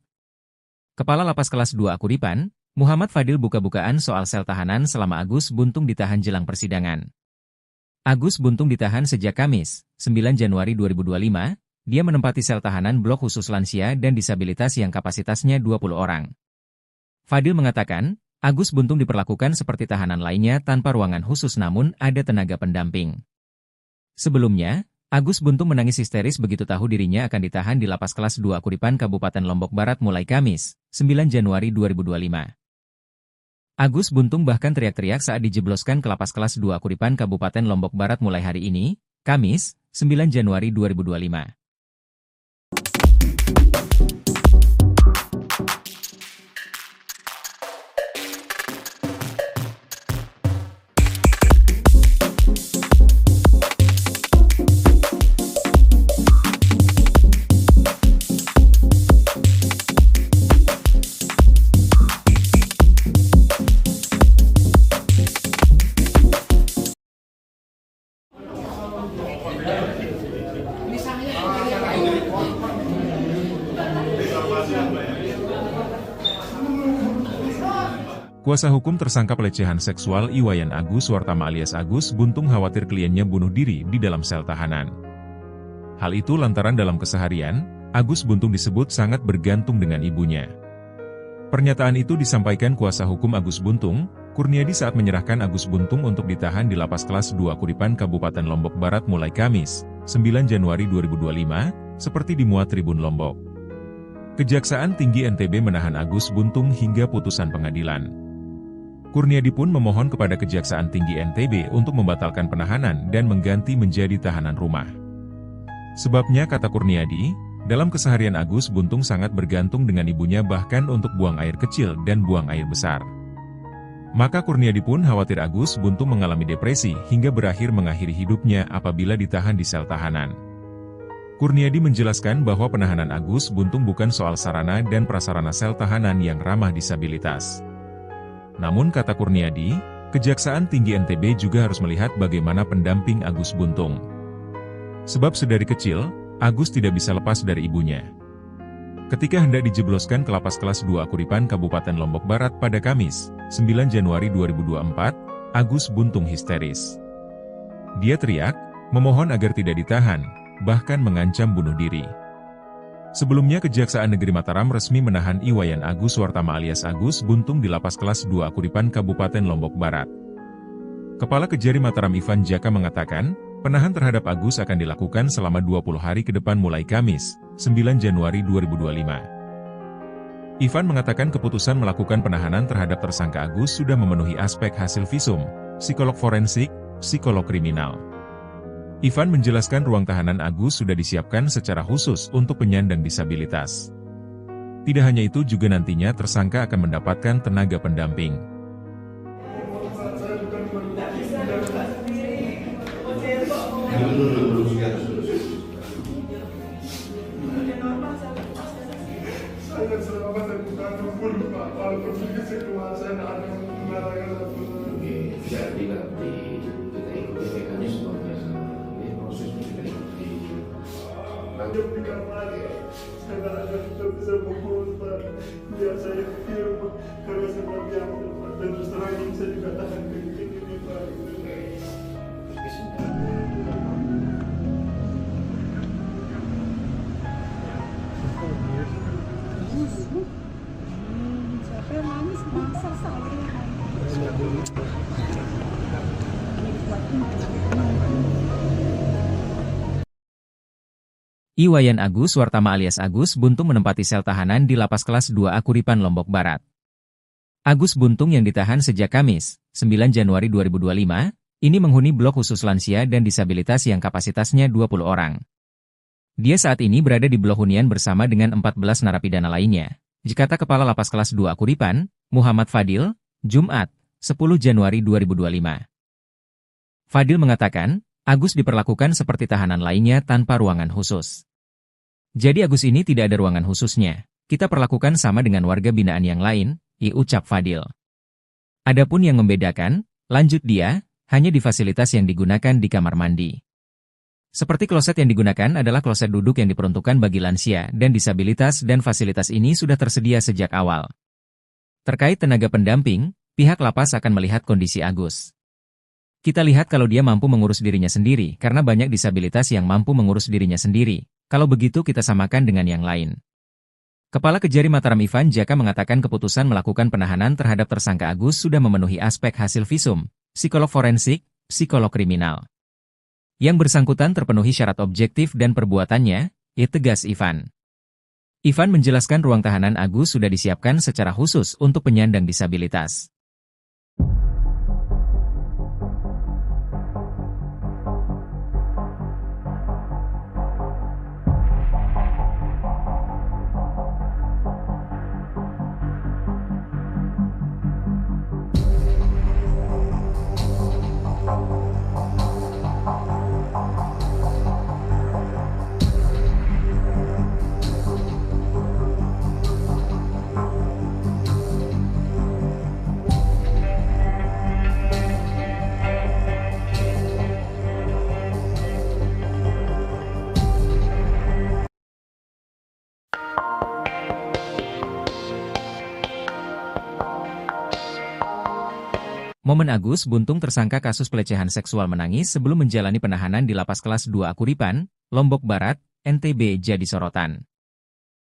Kepala Lapas Kelas 2 Akuripan, Muhammad Fadil buka-bukaan soal sel tahanan selama Agus Buntung ditahan jelang persidangan. Agus Buntung ditahan sejak Kamis, 9 Januari 2025, dia menempati sel tahanan blok khusus lansia dan disabilitas yang kapasitasnya 20 orang. Fadil mengatakan, Agus Buntung diperlakukan seperti tahanan lainnya tanpa ruangan khusus namun ada tenaga pendamping. Sebelumnya, Agus Buntung menangis histeris begitu tahu dirinya akan ditahan di Lapas Kelas 2 Akuripan Kabupaten Lombok Barat mulai Kamis, 9 Januari 2025. Agus Buntung bahkan teriak-teriak saat dijebloskan ke Lapas Kelas 2 Akuripan Kabupaten Lombok Barat mulai hari ini, Kamis, 9 Januari 2025. Kuasa hukum tersangka pelecehan seksual Iwayan Agus Wartama alias Agus Buntung khawatir kliennya bunuh diri di dalam sel tahanan. Hal itu lantaran dalam keseharian, Agus Buntung disebut sangat bergantung dengan ibunya. Pernyataan itu disampaikan kuasa hukum Agus Buntung, Kurniadi saat menyerahkan Agus Buntung untuk ditahan di Lapas Kelas 2 Akuripan Kabupaten Lombok Barat mulai Kamis, 9 Januari 2025, seperti dimuat Tribun Lombok. Kejaksaan Tinggi NTB menahan Agus Buntung hingga putusan pengadilan. Kurniadi pun memohon kepada Kejaksaan Tinggi NTB untuk membatalkan penahanan dan mengganti menjadi tahanan rumah. Sebabnya kata Kurniadi, dalam keseharian Agus Buntung sangat bergantung dengan ibunya bahkan untuk buang air kecil dan buang air besar. Maka Kurniadi pun khawatir Agus Buntung mengalami depresi hingga berakhir mengakhiri hidupnya apabila ditahan di sel tahanan. Kurniadi menjelaskan bahwa penahanan Agus Buntung bukan soal sarana dan prasarana sel tahanan yang ramah disabilitas. Namun kata Kurniadi, Kejaksaan Tinggi NTB juga harus melihat bagaimana pendamping Agus Buntung. Sebab sedari kecil, Agus tidak bisa lepas dari ibunya. Ketika hendak dijebloskan ke Lapas Kelas 2 Akuripan Kabupaten Lombok Barat pada Kamis, 9 Januari 2024, Agus Buntung histeris. Dia teriak, memohon agar tidak ditahan, bahkan mengancam bunuh diri. Sebelumnya Kejaksaan Negeri Mataram resmi menahan Iwayan Agus Wartama alias Agus Buntung di Lapas Kelas 2 Akuripan Kabupaten Lombok Barat. Kepala Kejari Mataram Ivan Jaka mengatakan, penahan terhadap Agus akan dilakukan selama 20 hari ke depan mulai Kamis, 9 Januari 2025. Ivan mengatakan keputusan melakukan penahanan terhadap tersangka Agus sudah memenuhi aspek hasil visum, psikolog forensik, psikolog kriminal. Ivan menjelaskan ruang tahanan Agus sudah disiapkan secara khusus untuk penyandang disabilitas. Tidak hanya itu juga nantinya tersangka akan mendapatkan tenaga pendamping. Saya selamat dan bukan pun Pak, walaupun sedikit keluar saya tidak ada mengatakan apapun. Jadi nanti kita ikuti mekanismenya, prosesnya kita ikuti. Nanti di kamar saya tidak ada kita bisa pukul Pak. Biar saya film karena saya biasa Pak. Dan terus terang ini saya juga tahan ke ini Pak. Siapa yang manis? Masak sekali. Iwayan Agus Wartama alias Agus Buntung menempati sel tahanan di Lapas Kelas 2 Akuripan Lombok Barat. Agus Buntung yang ditahan sejak Kamis, 9 Januari 2025, ini menghuni blok khusus lansia dan disabilitas yang kapasitasnya 20 orang. Dia saat ini berada di blok hunian bersama dengan 14 narapidana lainnya. Kata Kepala Lapas Kelas 2 Akuripan, Muhammad Fadil, Jumat, 10 Januari 2025. Fadil mengatakan, Agus diperlakukan seperti tahanan lainnya tanpa ruangan khusus. Jadi Agus ini tidak ada ruangan khususnya. Kita perlakukan sama dengan warga binaan yang lain, ucap Fadil. Adapun yang membedakan, lanjut dia, hanya di fasilitas yang digunakan di kamar mandi. Seperti kloset yang digunakan adalah kloset duduk yang diperuntukkan bagi lansia dan disabilitas dan fasilitas ini sudah tersedia sejak awal. Terkait tenaga pendamping, pihak lapas akan melihat kondisi Agus. Kita lihat kalau dia mampu mengurus dirinya sendiri karena banyak disabilitas yang mampu mengurus dirinya sendiri. Kalau begitu kita samakan dengan yang lain. Kepala Kejari Mataram Ivan Jaka mengatakan keputusan melakukan penahanan terhadap tersangka Agus sudah memenuhi aspek hasil visum, psikolog forensik, psikolog kriminal. Yang bersangkutan terpenuhi syarat objektif dan perbuatannya, tegas Ivan. Ivan menjelaskan ruang tahanan Agus sudah disiapkan secara khusus untuk penyandang disabilitas. Momen Agus Buntung tersangka kasus pelecehan seksual menangis sebelum menjalani penahanan di Lapas Kelas 2 Akuripan, Lombok Barat, NTB jadi sorotan.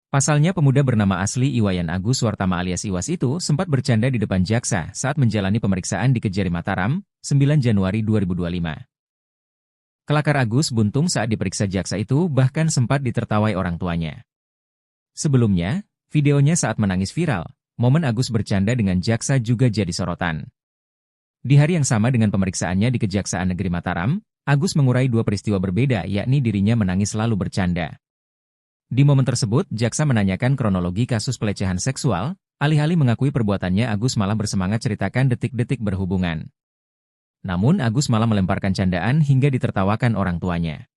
Pasalnya pemuda bernama asli Iwayan Agus Wartama alias Iwas itu sempat bercanda di depan jaksa saat menjalani pemeriksaan di Kejari Mataram, 9 Januari 2025. Kelakar Agus Buntung saat diperiksa jaksa itu bahkan sempat ditertawai orang tuanya. Sebelumnya, videonya saat menangis viral, momen Agus bercanda dengan jaksa juga jadi sorotan. Di hari yang sama dengan pemeriksaannya di Kejaksaan Negeri Mataram, Agus mengurai dua peristiwa berbeda yakni dirinya menangis lalu bercanda. Di momen tersebut, jaksa menanyakan kronologi kasus pelecehan seksual, alih-alih mengakui perbuatannya Agus malah bersemangat ceritakan detik-detik berhubungan. Namun Agus malah melemparkan candaan hingga ditertawakan orang tuanya.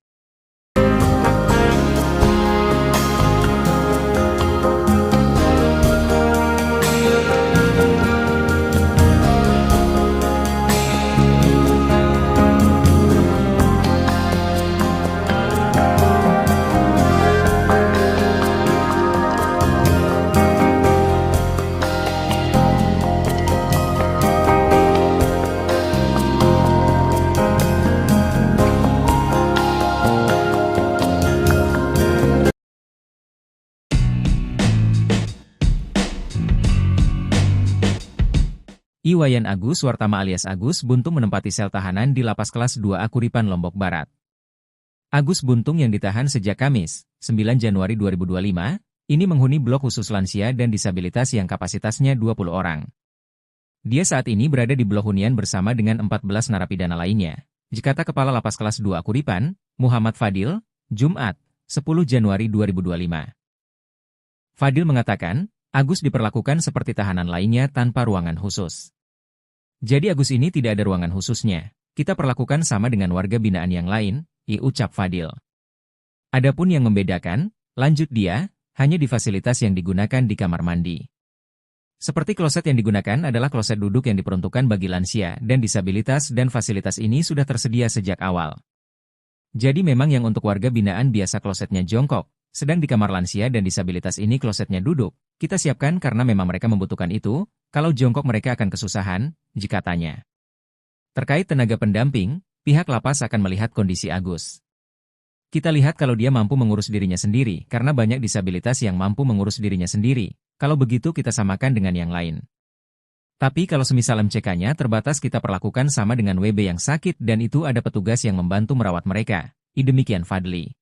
Iwayan Agus Wartama alias Agus Buntung menempati sel tahanan di Lapas Kelas 2 Akuripan Lombok Barat. Agus Buntung yang ditahan sejak Kamis, 9 Januari 2025, ini menghuni blok khusus lansia dan disabilitas yang kapasitasnya 20 orang. Dia saat ini berada di blok hunian bersama dengan 14 narapidana lainnya. Kata Kepala Lapas Kelas 2 Akuripan, Muhammad Fadil, Jumat, 10 Januari 2025. Fadil mengatakan, Agus diperlakukan seperti tahanan lainnya tanpa ruangan khusus. Jadi Agus ini tidak ada ruangan khususnya. Kita perlakukan sama dengan warga binaan yang lain, ucap Fadil. Adapun yang membedakan, lanjut dia, hanya di fasilitas yang digunakan di kamar mandi. Seperti kloset yang digunakan adalah kloset duduk yang diperuntukkan bagi lansia dan disabilitas dan fasilitas ini sudah tersedia sejak awal. Jadi memang yang untuk warga binaan biasa klosetnya jongkok, sedang di kamar lansia dan disabilitas ini klosetnya duduk. Kita siapkan karena memang mereka membutuhkan itu, kalau jongkok mereka akan kesusahan, katanya. Terkait tenaga pendamping, pihak lapas akan melihat kondisi Agus. Kita lihat kalau dia mampu mengurus dirinya sendiri karena banyak disabilitas yang mampu mengurus dirinya sendiri, kalau begitu kita samakan dengan yang lain. Tapi kalau semisal MCK-nya terbatas kita perlakukan sama dengan WB yang sakit dan itu ada petugas yang membantu merawat mereka, demikian Fadli.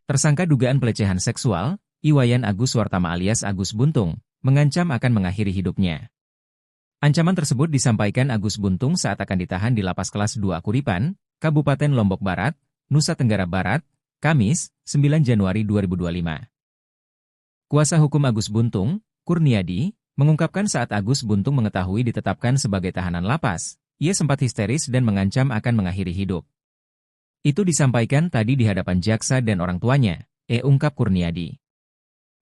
Tersangka dugaan pelecehan seksual, Iwayan Agus Wartama alias Agus Buntung, mengancam akan mengakhiri hidupnya. Ancaman tersebut disampaikan Agus Buntung saat akan ditahan di Lapas Kelas 2 Akuripan, Kabupaten Lombok Barat, Nusa Tenggara Barat, Kamis, 9 Januari 2025. Kuasa hukum Agus Buntung, Kurniadi, mengungkapkan saat Agus Buntung mengetahui ditetapkan sebagai tahanan lapas, ia sempat histeris dan mengancam akan mengakhiri hidup. Itu disampaikan tadi di hadapan jaksa dan orang tuanya, ungkap Kurniadi.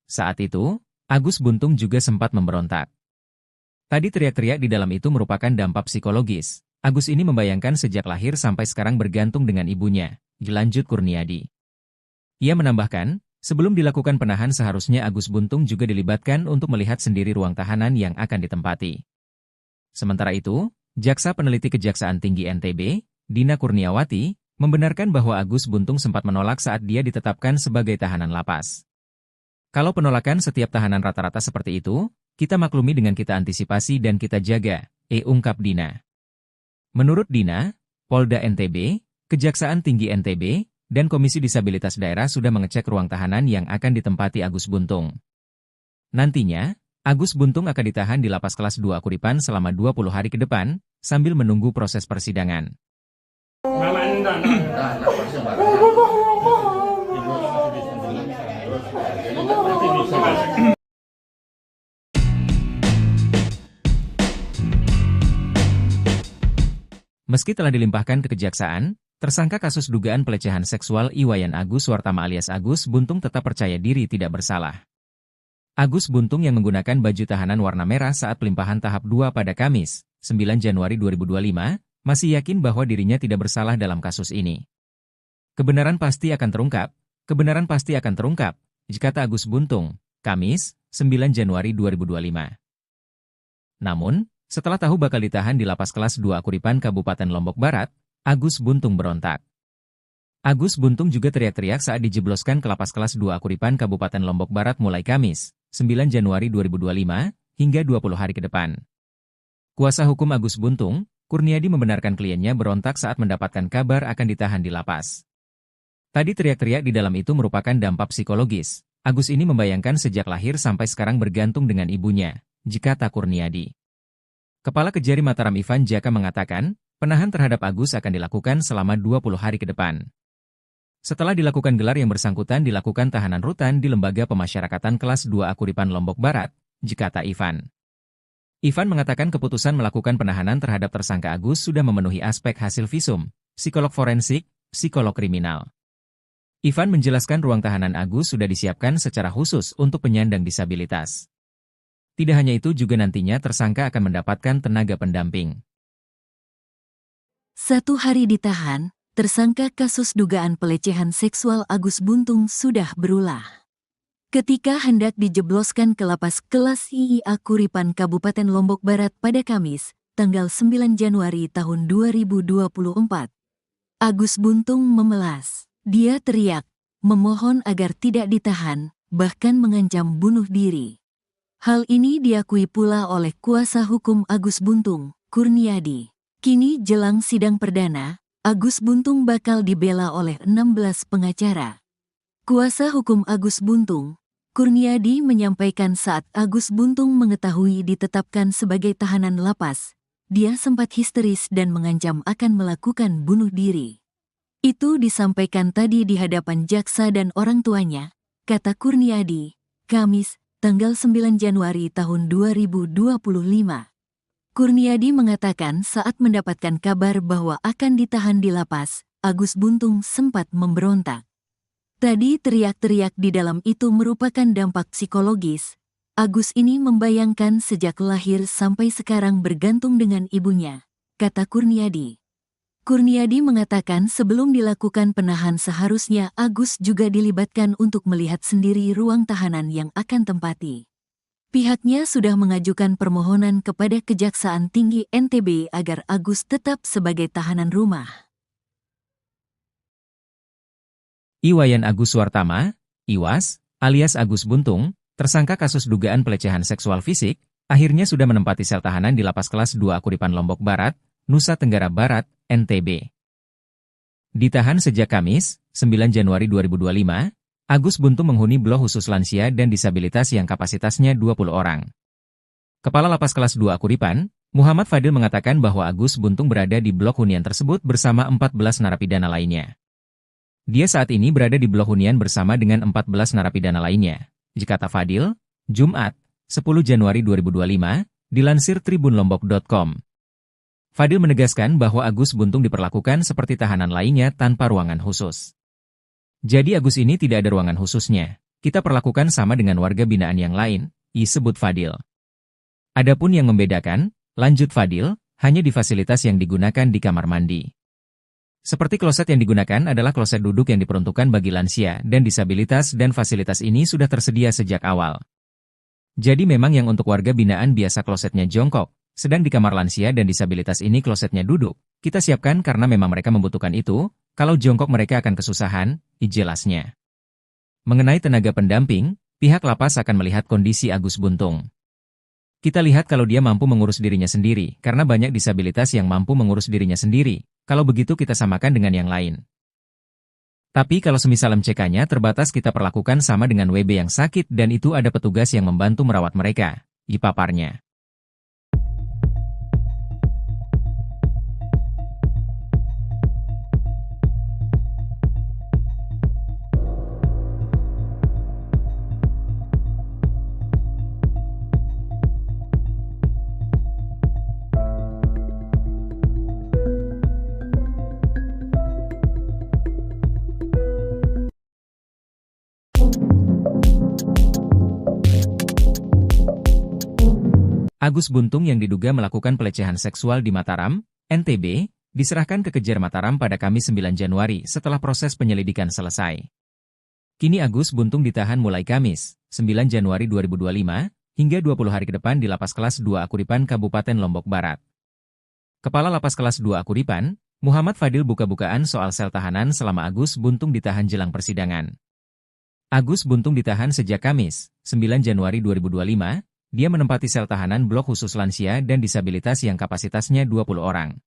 Saat itu, Agus Buntung juga sempat memberontak. Tadi teriak-teriak di dalam itu merupakan dampak psikologis. Agus ini membayangkan sejak lahir sampai sekarang bergantung dengan ibunya, lanjut Kurniadi. Ia menambahkan, sebelum dilakukan penahan seharusnya Agus Buntung juga dilibatkan untuk melihat sendiri ruang tahanan yang akan ditempati. Sementara itu, Jaksa Peneliti Kejaksaan Tinggi NTB, Dina Kurniawati, membenarkan bahwa Agus Buntung sempat menolak saat dia ditetapkan sebagai tahanan lapas. Kalau penolakan setiap tahanan rata-rata seperti itu, kita maklumi dengan kita antisipasi dan kita jaga, ungkap Dina. Menurut Dina, Polda NTB, Kejaksaan Tinggi NTB, dan Komisi Disabilitas Daerah sudah mengecek ruang tahanan yang akan ditempati Agus Buntung. Nantinya, Agus Buntung akan ditahan di Lapas Kelas 2 Kuripan selama 20 hari ke depan, sambil menunggu proses persidangan. Meski telah dilimpahkan ke kejaksaan, tersangka kasus dugaan pelecehan seksual Iwayan Agus Suartama alias Agus Buntung tetap percaya diri tidak bersalah. Agus Buntung yang menggunakan baju tahanan warna merah saat pelimpahan tahap 2 pada Kamis, 9 Januari 2025, masih yakin bahwa dirinya tidak bersalah dalam kasus ini. Kebenaran pasti akan terungkap, kata Agus Buntung, Kamis, 9 Januari 2025. Namun, setelah tahu bakal ditahan di Lapas Kelas 2 Kuripan Kabupaten Lombok Barat, Agus Buntung berontak. Agus Buntung juga teriak-teriak saat dijebloskan ke Lapas Kelas 2 Kuripan Kabupaten Lombok Barat mulai Kamis, 9 Januari 2025, hingga 20 hari ke depan. Kuasa hukum Agus Buntung, Kurniadi membenarkan kliennya berontak saat mendapatkan kabar akan ditahan di lapas. Tadi teriak-teriak di dalam itu merupakan dampak psikologis. Agus ini membayangkan sejak lahir sampai sekarang bergantung dengan ibunya, kata Kurniadi. Kepala Kejari Mataram Ivan Jaka mengatakan, penahan terhadap Agus akan dilakukan selama 20 hari ke depan. Setelah dilakukan gelar yang bersangkutan dilakukan tahanan rutan di Lembaga Pemasyarakatan Kelas 2 Kuripan Lombok Barat, kata Ivan. Ivan mengatakan keputusan melakukan penahanan terhadap tersangka Agus sudah memenuhi aspek hasil visum, psikolog forensik, psikolog kriminal. Ivan menjelaskan ruang tahanan Agus sudah disiapkan secara khusus untuk penyandang disabilitas. Tidak hanya itu juga nantinya tersangka akan mendapatkan tenaga pendamping. 1 hari ditahan, tersangka kasus dugaan pelecehan seksual Agus Buntung sudah berulah. Ketika hendak dijebloskan ke Lapas Kelas IIA Kuripan Kabupaten Lombok Barat pada Kamis, tanggal 9 Januari tahun 2024, Agus Buntung memelas. Dia teriak, memohon agar tidak ditahan, bahkan mengancam bunuh diri. Hal ini diakui pula oleh kuasa hukum Agus Buntung, Kurniadi. Kini jelang sidang perdana, Agus Buntung bakal dibela oleh 16 pengacara. Kuasa hukum Agus Buntung, Kurniadi menyampaikan saat Agus Buntung mengetahui ditetapkan sebagai tahanan lapas, dia sempat histeris dan mengancam akan melakukan bunuh diri. Itu disampaikan tadi di hadapan jaksa dan orang tuanya, kata Kurniadi, Kamis, tanggal 9 Januari tahun 2025. Kurniadi mengatakan saat mendapatkan kabar bahwa akan ditahan di lapas, Agus Buntung sempat memberontak. Tadi teriak-teriak di dalam itu merupakan dampak psikologis. Agus ini membayangkan sejak lahir sampai sekarang bergantung dengan ibunya, kata Kurniadi. Kurniadi mengatakan sebelum dilakukan penahan seharusnya Agus juga dilibatkan untuk melihat sendiri ruang tahanan yang akan tempati. Pihaknya sudah mengajukan permohonan kepada Kejaksaan Tinggi NTB agar Agus tetap sebagai tahanan rumah. Iwayan Agus Suartama, Iwas, alias Agus Buntung, tersangka kasus dugaan pelecehan seksual fisik, akhirnya sudah menempati sel tahanan di Lapas Kelas 2 Kuripan Lombok Barat, Nusa Tenggara Barat, NTB. Ditahan sejak Kamis, 9 Januari 2025, Agus Buntung menghuni blok khusus lansia dan disabilitas yang kapasitasnya 20 orang. Kepala Lapas Kelas 2 Kuripan, Muhammad Fadil mengatakan bahwa Agus Buntung berada di blok hunian tersebut bersama 14 narapidana lainnya. Dia saat ini berada di blok hunian bersama dengan 14 narapidana lainnya, kata Fadil, Jumat, 10 Januari 2025, dilansir tribunlombok.com. Fadil menegaskan bahwa Agus Buntung diperlakukan seperti tahanan lainnya tanpa ruangan khusus. Jadi Agus ini tidak ada ruangan khususnya, kita perlakukan sama dengan warga binaan yang lain, sebut Fadil. Adapun yang membedakan, lanjut Fadil, hanya di fasilitas yang digunakan di kamar mandi. Seperti kloset yang digunakan adalah kloset duduk yang diperuntukkan bagi lansia dan disabilitas dan fasilitas ini sudah tersedia sejak awal. Jadi memang yang untuk warga binaan biasa klosetnya jongkok, sedang di kamar lansia dan disabilitas ini klosetnya duduk. Kita siapkan karena memang mereka membutuhkan itu, kalau jongkok mereka akan kesusahan, jelasnya. Mengenai tenaga pendamping, pihak lapas akan melihat kondisi Agus Buntung. Kita lihat kalau dia mampu mengurus dirinya sendiri, karena banyak disabilitas yang mampu mengurus dirinya sendiri. Kalau begitu kita samakan dengan yang lain. Tapi kalau semisal MCK-nya terbatas kita perlakukan sama dengan WB yang sakit dan itu ada petugas yang membantu merawat mereka, paparnya. Agus Buntung yang diduga melakukan pelecehan seksual di Mataram, NTB, diserahkan ke Kejar Mataram pada Kamis 9 Januari setelah proses penyelidikan selesai. Kini Agus Buntung ditahan mulai Kamis, 9 Januari 2025, hingga 20 hari ke depan di Lapas Kelas 2 Akuripan Kabupaten Lombok Barat. Kepala Lapas Kelas 2 Akuripan, Muhammad Fadil buka-bukaan soal sel tahanan selama Agus Buntung ditahan jelang persidangan. Agus Buntung ditahan sejak Kamis, 9 Januari 2025, dia menempati sel tahanan blok khusus lansia dan disabilitas yang kapasitasnya 20 orang.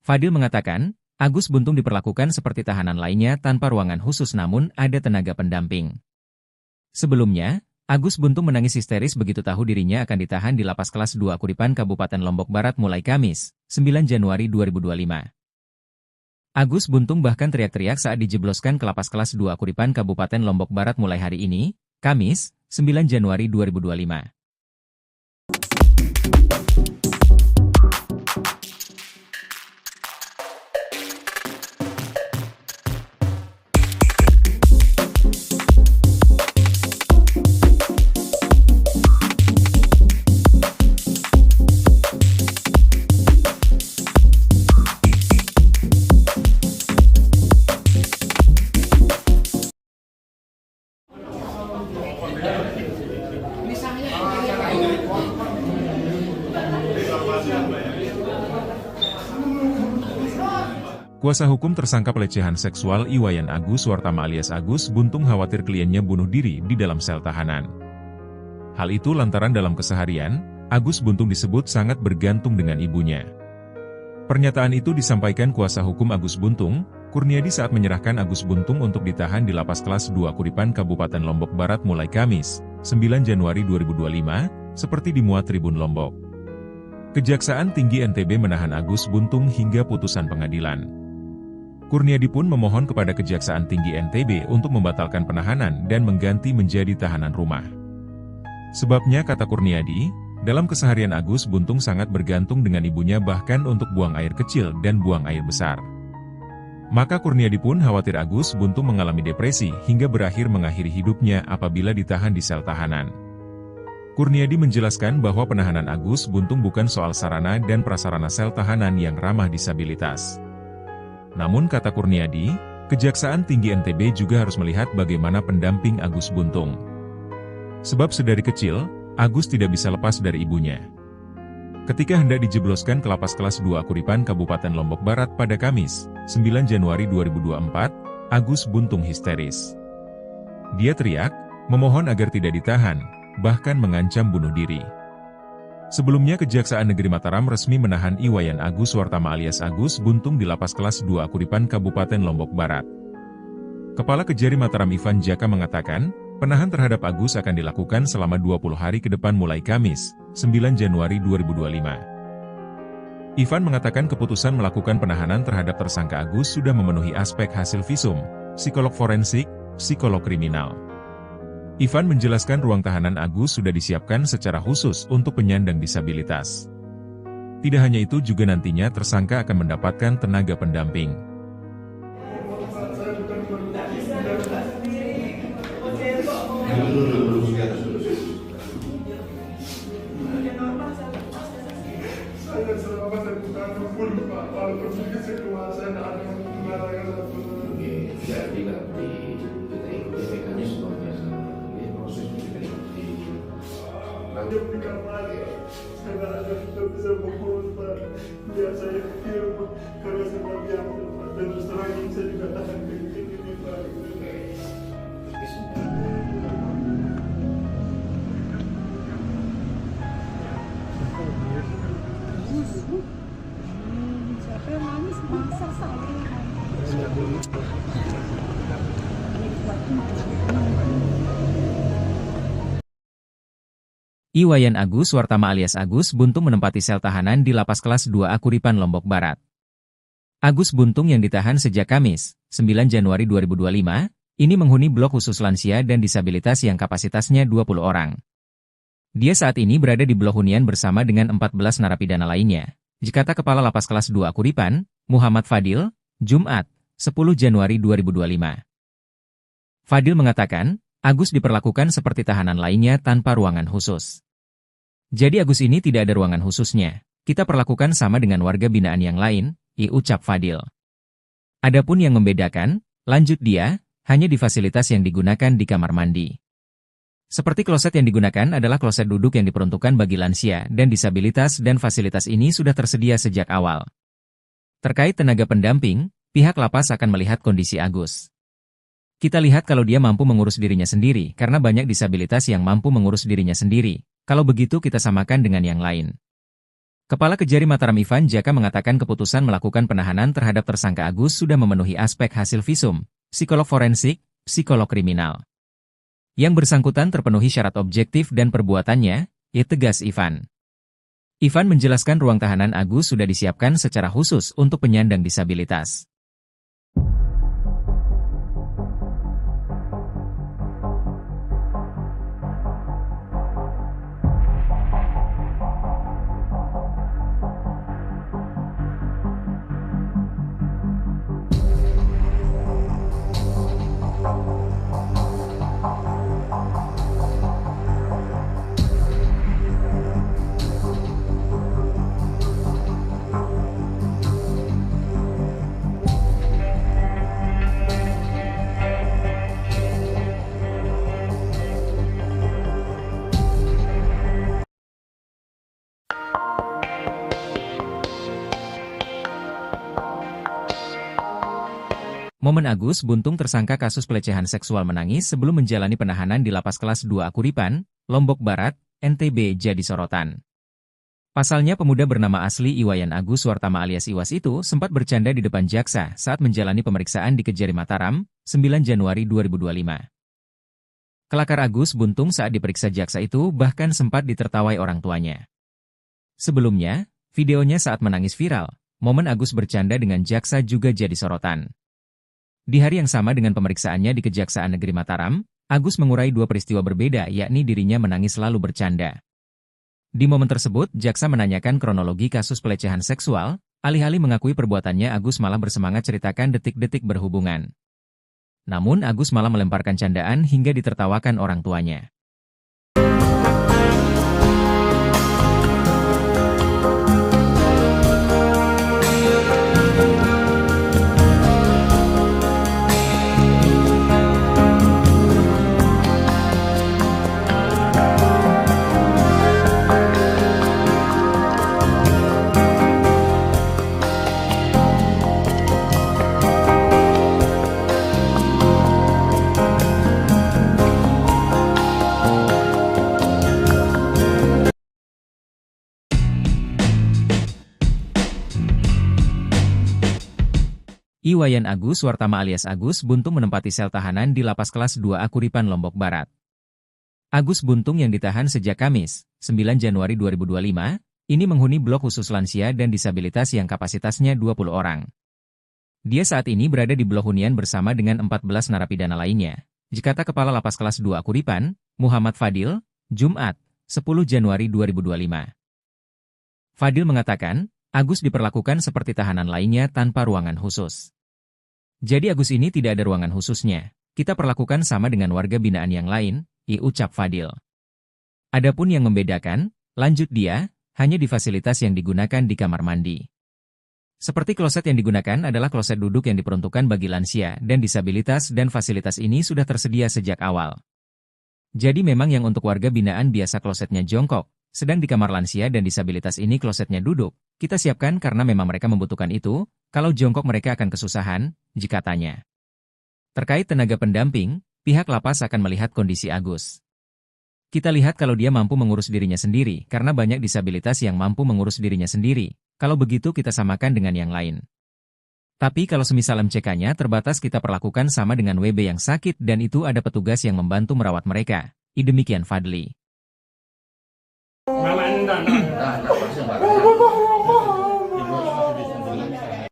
Fadil mengatakan, Agus Buntung diperlakukan seperti tahanan lainnya tanpa ruangan khusus namun ada tenaga pendamping. Sebelumnya, Agus Buntung menangis histeris begitu tahu dirinya akan ditahan di Lapas Kelas 2 Akuripan Kabupaten Lombok Barat mulai Kamis, 9 Januari 2025. Agus Buntung bahkan teriak-teriak saat dijebloskan ke Lapas Kelas 2 Akuripan Kabupaten Lombok Barat mulai hari ini, Kamis, 9 Januari 2025. Kuasa hukum tersangka pelecehan seksual Iwayan Agus Wartama alias Agus Buntung khawatir kliennya bunuh diri di dalam sel tahanan. Hal itu lantaran dalam keseharian, Agus Buntung disebut sangat bergantung dengan ibunya. Pernyataan itu disampaikan kuasa hukum Agus Buntung, Kurniadi saat menyerahkan Agus Buntung untuk ditahan di Lapas Kelas 2 Akuripan Kabupaten Lombok Barat mulai Kamis, 9 Januari 2025, seperti dimuat Tribun Lombok. Kejaksaan Tinggi NTB menahan Agus Buntung hingga putusan pengadilan. Kurniadi pun memohon kepada Kejaksaan Tinggi NTB untuk membatalkan penahanan dan mengganti menjadi tahanan rumah. Sebabnya kata Kurniadi, dalam keseharian Agus Buntung sangat bergantung dengan ibunya bahkan untuk buang air kecil dan buang air besar. Maka Kurniadi pun khawatir Agus Buntung mengalami depresi hingga berakhir mengakhiri hidupnya apabila ditahan di sel tahanan. Kurniadi menjelaskan bahwa penahanan Agus Buntung bukan soal sarana dan prasarana sel tahanan yang ramah disabilitas. Namun kata Kurniadi, Kejaksaan Tinggi NTB juga harus melihat bagaimana pendamping Agus Buntung. Sebab sedari kecil, Agus tidak bisa lepas dari ibunya. Ketika hendak dijebloskan ke Lapas Kelas 2 Akuripan Kabupaten Lombok Barat pada Kamis, 9 Januari 2024, Agus Buntung histeris. Dia teriak, memohon agar tidak ditahan, bahkan mengancam bunuh diri. Sebelumnya Kejaksaan Negeri Mataram resmi menahan Iwayan Agus Wartama alias Agus Buntung di Lapas Kelas 2 Akuripan Kabupaten Lombok Barat. Kepala Kejari Mataram Ivan Jaka mengatakan, penahan terhadap Agus akan dilakukan selama 20 hari ke depan mulai Kamis, 9 Januari 2025. Ivan mengatakan keputusan melakukan penahanan terhadap tersangka Agus sudah memenuhi aspek hasil visum, psikolog forensik, psikolog kriminal. Ivan menjelaskan ruang tahanan Agus sudah disiapkan secara khusus untuk penyandang disabilitas. Tidak hanya itu juga nantinya tersangka akan mendapatkan tenaga pendamping. kemasan ada pengalaman satu. Jadi nanti kita ikuti mekanismenya, proses kita ikuti. Lanjut di kamar ya. Karena ada kita bisa bohong Pak. Biar saya film karena sama dia Pak. Dan terus terang ini saya juga tahan begini Pak. Siapa yang manis? Masa saya. Iwayan Agus Wartama alias Agus Buntung menempati sel tahanan di Lapas Kelas 2A Kuripan, Lombok Barat. Agus Buntung yang ditahan sejak Kamis, 9 Januari 2025, ini menghuni blok khusus lansia dan disabilitas yang kapasitasnya 20 orang. Dia saat ini berada di blok hunian bersama dengan 14 narapidana lainnya. Dikata Kepala Lapas Kelas 2A Kuripan, Muhammad Fadil, Jumat, 10 Januari 2025. Fadil mengatakan, Agus diperlakukan seperti tahanan lainnya tanpa ruangan khusus. Jadi Agus ini tidak ada ruangan khususnya. Kita perlakukan sama dengan warga binaan yang lain, ucap Fadil. Adapun yang membedakan, lanjut dia, hanya di fasilitas yang digunakan di kamar mandi. Seperti kloset yang digunakan adalah kloset duduk yang diperuntukkan bagi lansia dan disabilitas dan fasilitas ini sudah tersedia sejak awal. Terkait tenaga pendamping, pihak lapas akan melihat kondisi Agus. Kita lihat kalau dia mampu mengurus dirinya sendiri karena banyak disabilitas yang mampu mengurus dirinya sendiri. Kalau begitu kita samakan dengan yang lain. Kepala Kejari Mataram Ivan Jaka mengatakan keputusan melakukan penahanan terhadap tersangka Agus sudah memenuhi aspek hasil visum, psikolog forensik, psikolog kriminal. Yang bersangkutan terpenuhi syarat objektif dan perbuatannya, tegas Ivan. Ivan menjelaskan ruang tahanan Agus sudah disiapkan secara khusus untuk penyandang disabilitas. Momen Agus Buntung tersangka kasus pelecehan seksual menangis sebelum menjalani penahanan di Lapas Kelas 2A Kuripan, Lombok Barat, NTB jadi sorotan. Pasalnya pemuda bernama asli Iwayan Agus Wartama alias Iwas itu sempat bercanda di depan jaksa saat menjalani pemeriksaan di Kejari Mataram, 9 Januari 2025. Kelakar Agus Buntung saat diperiksa jaksa itu bahkan sempat ditertawai orang tuanya. Sebelumnya, videonya saat menangis viral, momen Agus bercanda dengan jaksa juga jadi sorotan. Di hari yang sama dengan pemeriksaannya di Kejaksaan Negeri Mataram, Agus mengurai dua peristiwa berbeda yakni dirinya menangis lalu bercanda. Di momen tersebut, jaksa menanyakan kronologi kasus pelecehan seksual, alih-alih mengakui perbuatannya Agus malah bersemangat ceritakan detik-detik berhubungan. Namun Agus malah melemparkan candaan hingga ditertawakan orang tuanya. Iwayan Agus Wartama alias Agus Buntung menempati sel tahanan di Lapas Kelas 2A Kuripan, Lombok Barat. Agus Buntung yang ditahan sejak Kamis, 9 Januari 2025, ini menghuni blok khusus lansia dan disabilitas yang kapasitasnya 20 orang. Dia saat ini berada di blok hunian bersama dengan 14 narapidana lainnya. Dikata Kepala Lapas Kelas 2A Kuripan, Muhammad Fadil, Jumat, 10 Januari 2025. Fadil mengatakan, Agus diperlakukan seperti tahanan lainnya tanpa ruangan khusus. Jadi Agus ini tidak ada ruangan khususnya. Kita perlakukan sama dengan warga binaan yang lain, ucap Fadil. Adapun yang membedakan, lanjut dia, hanya di fasilitas yang digunakan di kamar mandi. Seperti kloset yang digunakan adalah kloset duduk yang diperuntukkan bagi lansia dan disabilitas dan fasilitas ini sudah tersedia sejak awal. Jadi memang yang untuk warga binaan biasa klosetnya jongkok, sedang di kamar lansia dan disabilitas ini klosetnya duduk. Kita siapkan karena memang mereka membutuhkan itu, kalau jongkok mereka akan kesusahan, jika tanya. Terkait tenaga pendamping, pihak lapas akan melihat kondisi Agus. Kita lihat kalau dia mampu mengurus dirinya sendiri, karena banyak disabilitas yang mampu mengurus dirinya sendiri. Kalau begitu kita samakan dengan yang lain. Tapi kalau semisal MCK-nya terbatas kita perlakukan sama dengan WB yang sakit dan itu ada petugas yang membantu merawat mereka. Demikian Fadli.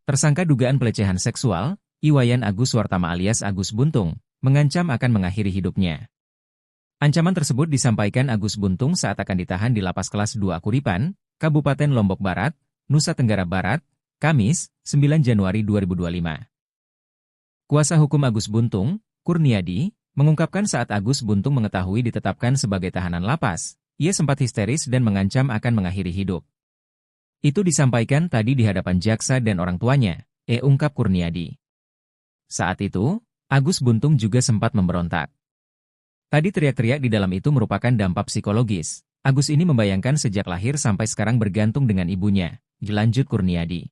Tersangka dugaan pelecehan seksual, Iwayan Agus Wartama alias Agus Buntung, mengancam akan mengakhiri hidupnya. Ancaman tersebut disampaikan Agus Buntung saat akan ditahan di Lapas Kelas 2 Kuripan, Kabupaten Lombok Barat, Nusa Tenggara Barat, Kamis, 9 Januari 2025. Kuasa hukum Agus Buntung, Kurniadi, mengungkapkan saat Agus Buntung mengetahui ditetapkan sebagai tahanan lapas, ia sempat histeris dan mengancam akan mengakhiri hidup. Itu disampaikan tadi di hadapan jaksa dan orang tuanya, ungkap Kurniadi. Saat itu, Agus Buntung juga sempat memberontak. Tadi teriak-teriak di dalam itu merupakan dampak psikologis. Agus ini membayangkan sejak lahir sampai sekarang bergantung dengan ibunya, dilanjut Kurniadi.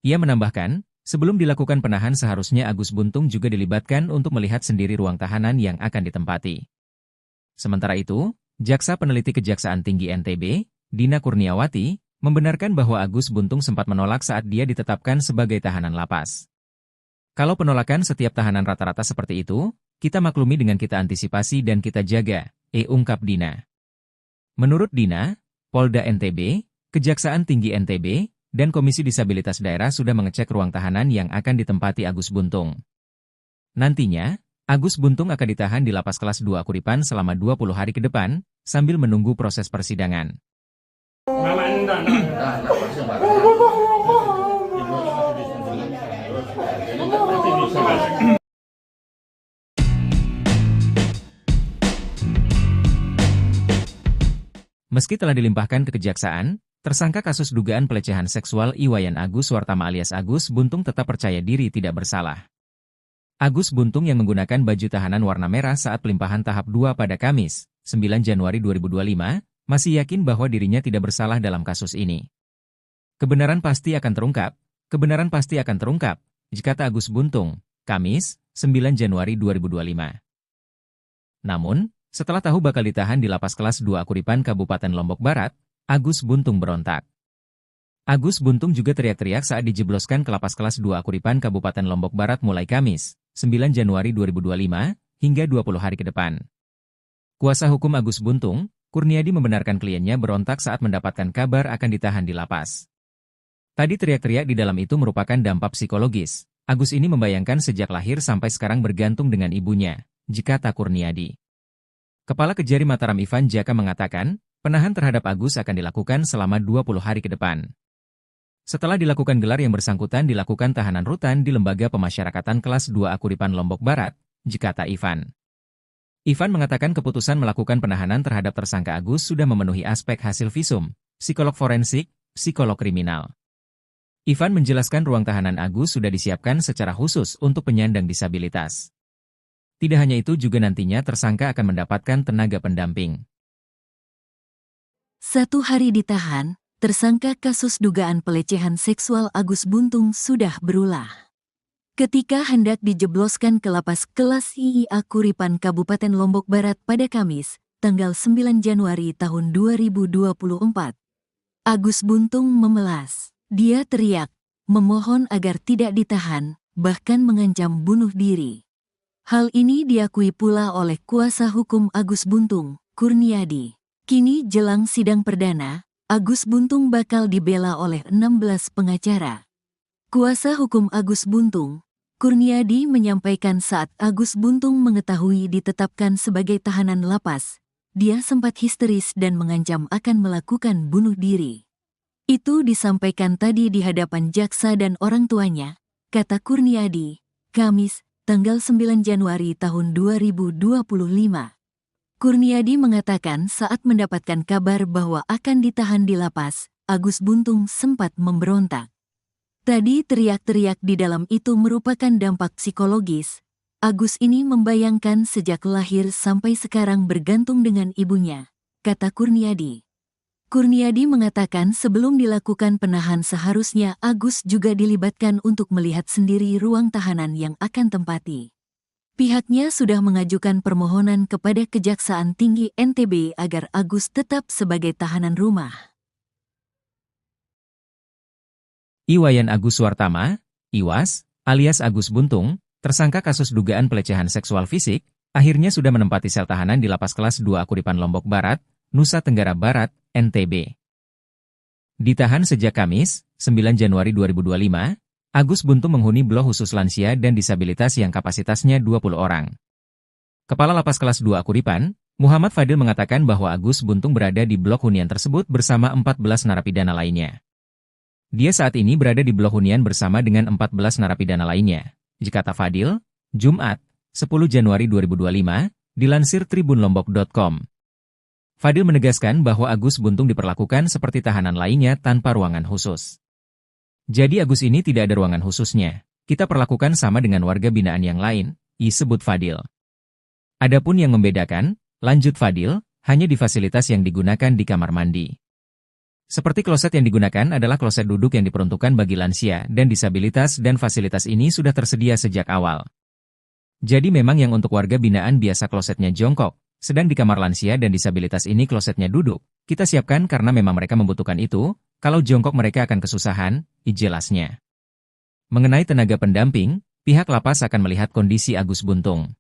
Ia menambahkan, sebelum dilakukan penahan seharusnya Agus Buntung juga dilibatkan untuk melihat sendiri ruang tahanan yang akan ditempati. Sementara itu, Jaksa Peneliti Kejaksaan Tinggi NTB, Dina Kurniawati, membenarkan bahwa Agus Buntung sempat menolak saat dia ditetapkan sebagai tahanan lapas. Kalau penolakan setiap tahanan rata-rata seperti itu, kita maklumi dengan kita antisipasi dan kita jaga, ungkap Dina. Menurut Dina, Polda NTB, Kejaksaan Tinggi NTB, dan Komisi Disabilitas Daerah sudah mengecek ruang tahanan yang akan ditempati Agus Buntung. Nantinya, Agus Buntung akan ditahan di Lapas Kelas 2 Kuripan selama 20 hari ke depan, sambil menunggu proses persidangan. Meski telah dilimpahkan ke kejaksaan, tersangka kasus dugaan pelecehan seksual Iwayan Agus Wartama alias Agus Buntung tetap percaya diri tidak bersalah. Agus Buntung yang menggunakan baju tahanan warna merah saat pelimpahan tahap 2 pada Kamis, 9 Januari 2025, masih yakin bahwa dirinya tidak bersalah dalam kasus ini. Kebenaran pasti akan terungkap, kata Agus Buntung, Kamis, 9 Januari 2025. Namun, setelah tahu bakal ditahan di Lapas Kelas 2 Kuripan Kabupaten Lombok Barat, Agus Buntung berontak. Agus Buntung juga teriak-teriak saat dijebloskan ke Lapas Kelas 2 Kuripan Kabupaten Lombok Barat mulai Kamis, 9 Januari 2025, hingga 20 hari ke depan. Kuasa hukum Agus Buntung, Kurniadi membenarkan kliennya berontak saat mendapatkan kabar akan ditahan di lapas. Tadi teriak-teriak di dalam itu merupakan dampak psikologis. Agus ini membayangkan sejak lahir sampai sekarang bergantung dengan ibunya, kata Kurniadi. Kepala Kejari Mataram Ivan Jaka mengatakan, penahan terhadap Agus akan dilakukan selama 20 hari ke depan. Setelah dilakukan gelar yang bersangkutan dilakukan tahanan rutan di Lembaga Pemasyarakatan Kelas 2 Kuripan Lombok Barat, kata Ivan. Ivan mengatakan keputusan melakukan penahanan terhadap tersangka Agus sudah memenuhi aspek hasil visum, psikolog forensik, psikolog kriminal. Ivan menjelaskan ruang tahanan Agus sudah disiapkan secara khusus untuk penyandang disabilitas. Tidak hanya itu juga nantinya tersangka akan mendapatkan tenaga pendamping. 1 hari ditahan, tersangka kasus dugaan pelecehan seksual Agus Buntung sudah berulah. Ketika hendak dijebloskan ke Lapas Kelas IIA Kuripan Kabupaten Lombok Barat pada Kamis, tanggal 9 Januari tahun 2024. Agus Buntung memelas. Dia teriak, memohon agar tidak ditahan, bahkan mengancam bunuh diri. Hal ini diakui pula oleh kuasa hukum Agus Buntung, Kurniadi. Kini jelang sidang perdana, Agus Buntung bakal dibela oleh 16 pengacara. Kuasa hukum Agus Buntung, Kurniadi menyampaikan saat Agus Buntung mengetahui ditetapkan sebagai tahanan lapas, dia sempat histeris dan mengancam akan melakukan bunuh diri. Itu disampaikan tadi di hadapan jaksa dan orang tuanya, kata Kurniadi, Kamis, tanggal 9 Januari tahun 2025. Kurniadi mengatakan saat mendapatkan kabar bahwa akan ditahan di lapas, Agus Buntung sempat memberontak. Tadi teriak-teriak di dalam itu merupakan dampak psikologis. Agus ini membayangkan sejak lahir sampai sekarang bergantung dengan ibunya, kata Kurniadi. Kurniadi mengatakan sebelum dilakukan penahan seharusnya Agus juga dilibatkan untuk melihat sendiri ruang tahanan yang akan tempati. Pihaknya sudah mengajukan permohonan kepada Kejaksaan Tinggi NTB agar Agus tetap sebagai tahanan rumah. Iwayan Agus Suartama, Iwas, alias Agus Buntung, tersangka kasus dugaan pelecehan seksual fisik, akhirnya sudah menempati sel tahanan di Lapas Kelas 2 Akuripan Lombok Barat, Nusa Tenggara Barat, NTB. Ditahan sejak Kamis, 9 Januari 2025, Agus Buntung menghuni blok khusus lansia dan disabilitas yang kapasitasnya 20 orang. Kepala Lapas Kelas 2 Akuripan, Muhammad Fadil mengatakan bahwa Agus Buntung berada di blok hunian tersebut bersama 14 narapidana lainnya. Dia saat ini berada di blok hunian bersama dengan 14 narapidana lainnya. Kata Fadil, Jumat, 10 Januari 2025, dilansir tribunlombok.com. Fadil menegaskan bahwa Agus Buntung diperlakukan seperti tahanan lainnya tanpa ruangan khusus. Jadi Agus ini tidak ada ruangan khususnya. Kita perlakukan sama dengan warga binaan yang lain, disebut Fadil. Adapun yang membedakan, lanjut Fadil, hanya di fasilitas yang digunakan di kamar mandi. Seperti kloset yang digunakan adalah kloset duduk yang diperuntukkan bagi lansia dan disabilitas dan fasilitas ini sudah tersedia sejak awal. Jadi memang yang untuk warga binaan biasa klosetnya jongkok, sedang di kamar lansia dan disabilitas ini klosetnya duduk. Kita siapkan karena memang mereka membutuhkan itu, kalau jongkok mereka akan kesusahan, jelasnya. Mengenai tenaga pendamping, pihak lapas akan melihat kondisi Agus Buntung.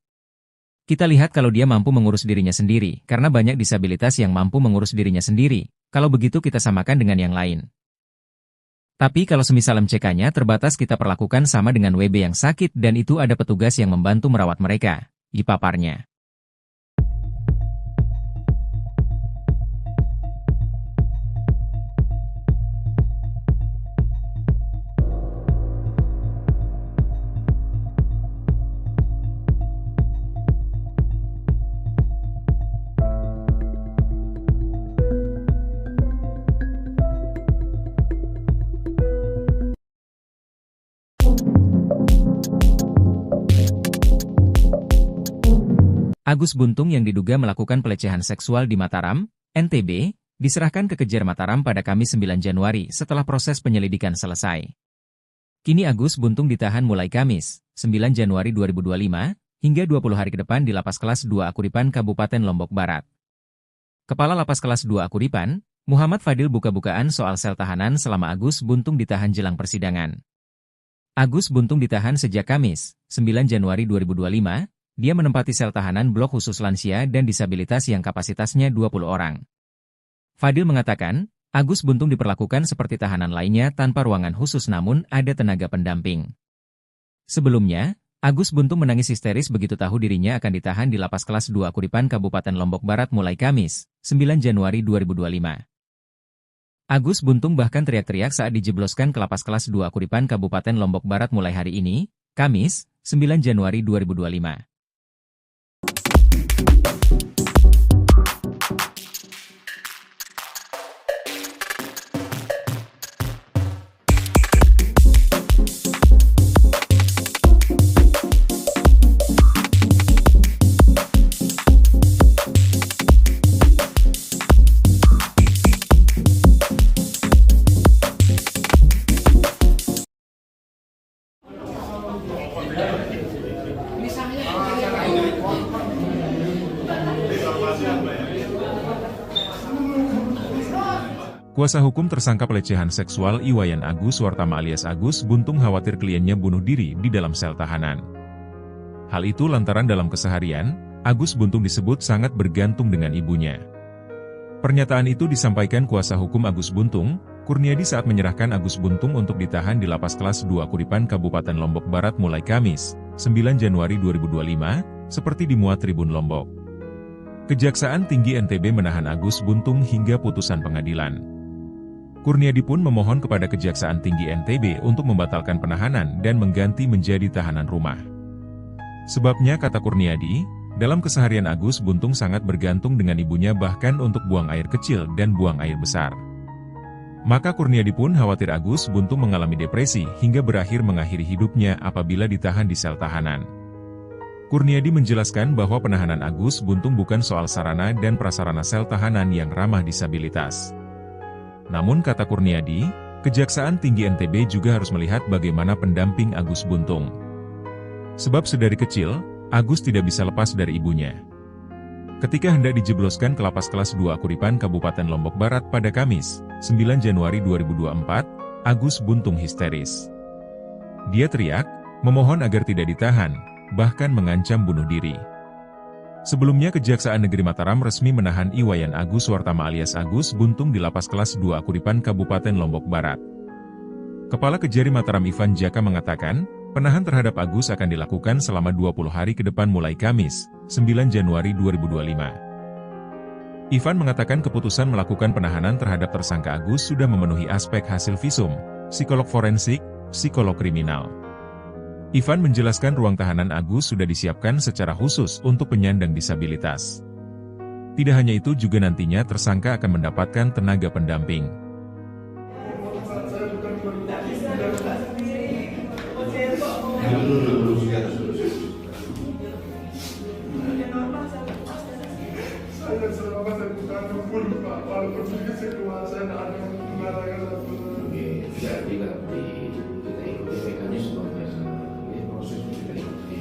Kita lihat kalau dia mampu mengurus dirinya sendiri, karena banyak disabilitas yang mampu mengurus dirinya sendiri. Kalau begitu kita samakan dengan yang lain. Tapi kalau semisal MCK-nya terbatas kita perlakukan sama dengan WB yang sakit dan itu ada petugas yang membantu merawat mereka, paparnya. Agus Buntung yang diduga melakukan pelecehan seksual di Mataram, NTB, diserahkan ke Kejar Mataram pada Kamis 9 Januari setelah proses penyelidikan selesai. Kini Agus Buntung ditahan mulai Kamis, 9 Januari 2025, hingga 20 hari ke depan di Lapas Kelas 2 Akuripan Kabupaten Lombok Barat. Kepala Lapas Kelas 2 Akuripan, Muhammad Fadil buka-bukaan soal sel tahanan selama Agus Buntung ditahan jelang persidangan. Agus Buntung ditahan sejak Kamis, 9 Januari 2025, dia menempati sel tahanan blok khusus lansia dan disabilitas yang kapasitasnya 20 orang. Fadil mengatakan, Agus Buntung diperlakukan seperti tahanan lainnya tanpa ruangan khusus namun ada tenaga pendamping. Sebelumnya, Agus Buntung menangis histeris begitu tahu dirinya akan ditahan di Lapas Kelas 2 Akuripan Kabupaten Lombok Barat mulai Kamis, 9 Januari 2025. Agus Buntung bahkan teriak-teriak saat dijebloskan ke Lapas Kelas 2 Akuripan Kabupaten Lombok Barat mulai hari ini, Kamis, 9 Januari 2025. Kuasa hukum tersangka pelecehan seksual Iwayan Agus Suartama alias Agus Buntung khawatir kliennya bunuh diri di dalam sel tahanan. Hal itu lantaran dalam keseharian, Agus Buntung disebut sangat bergantung dengan ibunya. Pernyataan itu disampaikan kuasa hukum Agus Buntung, Kurniadi saat menyerahkan Agus Buntung untuk ditahan di Lapas Kelas 2 Akuripan Kabupaten Lombok Barat mulai Kamis, 9 Januari 2025, seperti dimuat Tribun Lombok. Kejaksaan Tinggi NTB menahan Agus Buntung hingga putusan pengadilan. Kurniadi pun memohon kepada Kejaksaan Tinggi NTB untuk membatalkan penahanan dan mengganti menjadi tahanan rumah. Sebabnya kata Kurniadi, dalam keseharian Agus Buntung sangat bergantung dengan ibunya bahkan untuk buang air kecil dan buang air besar. Maka Kurniadi pun khawatir Agus Buntung mengalami depresi hingga berakhir mengakhiri hidupnya apabila ditahan di sel tahanan. Kurniadi menjelaskan bahwa penahanan Agus Buntung bukan soal sarana dan prasarana sel tahanan yang ramah disabilitas. Namun kata Kurniadi, Kejaksaan Tinggi NTB juga harus melihat bagaimana pendamping Agus Buntung. Sebab sedari kecil, Agus tidak bisa lepas dari ibunya. Ketika hendak dijebloskan ke lapas kelas 2 Akuripan Kabupaten Lombok Barat pada Kamis, 9 Januari 2024, Agus Buntung histeris. Dia teriak, memohon agar tidak ditahan, bahkan mengancam bunuh diri. Sebelumnya Kejaksaan Negeri Mataram resmi menahan Iwayan Agus Suartama alias Agus Buntung di lapas kelas 2 Akuripan Kabupaten Lombok Barat. Kepala Kejari Mataram Ivan Jaka mengatakan, penahan terhadap Agus akan dilakukan selama 20 hari ke depan mulai Kamis, 9 Januari 2025. Ivan mengatakan keputusan melakukan penahanan terhadap tersangka Agus sudah memenuhi aspek hasil visum, psikolog forensik, psikolog kriminal. Ivan menjelaskan ruang tahanan Agus sudah disiapkan secara khusus untuk penyandang disabilitas. Tidak hanya itu juga nantinya tersangka akan mendapatkan tenaga pendamping. Saya selama saya bukan pun Pak, walaupun saya keluar saya tidak ada mengatakan apapun. Jadi nanti kita ikuti mekanisme biasa, ini proses kita ikuti.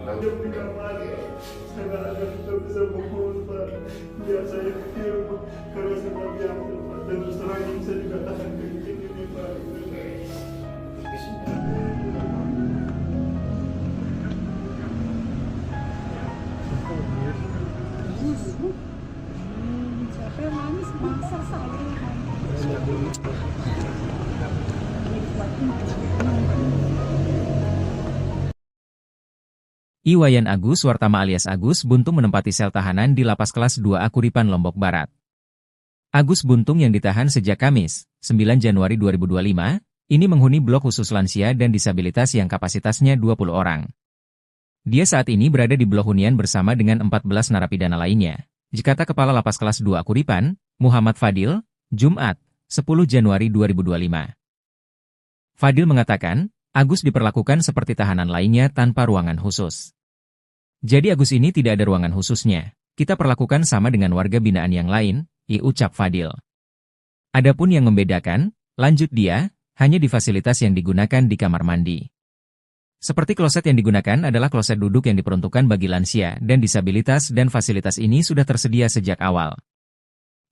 Nanti di kamar saya tidak bisa fokus Pak. Biar saya kecil karena saya tidak biar dan terus terang ini saya juga tahan ke ini Pak. Siapa yang nangis? Masa saya. Iwayan Agus Suartama alias Agus Buntung menempati sel tahanan di lapas kelas 2 Akuripan Lombok Barat. Agus Buntung yang ditahan sejak Kamis, 9 Januari 2025, ini menghuni blok khusus lansia dan disabilitas yang kapasitasnya 20 orang. Dia saat ini berada di blok hunian bersama dengan 14 narapidana lainnya. Kata Kepala Lapas Kelas 2 Akuripan, Muhammad Fadil, Jumat, 10 Januari 2025. Fadil mengatakan, Agus diperlakukan seperti tahanan lainnya tanpa ruangan khusus. Jadi Agus ini tidak ada ruangan khususnya. Kita perlakukan sama dengan warga binaan yang lain, ucap Fadil. Adapun yang membedakan, lanjut dia, hanya di fasilitas yang digunakan di kamar mandi. Seperti kloset yang digunakan adalah kloset duduk yang diperuntukkan bagi lansia dan disabilitas dan fasilitas ini sudah tersedia sejak awal.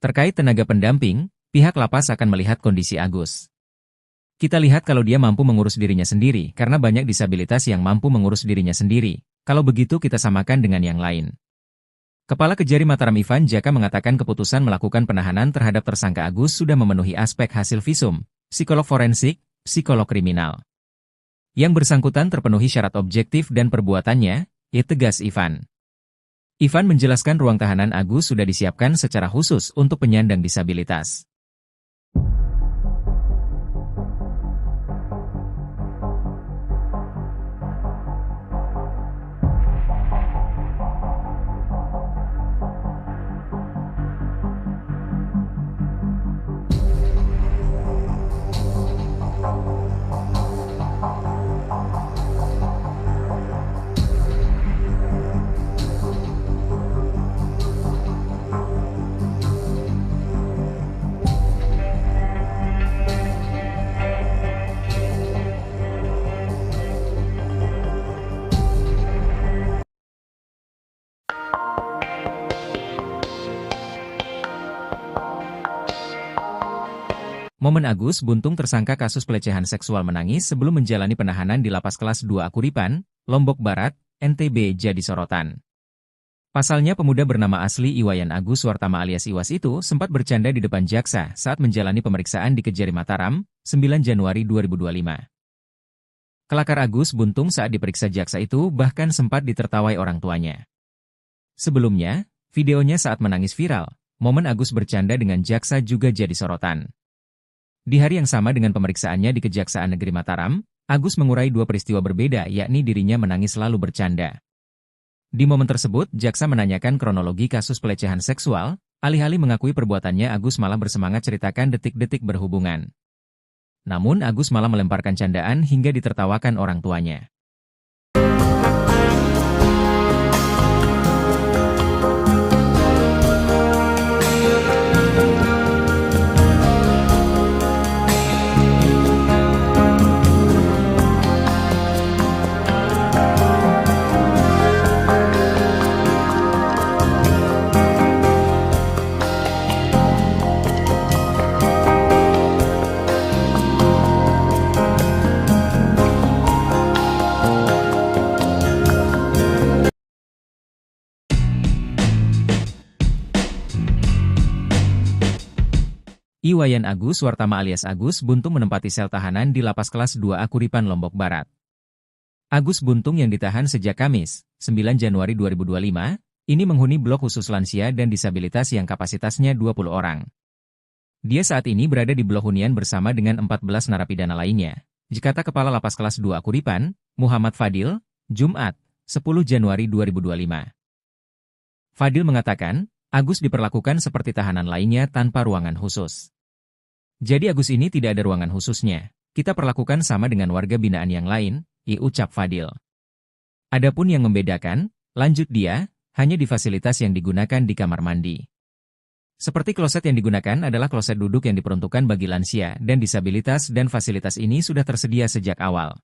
Terkait tenaga pendamping, pihak lapas akan melihat kondisi Agus. Kita lihat kalau dia mampu mengurus dirinya sendiri karena banyak disabilitas yang mampu mengurus dirinya sendiri. Kalau begitu kita samakan dengan yang lain. Kepala Kejari Mataram Ivan Jaka mengatakan keputusan melakukan penahanan terhadap tersangka Agus sudah memenuhi aspek hasil visum, psikolog forensik, psikolog kriminal. Yang bersangkutan terpenuhi syarat objektif dan perbuatannya, tegas Ivan. Ivan menjelaskan ruang tahanan Agus sudah disiapkan secara khusus untuk penyandang disabilitas. Momen Agus Buntung tersangka kasus pelecehan seksual menangis sebelum menjalani penahanan di lapas kelas 2 Akuripan, Lombok Barat, NTB jadi sorotan. Pasalnya pemuda bernama asli Iwayan Agus Suartama alias Iwas itu sempat bercanda di depan jaksa saat menjalani pemeriksaan di Kejari Mataram, 9 Januari 2025. Kelakar Agus Buntung saat diperiksa jaksa itu bahkan sempat ditertawai orang tuanya. Sebelumnya, videonya saat menangis viral, momen Agus bercanda dengan jaksa juga jadi sorotan. Di hari yang sama dengan pemeriksaannya di Kejaksaan Negeri Mataram, Agus mengurai dua peristiwa berbeda yakni dirinya menangis lalu bercanda. Di momen tersebut, jaksa menanyakan kronologi kasus pelecehan seksual, Alih-alih mengakui perbuatannya, Agus malah bersemangat ceritakan detik-detik berhubungan. Namun Agus malah melemparkan candaan hingga ditertawakan orang tuanya. Iwayan Agus Wartama alias Agus Buntung menempati sel tahanan di Lapas Kelas 2 Kuripan, Lombok Barat. Agus Buntung yang ditahan sejak Kamis, 9 Januari 2025, ini menghuni blok khusus lansia dan disabilitas yang kapasitasnya 20 orang. Dia saat ini berada di blok hunian bersama dengan 14 narapidana lainnya. Kata Kepala Lapas Kelas 2 Kuripan, Muhammad Fadil, Jumat, 10 Januari 2025. Fadil mengatakan, Agus diperlakukan seperti tahanan lainnya tanpa ruangan khusus. Jadi Agus ini tidak ada ruangan khususnya. Kita perlakukan sama dengan warga binaan yang lain, ucap Fadil. Adapun yang membedakan, lanjut dia, hanya di fasilitas yang digunakan di kamar mandi. Seperti kloset yang digunakan adalah kloset duduk yang diperuntukkan bagi lansia dan disabilitas dan fasilitas ini sudah tersedia sejak awal.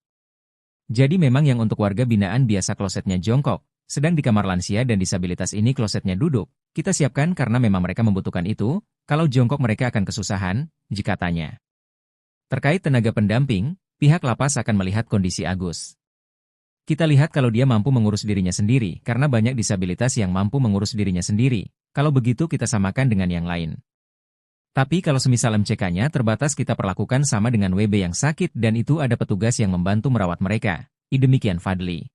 Jadi memang yang untuk warga binaan biasa klosetnya jongkok, sedang di kamar lansia dan disabilitas ini klosetnya duduk. Kita siapkan karena memang mereka membutuhkan itu, kalau jongkok mereka akan kesusahan, katanya. Terkait tenaga pendamping, pihak lapas akan melihat kondisi Agus. Kita lihat kalau dia mampu mengurus dirinya sendiri, karena banyak disabilitas yang mampu mengurus dirinya sendiri, kalau begitu kita samakan dengan yang lain. Tapi kalau semisal MCK-nya terbatas kita perlakukan sama dengan WB yang sakit dan itu ada petugas yang membantu merawat mereka. Demikian Fadli.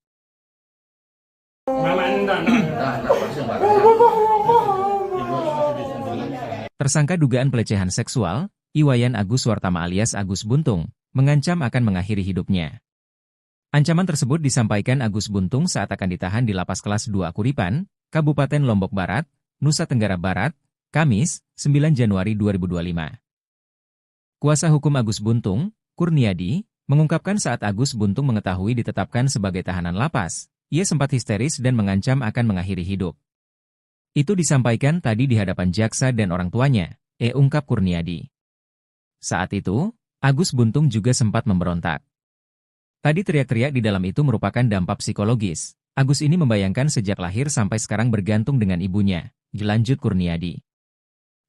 Tersangka dugaan pelecehan seksual, Iwayan Agus Wartama alias Agus Buntung, mengancam akan mengakhiri hidupnya. Ancaman tersebut disampaikan Agus Buntung saat akan ditahan di Lapas Kelas 2 Kuripan, Kabupaten Lombok Barat, Nusa Tenggara Barat, Kamis, 9 Januari 2025. Kuasa hukum Agus Buntung, Kurniadi, mengungkapkan saat Agus Buntung mengetahui ditetapkan sebagai tahanan lapas, ia sempat histeris dan mengancam akan mengakhiri hidup. Itu disampaikan tadi di hadapan jaksa dan orang tuanya, ungkap Kurniadi. Saat itu, Agus Buntung juga sempat memberontak. Tadi teriak-teriak di dalam itu merupakan dampak psikologis. Agus ini membayangkan sejak lahir sampai sekarang bergantung dengan ibunya, lanjut Kurniadi.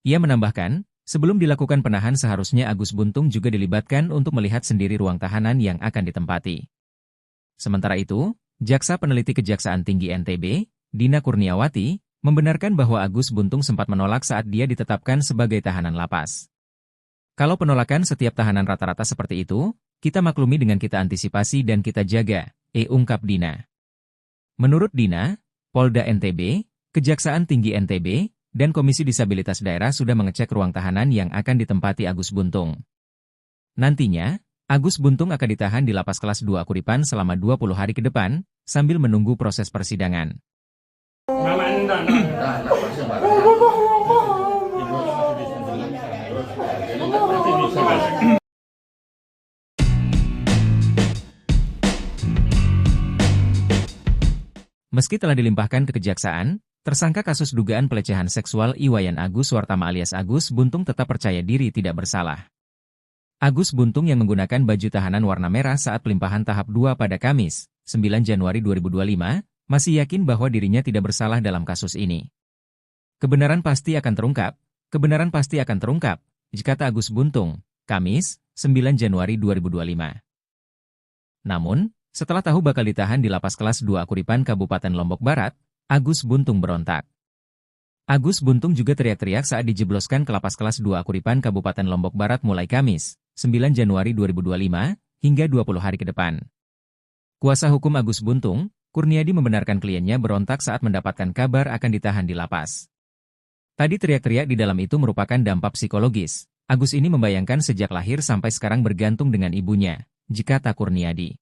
Ia menambahkan, sebelum dilakukan penahan seharusnya Agus Buntung juga dilibatkan untuk melihat sendiri ruang tahanan yang akan ditempati. Sementara itu, Jaksa Peneliti Kejaksaan Tinggi NTB, Dina Kurniawati, membenarkan bahwa Agus Buntung sempat menolak saat dia ditetapkan sebagai tahanan lapas. Kalau penolakan setiap tahanan rata-rata seperti itu, kita maklumi dengan kita antisipasi dan kita jaga, ungkap Dina. Menurut Dina, Polda NTB, Kejaksaan Tinggi NTB, dan Komisi Disabilitas Daerah sudah mengecek ruang tahanan yang akan ditempati Agus Buntung. Nantinya, Agus Buntung akan ditahan di Lapas Kelas 2 Kuripan selama 20 hari ke depan, sambil menunggu proses persidangan. Meski telah dilimpahkan ke kejaksaan, tersangka kasus dugaan pelecehan seksual Iwayan Agus Wartama alias Agus Buntung tetap percaya diri tidak bersalah. Agus Buntung yang menggunakan baju tahanan warna merah saat pelimpahan tahap 2 pada Kamis, 9 Januari 2025, masih yakin bahwa dirinya tidak bersalah dalam kasus ini. Kebenaran pasti akan terungkap, kata Agus Buntung, Kamis, 9 Januari 2025. Namun, setelah tahu bakal ditahan di Lapas Kelas 2 Kuripan Kabupaten Lombok Barat, Agus Buntung berontak. Agus Buntung juga teriak-teriak saat dijebloskan ke Lapas Kelas 2 Kuripan Kabupaten Lombok Barat mulai Kamis, 9 Januari 2025, hingga 20 hari ke depan. Kuasa hukum Agus Buntung, Kurniadi membenarkan kliennya berontak saat mendapatkan kabar akan ditahan di lapas. Tadi teriak-teriak di dalam itu merupakan dampak psikologis. Agus ini membayangkan sejak lahir sampai sekarang bergantung dengan ibunya, kata Kurniadi.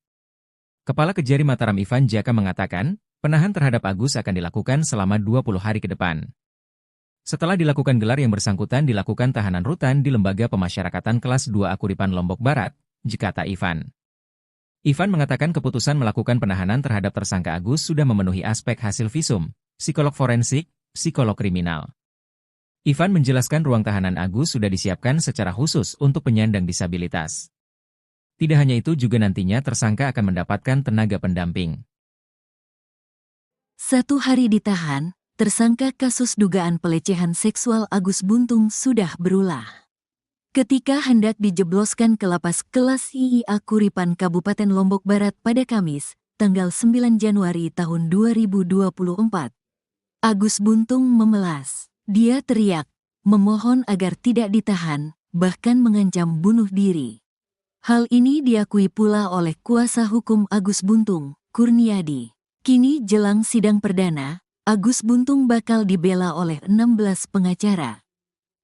Kepala Kejari Mataram Ivan Jaka mengatakan, penahan terhadap Agus akan dilakukan selama 20 hari ke depan. Setelah dilakukan gelar yang bersangkutan dilakukan tahanan rutan di Lembaga Pemasyarakatan Kelas 2 Akuripan Lombok Barat, kata Ivan. Ivan mengatakan keputusan melakukan penahanan terhadap tersangka Agus sudah memenuhi aspek hasil visum, psikolog forensik, psikolog kriminal. Ivan menjelaskan ruang tahanan Agus sudah disiapkan secara khusus untuk penyandang disabilitas. Tidak hanya itu juga nantinya tersangka akan mendapatkan tenaga pendamping. 1 hari ditahan, tersangka kasus dugaan pelecehan seksual Agus Buntung sudah berulah. Ketika hendak dijebloskan ke lapas kelas IIA Kuripan Kabupaten Lombok Barat pada Kamis, tanggal 9 Januari tahun 2024. Agus Buntung memelas. Dia teriak, memohon agar tidak ditahan, bahkan mengancam bunuh diri. Hal ini diakui pula oleh kuasa hukum Agus Buntung, Kurniadi. Kini jelang sidang perdana, Agus Buntung bakal dibela oleh 16 pengacara.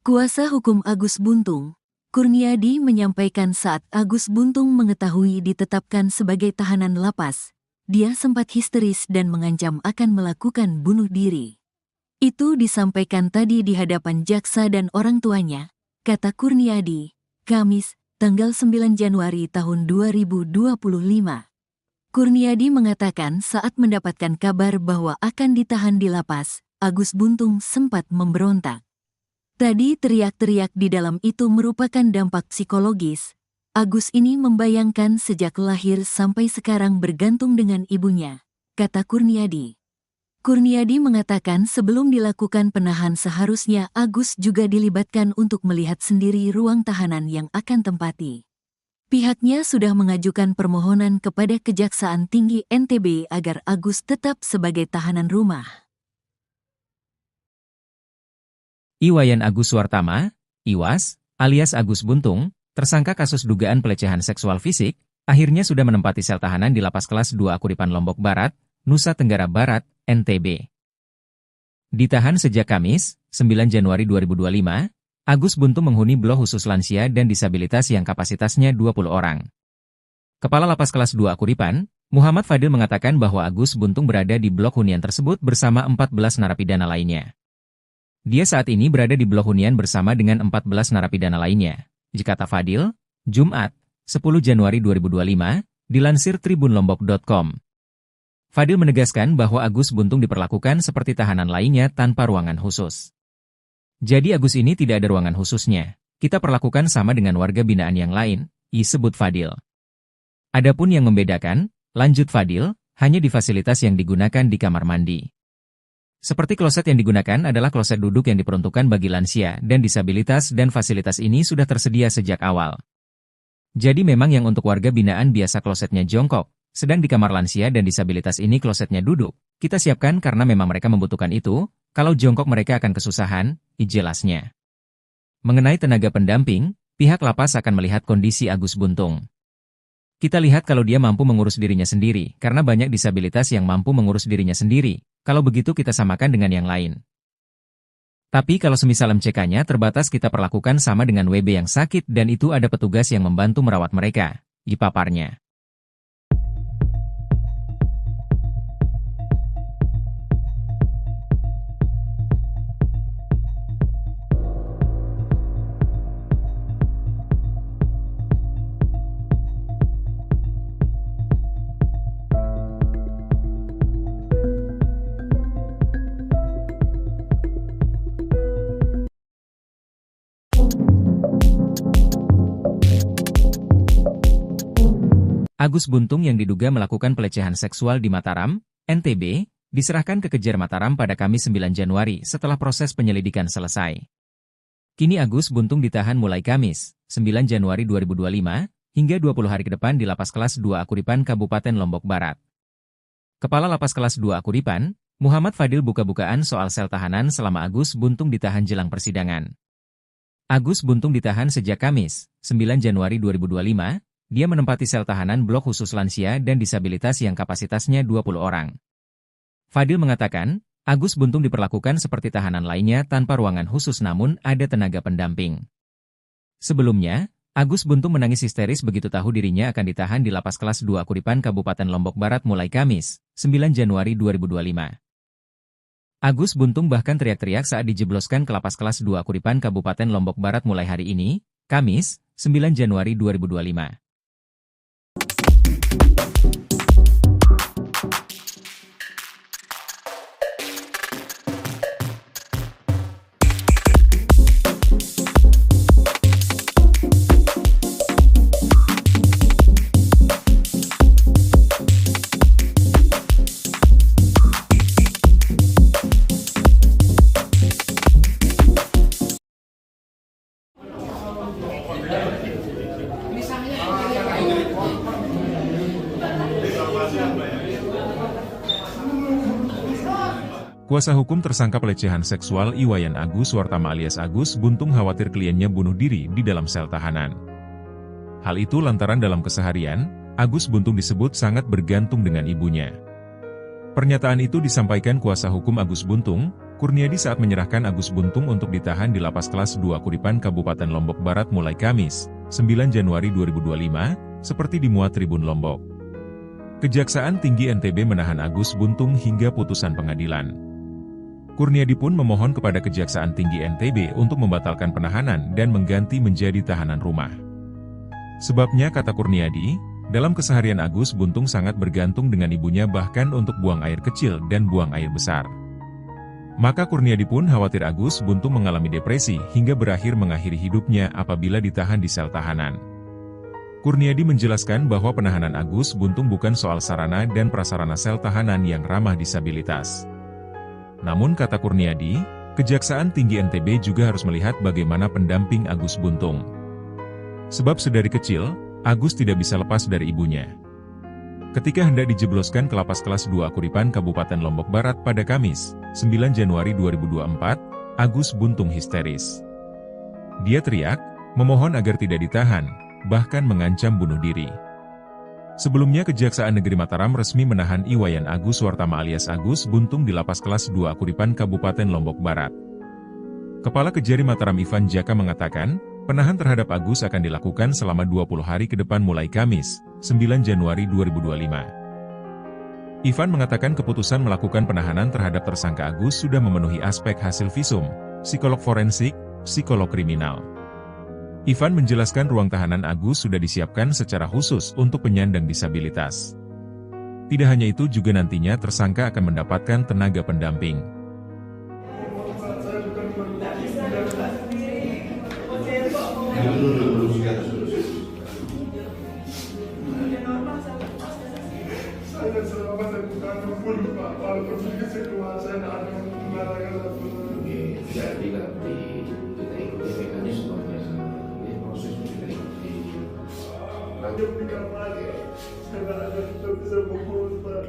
Kuasa hukum Agus Buntung, Kurniadi menyampaikan saat Agus Buntung mengetahui ditetapkan sebagai tahanan lapas, dia sempat histeris dan mengancam akan melakukan bunuh diri. Itu disampaikan tadi di hadapan jaksa dan orang tuanya, kata Kurniadi, Kamis, tanggal 9 Januari tahun 2025. Kurniadi mengatakan saat mendapatkan kabar bahwa akan ditahan di lapas, Agus Buntung sempat memberontak. Tadi teriak-teriak di dalam itu merupakan dampak psikologis. Agus ini membayangkan sejak lahir sampai sekarang bergantung dengan ibunya, kata Kurniadi. Kurniadi mengatakan sebelum dilakukan penahan seharusnya Agus juga dilibatkan untuk melihat sendiri ruang tahanan yang akan tempati. Pihaknya sudah mengajukan permohonan kepada Kejaksaan Tinggi NTB agar Agus tetap sebagai tahanan rumah. Iwayan Agus Suartama, Iwas, alias Agus Buntung, tersangka kasus dugaan pelecehan seksual fisik, akhirnya sudah menempati sel tahanan di Lapas Kelas 2 Akuripan Lombok Barat, Nusa Tenggara Barat, NTB. Ditahan sejak Kamis, 9 Januari 2025, Agus Buntung menghuni blok khusus lansia dan disabilitas yang kapasitasnya 20 orang. Kepala Lapas Kelas 2 Akuripan, Muhammad Fadil mengatakan bahwa Agus Buntung berada di blok hunian tersebut bersama 14 narapidana lainnya. Dia saat ini berada di blok hunian bersama dengan 14 narapidana lainnya, kata Fadil, Jumat, 10 Januari 2025, dilansir tribunlombok.com. Fadil menegaskan bahwa Agus Buntung diperlakukan seperti tahanan lainnya tanpa ruangan khusus. Jadi Agus ini tidak ada ruangan khususnya. Kita perlakukan sama dengan warga binaan yang lain, disebut Fadil. Adapun yang membedakan, lanjut Fadil, hanya di fasilitas yang digunakan di kamar mandi. Seperti kloset yang digunakan adalah kloset duduk yang diperuntukkan bagi lansia dan disabilitas dan fasilitas ini sudah tersedia sejak awal. Jadi memang yang untuk warga binaan biasa klosetnya jongkok, sedang di kamar lansia dan disabilitas ini klosetnya duduk. Kita siapkan karena memang mereka membutuhkan itu, kalau jongkok mereka akan kesusahan, jelasnya. Mengenai tenaga pendamping, pihak lapas akan melihat kondisi Agus Buntung. Kita lihat kalau dia mampu mengurus dirinya sendiri, karena banyak disabilitas yang mampu mengurus dirinya sendiri, kalau begitu kita samakan dengan yang lain. Tapi kalau semisal MCK-nya terbatas kita perlakukan sama dengan WB yang sakit dan itu ada petugas yang membantu merawat mereka, paparnya. Agus Buntung yang diduga melakukan pelecehan seksual di Mataram, NTB, diserahkan ke Kejar Mataram pada Kamis 9 Januari setelah proses penyelidikan selesai. Kini Agus Buntung ditahan mulai Kamis, 9 Januari 2025, hingga 20 hari ke depan di Lapas Kelas 2 Akuripan Kabupaten Lombok Barat. Kepala Lapas Kelas 2 Akuripan, Muhammad Fadil buka-bukaan soal sel tahanan selama Agus Buntung ditahan jelang persidangan. Agus Buntung ditahan sejak Kamis, 9 Januari 2025, dia menempati sel tahanan blok khusus lansia dan disabilitas yang kapasitasnya 20 orang. Fadil mengatakan, Agus Buntung diperlakukan seperti tahanan lainnya tanpa ruangan khusus namun ada tenaga pendamping. Sebelumnya, Agus Buntung menangis histeris begitu tahu dirinya akan ditahan di Lapas Kelas 2 Akuripan Kabupaten Lombok Barat mulai Kamis, 9 Januari 2025. Agus Buntung bahkan teriak-teriak saat dijebloskan ke lapas kelas 2 Kuripan Kabupaten Lombok Barat mulai hari ini, Kamis, 9 Januari 2025. Kuasa hukum tersangka pelecehan seksual Iwayan Agus Wartama alias Agus Buntung khawatir kliennya bunuh diri di dalam sel tahanan. Hal itu lantaran dalam keseharian, Agus Buntung disebut sangat bergantung dengan ibunya. Pernyataan itu disampaikan kuasa hukum Agus Buntung, Kurniadi saat menyerahkan Agus Buntung untuk ditahan di lapas kelas 2 Kuripan Kabupaten Lombok Barat mulai Kamis, 9 Januari 2025, seperti dimuat Tribun Lombok. Kejaksaan Tinggi NTB menahan Agus Buntung hingga putusan pengadilan. Kurniadi pun memohon kepada Kejaksaan Tinggi NTB untuk membatalkan penahanan dan mengganti menjadi tahanan rumah. Sebabnya kata Kurniadi, dalam keseharian Agus Buntung sangat bergantung dengan ibunya bahkan untuk buang air kecil dan buang air besar. Maka Kurniadi pun khawatir Agus Buntung mengalami depresi hingga berakhir mengakhiri hidupnya apabila ditahan di sel tahanan. Kurniadi menjelaskan bahwa penahanan Agus Buntung bukan soal sarana dan prasarana sel tahanan yang ramah disabilitas. Namun kata Kurniadi, Kejaksaan Tinggi NTB juga harus melihat bagaimana pendamping Agus Buntung. Sebab sedari kecil, Agus tidak bisa lepas dari ibunya. Ketika hendak dijebloskan ke lapas kelas 2 Kuripan Kabupaten Lombok Barat pada Kamis, 9 Januari 2024, Agus Buntung histeris. Dia teriak, memohon agar tidak ditahan, bahkan mengancam bunuh diri. Sebelumnya Kejaksaan Negeri Mataram resmi menahan Iwayan Agus Wartama alias Agus Buntung di lapas kelas 2 Kuripan Kabupaten Lombok Barat. Kepala Kejari Mataram Ivan Jaka mengatakan, penahan terhadap Agus akan dilakukan selama 20 hari ke depan mulai Kamis, 9 Januari 2025. Ivan mengatakan keputusan melakukan penahanan terhadap tersangka Agus sudah memenuhi aspek hasil visum, psikolog forensik, psikolog kriminal. Ivan menjelaskan ruang tahanan Agus sudah disiapkan secara khusus untuk penyandang disabilitas. Tidak hanya itu juga nantinya tersangka akan mendapatkan tenaga pendamping. Saya selama saya bukan pun Pak, walaupun saya keluar saya tidak ada pembarangan ataupun Jadi nanti kita ikuti mekanismenya, ini proses kita ikuti. nanti berikan lagi. Saya tidak ada tidak bisa fokus Pak.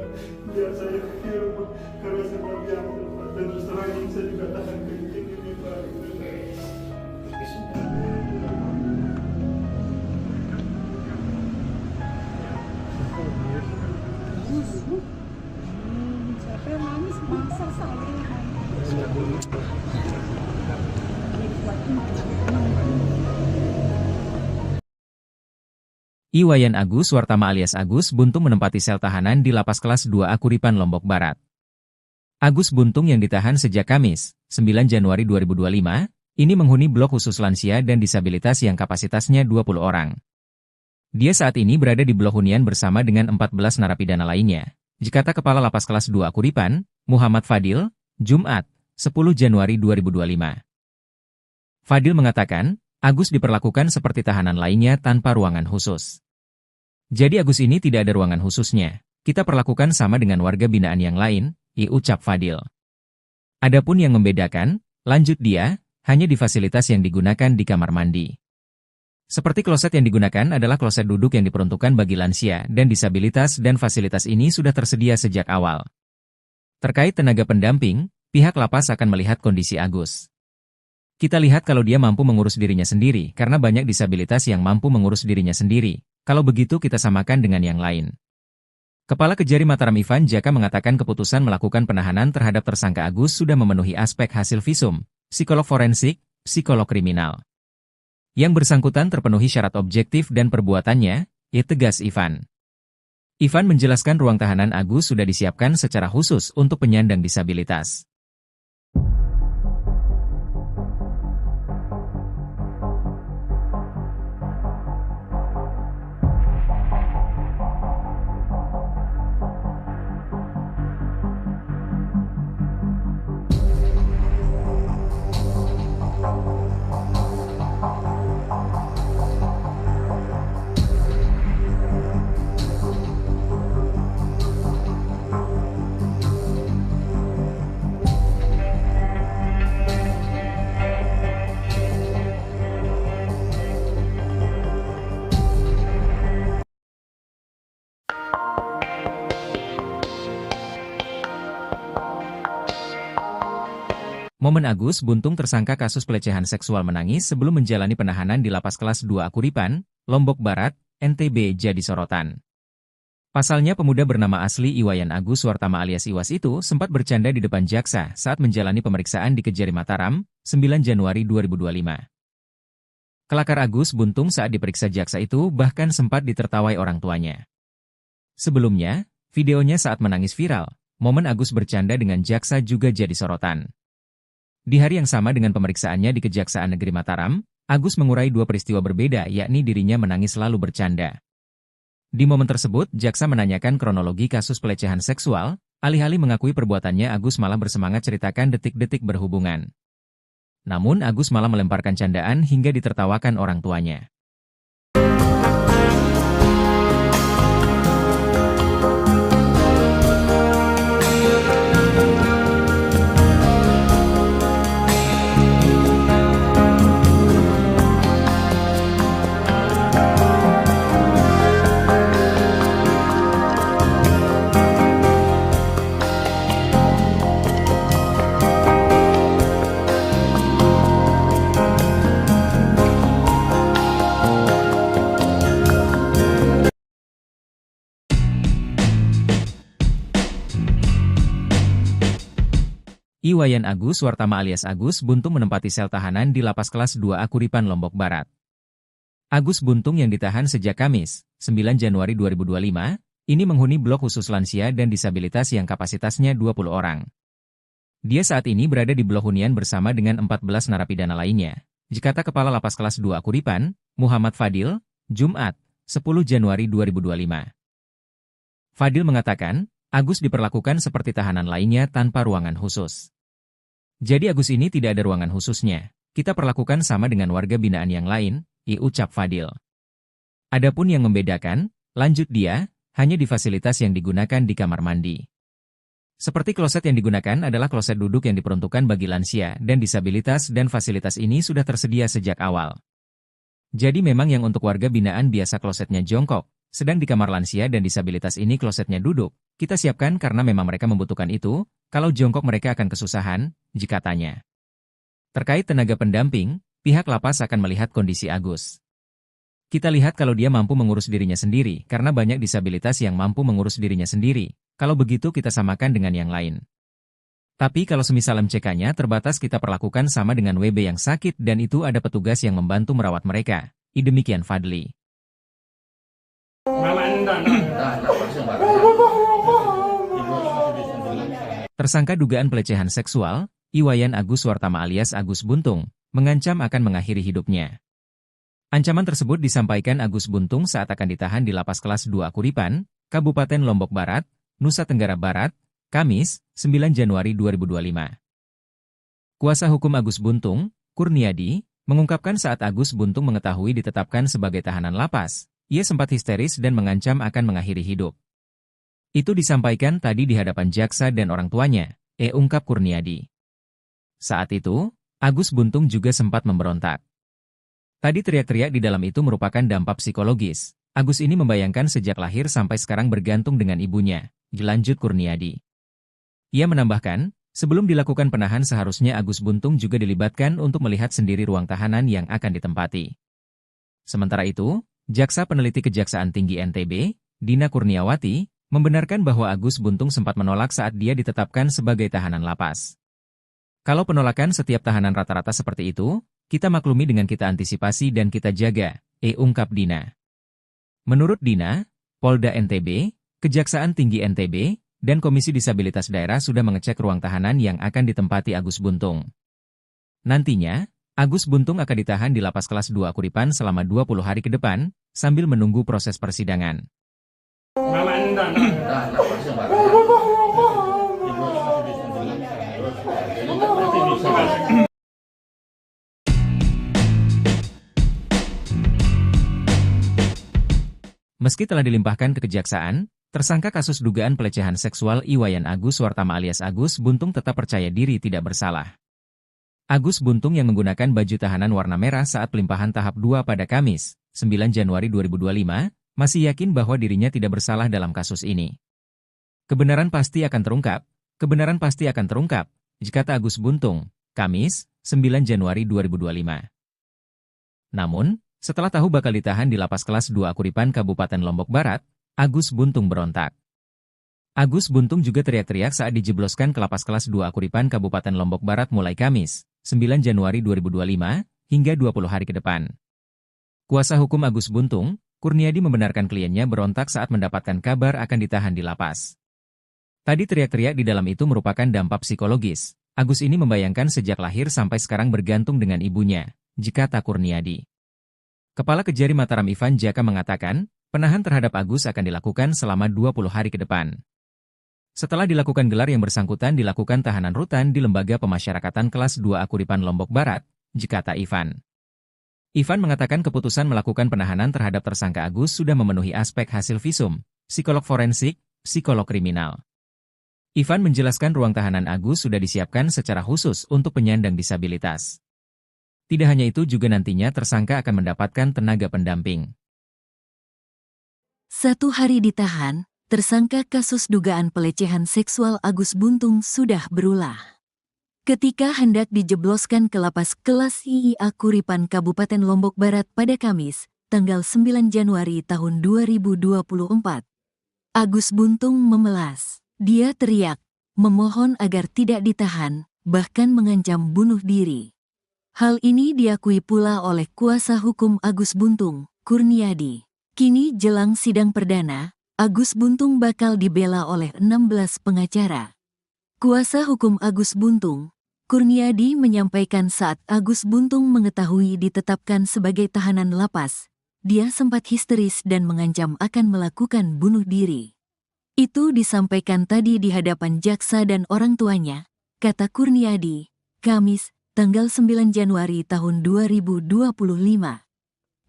Biar saya pikir karena saya diam Pak. Dan terus terang ini saya juga tahan kencing ini Pak. Siapa yang nangis? Masa saya. Iwayan Agus Wartama alias Agus Buntung menempati sel tahanan di lapas kelas 2A Kuripan Lombok Barat. Agus Buntung yang ditahan sejak Kamis, 9 Januari 2025, ini menghuni blok khusus lansia dan disabilitas yang kapasitasnya 20 orang. Dia saat ini berada di blok hunian bersama dengan 14 narapidana lainnya. Kata Kepala Lapas kelas 2 Kuripan, Muhammad Fadil, Jumat, 10 Januari 2025. Fadil mengatakan, Agus diperlakukan seperti tahanan lainnya tanpa ruangan khusus. Jadi Agus ini tidak ada ruangan khususnya. Kita perlakukan sama dengan warga binaan yang lain, ucap Fadil. Adapun yang membedakan, lanjut dia, hanya di fasilitas yang digunakan di kamar mandi. Seperti kloset yang digunakan adalah kloset duduk yang diperuntukkan bagi lansia dan disabilitas dan fasilitas ini sudah tersedia sejak awal. Terkait tenaga pendamping, pihak lapas akan melihat kondisi Agus. Kita lihat kalau dia mampu mengurus dirinya sendiri, karena banyak disabilitas yang mampu mengurus dirinya sendiri. Kalau begitu kita samakan dengan yang lain. Kepala Kejari Mataram Ivan Jaka mengatakan keputusan melakukan penahanan terhadap tersangka Agus sudah memenuhi aspek hasil visum, psikolog forensik, psikolog kriminal. Yang bersangkutan terpenuhi syarat objektif dan perbuatannya, tegas Ivan. Ivan menjelaskan ruang tahanan Agus sudah disiapkan secara khusus untuk penyandang disabilitas. Momen Agus Buntung tersangka kasus pelecehan seksual menangis sebelum menjalani penahanan di Lapas Kelas 2 Akuripan, Lombok Barat, NTB jadi sorotan. Pasalnya pemuda bernama asli Iwayan Agus Suartama alias Iwas itu sempat bercanda di depan jaksa saat menjalani pemeriksaan di Kejari Mataram, 9 Januari 2025. Kelakar Agus Buntung saat diperiksa jaksa itu bahkan sempat ditertawai orang tuanya. Sebelumnya, videonya saat menangis viral, momen Agus bercanda dengan jaksa juga jadi sorotan. Di hari yang sama dengan pemeriksaannya di Kejaksaan Negeri Mataram, Agus mengurai dua peristiwa berbeda yakni dirinya menangis lalu bercanda. Di momen tersebut, jaksa menanyakan kronologi kasus pelecehan seksual, alih-alih mengakui perbuatannya Agus malah bersemangat ceritakan detik-detik berhubungan. Namun Agus malah melemparkan candaan hingga ditertawakan orang tuanya. Iwayan Agus Suartama alias Agus Buntung menempati sel tahanan di Lapas Kelas 2 Akuripan Lombok Barat. Agus Buntung yang ditahan sejak Kamis, 9 Januari 2025, ini menghuni blok khusus lansia dan disabilitas yang kapasitasnya 20 orang. Dia saat ini berada di blok hunian bersama dengan 14 narapidana lainnya, kata Kepala Lapas Kelas 2 Akuripan, Muhammad Fadil, Jumat, 10 Januari 2025. Fadil mengatakan, Agus diperlakukan seperti tahanan lainnya tanpa ruangan khusus. Jadi Agus ini tidak ada ruangan khususnya. Kita perlakukan sama dengan warga binaan yang lain, ucap Fadil. Adapun yang membedakan, lanjut dia, hanya di fasilitas yang digunakan di kamar mandi. Seperti kloset yang digunakan adalah kloset duduk yang diperuntukkan bagi lansia dan disabilitas dan fasilitas ini sudah tersedia sejak awal. Jadi memang yang untuk warga binaan biasa klosetnya jongkok, sedang di kamar lansia dan disabilitas ini klosetnya duduk. Kita siapkan karena memang mereka membutuhkan itu, kalau jongkok mereka akan kesusahan, katanya. Terkait tenaga pendamping, pihak lapas akan melihat kondisi Agus. Kita lihat kalau dia mampu mengurus dirinya sendiri, karena banyak disabilitas yang mampu mengurus dirinya sendiri, kalau begitu kita samakan dengan yang lain. Tapi kalau semisal MCK-nya terbatas kita perlakukan sama dengan WB yang sakit dan itu ada petugas yang membantu merawat mereka, demikian Fadli. Tersangka dugaan pelecehan seksual, Iwayan Agus Suartama alias Agus Buntung, mengancam akan mengakhiri hidupnya. Ancaman tersebut disampaikan Agus Buntung saat akan ditahan di Lapas Kelas 2 Akuripan, Kabupaten Lombok Barat, Nusa Tenggara Barat, Kamis, 9 Januari 2025. Kuasa hukum Agus Buntung, Kurniadi, mengungkapkan saat Agus Buntung mengetahui ditetapkan sebagai tahanan lapas, ia sempat histeris dan mengancam akan mengakhiri hidup. Itu disampaikan tadi di hadapan jaksa dan orang tuanya, ungkap Kurniadi. Saat itu, Agus Buntung juga sempat memberontak. Tadi teriak-teriak di dalam itu merupakan dampak psikologis. Agus ini membayangkan sejak lahir sampai sekarang bergantung dengan ibunya, lanjut Kurniadi. Ia menambahkan, sebelum dilakukan penahan seharusnya Agus Buntung juga dilibatkan untuk melihat sendiri ruang tahanan yang akan ditempati. Sementara itu, Jaksa Peneliti Kejaksaan Tinggi NTB, Dina Kurniawati, membenarkan bahwa Agus Buntung sempat menolak saat dia ditetapkan sebagai tahanan lapas. Kalau penolakan setiap tahanan rata-rata seperti itu, kita maklumi dengan kita antisipasi dan kita jaga, ungkap Dina. Menurut Dina, Polda NTB, Kejaksaan Tinggi NTB, dan Komisi Disabilitas Daerah sudah mengecek ruang tahanan yang akan ditempati Agus Buntung. Nantinya, Agus Buntung akan ditahan di Lapas Kelas 2 Akuripan selama 20 hari ke depan, sambil menunggu proses persidangan. Meski telah dilimpahkan ke kejaksaan, tersangka kasus dugaan pelecehan seksual Iwayan Agus Suartama alias Agus Buntung tetap percaya diri tidak bersalah. Agus Buntung yang menggunakan baju tahanan warna merah saat pelimpahan tahap 2 pada Kamis, 9 Januari 2025, masih yakin bahwa dirinya tidak bersalah dalam kasus ini. Kebenaran pasti akan terungkap, kata Agus Buntung, Kamis, 9 Januari 2025. Namun, setelah tahu bakal ditahan di Lapas Kelas 2 Akuripan Kabupaten Lombok Barat, Agus Buntung berontak. Agus Buntung juga teriak-teriak saat dijebloskan ke Lapas Kelas 2 Akuripan Kabupaten Lombok Barat mulai Kamis, 9 Januari 2025, hingga 20 hari ke depan. Kuasa hukum Agus Buntung, Kurniadi membenarkan kliennya berontak saat mendapatkan kabar akan ditahan di lapas. Tadi teriak-teriak di dalam itu merupakan dampak psikologis. Agus ini membayangkan sejak lahir sampai sekarang bergantung dengan ibunya, kata Kurniadi. Kepala Kejari Mataram Ivan Jaka mengatakan, penahan terhadap Agus akan dilakukan selama 20 hari ke depan. Setelah dilakukan gelar yang bersangkutan dilakukan tahanan rutan di Lembaga Pemasyarakatan Kelas 2 Akuripan Lombok Barat, kata Ivan. Ivan mengatakan keputusan melakukan penahanan terhadap tersangka Agus sudah memenuhi aspek hasil visum, psikolog forensik, psikolog kriminal. Ivan menjelaskan ruang tahanan Agus sudah disiapkan secara khusus untuk penyandang disabilitas. Tidak hanya itu juga nantinya tersangka akan mendapatkan tenaga pendamping. 1 hari ditahan, tersangka kasus dugaan pelecehan seksual Agus Buntung sudah berulah. Ketika hendak dijebloskan ke Lapas Kelas II Akuripan Kabupaten Lombok Barat pada Kamis, tanggal 9 Januari tahun 2024. Agus Buntung memelas. Dia teriak, memohon agar tidak ditahan, bahkan mengancam bunuh diri. Hal ini diakui pula oleh kuasa hukum Agus Buntung, Kurniadi. Kini jelang sidang perdana, Agus Buntung bakal dibela oleh 16 pengacara. Kuasa hukum Agus Buntung, Kurniadi menyampaikan saat Agus Buntung mengetahui ditetapkan sebagai tahanan lapas, dia sempat histeris dan mengancam akan melakukan bunuh diri. Itu disampaikan tadi di hadapan jaksa dan orang tuanya, kata Kurniadi, Kamis, tanggal 9 Januari tahun 2025.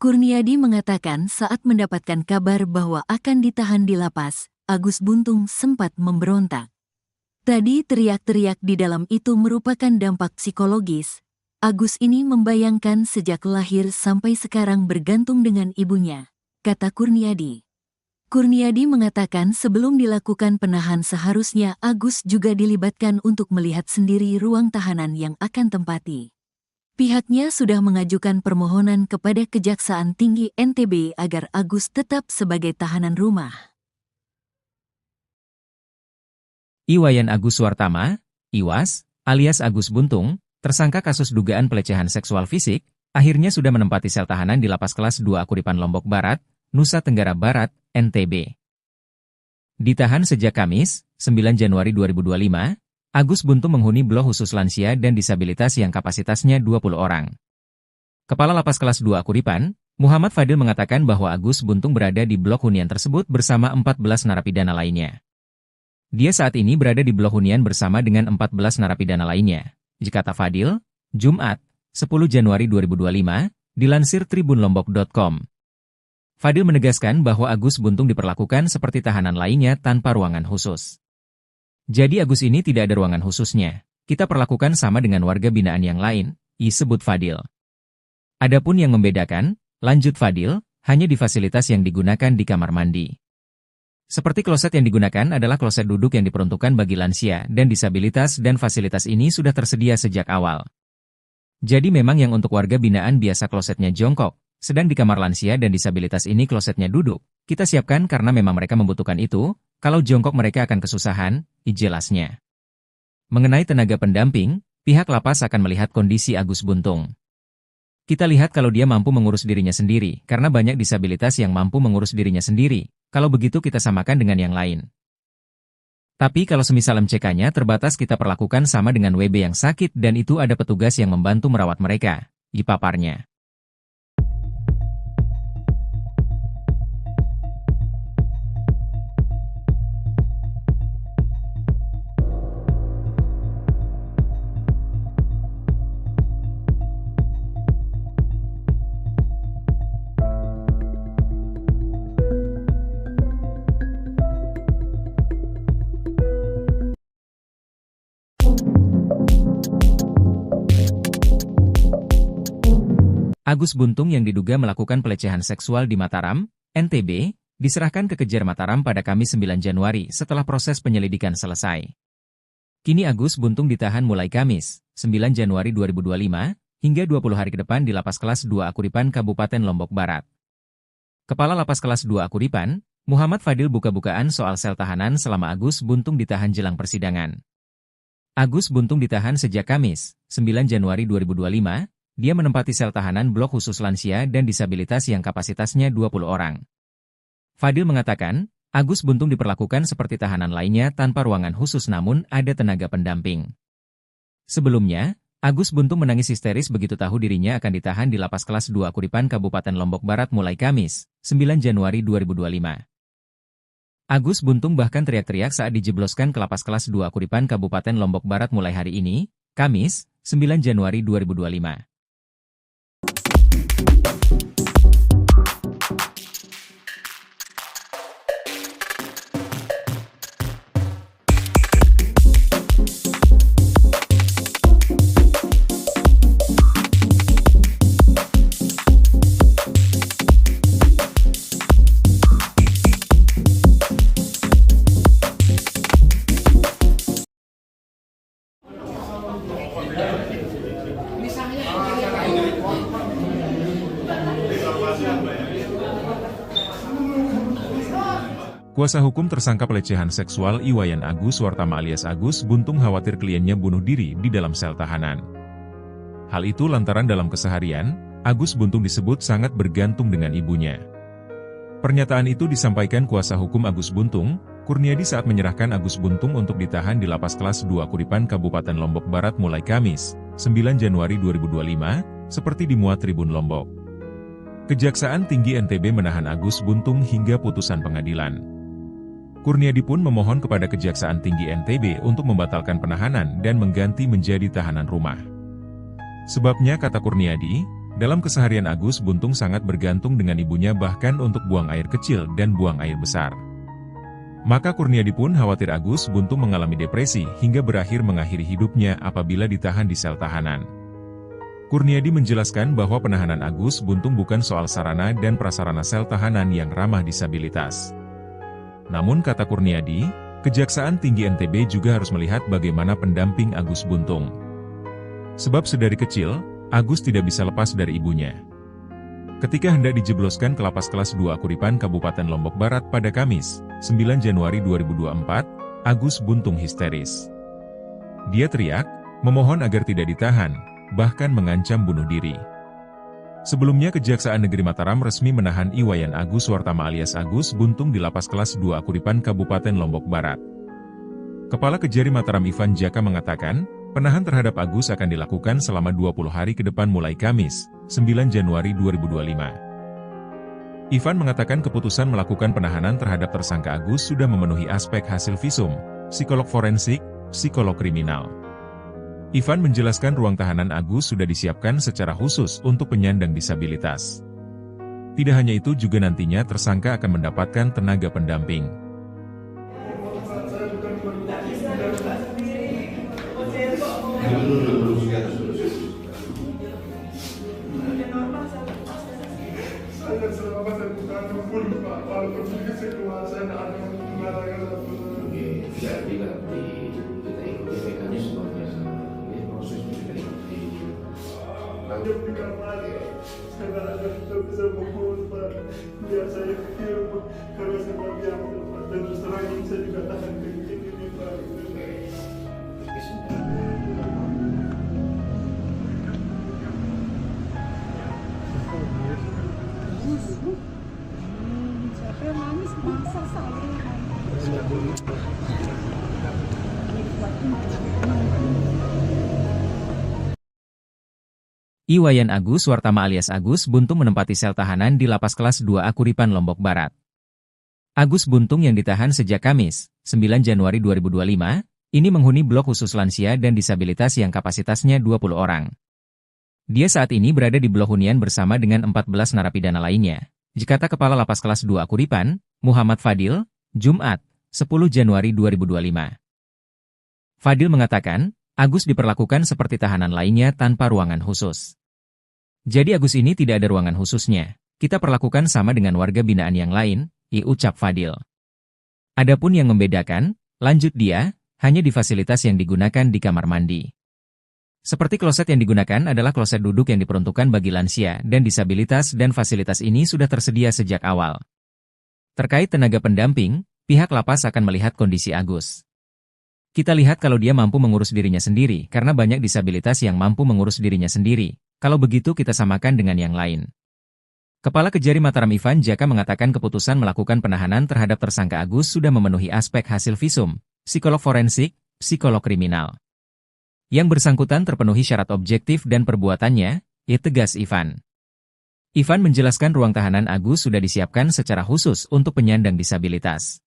Kurniadi mengatakan saat mendapatkan kabar bahwa akan ditahan di lapas, Agus Buntung sempat memberontak. Tadi teriak-teriak di dalam itu merupakan dampak psikologis. Agus ini membayangkan sejak lahir sampai sekarang bergantung dengan ibunya, kata Kurniadi. Kurniadi mengatakan sebelum dilakukan penahan seharusnya Agus juga dilibatkan untuk melihat sendiri ruang tahanan yang akan tempati. Pihaknya sudah mengajukan permohonan kepada Kejaksaan Tinggi NTB agar Agus tetap sebagai tahanan rumah. Iwayan Agus Suartama, Iwas, alias Agus Buntung, tersangka kasus dugaan pelecehan seksual fisik, akhirnya sudah menempati sel tahanan di Lapas Kelas 2 Akuripan Lombok Barat, Nusa Tenggara Barat, NTB. Ditahan sejak Kamis, 9 Januari 2025, Agus Buntung menghuni blok khusus lansia dan disabilitas yang kapasitasnya 20 orang. Kepala Lapas Kelas 2 Akuripan, Muhammad Fadil mengatakan bahwa Agus Buntung berada di blok hunian tersebut bersama 14 narapidana lainnya. Dia saat ini berada di blok hunian bersama dengan 14 narapidana lainnya, kata Fadil, Jumat, 10 Januari 2025, dilansir tribunlombok.com. Fadil menegaskan bahwa Agus Buntung diperlakukan seperti tahanan lainnya tanpa ruangan khusus. Jadi Agus ini tidak ada ruangan khususnya, kita perlakukan sama dengan warga binaan yang lain, disebut Fadil. Adapun yang membedakan, lanjut Fadil, hanya di fasilitas yang digunakan di kamar mandi. Seperti kloset yang digunakan adalah kloset duduk yang diperuntukkan bagi lansia dan disabilitas dan fasilitas ini sudah tersedia sejak awal. Jadi memang yang untuk warga binaan biasa klosetnya jongkok, sedang di kamar lansia dan disabilitas ini klosetnya duduk. Kita siapkan karena memang mereka membutuhkan itu, kalau jongkok mereka akan kesusahan, jelasnya. Mengenai tenaga pendamping, pihak lapas akan melihat kondisi Agus Buntung. Kita lihat kalau dia mampu mengurus dirinya sendiri, karena banyak disabilitas yang mampu mengurus dirinya sendiri. Kalau begitu kita samakan dengan yang lain. Tapi kalau semisal MCK-nya terbatas kita perlakukan sama dengan WB yang sakit dan itu ada petugas yang membantu merawat mereka, dipaparnya. Agus Buntung yang diduga melakukan pelecehan seksual di Mataram, NTB, diserahkan ke Kejar Mataram pada Kamis 9 Januari setelah proses penyelidikan selesai. Kini Agus Buntung ditahan mulai Kamis, 9 Januari 2025, hingga 20 hari ke depan di Lapas Kelas 2 Akuripan Kabupaten Lombok Barat. Kepala Lapas Kelas 2 Akuripan, Muhammad Fadil buka-bukaan soal sel tahanan selama Agus Buntung ditahan jelang persidangan. Agus Buntung ditahan sejak Kamis, 9 Januari 2025, dia menempati sel tahanan blok khusus lansia dan disabilitas yang kapasitasnya 20 orang. Fadil mengatakan, Agus Buntung diperlakukan seperti tahanan lainnya tanpa ruangan khusus namun ada tenaga pendamping. Sebelumnya, Agus Buntung menangis histeris begitu tahu dirinya akan ditahan di Lapas Kelas 2 Akuripan Kabupaten Lombok Barat mulai Kamis, 9 Januari 2025. Agus Buntung bahkan teriak-teriak saat dijebloskan ke Lapas Kelas 2 Akuripan Kabupaten Lombok Barat mulai hari ini, Kamis, 9 Januari 2025. Kuasa hukum tersangka pelecehan seksual Iwayan Agus Wartama alias Agus Buntung khawatir kliennya bunuh diri di dalam sel tahanan. Hal itu lantaran dalam keseharian, Agus Buntung disebut sangat bergantung dengan ibunya. Pernyataan itu disampaikan kuasa hukum Agus Buntung, Kurniadi saat menyerahkan Agus Buntung untuk ditahan di Lapas Kelas 2 Akuripan Kabupaten Lombok Barat mulai Kamis, 9 Januari 2025, seperti dimuat Tribun Lombok. Kejaksaan Tinggi NTB menahan Agus Buntung hingga putusan pengadilan. Kurniadi pun memohon kepada Kejaksaan Tinggi NTB untuk membatalkan penahanan dan mengganti menjadi tahanan rumah. Sebabnya kata Kurniadi, dalam keseharian Agus Buntung sangat bergantung dengan ibunya bahkan untuk buang air kecil dan buang air besar. Maka Kurniadi pun khawatir Agus Buntung mengalami depresi hingga berakhir mengakhiri hidupnya apabila ditahan di sel tahanan. Kurniadi menjelaskan bahwa penahanan Agus Buntung bukan soal sarana dan prasarana sel tahanan yang ramah disabilitas. Namun kata Kurniadi, Kejaksaan Tinggi NTB juga harus melihat bagaimana pendamping Agus Buntung. Sebab sedari kecil, Agus tidak bisa lepas dari ibunya. Ketika hendak dijebloskan ke Lapas Kelas 2 Akuripan Kabupaten Lombok Barat pada Kamis, 9 Januari 2024, Agus Buntung histeris. Dia teriak, memohon agar tidak ditahan, bahkan mengancam bunuh diri. Sebelumnya Kejaksaan Negeri Mataram resmi menahan Iwayan Agus Wartama alias Agus Buntung di Lapas Kelas 2 Akuripan Kabupaten Lombok Barat. Kepala Kejari Mataram Ivan Jaka mengatakan, penahan terhadap Agus akan dilakukan selama 20 hari ke depan mulai Kamis, 9 Januari 2025. Ivan mengatakan keputusan melakukan penahanan terhadap tersangka Agus sudah memenuhi aspek hasil visum, psikolog forensik, psikolog kriminal. Ivan menjelaskan ruang tahanan Agus sudah disiapkan secara khusus untuk penyandang disabilitas. Tidak hanya itu juga nantinya tersangka akan mendapatkan tenaga pendamping. Jadi nanti kita ikuti mekanismenya. Dia berikan lagi, saya tidak bisa mengurus Pak. Biar saya film karena saya biar dan terus terang ini saya juga tahan begini Pak. Siapa yang nangis? Masa saya? Iwayan Agus Wartama alias Agus Buntung menempati sel tahanan di Lapas Kelas 2 Akuripan Lombok Barat. Agus Buntung yang ditahan sejak Kamis, 9 Januari 2025, ini menghuni blok khusus lansia dan disabilitas yang kapasitasnya 20 orang. Dia saat ini berada di blok hunian bersama dengan 14 narapidana lainnya. Dikata Kepala Lapas Kelas 2 Akuripan, Muhammad Fadil, Jumat, 10 Januari 2025. Fadil mengatakan, Agus diperlakukan seperti tahanan lainnya tanpa ruangan khusus. Jadi Agus ini tidak ada ruangan khususnya. Kita perlakukan sama dengan warga binaan yang lain, ucap Fadil. Adapun yang membedakan, lanjut dia, hanya di fasilitas yang digunakan di kamar mandi. Seperti kloset yang digunakan adalah kloset duduk yang diperuntukkan bagi lansia dan disabilitas dan fasilitas ini sudah tersedia sejak awal. Terkait tenaga pendamping, pihak lapas akan melihat kondisi Agus. Kita lihat kalau dia mampu mengurus dirinya sendiri karena banyak disabilitas yang mampu mengurus dirinya sendiri. Kalau begitu kita samakan dengan yang lain. Kepala Kejari Mataram Ivan Jaka mengatakan keputusan melakukan penahanan terhadap tersangka Agus sudah memenuhi aspek hasil visum, psikolog forensik, psikolog kriminal. Yang bersangkutan terpenuhi syarat objektif dan perbuatannya, tegas Ivan. Ivan menjelaskan ruang tahanan Agus sudah disiapkan secara khusus untuk penyandang disabilitas.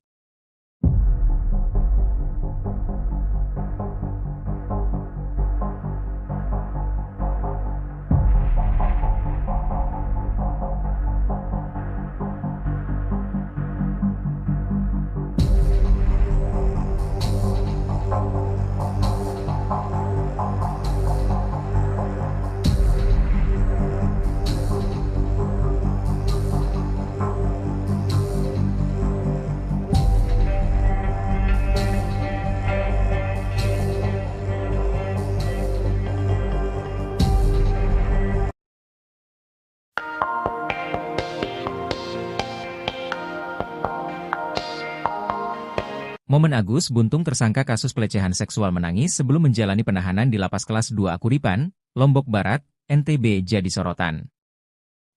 Momen Agus Buntung tersangka kasus pelecehan seksual menangis sebelum menjalani penahanan di Lapas Kelas 2 Akuripan, Lombok Barat, NTB jadi sorotan.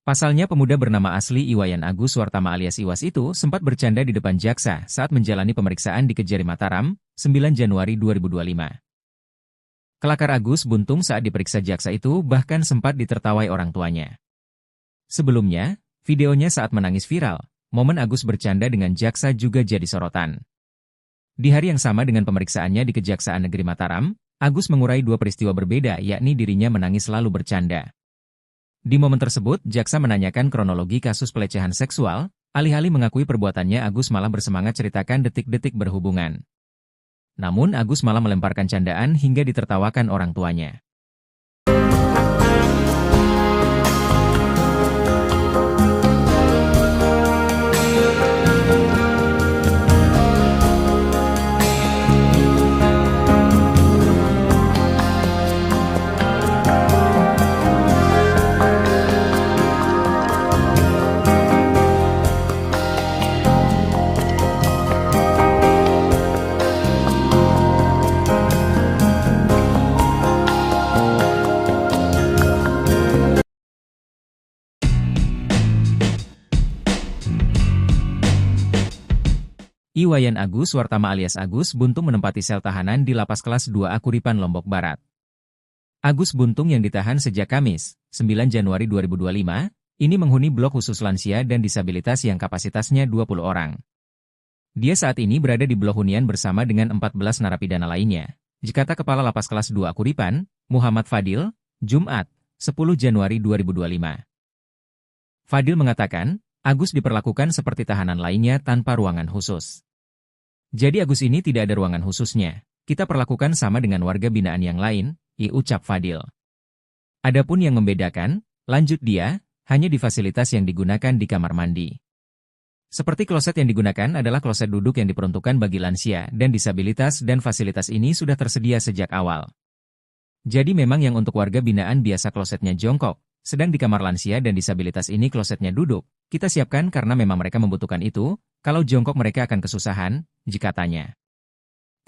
Pasalnya pemuda bernama asli Iwayan Agus Wartama alias Iwas itu sempat bercanda di depan jaksa saat menjalani pemeriksaan di Kejari Mataram, 9 Januari 2025. Kelakar Agus Buntung saat diperiksa jaksa itu bahkan sempat ditertawai orang tuanya. Sebelumnya, videonya saat menangis viral, momen Agus bercanda dengan jaksa juga jadi sorotan. Di hari yang sama dengan pemeriksaannya di Kejaksaan Negeri Mataram, Agus mengurai dua peristiwa berbeda yakni dirinya menangis lalu bercanda. Di momen tersebut, jaksa menanyakan kronologi kasus pelecehan seksual, alih-alih mengakui perbuatannya Agus malah bersemangat ceritakan detik-detik berhubungan. Namun Agus malah melemparkan candaan hingga ditertawakan orang tuanya. Iwayan Agus Wartama alias Agus Buntung menempati sel tahanan di Lapas Kelas 2 Akuripan Lombok Barat. Agus Buntung yang ditahan sejak Kamis, 9 Januari 2025, ini menghuni blok khusus lansia dan disabilitas yang kapasitasnya 20 orang. Dia saat ini berada di blok hunian bersama dengan 14 narapidana lainnya, dikata Kepala Lapas Kelas 2 Akuripan, Muhammad Fadil, Jumat, 10 Januari 2025. Fadil mengatakan, Agus diperlakukan seperti tahanan lainnya tanpa ruangan khusus. Jadi Agus ini tidak ada ruangan khususnya, kita perlakukan sama dengan warga binaan yang lain, ucap Fadil. Adapun yang membedakan, lanjut dia, hanya di fasilitas yang digunakan di kamar mandi. Seperti kloset yang digunakan adalah kloset duduk yang diperuntukkan bagi lansia dan disabilitas dan fasilitas ini sudah tersedia sejak awal. Jadi memang yang untuk warga binaan biasa klosetnya jongkok, sedang di kamar lansia dan disabilitas ini klosetnya duduk, kita siapkan karena memang mereka membutuhkan itu, kalau jongkok mereka akan kesusahan, katanya.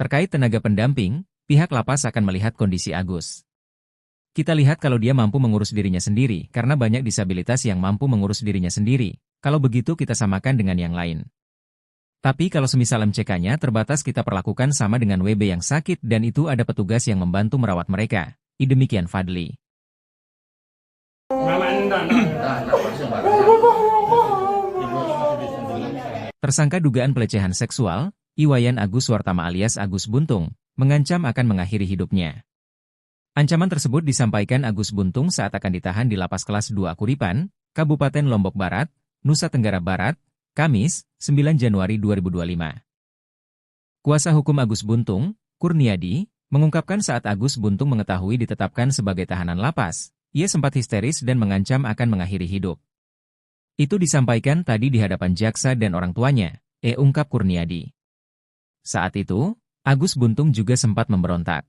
Terkait tenaga pendamping, pihak lapas akan melihat kondisi Agus. Kita lihat kalau dia mampu mengurus dirinya sendiri karena banyak disabilitas yang mampu mengurus dirinya sendiri, kalau begitu kita samakan dengan yang lain. Tapi kalau semisal MCK-nya terbatas kita perlakukan sama dengan WB yang sakit dan itu ada petugas yang membantu merawat mereka, demikian Fadli. Tersangka dugaan pelecehan seksual, Iwayan Agus Wartama alias Agus Buntung, mengancam akan mengakhiri hidupnya. Ancaman tersebut disampaikan Agus Buntung saat akan ditahan di Lapas Kelas 2 Akuripan, Kabupaten Lombok Barat, Nusa Tenggara Barat, Kamis, 9 Januari 2025. Kuasa hukum Agus Buntung, Kurniadi, mengungkapkan saat Agus Buntung mengetahui ditetapkan sebagai tahanan lapas, ia sempat histeris dan mengancam akan mengakhiri hidup. Itu disampaikan tadi di hadapan jaksa dan orang tuanya, ungkap Kurniadi. Saat itu, Agus Buntung juga sempat memberontak.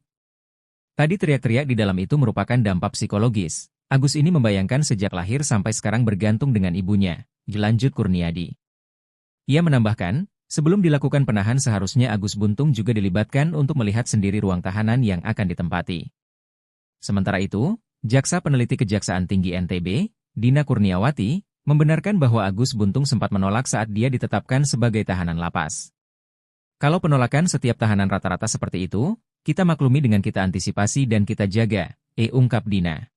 Tadi teriak-teriak di dalam itu merupakan dampak psikologis. Agus ini membayangkan sejak lahir sampai sekarang bergantung dengan ibunya, lanjut Kurniadi. Ia menambahkan, sebelum dilakukan penahan seharusnya Agus Buntung juga dilibatkan untuk melihat sendiri ruang tahanan yang akan ditempati. Sementara itu, Jaksa Peneliti Kejaksaan Tinggi NTB, Dina Kurniawati, membenarkan bahwa Agus Buntung sempat menolak saat dia ditetapkan sebagai tahanan lapas. Kalau penolakan setiap tahanan rata-rata seperti itu, kita maklumi dengan kita antisipasi dan kita jaga, ungkap Dina.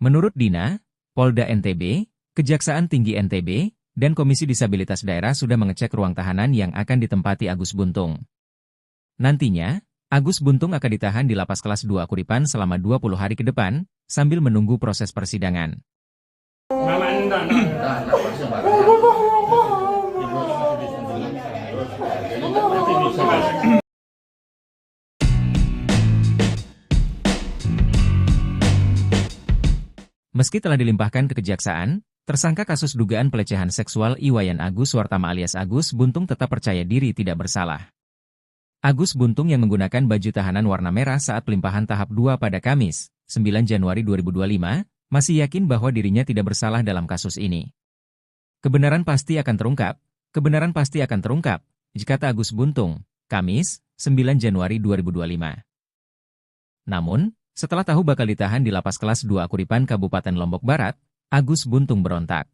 Menurut Dina, Polda NTB, Kejaksaan Tinggi NTB, dan Komisi Disabilitas Daerah sudah mengecek ruang tahanan yang akan ditempati Agus Buntung. Nantinya, Agus Buntung akan ditahan di lapas kelas 2 Kuripan selama 20 hari ke depan, sambil menunggu proses persidangan. Meski telah dilimpahkan ke kejaksaan, tersangka kasus dugaan pelecehan seksual Iwayan Agus Suartama alias Agus Buntung tetap percaya diri tidak bersalah. Agus Buntung yang menggunakan baju tahanan warna merah saat pelimpahan tahap 2 pada Kamis, 9 Januari 2025, masih yakin bahwa dirinya tidak bersalah dalam kasus ini. Kebenaran pasti akan terungkap, kata Agus Buntung, Kamis, 9 Januari 2025. Namun, setelah tahu bakal ditahan di lapas kelas 2 Kuripan Kabupaten Lombok Barat, Agus Buntung berontak.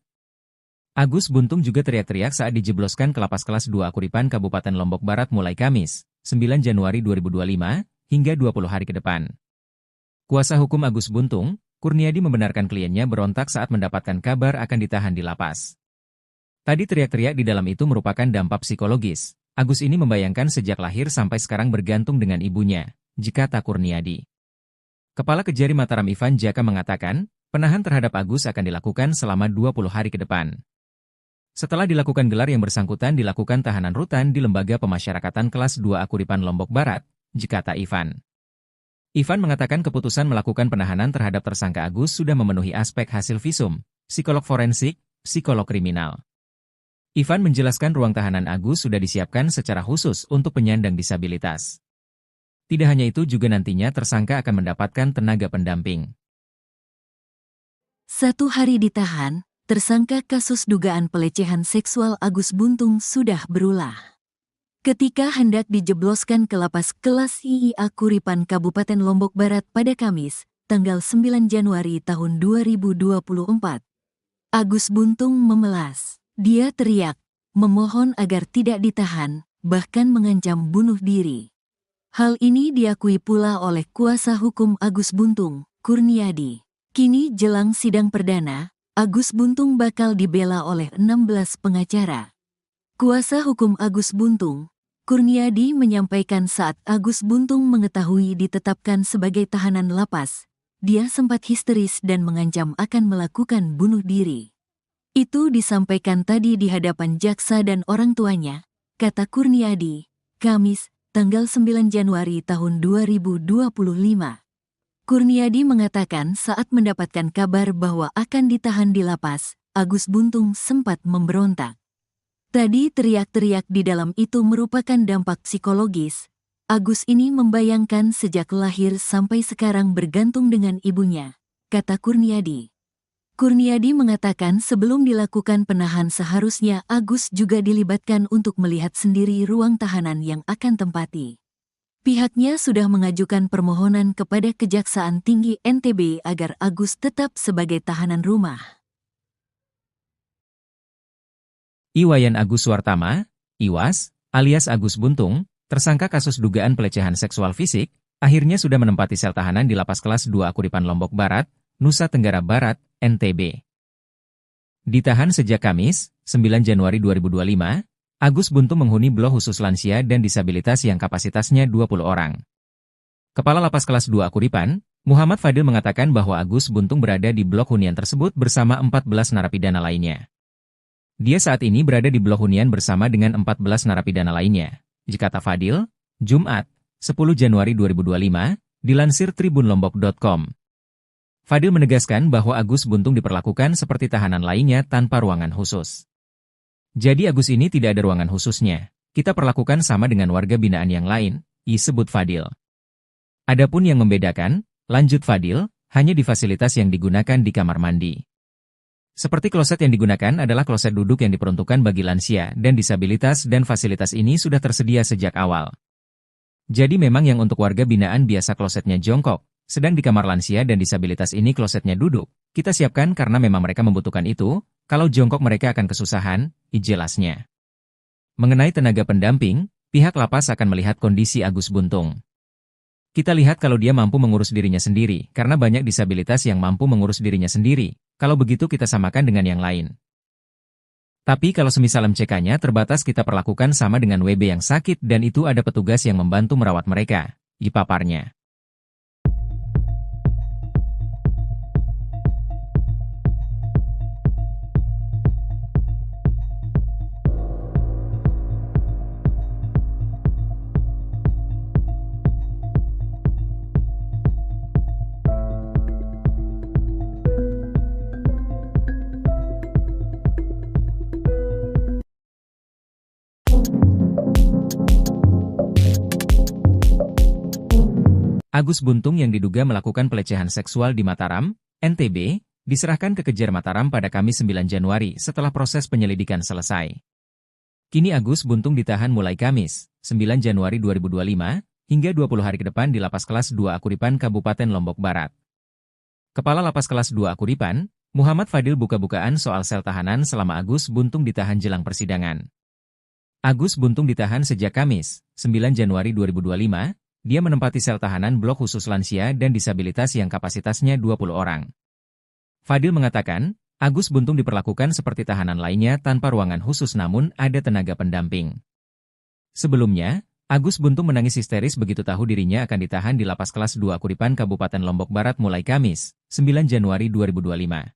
Agus Buntung juga teriak-teriak saat dijebloskan ke lapas kelas 2 Kuripan Kabupaten Lombok Barat mulai Kamis, 9 Januari 2025, hingga 20 hari ke depan. Kuasa hukum Agus Buntung, Kurniadi membenarkan kliennya berontak saat mendapatkan kabar akan ditahan di lapas. Tadi teriak-teriak di dalam itu merupakan dampak psikologis. Agus ini membayangkan sejak lahir sampai sekarang bergantung dengan ibunya, kata Kurniadi. Kepala Kejari Mataram Ivan Jaka mengatakan, penahan terhadap Agus akan dilakukan selama 20 hari ke depan. Setelah dilakukan gelar yang bersangkutan dilakukan tahanan rutan di Lembaga Pemasyarakatan Kelas 2 Kuripan Lombok Barat, kata Ivan. Ivan mengatakan keputusan melakukan penahanan terhadap tersangka Agus sudah memenuhi aspek hasil visum, psikolog forensik, psikolog kriminal. Ivan menjelaskan ruang tahanan Agus sudah disiapkan secara khusus untuk penyandang disabilitas. Tidak hanya itu juga nantinya tersangka akan mendapatkan tenaga pendamping. 1 hari ditahan, tersangka kasus dugaan pelecehan seksual Agus Buntung sudah berulah. Ketika hendak dijebloskan ke lapas kelas IIA Kuripan Kabupaten Lombok Barat pada Kamis, tanggal 9 Januari tahun 2024, Agus Buntung memelas. Dia teriak, memohon agar tidak ditahan, bahkan mengancam bunuh diri. Hal ini diakui pula oleh kuasa hukum Agus Buntung, Kurniadi. Kini jelang sidang perdana, Agus Buntung bakal dibela oleh 16 pengacara. Kuasa hukum Agus Buntung, Kurniadi menyampaikan saat Agus Buntung mengetahui ditetapkan sebagai tahanan lapas, dia sempat histeris dan mengancam akan melakukan bunuh diri. Itu disampaikan tadi di hadapan jaksa dan orang tuanya, kata Kurniadi, Kamis, tanggal 9 Januari tahun 2025. Kurniadi mengatakan saat mendapatkan kabar bahwa akan ditahan di lapas, Agus Buntung sempat memberontak. Tadi teriak-teriak di dalam itu merupakan dampak psikologis. Agus ini membayangkan sejak lahir sampai sekarang bergantung dengan ibunya, kata Kurniadi. Kurniadi mengatakan sebelum dilakukan penahan seharusnya Agus juga dilibatkan untuk melihat sendiri ruang tahanan yang akan tempati. Pihaknya sudah mengajukan permohonan kepada Kejaksaan Tinggi NTB agar Agus tetap sebagai tahanan rumah. Iwayan Agus Suartama, Iwas, alias Agus Buntung, tersangka kasus dugaan pelecehan seksual fisik, akhirnya sudah menempati sel tahanan di lapas kelas 2 Kuripan Lombok Barat, Nusa Tenggara Barat, NTB. Ditahan sejak Kamis, 9 Januari 2025, Agus Buntung menghuni blok khusus lansia dan disabilitas yang kapasitasnya 20 orang. Kepala Lapas Kelas 2 Kuripan, Muhammad Fadil mengatakan bahwa Agus Buntung berada di blok hunian tersebut bersama 14 narapidana lainnya. Dia saat ini berada di blok hunian bersama dengan 14 narapidana lainnya, kata Fadil, Jumat, 10 Januari 2025, dilansir tribunlombok.com. Fadil menegaskan bahwa Agus Buntung diperlakukan seperti tahanan lainnya tanpa ruangan khusus. Jadi Agus ini tidak ada ruangan khususnya. Kita perlakukan sama dengan warga binaan yang lain, sebut Fadil. Adapun yang membedakan, lanjut Fadil, hanya di fasilitas yang digunakan di kamar mandi. Seperti kloset yang digunakan adalah kloset duduk yang diperuntukkan bagi lansia dan disabilitas dan fasilitas ini sudah tersedia sejak awal. Jadi memang yang untuk warga binaan biasa klosetnya jongkok, sedang di kamar lansia dan disabilitas ini klosetnya duduk. Kita siapkan karena memang mereka membutuhkan itu, kalau jongkok mereka akan kesusahan, jelasnya. Mengenai tenaga pendamping, pihak lapas akan melihat kondisi Agus Buntung. Kita lihat kalau dia mampu mengurus dirinya sendiri, karena banyak disabilitas yang mampu mengurus dirinya sendiri. Kalau begitu kita samakan dengan yang lain. Tapi kalau semisal MCK-nya terbatas kita perlakukan sama dengan WB yang sakit dan itu ada petugas yang membantu merawat mereka, dipaparnya. Agus Buntung yang diduga melakukan pelecehan seksual di Mataram, NTB, diserahkan ke Kejar Mataram pada Kamis 9 Januari setelah proses penyelidikan selesai. Kini Agus Buntung ditahan mulai Kamis, 9 Januari 2025, hingga 20 hari ke depan di Lapas Kelas 2 Akuripan Kabupaten Lombok Barat. Kepala Lapas Kelas 2 Akuripan, Muhammad Fadil buka-bukaan soal sel tahanan selama Agus Buntung ditahan jelang persidangan. Agus Buntung ditahan sejak Kamis, 9 Januari 2025, dia menempati sel tahanan blok khusus lansia dan disabilitas yang kapasitasnya 20 orang. Fadil mengatakan, Agus Buntung diperlakukan seperti tahanan lainnya tanpa ruangan khusus namun ada tenaga pendamping. Sebelumnya, Agus Buntung menangis histeris begitu tahu dirinya akan ditahan di Lapas Kelas 2 Akuripan Kabupaten Lombok Barat mulai Kamis, 9 Januari 2025.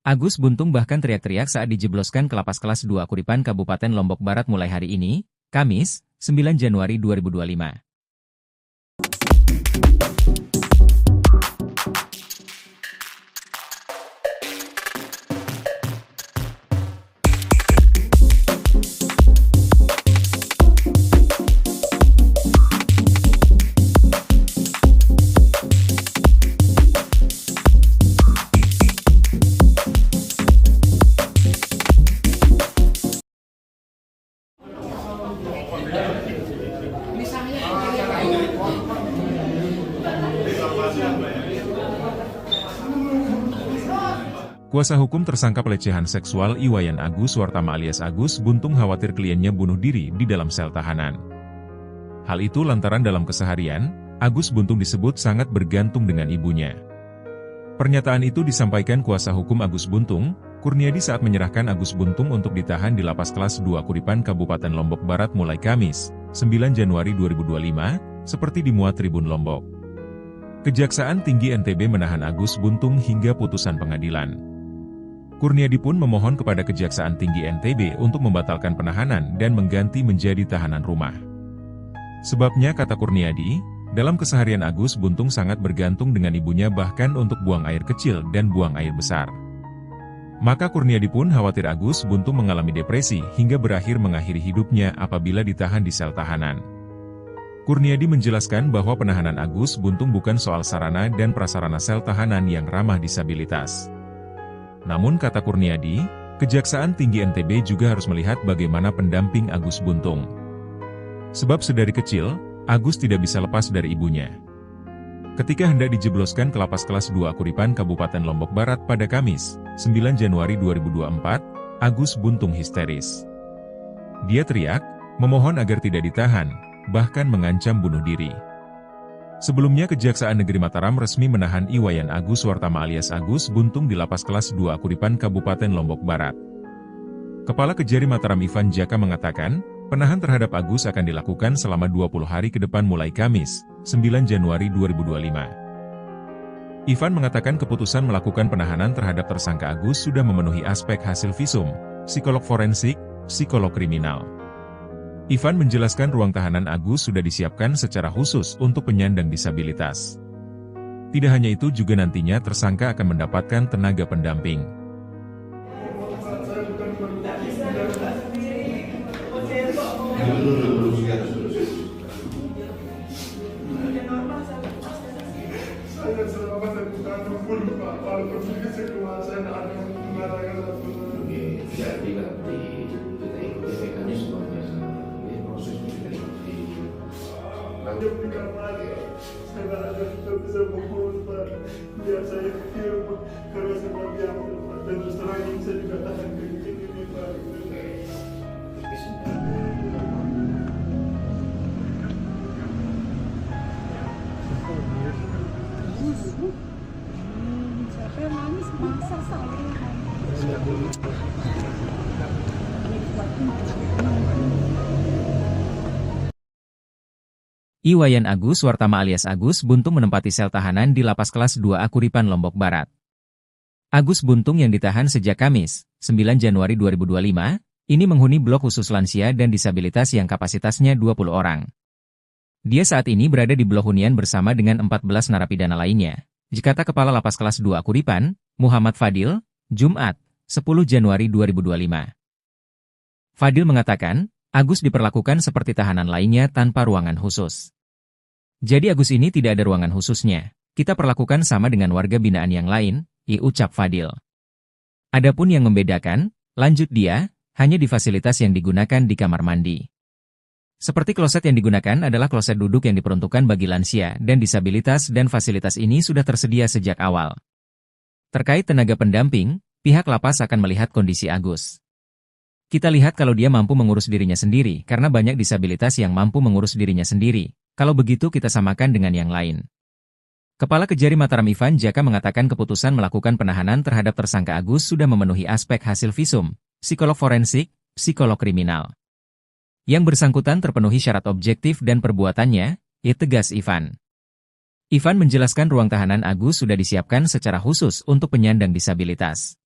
Agus Buntung bahkan teriak-teriak saat dijebloskan ke Lapas Kelas 2 Akuripan Kabupaten Lombok Barat mulai hari ini, Kamis, 9 Januari 2025. Kuasa hukum tersangka pelecehan seksual Iwayan Agus Wartama alias Agus Buntung khawatir kliennya bunuh diri di dalam sel tahanan. Hal itu lantaran dalam keseharian, Agus Buntung disebut sangat bergantung dengan ibunya. Pernyataan itu disampaikan kuasa hukum Agus Buntung, Kurniadi saat menyerahkan Agus Buntung untuk ditahan di Lapas Kelas 2 Akuripan Kabupaten Lombok Barat mulai Kamis, 9 Januari 2025, seperti dimuat Tribun Lombok. Kejaksaan Tinggi NTB menahan Agus Buntung hingga putusan pengadilan. Kurniadi pun memohon kepada Kejaksaan Tinggi NTB untuk membatalkan penahanan dan mengganti menjadi tahanan rumah. Sebabnya kata Kurniadi, dalam keseharian Agus Buntung sangat bergantung dengan ibunya bahkan untuk buang air kecil dan buang air besar. Maka Kurniadi pun khawatir Agus Buntung mengalami depresi hingga berakhir mengakhiri hidupnya apabila ditahan di sel tahanan. Kurniadi menjelaskan bahwa penahanan Agus Buntung bukan soal sarana dan prasarana sel tahanan yang ramah disabilitas. Namun kata Kurniadi, Kejaksaan Tinggi NTB juga harus melihat bagaimana pendamping Agus Buntung. Sebab sedari kecil, Agus tidak bisa lepas dari ibunya. Ketika hendak dijebloskan ke Lapas Kelas 2 Akuripan Kabupaten Lombok Barat pada Kamis, 9 Januari 2024, Agus Buntung histeris. Dia teriak, memohon agar tidak ditahan, bahkan mengancam bunuh diri. Sebelumnya Kejaksaan Negeri Mataram resmi menahan Iwayan Agus Wartama alias Agus Buntung di Lapas Kelas 2 Akuripan Kabupaten Lombok Barat. Kepala Kejari Mataram Ivan Jaka mengatakan, penahan terhadap Agus akan dilakukan selama 20 hari ke depan mulai Kamis, 9 Januari 2025. Ivan mengatakan keputusan melakukan penahanan terhadap tersangka Agus sudah memenuhi aspek hasil visum, psikolog forensik, psikolog kriminal. Ivan menjelaskan ruang tahanan Agus sudah disiapkan secara khusus untuk penyandang disabilitas. Tidak hanya itu juga nantinya tersangka akan mendapatkan tenaga pendamping. jam di kamar ya. Saya nggak ada kita bisa bangun Pak. Biar saya ke rumah karena saya nggak biasa Pak. Dan terus terang ini saya juga tahan kencing ini Pak. Siapa yang nangis? Masa saya. Iwayan Agus Wartama alias Agus Buntung menempati sel tahanan di Lapas Kelas 2A Kuripan Lombok Barat. Agus Buntung yang ditahan sejak Kamis, 9 Januari 2025, ini menghuni blok khusus lansia dan disabilitas yang kapasitasnya 20 orang. Dia saat ini berada di blok hunian bersama dengan 14 narapidana lainnya. Kata Kepala Lapas Kelas 2A Kuripan, Muhammad Fadil, Jumat, 10 Januari 2025. Fadil mengatakan, Agus diperlakukan seperti tahanan lainnya tanpa ruangan khusus. Jadi Agus ini tidak ada ruangan khususnya. Kita perlakukan sama dengan warga binaan yang lain, ucap Fadil. Adapun yang membedakan, lanjut dia, hanya di fasilitas yang digunakan di kamar mandi. Seperti kloset yang digunakan adalah kloset duduk yang diperuntukkan bagi lansia dan disabilitas dan fasilitas ini sudah tersedia sejak awal. Terkait tenaga pendamping, pihak lapas akan melihat kondisi Agus. Kita lihat kalau dia mampu mengurus dirinya sendiri karena banyak disabilitas yang mampu mengurus dirinya sendiri. Kalau begitu kita samakan dengan yang lain. Kepala Kejari Mataram Ivan Jaka mengatakan keputusan melakukan penahanan terhadap tersangka Agus sudah memenuhi aspek hasil visum, psikolog forensik, psikolog kriminal. Yang bersangkutan terpenuhi syarat objektif dan perbuatannya, tegas Ivan. Ivan menjelaskan ruang tahanan Agus sudah disiapkan secara khusus untuk penyandang disabilitas.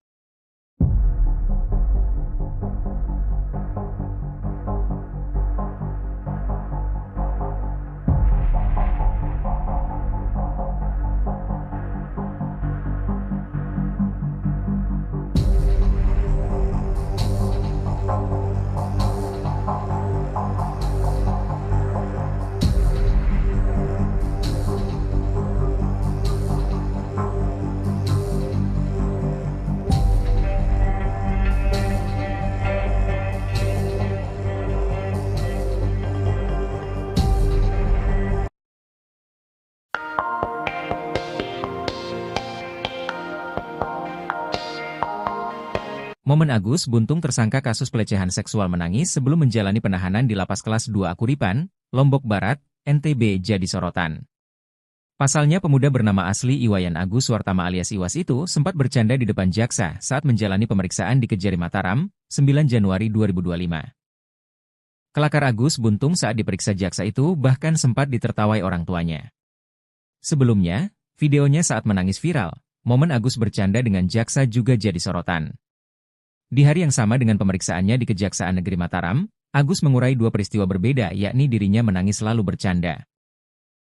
Momen Agus Buntung tersangka kasus pelecehan seksual menangis sebelum menjalani penahanan di Lapas Kelas 2A Kuripan, Lombok Barat, NTB jadi sorotan. Pasalnya pemuda bernama asli Iwayan Agus Wartama alias Iwas itu sempat bercanda di depan jaksa saat menjalani pemeriksaan di Kejari Mataram, 9 Januari 2025. Kelakar Agus Buntung saat diperiksa jaksa itu bahkan sempat ditertawai orang tuanya. Sebelumnya, videonya saat menangis viral, momen Agus bercanda dengan jaksa juga jadi sorotan. Di hari yang sama dengan pemeriksaannya di Kejaksaan Negeri Mataram, Agus mengurai dua peristiwa berbeda yakni dirinya menangis lalu bercanda.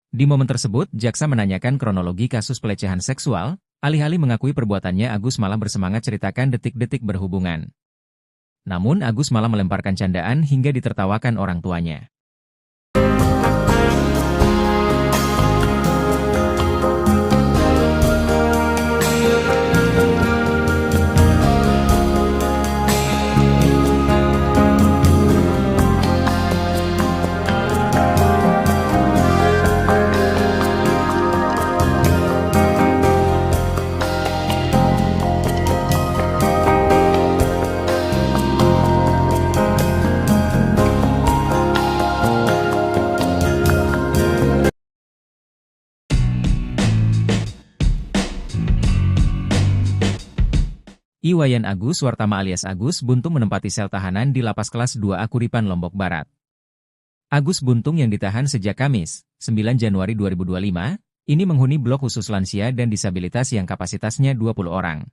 Di momen tersebut, jaksa menanyakan kronologi kasus pelecehan seksual, alih-alih mengakui perbuatannya Agus malah bersemangat ceritakan detik-detik berhubungan. Namun Agus malah melemparkan candaan hingga ditertawakan orang tuanya. Iwayan Agus Wartama alias Agus Buntung menempati sel tahanan di Lapas Kelas 2A Kuripan Lombok Barat. Agus Buntung yang ditahan sejak Kamis, 9 Januari 2025, ini menghuni blok khusus lansia dan disabilitas yang kapasitasnya 20 orang.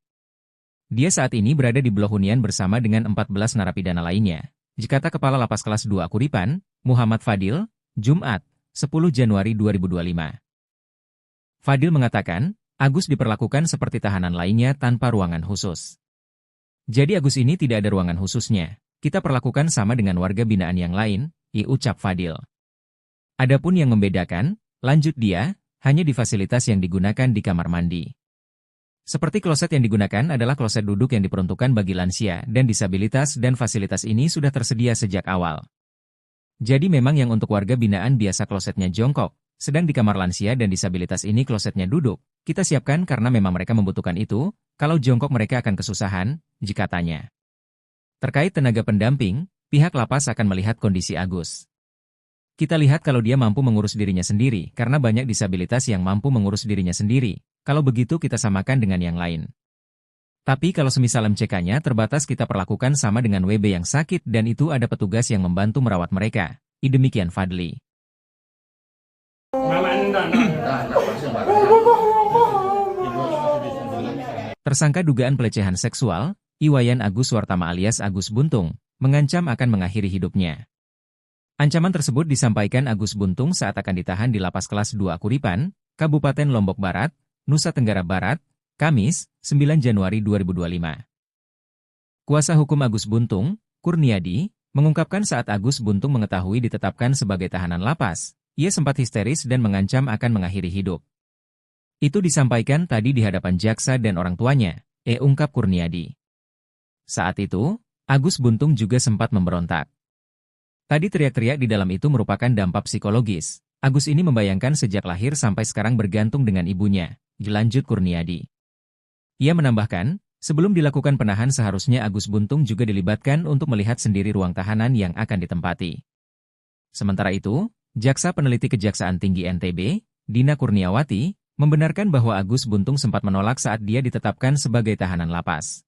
Dia saat ini berada di blok hunian bersama dengan 14 narapidana lainnya. Kata Kepala Lapas Kelas 2A Kuripan, Muhammad Fadil, Jumat, 10 Januari 2025. Fadil mengatakan, Agus diperlakukan seperti tahanan lainnya tanpa ruangan khusus. Jadi Agus ini tidak ada ruangan khususnya. Kita perlakukan sama dengan warga binaan yang lain, ucap Fadil. Adapun yang membedakan, lanjut dia, hanya di fasilitas yang digunakan di kamar mandi. Seperti kloset yang digunakan adalah kloset duduk yang diperuntukkan bagi lansia dan disabilitas dan fasilitas ini sudah tersedia sejak awal. Jadi memang yang untuk warga binaan biasa klosetnya jongkok, sedang di kamar lansia dan disabilitas ini klosetnya duduk. Kita siapkan karena memang mereka membutuhkan itu, kalau jongkok mereka akan kesusahan, jika tanya. Terkait tenaga pendamping, pihak lapas akan melihat kondisi Agus. Kita lihat kalau dia mampu mengurus dirinya sendiri, karena banyak disabilitas yang mampu mengurus dirinya sendiri. Kalau begitu kita samakan dengan yang lain. Tapi kalau semisal MCK-nya terbatas kita perlakukan sama dengan WB yang sakit dan itu ada petugas yang membantu merawat mereka. Demikian Fadli. Tersangka dugaan pelecehan seksual, Iwayan Agus Wartama alias Agus Buntung, mengancam akan mengakhiri hidupnya. Ancaman tersebut disampaikan Agus Buntung saat akan ditahan di Lapas Kelas 2 Kuripan, Kabupaten Lombok Barat, Nusa Tenggara Barat, Kamis, 9 Januari 2025. Kuasa hukum Agus Buntung, Kurniadi, mengungkapkan saat Agus Buntung mengetahui ditetapkan sebagai tahanan lapas, ia sempat histeris dan mengancam akan mengakhiri hidup. Itu disampaikan tadi di hadapan jaksa dan orang tuanya, ungkap Kurniadi. Saat itu, Agus Buntung juga sempat memberontak. Tadi teriak-teriak di dalam itu merupakan dampak psikologis. Agus ini membayangkan sejak lahir sampai sekarang bergantung dengan ibunya, dilanjut Kurniadi. Ia menambahkan, sebelum dilakukan penahan seharusnya Agus Buntung juga dilibatkan untuk melihat sendiri ruang tahanan yang akan ditempati. Sementara itu, Jaksa Peneliti Kejaksaan Tinggi NTB, Dina Kurniawati, membenarkan bahwa Agus Buntung sempat menolak saat dia ditetapkan sebagai tahanan lapas.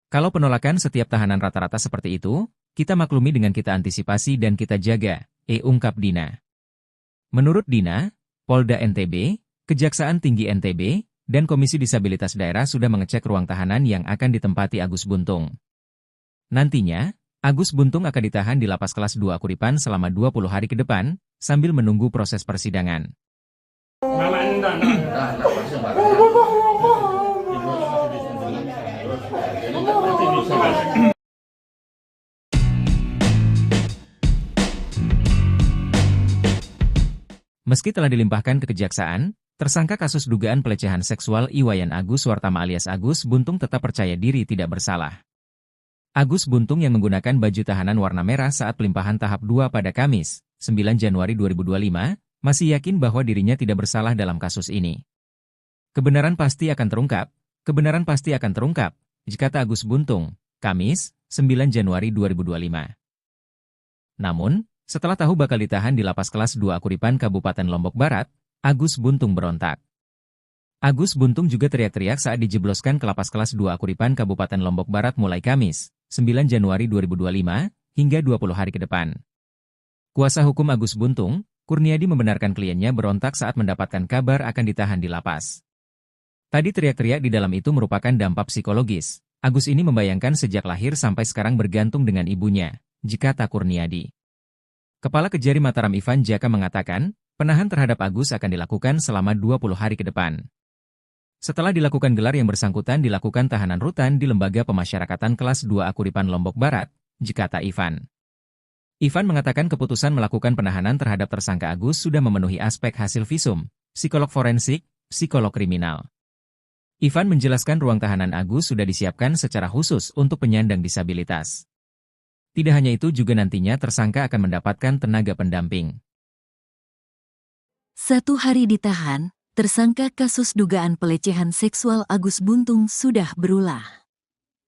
Kalau penolakan setiap tahanan rata-rata seperti itu, kita maklumi dengan kita antisipasi dan kita jaga, ungkap Dina. Menurut Dina, Polda NTB, Kejaksaan Tinggi NTB, dan Komisi Disabilitas Daerah sudah mengecek ruang tahanan yang akan ditempati Agus Buntung. Nantinya, Agus Buntung akan ditahan di Lapas Kelas 2 Kuripan selama 20 hari ke depan, sambil menunggu proses persidangan. Meski telah dilimpahkan ke kejaksaan, tersangka kasus dugaan pelecehan seksual Iwayan Agus Wartama alias Agus Buntung tetap percaya diri tidak bersalah. Agus Buntung yang menggunakan baju tahanan warna merah saat pelimpahan tahap 2 pada Kamis, 9 Januari 2025, masih yakin bahwa dirinya tidak bersalah dalam kasus ini. Kebenaran pasti akan terungkap, kata Agus Buntung, Kamis, 9 Januari 2025. Namun, setelah tahu bakal ditahan di Lapas Kelas 2 Kuripan Kabupaten Lombok Barat, Agus Buntung berontak. Agus Buntung juga teriak-teriak saat dijebloskan ke Lapas Kelas 2 Kuripan Kabupaten Lombok Barat mulai Kamis, 9 Januari 2025, hingga 20 hari ke depan. Kuasa hukum Agus Buntung, Kurniadi membenarkan kliennya berontak saat mendapatkan kabar akan ditahan di lapas. Tadi teriak-teriak di dalam itu merupakan dampak psikologis. Agus ini membayangkan sejak lahir sampai sekarang bergantung dengan ibunya, kata Kurniadi. Kepala Kejari Mataram Ivan Jaka mengatakan, penahan terhadap Agus akan dilakukan selama 20 hari ke depan. Setelah dilakukan gelar yang bersangkutan dilakukan tahanan rutan di Lembaga Pemasyarakatan Kelas 2 Kuripan Lombok Barat, kata Ivan. Ivan mengatakan keputusan melakukan penahanan terhadap tersangka Agus sudah memenuhi aspek hasil visum, psikolog forensik, psikolog kriminal. Ivan menjelaskan ruang tahanan Agus sudah disiapkan secara khusus untuk penyandang disabilitas. Tidak hanya itu juga nantinya tersangka akan mendapatkan tenaga pendamping. 1 hari ditahan, tersangka kasus dugaan pelecehan seksual Agus Buntung sudah berulah.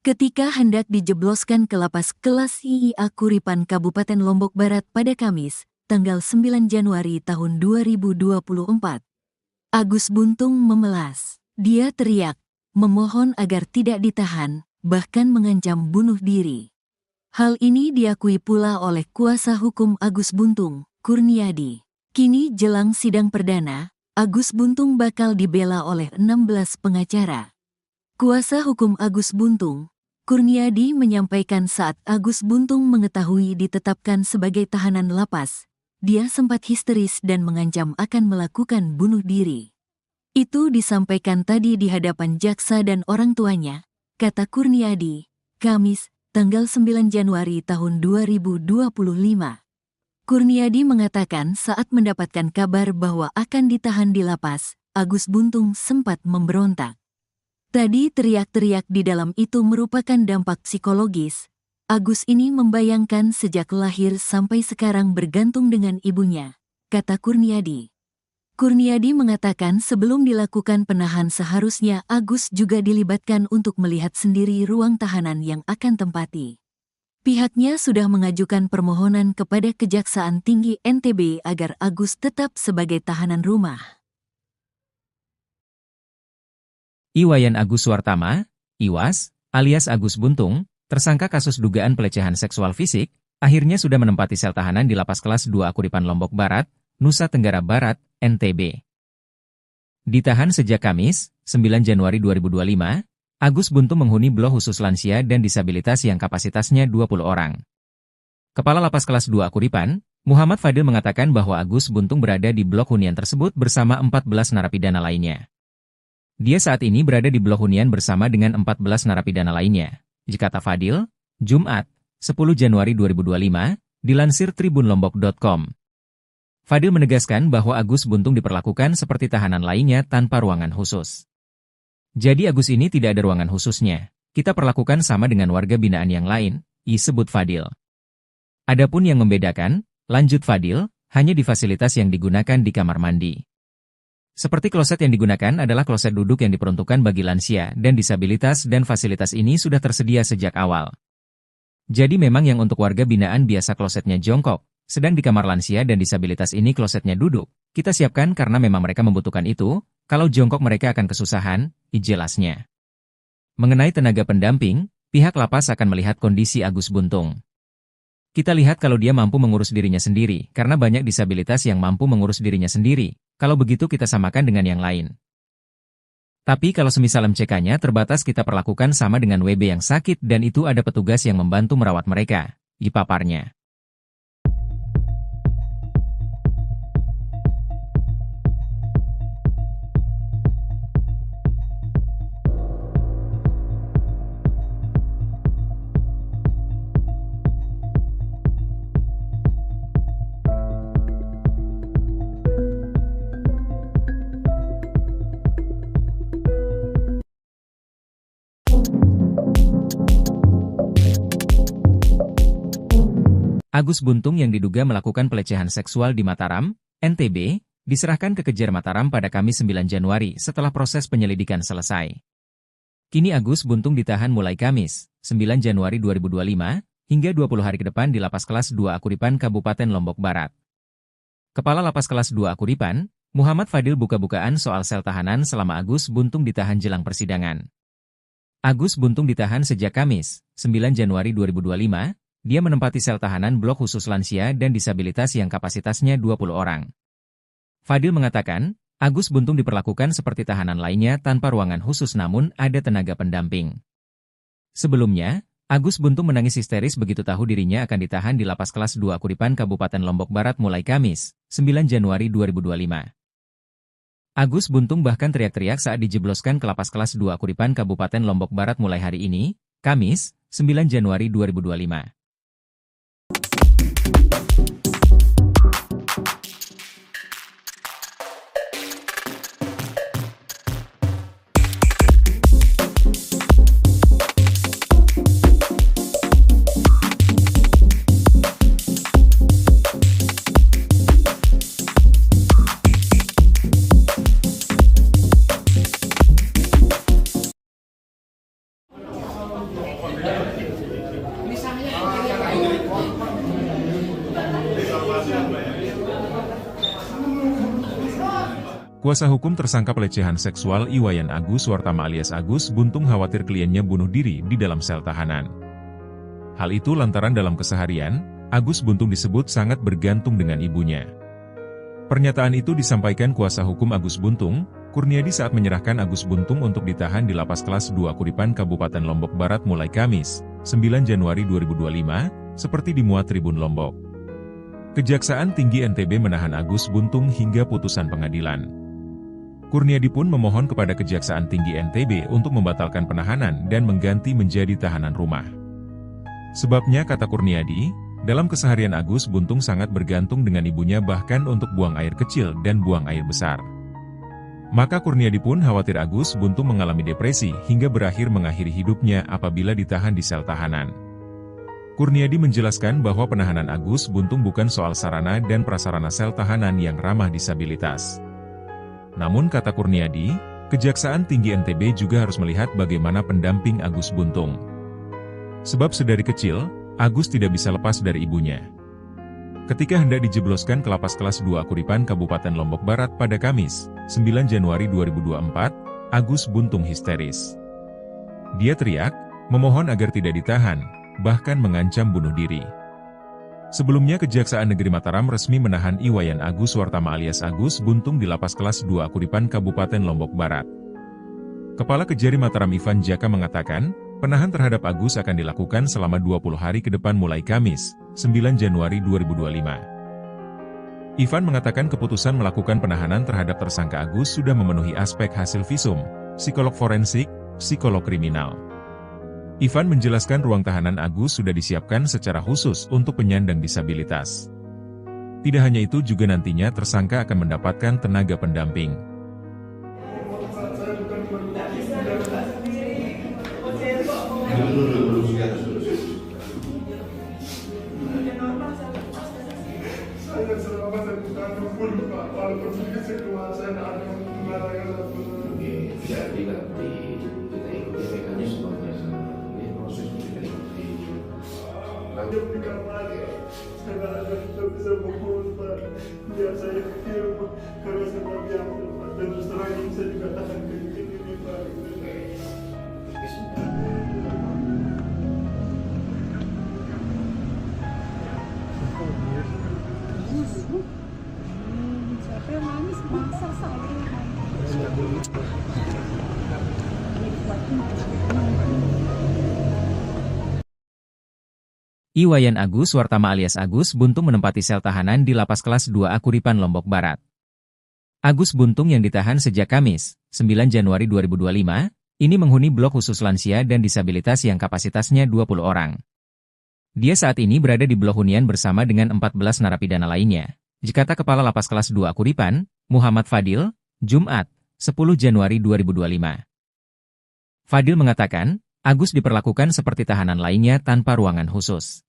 Ketika hendak dijebloskan ke Lapas Kelas IIA Kuripan Kabupaten Lombok Barat pada Kamis, tanggal 9 Januari tahun 2024. Agus Buntung memelas. Dia teriak, memohon agar tidak ditahan, bahkan mengancam bunuh diri. Hal ini diakui pula oleh kuasa hukum Agus Buntung, Kurniadi. Kini jelang sidang perdana, Agus Buntung bakal dibela oleh 16 pengacara. Kuasa hukum Agus Buntung, Kurniadi menyampaikan saat Agus Buntung mengetahui ditetapkan sebagai tahanan lapas, dia sempat histeris dan mengancam akan melakukan bunuh diri. Itu disampaikan tadi di hadapan jaksa dan orang tuanya, kata Kurniadi, Kamis, tanggal 9 Januari tahun 2025. Kurniadi mengatakan saat mendapatkan kabar bahwa akan ditahan di lapas, Agus Buntung sempat memberontak. Tadi teriak-teriak di dalam itu merupakan dampak psikologis. Agus ini membayangkan sejak lahir sampai sekarang bergantung dengan ibunya, kata Kurniadi. Kurniadi mengatakan sebelum dilakukan penahan seharusnya Agus juga dilibatkan untuk melihat sendiri ruang tahanan yang akan tempati. Pihaknya sudah mengajukan permohonan kepada Kejaksaan Tinggi NTB agar Agus tetap sebagai tahanan rumah. Iwayan Agus Suartama, Iwas, alias Agus Buntung, tersangka kasus dugaan pelecehan seksual fisik, akhirnya sudah menempati sel tahanan di Lapas Kelas 2 Akuripan Lombok Barat, Nusa Tenggara Barat, NTB. Ditahan sejak Kamis, 9 Januari 2025, Agus Buntung menghuni blok khusus lansia dan disabilitas yang kapasitasnya 20 orang. Kepala Lapas Kelas 2 Akuripan, Muhammad Fadil mengatakan bahwa Agus Buntung berada di blok hunian tersebut bersama 14 narapidana lainnya. Dia saat ini berada di blok hunian bersama dengan 14 narapidana lainnya. Kata Fadil, Jumat, 10 Januari 2025, dilansir tribunlombok.com. Fadil menegaskan bahwa Agus Buntung diperlakukan seperti tahanan lainnya tanpa ruangan khusus. Jadi Agus ini tidak ada ruangan khususnya. Kita perlakukan sama dengan warga binaan yang lain, disebut Fadil. Adapun yang membedakan, lanjut Fadil, hanya di fasilitas yang digunakan di kamar mandi. Seperti kloset yang digunakan adalah kloset duduk yang diperuntukkan bagi lansia dan disabilitas dan fasilitas ini sudah tersedia sejak awal. Jadi memang yang untuk warga binaan biasa klosetnya jongkok, sedang di kamar lansia dan disabilitas ini klosetnya duduk. Kita siapkan karena memang mereka membutuhkan itu, kalau jongkok mereka akan kesusahan, jelasnya. Mengenai tenaga pendamping, pihak lapas akan melihat kondisi Agus Buntung. Kita lihat kalau dia mampu mengurus dirinya sendiri, karena banyak disabilitas yang mampu mengurus dirinya sendiri. Kalau begitu kita samakan dengan yang lain. Tapi kalau semisal MCK-nya terbatas kita perlakukan sama dengan WB yang sakit dan itu ada petugas yang membantu merawat mereka, dipaparnya. Agus Buntung yang diduga melakukan pelecehan seksual di Mataram, NTB, diserahkan ke Kejar Mataram pada Kamis 9 Januari setelah proses penyelidikan selesai. Kini Agus Buntung ditahan mulai Kamis, 9 Januari 2025, hingga 20 hari ke depan di Lapas Kelas 2 Akuripan Kabupaten Lombok Barat. Kepala Lapas Kelas 2 Akuripan, Muhammad Fadil buka-bukaan soal sel tahanan selama Agus Buntung ditahan jelang persidangan. Agus Buntung ditahan sejak Kamis, 9 Januari 2025, dia menempati sel tahanan blok khusus lansia dan disabilitas yang kapasitasnya 20 orang. Fadil mengatakan, Agus Buntung diperlakukan seperti tahanan lainnya tanpa ruangan khusus namun ada tenaga pendamping. Sebelumnya, Agus Buntung menangis histeris begitu tahu dirinya akan ditahan di Lapas Kelas 2 Akuripan Kabupaten Lombok Barat mulai Kamis, 9 Januari 2025. Agus Buntung bahkan teriak-teriak saat dijebloskan ke Lapas Kelas 2 Akuripan Kabupaten Lombok Barat mulai hari ini, Kamis, 9 Januari 2025. Kuasa hukum tersangka pelecehan seksual Iwayan Agus Suartama alias Agus Buntung khawatir kliennya bunuh diri di dalam sel tahanan. Hal itu lantaran dalam keseharian, Agus Buntung disebut sangat bergantung dengan ibunya. Pernyataan itu disampaikan kuasa hukum Agus Buntung, Kurniadi saat menyerahkan Agus Buntung untuk ditahan di Lapas Kelas 2 Akuripan Kabupaten Lombok Barat mulai Kamis, 9 Januari 2025, seperti dimuat Tribun Lombok. Kejaksaan Tinggi NTB menahan Agus Buntung hingga putusan pengadilan. Kurniadi pun memohon kepada Kejaksaan Tinggi NTB untuk membatalkan penahanan dan mengganti menjadi tahanan rumah. Sebabnya kata Kurniadi, dalam keseharian Agus Buntung sangat bergantung dengan ibunya bahkan untuk buang air kecil dan buang air besar. Maka Kurniadi pun khawatir Agus Buntung mengalami depresi hingga berakhir mengakhiri hidupnya apabila ditahan di sel tahanan. Kurniadi menjelaskan bahwa penahanan Agus Buntung bukan soal sarana dan prasarana sel tahanan yang ramah disabilitas. Namun kata Kurniadi, Kejaksaan Tinggi NTB juga harus melihat bagaimana pendamping Agus Buntung. Sebab sedari kecil, Agus tidak bisa lepas dari ibunya. Ketika hendak dijebloskan ke lapas kelas 2 Akuripan Kabupaten Lombok Barat pada Kamis, 9 Januari 2024, Agus Buntung histeris. Dia teriak, memohon agar tidak ditahan, bahkan mengancam bunuh diri. Sebelumnya Kejaksaan Negeri Mataram resmi menahan Iwayan Agus Wartama alias Agus Buntung di lapas kelas 2 Akuripan Kabupaten Lombok Barat. Kepala Kejari Mataram Ivan Jaka mengatakan, penahan terhadap Agus akan dilakukan selama 20 hari ke depan mulai Kamis, 9 Januari 2025. Ivan mengatakan keputusan melakukan penahanan terhadap tersangka Agus sudah memenuhi aspek hasil visum, psikolog forensik, psikolog kriminal. Ivan menjelaskan ruang tahanan Agus sudah disiapkan secara khusus untuk penyandang disabilitas. Tidak hanya itu juga nantinya tersangka akan mendapatkan tenaga pendamping. Saya selama saya bukan pun Pak, walaupun sedikit keluar saya tidak ada pengalaman apapun. Jadi nanti kita ikuti mekanismenya, ini proses kita ikuti. Lanjut di kamar ya, saya tidak bisa bangun Pak. Biar saya ke rumah, karena saya mau diam Pak. Dan terus terang ini saya juga tahan ke ini Pak. Siapa yang nangis? Masa saya? Iwayan Agus Wartama alias Agus Buntung menempati sel tahanan di lapas kelas 2 Akuripan Lombok Barat. Agus Buntung yang ditahan sejak Kamis, 9 Januari 2025, ini menghuni blok khusus lansia dan disabilitas yang kapasitasnya 20 orang. Dia saat ini berada di blok hunian bersama dengan 14 narapidana lainnya. Kata Kepala Lapas kelas 2 Akuripan, Muhammad Fadil, Jumat, 10 Januari 2025. Fadil mengatakan, Agus diperlakukan seperti tahanan lainnya tanpa ruangan khusus.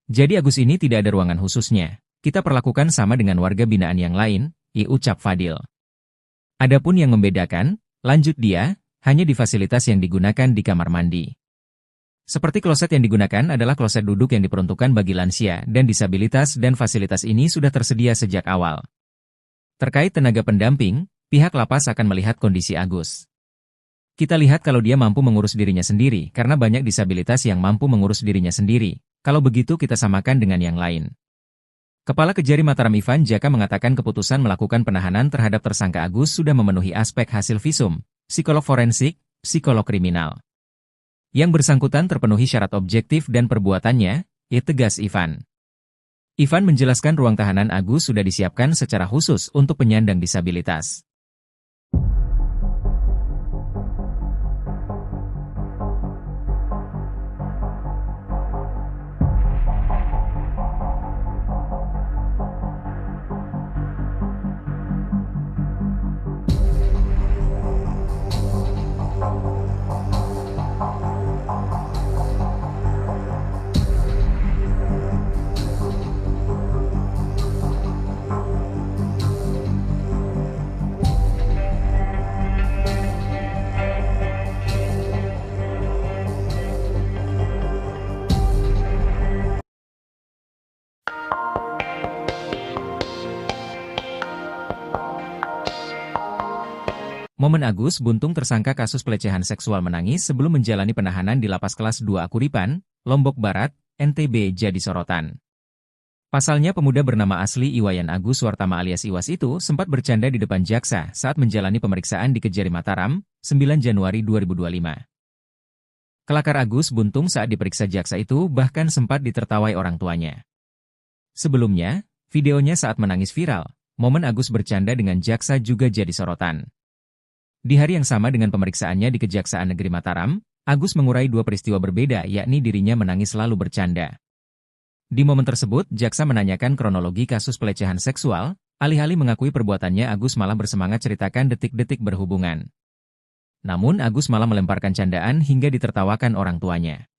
Jadi Agus ini tidak ada ruangan khususnya. Kita perlakukan sama dengan warga binaan yang lain, ucap Fadil. Adapun yang membedakan, lanjut dia, hanya di fasilitas yang digunakan di kamar mandi. Seperti kloset yang digunakan adalah kloset duduk yang diperuntukkan bagi lansia dan disabilitas dan fasilitas ini sudah tersedia sejak awal. Terkait tenaga pendamping, pihak lapas akan melihat kondisi Agus. Kita lihat kalau dia mampu mengurus dirinya sendiri, karena banyak disabilitas yang mampu mengurus dirinya sendiri. Kalau begitu kita samakan dengan yang lain. Kepala Kejari Mataram Ivan Jaka mengatakan keputusan melakukan penahanan terhadap tersangka Agus sudah memenuhi aspek hasil visum, psikolog forensik, psikolog kriminal. Yang bersangkutan terpenuhi syarat objektif dan perbuatannya, tegas Ivan. Ivan menjelaskan ruang tahanan Agus sudah disiapkan secara khusus untuk penyandang disabilitas. Momen Agus Buntung tersangka kasus pelecehan seksual menangis sebelum menjalani penahanan di lapas kelas 2 Akuripan, Lombok Barat, NTB jadi sorotan. Pasalnya pemuda bernama asli Iwayan Agus Wartama alias Iwas itu sempat bercanda di depan jaksa saat menjalani pemeriksaan di Kejari Mataram, 9 Januari 2025. Kelakar Agus Buntung saat diperiksa jaksa itu bahkan sempat ditertawai orang tuanya. Sebelumnya, videonya saat menangis viral, momen Agus bercanda dengan jaksa juga jadi sorotan. Di hari yang sama dengan pemeriksaannya di Kejaksaan Negeri Mataram, Agus mengurai dua peristiwa berbeda yakni dirinya menangis lalu bercanda. Di momen tersebut, jaksa menanyakan kronologi kasus pelecehan seksual, alih-alih mengakui perbuatannya Agus malah bersemangat ceritakan detik-detik berhubungan. Namun Agus malah melemparkan candaan hingga ditertawakan orang tuanya.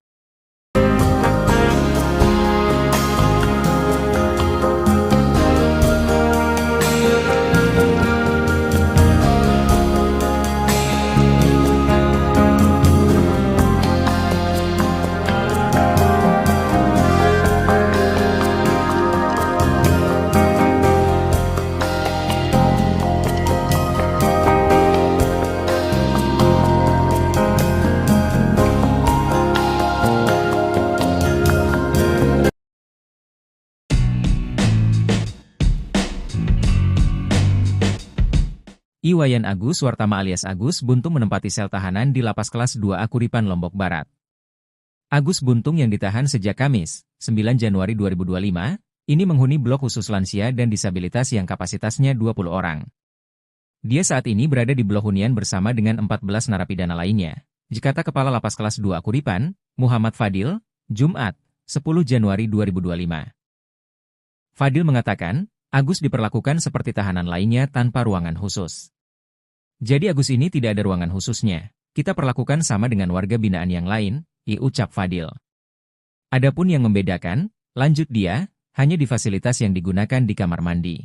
Iwayan Agus Wartama alias Agus Buntung menempati sel tahanan di Lapas Kelas 2A Kuripan Lombok Barat. Agus Buntung yang ditahan sejak Kamis, 9 Januari 2025, ini menghuni blok khusus lansia dan disabilitas yang kapasitasnya 20 orang. Dia saat ini berada di blok hunian bersama dengan 14 narapidana lainnya. Kata Kepala Lapas Kelas 2 Kuripan, Muhammad Fadil, Jumat, 10 Januari 2025. Fadil mengatakan, Agus diperlakukan seperti tahanan lainnya tanpa ruangan khusus. Jadi Agus ini tidak ada ruangan khususnya. Kita perlakukan sama dengan warga binaan yang lain, ucap Fadil. Adapun yang membedakan, lanjut dia, hanya di fasilitas yang digunakan di kamar mandi.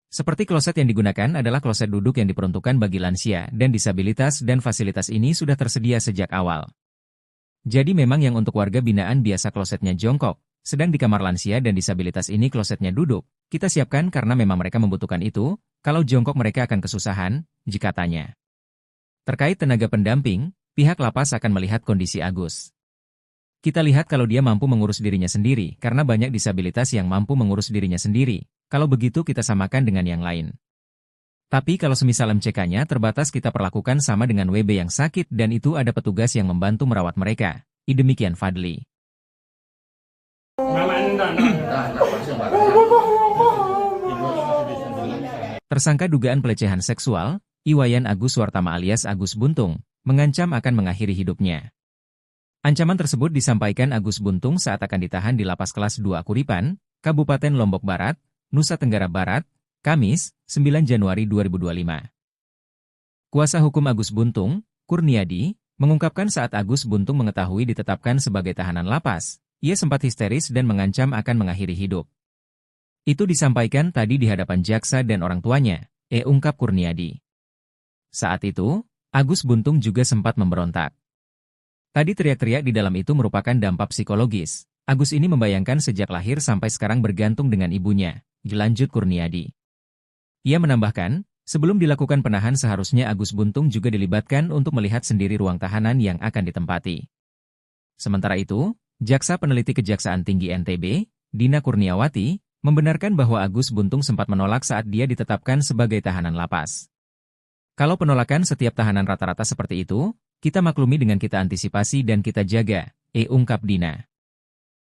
Seperti kloset yang digunakan adalah kloset duduk yang diperuntukkan bagi lansia dan disabilitas dan fasilitas ini sudah tersedia sejak awal. Jadi memang yang untuk warga binaan biasa klosetnya jongkok, sedang di kamar lansia dan disabilitas ini klosetnya duduk, kita siapkan karena memang mereka membutuhkan itu, kalau jongkok mereka akan kesusahan, katanya. Terkait tenaga pendamping, pihak lapas akan melihat kondisi Agus. Kita lihat kalau dia mampu mengurus dirinya sendiri, karena banyak disabilitas yang mampu mengurus dirinya sendiri, kalau begitu kita samakan dengan yang lain. Tapi kalau semisal MCK-nya terbatas kita perlakukan sama dengan WB yang sakit dan itu ada petugas yang membantu merawat mereka, demikian Fadli. Tersangka dugaan pelecehan seksual, Iwayan Agus Wartama alias Agus Buntung, mengancam akan mengakhiri hidupnya. Ancaman tersebut disampaikan Agus Buntung saat akan ditahan di Lapas Kelas 2 Kuripan, Kabupaten Lombok Barat, Nusa Tenggara Barat, Kamis, 9 Januari 2025. Kuasa hukum Agus Buntung, Kurniadi, mengungkapkan saat Agus Buntung mengetahui ditetapkan sebagai tahanan lapas, ia sempat histeris dan mengancam akan mengakhiri hidup. Itu disampaikan tadi di hadapan jaksa dan orang tuanya, ungkap Kurniadi. Saat itu, Agus Buntung juga sempat memberontak. Tadi teriak-teriak di dalam itu merupakan dampak psikologis. Agus ini membayangkan sejak lahir sampai sekarang bergantung dengan ibunya, lanjut Kurniadi. Ia menambahkan, sebelum dilakukan penahan seharusnya Agus Buntung juga dilibatkan untuk melihat sendiri ruang tahanan yang akan ditempati. Sementara itu, Jaksa Peneliti Kejaksaan Tinggi NTB, Dina Kurniawati, membenarkan bahwa Agus Buntung sempat menolak saat dia ditetapkan sebagai tahanan lapas. Kalau penolakan setiap tahanan rata-rata seperti itu, kita maklumi dengan kita antisipasi dan kita jaga, ungkap Dina.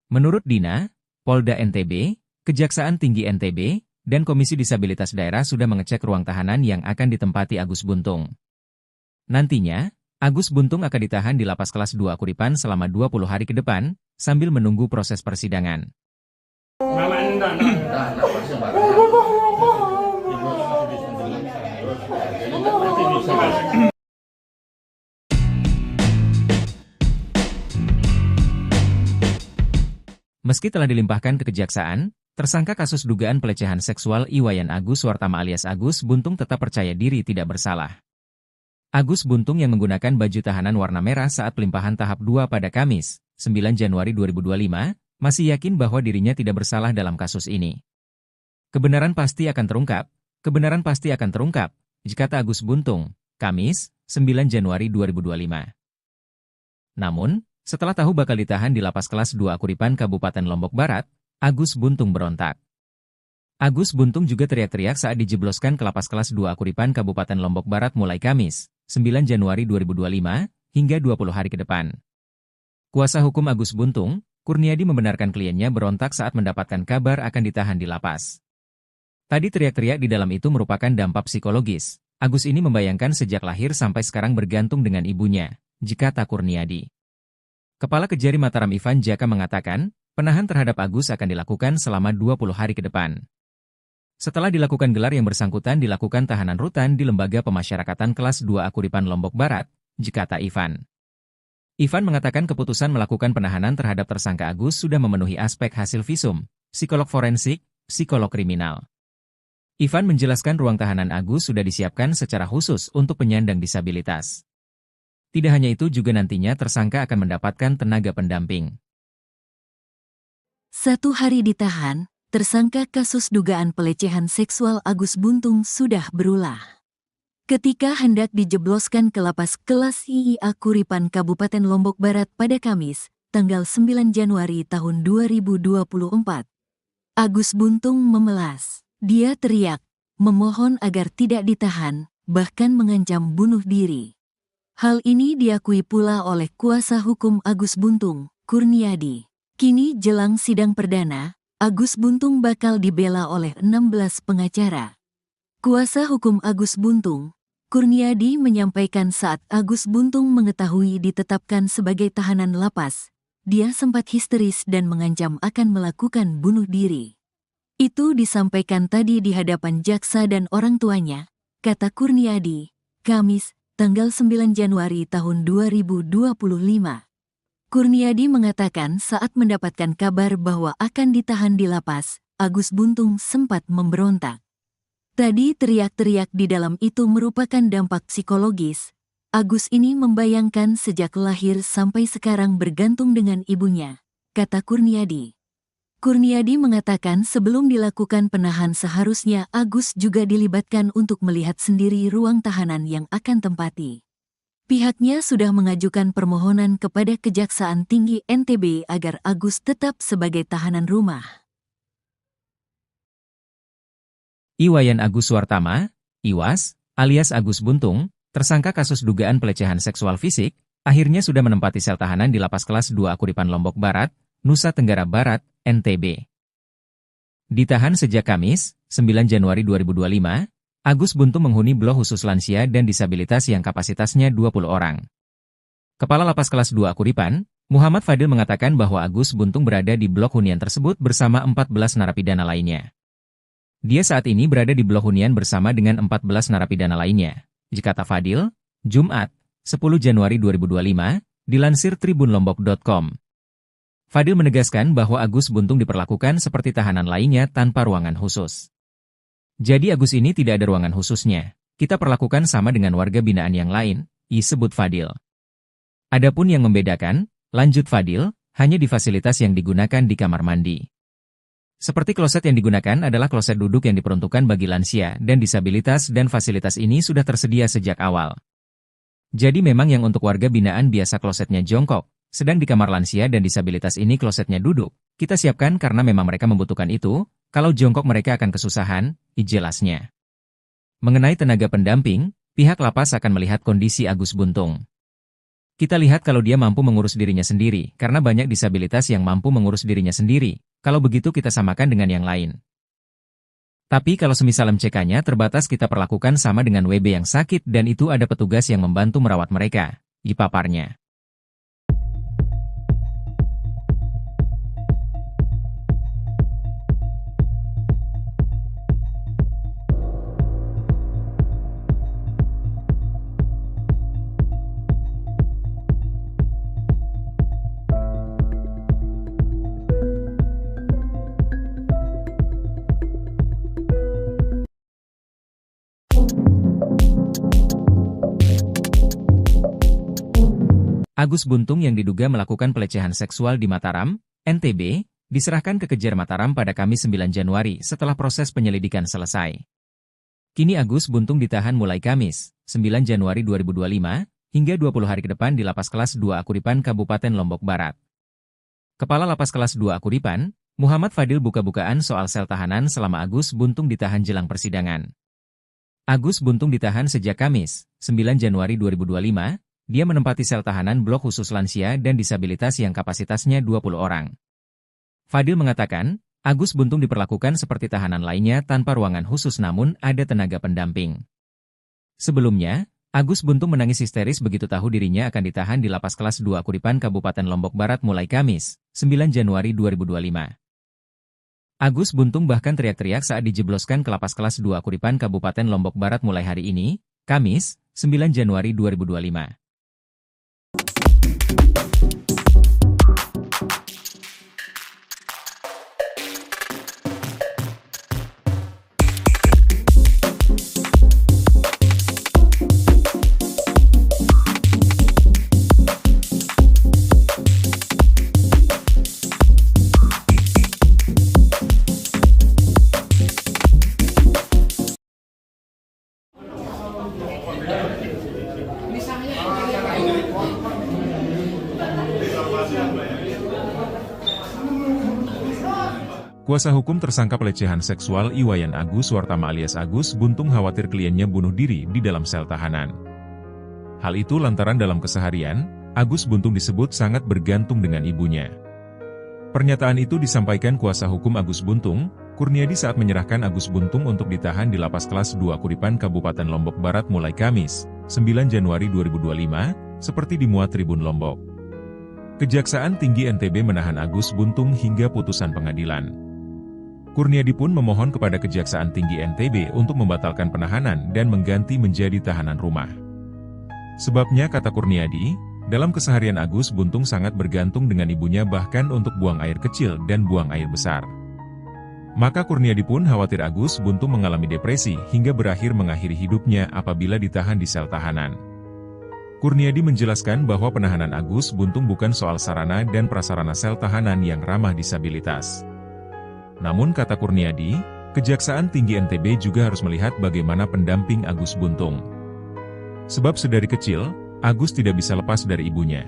Menurut Dina, Polda NTB, Kejaksaan Tinggi NTB, dan Komisi Disabilitas Daerah sudah mengecek ruang tahanan yang akan ditempati Agus Buntung. Nantinya, Agus Buntung akan ditahan di Lapas Kelas 2 Kuripan selama 20 hari ke depan, sambil menunggu proses persidangan. Meski telah dilimpahkan ke kejaksaan, tersangka kasus dugaan pelecehan seksual Iwayan Agus Wartama alias Agus Buntung tetap percaya diri tidak bersalah. Agus Buntung yang menggunakan baju tahanan warna merah saat pelimpahan tahap 2 pada Kamis, 9 Januari 2025, masih yakin bahwa dirinya tidak bersalah dalam kasus ini. Kebenaran pasti akan terungkap, kata Agus Buntung, Kamis, 9 Januari 2025. Namun, setelah tahu bakal ditahan di Lapas Kelas 2 Kuripan Kabupaten Lombok Barat, Agus Buntung berontak. Agus Buntung juga teriak-teriak saat dijebloskan ke Lapas Kelas 2 Kuripan Kabupaten Lombok Barat mulai Kamis, 9 Januari 2025, hingga 20 hari ke depan. Kuasa hukum Agus Buntung, Kurniadi membenarkan kliennya berontak saat mendapatkan kabar akan ditahan di lapas. Tadi teriak-teriak di dalam itu merupakan dampak psikologis. Agus ini membayangkan sejak lahir sampai sekarang bergantung dengan ibunya, kata Kurniadi. Kepala Kejari Mataram Ivan Jaka mengatakan, penahan terhadap Agus akan dilakukan selama 20 hari ke depan. Setelah dilakukan gelar yang bersangkutan dilakukan tahanan rutan di Lembaga Pemasyarakatan Kelas 2A Kuripan Lombok Barat, kata Ivan. Ivan mengatakan keputusan melakukan penahanan terhadap tersangka Agus sudah memenuhi aspek hasil visum, psikolog forensik, psikolog kriminal. Ivan menjelaskan ruang tahanan Agus sudah disiapkan secara khusus untuk penyandang disabilitas. Tidak hanya itu juga nantinya tersangka akan mendapatkan tenaga pendamping. 1 hari ditahan, tersangka kasus dugaan pelecehan seksual Agus Buntung sudah berulah. Ketika hendak dijebloskan ke Lapas Kelas IIA Kuripan Kabupaten Lombok Barat pada Kamis, tanggal 9 Januari tahun 2024. Agus Buntung memelas. Dia teriak, memohon agar tidak ditahan, bahkan mengancam bunuh diri. Hal ini diakui pula oleh kuasa hukum Agus Buntung, Kurniadi. Kini jelang sidang perdana, Agus Buntung bakal dibela oleh 16 pengacara. Kuasa hukum Agus Buntung, Kurniadi menyampaikan saat Agus Buntung mengetahui ditetapkan sebagai tahanan lapas, dia sempat histeris dan mengancam akan melakukan bunuh diri. Itu disampaikan tadi di hadapan jaksa dan orang tuanya, kata Kurniadi, Kamis, tanggal 9 Januari tahun 2025. Kurniadi mengatakan saat mendapatkan kabar bahwa akan ditahan di lapas, Agus Buntung sempat memberontak. Tadi teriak-teriak di dalam itu merupakan dampak psikologis. Agus ini membayangkan sejak lahir sampai sekarang bergantung dengan ibunya, kata Kurniadi. Kurniadi mengatakan sebelum dilakukan penahan seharusnya Agus juga dilibatkan untuk melihat sendiri ruang tahanan yang akan tempati. Pihaknya sudah mengajukan permohonan kepada Kejaksaan Tinggi NTB agar Agus tetap sebagai tahanan rumah. Iwayan Agus Suartama, Iwas, alias Agus Buntung, tersangka kasus dugaan pelecehan seksual fisik, akhirnya sudah menempati sel tahanan di Lapas Kelas 2 Akuripan Lombok Barat, Nusa Tenggara Barat, NTB. Ditahan sejak Kamis, 9 Januari 2025, Agus Buntung menghuni blok khusus lansia dan disabilitas yang kapasitasnya 20 orang. Kepala Lapas Kelas 2 Akuripan, Muhammad Fadil mengatakan bahwa Agus Buntung berada di blok hunian tersebut bersama 14 narapidana lainnya. Dia saat ini berada di blok hunian bersama dengan 14 narapidana lainnya. Kata Fadil, Jumat, 10 Januari 2025, dilansir tribunlombok.com. Fadil menegaskan bahwa Agus Buntung diperlakukan seperti tahanan lainnya tanpa ruangan khusus. Jadi Agus ini tidak ada ruangan khususnya. Kita perlakukan sama dengan warga binaan yang lain, disebut Fadil. Adapun yang membedakan, lanjut Fadil, hanya di fasilitas yang digunakan di kamar mandi. Seperti kloset yang digunakan adalah kloset duduk yang diperuntukkan bagi lansia dan disabilitas dan fasilitas ini sudah tersedia sejak awal. Jadi memang yang untuk warga binaan biasa klosetnya jongkok, sedang di kamar lansia dan disabilitas ini klosetnya duduk. Kita siapkan karena memang mereka membutuhkan itu, kalau jongkok mereka akan kesusahan, jelasnya. Mengenai tenaga pendamping, pihak lapas akan melihat kondisi Agus Buntung. Kita lihat kalau dia mampu mengurus dirinya sendiri, karena banyak disabilitas yang mampu mengurus dirinya sendiri. Kalau begitu kita samakan dengan yang lain. Tapi kalau semisal MCK-nya terbatas kita perlakukan sama dengan WB yang sakit dan itu ada petugas yang membantu merawat mereka, dipaparnya. Agus Buntung yang diduga melakukan pelecehan seksual di Mataram, NTB, diserahkan ke Kejar Mataram pada Kamis 9 Januari setelah proses penyelidikan selesai. Kini Agus Buntung ditahan mulai Kamis, 9 Januari 2025, hingga 20 hari ke depan di Lapas Kelas 2 Akuripan Kabupaten Lombok Barat. Kepala Lapas Kelas 2 Akuripan, Muhammad Fadil buka-bukaan soal sel tahanan selama Agus Buntung ditahan jelang persidangan. Agus Buntung ditahan sejak Kamis, 9 Januari 2025, dia menempati sel tahanan blok khusus lansia dan disabilitas yang kapasitasnya 20 orang. Fadil mengatakan, Agus Buntung diperlakukan seperti tahanan lainnya tanpa ruangan khusus namun ada tenaga pendamping. Sebelumnya, Agus Buntung menangis histeris begitu tahu dirinya akan ditahan di Lapas Kelas 2 Akuripan Kabupaten Lombok Barat mulai Kamis, 9 Januari 2025. Agus Buntung bahkan teriak-teriak saat dijebloskan ke Lapas Kelas 2 Akuripan Kabupaten Lombok Barat mulai hari ini, Kamis, 9 Januari 2025. Kuasa hukum tersangka pelecehan seksual Iwayan Agus Wartama alias Agus Buntung khawatir kliennya bunuh diri di dalam sel tahanan. Hal itu lantaran dalam keseharian, Agus Buntung disebut sangat bergantung dengan ibunya. Pernyataan itu disampaikan kuasa hukum Agus Buntung, Kurniadi saat menyerahkan Agus Buntung untuk ditahan di Lapas Kelas 2 Kuripan Kabupaten Lombok Barat mulai Kamis, 9 Januari 2025, seperti dimuat Tribun Lombok. Kejaksaan Tinggi NTB menahan Agus Buntung hingga putusan pengadilan. Kurniadi pun memohon kepada Kejaksaan Tinggi NTB untuk membatalkan penahanan dan mengganti menjadi tahanan rumah. Sebabnya, kata Kurniadi, dalam keseharian Agus Buntung sangat bergantung dengan ibunya bahkan untuk buang air kecil dan buang air besar. Maka Kurniadi pun khawatir Agus Buntung mengalami depresi hingga berakhir mengakhiri hidupnya apabila ditahan di sel tahanan. Kurniadi menjelaskan bahwa penahanan Agus Buntung bukan soal sarana dan prasarana sel tahanan yang ramah disabilitas. Namun kata Kurniadi, Kejaksaan Tinggi NTB juga harus melihat bagaimana pendamping Agus Buntung. Sebab sedari kecil, Agus tidak bisa lepas dari ibunya.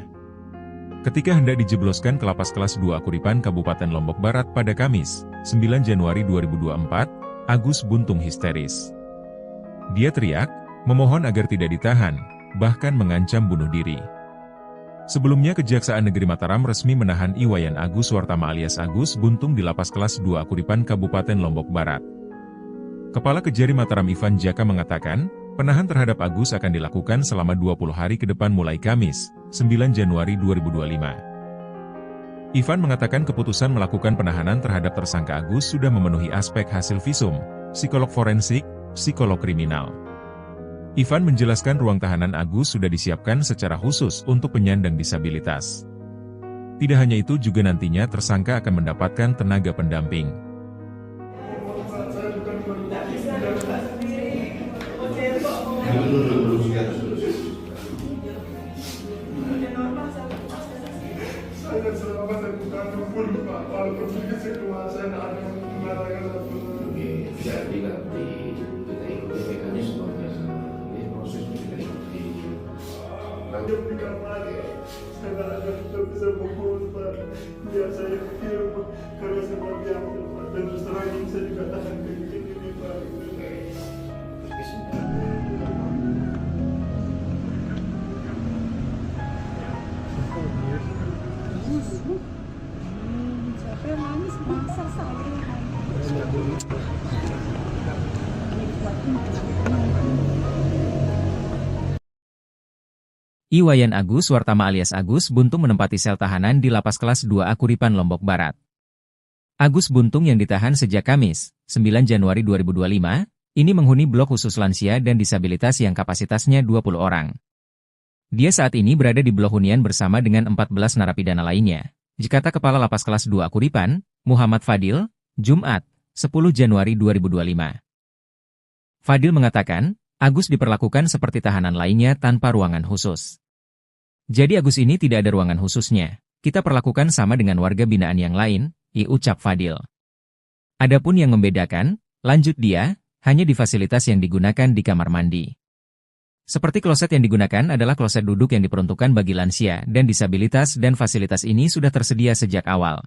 Ketika hendak dijebloskan ke Lapas Kelas 2 Kuripan Kabupaten Lombok Barat pada Kamis, 9 Januari 2024, Agus Buntung histeris. Dia teriak, memohon agar tidak ditahan, bahkan mengancam bunuh diri. Sebelumnya Kejaksaan Negeri Mataram resmi menahan Iwayan Agus Wartama alias Agus Buntung di Lapas Kelas 2 Kuripan Kabupaten Lombok Barat. Kepala Kejari Mataram Ivan Jaka mengatakan, penahan terhadap Agus akan dilakukan selama 20 hari ke depan mulai Kamis, 9 Januari 2025. Ivan mengatakan keputusan melakukan penahanan terhadap tersangka Agus sudah memenuhi aspek hasil visum, psikolog forensik, psikolog kriminal. Ivan menjelaskan ruang tahanan Agus sudah disiapkan secara khusus untuk penyandang disabilitas. Tidak hanya itu juga nantinya tersangka akan mendapatkan tenaga pendamping. Saya selama saya bukan pun Pak, walaupun sedikit keluar saya tidak ada yang mengatakan apapun. Jadi nanti kita ikuti mekanismenya, ini prosesnya kita ikuti. Nanti di kamar saya tidak bisa fokus Pak. Biar saya pikir karena seperti yang dan terus terang ini saya juga tahan ke ini Pak. Siapa yang manis masak saya. Iwayan Agus Wartama alias Agus Buntung menempati sel tahanan di Lapas Kelas 2 Kuripan Lombok Barat. Agus Buntung yang ditahan sejak Kamis, 9 Januari 2025, ini menghuni blok khusus lansia dan disabilitas yang kapasitasnya 20 orang. Dia saat ini berada di blok hunian bersama dengan 14 narapidana lainnya. Kata Kepala Lapas Kelas 2 Kuripan, Muhammad Fadil, Jumat, 10 Januari 2025. Fadil mengatakan, Agus diperlakukan seperti tahanan lainnya tanpa ruangan khusus. Jadi Agus ini tidak ada ruangan khususnya. Kita perlakukan sama dengan warga binaan yang lain, ucap Fadil. Adapun yang membedakan, lanjut dia, hanya di fasilitas yang digunakan di kamar mandi. Seperti kloset yang digunakan adalah kloset duduk yang diperuntukkan bagi lansia dan disabilitas dan fasilitas ini sudah tersedia sejak awal.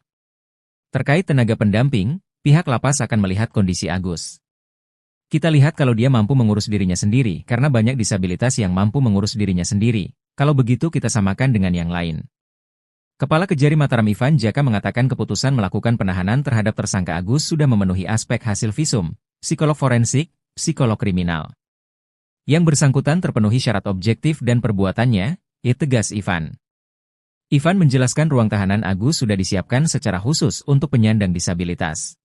Terkait tenaga pendamping, pihak lapas akan melihat kondisi Agus. Kita lihat kalau dia mampu mengurus dirinya sendiri karena banyak disabilitas yang mampu mengurus dirinya sendiri. Kalau begitu kita samakan dengan yang lain. Kepala Kejari Mataram Ivan Jaka mengatakan keputusan melakukan penahanan terhadap tersangka Agus sudah memenuhi aspek hasil visum, psikolog forensik, psikolog kriminal. Yang bersangkutan terpenuhi syarat objektif dan perbuatannya, tegas Ivan. Ivan menjelaskan ruang tahanan Agus sudah disiapkan secara khusus untuk penyandang disabilitas.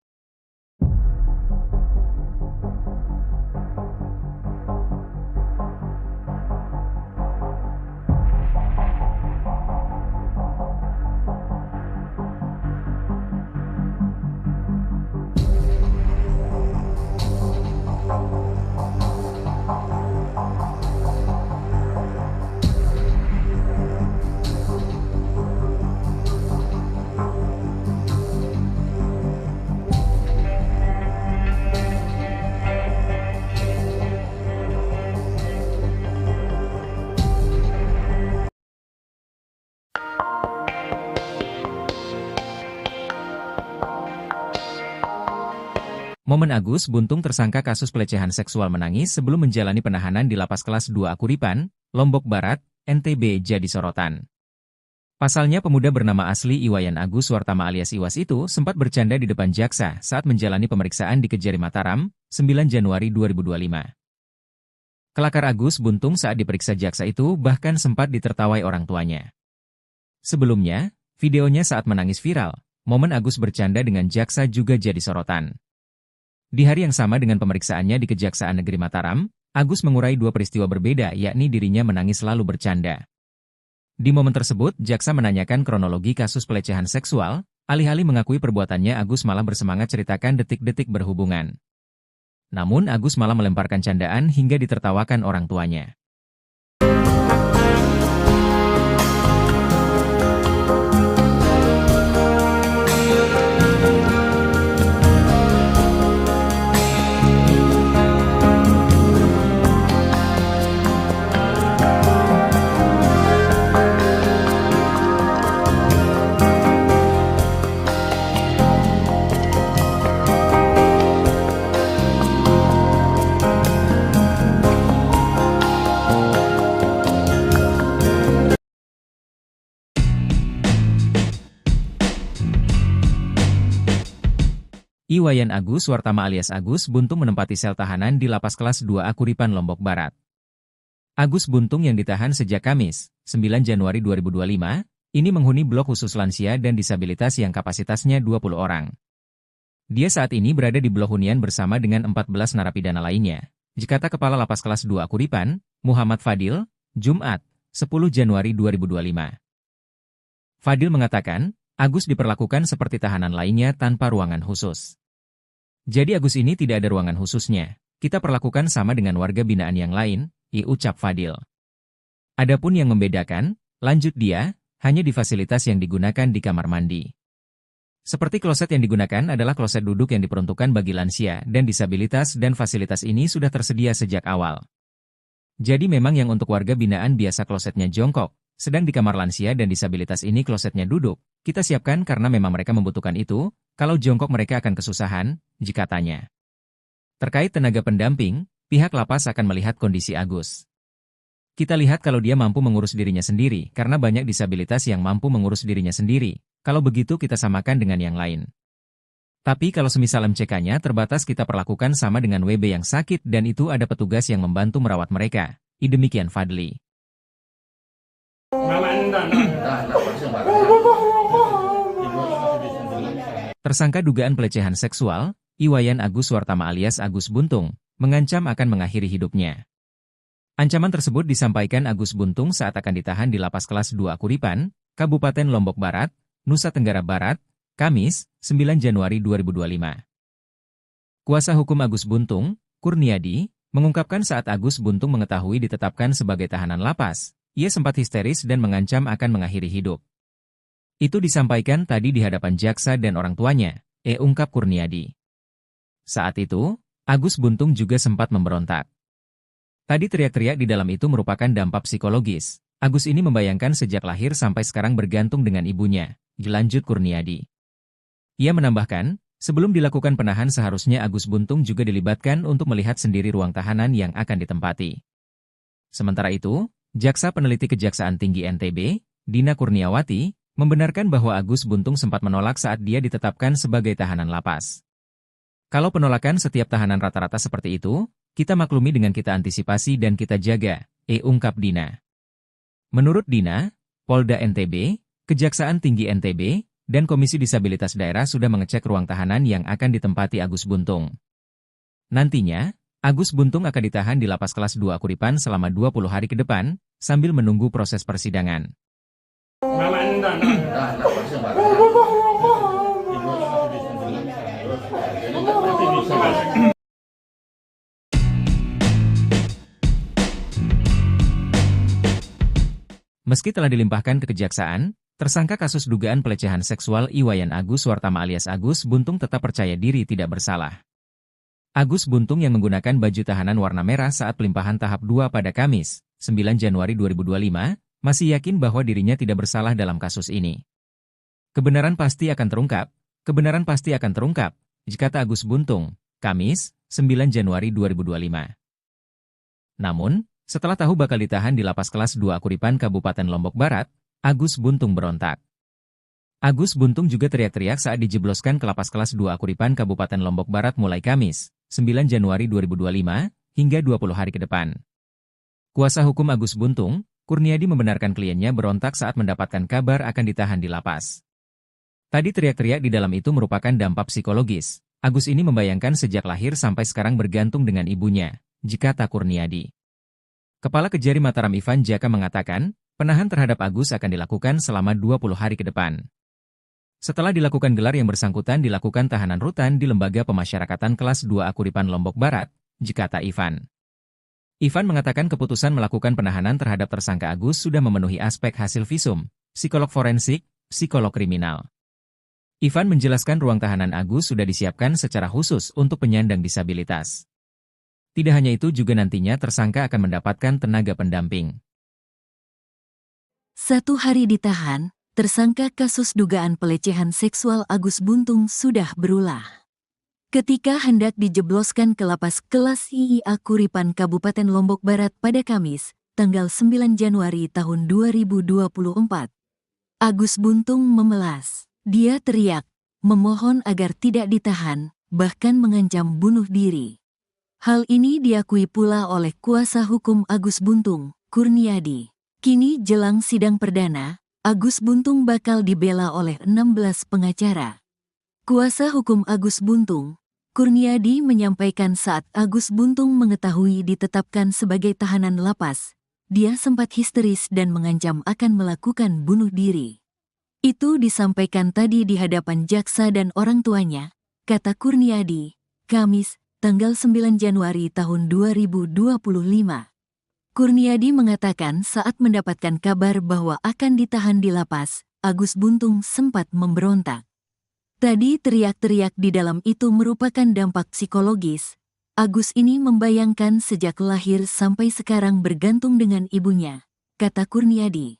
Momen Agus Buntung tersangka kasus pelecehan seksual menangis sebelum menjalani penahanan di Lapas Kelas 2 Akuripan, Lombok Barat, NTB jadi sorotan. Pasalnya pemuda bernama asli Iwayan Agus Wartama alias Iwas itu sempat bercanda di depan jaksa saat menjalani pemeriksaan di Kejari Mataram, 9 Januari 2025. Kelakar Agus Buntung saat diperiksa jaksa itu bahkan sempat ditertawai orang tuanya. Sebelumnya, videonya saat menangis viral, momen Agus bercanda dengan jaksa juga jadi sorotan. Di hari yang sama dengan pemeriksaannya di Kejaksaan Negeri Mataram, Agus mengurai dua peristiwa berbeda yakni dirinya menangis lalu bercanda. Di momen tersebut, jaksa menanyakan kronologi kasus pelecehan seksual, alih-alih mengakui perbuatannya Agus malah bersemangat ceritakan detik-detik berhubungan. Namun Agus malah melemparkan candaan hingga ditertawakan orang tuanya. Iwayan Agus Wartama alias Agus Buntung menempati sel tahanan di Lapas Kelas 2 Akuripan Lombok Barat. Agus Buntung yang ditahan sejak Kamis, 9 Januari 2025, ini menghuni blok khusus lansia dan disabilitas yang kapasitasnya 20 orang. Dia saat ini berada di blok hunian bersama dengan 14 narapidana lainnya. Kata Kepala Lapas Kelas 2 Akuripan, Muhammad Fadil, Jumat, 10 Januari 2025. Fadil mengatakan, Agus diperlakukan seperti tahanan lainnya tanpa ruangan khusus. Jadi Agus ini tidak ada ruangan khususnya. Kita perlakukan sama dengan warga binaan yang lain, ucap Fadil. Adapun yang membedakan, lanjut dia, hanya di fasilitas yang digunakan di kamar mandi. Seperti kloset yang digunakan adalah kloset duduk yang diperuntukkan bagi lansia dan disabilitas dan fasilitas ini sudah tersedia sejak awal. Jadi memang yang untuk warga binaan biasa klosetnya jongkok, sedang di kamar lansia dan disabilitas ini klosetnya duduk. Kita siapkan karena memang mereka membutuhkan itu, kalau jongkok mereka akan kesusahan, katanya. Terkait tenaga pendamping, pihak lapas akan melihat kondisi Agus. Kita lihat kalau dia mampu mengurus dirinya sendiri, karena banyak disabilitas yang mampu mengurus dirinya sendiri, kalau begitu kita samakan dengan yang lain. Tapi kalau semisal MCK-nya terbatas kita perlakukan sama dengan WB yang sakit dan itu ada petugas yang membantu merawat mereka, demikian Fadli. Tersangka dugaan pelecehan seksual, Iwayan Agus Wartama alias Agus Buntung, mengancam akan mengakhiri hidupnya. Ancaman tersebut disampaikan Agus Buntung saat akan ditahan di Lapas Kelas 2 Akuripan, Kabupaten Lombok Barat, Nusa Tenggara Barat, Kamis, 9 Januari 2025. Kuasa hukum Agus Buntung, Kurniadi, mengungkapkan saat Agus Buntung mengetahui ditetapkan sebagai tahanan lapas, ia sempat histeris dan mengancam akan mengakhiri hidup. Itu disampaikan tadi di hadapan jaksa dan orang tuanya, ungkap Kurniadi. Saat itu, Agus Buntung juga sempat memberontak. Tadi teriak-teriak di dalam itu merupakan dampak psikologis. Agus ini membayangkan sejak lahir sampai sekarang bergantung dengan ibunya, lanjut Kurniadi. Ia menambahkan, sebelum dilakukan penahan seharusnya Agus Buntung juga dilibatkan untuk melihat sendiri ruang tahanan yang akan ditempati. Sementara itu, Jaksa Peneliti Kejaksaan Tinggi NTB, Dina Kurniawati, membenarkan bahwa Agus Buntung sempat menolak saat dia ditetapkan sebagai tahanan lapas. Kalau penolakan setiap tahanan rata-rata seperti itu, kita maklumi dengan kita antisipasi dan kita jaga, ungkap Dina. Menurut Dina, Polda NTB, Kejaksaan Tinggi NTB, dan Komisi Disabilitas Daerah sudah mengecek ruang tahanan yang akan ditempati Agus Buntung. Nantinya, Agus Buntung akan ditahan di Lapas Kelas 2 Akuripan selama 20 hari ke depan, sambil menunggu proses persidangan. Meski telah dilimpahkan ke kejaksaan, tersangka kasus dugaan pelecehan seksual Iwayan Agus Wartama alias Agus Buntung tetap percaya diri tidak bersalah. Agus Buntung yang menggunakan baju tahanan warna merah saat pelimpahan tahap 2 pada Kamis, 9 Januari 2025, masih yakin bahwa dirinya tidak bersalah dalam kasus ini. Kebenaran pasti akan terungkap, kata Agus Buntung, Kamis, 9 Januari 2025. Namun, setelah tahu bakal ditahan di Lapas Kelas 2 Akuripan Kabupaten Lombok Barat, Agus Buntung berontak. Agus Buntung juga teriak-teriak saat dijebloskan ke Lapas Kelas 2 Akuripan Kabupaten Lombok Barat mulai Kamis, 9 Januari 2025, hingga 20 hari ke depan. Kuasa hukum Agus Buntung, Kurniadi membenarkan kliennya berontak saat mendapatkan kabar akan ditahan di lapas. Tadi teriak-teriak di dalam itu merupakan dampak psikologis. Agus ini membayangkan sejak lahir sampai sekarang bergantung dengan ibunya, kata Kurniadi. Kepala Kejari Mataram Ivan Jaka mengatakan, penahan terhadap Agus akan dilakukan selama 20 hari ke depan. Setelah dilakukan gelar yang bersangkutan dilakukan tahanan rutan di Lembaga Pemasyarakatan Kelas 2 Akuripan Lombok Barat, kata Ivan. Ivan mengatakan keputusan melakukan penahanan terhadap tersangka Agus sudah memenuhi aspek hasil visum, psikolog forensik, psikolog kriminal. Ivan menjelaskan ruang tahanan Agus sudah disiapkan secara khusus untuk penyandang disabilitas. Tidak hanya itu juga nantinya tersangka akan mendapatkan tenaga pendamping. 1 hari ditahan, tersangka kasus dugaan pelecehan seksual Agus Buntung sudah berulah. Ketika hendak dijebloskan ke Lapas Kelas IIA Kuripan Kabupaten Lombok Barat pada Kamis, tanggal 9 Januari tahun 2024. Agus Buntung memelas. Dia teriak, memohon agar tidak ditahan, bahkan mengancam bunuh diri. Hal ini diakui pula oleh kuasa hukum Agus Buntung, Kurniadi. Kini jelang sidang perdana, Agus Buntung bakal dibela oleh 16 pengacara. Kuasa hukum Agus Buntung, Kurniadi menyampaikan saat Agus Buntung mengetahui ditetapkan sebagai tahanan lapas, dia sempat histeris dan mengancam akan melakukan bunuh diri. Itu disampaikan tadi di hadapan jaksa dan orang tuanya, kata Kurniadi, Kamis, tanggal 9 Januari tahun 2025. Kurniadi mengatakan saat mendapatkan kabar bahwa akan ditahan di lapas, Agus Buntung sempat memberontak. Tadi teriak-teriak di dalam itu merupakan dampak psikologis. Agus ini membayangkan sejak lahir sampai sekarang bergantung dengan ibunya, kata Kurniadi.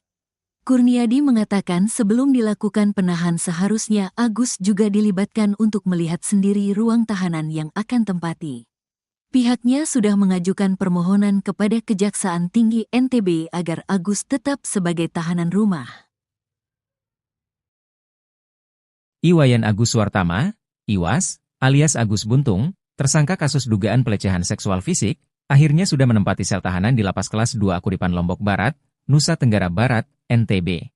Kurniadi mengatakan sebelum dilakukan penahan seharusnya Agus juga dilibatkan untuk melihat sendiri ruang tahanan yang akan tempati. Pihaknya sudah mengajukan permohonan kepada Kejaksaan Tinggi NTB agar Agus tetap sebagai tahanan rumah. Iwayan Agus Suartama, Iwas, alias Agus Buntung, tersangka kasus dugaan pelecehan seksual fisik, akhirnya sudah menempati sel tahanan di Lapas Kelas 2 Akuripan Lombok Barat, Nusa Tenggara Barat, NTB.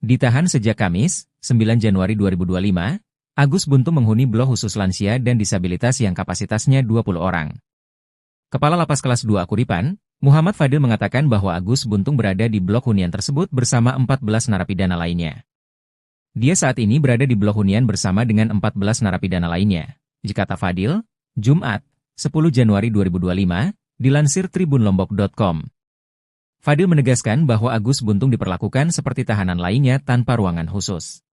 Ditahan sejak Kamis, 9 Januari 2025, Agus Buntung menghuni blok khusus lansia dan disabilitas yang kapasitasnya 20 orang. Kepala Lapas Kelas 2 Akuripan, Muhammad Fadil mengatakan bahwa Agus Buntung berada di blok hunian tersebut bersama 14 narapidana lainnya. Dia saat ini berada di blok hunian bersama dengan 14 narapidana lainnya, kata Fadil, Jumat, 10 Januari 2025, dilansir tribunlombok.com. Fadil menegaskan bahwa Agus Buntung diperlakukan seperti tahanan lainnya tanpa ruangan khusus.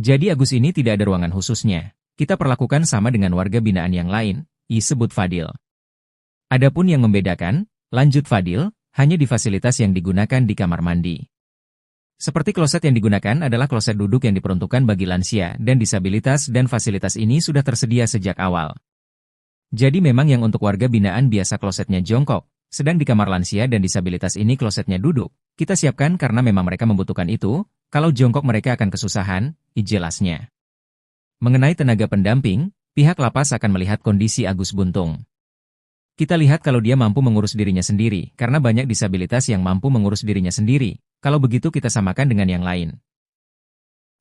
Jadi Agus ini tidak ada ruangan khususnya. Kita perlakukan sama dengan warga binaan yang lain, disebut Fadil. Adapun yang membedakan, lanjut Fadil, hanya di fasilitas yang digunakan di kamar mandi. Seperti kloset yang digunakan adalah kloset duduk yang diperuntukkan bagi lansia dan disabilitas dan fasilitas ini sudah tersedia sejak awal. Jadi memang yang untuk warga binaan biasa klosetnya jongkok. Sedang di kamar lansia dan disabilitas ini klosetnya duduk, kita siapkan karena memang mereka membutuhkan itu, kalau jongkok mereka akan kesusahan, jelasnya. Mengenai tenaga pendamping, pihak lapas akan melihat kondisi Agus Buntung. Kita lihat kalau dia mampu mengurus dirinya sendiri, karena banyak disabilitas yang mampu mengurus dirinya sendiri, kalau begitu kita samakan dengan yang lain.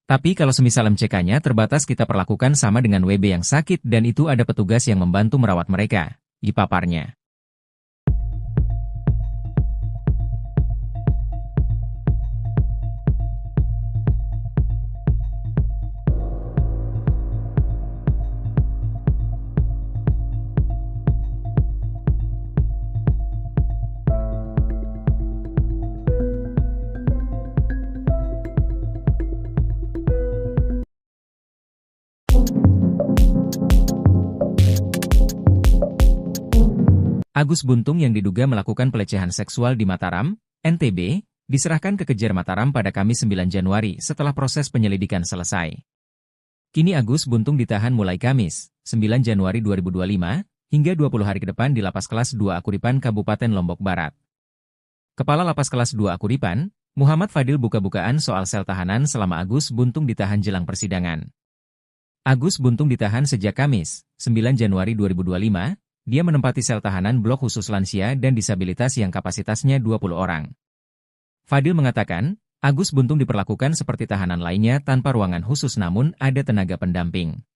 Tapi kalau semisal MCK-nya terbatas kita perlakukan sama dengan WB yang sakit dan itu ada petugas yang membantu merawat mereka, paparnya. Agus Buntung yang diduga melakukan pelecehan seksual di Mataram, NTB, diserahkan ke Kejar Mataram pada Kamis 9 Januari setelah proses penyelidikan selesai. Kini Agus Buntung ditahan mulai Kamis, 9 Januari 2025, hingga 20 hari ke depan di Lapas Kelas 2 Akuripan Kabupaten Lombok Barat. Kepala Lapas Kelas 2 Akuripan, Muhammad Fadil buka-bukaan soal sel tahanan selama Agus Buntung ditahan jelang persidangan. Agus Buntung ditahan sejak Kamis, 9 Januari 2025, dia menempati sel tahanan blok khusus lansia dan disabilitas yang kapasitasnya 20 orang. Fadil mengatakan, Agus Buntung diperlakukan seperti tahanan lainnya tanpa ruangan khusus namun ada tenaga pendamping.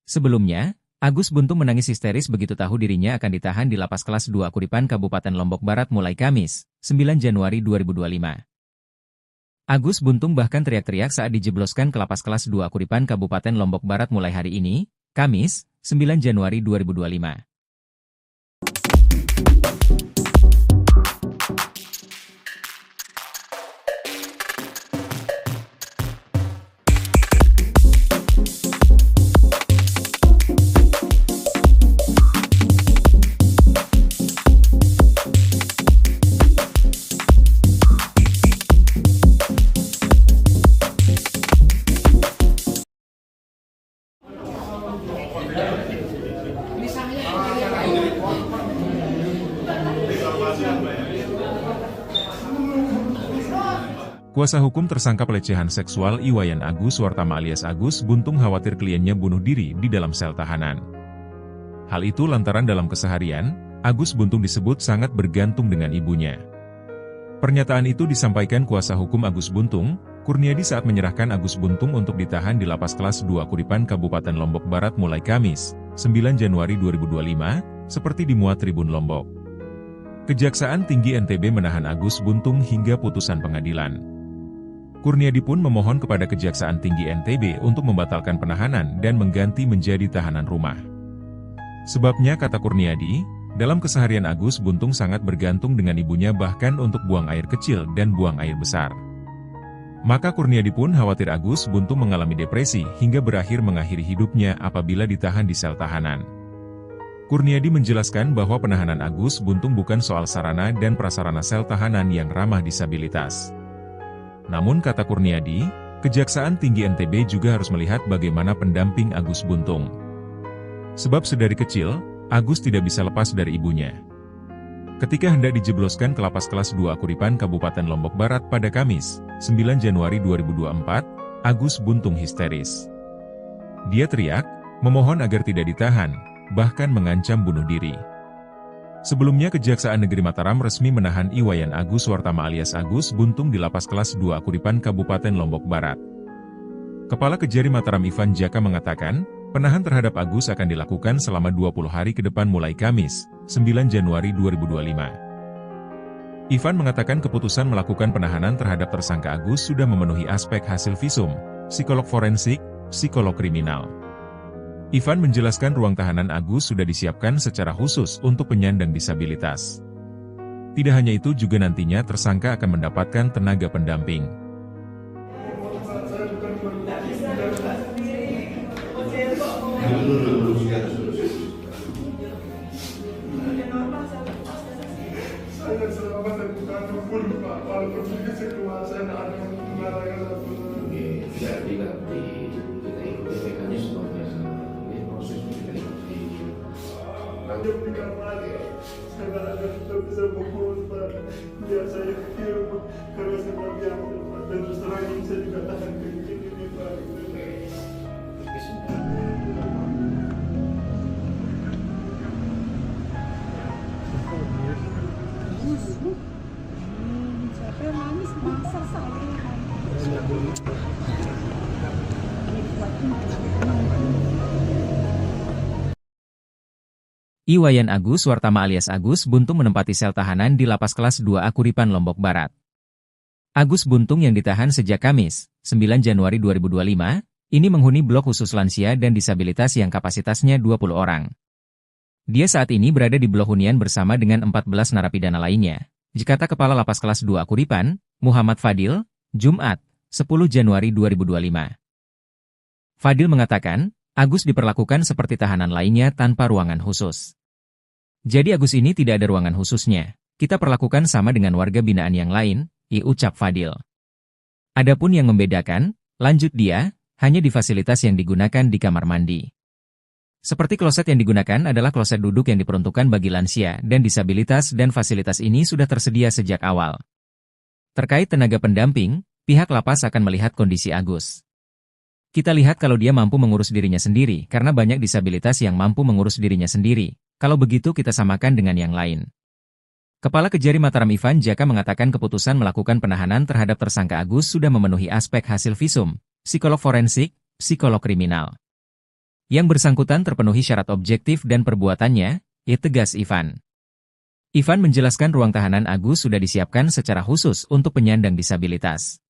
Sebelumnya, Agus Buntung menangis histeris begitu tahu dirinya akan ditahan di Lapas Kelas 2 Akuripan Kabupaten Lombok Barat mulai Kamis, 9 Januari 2025. Agus Buntung bahkan teriak-teriak saat dijebloskan ke Lapas Kelas 2 Akuripan Kabupaten Lombok Barat mulai hari ini, Kamis, 9 Januari 2025. Kuasa hukum tersangka pelecehan seksual Iwayan Agus Wartama alias Agus Buntung khawatir kliennya bunuh diri di dalam sel tahanan. Hal itu lantaran dalam keseharian, Agus Buntung disebut sangat bergantung dengan ibunya. Pernyataan itu disampaikan kuasa hukum Agus Buntung, Kurniadi saat menyerahkan Agus Buntung untuk ditahan di Lapas Kelas 2 Akuripan Kabupaten Lombok Barat mulai Kamis, 9 Januari 2025, seperti dimuat Tribun Lombok. Kejaksaan Tinggi NTB menahan Agus Buntung hingga putusan pengadilan. Kurniadi pun memohon kepada Kejaksaan Tinggi NTB untuk membatalkan penahanan dan mengganti menjadi tahanan rumah. Sebabnya kata Kurniadi, dalam keseharian Agus Buntung sangat bergantung dengan ibunya bahkan untuk buang air kecil dan buang air besar. Maka Kurniadi pun khawatir Agus Buntung mengalami depresi hingga berakhir mengakhiri hidupnya apabila ditahan di sel tahanan. Kurniadi menjelaskan bahwa penahanan Agus Buntung bukan soal sarana dan prasarana sel tahanan yang ramah disabilitas. Namun kata Kurniadi, Kejaksaan Tinggi NTB juga harus melihat bagaimana pendamping Agus Buntung. Sebab sedari kecil, Agus tidak bisa lepas dari ibunya. Ketika hendak dijebloskan ke Lapas Kelas 2 Akuripan Kabupaten Lombok Barat pada Kamis, 9 Januari 2024, Agus Buntung histeris. Dia teriak, memohon agar tidak ditahan, bahkan mengancam bunuh diri. Sebelumnya Kejaksaan Negeri Mataram resmi menahan Iwayan Agus Wartama alias Agus Buntung di Lapas Kelas 2 Akuripan Kabupaten Lombok Barat. Kepala Kejari Mataram Ivan Jaka mengatakan, penahan terhadap Agus akan dilakukan selama 20 hari ke depan mulai Kamis, 9 Januari 2025. Ivan mengatakan keputusan melakukan penahanan terhadap tersangka Agus sudah memenuhi aspek hasil visum, psikolog forensik, psikolog kriminal. Ivan menjelaskan ruang tahanan Agus sudah disiapkan secara khusus untuk penyandang disabilitas. Tidak hanya itu juga nantinya tersangka akan mendapatkan tenaga pendamping. Jadi nanti kita ikuti mekanismenya. Dia berikan lagi, saya tidak bisa fokus Pak. Biar saya film karena saya berdiam dan terus terang ini saya juga tahan begini Pak. Siapa yang nangis masa saya? Iwayan Agus Wartama alias Agus Buntung menempati sel tahanan di Lapas Kelas 2 Akuripan Lombok Barat. Agus Buntung yang ditahan sejak Kamis, 9 Januari 2025, ini menghuni blok khusus lansia dan disabilitas yang kapasitasnya 20 orang. Dia saat ini berada di blok hunian bersama dengan 14 narapidana lainnya, dikata Kepala Lapas Kelas 2 Akuripan, Muhammad Fadil, Jumat, 10 Januari 2025. Fadil mengatakan, Agus diperlakukan seperti tahanan lainnya tanpa ruangan khusus. Jadi Agus ini tidak ada ruangan khususnya. Kita perlakukan sama dengan warga binaan yang lain, ucap Fadil. Adapun yang membedakan, lanjut dia, hanya di fasilitas yang digunakan di kamar mandi. Seperti kloset yang digunakan adalah kloset duduk yang diperuntukkan bagi lansia dan disabilitas dan fasilitas ini sudah tersedia sejak awal. Terkait tenaga pendamping, pihak lapas akan melihat kondisi Agus. Kita lihat kalau dia mampu mengurus dirinya sendiri karena banyak disabilitas yang mampu mengurus dirinya sendiri. Kalau begitu kita samakan dengan yang lain. Kepala Kejari Mataram Ivan Jaka mengatakan keputusan melakukan penahanan terhadap tersangka Agus sudah memenuhi aspek hasil visum, psikolog forensik, psikolog kriminal. Yang bersangkutan terpenuhi syarat objektif dan perbuatannya, tegas Ivan. Ivan menjelaskan ruang tahanan Agus sudah disiapkan secara khusus untuk penyandang disabilitas.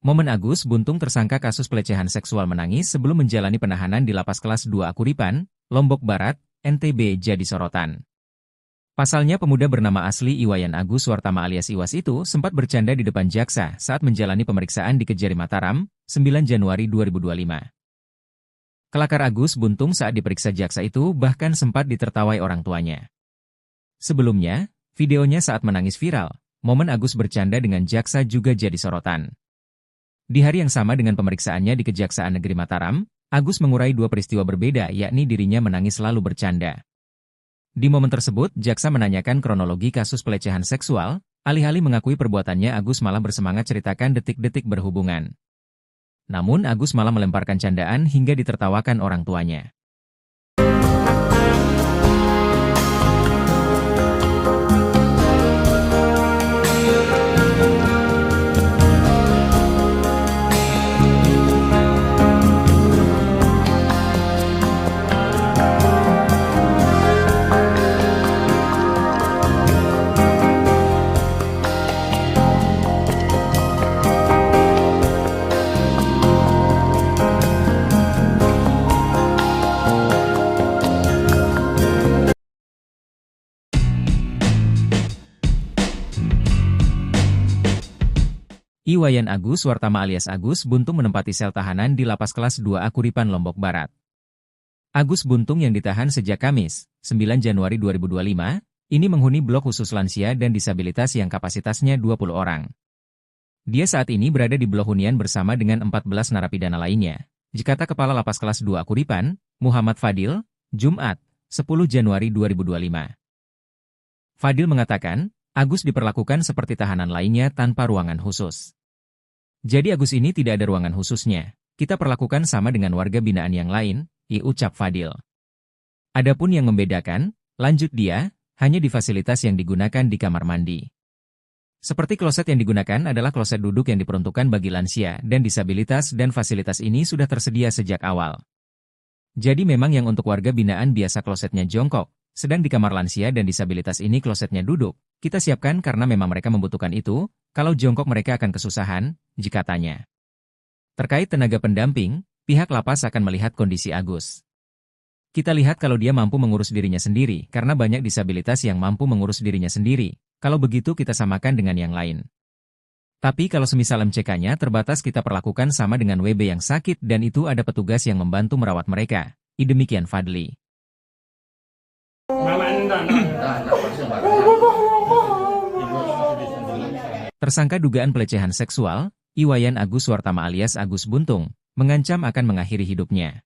Momen Agus Buntung tersangka kasus pelecehan seksual menangis sebelum menjalani penahanan di Lapas Kelas 2 Akuripan, Lombok Barat, NTB jadi sorotan. Pasalnya pemuda bernama asli Iwayan Agus Wartama alias Iwas itu sempat bercanda di depan jaksa saat menjalani pemeriksaan di Kejari Mataram, 9 Januari 2025. Kelakar Agus Buntung saat diperiksa jaksa itu bahkan sempat ditertawai orang tuanya. Sebelumnya, videonya saat menangis viral, momen Agus bercanda dengan jaksa juga jadi sorotan. Di hari yang sama dengan pemeriksaannya di Kejaksaan Negeri Mataram, Agus mengurai dua peristiwa berbeda yakni dirinya menangis lalu bercanda. Di momen tersebut, jaksa menanyakan kronologi kasus pelecehan seksual, alih-alih mengakui perbuatannya Agus malah bersemangat ceritakan detik-detik berhubungan. Namun Agus malah melemparkan candaan hingga ditertawakan orang tuanya. Iwayan Agus Wartama alias Agus Buntung menempati sel tahanan di Lapas Kelas 2 Akuripan Lombok Barat. Agus Buntung yang ditahan sejak Kamis, 9 Januari 2025, ini menghuni blok khusus lansia dan disabilitas yang kapasitasnya 20 orang. Dia saat ini berada di blok hunian bersama dengan 14 narapidana lainnya, dikata Kepala Lapas Kelas 2 Akuripan, Muhammad Fadil, Jumat, 10 Januari 2025. Fadil mengatakan, Agus diperlakukan seperti tahanan lainnya tanpa ruangan khusus. Jadi Agus ini tidak ada ruangan khususnya. Kita perlakukan sama dengan warga binaan yang lain, ucap Fadil. Adapun yang membedakan, lanjut dia, hanya di fasilitas yang digunakan di kamar mandi. Seperti kloset yang digunakan adalah kloset duduk yang diperuntukkan bagi lansia dan disabilitas dan fasilitas ini sudah tersedia sejak awal. Jadi memang yang untuk warga binaan biasa klosetnya jongkok, sedang di kamar lansia dan disabilitas ini klosetnya duduk. Kita siapkan karena memang mereka membutuhkan itu, kalau jongkok mereka akan kesusahan, katanya. Terkait tenaga pendamping, pihak lapas akan melihat kondisi Agus. Kita lihat kalau dia mampu mengurus dirinya sendiri, karena banyak disabilitas yang mampu mengurus dirinya sendiri. Kalau begitu kita samakan dengan yang lain. Tapi kalau semisal MCK-nya terbatas kita perlakukan sama dengan WB yang sakit dan itu ada petugas yang membantu merawat mereka. Demikian Fadli. Tersangka dugaan pelecehan seksual, Iwayan Agus Wartama alias Agus Buntung, mengancam akan mengakhiri hidupnya.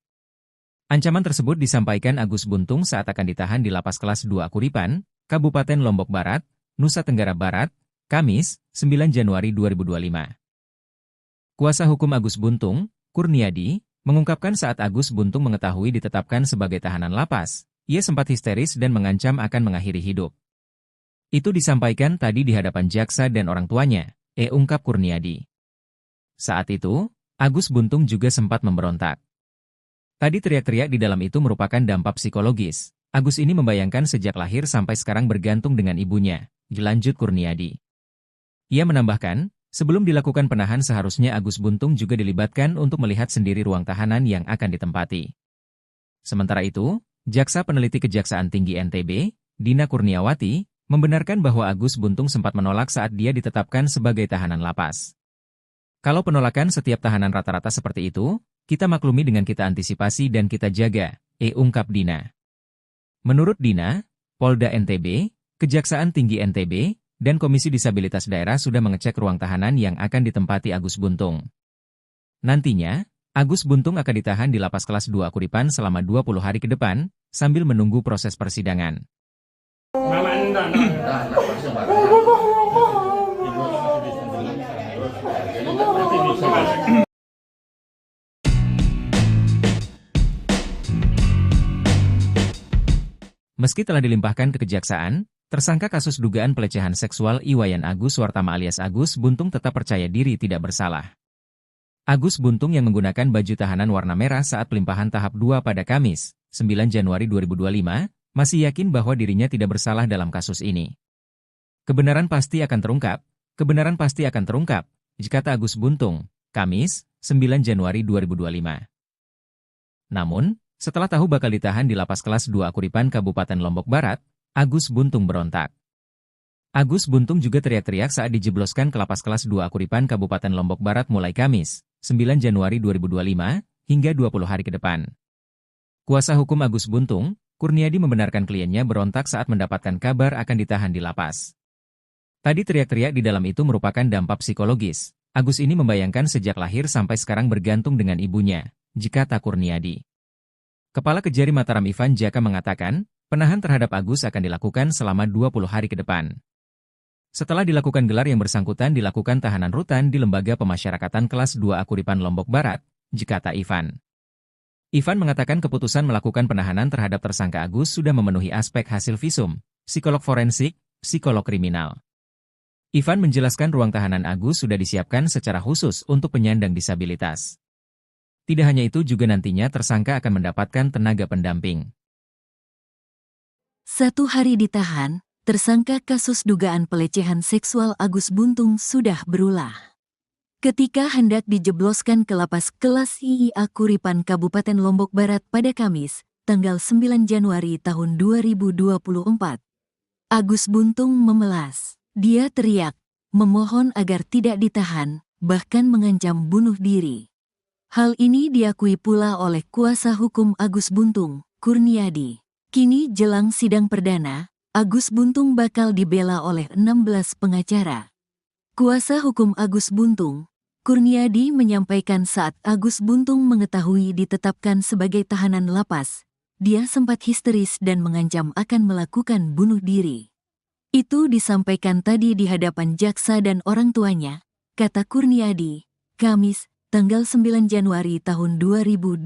Ancaman tersebut disampaikan Agus Buntung saat akan ditahan di Lapas Kelas 2 Akuripan, Kabupaten Lombok Barat, Nusa Tenggara Barat, Kamis, 9 Januari 2025. Kuasa hukum Agus Buntung, Kurniadi, mengungkapkan saat Agus Buntung mengetahui ditetapkan sebagai tahanan lapas, ia sempat histeris dan mengancam akan mengakhiri hidup. Itu disampaikan tadi di hadapan jaksa dan orang tuanya, ungkap Kurniadi. Saat itu, Agus Buntung juga sempat memberontak. Tadi teriak-teriak di dalam itu merupakan dampak psikologis. Agus ini membayangkan sejak lahir sampai sekarang bergantung dengan ibunya, dilanjut Kurniadi. Ia menambahkan, sebelum dilakukan penahan seharusnya Agus Buntung juga dilibatkan untuk melihat sendiri ruang tahanan yang akan ditempati. Sementara itu, Jaksa Peneliti Kejaksaan Tinggi NTB, Dina Kurniawati, membenarkan bahwa Agus Buntung sempat menolak saat dia ditetapkan sebagai tahanan lapas. Kalau penolakan setiap tahanan rata-rata seperti itu, kita maklumi dengan kita antisipasi dan kita jaga, ungkap Dina. Menurut Dina, Polda NTB, Kejaksaan Tinggi NTB, dan Komisi Disabilitas Daerah sudah mengecek ruang tahanan yang akan ditempati Agus Buntung. Nantinya, Agus Buntung akan ditahan di lapas kelas 2 Kuripan selama 20 hari ke depan, sambil menunggu proses persidangan. Meski telah dilimpahkan ke kejaksaan, tersangka kasus dugaan pelecehan seksual Iwayan Agus Suartama alias Agus Buntung tetap percaya diri tidak bersalah. Agus Buntung yang menggunakan baju tahanan warna merah saat pelimpahan tahap 2 pada Kamis, 9 Januari 2025, masih yakin bahwa dirinya tidak bersalah dalam kasus ini. Kebenaran pasti akan terungkap, kata Agus Buntung, Kamis, 9 Januari 2025. Namun, setelah tahu bakal ditahan di lapas kelas 2 Kuripan Kabupaten Lombok Barat, Agus Buntung berontak. Agus Buntung juga teriak-teriak saat dijebloskan ke lapas kelas 2 Kuripan Kabupaten Lombok Barat mulai Kamis, 9 Januari 2025, hingga 20 hari ke depan. Kuasa hukum Agus Buntung, Kurniadi membenarkan kliennya berontak saat mendapatkan kabar akan ditahan di lapas. Tadi teriak-teriak di dalam itu merupakan dampak psikologis. Agus ini membayangkan sejak lahir sampai sekarang bergantung dengan ibunya, kata Kurniadi. Kepala Kejari Mataram Ivan Jaka mengatakan, penahan terhadap Agus akan dilakukan selama 20 hari ke depan. Setelah dilakukan gelar yang bersangkutan dilakukan tahanan rutan di Lembaga Pemasyarakatan Kelas 2 Kuripan Lombok Barat, kata Ivan. Ivan mengatakan keputusan melakukan penahanan terhadap tersangka Agus sudah memenuhi aspek hasil visum, psikolog forensik, psikolog kriminal. Ivan menjelaskan ruang tahanan Agus sudah disiapkan secara khusus untuk penyandang disabilitas. Tidak hanya itu juga nantinya tersangka akan mendapatkan tenaga pendamping. 1 hari ditahan, tersangka kasus dugaan pelecehan seksual Agus Buntung sudah berulah. Ketika hendak dijebloskan ke lapas kelas IIA Kuripan Kabupaten Lombok Barat pada Kamis, tanggal 9 Januari tahun 2024. Agus Buntung memelas. Dia teriak, memohon agar tidak ditahan, bahkan mengancam bunuh diri. Hal ini diakui pula oleh kuasa hukum Agus Buntung, Kurniadi. Kini jelang sidang perdana, Agus Buntung bakal dibela oleh 16 pengacara. Kuasa hukum Agus Buntung, Kurniadi menyampaikan saat Agus Buntung mengetahui ditetapkan sebagai tahanan lapas, dia sempat histeris dan mengancam akan melakukan bunuh diri. Itu disampaikan tadi di hadapan jaksa dan orang tuanya, kata Kurniadi, Kamis, tanggal 9 Januari tahun 2025.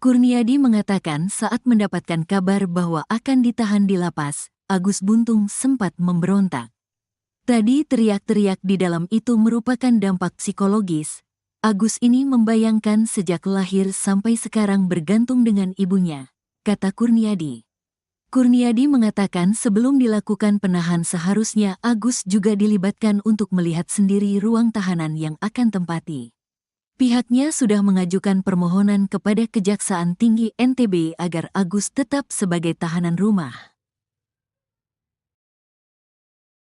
Kurniadi mengatakan saat mendapatkan kabar bahwa akan ditahan di lapas, Agus Buntung sempat memberontak. Tadi teriak-teriak di dalam itu merupakan dampak psikologis. Agus ini membayangkan sejak lahir sampai sekarang bergantung dengan ibunya, kata Kurniadi. Kurniadi mengatakan sebelum dilakukan penahan seharusnya Agus juga dilibatkan untuk melihat sendiri ruang tahanan yang akan tempati. Pihaknya sudah mengajukan permohonan kepada Kejaksaan Tinggi NTB agar Agus tetap sebagai tahanan rumah.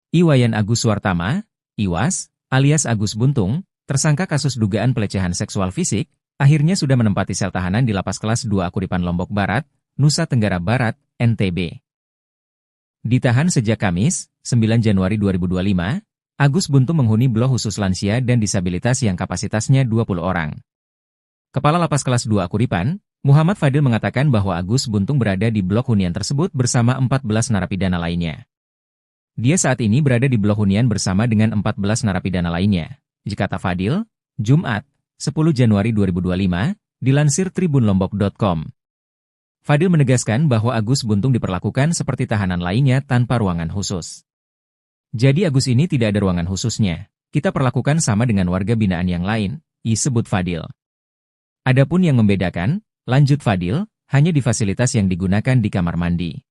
Iwayan Agus Suartama, Iwas, alias Agus Buntung, tersangka kasus dugaan pelecehan seksual fisik, akhirnya sudah menempati sel tahanan di lapas kelas 2 Kuripan Lombok Barat, Nusa Tenggara Barat, NTB. Ditahan sejak Kamis, 9 Januari 2025, Agus Buntung menghuni blok khusus lansia dan disabilitas yang kapasitasnya 20 orang. Kepala Lapas Kelas 2 Kuripan, Muhammad Fadil mengatakan bahwa Agus Buntung berada di blok hunian tersebut bersama 14 narapidana lainnya. Dia saat ini berada di blok hunian bersama dengan 14 narapidana lainnya, kata Fadil, Jumat, 10 Januari 2025, dilansir tribunlombok.com. Fadil menegaskan bahwa Agus Buntung diperlakukan seperti tahanan lainnya tanpa ruangan khusus. Jadi Agus ini tidak ada ruangan khususnya. Kita perlakukan sama dengan warga binaan yang lain, disebut Fadil. Adapun yang membedakan, lanjut Fadil, hanya di fasilitas yang digunakan di kamar mandi.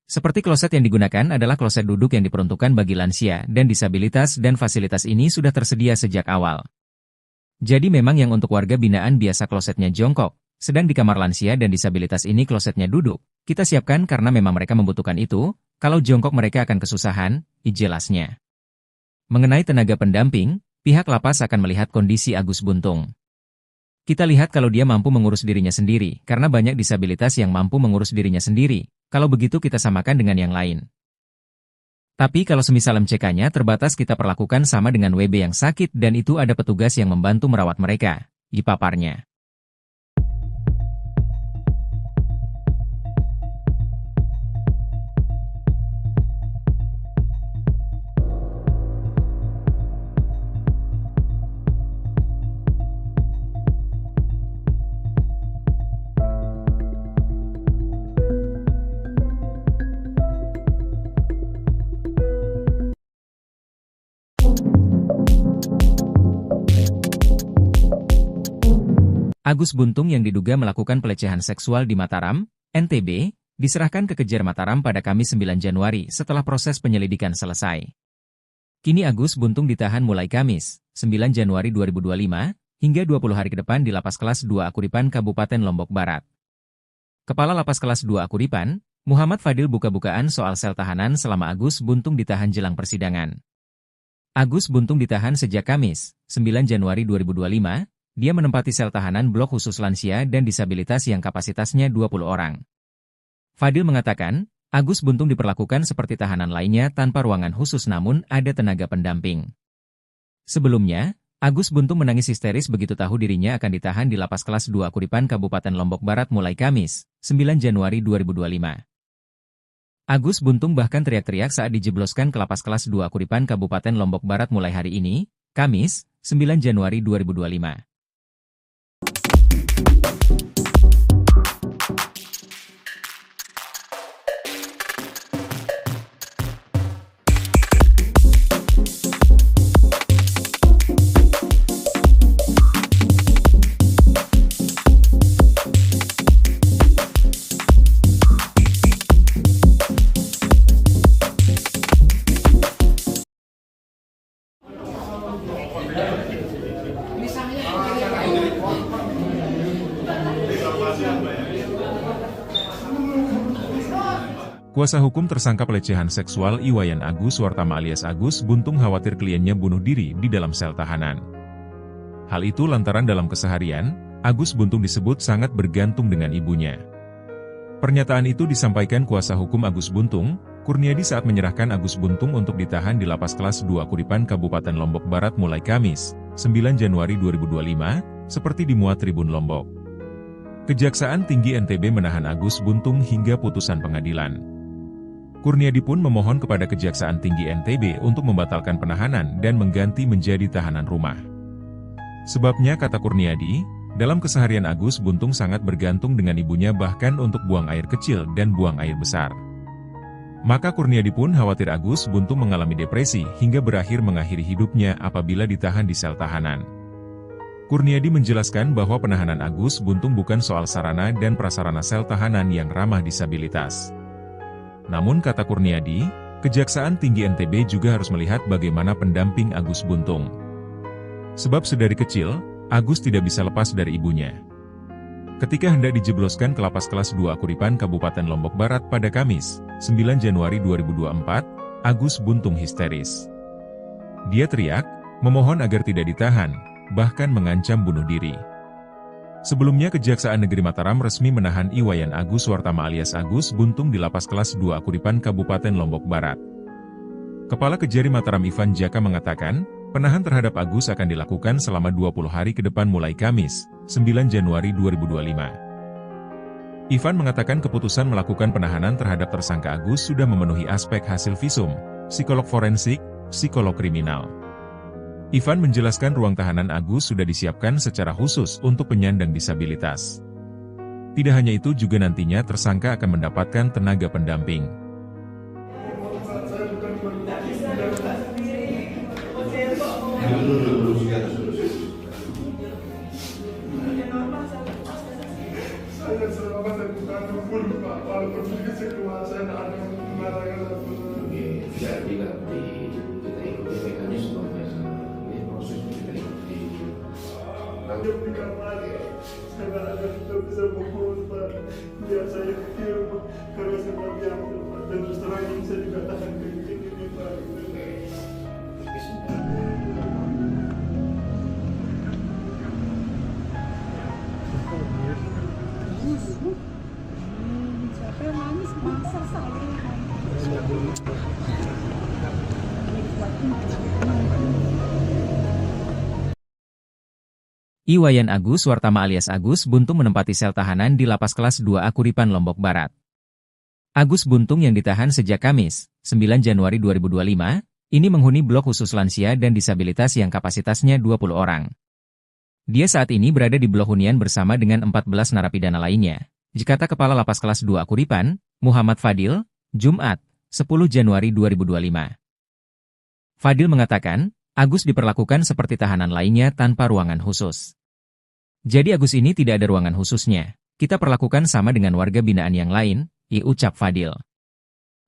Seperti kloset yang digunakan adalah kloset duduk yang diperuntukkan bagi lansia dan disabilitas dan fasilitas ini sudah tersedia sejak awal. Jadi memang yang untuk warga binaan biasa klosetnya jongkok, sedang di kamar lansia dan disabilitas ini klosetnya duduk. Kita siapkan karena memang mereka membutuhkan itu, kalau jongkok mereka akan kesusahan, jelasnya. Mengenai tenaga pendamping, pihak lapas akan melihat kondisi Agus Buntung. Kita lihat kalau dia mampu mengurus dirinya sendiri, karena banyak disabilitas yang mampu mengurus dirinya sendiri. Kalau begitu kita samakan dengan yang lain. Tapi kalau semisal MCK-nya terbatas kita perlakukan sama dengan WB yang sakit dan itu ada petugas yang membantu merawat mereka, dipaparnya. Agus Buntung yang diduga melakukan pelecehan seksual di Mataram, NTB, diserahkan ke Kejar Mataram pada Kamis 9 Januari setelah proses penyelidikan selesai. Kini Agus Buntung ditahan mulai Kamis, 9 Januari 2025, hingga 20 hari ke depan di Lapas Kelas 2 Akuripan Kabupaten Lombok Barat. Kepala Lapas Kelas 2 Akuripan, Muhammad Fadil buka-bukaan soal sel tahanan selama Agus Buntung ditahan jelang persidangan. Agus Buntung ditahan sejak Kamis, 9 Januari 2025, dia menempati sel tahanan blok khusus lansia dan disabilitas yang kapasitasnya 20 orang. Fadil mengatakan, Agus Buntung diperlakukan seperti tahanan lainnya tanpa ruangan khusus namun ada tenaga pendamping. Sebelumnya, Agus Buntung menangis histeris begitu tahu dirinya akan ditahan di Lapas Kelas 2 Akuripan Kabupaten Lombok Barat mulai Kamis, 9 Januari 2025. Agus Buntung bahkan teriak-teriak saat dijebloskan ke Lapas Kelas 2 Akuripan Kabupaten Lombok Barat mulai hari ini, Kamis, 9 Januari 2025. Kuasa hukum tersangka pelecehan seksual Iwayan Agus Wartama alias Agus Buntung khawatir kliennya bunuh diri di dalam sel tahanan. Hal itu lantaran dalam keseharian, Agus Buntung disebut sangat bergantung dengan ibunya. Pernyataan itu disampaikan kuasa hukum Agus Buntung, Kurniadi saat menyerahkan Agus Buntung untuk ditahan di Lapas Kelas 2 Akuripan Kabupaten Lombok Barat mulai Kamis, 9 Januari 2025, seperti dimuat Tribun Lombok. Kejaksaan Tinggi NTB menahan Agus Buntung hingga putusan pengadilan. Kurniadi pun memohon kepada Kejaksaan Tinggi NTB untuk membatalkan penahanan dan mengganti menjadi tahanan rumah. Sebabnya kata Kurniadi, dalam keseharian Agus Buntung sangat bergantung dengan ibunya bahkan untuk buang air kecil dan buang air besar. Maka Kurniadi pun khawatir Agus Buntung mengalami depresi hingga berakhir mengakhiri hidupnya apabila ditahan di sel tahanan. Kurniadi menjelaskan bahwa penahanan Agus Buntung bukan soal sarana dan prasarana sel tahanan yang ramah disabilitas. Namun kata Kurniadi, Kejaksaan Tinggi NTB juga harus melihat bagaimana pendamping Agus Buntung. Sebab sedari kecil, Agus tidak bisa lepas dari ibunya. Ketika hendak dijebloskan ke Lapas Kelas 2 Akuripan Kabupaten Lombok Barat pada Kamis, 9 Januari 2024, Agus Buntung histeris. Dia teriak, memohon agar tidak ditahan, bahkan mengancam bunuh diri. Sebelumnya Kejaksaan Negeri Mataram resmi menahan Iwayan Agus Wartama alias Agus Buntung di Lapas Kelas 2 Akuripan Kabupaten Lombok Barat. Kepala Kejari Mataram Ivan Jaka mengatakan, penahan terhadap Agus akan dilakukan selama 20 hari ke depan mulai Kamis, 9 Januari 2025. Ivan mengatakan keputusan melakukan penahanan terhadap tersangka Agus sudah memenuhi aspek hasil visum, psikolog forensik, psikolog kriminal. Ivan menjelaskan ruang tahanan Agus sudah disiapkan secara khusus untuk penyandang disabilitas. Tidak hanya itu juga nantinya tersangka akan mendapatkan tenaga pendamping. Jabatan bukan full Pak, walaupun saya keluar saya tidak ada pengalaman ataupun jadi nanti kita ikuti mekanisme biasa. Ini proses kita ikuti. nanti di kamar ya. Saya tidak ada tidak bisa fokus Pak. Biar saya kecil karena saya tidak diam Pak. Dan terus terang ini saya juga tahan kencing ini Pak. Siapa yang nangis? Masa saya. Iwayan Agus Wartama alias Agus Buntung menempati sel tahanan di Lapas Kelas 2A Kuripan Lombok Barat. Agus Buntung yang ditahan sejak Kamis, 9 Januari 2025, ini menghuni blok khusus lansia dan disabilitas yang kapasitasnya 20 orang. Dia saat ini berada di blok hunian bersama dengan 14 narapidana lainnya. Kata Kepala Lapas Kelas 2A Kuripan, Muhammad Fadil, Jumat, 10 Januari 2025. Fadil mengatakan, Agus diperlakukan seperti tahanan lainnya tanpa ruangan khusus. Jadi Agus ini tidak ada ruangan khususnya. Kita perlakukan sama dengan warga binaan yang lain, ucap Fadil.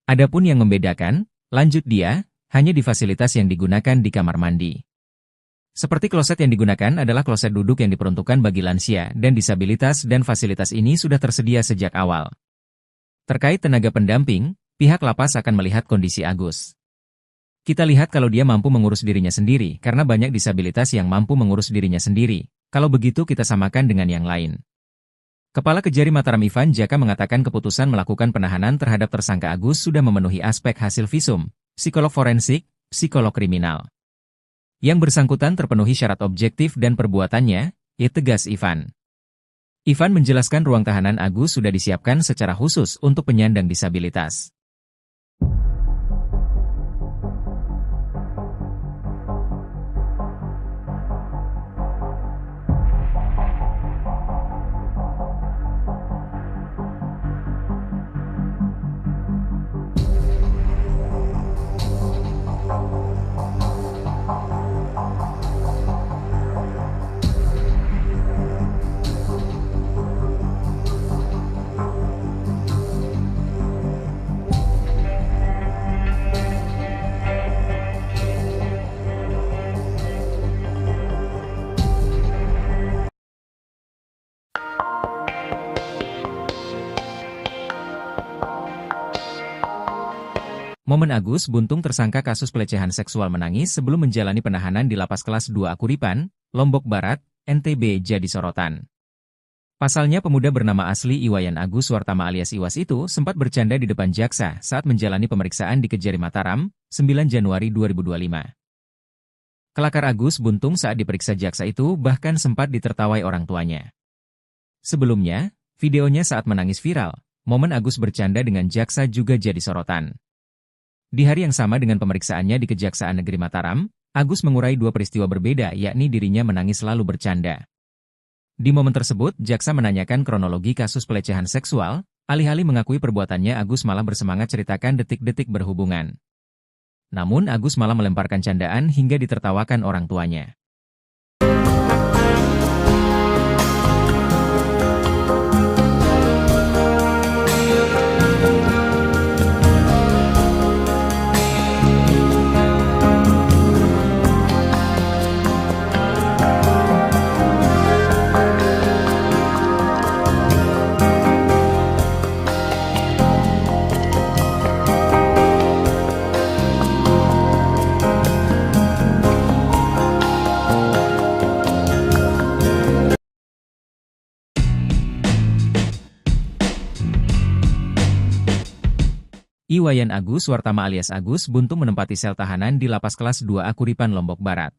Adapun yang membedakan, lanjut dia, hanya di fasilitas yang digunakan di kamar mandi. Seperti kloset yang digunakan adalah kloset duduk yang diperuntukkan bagi lansia dan disabilitas dan fasilitas ini sudah tersedia sejak awal. Terkait tenaga pendamping, pihak lapas akan melihat kondisi Agus. Kita lihat kalau dia mampu mengurus dirinya sendiri karena banyak disabilitas yang mampu mengurus dirinya sendiri. Kalau begitu kita samakan dengan yang lain. Kepala Kejari Mataram Ivan Jaka mengatakan keputusan melakukan penahanan terhadap tersangka Agus sudah memenuhi aspek hasil visum, psikolog forensik, psikolog kriminal. Yang bersangkutan terpenuhi syarat objektif dan perbuatannya, tegas Ivan. Ivan menjelaskan ruang tahanan Agus sudah disiapkan secara khusus untuk penyandang disabilitas. Momen Agus Buntung tersangka kasus pelecehan seksual menangis sebelum menjalani penahanan di Lapas Kelas 2A Kuripan, Lombok Barat, NTB jadi sorotan. Pasalnya pemuda bernama asli Iwayan Agus Wartama alias Iwas itu sempat bercanda di depan jaksa saat menjalani pemeriksaan di Kejari Mataram, 9 Januari 2025. Kelakar Agus Buntung saat diperiksa jaksa itu bahkan sempat ditertawai orang tuanya. Sebelumnya, videonya saat menangis viral, momen Agus bercanda dengan jaksa juga jadi sorotan. Di hari yang sama dengan pemeriksaannya di Kejaksaan Negeri Mataram, Agus mengurai dua peristiwa berbeda yakni dirinya menangis lalu bercanda. Di momen tersebut, jaksa menanyakan kronologi kasus pelecehan seksual, alih-alih mengakui perbuatannya Agus malah bersemangat ceritakan detik-detik berhubungan. Namun Agus malah melemparkan candaan hingga ditertawakan orang tuanya. Iwayan Agus Wartama alias Agus Buntung menempati sel tahanan di Lapas Kelas 2A Kuripan Lombok Barat.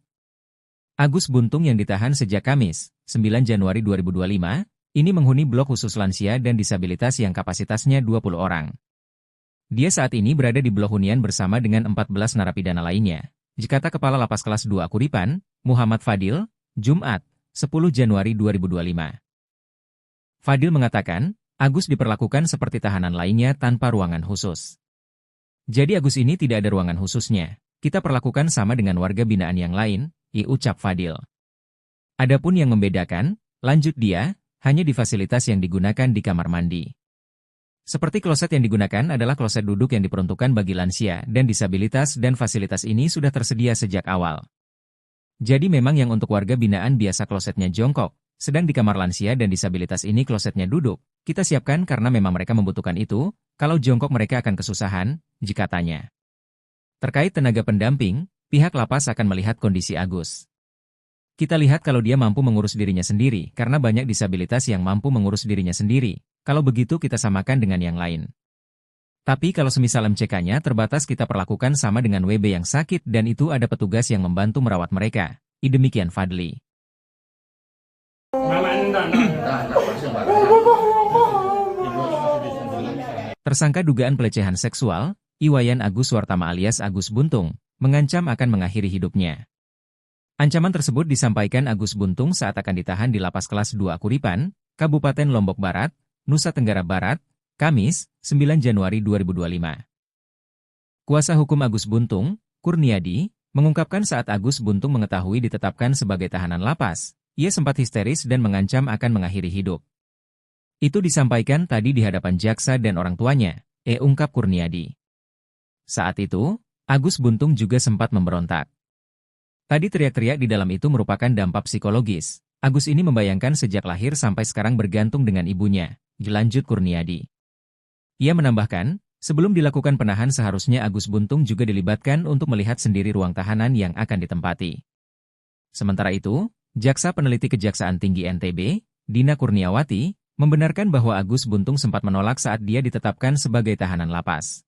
Agus Buntung yang ditahan sejak Kamis, 9 Januari 2025, ini menghuni blok khusus lansia dan disabilitas yang kapasitasnya 20 orang. Dia saat ini berada di blok hunian bersama dengan 14 narapidana lainnya. Kata Kepala Lapas Kelas 2A Kuripan, Muhammad Fadil, Jumat, 10 Januari 2025. Fadil mengatakan, Agus diperlakukan seperti tahanan lainnya tanpa ruangan khusus. Jadi Agus ini tidak ada ruangan khususnya. Kita perlakukan sama dengan warga binaan yang lain, ucap Fadil. Adapun yang membedakan, lanjut dia, hanya di fasilitas yang digunakan di kamar mandi. Seperti kloset yang digunakan adalah kloset duduk yang diperuntukkan bagi lansia dan disabilitas dan fasilitas ini sudah tersedia sejak awal. Jadi memang yang untuk warga binaan biasa klosetnya jongkok, sedang di kamar lansia dan disabilitas ini klosetnya duduk, kita siapkan karena memang mereka membutuhkan itu, kalau jongkok mereka akan kesusahan, jika tanya. Terkait tenaga pendamping, pihak lapas akan melihat kondisi Agus. Kita lihat kalau dia mampu mengurus dirinya sendiri, karena banyak disabilitas yang mampu mengurus dirinya sendiri. Kalau begitu kita samakan dengan yang lain. Tapi kalau semisal MCK-nya terbatas kita perlakukan sama dengan WB yang sakit dan itu ada petugas yang membantu merawat mereka. Demikian Fadli. Tersangka dugaan pelecehan seksual, Iwayan Agus Suartama alias Agus Buntung, mengancam akan mengakhiri hidupnya. Ancaman tersebut disampaikan Agus Buntung saat akan ditahan di Lapas Kelas 2 Kuripan, Kabupaten Lombok Barat, Nusa Tenggara Barat, Kamis, 9 Januari 2025. Kuasa hukum Agus Buntung, Kurniadi, mengungkapkan saat Agus Buntung mengetahui ditetapkan sebagai tahanan lapas, ia sempat histeris dan mengancam akan mengakhiri hidup. Itu disampaikan tadi di hadapan jaksa dan orang tuanya, ungkap Kurniadi. Saat itu, Agus Buntung juga sempat memberontak. Tadi teriak-teriak di dalam itu merupakan dampak psikologis. Agus ini membayangkan sejak lahir sampai sekarang bergantung dengan ibunya. Lanjut Kurniadi. Ia menambahkan, sebelum dilakukan penahan seharusnya Agus Buntung juga dilibatkan untuk melihat sendiri ruang tahanan yang akan ditempati. Sementara itu, Jaksa Peneliti Kejaksaan Tinggi NTB, Dina Kurniawati, membenarkan bahwa Agus Buntung sempat menolak saat dia ditetapkan sebagai tahanan lapas.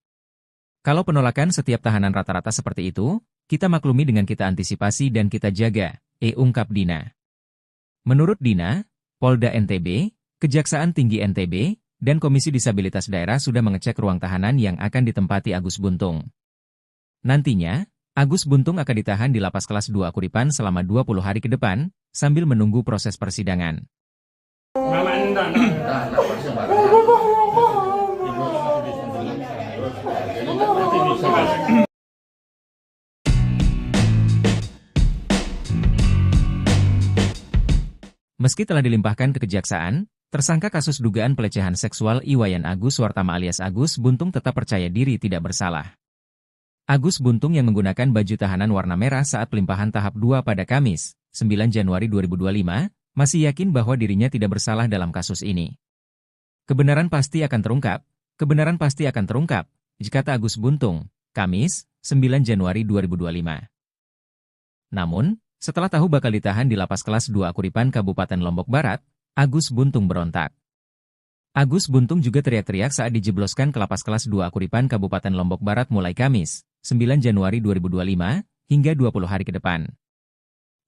Kalau penolakan setiap tahanan rata-rata seperti itu, kita maklumi dengan kita antisipasi dan kita jaga, ungkap Dina. Menurut Dina, Polda NTB, Kejaksaan Tinggi NTB, dan Komisi Disabilitas Daerah sudah mengecek ruang tahanan yang akan ditempati Agus Buntung. Nantinya, Agus Buntung akan ditahan di Lapas Kelas 2 Kuripan selama 20 hari ke depan, sambil menunggu proses persidangan. Meski telah dilimpahkan ke kejaksaan, tersangka kasus dugaan pelecehan seksual Iwayan Agus Suartama alias Agus Buntung tetap percaya diri tidak bersalah. Agus Buntung yang menggunakan baju tahanan warna merah saat pelimpahan tahap 2 pada Kamis, 9 Januari 2025, masih yakin bahwa dirinya tidak bersalah dalam kasus ini. Kebenaran pasti akan terungkap, kata Agus Buntung, Kamis, 9 Januari 2025. Namun, setelah tahu bakal ditahan di Lapas Kelas 2 Kuripan Kabupaten Lombok Barat, Agus Buntung berontak. Agus Buntung juga teriak-teriak saat dijebloskan ke Lapas Kelas 2 Kuripan Kabupaten Lombok Barat mulai Kamis, 9 Januari 2025, hingga 20 hari ke depan.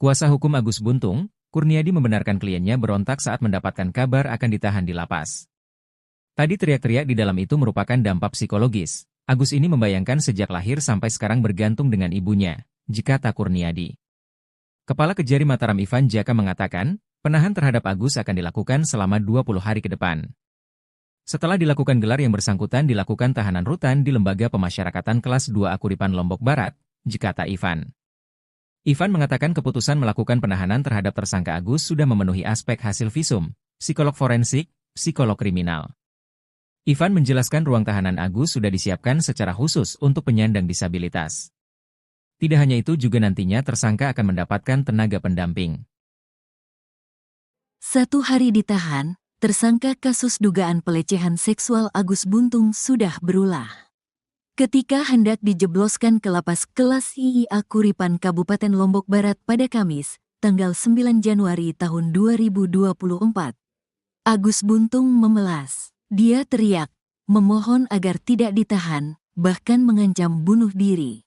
Kuasa hukum Agus Buntung, Kurniadi membenarkan kliennya berontak saat mendapatkan kabar akan ditahan di lapas. Tadi teriak-teriak di dalam itu merupakan dampak psikologis. Agus ini membayangkan sejak lahir sampai sekarang bergantung dengan ibunya, kata Kurniadi. Kepala Kejari Mataram Ivan Jaka mengatakan, penahan terhadap Agus akan dilakukan selama 20 hari ke depan. Setelah dilakukan gelar yang bersangkutan dilakukan tahanan rutan di Lembaga Pemasyarakatan Kelas 2 Kuripan Lombok Barat, kata Ivan. Ivan mengatakan keputusan melakukan penahanan terhadap tersangka Agus sudah memenuhi aspek hasil visum, psikolog forensik, psikolog kriminal. Ivan menjelaskan ruang tahanan Agus sudah disiapkan secara khusus untuk penyandang disabilitas. Tidak hanya itu juga nantinya tersangka akan mendapatkan tenaga pendamping. 1 hari ditahan, tersangka kasus dugaan pelecehan seksual Agus Buntung sudah berulah. Ketika hendak dijebloskan ke Lapas Kelas IIA Kuripan Kabupaten Lombok Barat pada Kamis, tanggal 9 Januari tahun 2024. Agus Buntung memelas. Dia teriak, memohon agar tidak ditahan, bahkan mengancam bunuh diri.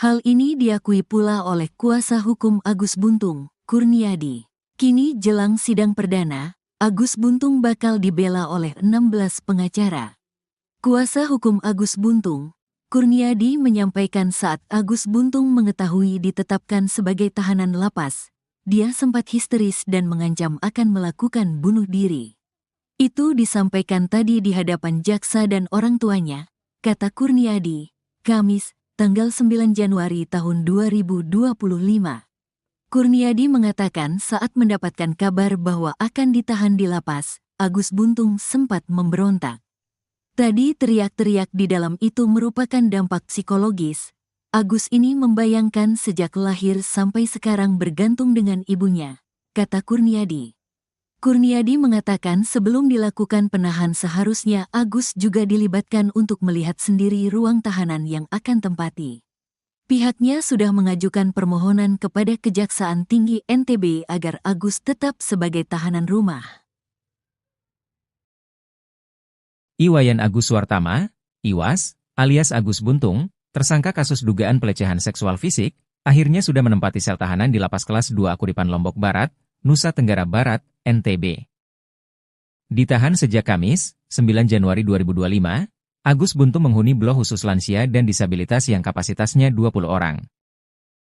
Hal ini diakui pula oleh kuasa hukum Agus Buntung, Kurniadi. Kini jelang sidang perdana, Agus Buntung bakal dibela oleh 16 pengacara. Kuasa hukum Agus Buntung, Kurniadi menyampaikan saat Agus Buntung mengetahui ditetapkan sebagai tahanan lapas, dia sempat histeris dan mengancam akan melakukan bunuh diri. Itu disampaikan tadi di hadapan jaksa dan orang tuanya, kata Kurniadi, Kamis, tanggal 9 Januari tahun 2025. Kurniadi mengatakan saat mendapatkan kabar bahwa akan ditahan di lapas, Agus Buntung sempat memberontak. Tadi teriak-teriak di dalam itu merupakan dampak psikologis. Agus ini membayangkan sejak lahir sampai sekarang bergantung dengan ibunya, kata Kurniadi. Kurniadi mengatakan sebelum dilakukan penahan seharusnya Agus juga dilibatkan untuk melihat sendiri ruang tahanan yang akan tempati. Pihaknya sudah mengajukan permohonan kepada Kejaksaan Tinggi NTB agar Agus tetap sebagai tahanan rumah. Iwayan Agus Suartama, Iwas, alias Agus Buntung, tersangka kasus dugaan pelecehan seksual fisik, akhirnya sudah menempati sel tahanan di Lapas Kelas 2 Akuripan Lombok Barat, Nusa Tenggara Barat, NTB. Ditahan sejak Kamis, 9 Januari 2025, Agus Buntung menghuni blok khusus lansia dan disabilitas yang kapasitasnya 20 orang.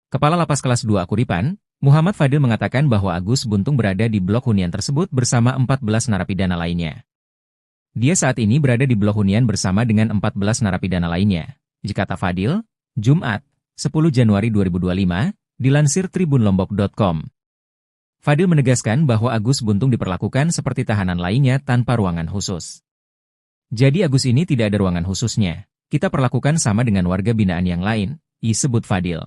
Kepala Lapas Kelas 2 Akuripan, Muhammad Fadil mengatakan bahwa Agus Buntung berada di blok hunian tersebut bersama 14 narapidana lainnya. Dia saat ini berada di blok hunian bersama dengan 14 narapidana lainnya. Kata Fadil, Jumat, 10 Januari 2025, dilansir tribunlombok.com. Fadil menegaskan bahwa Agus Buntung diperlakukan seperti tahanan lainnya tanpa ruangan khusus. Jadi Agus ini tidak ada ruangan khususnya. Kita perlakukan sama dengan warga binaan yang lain, disebut Fadil.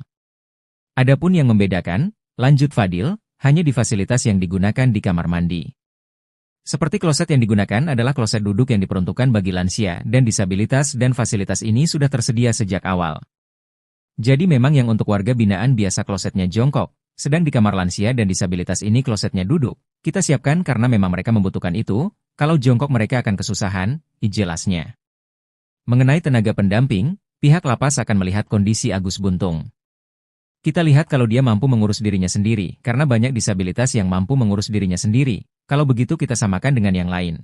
Adapun yang membedakan, lanjut Fadil, hanya di fasilitas yang digunakan di kamar mandi. Seperti kloset yang digunakan adalah kloset duduk yang diperuntukkan bagi lansia dan disabilitas dan fasilitas ini sudah tersedia sejak awal. Jadi memang yang untuk warga binaan biasa klosetnya jongkok, sedang di kamar lansia dan disabilitas ini klosetnya duduk. Kita siapkan karena memang mereka membutuhkan itu, kalau jongkok mereka akan kesusahan, jelasnya. Mengenai tenaga pendamping, pihak lapas akan melihat kondisi Agus Buntung. Kita lihat kalau dia mampu mengurus dirinya sendiri, karena banyak disabilitas yang mampu mengurus dirinya sendiri, kalau begitu kita samakan dengan yang lain.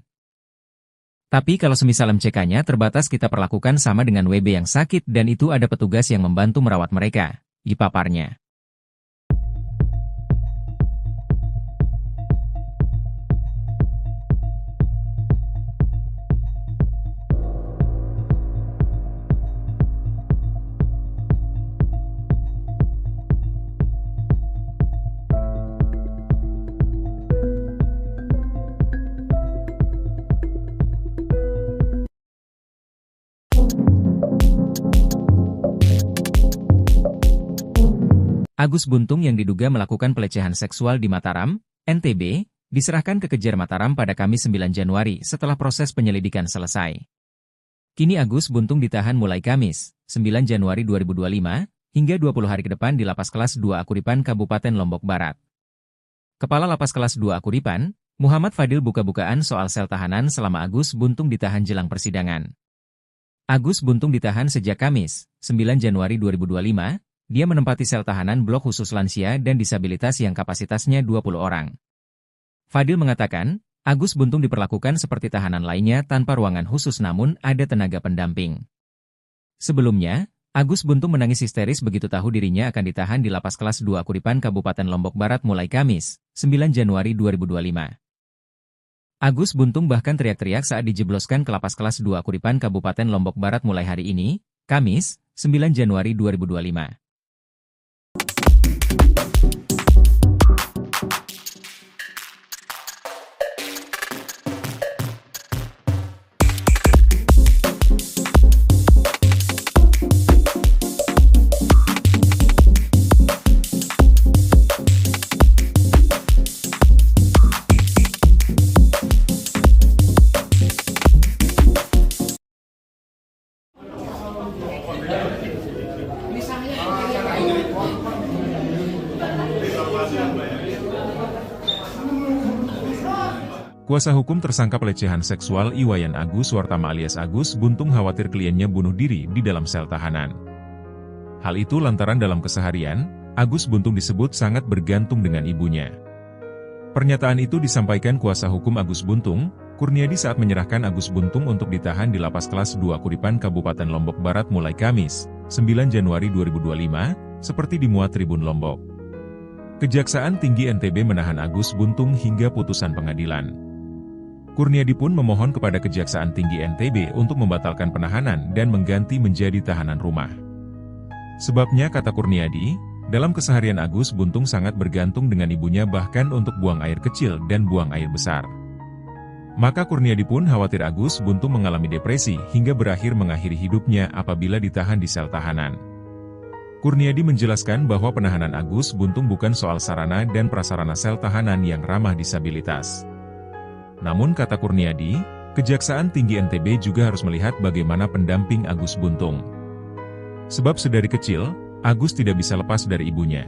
Tapi kalau semisal MCK-nya terbatas kita perlakukan sama dengan WB yang sakit dan itu ada petugas yang membantu merawat mereka, dipaparnya. Agus Buntung yang diduga melakukan pelecehan seksual di Mataram, NTB, diserahkan ke Kejar Mataram pada Kamis 9 Januari setelah proses penyelidikan selesai. Kini Agus Buntung ditahan mulai Kamis, 9 Januari 2025, hingga 20 hari ke depan di Lapas Kelas 2 Akuripan Kabupaten Lombok Barat. Kepala Lapas Kelas 2 Akuripan, Muhammad Fadil buka-bukaan soal sel tahanan selama Agus Buntung ditahan jelang persidangan. Agus Buntung ditahan sejak Kamis, 9 Januari 2025, dia menempati sel tahanan blok khusus lansia dan disabilitas yang kapasitasnya 20 orang. Fadil mengatakan, Agus Buntung diperlakukan seperti tahanan lainnya tanpa ruangan khusus namun ada tenaga pendamping. Sebelumnya, Agus Buntung menangis histeris begitu tahu dirinya akan ditahan di Lapas Kelas 2 Akuripan Kabupaten Lombok Barat mulai Kamis, 9 Januari 2025. Agus Buntung bahkan teriak-teriak saat dijebloskan ke Lapas Kelas 2 Akuripan Kabupaten Lombok Barat mulai hari ini, Kamis, 9 Januari 2025. Kuasa hukum tersangka pelecehan seksual Iwayan Agus Suartama alias Agus Buntung khawatir kliennya bunuh diri di dalam sel tahanan. Hal itu lantaran dalam keseharian, Agus Buntung disebut sangat bergantung dengan ibunya. Pernyataan itu disampaikan kuasa hukum Agus Buntung, Kurniadi saat menyerahkan Agus Buntung untuk ditahan di Lapas Kelas 2 Akuripan Kabupaten Lombok Barat mulai Kamis, 9 Januari 2025, seperti dimuat Tribun Lombok. Kejaksaan Tinggi NTB menahan Agus Buntung hingga putusan pengadilan. Kurniadi pun memohon kepada Kejaksaan Tinggi NTB untuk membatalkan penahanan dan mengganti menjadi tahanan rumah. Sebabnya kata Kurniadi, Dalam keseharian Agus Buntung sangat bergantung dengan ibunya bahkan untuk buang air kecil dan buang air besar. Maka Kurniadi pun khawatir Agus Buntung mengalami depresi hingga berakhir mengakhiri hidupnya apabila ditahan di sel tahanan. Kurniadi menjelaskan bahwa penahanan Agus Buntung bukan soal sarana dan prasarana sel tahanan yang ramah disabilitas. Namun kata Kurniadi, Kejaksaan Tinggi NTB juga harus melihat bagaimana pendamping Agus Buntung. Sebab sedari kecil, Agus tidak bisa lepas dari ibunya.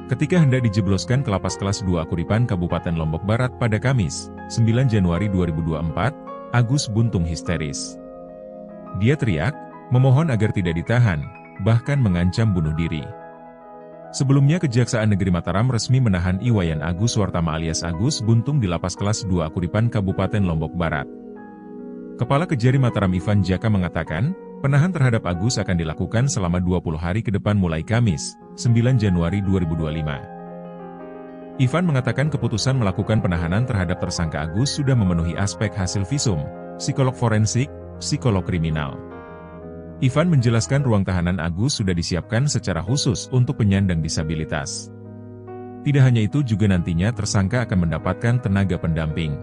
Ketika hendak dijebloskan ke lapas kelas 2 Akuripan Kabupaten Lombok Barat pada Kamis, 9 Januari 2024, Agus Buntung histeris. Dia teriak, memohon agar tidak ditahan, bahkan mengancam bunuh diri. Sebelumnya Kejaksaan Negeri Mataram resmi menahan Iwayan Agus Wartama alias Agus Buntung di lapas kelas 2 Akuripan Kabupaten Lombok Barat. Kepala Kejari Mataram Ivan Jaka mengatakan, penahan terhadap Agus akan dilakukan selama 20 hari ke depan mulai Kamis, 9 Januari 2025. Ivan mengatakan keputusan melakukan penahanan terhadap tersangka Agus sudah memenuhi aspek hasil visum, psikolog forensik, psikolog kriminal. Ivan menjelaskan ruang tahanan Agus sudah disiapkan secara khusus untuk penyandang disabilitas. Tidak hanya itu juga nantinya tersangka akan mendapatkan tenaga pendamping.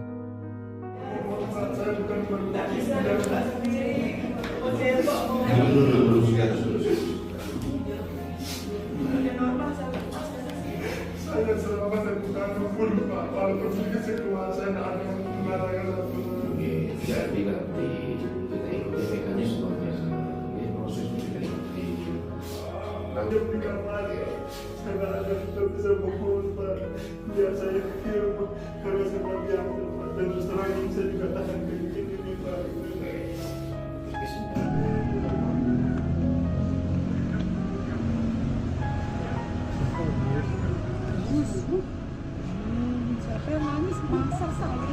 Saya selama saya bukan pun Pak, walaupun sedikit saya keluar, saya tidak ada mengatakan apa. Jadi nanti kita ikuti mekanismenya, proses kita ikuti. Nanti berikan lagi, saya tidak ada kita bisa pukul Pak. Biar saya kirim karena saya tidak biasa Pak. Dan terus terang ini saya juga tahan ke ini Pak. Siapa yang nangis? Masak saya.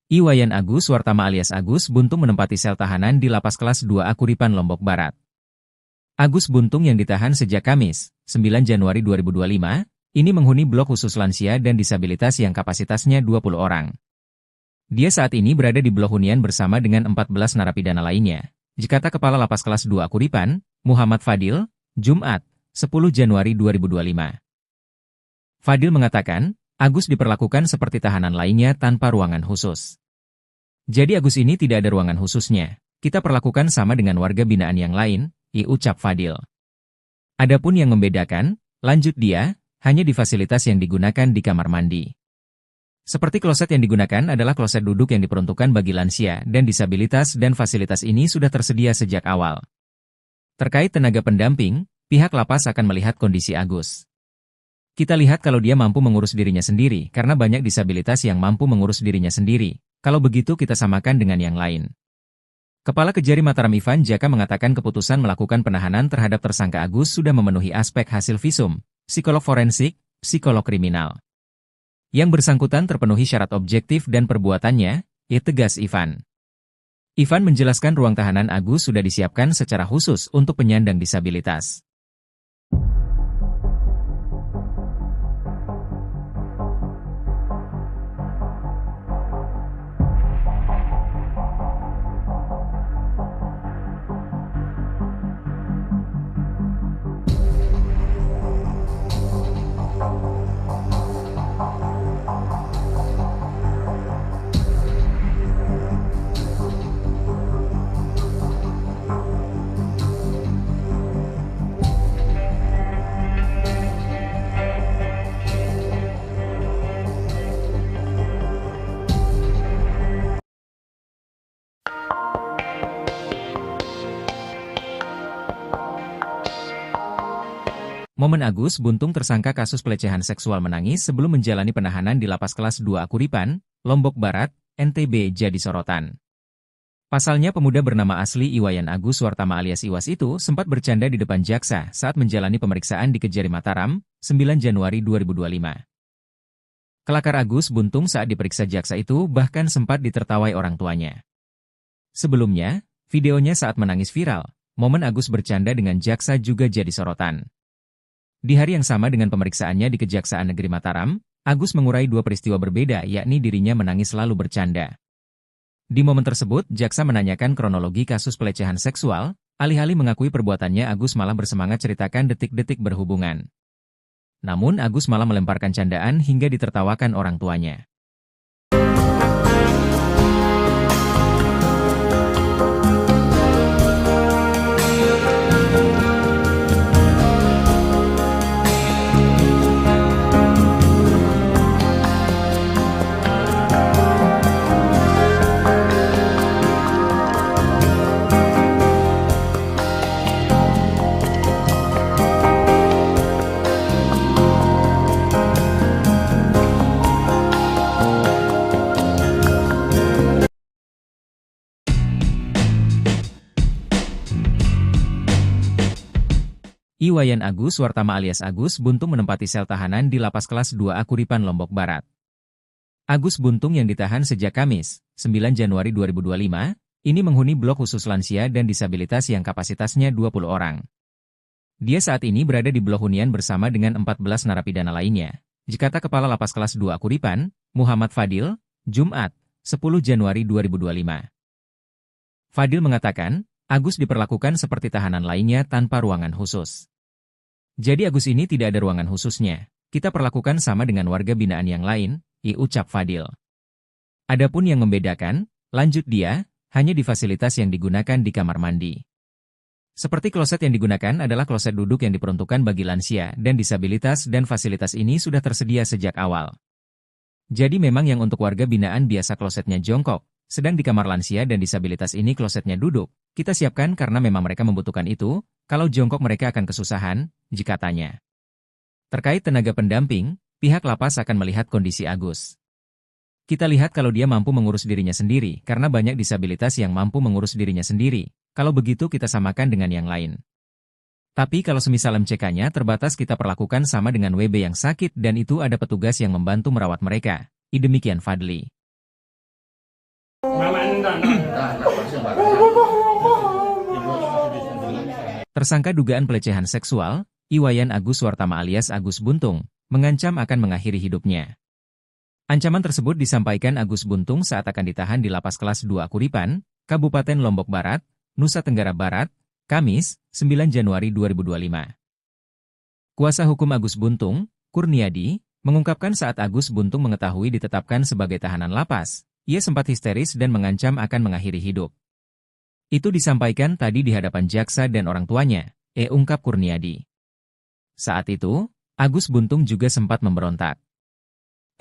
Iwayan Agus Wartama alias Agus Buntung menempati sel tahanan di lapas kelas 2 Akuripan Lombok Barat. Agus Buntung yang ditahan sejak Kamis, 9 Januari 2025, ini menghuni blok khusus lansia dan disabilitas yang kapasitasnya 20 orang. Dia saat ini berada di blok hunian bersama dengan 14 narapidana lainnya. Kata Kepala Lapas kelas 2 Akuripan, Muhammad Fadil, Jumat, 10 Januari 2025. Fadil mengatakan, Agus diperlakukan seperti tahanan lainnya tanpa ruangan khusus. Jadi Agus ini tidak ada ruangan khususnya. Kita perlakukan sama dengan warga binaan yang lain, ucap Fadil. Adapun yang membedakan, lanjut dia, hanya di fasilitas yang digunakan di kamar mandi. Seperti kloset yang digunakan adalah kloset duduk yang diperuntukkan bagi lansia dan disabilitas dan fasilitas ini sudah tersedia sejak awal. Terkait tenaga pendamping, pihak lapas akan melihat kondisi Agus. Kita lihat kalau dia mampu mengurus dirinya sendiri karena banyak disabilitas yang mampu mengurus dirinya sendiri. Kalau begitu kita samakan dengan yang lain. Kepala Kejari Mataram Ivan Jaka mengatakan keputusan melakukan penahanan terhadap tersangka Agus sudah memenuhi aspek hasil visum, psikolog forensik, psikolog kriminal. Yang bersangkutan terpenuhi syarat objektif dan perbuatannya, tegas Ivan. Ivan menjelaskan ruang tahanan Agus sudah disiapkan secara khusus untuk penyandang disabilitas. Momen Agus Buntung tersangka kasus pelecehan seksual menangis sebelum menjalani penahanan di lapas kelas 2 Akuripan, Lombok Barat, NTB jadi sorotan. Pasalnya pemuda bernama asli Iwayan Agus Wartama alias Iwas itu sempat bercanda di depan jaksa saat menjalani pemeriksaan di Kejari Mataram, 9 Januari 2025. Kelakar Agus Buntung saat diperiksa jaksa itu bahkan sempat ditertawai orang tuanya. Sebelumnya, videonya saat menangis viral, momen Agus bercanda dengan jaksa juga jadi sorotan. Di hari yang sama dengan pemeriksaannya di Kejaksaan Negeri Mataram, Agus mengurai dua peristiwa berbeda yakni dirinya menangis lalu bercanda. Di momen tersebut, jaksa menanyakan kronologi kasus pelecehan seksual, alih-alih mengakui perbuatannya Agus malah bersemangat ceritakan detik-detik berhubungan. Namun Agus malah melemparkan candaan hingga ditertawakan orang tuanya. Iwayan Agus Wartama alias Agus Buntung menempati sel tahanan di Lapas Kelas 2A Kuripan Lombok Barat. Agus Buntung yang ditahan sejak Kamis, 9 Januari 2025, ini menghuni blok khusus lansia dan disabilitas yang kapasitasnya 20 orang. Dia saat ini berada di blok hunian bersama dengan 14 narapidana lainnya. Dikata Kepala Lapas Kelas 2A Kuripan, Muhammad Fadil, Jumat, 10 Januari 2025. Fadil mengatakan, Agus diperlakukan seperti tahanan lainnya tanpa ruangan khusus. Jadi Agus ini tidak ada ruangan khususnya. Kita perlakukan sama dengan warga binaan yang lain, ucap Fadil. Adapun yang membedakan, lanjut dia, hanya di fasilitas yang digunakan di kamar mandi. Seperti kloset yang digunakan adalah kloset duduk yang diperuntukkan bagi lansia dan disabilitas dan fasilitas ini sudah tersedia sejak awal. Jadi memang yang untuk warga binaan biasa klosetnya jongkok, sedang di kamar lansia dan disabilitas ini klosetnya duduk. Kita siapkan karena memang mereka membutuhkan itu, kalau jongkok mereka akan kesusahan, jika tanya. Terkait tenaga pendamping, pihak lapas akan melihat kondisi Agus. Kita lihat kalau dia mampu mengurus dirinya sendiri, karena banyak disabilitas yang mampu mengurus dirinya sendiri, kalau begitu kita samakan dengan yang lain. Tapi kalau semisal MCK-nya terbatas kita perlakukan sama dengan WB yang sakit dan itu ada petugas yang membantu merawat mereka. Demikian Fadli. Tersangka dugaan pelecehan seksual, Iwayan Agus Wartama alias Agus Buntung, mengancam akan mengakhiri hidupnya. Ancaman tersebut disampaikan Agus Buntung saat akan ditahan di Lapas Kelas 2A Kuripan, Kabupaten Lombok Barat, Nusa Tenggara Barat, Kamis, 9 Januari 2025. Kuasa hukum Agus Buntung, Kurniadi, mengungkapkan saat Agus Buntung mengetahui ditetapkan sebagai tahanan lapas, ia sempat histeris dan mengancam akan mengakhiri hidup. Itu disampaikan tadi di hadapan jaksa dan orang tuanya, ungkap Kurniadi. Saat itu, Agus Buntung juga sempat memberontak.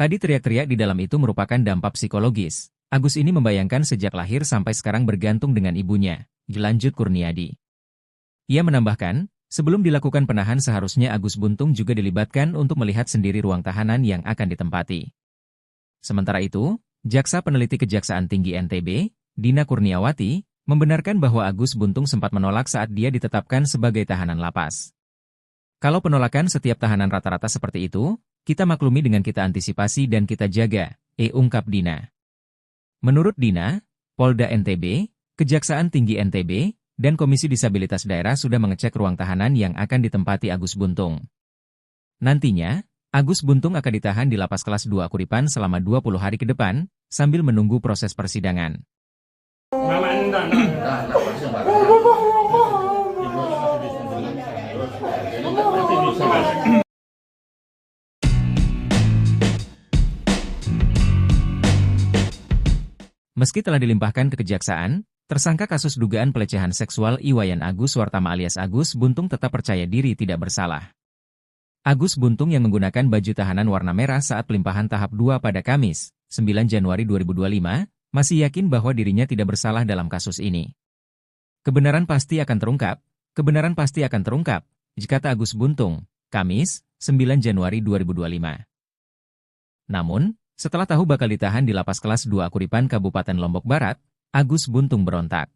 Tadi teriak-teriak di dalam itu merupakan dampak psikologis. Agus ini membayangkan sejak lahir sampai sekarang bergantung dengan ibunya, lanjut Kurniadi. Ia menambahkan, sebelum dilakukan penahan seharusnya Agus Buntung juga dilibatkan untuk melihat sendiri ruang tahanan yang akan ditempati. Sementara itu, Jaksa Peneliti Kejaksaan Tinggi NTB, Dina Kurniawati, membenarkan bahwa Agus Buntung sempat menolak saat dia ditetapkan sebagai tahanan lapas. Kalau penolakan setiap tahanan rata-rata seperti itu, kita maklumi dengan kita antisipasi dan kita jaga, ungkap Dina. Menurut Dina, Polda NTB, Kejaksaan Tinggi NTB, dan Komisi Disabilitas Daerah sudah mengecek ruang tahanan yang akan ditempati Agus Buntung. Nantinya, Agus Buntung akan ditahan di Lapas Kelas 2 Kuripan selama 20 hari ke depan, sambil menunggu proses persidangan. Meski telah dilimpahkan ke kejaksaan, tersangka kasus dugaan pelecehan seksual Iwayan Agus Wartama alias Agus Buntung tetap percaya diri tidak bersalah. Agus Buntung yang menggunakan baju tahanan warna merah saat pelimpahan tahap 2 pada Kamis, 9 Januari 2025, masih yakin bahwa dirinya tidak bersalah dalam kasus ini. Kebenaran pasti akan terungkap, kata Agus Buntung, Kamis, 9 Januari 2025. Namun, setelah tahu bakal ditahan di Lapas Kelas 2 Kuripan Kabupaten Lombok Barat, Agus Buntung berontak.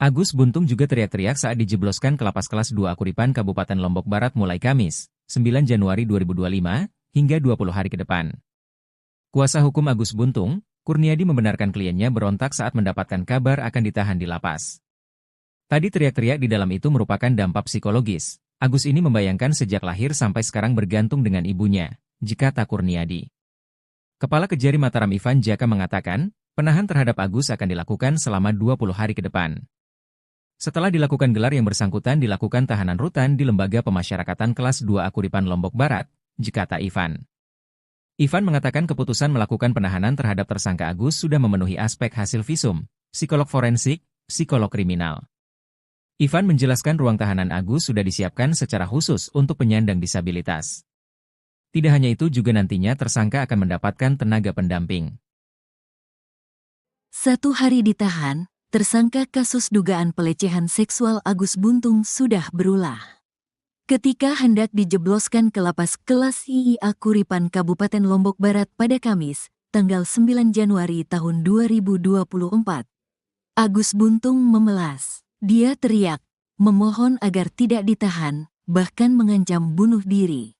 Agus Buntung juga teriak-teriak saat dijebloskan ke Lapas Kelas 2 Kuripan Kabupaten Lombok Barat mulai Kamis, 9 Januari 2025, hingga 20 hari ke depan. Kuasa hukum Agus Buntung, Kurniadi membenarkan kliennya berontak saat mendapatkan kabar akan ditahan di lapas. Tadi teriak-teriak di dalam itu merupakan dampak psikologis. Agus ini membayangkan sejak lahir sampai sekarang bergantung dengan ibunya, kata Kurniadi. Kepala Kejari Mataram Ivan Jaka mengatakan, Penahan terhadap Agus akan dilakukan selama 20 hari ke depan. Setelah dilakukan gelar yang bersangkutan dilakukan tahanan rutan di Lembaga Pemasyarakatan Kelas 2 Akuripan Lombok Barat, kata Ivan. Ivan mengatakan keputusan melakukan penahanan terhadap tersangka Agus sudah memenuhi aspek hasil visum, psikolog forensik, psikolog kriminal. Ivan menjelaskan ruang tahanan Agus sudah disiapkan secara khusus untuk penyandang disabilitas. Tidak hanya itu juga nantinya tersangka akan mendapatkan tenaga pendamping. 1 hari ditahan, tersangka kasus dugaan pelecehan seksual Agus Buntung sudah berulah. Ketika hendak dijebloskan ke lapas kelas IIA Kuripan Kabupaten Lombok Barat pada Kamis, tanggal 9 Januari tahun 2024, Agus Buntung memelas. Dia teriak, memohon agar tidak ditahan, bahkan mengancam bunuh diri.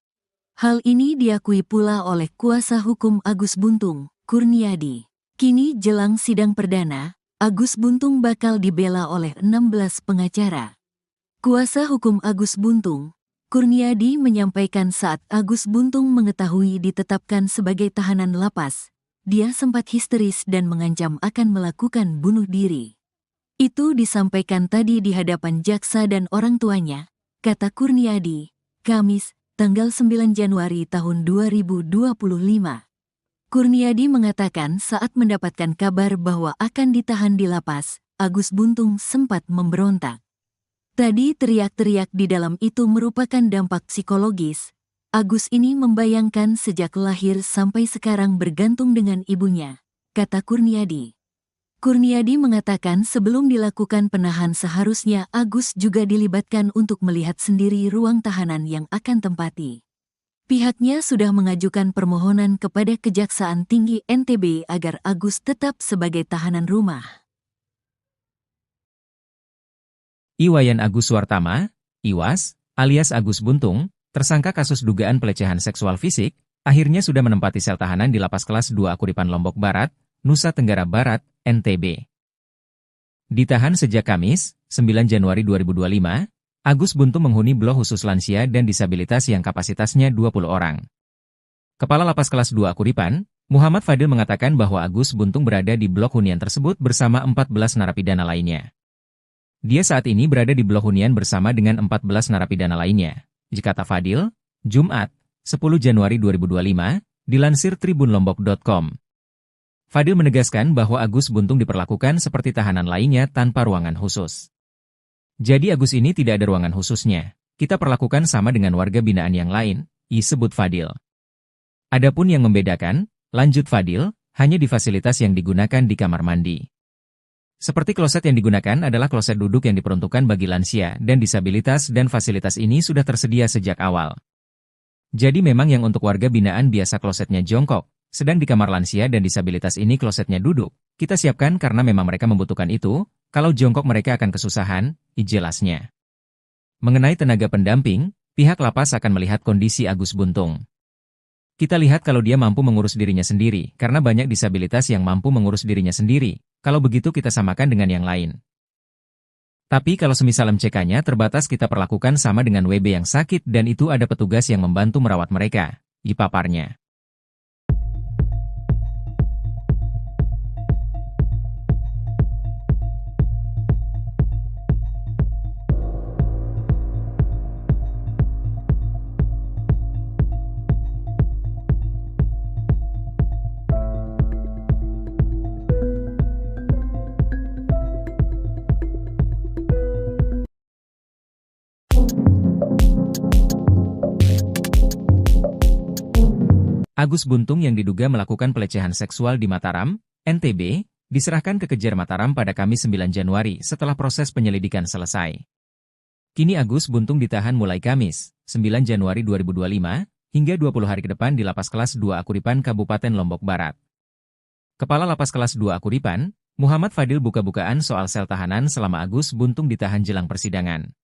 Hal ini diakui pula oleh kuasa hukum Agus Buntung, Kurniadi. Kini jelang sidang perdana, Agus Buntung bakal dibela oleh 16 pengacara. Kuasa hukum Agus Buntung, Kurniadi menyampaikan saat Agus Buntung mengetahui ditetapkan sebagai tahanan lapas, dia sempat histeris dan mengancam akan melakukan bunuh diri. Itu disampaikan tadi di hadapan jaksa dan orang tuanya, kata Kurniadi, Kamis, tanggal 9 Januari tahun 2025. Kurniadi mengatakan saat mendapatkan kabar bahwa akan ditahan di lapas, Agus Buntung sempat memberontak. Tadi teriak-teriak di dalam itu merupakan dampak psikologis. Agus ini membayangkan sejak lahir sampai sekarang bergantung dengan ibunya, kata Kurniadi. Kurniadi mengatakan sebelum dilakukan penahan seharusnya Agus juga dilibatkan untuk melihat sendiri ruang tahanan yang akan tempati. Pihaknya sudah mengajukan permohonan kepada Kejaksaan Tinggi NTB agar Agus tetap sebagai tahanan rumah. Iwayan Agus Suartama, Iwas, alias Agus Buntung, tersangka kasus dugaan pelecehan seksual fisik, akhirnya sudah menempati sel tahanan di Lapas Kelas 2 Akuripan Lombok Barat, Nusa Tenggara Barat, NTB. Ditahan sejak Kamis, 9 Januari 2025, Agus Buntung menghuni blok khusus lansia dan disabilitas yang kapasitasnya 20 orang. Kepala Lapas Kelas 2 Akuripan, Muhammad Fadil mengatakan bahwa Agus Buntung berada di blok hunian tersebut bersama 14 narapidana lainnya. Dia saat ini berada di blok hunian bersama dengan 14 narapidana lainnya, kata Fadil, Jumat, 10 Januari 2025, dilansir tribunlombok.com. Fadil menegaskan bahwa Agus Buntung diperlakukan seperti tahanan lainnya tanpa ruangan khusus. Jadi Agus ini tidak ada ruangan khususnya. Kita perlakukan sama dengan warga binaan yang lain, disebut Fadil. Adapun yang membedakan, lanjut Fadil, hanya di fasilitas yang digunakan di kamar mandi. Seperti kloset yang digunakan adalah kloset duduk yang diperuntukkan bagi lansia dan disabilitas dan fasilitas ini sudah tersedia sejak awal. Jadi memang yang untuk warga binaan biasa klosetnya jongkok, sedang di kamar lansia dan disabilitas ini klosetnya duduk. Kita siapkan karena memang mereka membutuhkan itu, kalau jongkok mereka akan kesusahan, jelasnya. Mengenai tenaga pendamping, pihak lapas akan melihat kondisi Agus Buntung. Kita lihat kalau dia mampu mengurus dirinya sendiri, karena banyak disabilitas yang mampu mengurus dirinya sendiri, kalau begitu kita samakan dengan yang lain. Tapi kalau semisal MCK-nya terbatas kita perlakukan sama dengan WB yang sakit dan itu ada petugas yang membantu merawat mereka, dipaparnya. Agus Buntung yang diduga melakukan pelecehan seksual di Mataram, NTB, diserahkan ke Kejar Mataram pada Kamis 9 Januari setelah proses penyelidikan selesai. Kini Agus Buntung ditahan mulai Kamis, 9 Januari 2025, hingga 20 hari ke depan di Lapas Kelas 2 Akuripan Kabupaten Lombok Barat. Kepala Lapas Kelas 2 Akuripan, Muhammad Fadil buka-bukaan soal sel tahanan selama Agus Buntung ditahan jelang persidangan.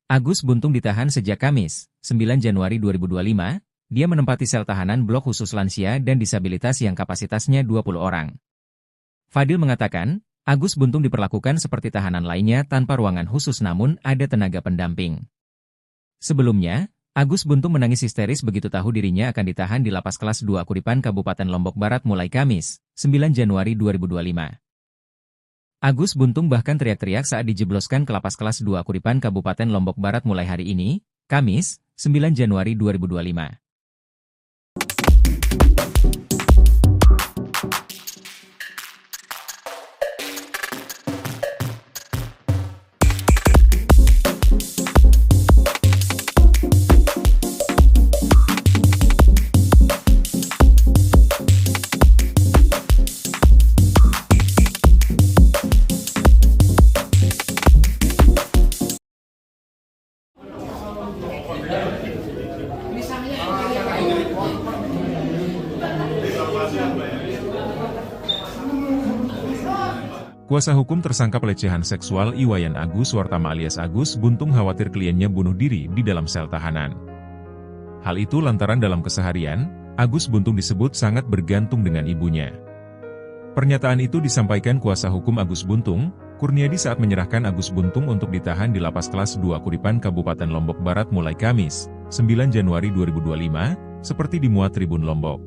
Agus Buntung ditahan sejak Kamis, 9 Januari 2025, dia menempati sel tahanan blok khusus lansia dan disabilitas yang kapasitasnya 20 orang. Fadil mengatakan, Agus Buntung diperlakukan seperti tahanan lainnya tanpa ruangan khusus namun ada tenaga pendamping. Sebelumnya, Agus Buntung menangis histeris begitu tahu dirinya akan ditahan di Lapas Kelas 2 Akuripan Kabupaten Lombok Barat mulai Kamis, 9 Januari 2025. Agus Buntung bahkan teriak-teriak saat dijebloskan ke Lapas Kelas 2 Akuripan Kabupaten Lombok Barat mulai hari ini, Kamis, 9 Januari 2025. Kuasa hukum tersangka pelecehan seksual Iwayan Agus Wartama alias Agus Buntung khawatir kliennya bunuh diri di dalam sel tahanan. Hal itu lantaran dalam keseharian, Agus Buntung disebut sangat bergantung dengan ibunya. Pernyataan itu disampaikan kuasa hukum Agus Buntung, Kurniadi saat menyerahkan Agus Buntung untuk ditahan di Lapas Kelas 2 Akuripan Kabupaten Lombok Barat mulai Kamis, 9 Januari 2025, seperti dimuat Tribun Lombok.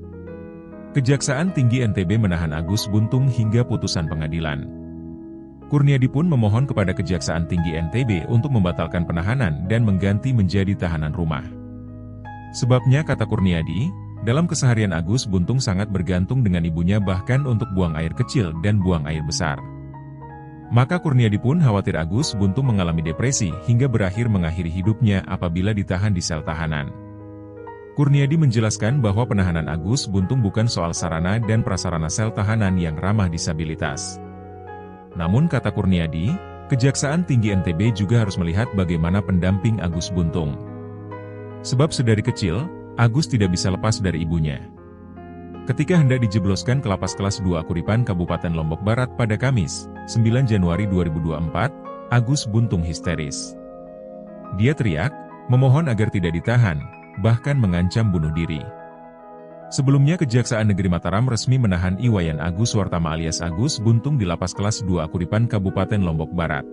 Kejaksaan Tinggi NTB menahan Agus Buntung hingga putusan pengadilan. Kurniadi pun memohon kepada Kejaksaan Tinggi NTB untuk membatalkan penahanan dan mengganti menjadi tahanan rumah. Sebabnya kata Kurniadi, dalam keseharian Agus Buntung sangat bergantung dengan ibunya bahkan untuk buang air kecil dan buang air besar. Maka Kurniadi pun khawatir Agus Buntung mengalami depresi hingga berakhir mengakhiri hidupnya apabila ditahan di sel tahanan. Kurniadi menjelaskan bahwa penahanan Agus Buntung bukan soal sarana dan prasarana sel tahanan yang ramah disabilitas. Namun kata Kurniadi, Kejaksaan Tinggi NTB juga harus melihat bagaimana pendamping Agus Buntung. Sebab sedari kecil, Agus tidak bisa lepas dari ibunya. Ketika hendak dijebloskan ke Lapas Kelas 2 Akuripan Kabupaten Lombok Barat pada Kamis, 9 Januari 2024, Agus Buntung histeris. Dia teriak, memohon agar tidak ditahan, bahkan mengancam bunuh diri. Sebelumnya Kejaksaan Negeri Mataram resmi menahan Iwayan Agus Wartama alias Agus Buntung di Lapas Kelas 2 Akuripan Kabupaten Lombok Barat.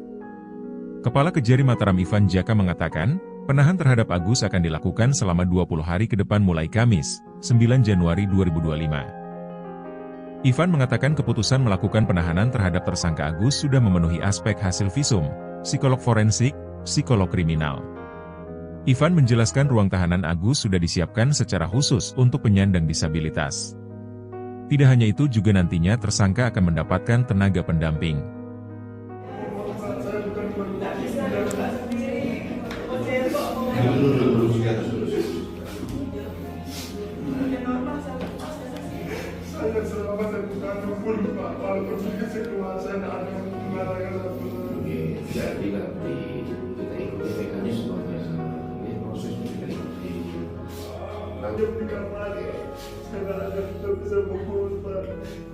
Kepala Kejari Mataram Ivan Jaka mengatakan, penahan terhadap Agus akan dilakukan selama 20 hari ke depan mulai Kamis, 9 Januari 2025. Ivan mengatakan keputusan melakukan penahanan terhadap tersangka Agus sudah memenuhi aspek hasil visum, psikolog forensik, psikolog kriminal. Ivan menjelaskan ruang tahanan Agus sudah disiapkan secara khusus untuk penyandang disabilitas. Tidak hanya itu juga nantinya tersangka akan mendapatkan tenaga pendamping. Saya selama saya bukan pun walaupun sedikit saya keluar saya tidak ada yang mengatakan satu. Jadi nanti kita ikuti mekanismenya, proses kita ikuti. Nanti berikan lagi, saya tidak ada yang bisa menghubungi Pak.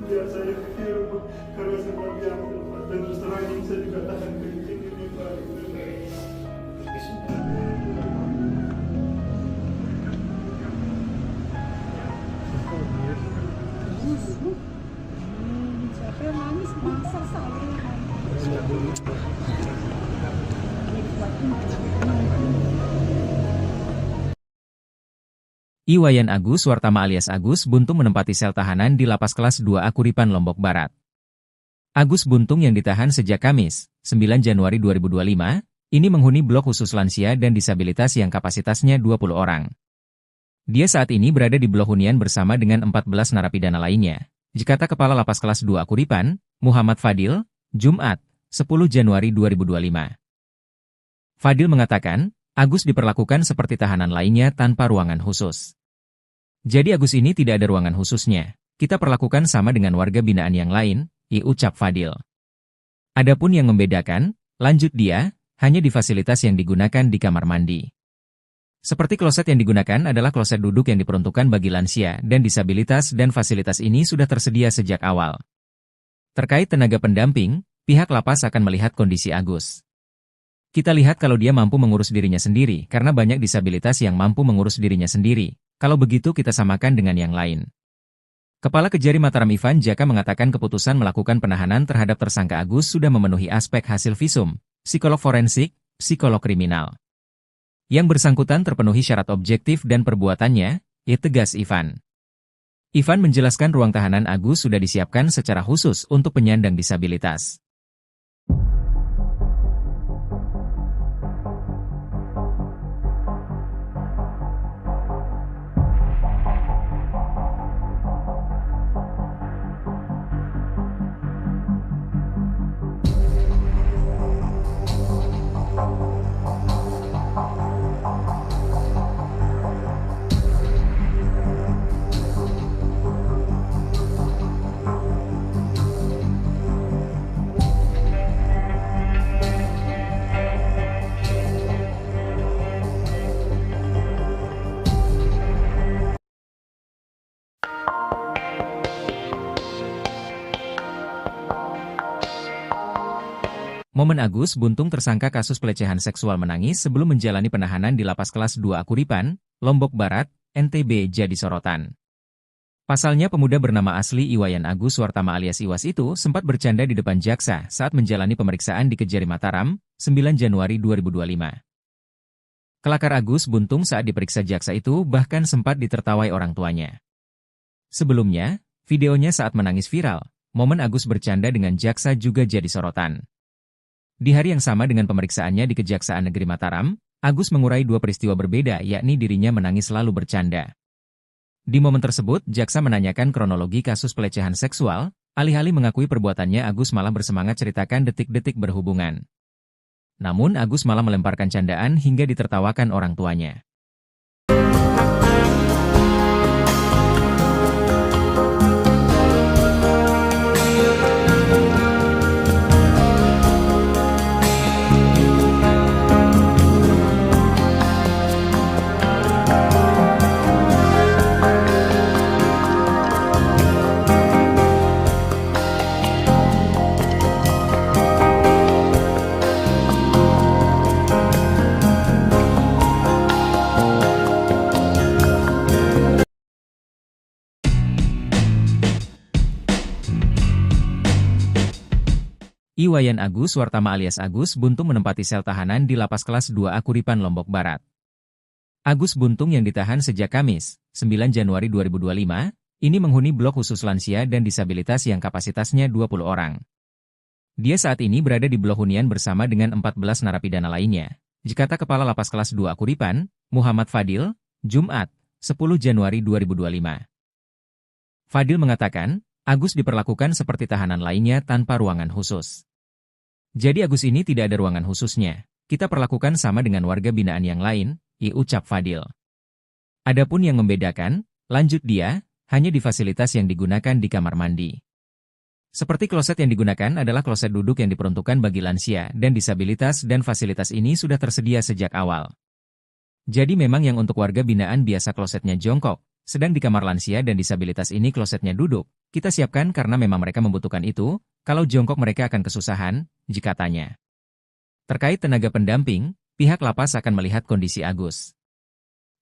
Biar saya film karena saya diam dan terus terang ini saya juga tahan begini Pak. Siapa yang nangis? Masa saya. Iwayan Agus Wartama alias Agus Buntung menempati sel tahanan di Lapas Kelas 2 Akuripan Lombok Barat. Agus Buntung yang ditahan sejak Kamis, 9 Januari 2025, ini menghuni blok khusus lansia dan disabilitas yang kapasitasnya 20 orang. Dia saat ini berada di blok hunian bersama dengan 14 narapidana lainnya. Dikata Kepala Lapas Kelas 2 Akuripan, Muhammad Fadil, Jumat, 10 Januari 2025. Fadil mengatakan, Agus diperlakukan seperti tahanan lainnya tanpa ruangan khusus. Jadi Agus ini tidak ada ruangan khususnya. Kita perlakukan sama dengan warga binaan yang lain, ucap Fadil. Adapun yang membedakan, lanjut dia, hanya di fasilitas yang digunakan di kamar mandi. Seperti kloset yang digunakan adalah kloset duduk yang diperuntukkan bagi lansia dan disabilitas dan fasilitas ini sudah tersedia sejak awal. Terkait tenaga pendamping, pihak lapas akan melihat kondisi Agus. Kita lihat kalau dia mampu mengurus dirinya sendiri karena banyak disabilitas yang mampu mengurus dirinya sendiri. Kalau begitu kita samakan dengan yang lain. Kepala Kejari Mataram Ivan Jaka mengatakan keputusan melakukan penahanan terhadap tersangka Agus sudah memenuhi aspek hasil visum, psikolog forensik, psikolog kriminal. Yang bersangkutan terpenuhi syarat objektif dan perbuatannya, tegas Ivan. Ivan menjelaskan ruang tahanan Agus sudah disiapkan secara khusus untuk penyandang disabilitas. Momen Agus Buntung tersangka kasus pelecehan seksual menangis sebelum menjalani penahanan di Lapas Kelas 2 Akuripan, Lombok Barat, NTB jadi sorotan. Pasalnya pemuda bernama asli Iwayan Agus Wartama alias Iwas itu sempat bercanda di depan jaksa saat menjalani pemeriksaan di Kejari Mataram, 9 Januari 2025. Kelakar Agus Buntung saat diperiksa jaksa itu bahkan sempat ditertawai orang tuanya. Sebelumnya, videonya saat menangis viral, momen Agus bercanda dengan jaksa juga jadi sorotan. Di hari yang sama dengan pemeriksaannya di Kejaksaan Negeri Mataram, Agus mengurai dua peristiwa berbeda yakni dirinya menangis lalu bercanda. Di momen tersebut, jaksa menanyakan kronologi kasus pelecehan seksual, alih-alih mengakui perbuatannya Agus malah bersemangat ceritakan detik-detik berhubungan. Namun Agus malah melemparkan candaan hingga ditertawakan orang tuanya. Iwayan Agus Wartama alias Agus Buntung menempati sel tahanan di Lapas Kelas 2 Akuripan Lombok Barat. Agus Buntung yang ditahan sejak Kamis, 9 Januari 2025, ini menghuni blok khusus lansia dan disabilitas yang kapasitasnya 20 orang. Dia saat ini berada di blok hunian bersama dengan 14 narapidana lainnya, dikata Kepala Lapas Kelas 2 Akuripan, Muhammad Fadil, Jumat, 10 Januari 2025. Fadil mengatakan, Agus diperlakukan seperti tahanan lainnya tanpa ruangan khusus. Jadi Agus ini tidak ada ruangan khususnya, kita perlakukan sama dengan warga binaan yang lain, ucap Fadil. Adapun yang membedakan, lanjut dia, hanya di fasilitas yang digunakan di kamar mandi. Seperti kloset yang digunakan adalah kloset duduk yang diperuntukkan bagi lansia dan disabilitas dan fasilitas ini sudah tersedia sejak awal. Jadi memang yang untuk warga binaan biasa klosetnya jongkok, sedang di kamar lansia dan disabilitas ini klosetnya duduk, kita siapkan karena memang mereka membutuhkan itu, kalau jongkok mereka akan kesusahan, katanya. Terkait tenaga pendamping, pihak lapas akan melihat kondisi Agus.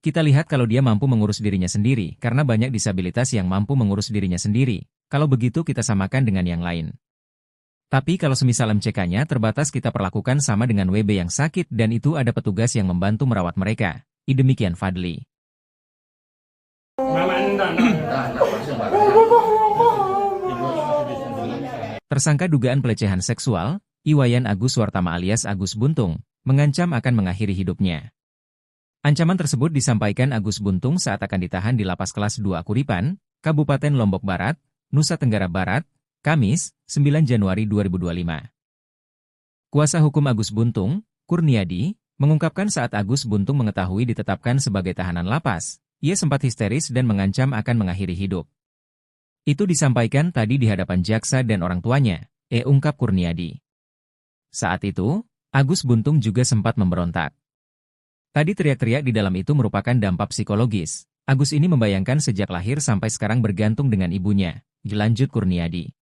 Kita lihat kalau dia mampu mengurus dirinya sendiri, karena banyak disabilitas yang mampu mengurus dirinya sendiri, kalau begitu kita samakan dengan yang lain. Tapi kalau semisal MCK-nya terbatas kita perlakukan sama dengan WB yang sakit dan itu ada petugas yang membantu merawat mereka, demikian Fadli. Tersangka dugaan pelecehan seksual, Iwayan Agus Wartama alias Agus Buntung, mengancam akan mengakhiri hidupnya. Ancaman tersebut disampaikan Agus Buntung saat akan ditahan di Lapas Kelas 2 Akuripan, Kabupaten Lombok Barat, Nusa Tenggara Barat, Kamis, 9 Januari 2025. Kuasa hukum Agus Buntung, Kurniadi, mengungkapkan saat Agus Buntung mengetahui ditetapkan sebagai tahanan lapas, ia sempat histeris dan mengancam akan mengakhiri hidup. Itu disampaikan tadi di hadapan jaksa dan orang tuanya, ungkap Kurniadi. Saat itu, Agus Buntung juga sempat memberontak. Tadi teriak-teriak di dalam itu merupakan dampak psikologis. Agus ini membayangkan sejak lahir sampai sekarang bergantung dengan ibunya, dilanjut Kurniadi.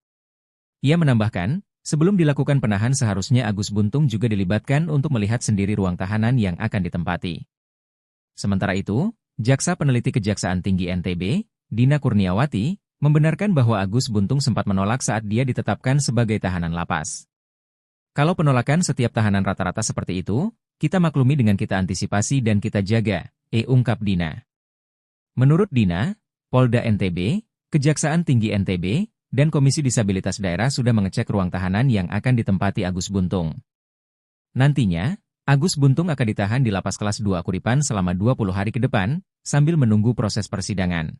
Ia menambahkan, sebelum dilakukan penahan seharusnya Agus Buntung juga dilibatkan untuk melihat sendiri ruang tahanan yang akan ditempati. Sementara itu, Jaksa Peneliti Kejaksaan Tinggi NTB, Dina Kurniawati, membenarkan bahwa Agus Buntung sempat menolak saat dia ditetapkan sebagai tahanan lapas. Kalau penolakan setiap tahanan rata-rata seperti itu, kita maklumi dengan kita antisipasi dan kita jaga, ungkap Dina. Menurut Dina, Polda NTB, Kejaksaan Tinggi NTB, dan Komisi Disabilitas Daerah sudah mengecek ruang tahanan yang akan ditempati Agus Buntung. Nantinya, Agus Buntung akan ditahan di Lapas Kelas 2 Kuripan selama 20 hari ke depan, sambil menunggu proses persidangan.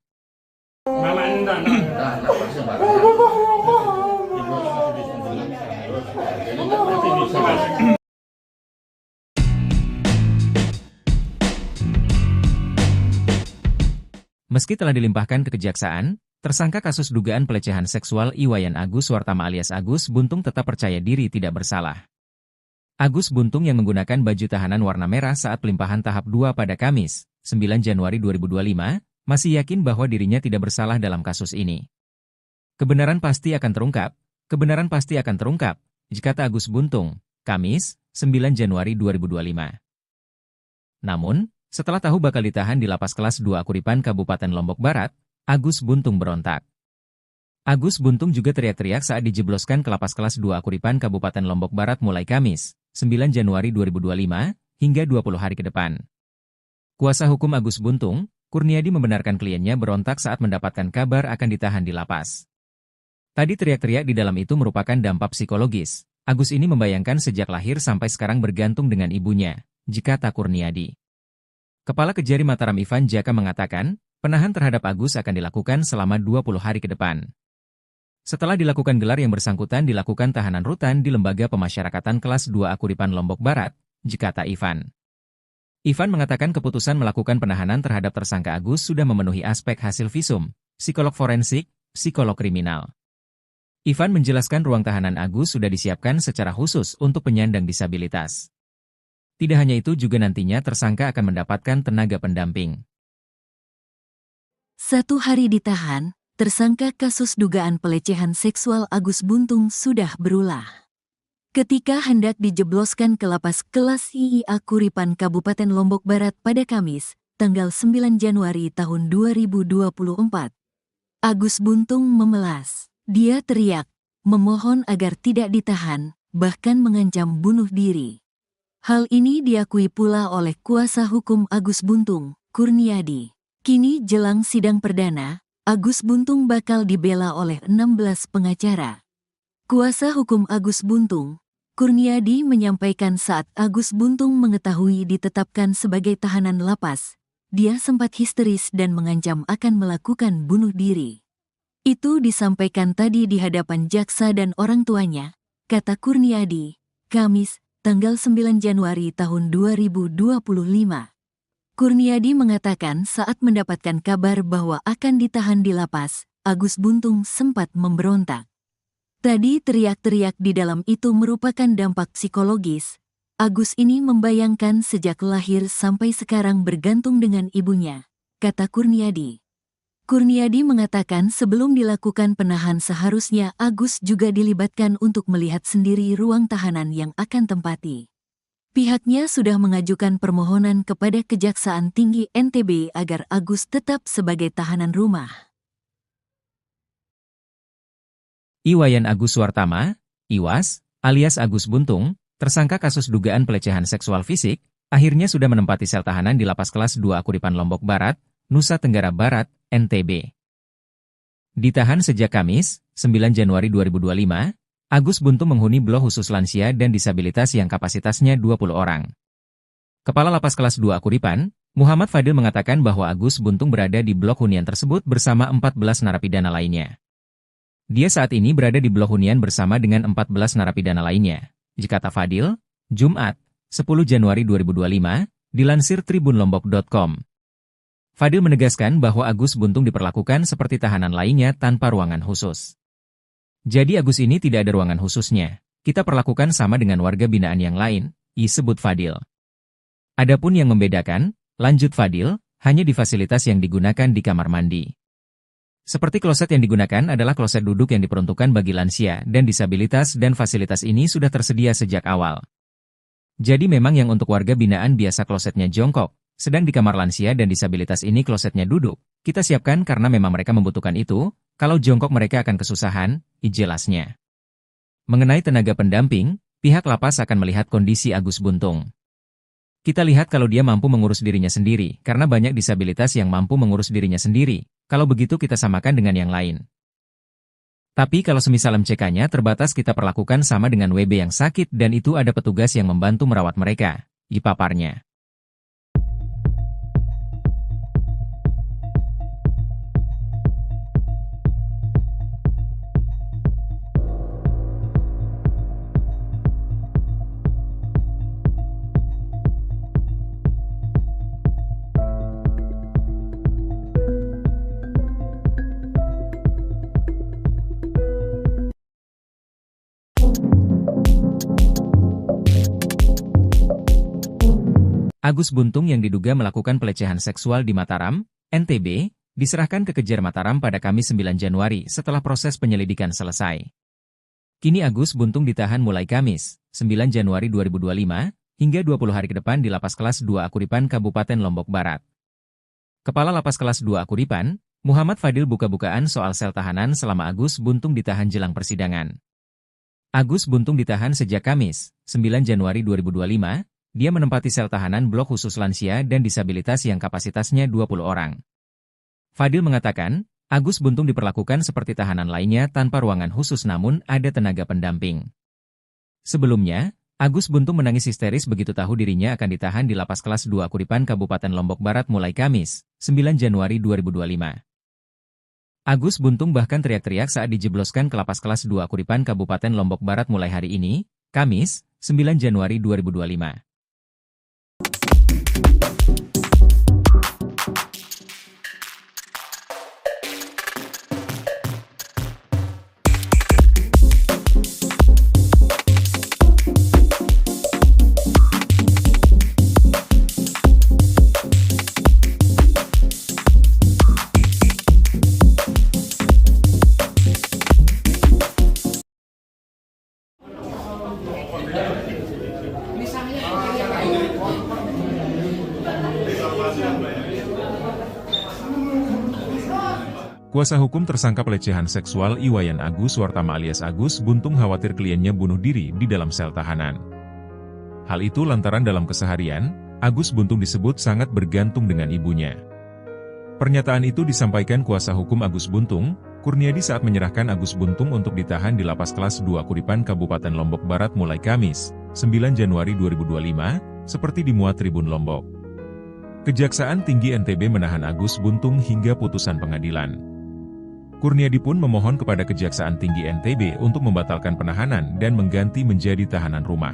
Meski telah dilimpahkan ke Kejaksaan, tersangka kasus dugaan pelecehan seksual Iwayan Agus Suartama alias Agus Buntung tetap percaya diri tidak bersalah. Agus Buntung yang menggunakan baju tahanan warna merah saat pelimpahan tahap 2 pada Kamis, 9 Januari 2025, masih yakin bahwa dirinya tidak bersalah dalam kasus ini. Kebenaran pasti akan terungkap, kata Agus Buntung, Kamis, 9 Januari 2025. Namun, setelah tahu bakal ditahan di Lapas Kelas 2 Kuripan Kabupaten Lombok Barat, Agus Buntung berontak. Agus Buntung juga teriak-teriak saat dijebloskan ke Lapas Kelas 2 Kuripan Kabupaten Lombok Barat mulai Kamis, 9 Januari 2025, hingga 20 hari ke depan. Kuasa hukum Agus Buntung, Kurniadi membenarkan kliennya berontak saat mendapatkan kabar akan ditahan di lapas. Tadi teriak-teriak di dalam itu merupakan dampak psikologis. Agus ini membayangkan sejak lahir sampai sekarang bergantung dengan ibunya, kata Kurniadi. Kepala Kejari Mataram Ivan Jaka mengatakan, penahan terhadap Agus akan dilakukan selama 20 hari ke depan. Setelah dilakukan gelar yang bersangkutan dilakukan tahanan rutan di Lembaga Pemasyarakatan Kelas 2 Kuripan Lombok Barat, kata Ivan. Ivan mengatakan keputusan melakukan penahanan terhadap tersangka Agus sudah memenuhi aspek hasil visum, psikolog forensik, psikolog kriminal. Ivan menjelaskan ruang tahanan Agus sudah disiapkan secara khusus untuk penyandang disabilitas. Tidak hanya itu juga nantinya tersangka akan mendapatkan tenaga pendamping. 1 hari ditahan, tersangka kasus dugaan pelecehan seksual Agus Buntung sudah berulah. Ketika hendak dijebloskan ke Lapas Kelas IIA Kuripan Kabupaten Lombok Barat pada Kamis, tanggal 9 Januari tahun 2024. Agus Buntung memelas. Dia teriak, memohon agar tidak ditahan, bahkan mengancam bunuh diri. Hal ini diakui pula oleh kuasa hukum Agus Buntung, Kurniadi. Kini jelang sidang perdana, Agus Buntung bakal dibela oleh 16 pengacara. Kuasa hukum Agus Buntung, Kurniadi menyampaikan saat Agus Buntung mengetahui ditetapkan sebagai tahanan lapas, dia sempat histeris dan mengancam akan melakukan bunuh diri. Itu disampaikan tadi di hadapan jaksa dan orang tuanya, kata Kurniadi, Kamis, tanggal 9 Januari tahun 2025. Kurniadi mengatakan saat mendapatkan kabar bahwa akan ditahan di lapas, Agus Buntung sempat memberontak. Tadi teriak-teriak di dalam itu merupakan dampak psikologis. Agus ini membayangkan sejak lahir sampai sekarang bergantung dengan ibunya, kata Kurniadi. Kurniadi mengatakan sebelum dilakukan penahan seharusnya Agus juga dilibatkan untuk melihat sendiri ruang tahanan yang akan tempati. Pihaknya sudah mengajukan permohonan kepada Kejaksaan Tinggi NTB agar Agus tetap sebagai tahanan rumah. Iwayan Agus Suartama, Iwas, alias Agus Buntung, tersangka kasus dugaan pelecehan seksual fisik, akhirnya sudah menempati sel tahanan di Lapas Kelas 2 Kuripan Lombok Barat, Nusa Tenggara Barat, NTB. Ditahan sejak Kamis, 9 Januari 2025, Agus Buntung menghuni blok khusus lansia dan disabilitas yang kapasitasnya 20 orang. Kepala Lapas Kelas 2 Kuripan, Muhammad Fadil mengatakan bahwa Agus Buntung berada di blok hunian tersebut bersama 14 narapidana lainnya. Dia saat ini berada di blok hunian bersama dengan 14 narapidana lainnya, kata Fadil, Jumat, 10 Januari 2025, dilansir tribunlombok.com. Fadil menegaskan bahwa Agus Buntung diperlakukan seperti tahanan lainnya tanpa ruangan khusus. Jadi Agus ini tidak ada ruangan khususnya. Kita perlakukan sama dengan warga binaan yang lain, disebut Fadil. Adapun yang membedakan, lanjut Fadil, hanya di fasilitas yang digunakan di kamar mandi. Seperti kloset yang digunakan adalah kloset duduk yang diperuntukkan bagi lansia dan disabilitas dan fasilitas ini sudah tersedia sejak awal. Jadi memang yang untuk warga binaan biasa klosetnya jongkok. Sedang di kamar lansia dan disabilitas ini klosetnya duduk, kita siapkan karena memang mereka membutuhkan itu, kalau jongkok mereka akan kesusahan, jelasnya. Mengenai tenaga pendamping, pihak lapas akan melihat kondisi Agus Buntung. Kita lihat kalau dia mampu mengurus dirinya sendiri, karena banyak disabilitas yang mampu mengurus dirinya sendiri. Kalau begitu kita samakan dengan yang lain. Tapi kalau semisal MCK-nya terbatas kita perlakukan sama dengan WB yang sakit dan itu ada petugas yang membantu merawat mereka, dipaparnya. Agus Buntung yang diduga melakukan pelecehan seksual di Mataram, NTB, diserahkan ke Kejar Mataram pada Kamis 9 Januari setelah proses penyelidikan selesai. Kini Agus Buntung ditahan mulai Kamis, 9 Januari 2025, hingga 20 hari ke depan di Lapas Kelas 2 Akuripan Kabupaten Lombok Barat. Kepala Lapas Kelas 2 Akuripan, Muhammad Fadil buka-bukaan soal sel tahanan selama Agus Buntung ditahan jelang persidangan. Agus Buntung ditahan sejak Kamis, 9 Januari 2025, dia menempati sel tahanan blok khusus lansia dan disabilitas yang kapasitasnya 20 orang. Fadil mengatakan, Agus Buntung diperlakukan seperti tahanan lainnya tanpa ruangan khusus namun ada tenaga pendamping. Sebelumnya, Agus Buntung menangis histeris begitu tahu dirinya akan ditahan di Lapas Kelas 2 Akuripan Kabupaten Lombok Barat mulai Kamis, 9 Januari 2025. Agus Buntung bahkan teriak-teriak saat dijebloskan ke Lapas Kelas 2 Akuripan Kabupaten Lombok Barat mulai hari ini, Kamis, 9 Januari 2025. Kuasa hukum tersangka pelecehan seksual Iwayan Agus Wartama alias Agus Buntung khawatir kliennya bunuh diri di dalam sel tahanan. Hal itu lantaran dalam keseharian, Agus Buntung disebut sangat bergantung dengan ibunya. Pernyataan itu disampaikan kuasa hukum Agus Buntung, Kurniadi saat menyerahkan Agus Buntung untuk ditahan di Lapas Kelas 2 Akuripan Kabupaten Lombok Barat mulai Kamis, 9 Januari 2025, seperti dimuat Tribun Lombok. Kejaksaan Tinggi NTB menahan Agus Buntung hingga putusan pengadilan. Kurniadi pun memohon kepada Kejaksaan Tinggi NTB untuk membatalkan penahanan dan mengganti menjadi tahanan rumah.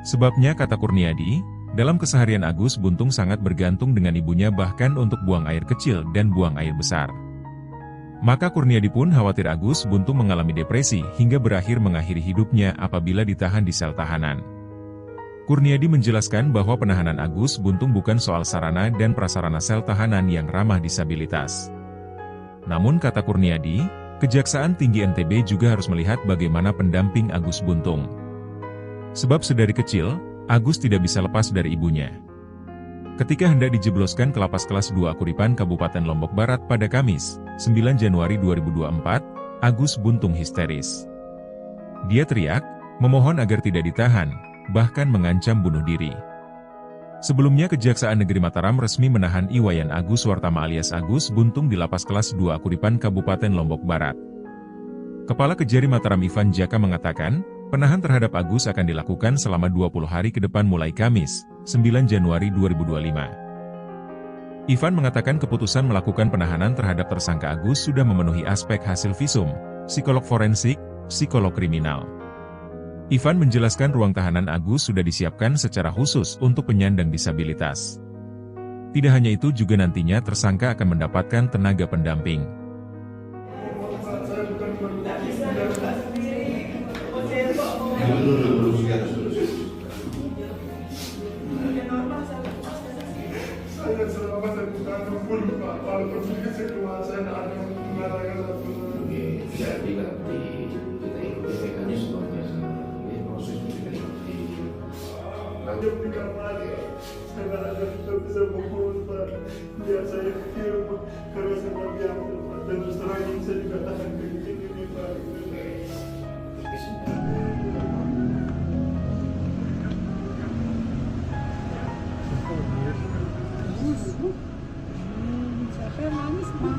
Sebabnya kata Kurniadi, dalam keseharian Agus Buntung sangat bergantung dengan ibunya bahkan untuk buang air kecil dan buang air besar. Maka Kurniadi pun khawatir Agus Buntung mengalami depresi hingga berakhir mengakhiri hidupnya apabila ditahan di sel tahanan. Kurniadi menjelaskan bahwa penahanan Agus Buntung bukan soal sarana dan prasarana sel tahanan yang ramah disabilitas. Namun kata Kurniadi, Kejaksaan Tinggi NTB juga harus melihat bagaimana pendamping Agus Buntung. Sebab sedari kecil, Agus tidak bisa lepas dari ibunya. Ketika hendak dijebloskan ke Lapas Kelas 2 Akuripan Kabupaten Lombok Barat pada Kamis, 9 Januari 2024, Agus Buntung histeris. Dia teriak, memohon agar tidak ditahan, bahkan mengancam bunuh diri. Sebelumnya Kejaksaan Negeri Mataram resmi menahan Iwayan Agus Wartama alias Agus Buntung di Lapas Kelas 2 Akuripan Kabupaten Lombok Barat. Kepala Kejari Mataram Ivan Jaka mengatakan, penahan terhadap Agus akan dilakukan selama 20 hari ke depan mulai Kamis, 9 Januari 2025. Ivan mengatakan keputusan melakukan penahanan terhadap tersangka Agus sudah memenuhi aspek hasil visum, psikolog forensik, psikolog kriminal. Ivan menjelaskan ruang tahanan Agus sudah disiapkan secara khusus untuk penyandang disabilitas. Tidak hanya itu juga nantinya tersangka akan mendapatkan tenaga pendamping. Jadi nanti kita ikuti mekanismenya. Dia berikan lagi, saya ada kita bisa menghubung Pak. Biar saya kecil karena saya diam dan terus terang ini saya juga tahan kencing ini Pak.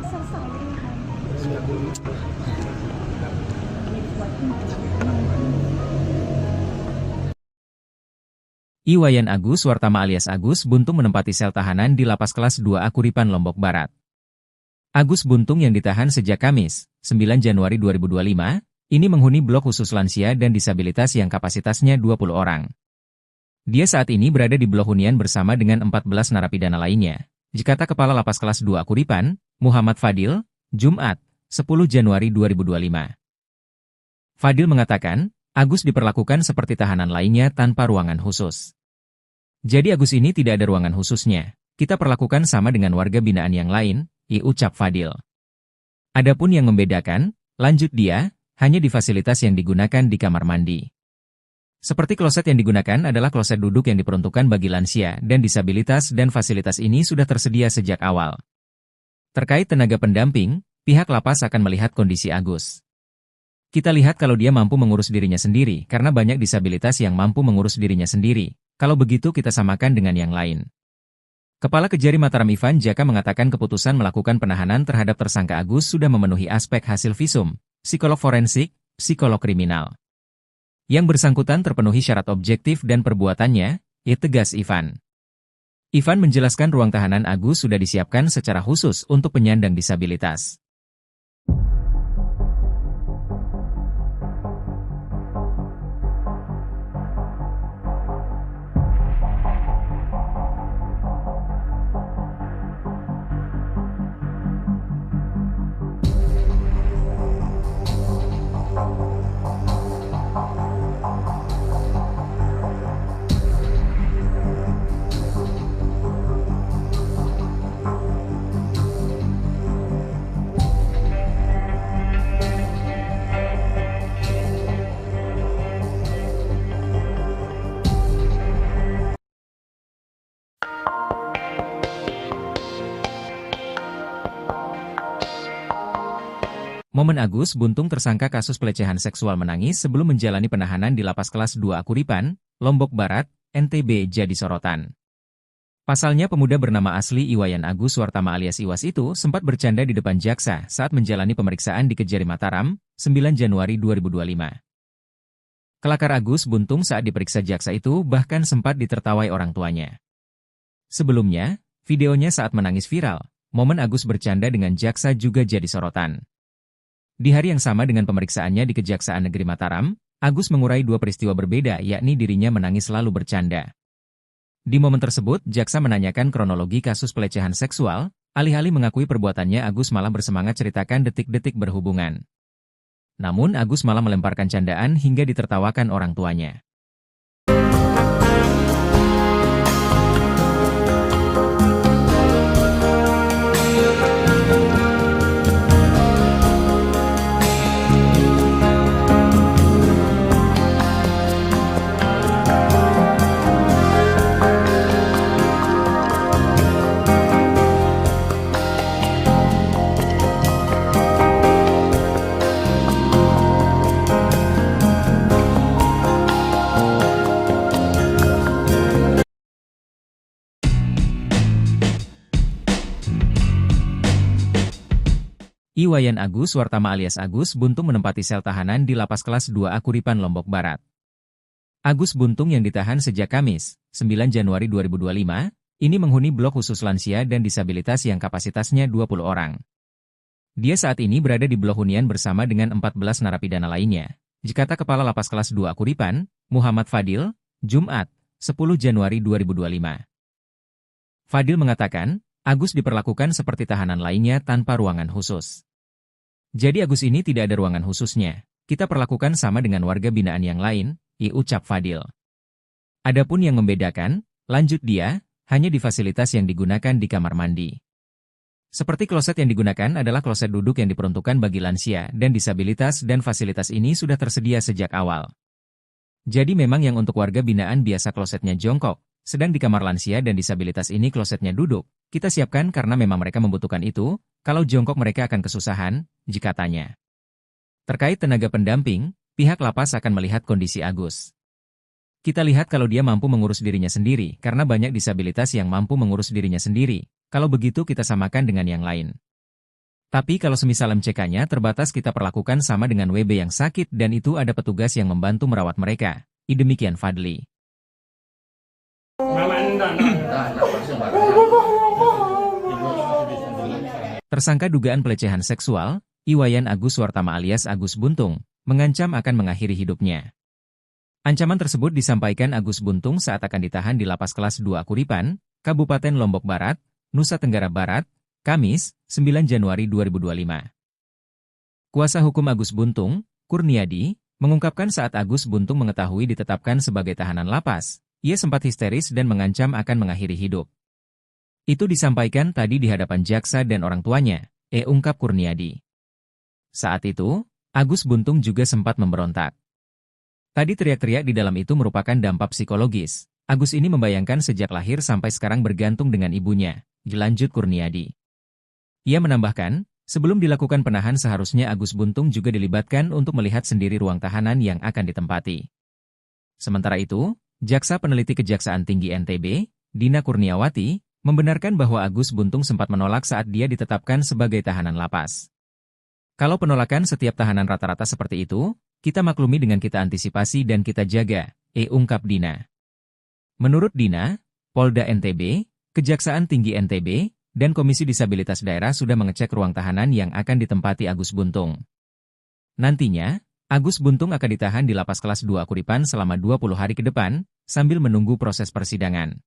Iwayan Agus Wartama alias Agus Buntung menempati sel tahanan di Lapas Kelas 2A Kuripan, Lombok Barat. Agus Buntung yang ditahan sejak Kamis, 9 Januari 2025, ini menghuni blok khusus lansia dan disabilitas yang kapasitasnya 20 orang. Dia saat ini berada di blok hunian bersama dengan 14 narapidana lainnya. Kata Kepala Lapas Kelas 2A Kuripan, Muhammad Fadil, Jumat, 10 Januari 2025. Fadil mengatakan, Agus diperlakukan seperti tahanan lainnya tanpa ruangan khusus. Jadi Agus ini tidak ada ruangan khususnya. Kita perlakukan sama dengan warga binaan yang lain, ucap Fadil. Adapun yang membedakan, lanjut dia, hanya di fasilitas yang digunakan di kamar mandi. Seperti kloset yang digunakan adalah kloset duduk yang diperuntukkan bagi lansia dan disabilitas dan fasilitas ini sudah tersedia sejak awal. Terkait tenaga pendamping, pihak lapas akan melihat kondisi Agus. Kita lihat kalau dia mampu mengurus dirinya sendiri karena banyak disabilitas yang mampu mengurus dirinya sendiri. Kalau begitu kita samakan dengan yang lain. Kepala Kejari Mataram Ivan Jaka mengatakan keputusan melakukan penahanan terhadap tersangka Agus sudah memenuhi aspek hasil visum, psikolog forensik, psikolog kriminal. Yang bersangkutan terpenuhi syarat objektif dan perbuatannya, tegas Ivan. Ivan menjelaskan ruang tahanan Agus sudah disiapkan secara khusus untuk penyandang disabilitas. Momen Agus Buntung tersangka kasus pelecehan seksual menangis sebelum menjalani penahanan di Lapas Kelas 2A Kuripan, Lombok Barat, NTB jadi sorotan. Pasalnya pemuda bernama asli Iwayan Agus Wartama alias Iwas itu sempat bercanda di depan jaksa saat menjalani pemeriksaan di Kejari Mataram, 9 Januari 2025. Kelakar Agus Buntung saat diperiksa jaksa itu bahkan sempat ditertawai orang tuanya. Sebelumnya, videonya saat menangis viral, momen Agus bercanda dengan jaksa juga jadi sorotan. Di hari yang sama dengan pemeriksaannya di Kejaksaan Negeri Mataram, Agus mengurai dua peristiwa berbeda yakni dirinya menangis lalu bercanda. Di momen tersebut, jaksa menanyakan kronologi kasus pelecehan seksual, alih-alih mengakui perbuatannya Agus malah bersemangat ceritakan detik-detik berhubungan. Namun Agus malah melemparkan candaan hingga ditertawakan orang tuanya. Iwayan Agus Wartama alias Agus Buntung menempati sel tahanan di Lapas Kelas 2A Kuripan, Lombok Barat. Agus Buntung yang ditahan sejak Kamis, 9 Januari 2025, ini menghuni blok khusus lansia dan disabilitas yang kapasitasnya 20 orang. Dia saat ini berada di blok hunian bersama dengan 14 narapidana lainnya. Kata Kepala Lapas Kelas 2A Kuripan, Muhammad Fadil, Jumat, 10 Januari 2025. Fadil mengatakan, Agus diperlakukan seperti tahanan lainnya tanpa ruangan khusus. Jadi Agus ini tidak ada ruangan khususnya. Kita perlakukan sama dengan warga binaan yang lain, ucap Fadil. Adapun yang membedakan, lanjut dia, hanya di fasilitas yang digunakan di kamar mandi. Seperti kloset yang digunakan adalah kloset duduk yang diperuntukkan bagi lansia dan disabilitas dan fasilitas ini sudah tersedia sejak awal. Jadi memang yang untuk warga binaan biasa klosetnya jongkok, sedang di kamar lansia dan disabilitas ini klosetnya duduk. Kita siapkan karena memang mereka membutuhkan itu, kalau jongkok mereka akan kesusahan, katanya. Terkait tenaga pendamping, pihak lapas akan melihat kondisi Agus. Kita lihat kalau dia mampu mengurus dirinya sendiri, karena banyak disabilitas yang mampu mengurus dirinya sendiri. Kalau begitu kita samakan dengan yang lain. Tapi kalau semisal MCK-nya terbatas kita perlakukan sama dengan WB yang sakit dan itu ada petugas yang membantu merawat mereka. Demikian Fadli. Tersangka dugaan pelecehan seksual, Iwayan Agus Wartama alias Agus Buntung, mengancam akan mengakhiri hidupnya. Ancaman tersebut disampaikan Agus Buntung saat akan ditahan di Lapas Kelas 2 Kuripan, Kabupaten Lombok Barat, Nusa Tenggara Barat, Kamis, 9 Januari 2025. Kuasa hukum Agus Buntung, Kurniadi, mengungkapkan saat Agus Buntung mengetahui ditetapkan sebagai tahanan lapas, ia sempat histeris dan mengancam akan mengakhiri hidup. Itu disampaikan tadi di hadapan jaksa dan orang tuanya, ungkap Kurniadi. Saat itu, Agus Buntung juga sempat memberontak. Tadi teriak-teriak di dalam itu merupakan dampak psikologis. Agus ini membayangkan sejak lahir sampai sekarang bergantung dengan ibunya, dilanjut Kurniadi. Ia menambahkan, sebelum dilakukan penahan seharusnya Agus Buntung juga dilibatkan untuk melihat sendiri ruang tahanan yang akan ditempati. Sementara itu, Jaksa Peneliti Kejaksaan Tinggi NTB, Dina Kurniawati, membenarkan bahwa Agus Buntung sempat menolak saat dia ditetapkan sebagai tahanan lapas. Kalau penolakan setiap tahanan rata-rata seperti itu, kita maklumi dengan kita antisipasi dan kita jaga, ungkap Dina. Menurut Dina, Polda NTB, Kejaksaan Tinggi NTB, dan Komisi Disabilitas Daerah sudah mengecek ruang tahanan yang akan ditempati Agus Buntung. Nantinya, Agus Buntung akan ditahan di Lapas Kelas 2 Kuripan selama 20 hari ke depan, sambil menunggu proses persidangan.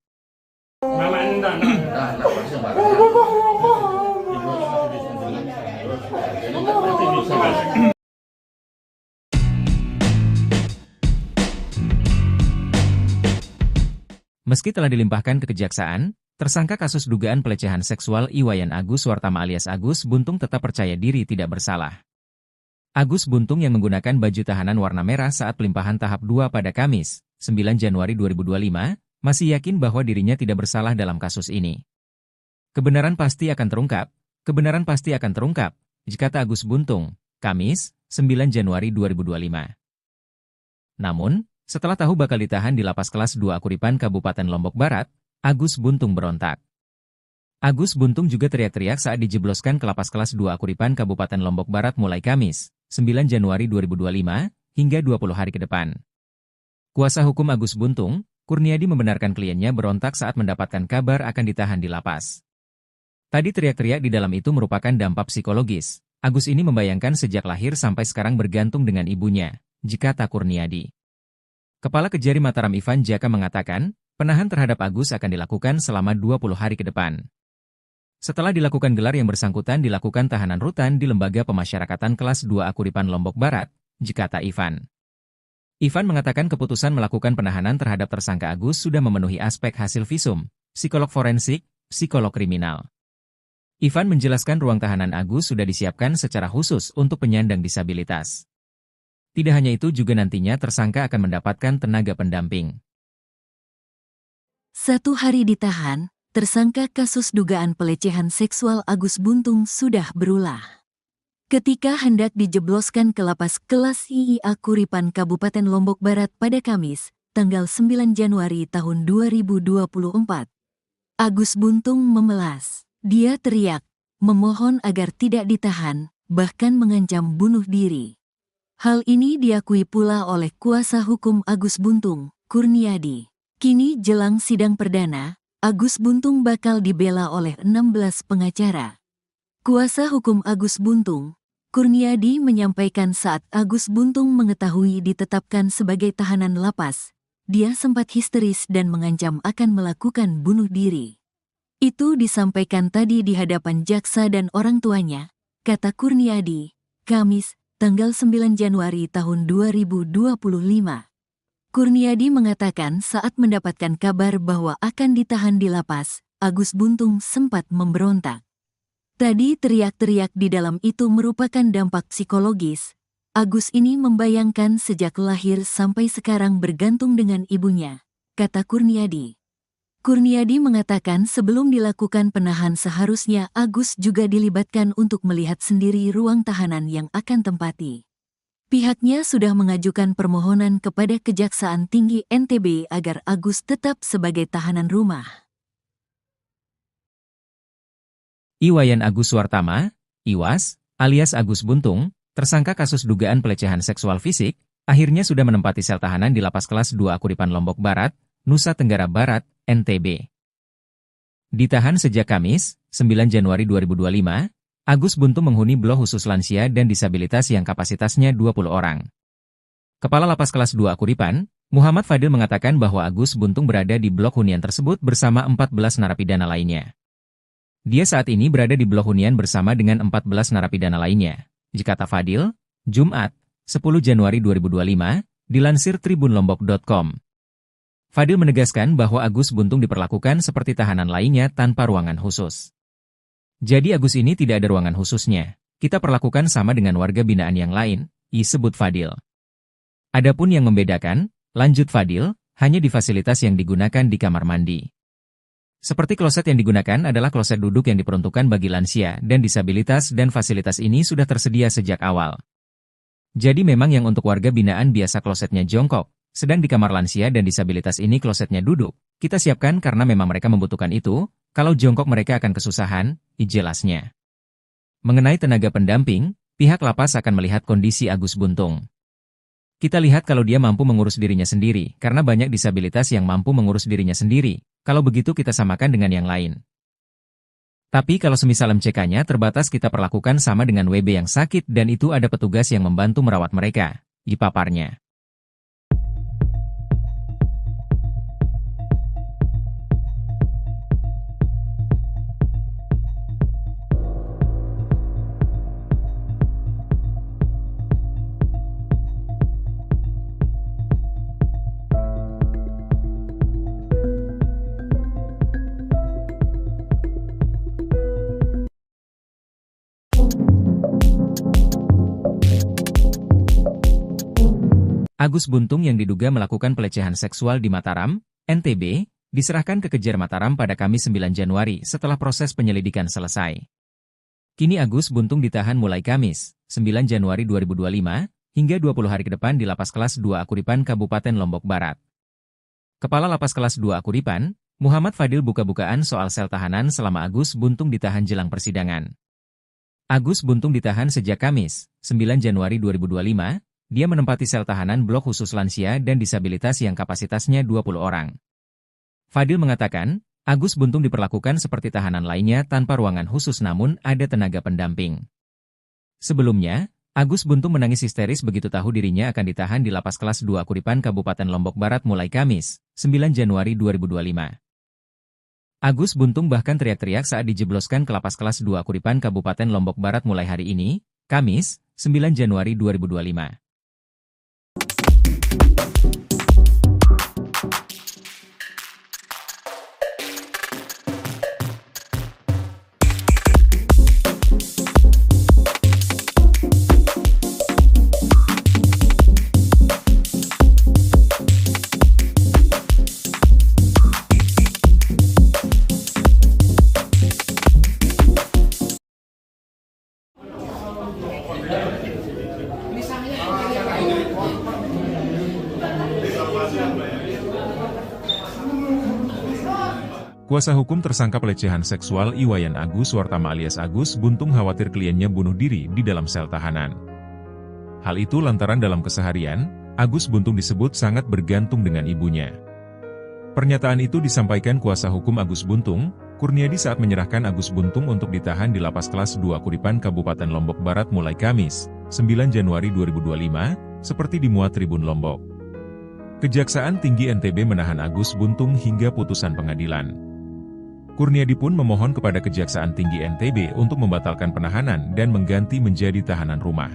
Meski telah dilimpahkan ke kejaksaan, tersangka kasus dugaan pelecehan seksual Iwayan Agus Wartama alias Agus Buntung tetap percaya diri tidak bersalah. Agus Buntung yang menggunakan baju tahanan warna merah saat pelimpahan tahap 2 pada Kamis, 9 Januari 2025, masih yakin bahwa dirinya tidak bersalah dalam kasus ini. Kebenaran pasti akan terungkap, kata Agus Buntung, Kamis, 9 Januari 2025. Namun, setelah tahu bakal ditahan di Lapas Kelas 2 Kuripan Kabupaten Lombok Barat, Agus Buntung berontak. Agus Buntung juga teriak-teriak saat dijebloskan ke Lapas Kelas 2 Kuripan Kabupaten Lombok Barat mulai Kamis, 9 Januari 2025, hingga 20 hari ke depan. Kuasa hukum Agus Buntung, Kurniadi membenarkan kliennya berontak saat mendapatkan kabar akan ditahan di lapas. Tadi teriak-teriak di dalam itu merupakan dampak psikologis. Agus ini membayangkan sejak lahir sampai sekarang bergantung dengan ibunya, kata Kurniadi. Kepala Kejari Mataram Ivan Jaka mengatakan, penahan terhadap Agus akan dilakukan selama 20 hari ke depan. Setelah dilakukan gelar yang bersangkutan dilakukan tahanan rutan di Lembaga Pemasyarakatan Kelas 2 Kuripan Lombok Barat, kata Ivan. Ivan mengatakan keputusan melakukan penahanan terhadap tersangka Agus sudah memenuhi aspek hasil visum, psikolog forensik, psikolog kriminal. Ivan menjelaskan ruang tahanan Agus sudah disiapkan secara khusus untuk penyandang disabilitas. Tidak hanya itu juga nantinya tersangka akan mendapatkan tenaga pendamping. 1 hari ditahan, tersangka kasus dugaan pelecehan seksual Agus Buntung sudah berulah. Ketika hendak dijebloskan ke Lapas Kelas IIA Kuripan Kabupaten Lombok Barat pada Kamis, tanggal 9 Januari tahun 2024. Agus Buntung memelas. Dia teriak, memohon agar tidak ditahan, bahkan mengancam bunuh diri. Hal ini diakui pula oleh kuasa hukum Agus Buntung, Kurniadi. Kini jelang sidang perdana, Agus Buntung bakal dibela oleh 16 pengacara. Kuasa hukum Agus Buntung, Kurniadi menyampaikan saat Agus Buntung mengetahui ditetapkan sebagai tahanan lapas, dia sempat histeris dan mengancam akan melakukan bunuh diri. Itu disampaikan tadi di hadapan jaksa dan orang tuanya, kata Kurniadi, Kamis, tanggal 9 Januari tahun 2025. Kurniadi mengatakan saat mendapatkan kabar bahwa akan ditahan di lapas, Agus Buntung sempat memberontak. Tadi teriak-teriak di dalam itu merupakan dampak psikologis. Agus ini membayangkan sejak lahir sampai sekarang bergantung dengan ibunya, kata Kurniadi. Kurniadi mengatakan sebelum dilakukan penahan seharusnya Agus juga dilibatkan untuk melihat sendiri ruang tahanan yang akan tempati. Pihaknya sudah mengajukan permohonan kepada Kejaksaan Tinggi NTB agar Agus tetap sebagai tahanan rumah. Iwayan Agus Wartama, Iwas, alias Agus Buntung, tersangka kasus dugaan pelecehan seksual fisik, akhirnya sudah menempati sel tahanan di Lapas Kelas 2 Akuripan Lombok Barat, Nusa Tenggara Barat, NTB. Ditahan sejak Kamis, 9 Januari 2025, Agus Buntung menghuni blok khusus lansia dan disabilitas yang kapasitasnya 20 orang. Kepala Lapas Kelas 2 Akuripan, Muhammad Fadil mengatakan bahwa Agus Buntung berada di blok hunian tersebut bersama 14 narapidana lainnya. Dia saat ini berada di blok hunian bersama dengan 14 narapidana lainnya. Kata Fadil, Jumat, 10 Januari 2025, dilansir tribunlombok.com. Fadil menegaskan bahwa Agus Buntung diperlakukan seperti tahanan lainnya tanpa ruangan khusus. Jadi Agus ini tidak ada ruangan khususnya. Kita perlakukan sama dengan warga binaan yang lain, disebut Fadil. Adapun yang membedakan, lanjut Fadil, hanya di fasilitas yang digunakan di kamar mandi. Seperti kloset yang digunakan adalah kloset duduk yang diperuntukkan bagi lansia dan disabilitas dan fasilitas ini sudah tersedia sejak awal. Jadi memang yang untuk warga binaan biasa klosetnya jongkok, sedang di kamar lansia dan disabilitas ini klosetnya duduk. Kita siapkan karena memang mereka membutuhkan itu, kalau jongkok mereka akan kesusahan, jelasnya. Mengenai tenaga pendamping, pihak lapas akan melihat kondisi Agus Buntung. Kita lihat kalau dia mampu mengurus dirinya sendiri, karena banyak disabilitas yang mampu mengurus dirinya sendiri. Kalau begitu kita samakan dengan yang lain. Tapi kalau semisal MCK-nya terbatas kita perlakukan sama dengan WB yang sakit dan itu ada petugas yang membantu merawat mereka, dipaparnya. Agus Buntung yang diduga melakukan pelecehan seksual di Mataram, NTB, diserahkan ke Kejar Mataram pada Kamis 9 Januari setelah proses penyelidikan selesai. Kini Agus Buntung ditahan mulai Kamis, 9 Januari 2025, hingga 20 hari ke depan di Lapas Kelas 2 Akuripan Kabupaten Lombok Barat. Kepala Lapas Kelas 2 Akuripan, Muhammad Fadil buka-bukaan soal sel tahanan selama Agus Buntung ditahan jelang persidangan. Agus Buntung ditahan sejak Kamis, 9 Januari 2025, dia menempati sel tahanan blok khusus lansia dan disabilitas yang kapasitasnya 20 orang. Fadil mengatakan, Agus Buntung diperlakukan seperti tahanan lainnya tanpa ruangan khusus namun ada tenaga pendamping. Sebelumnya, Agus Buntung menangis histeris begitu tahu dirinya akan ditahan di Lapas Kelas 2 Akuripan Kabupaten Lombok Barat mulai Kamis, 9 Januari 2025. Agus Buntung bahkan teriak-teriak saat dijebloskan ke Lapas Kelas 2 Akuripan Kabupaten Lombok Barat mulai hari ini, Kamis, 9 Januari 2025. Kuasa hukum tersangka pelecehan seksual Iwayan Agus Wartama alias Agus Buntung khawatir kliennya bunuh diri di dalam sel tahanan. Hal itu lantaran dalam keseharian, Agus Buntung disebut sangat bergantung dengan ibunya. Pernyataan itu disampaikan kuasa hukum Agus Buntung, Kurniadi saat menyerahkan Agus Buntung untuk ditahan di Lapas Kelas 2 Akuripan Kabupaten Lombok Barat mulai Kamis, 9 Januari 2025, seperti dimuat Tribun Lombok. Kejaksaan Tinggi NTB menahan Agus Buntung hingga putusan pengadilan. Kurniadi pun memohon kepada Kejaksaan Tinggi NTB untuk membatalkan penahanan dan mengganti menjadi tahanan rumah.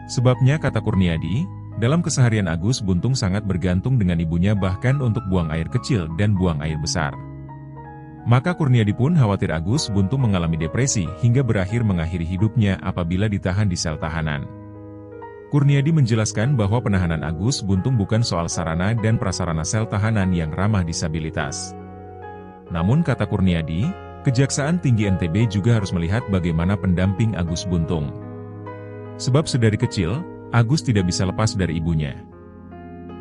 Sebabnya kata Kurniadi, dalam keseharian Agus Buntung sangat bergantung dengan ibunya bahkan untuk buang air kecil dan buang air besar. Maka Kurniadi pun khawatir Agus Buntung mengalami depresi hingga berakhir mengakhiri hidupnya apabila ditahan di sel tahanan. Kurniadi menjelaskan bahwa penahanan Agus Buntung bukan soal sarana dan prasarana sel tahanan yang ramah disabilitas. Namun kata Kurniadi, Kejaksaan Tinggi NTB juga harus melihat bagaimana pendamping Agus Buntung. Sebab sedari kecil, Agus tidak bisa lepas dari ibunya.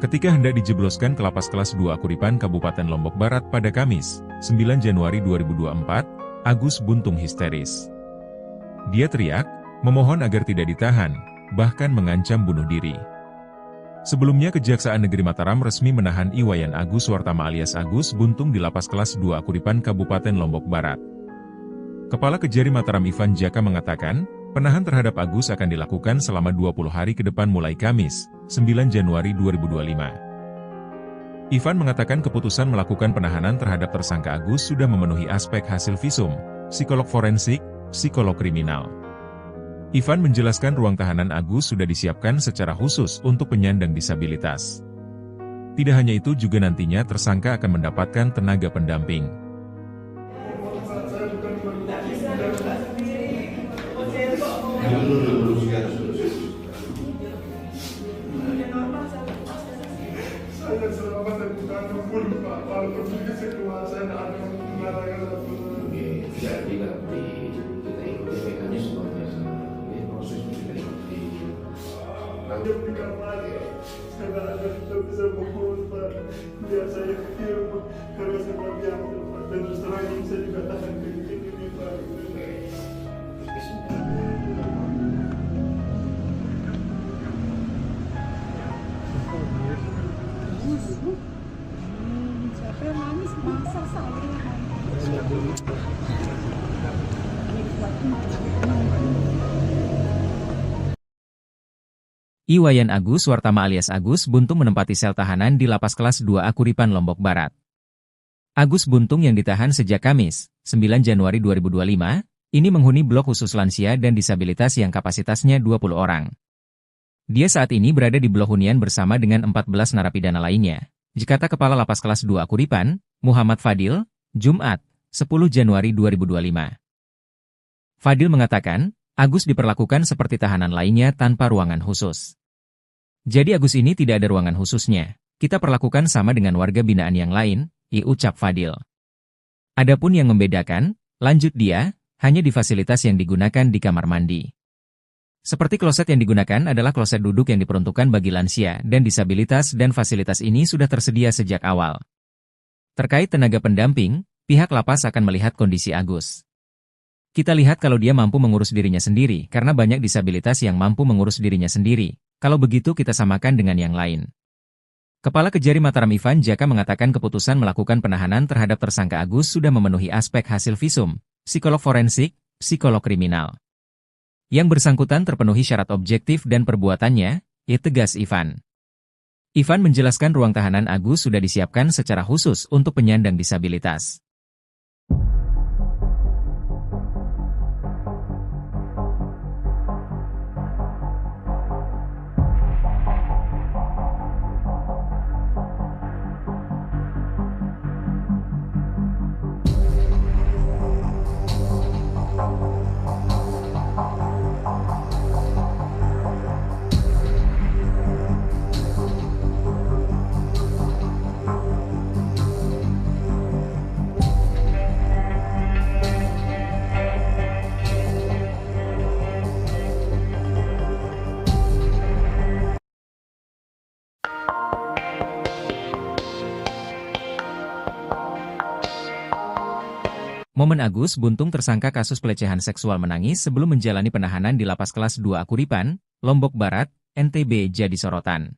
Ketika hendak dijebloskan ke Lapas Kelas 2 Akuripan Kabupaten Lombok Barat pada Kamis, 9 Januari 2024, Agus Buntung histeris. Dia teriak, memohon agar tidak ditahan, bahkan mengancam bunuh diri. Sebelumnya Kejaksaan Negeri Mataram resmi menahan Iwayan Agus Suartama alias Agus Buntung di Lapas Kelas 2 Akuripan Kabupaten Lombok Barat. Kepala Kejari Mataram Ivan Jaka mengatakan, penahan terhadap Agus akan dilakukan selama 20 hari ke depan mulai Kamis, 9 Januari 2025. Ivan mengatakan keputusan melakukan penahanan terhadap tersangka Agus sudah memenuhi aspek hasil visum, psikolog forensik, psikolog kriminal. Ivan menjelaskan ruang tahanan Agus sudah disiapkan secara khusus untuk penyandang disabilitas. Tidak hanya itu juga nantinya tersangka akan mendapatkan tenaga pendamping. Saya selama saya bukan pun Pak, walaupun saya keluar saya tidak ada mengatakan apapun. Jadi nanti kita ikuti mekanisme biasa. Ini proses kita ikuti. Nanti di kamar ya, saya tidak bisa mohon Pak. Biar saya ke rumah, karena saya tidak biar Pak. Dan terus terang ini saya juga tahan ke ini Pak. Siapa yang nangis? Masa saya. Iwayan Agus Suartama alias Agus Buntung menempati sel tahanan di Lapas Kelas 2 Akuripan Lombok Barat. Agus Buntung yang ditahan sejak Kamis, 9 Januari 2025, ini menghuni blok khusus lansia dan disabilitas yang kapasitasnya 20 orang. Dia saat ini berada di blok hunian bersama dengan 14 narapidana lainnya. Kata Kepala Lapas Kelas 2 Akuripan, Muhammad Fadil, Jumat, 10 Januari 2025. Fadil mengatakan, Agus diperlakukan seperti tahanan lainnya tanpa ruangan khusus. Jadi Agus ini tidak ada ruangan khususnya. Kita perlakukan sama dengan warga binaan yang lain, ucap Fadil. Adapun yang membedakan, lanjut dia, hanya di fasilitas yang digunakan di kamar mandi. Seperti kloset yang digunakan adalah kloset duduk yang diperuntukkan bagi lansia dan disabilitas dan fasilitas ini sudah tersedia sejak awal. Terkait tenaga pendamping, pihak lapas akan melihat kondisi Agus. Kita lihat kalau dia mampu mengurus dirinya sendiri karena banyak disabilitas yang mampu mengurus dirinya sendiri. Kalau begitu kita samakan dengan yang lain. Kepala Kejari Mataram Ivan Jaka mengatakan keputusan melakukan penahanan terhadap tersangka Agus sudah memenuhi aspek hasil visum, psikolog forensik, psikolog kriminal. Yang bersangkutan terpenuhi syarat objektif dan perbuatannya, tegas Ivan. Ivan menjelaskan ruang tahanan Agus sudah disiapkan secara khusus untuk penyandang disabilitas. Momen Agus Buntung tersangka kasus pelecehan seksual menangis sebelum menjalani penahanan di Lapas Kelas 2 Akuripan, Lombok Barat, NTB jadi sorotan.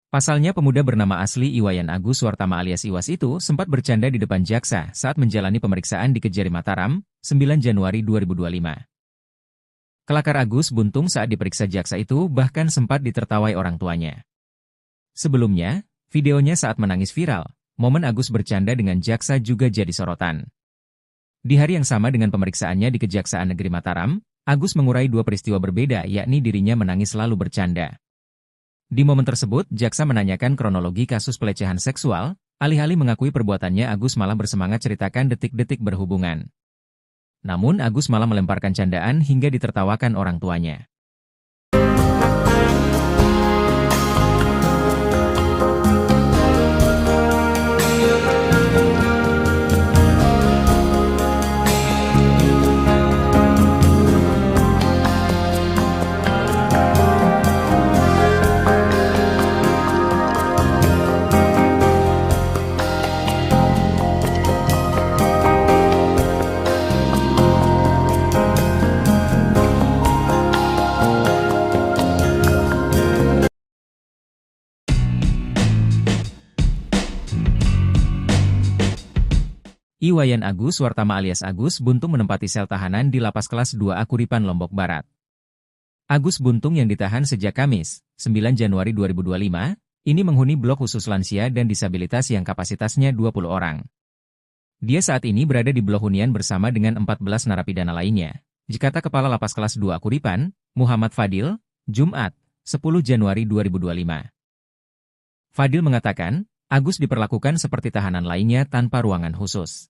Pasalnya pemuda bernama asli Iwayan Agus Suartama alias Iwas itu sempat bercanda di depan jaksa saat menjalani pemeriksaan di Kejari Mataram, 9 Januari 2025. Kelakar Agus Buntung saat diperiksa jaksa itu bahkan sempat ditertawai orang tuanya. Sebelumnya, videonya saat menangis viral, momen Agus bercanda dengan jaksa juga jadi sorotan. Di hari yang sama dengan pemeriksaannya di Kejaksaan Negeri Mataram, Agus mengurai dua peristiwa berbeda yakni dirinya menangis lalu bercanda. Di momen tersebut, jaksa menanyakan kronologi kasus pelecehan seksual, alih-alih mengakui perbuatannya Agus malah bersemangat ceritakan detik-detik berhubungan. Namun Agus malah melemparkan candaan hingga ditertawakan orang tuanya. Iwayan Agus Wartama alias Agus Buntung menempati sel tahanan di Lapas Kelas 2 Kuripan Lombok Barat. Agus Buntung yang ditahan sejak Kamis, 9 Januari 2025, ini menghuni blok khusus lansia dan disabilitas yang kapasitasnya 20 orang. Dia saat ini berada di blok hunian bersama dengan 14 narapidana lainnya. Kata Kepala Lapas Kelas 2 Kuripan, Muhammad Fadil, Jumat, 10 Januari 2025. Fadil mengatakan, Agus diperlakukan seperti tahanan lainnya tanpa ruangan khusus.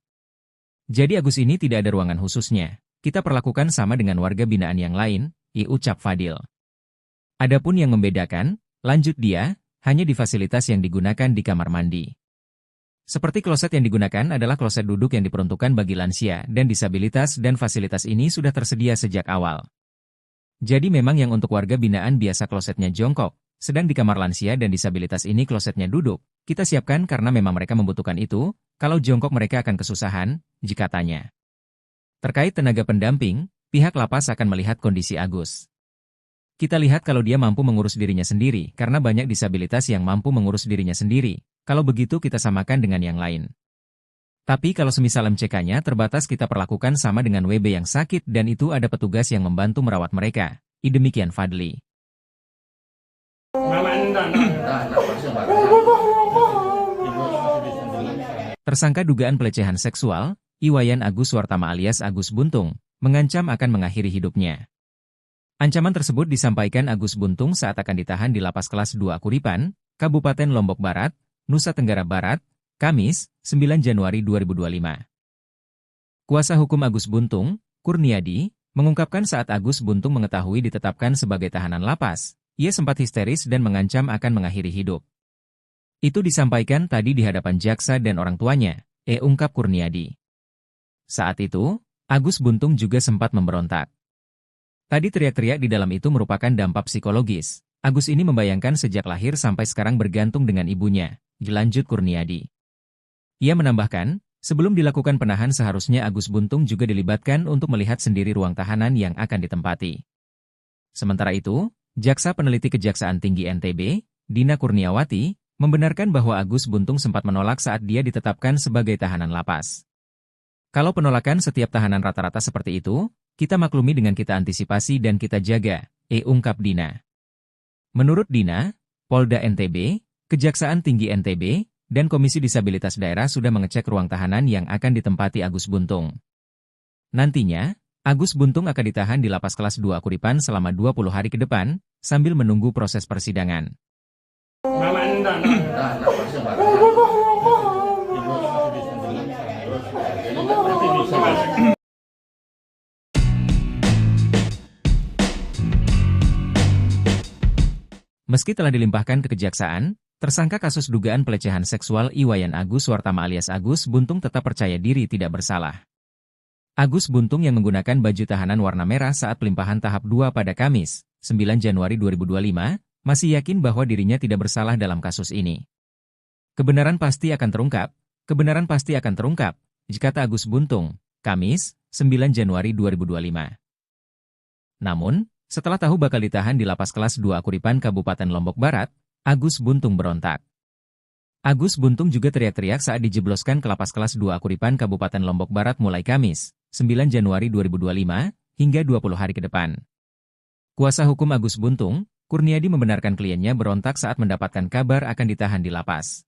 Jadi Agus ini tidak ada ruangan khususnya. Kita perlakukan sama dengan warga binaan yang lain, ucap Fadil. Adapun yang membedakan, lanjut dia, hanya di fasilitas yang digunakan di kamar mandi. Seperti kloset yang digunakan adalah kloset duduk yang diperuntukkan bagi lansia dan disabilitas dan fasilitas ini sudah tersedia sejak awal. Jadi memang yang untuk warga binaan biasa klosetnya jongkok, sedang di kamar lansia dan disabilitas ini klosetnya duduk, kita siapkan karena memang mereka membutuhkan itu, kalau jongkok mereka akan kesusahan, katanya. Terkait tenaga pendamping, pihak lapas akan melihat kondisi Agus. Kita lihat kalau dia mampu mengurus dirinya sendiri, karena banyak disabilitas yang mampu mengurus dirinya sendiri, kalau begitu kita samakan dengan yang lain. Tapi kalau semisal MCK-nya terbatas kita perlakukan sama dengan WB yang sakit dan itu ada petugas yang membantu merawat mereka, demikian Fadli. Tersangka dugaan pelecehan seksual, Iwayan Agus Wartama alias Agus Buntung, mengancam akan mengakhiri hidupnya. Ancaman tersebut disampaikan Agus Buntung saat akan ditahan di Lapas Kelas 2 Kuripan, Kabupaten Lombok Barat, Nusa Tenggara Barat, Kamis, 9 Januari 2025. Kuasa hukum Agus Buntung, Kurniadi, mengungkapkan saat Agus Buntung mengetahui ditetapkan sebagai tahanan lapas, ia sempat histeris dan mengancam akan mengakhiri hidup. Itu disampaikan tadi di hadapan jaksa dan orang tuanya, ungkap Kurniadi. Saat itu, Agus Buntung juga sempat memberontak. Tadi teriak-teriak di dalam itu merupakan dampak psikologis. Agus ini membayangkan sejak lahir sampai sekarang bergantung dengan ibunya, lanjut Kurniadi. Ia menambahkan, sebelum dilakukan penahan seharusnya Agus Buntung juga dilibatkan untuk melihat sendiri ruang tahanan yang akan ditempati. Sementara itu, Jaksa Peneliti Kejaksaan Tinggi NTB, Dina Kurniawati, membenarkan bahwa Agus Buntung sempat menolak saat dia ditetapkan sebagai tahanan lapas. Kalau penolakan setiap tahanan rata-rata seperti itu, kita maklumi dengan kita antisipasi dan kita jaga, ungkap Dina. Menurut Dina, Polda NTB, Kejaksaan Tinggi NTB, dan Komisi Disabilitas Daerah sudah mengecek ruang tahanan yang akan ditempati Agus Buntung. Nantinya, Agus Buntung akan ditahan di Lapas Kelas 2 Kuripan selama 20 hari ke depan, sambil menunggu proses persidangan. Meski telah dilimpahkan ke kejaksaan, tersangka kasus dugaan pelecehan seksual Iwayan Agus Wartama alias Agus Buntung tetap percaya diri tidak bersalah. Agus Buntung yang menggunakan baju tahanan warna merah saat pelimpahan tahap 2 pada Kamis, 9 Januari 2025, masih yakin bahwa dirinya tidak bersalah dalam kasus ini. Kebenaran pasti akan terungkap, kata Agus Buntung, Kamis, 9 Januari 2025. Namun, setelah tahu bakal ditahan di Lapas Kelas 2 Kuripan Kabupaten Lombok Barat, Agus Buntung berontak. Agus Buntung juga teriak-teriak saat dijebloskan ke Lapas Kelas 2 Kuripan Kabupaten Lombok Barat mulai Kamis, 9 Januari 2025, hingga 20 hari ke depan. Kuasa hukum Agus Buntung, Kurniadi membenarkan kliennya berontak saat mendapatkan kabar akan ditahan di lapas.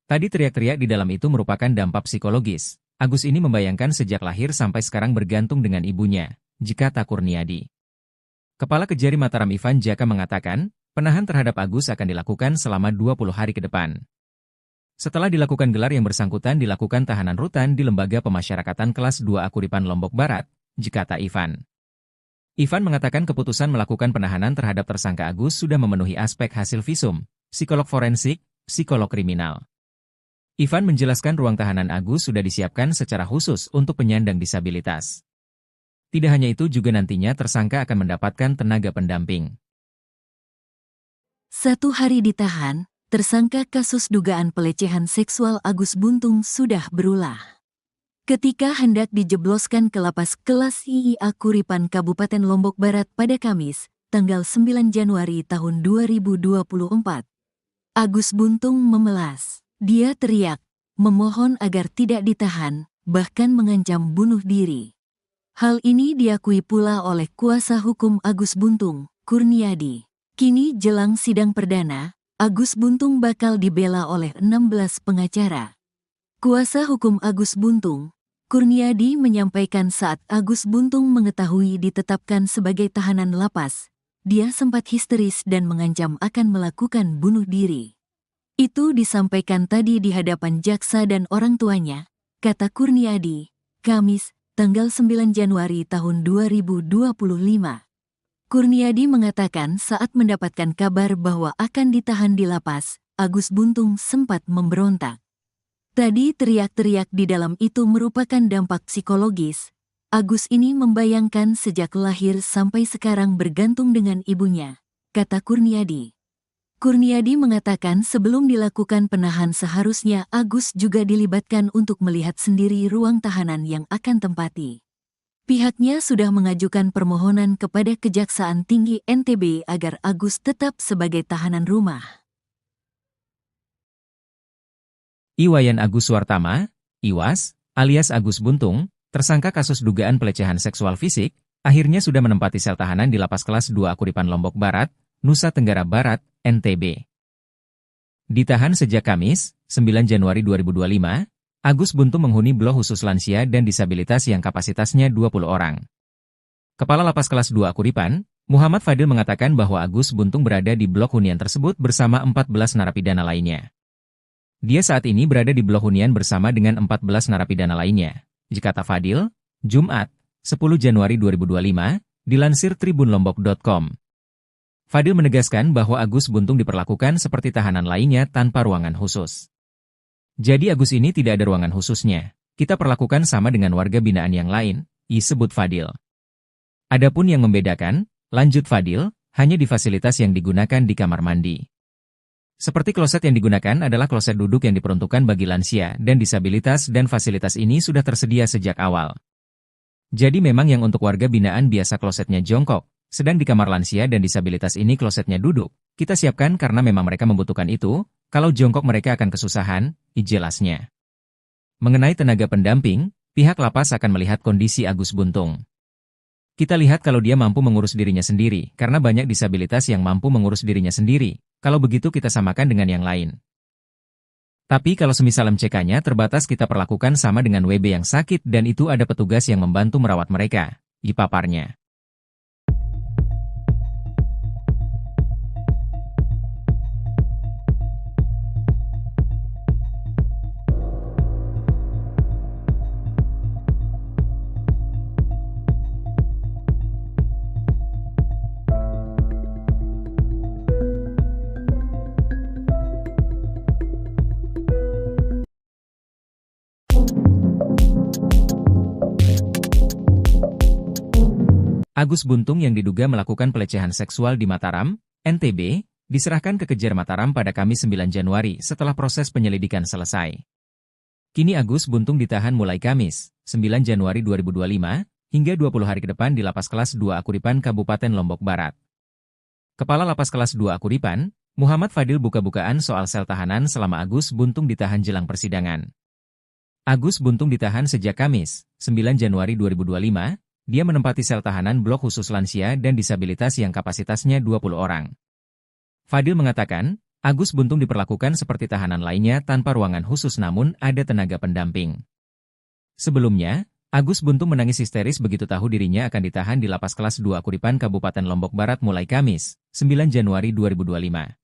Tadi teriak-teriak di dalam itu merupakan dampak psikologis. Agus ini membayangkan sejak lahir sampai sekarang bergantung dengan ibunya, kata Kurniadi. Kepala Kejari Mataram Ivan Jaka mengatakan, penahan terhadap Agus akan dilakukan selama 20 hari ke depan. Setelah dilakukan gelar yang bersangkutan dilakukan tahanan rutan di Lembaga Pemasyarakatan Kelas 2 Kuripan Lombok Barat, kata Ivan. Ivan mengatakan keputusan melakukan penahanan terhadap tersangka Agus sudah memenuhi aspek hasil visum, psikolog forensik, psikolog kriminal. Ivan menjelaskan ruang tahanan Agus sudah disiapkan secara khusus untuk penyandang disabilitas. Tidak hanya itu juga nantinya tersangka akan mendapatkan tenaga pendamping. 1 hari ditahan, tersangka kasus dugaan pelecehan seksual Agus Buntung sudah berulah. Ketika hendak dijebloskan ke Lapas Kelas IIA Kuripan Kabupaten Lombok Barat pada Kamis, tanggal 9 Januari tahun 2024. Agus Buntung memelas. Dia teriak, memohon agar tidak ditahan, bahkan mengancam bunuh diri. Hal ini diakui pula oleh kuasa hukum Agus Buntung, Kurniadi. Kini jelang sidang perdana, Agus Buntung bakal dibela oleh 16 pengacara. Kuasa hukum Agus Buntung, Kurniadi menyampaikan saat Agus Buntung mengetahui ditetapkan sebagai tahanan lapas, dia sempat histeris dan mengancam akan melakukan bunuh diri. Itu disampaikan tadi di hadapan jaksa dan orang tuanya, kata Kurniadi, Kamis, tanggal 9 Januari tahun 2025. Kurniadi mengatakan saat mendapatkan kabar bahwa akan ditahan di lapas, Agus Buntung sempat memberontak. Tadi teriak-teriak di dalam itu merupakan dampak psikologis. Agus ini membayangkan sejak lahir sampai sekarang bergantung dengan ibunya, kata Kurniadi. Kurniadi mengatakan sebelum dilakukan penahan seharusnya Agus juga dilibatkan untuk melihat sendiri ruang tahanan yang akan tempati. Pihaknya sudah mengajukan permohonan kepada Kejaksaan Tinggi NTB agar Agus tetap sebagai tahanan rumah. Iwayan Agus Suartama, Iwas, alias Agus Buntung, tersangka kasus dugaan pelecehan seksual fisik, akhirnya sudah menempati sel tahanan di Lapas Kelas 2 Akuripan Lombok Barat, Nusa Tenggara Barat, NTB. Ditahan sejak Kamis, 9 Januari 2025, Agus Buntung menghuni blok khusus lansia dan disabilitas yang kapasitasnya 20 orang. Kepala Lapas Kelas 2 Akuripan, Muhammad Fadil mengatakan bahwa Agus Buntung berada di blok hunian tersebut bersama 14 narapidana lainnya. Dia saat ini berada di blok hunian bersama dengan 14 narapidana lainnya. Kata Fadil, Jumat, 10 Januari 2025, dilansir tribunlombok.com. Fadil menegaskan bahwa Agus Buntung diperlakukan seperti tahanan lainnya tanpa ruangan khusus. Jadi Agus ini tidak ada ruangan khususnya. Kita perlakukan sama dengan warga binaan yang lain, disebut Fadil. Adapun yang membedakan, lanjut Fadil, hanya di fasilitas yang digunakan di kamar mandi. Seperti kloset yang digunakan adalah kloset duduk yang diperuntukkan bagi lansia dan disabilitas dan fasilitas ini sudah tersedia sejak awal. Jadi memang yang untuk warga binaan biasa klosetnya jongkok, sedang di kamar lansia dan disabilitas ini klosetnya duduk. Kita siapkan karena memang mereka membutuhkan itu, kalau jongkok mereka akan kesusahan, jelasnya. Mengenai tenaga pendamping, pihak lapas akan melihat kondisi Agus Buntung. Kita lihat kalau dia mampu mengurus dirinya sendiri, karena banyak disabilitas yang mampu mengurus dirinya sendiri. Kalau begitu kita samakan dengan yang lain. Tapi kalau semisal MCK-nya terbatas kita perlakukan sama dengan WB yang sakit dan itu ada petugas yang membantu merawat mereka, paparnya. Agus Buntung yang diduga melakukan pelecehan seksual di Mataram, NTB, diserahkan ke Kejar Mataram pada Kamis 9 Januari setelah proses penyelidikan selesai. Kini Agus Buntung ditahan mulai Kamis, 9 Januari 2025, hingga 20 hari ke depan di Lapas Kelas 2 Akuripan Kabupaten Lombok Barat. Kepala Lapas Kelas 2 Akuripan, Muhammad Fadil buka-bukaan soal sel tahanan selama Agus Buntung ditahan jelang persidangan. Agus Buntung ditahan sejak Kamis, 9 Januari 2025, dia menempati sel tahanan blok khusus lansia dan disabilitas yang kapasitasnya 20 orang. Fadil mengatakan, Agus Buntung diperlakukan seperti tahanan lainnya tanpa ruangan khusus namun ada tenaga pendamping. Sebelumnya, Agus Buntung menangis histeris begitu tahu dirinya akan ditahan di Lapas Kelas 2 Akuripan Kabupaten Lombok Barat mulai Kamis, 9 Januari 2025.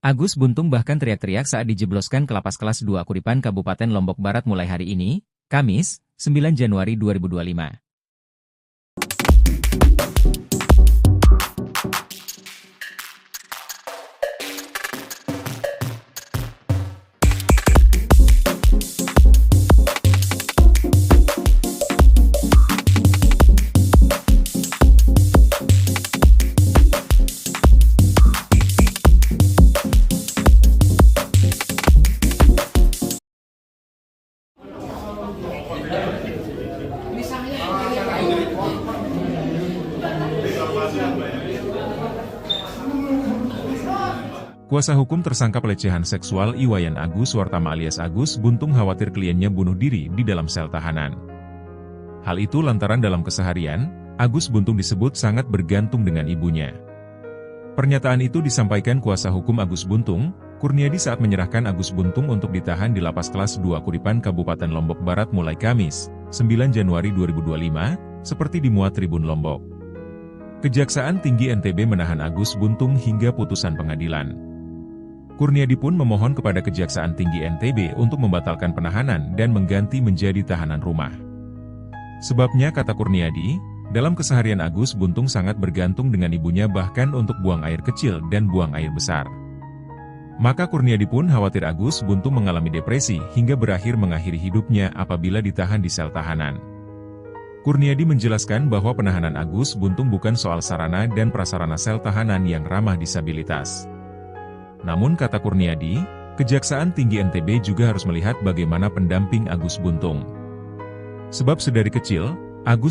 Agus Buntung bahkan teriak-teriak saat dijebloskan ke Lapas Kelas 2 Akuripan Kabupaten Lombok Barat mulai hari ini, Kamis, 9 Januari 2025. Kuasa hukum tersangka pelecehan seksual Iwayan Agus Suartama alias Agus Buntung khawatir kliennya bunuh diri di dalam sel tahanan. Hal itu lantaran dalam keseharian, Agus Buntung disebut sangat bergantung dengan ibunya. Pernyataan itu disampaikan kuasa hukum Agus Buntung, Kurniadi saat menyerahkan Agus Buntung untuk ditahan di Lapas Kelas 2 Kuripan Kabupaten Lombok Barat mulai Kamis, 9 Januari 2025, seperti dimuat Tribun Lombok. Kejaksaan Tinggi NTB menahan Agus Buntung hingga putusan pengadilan. Kurniadi pun memohon kepada Kejaksaan Tinggi NTB untuk membatalkan penahanan dan mengganti menjadi tahanan rumah. Sebabnya, kata Kurniadi, dalam keseharian Agus Buntung sangat bergantung dengan ibunya bahkan untuk buang air kecil dan buang air besar. Maka Kurniadi pun khawatir Agus Buntung mengalami depresi hingga berakhir mengakhiri hidupnya apabila ditahan di sel tahanan. Kurniadi menjelaskan bahwa penahanan Agus Buntung bukan soal sarana dan prasarana sel tahanan yang ramah disabilitas. Namun kata Kurniadi, Kejaksaan Tinggi NTB juga harus melihat bagaimana pendamping Agus Buntung. Sebab sedari kecil, Agus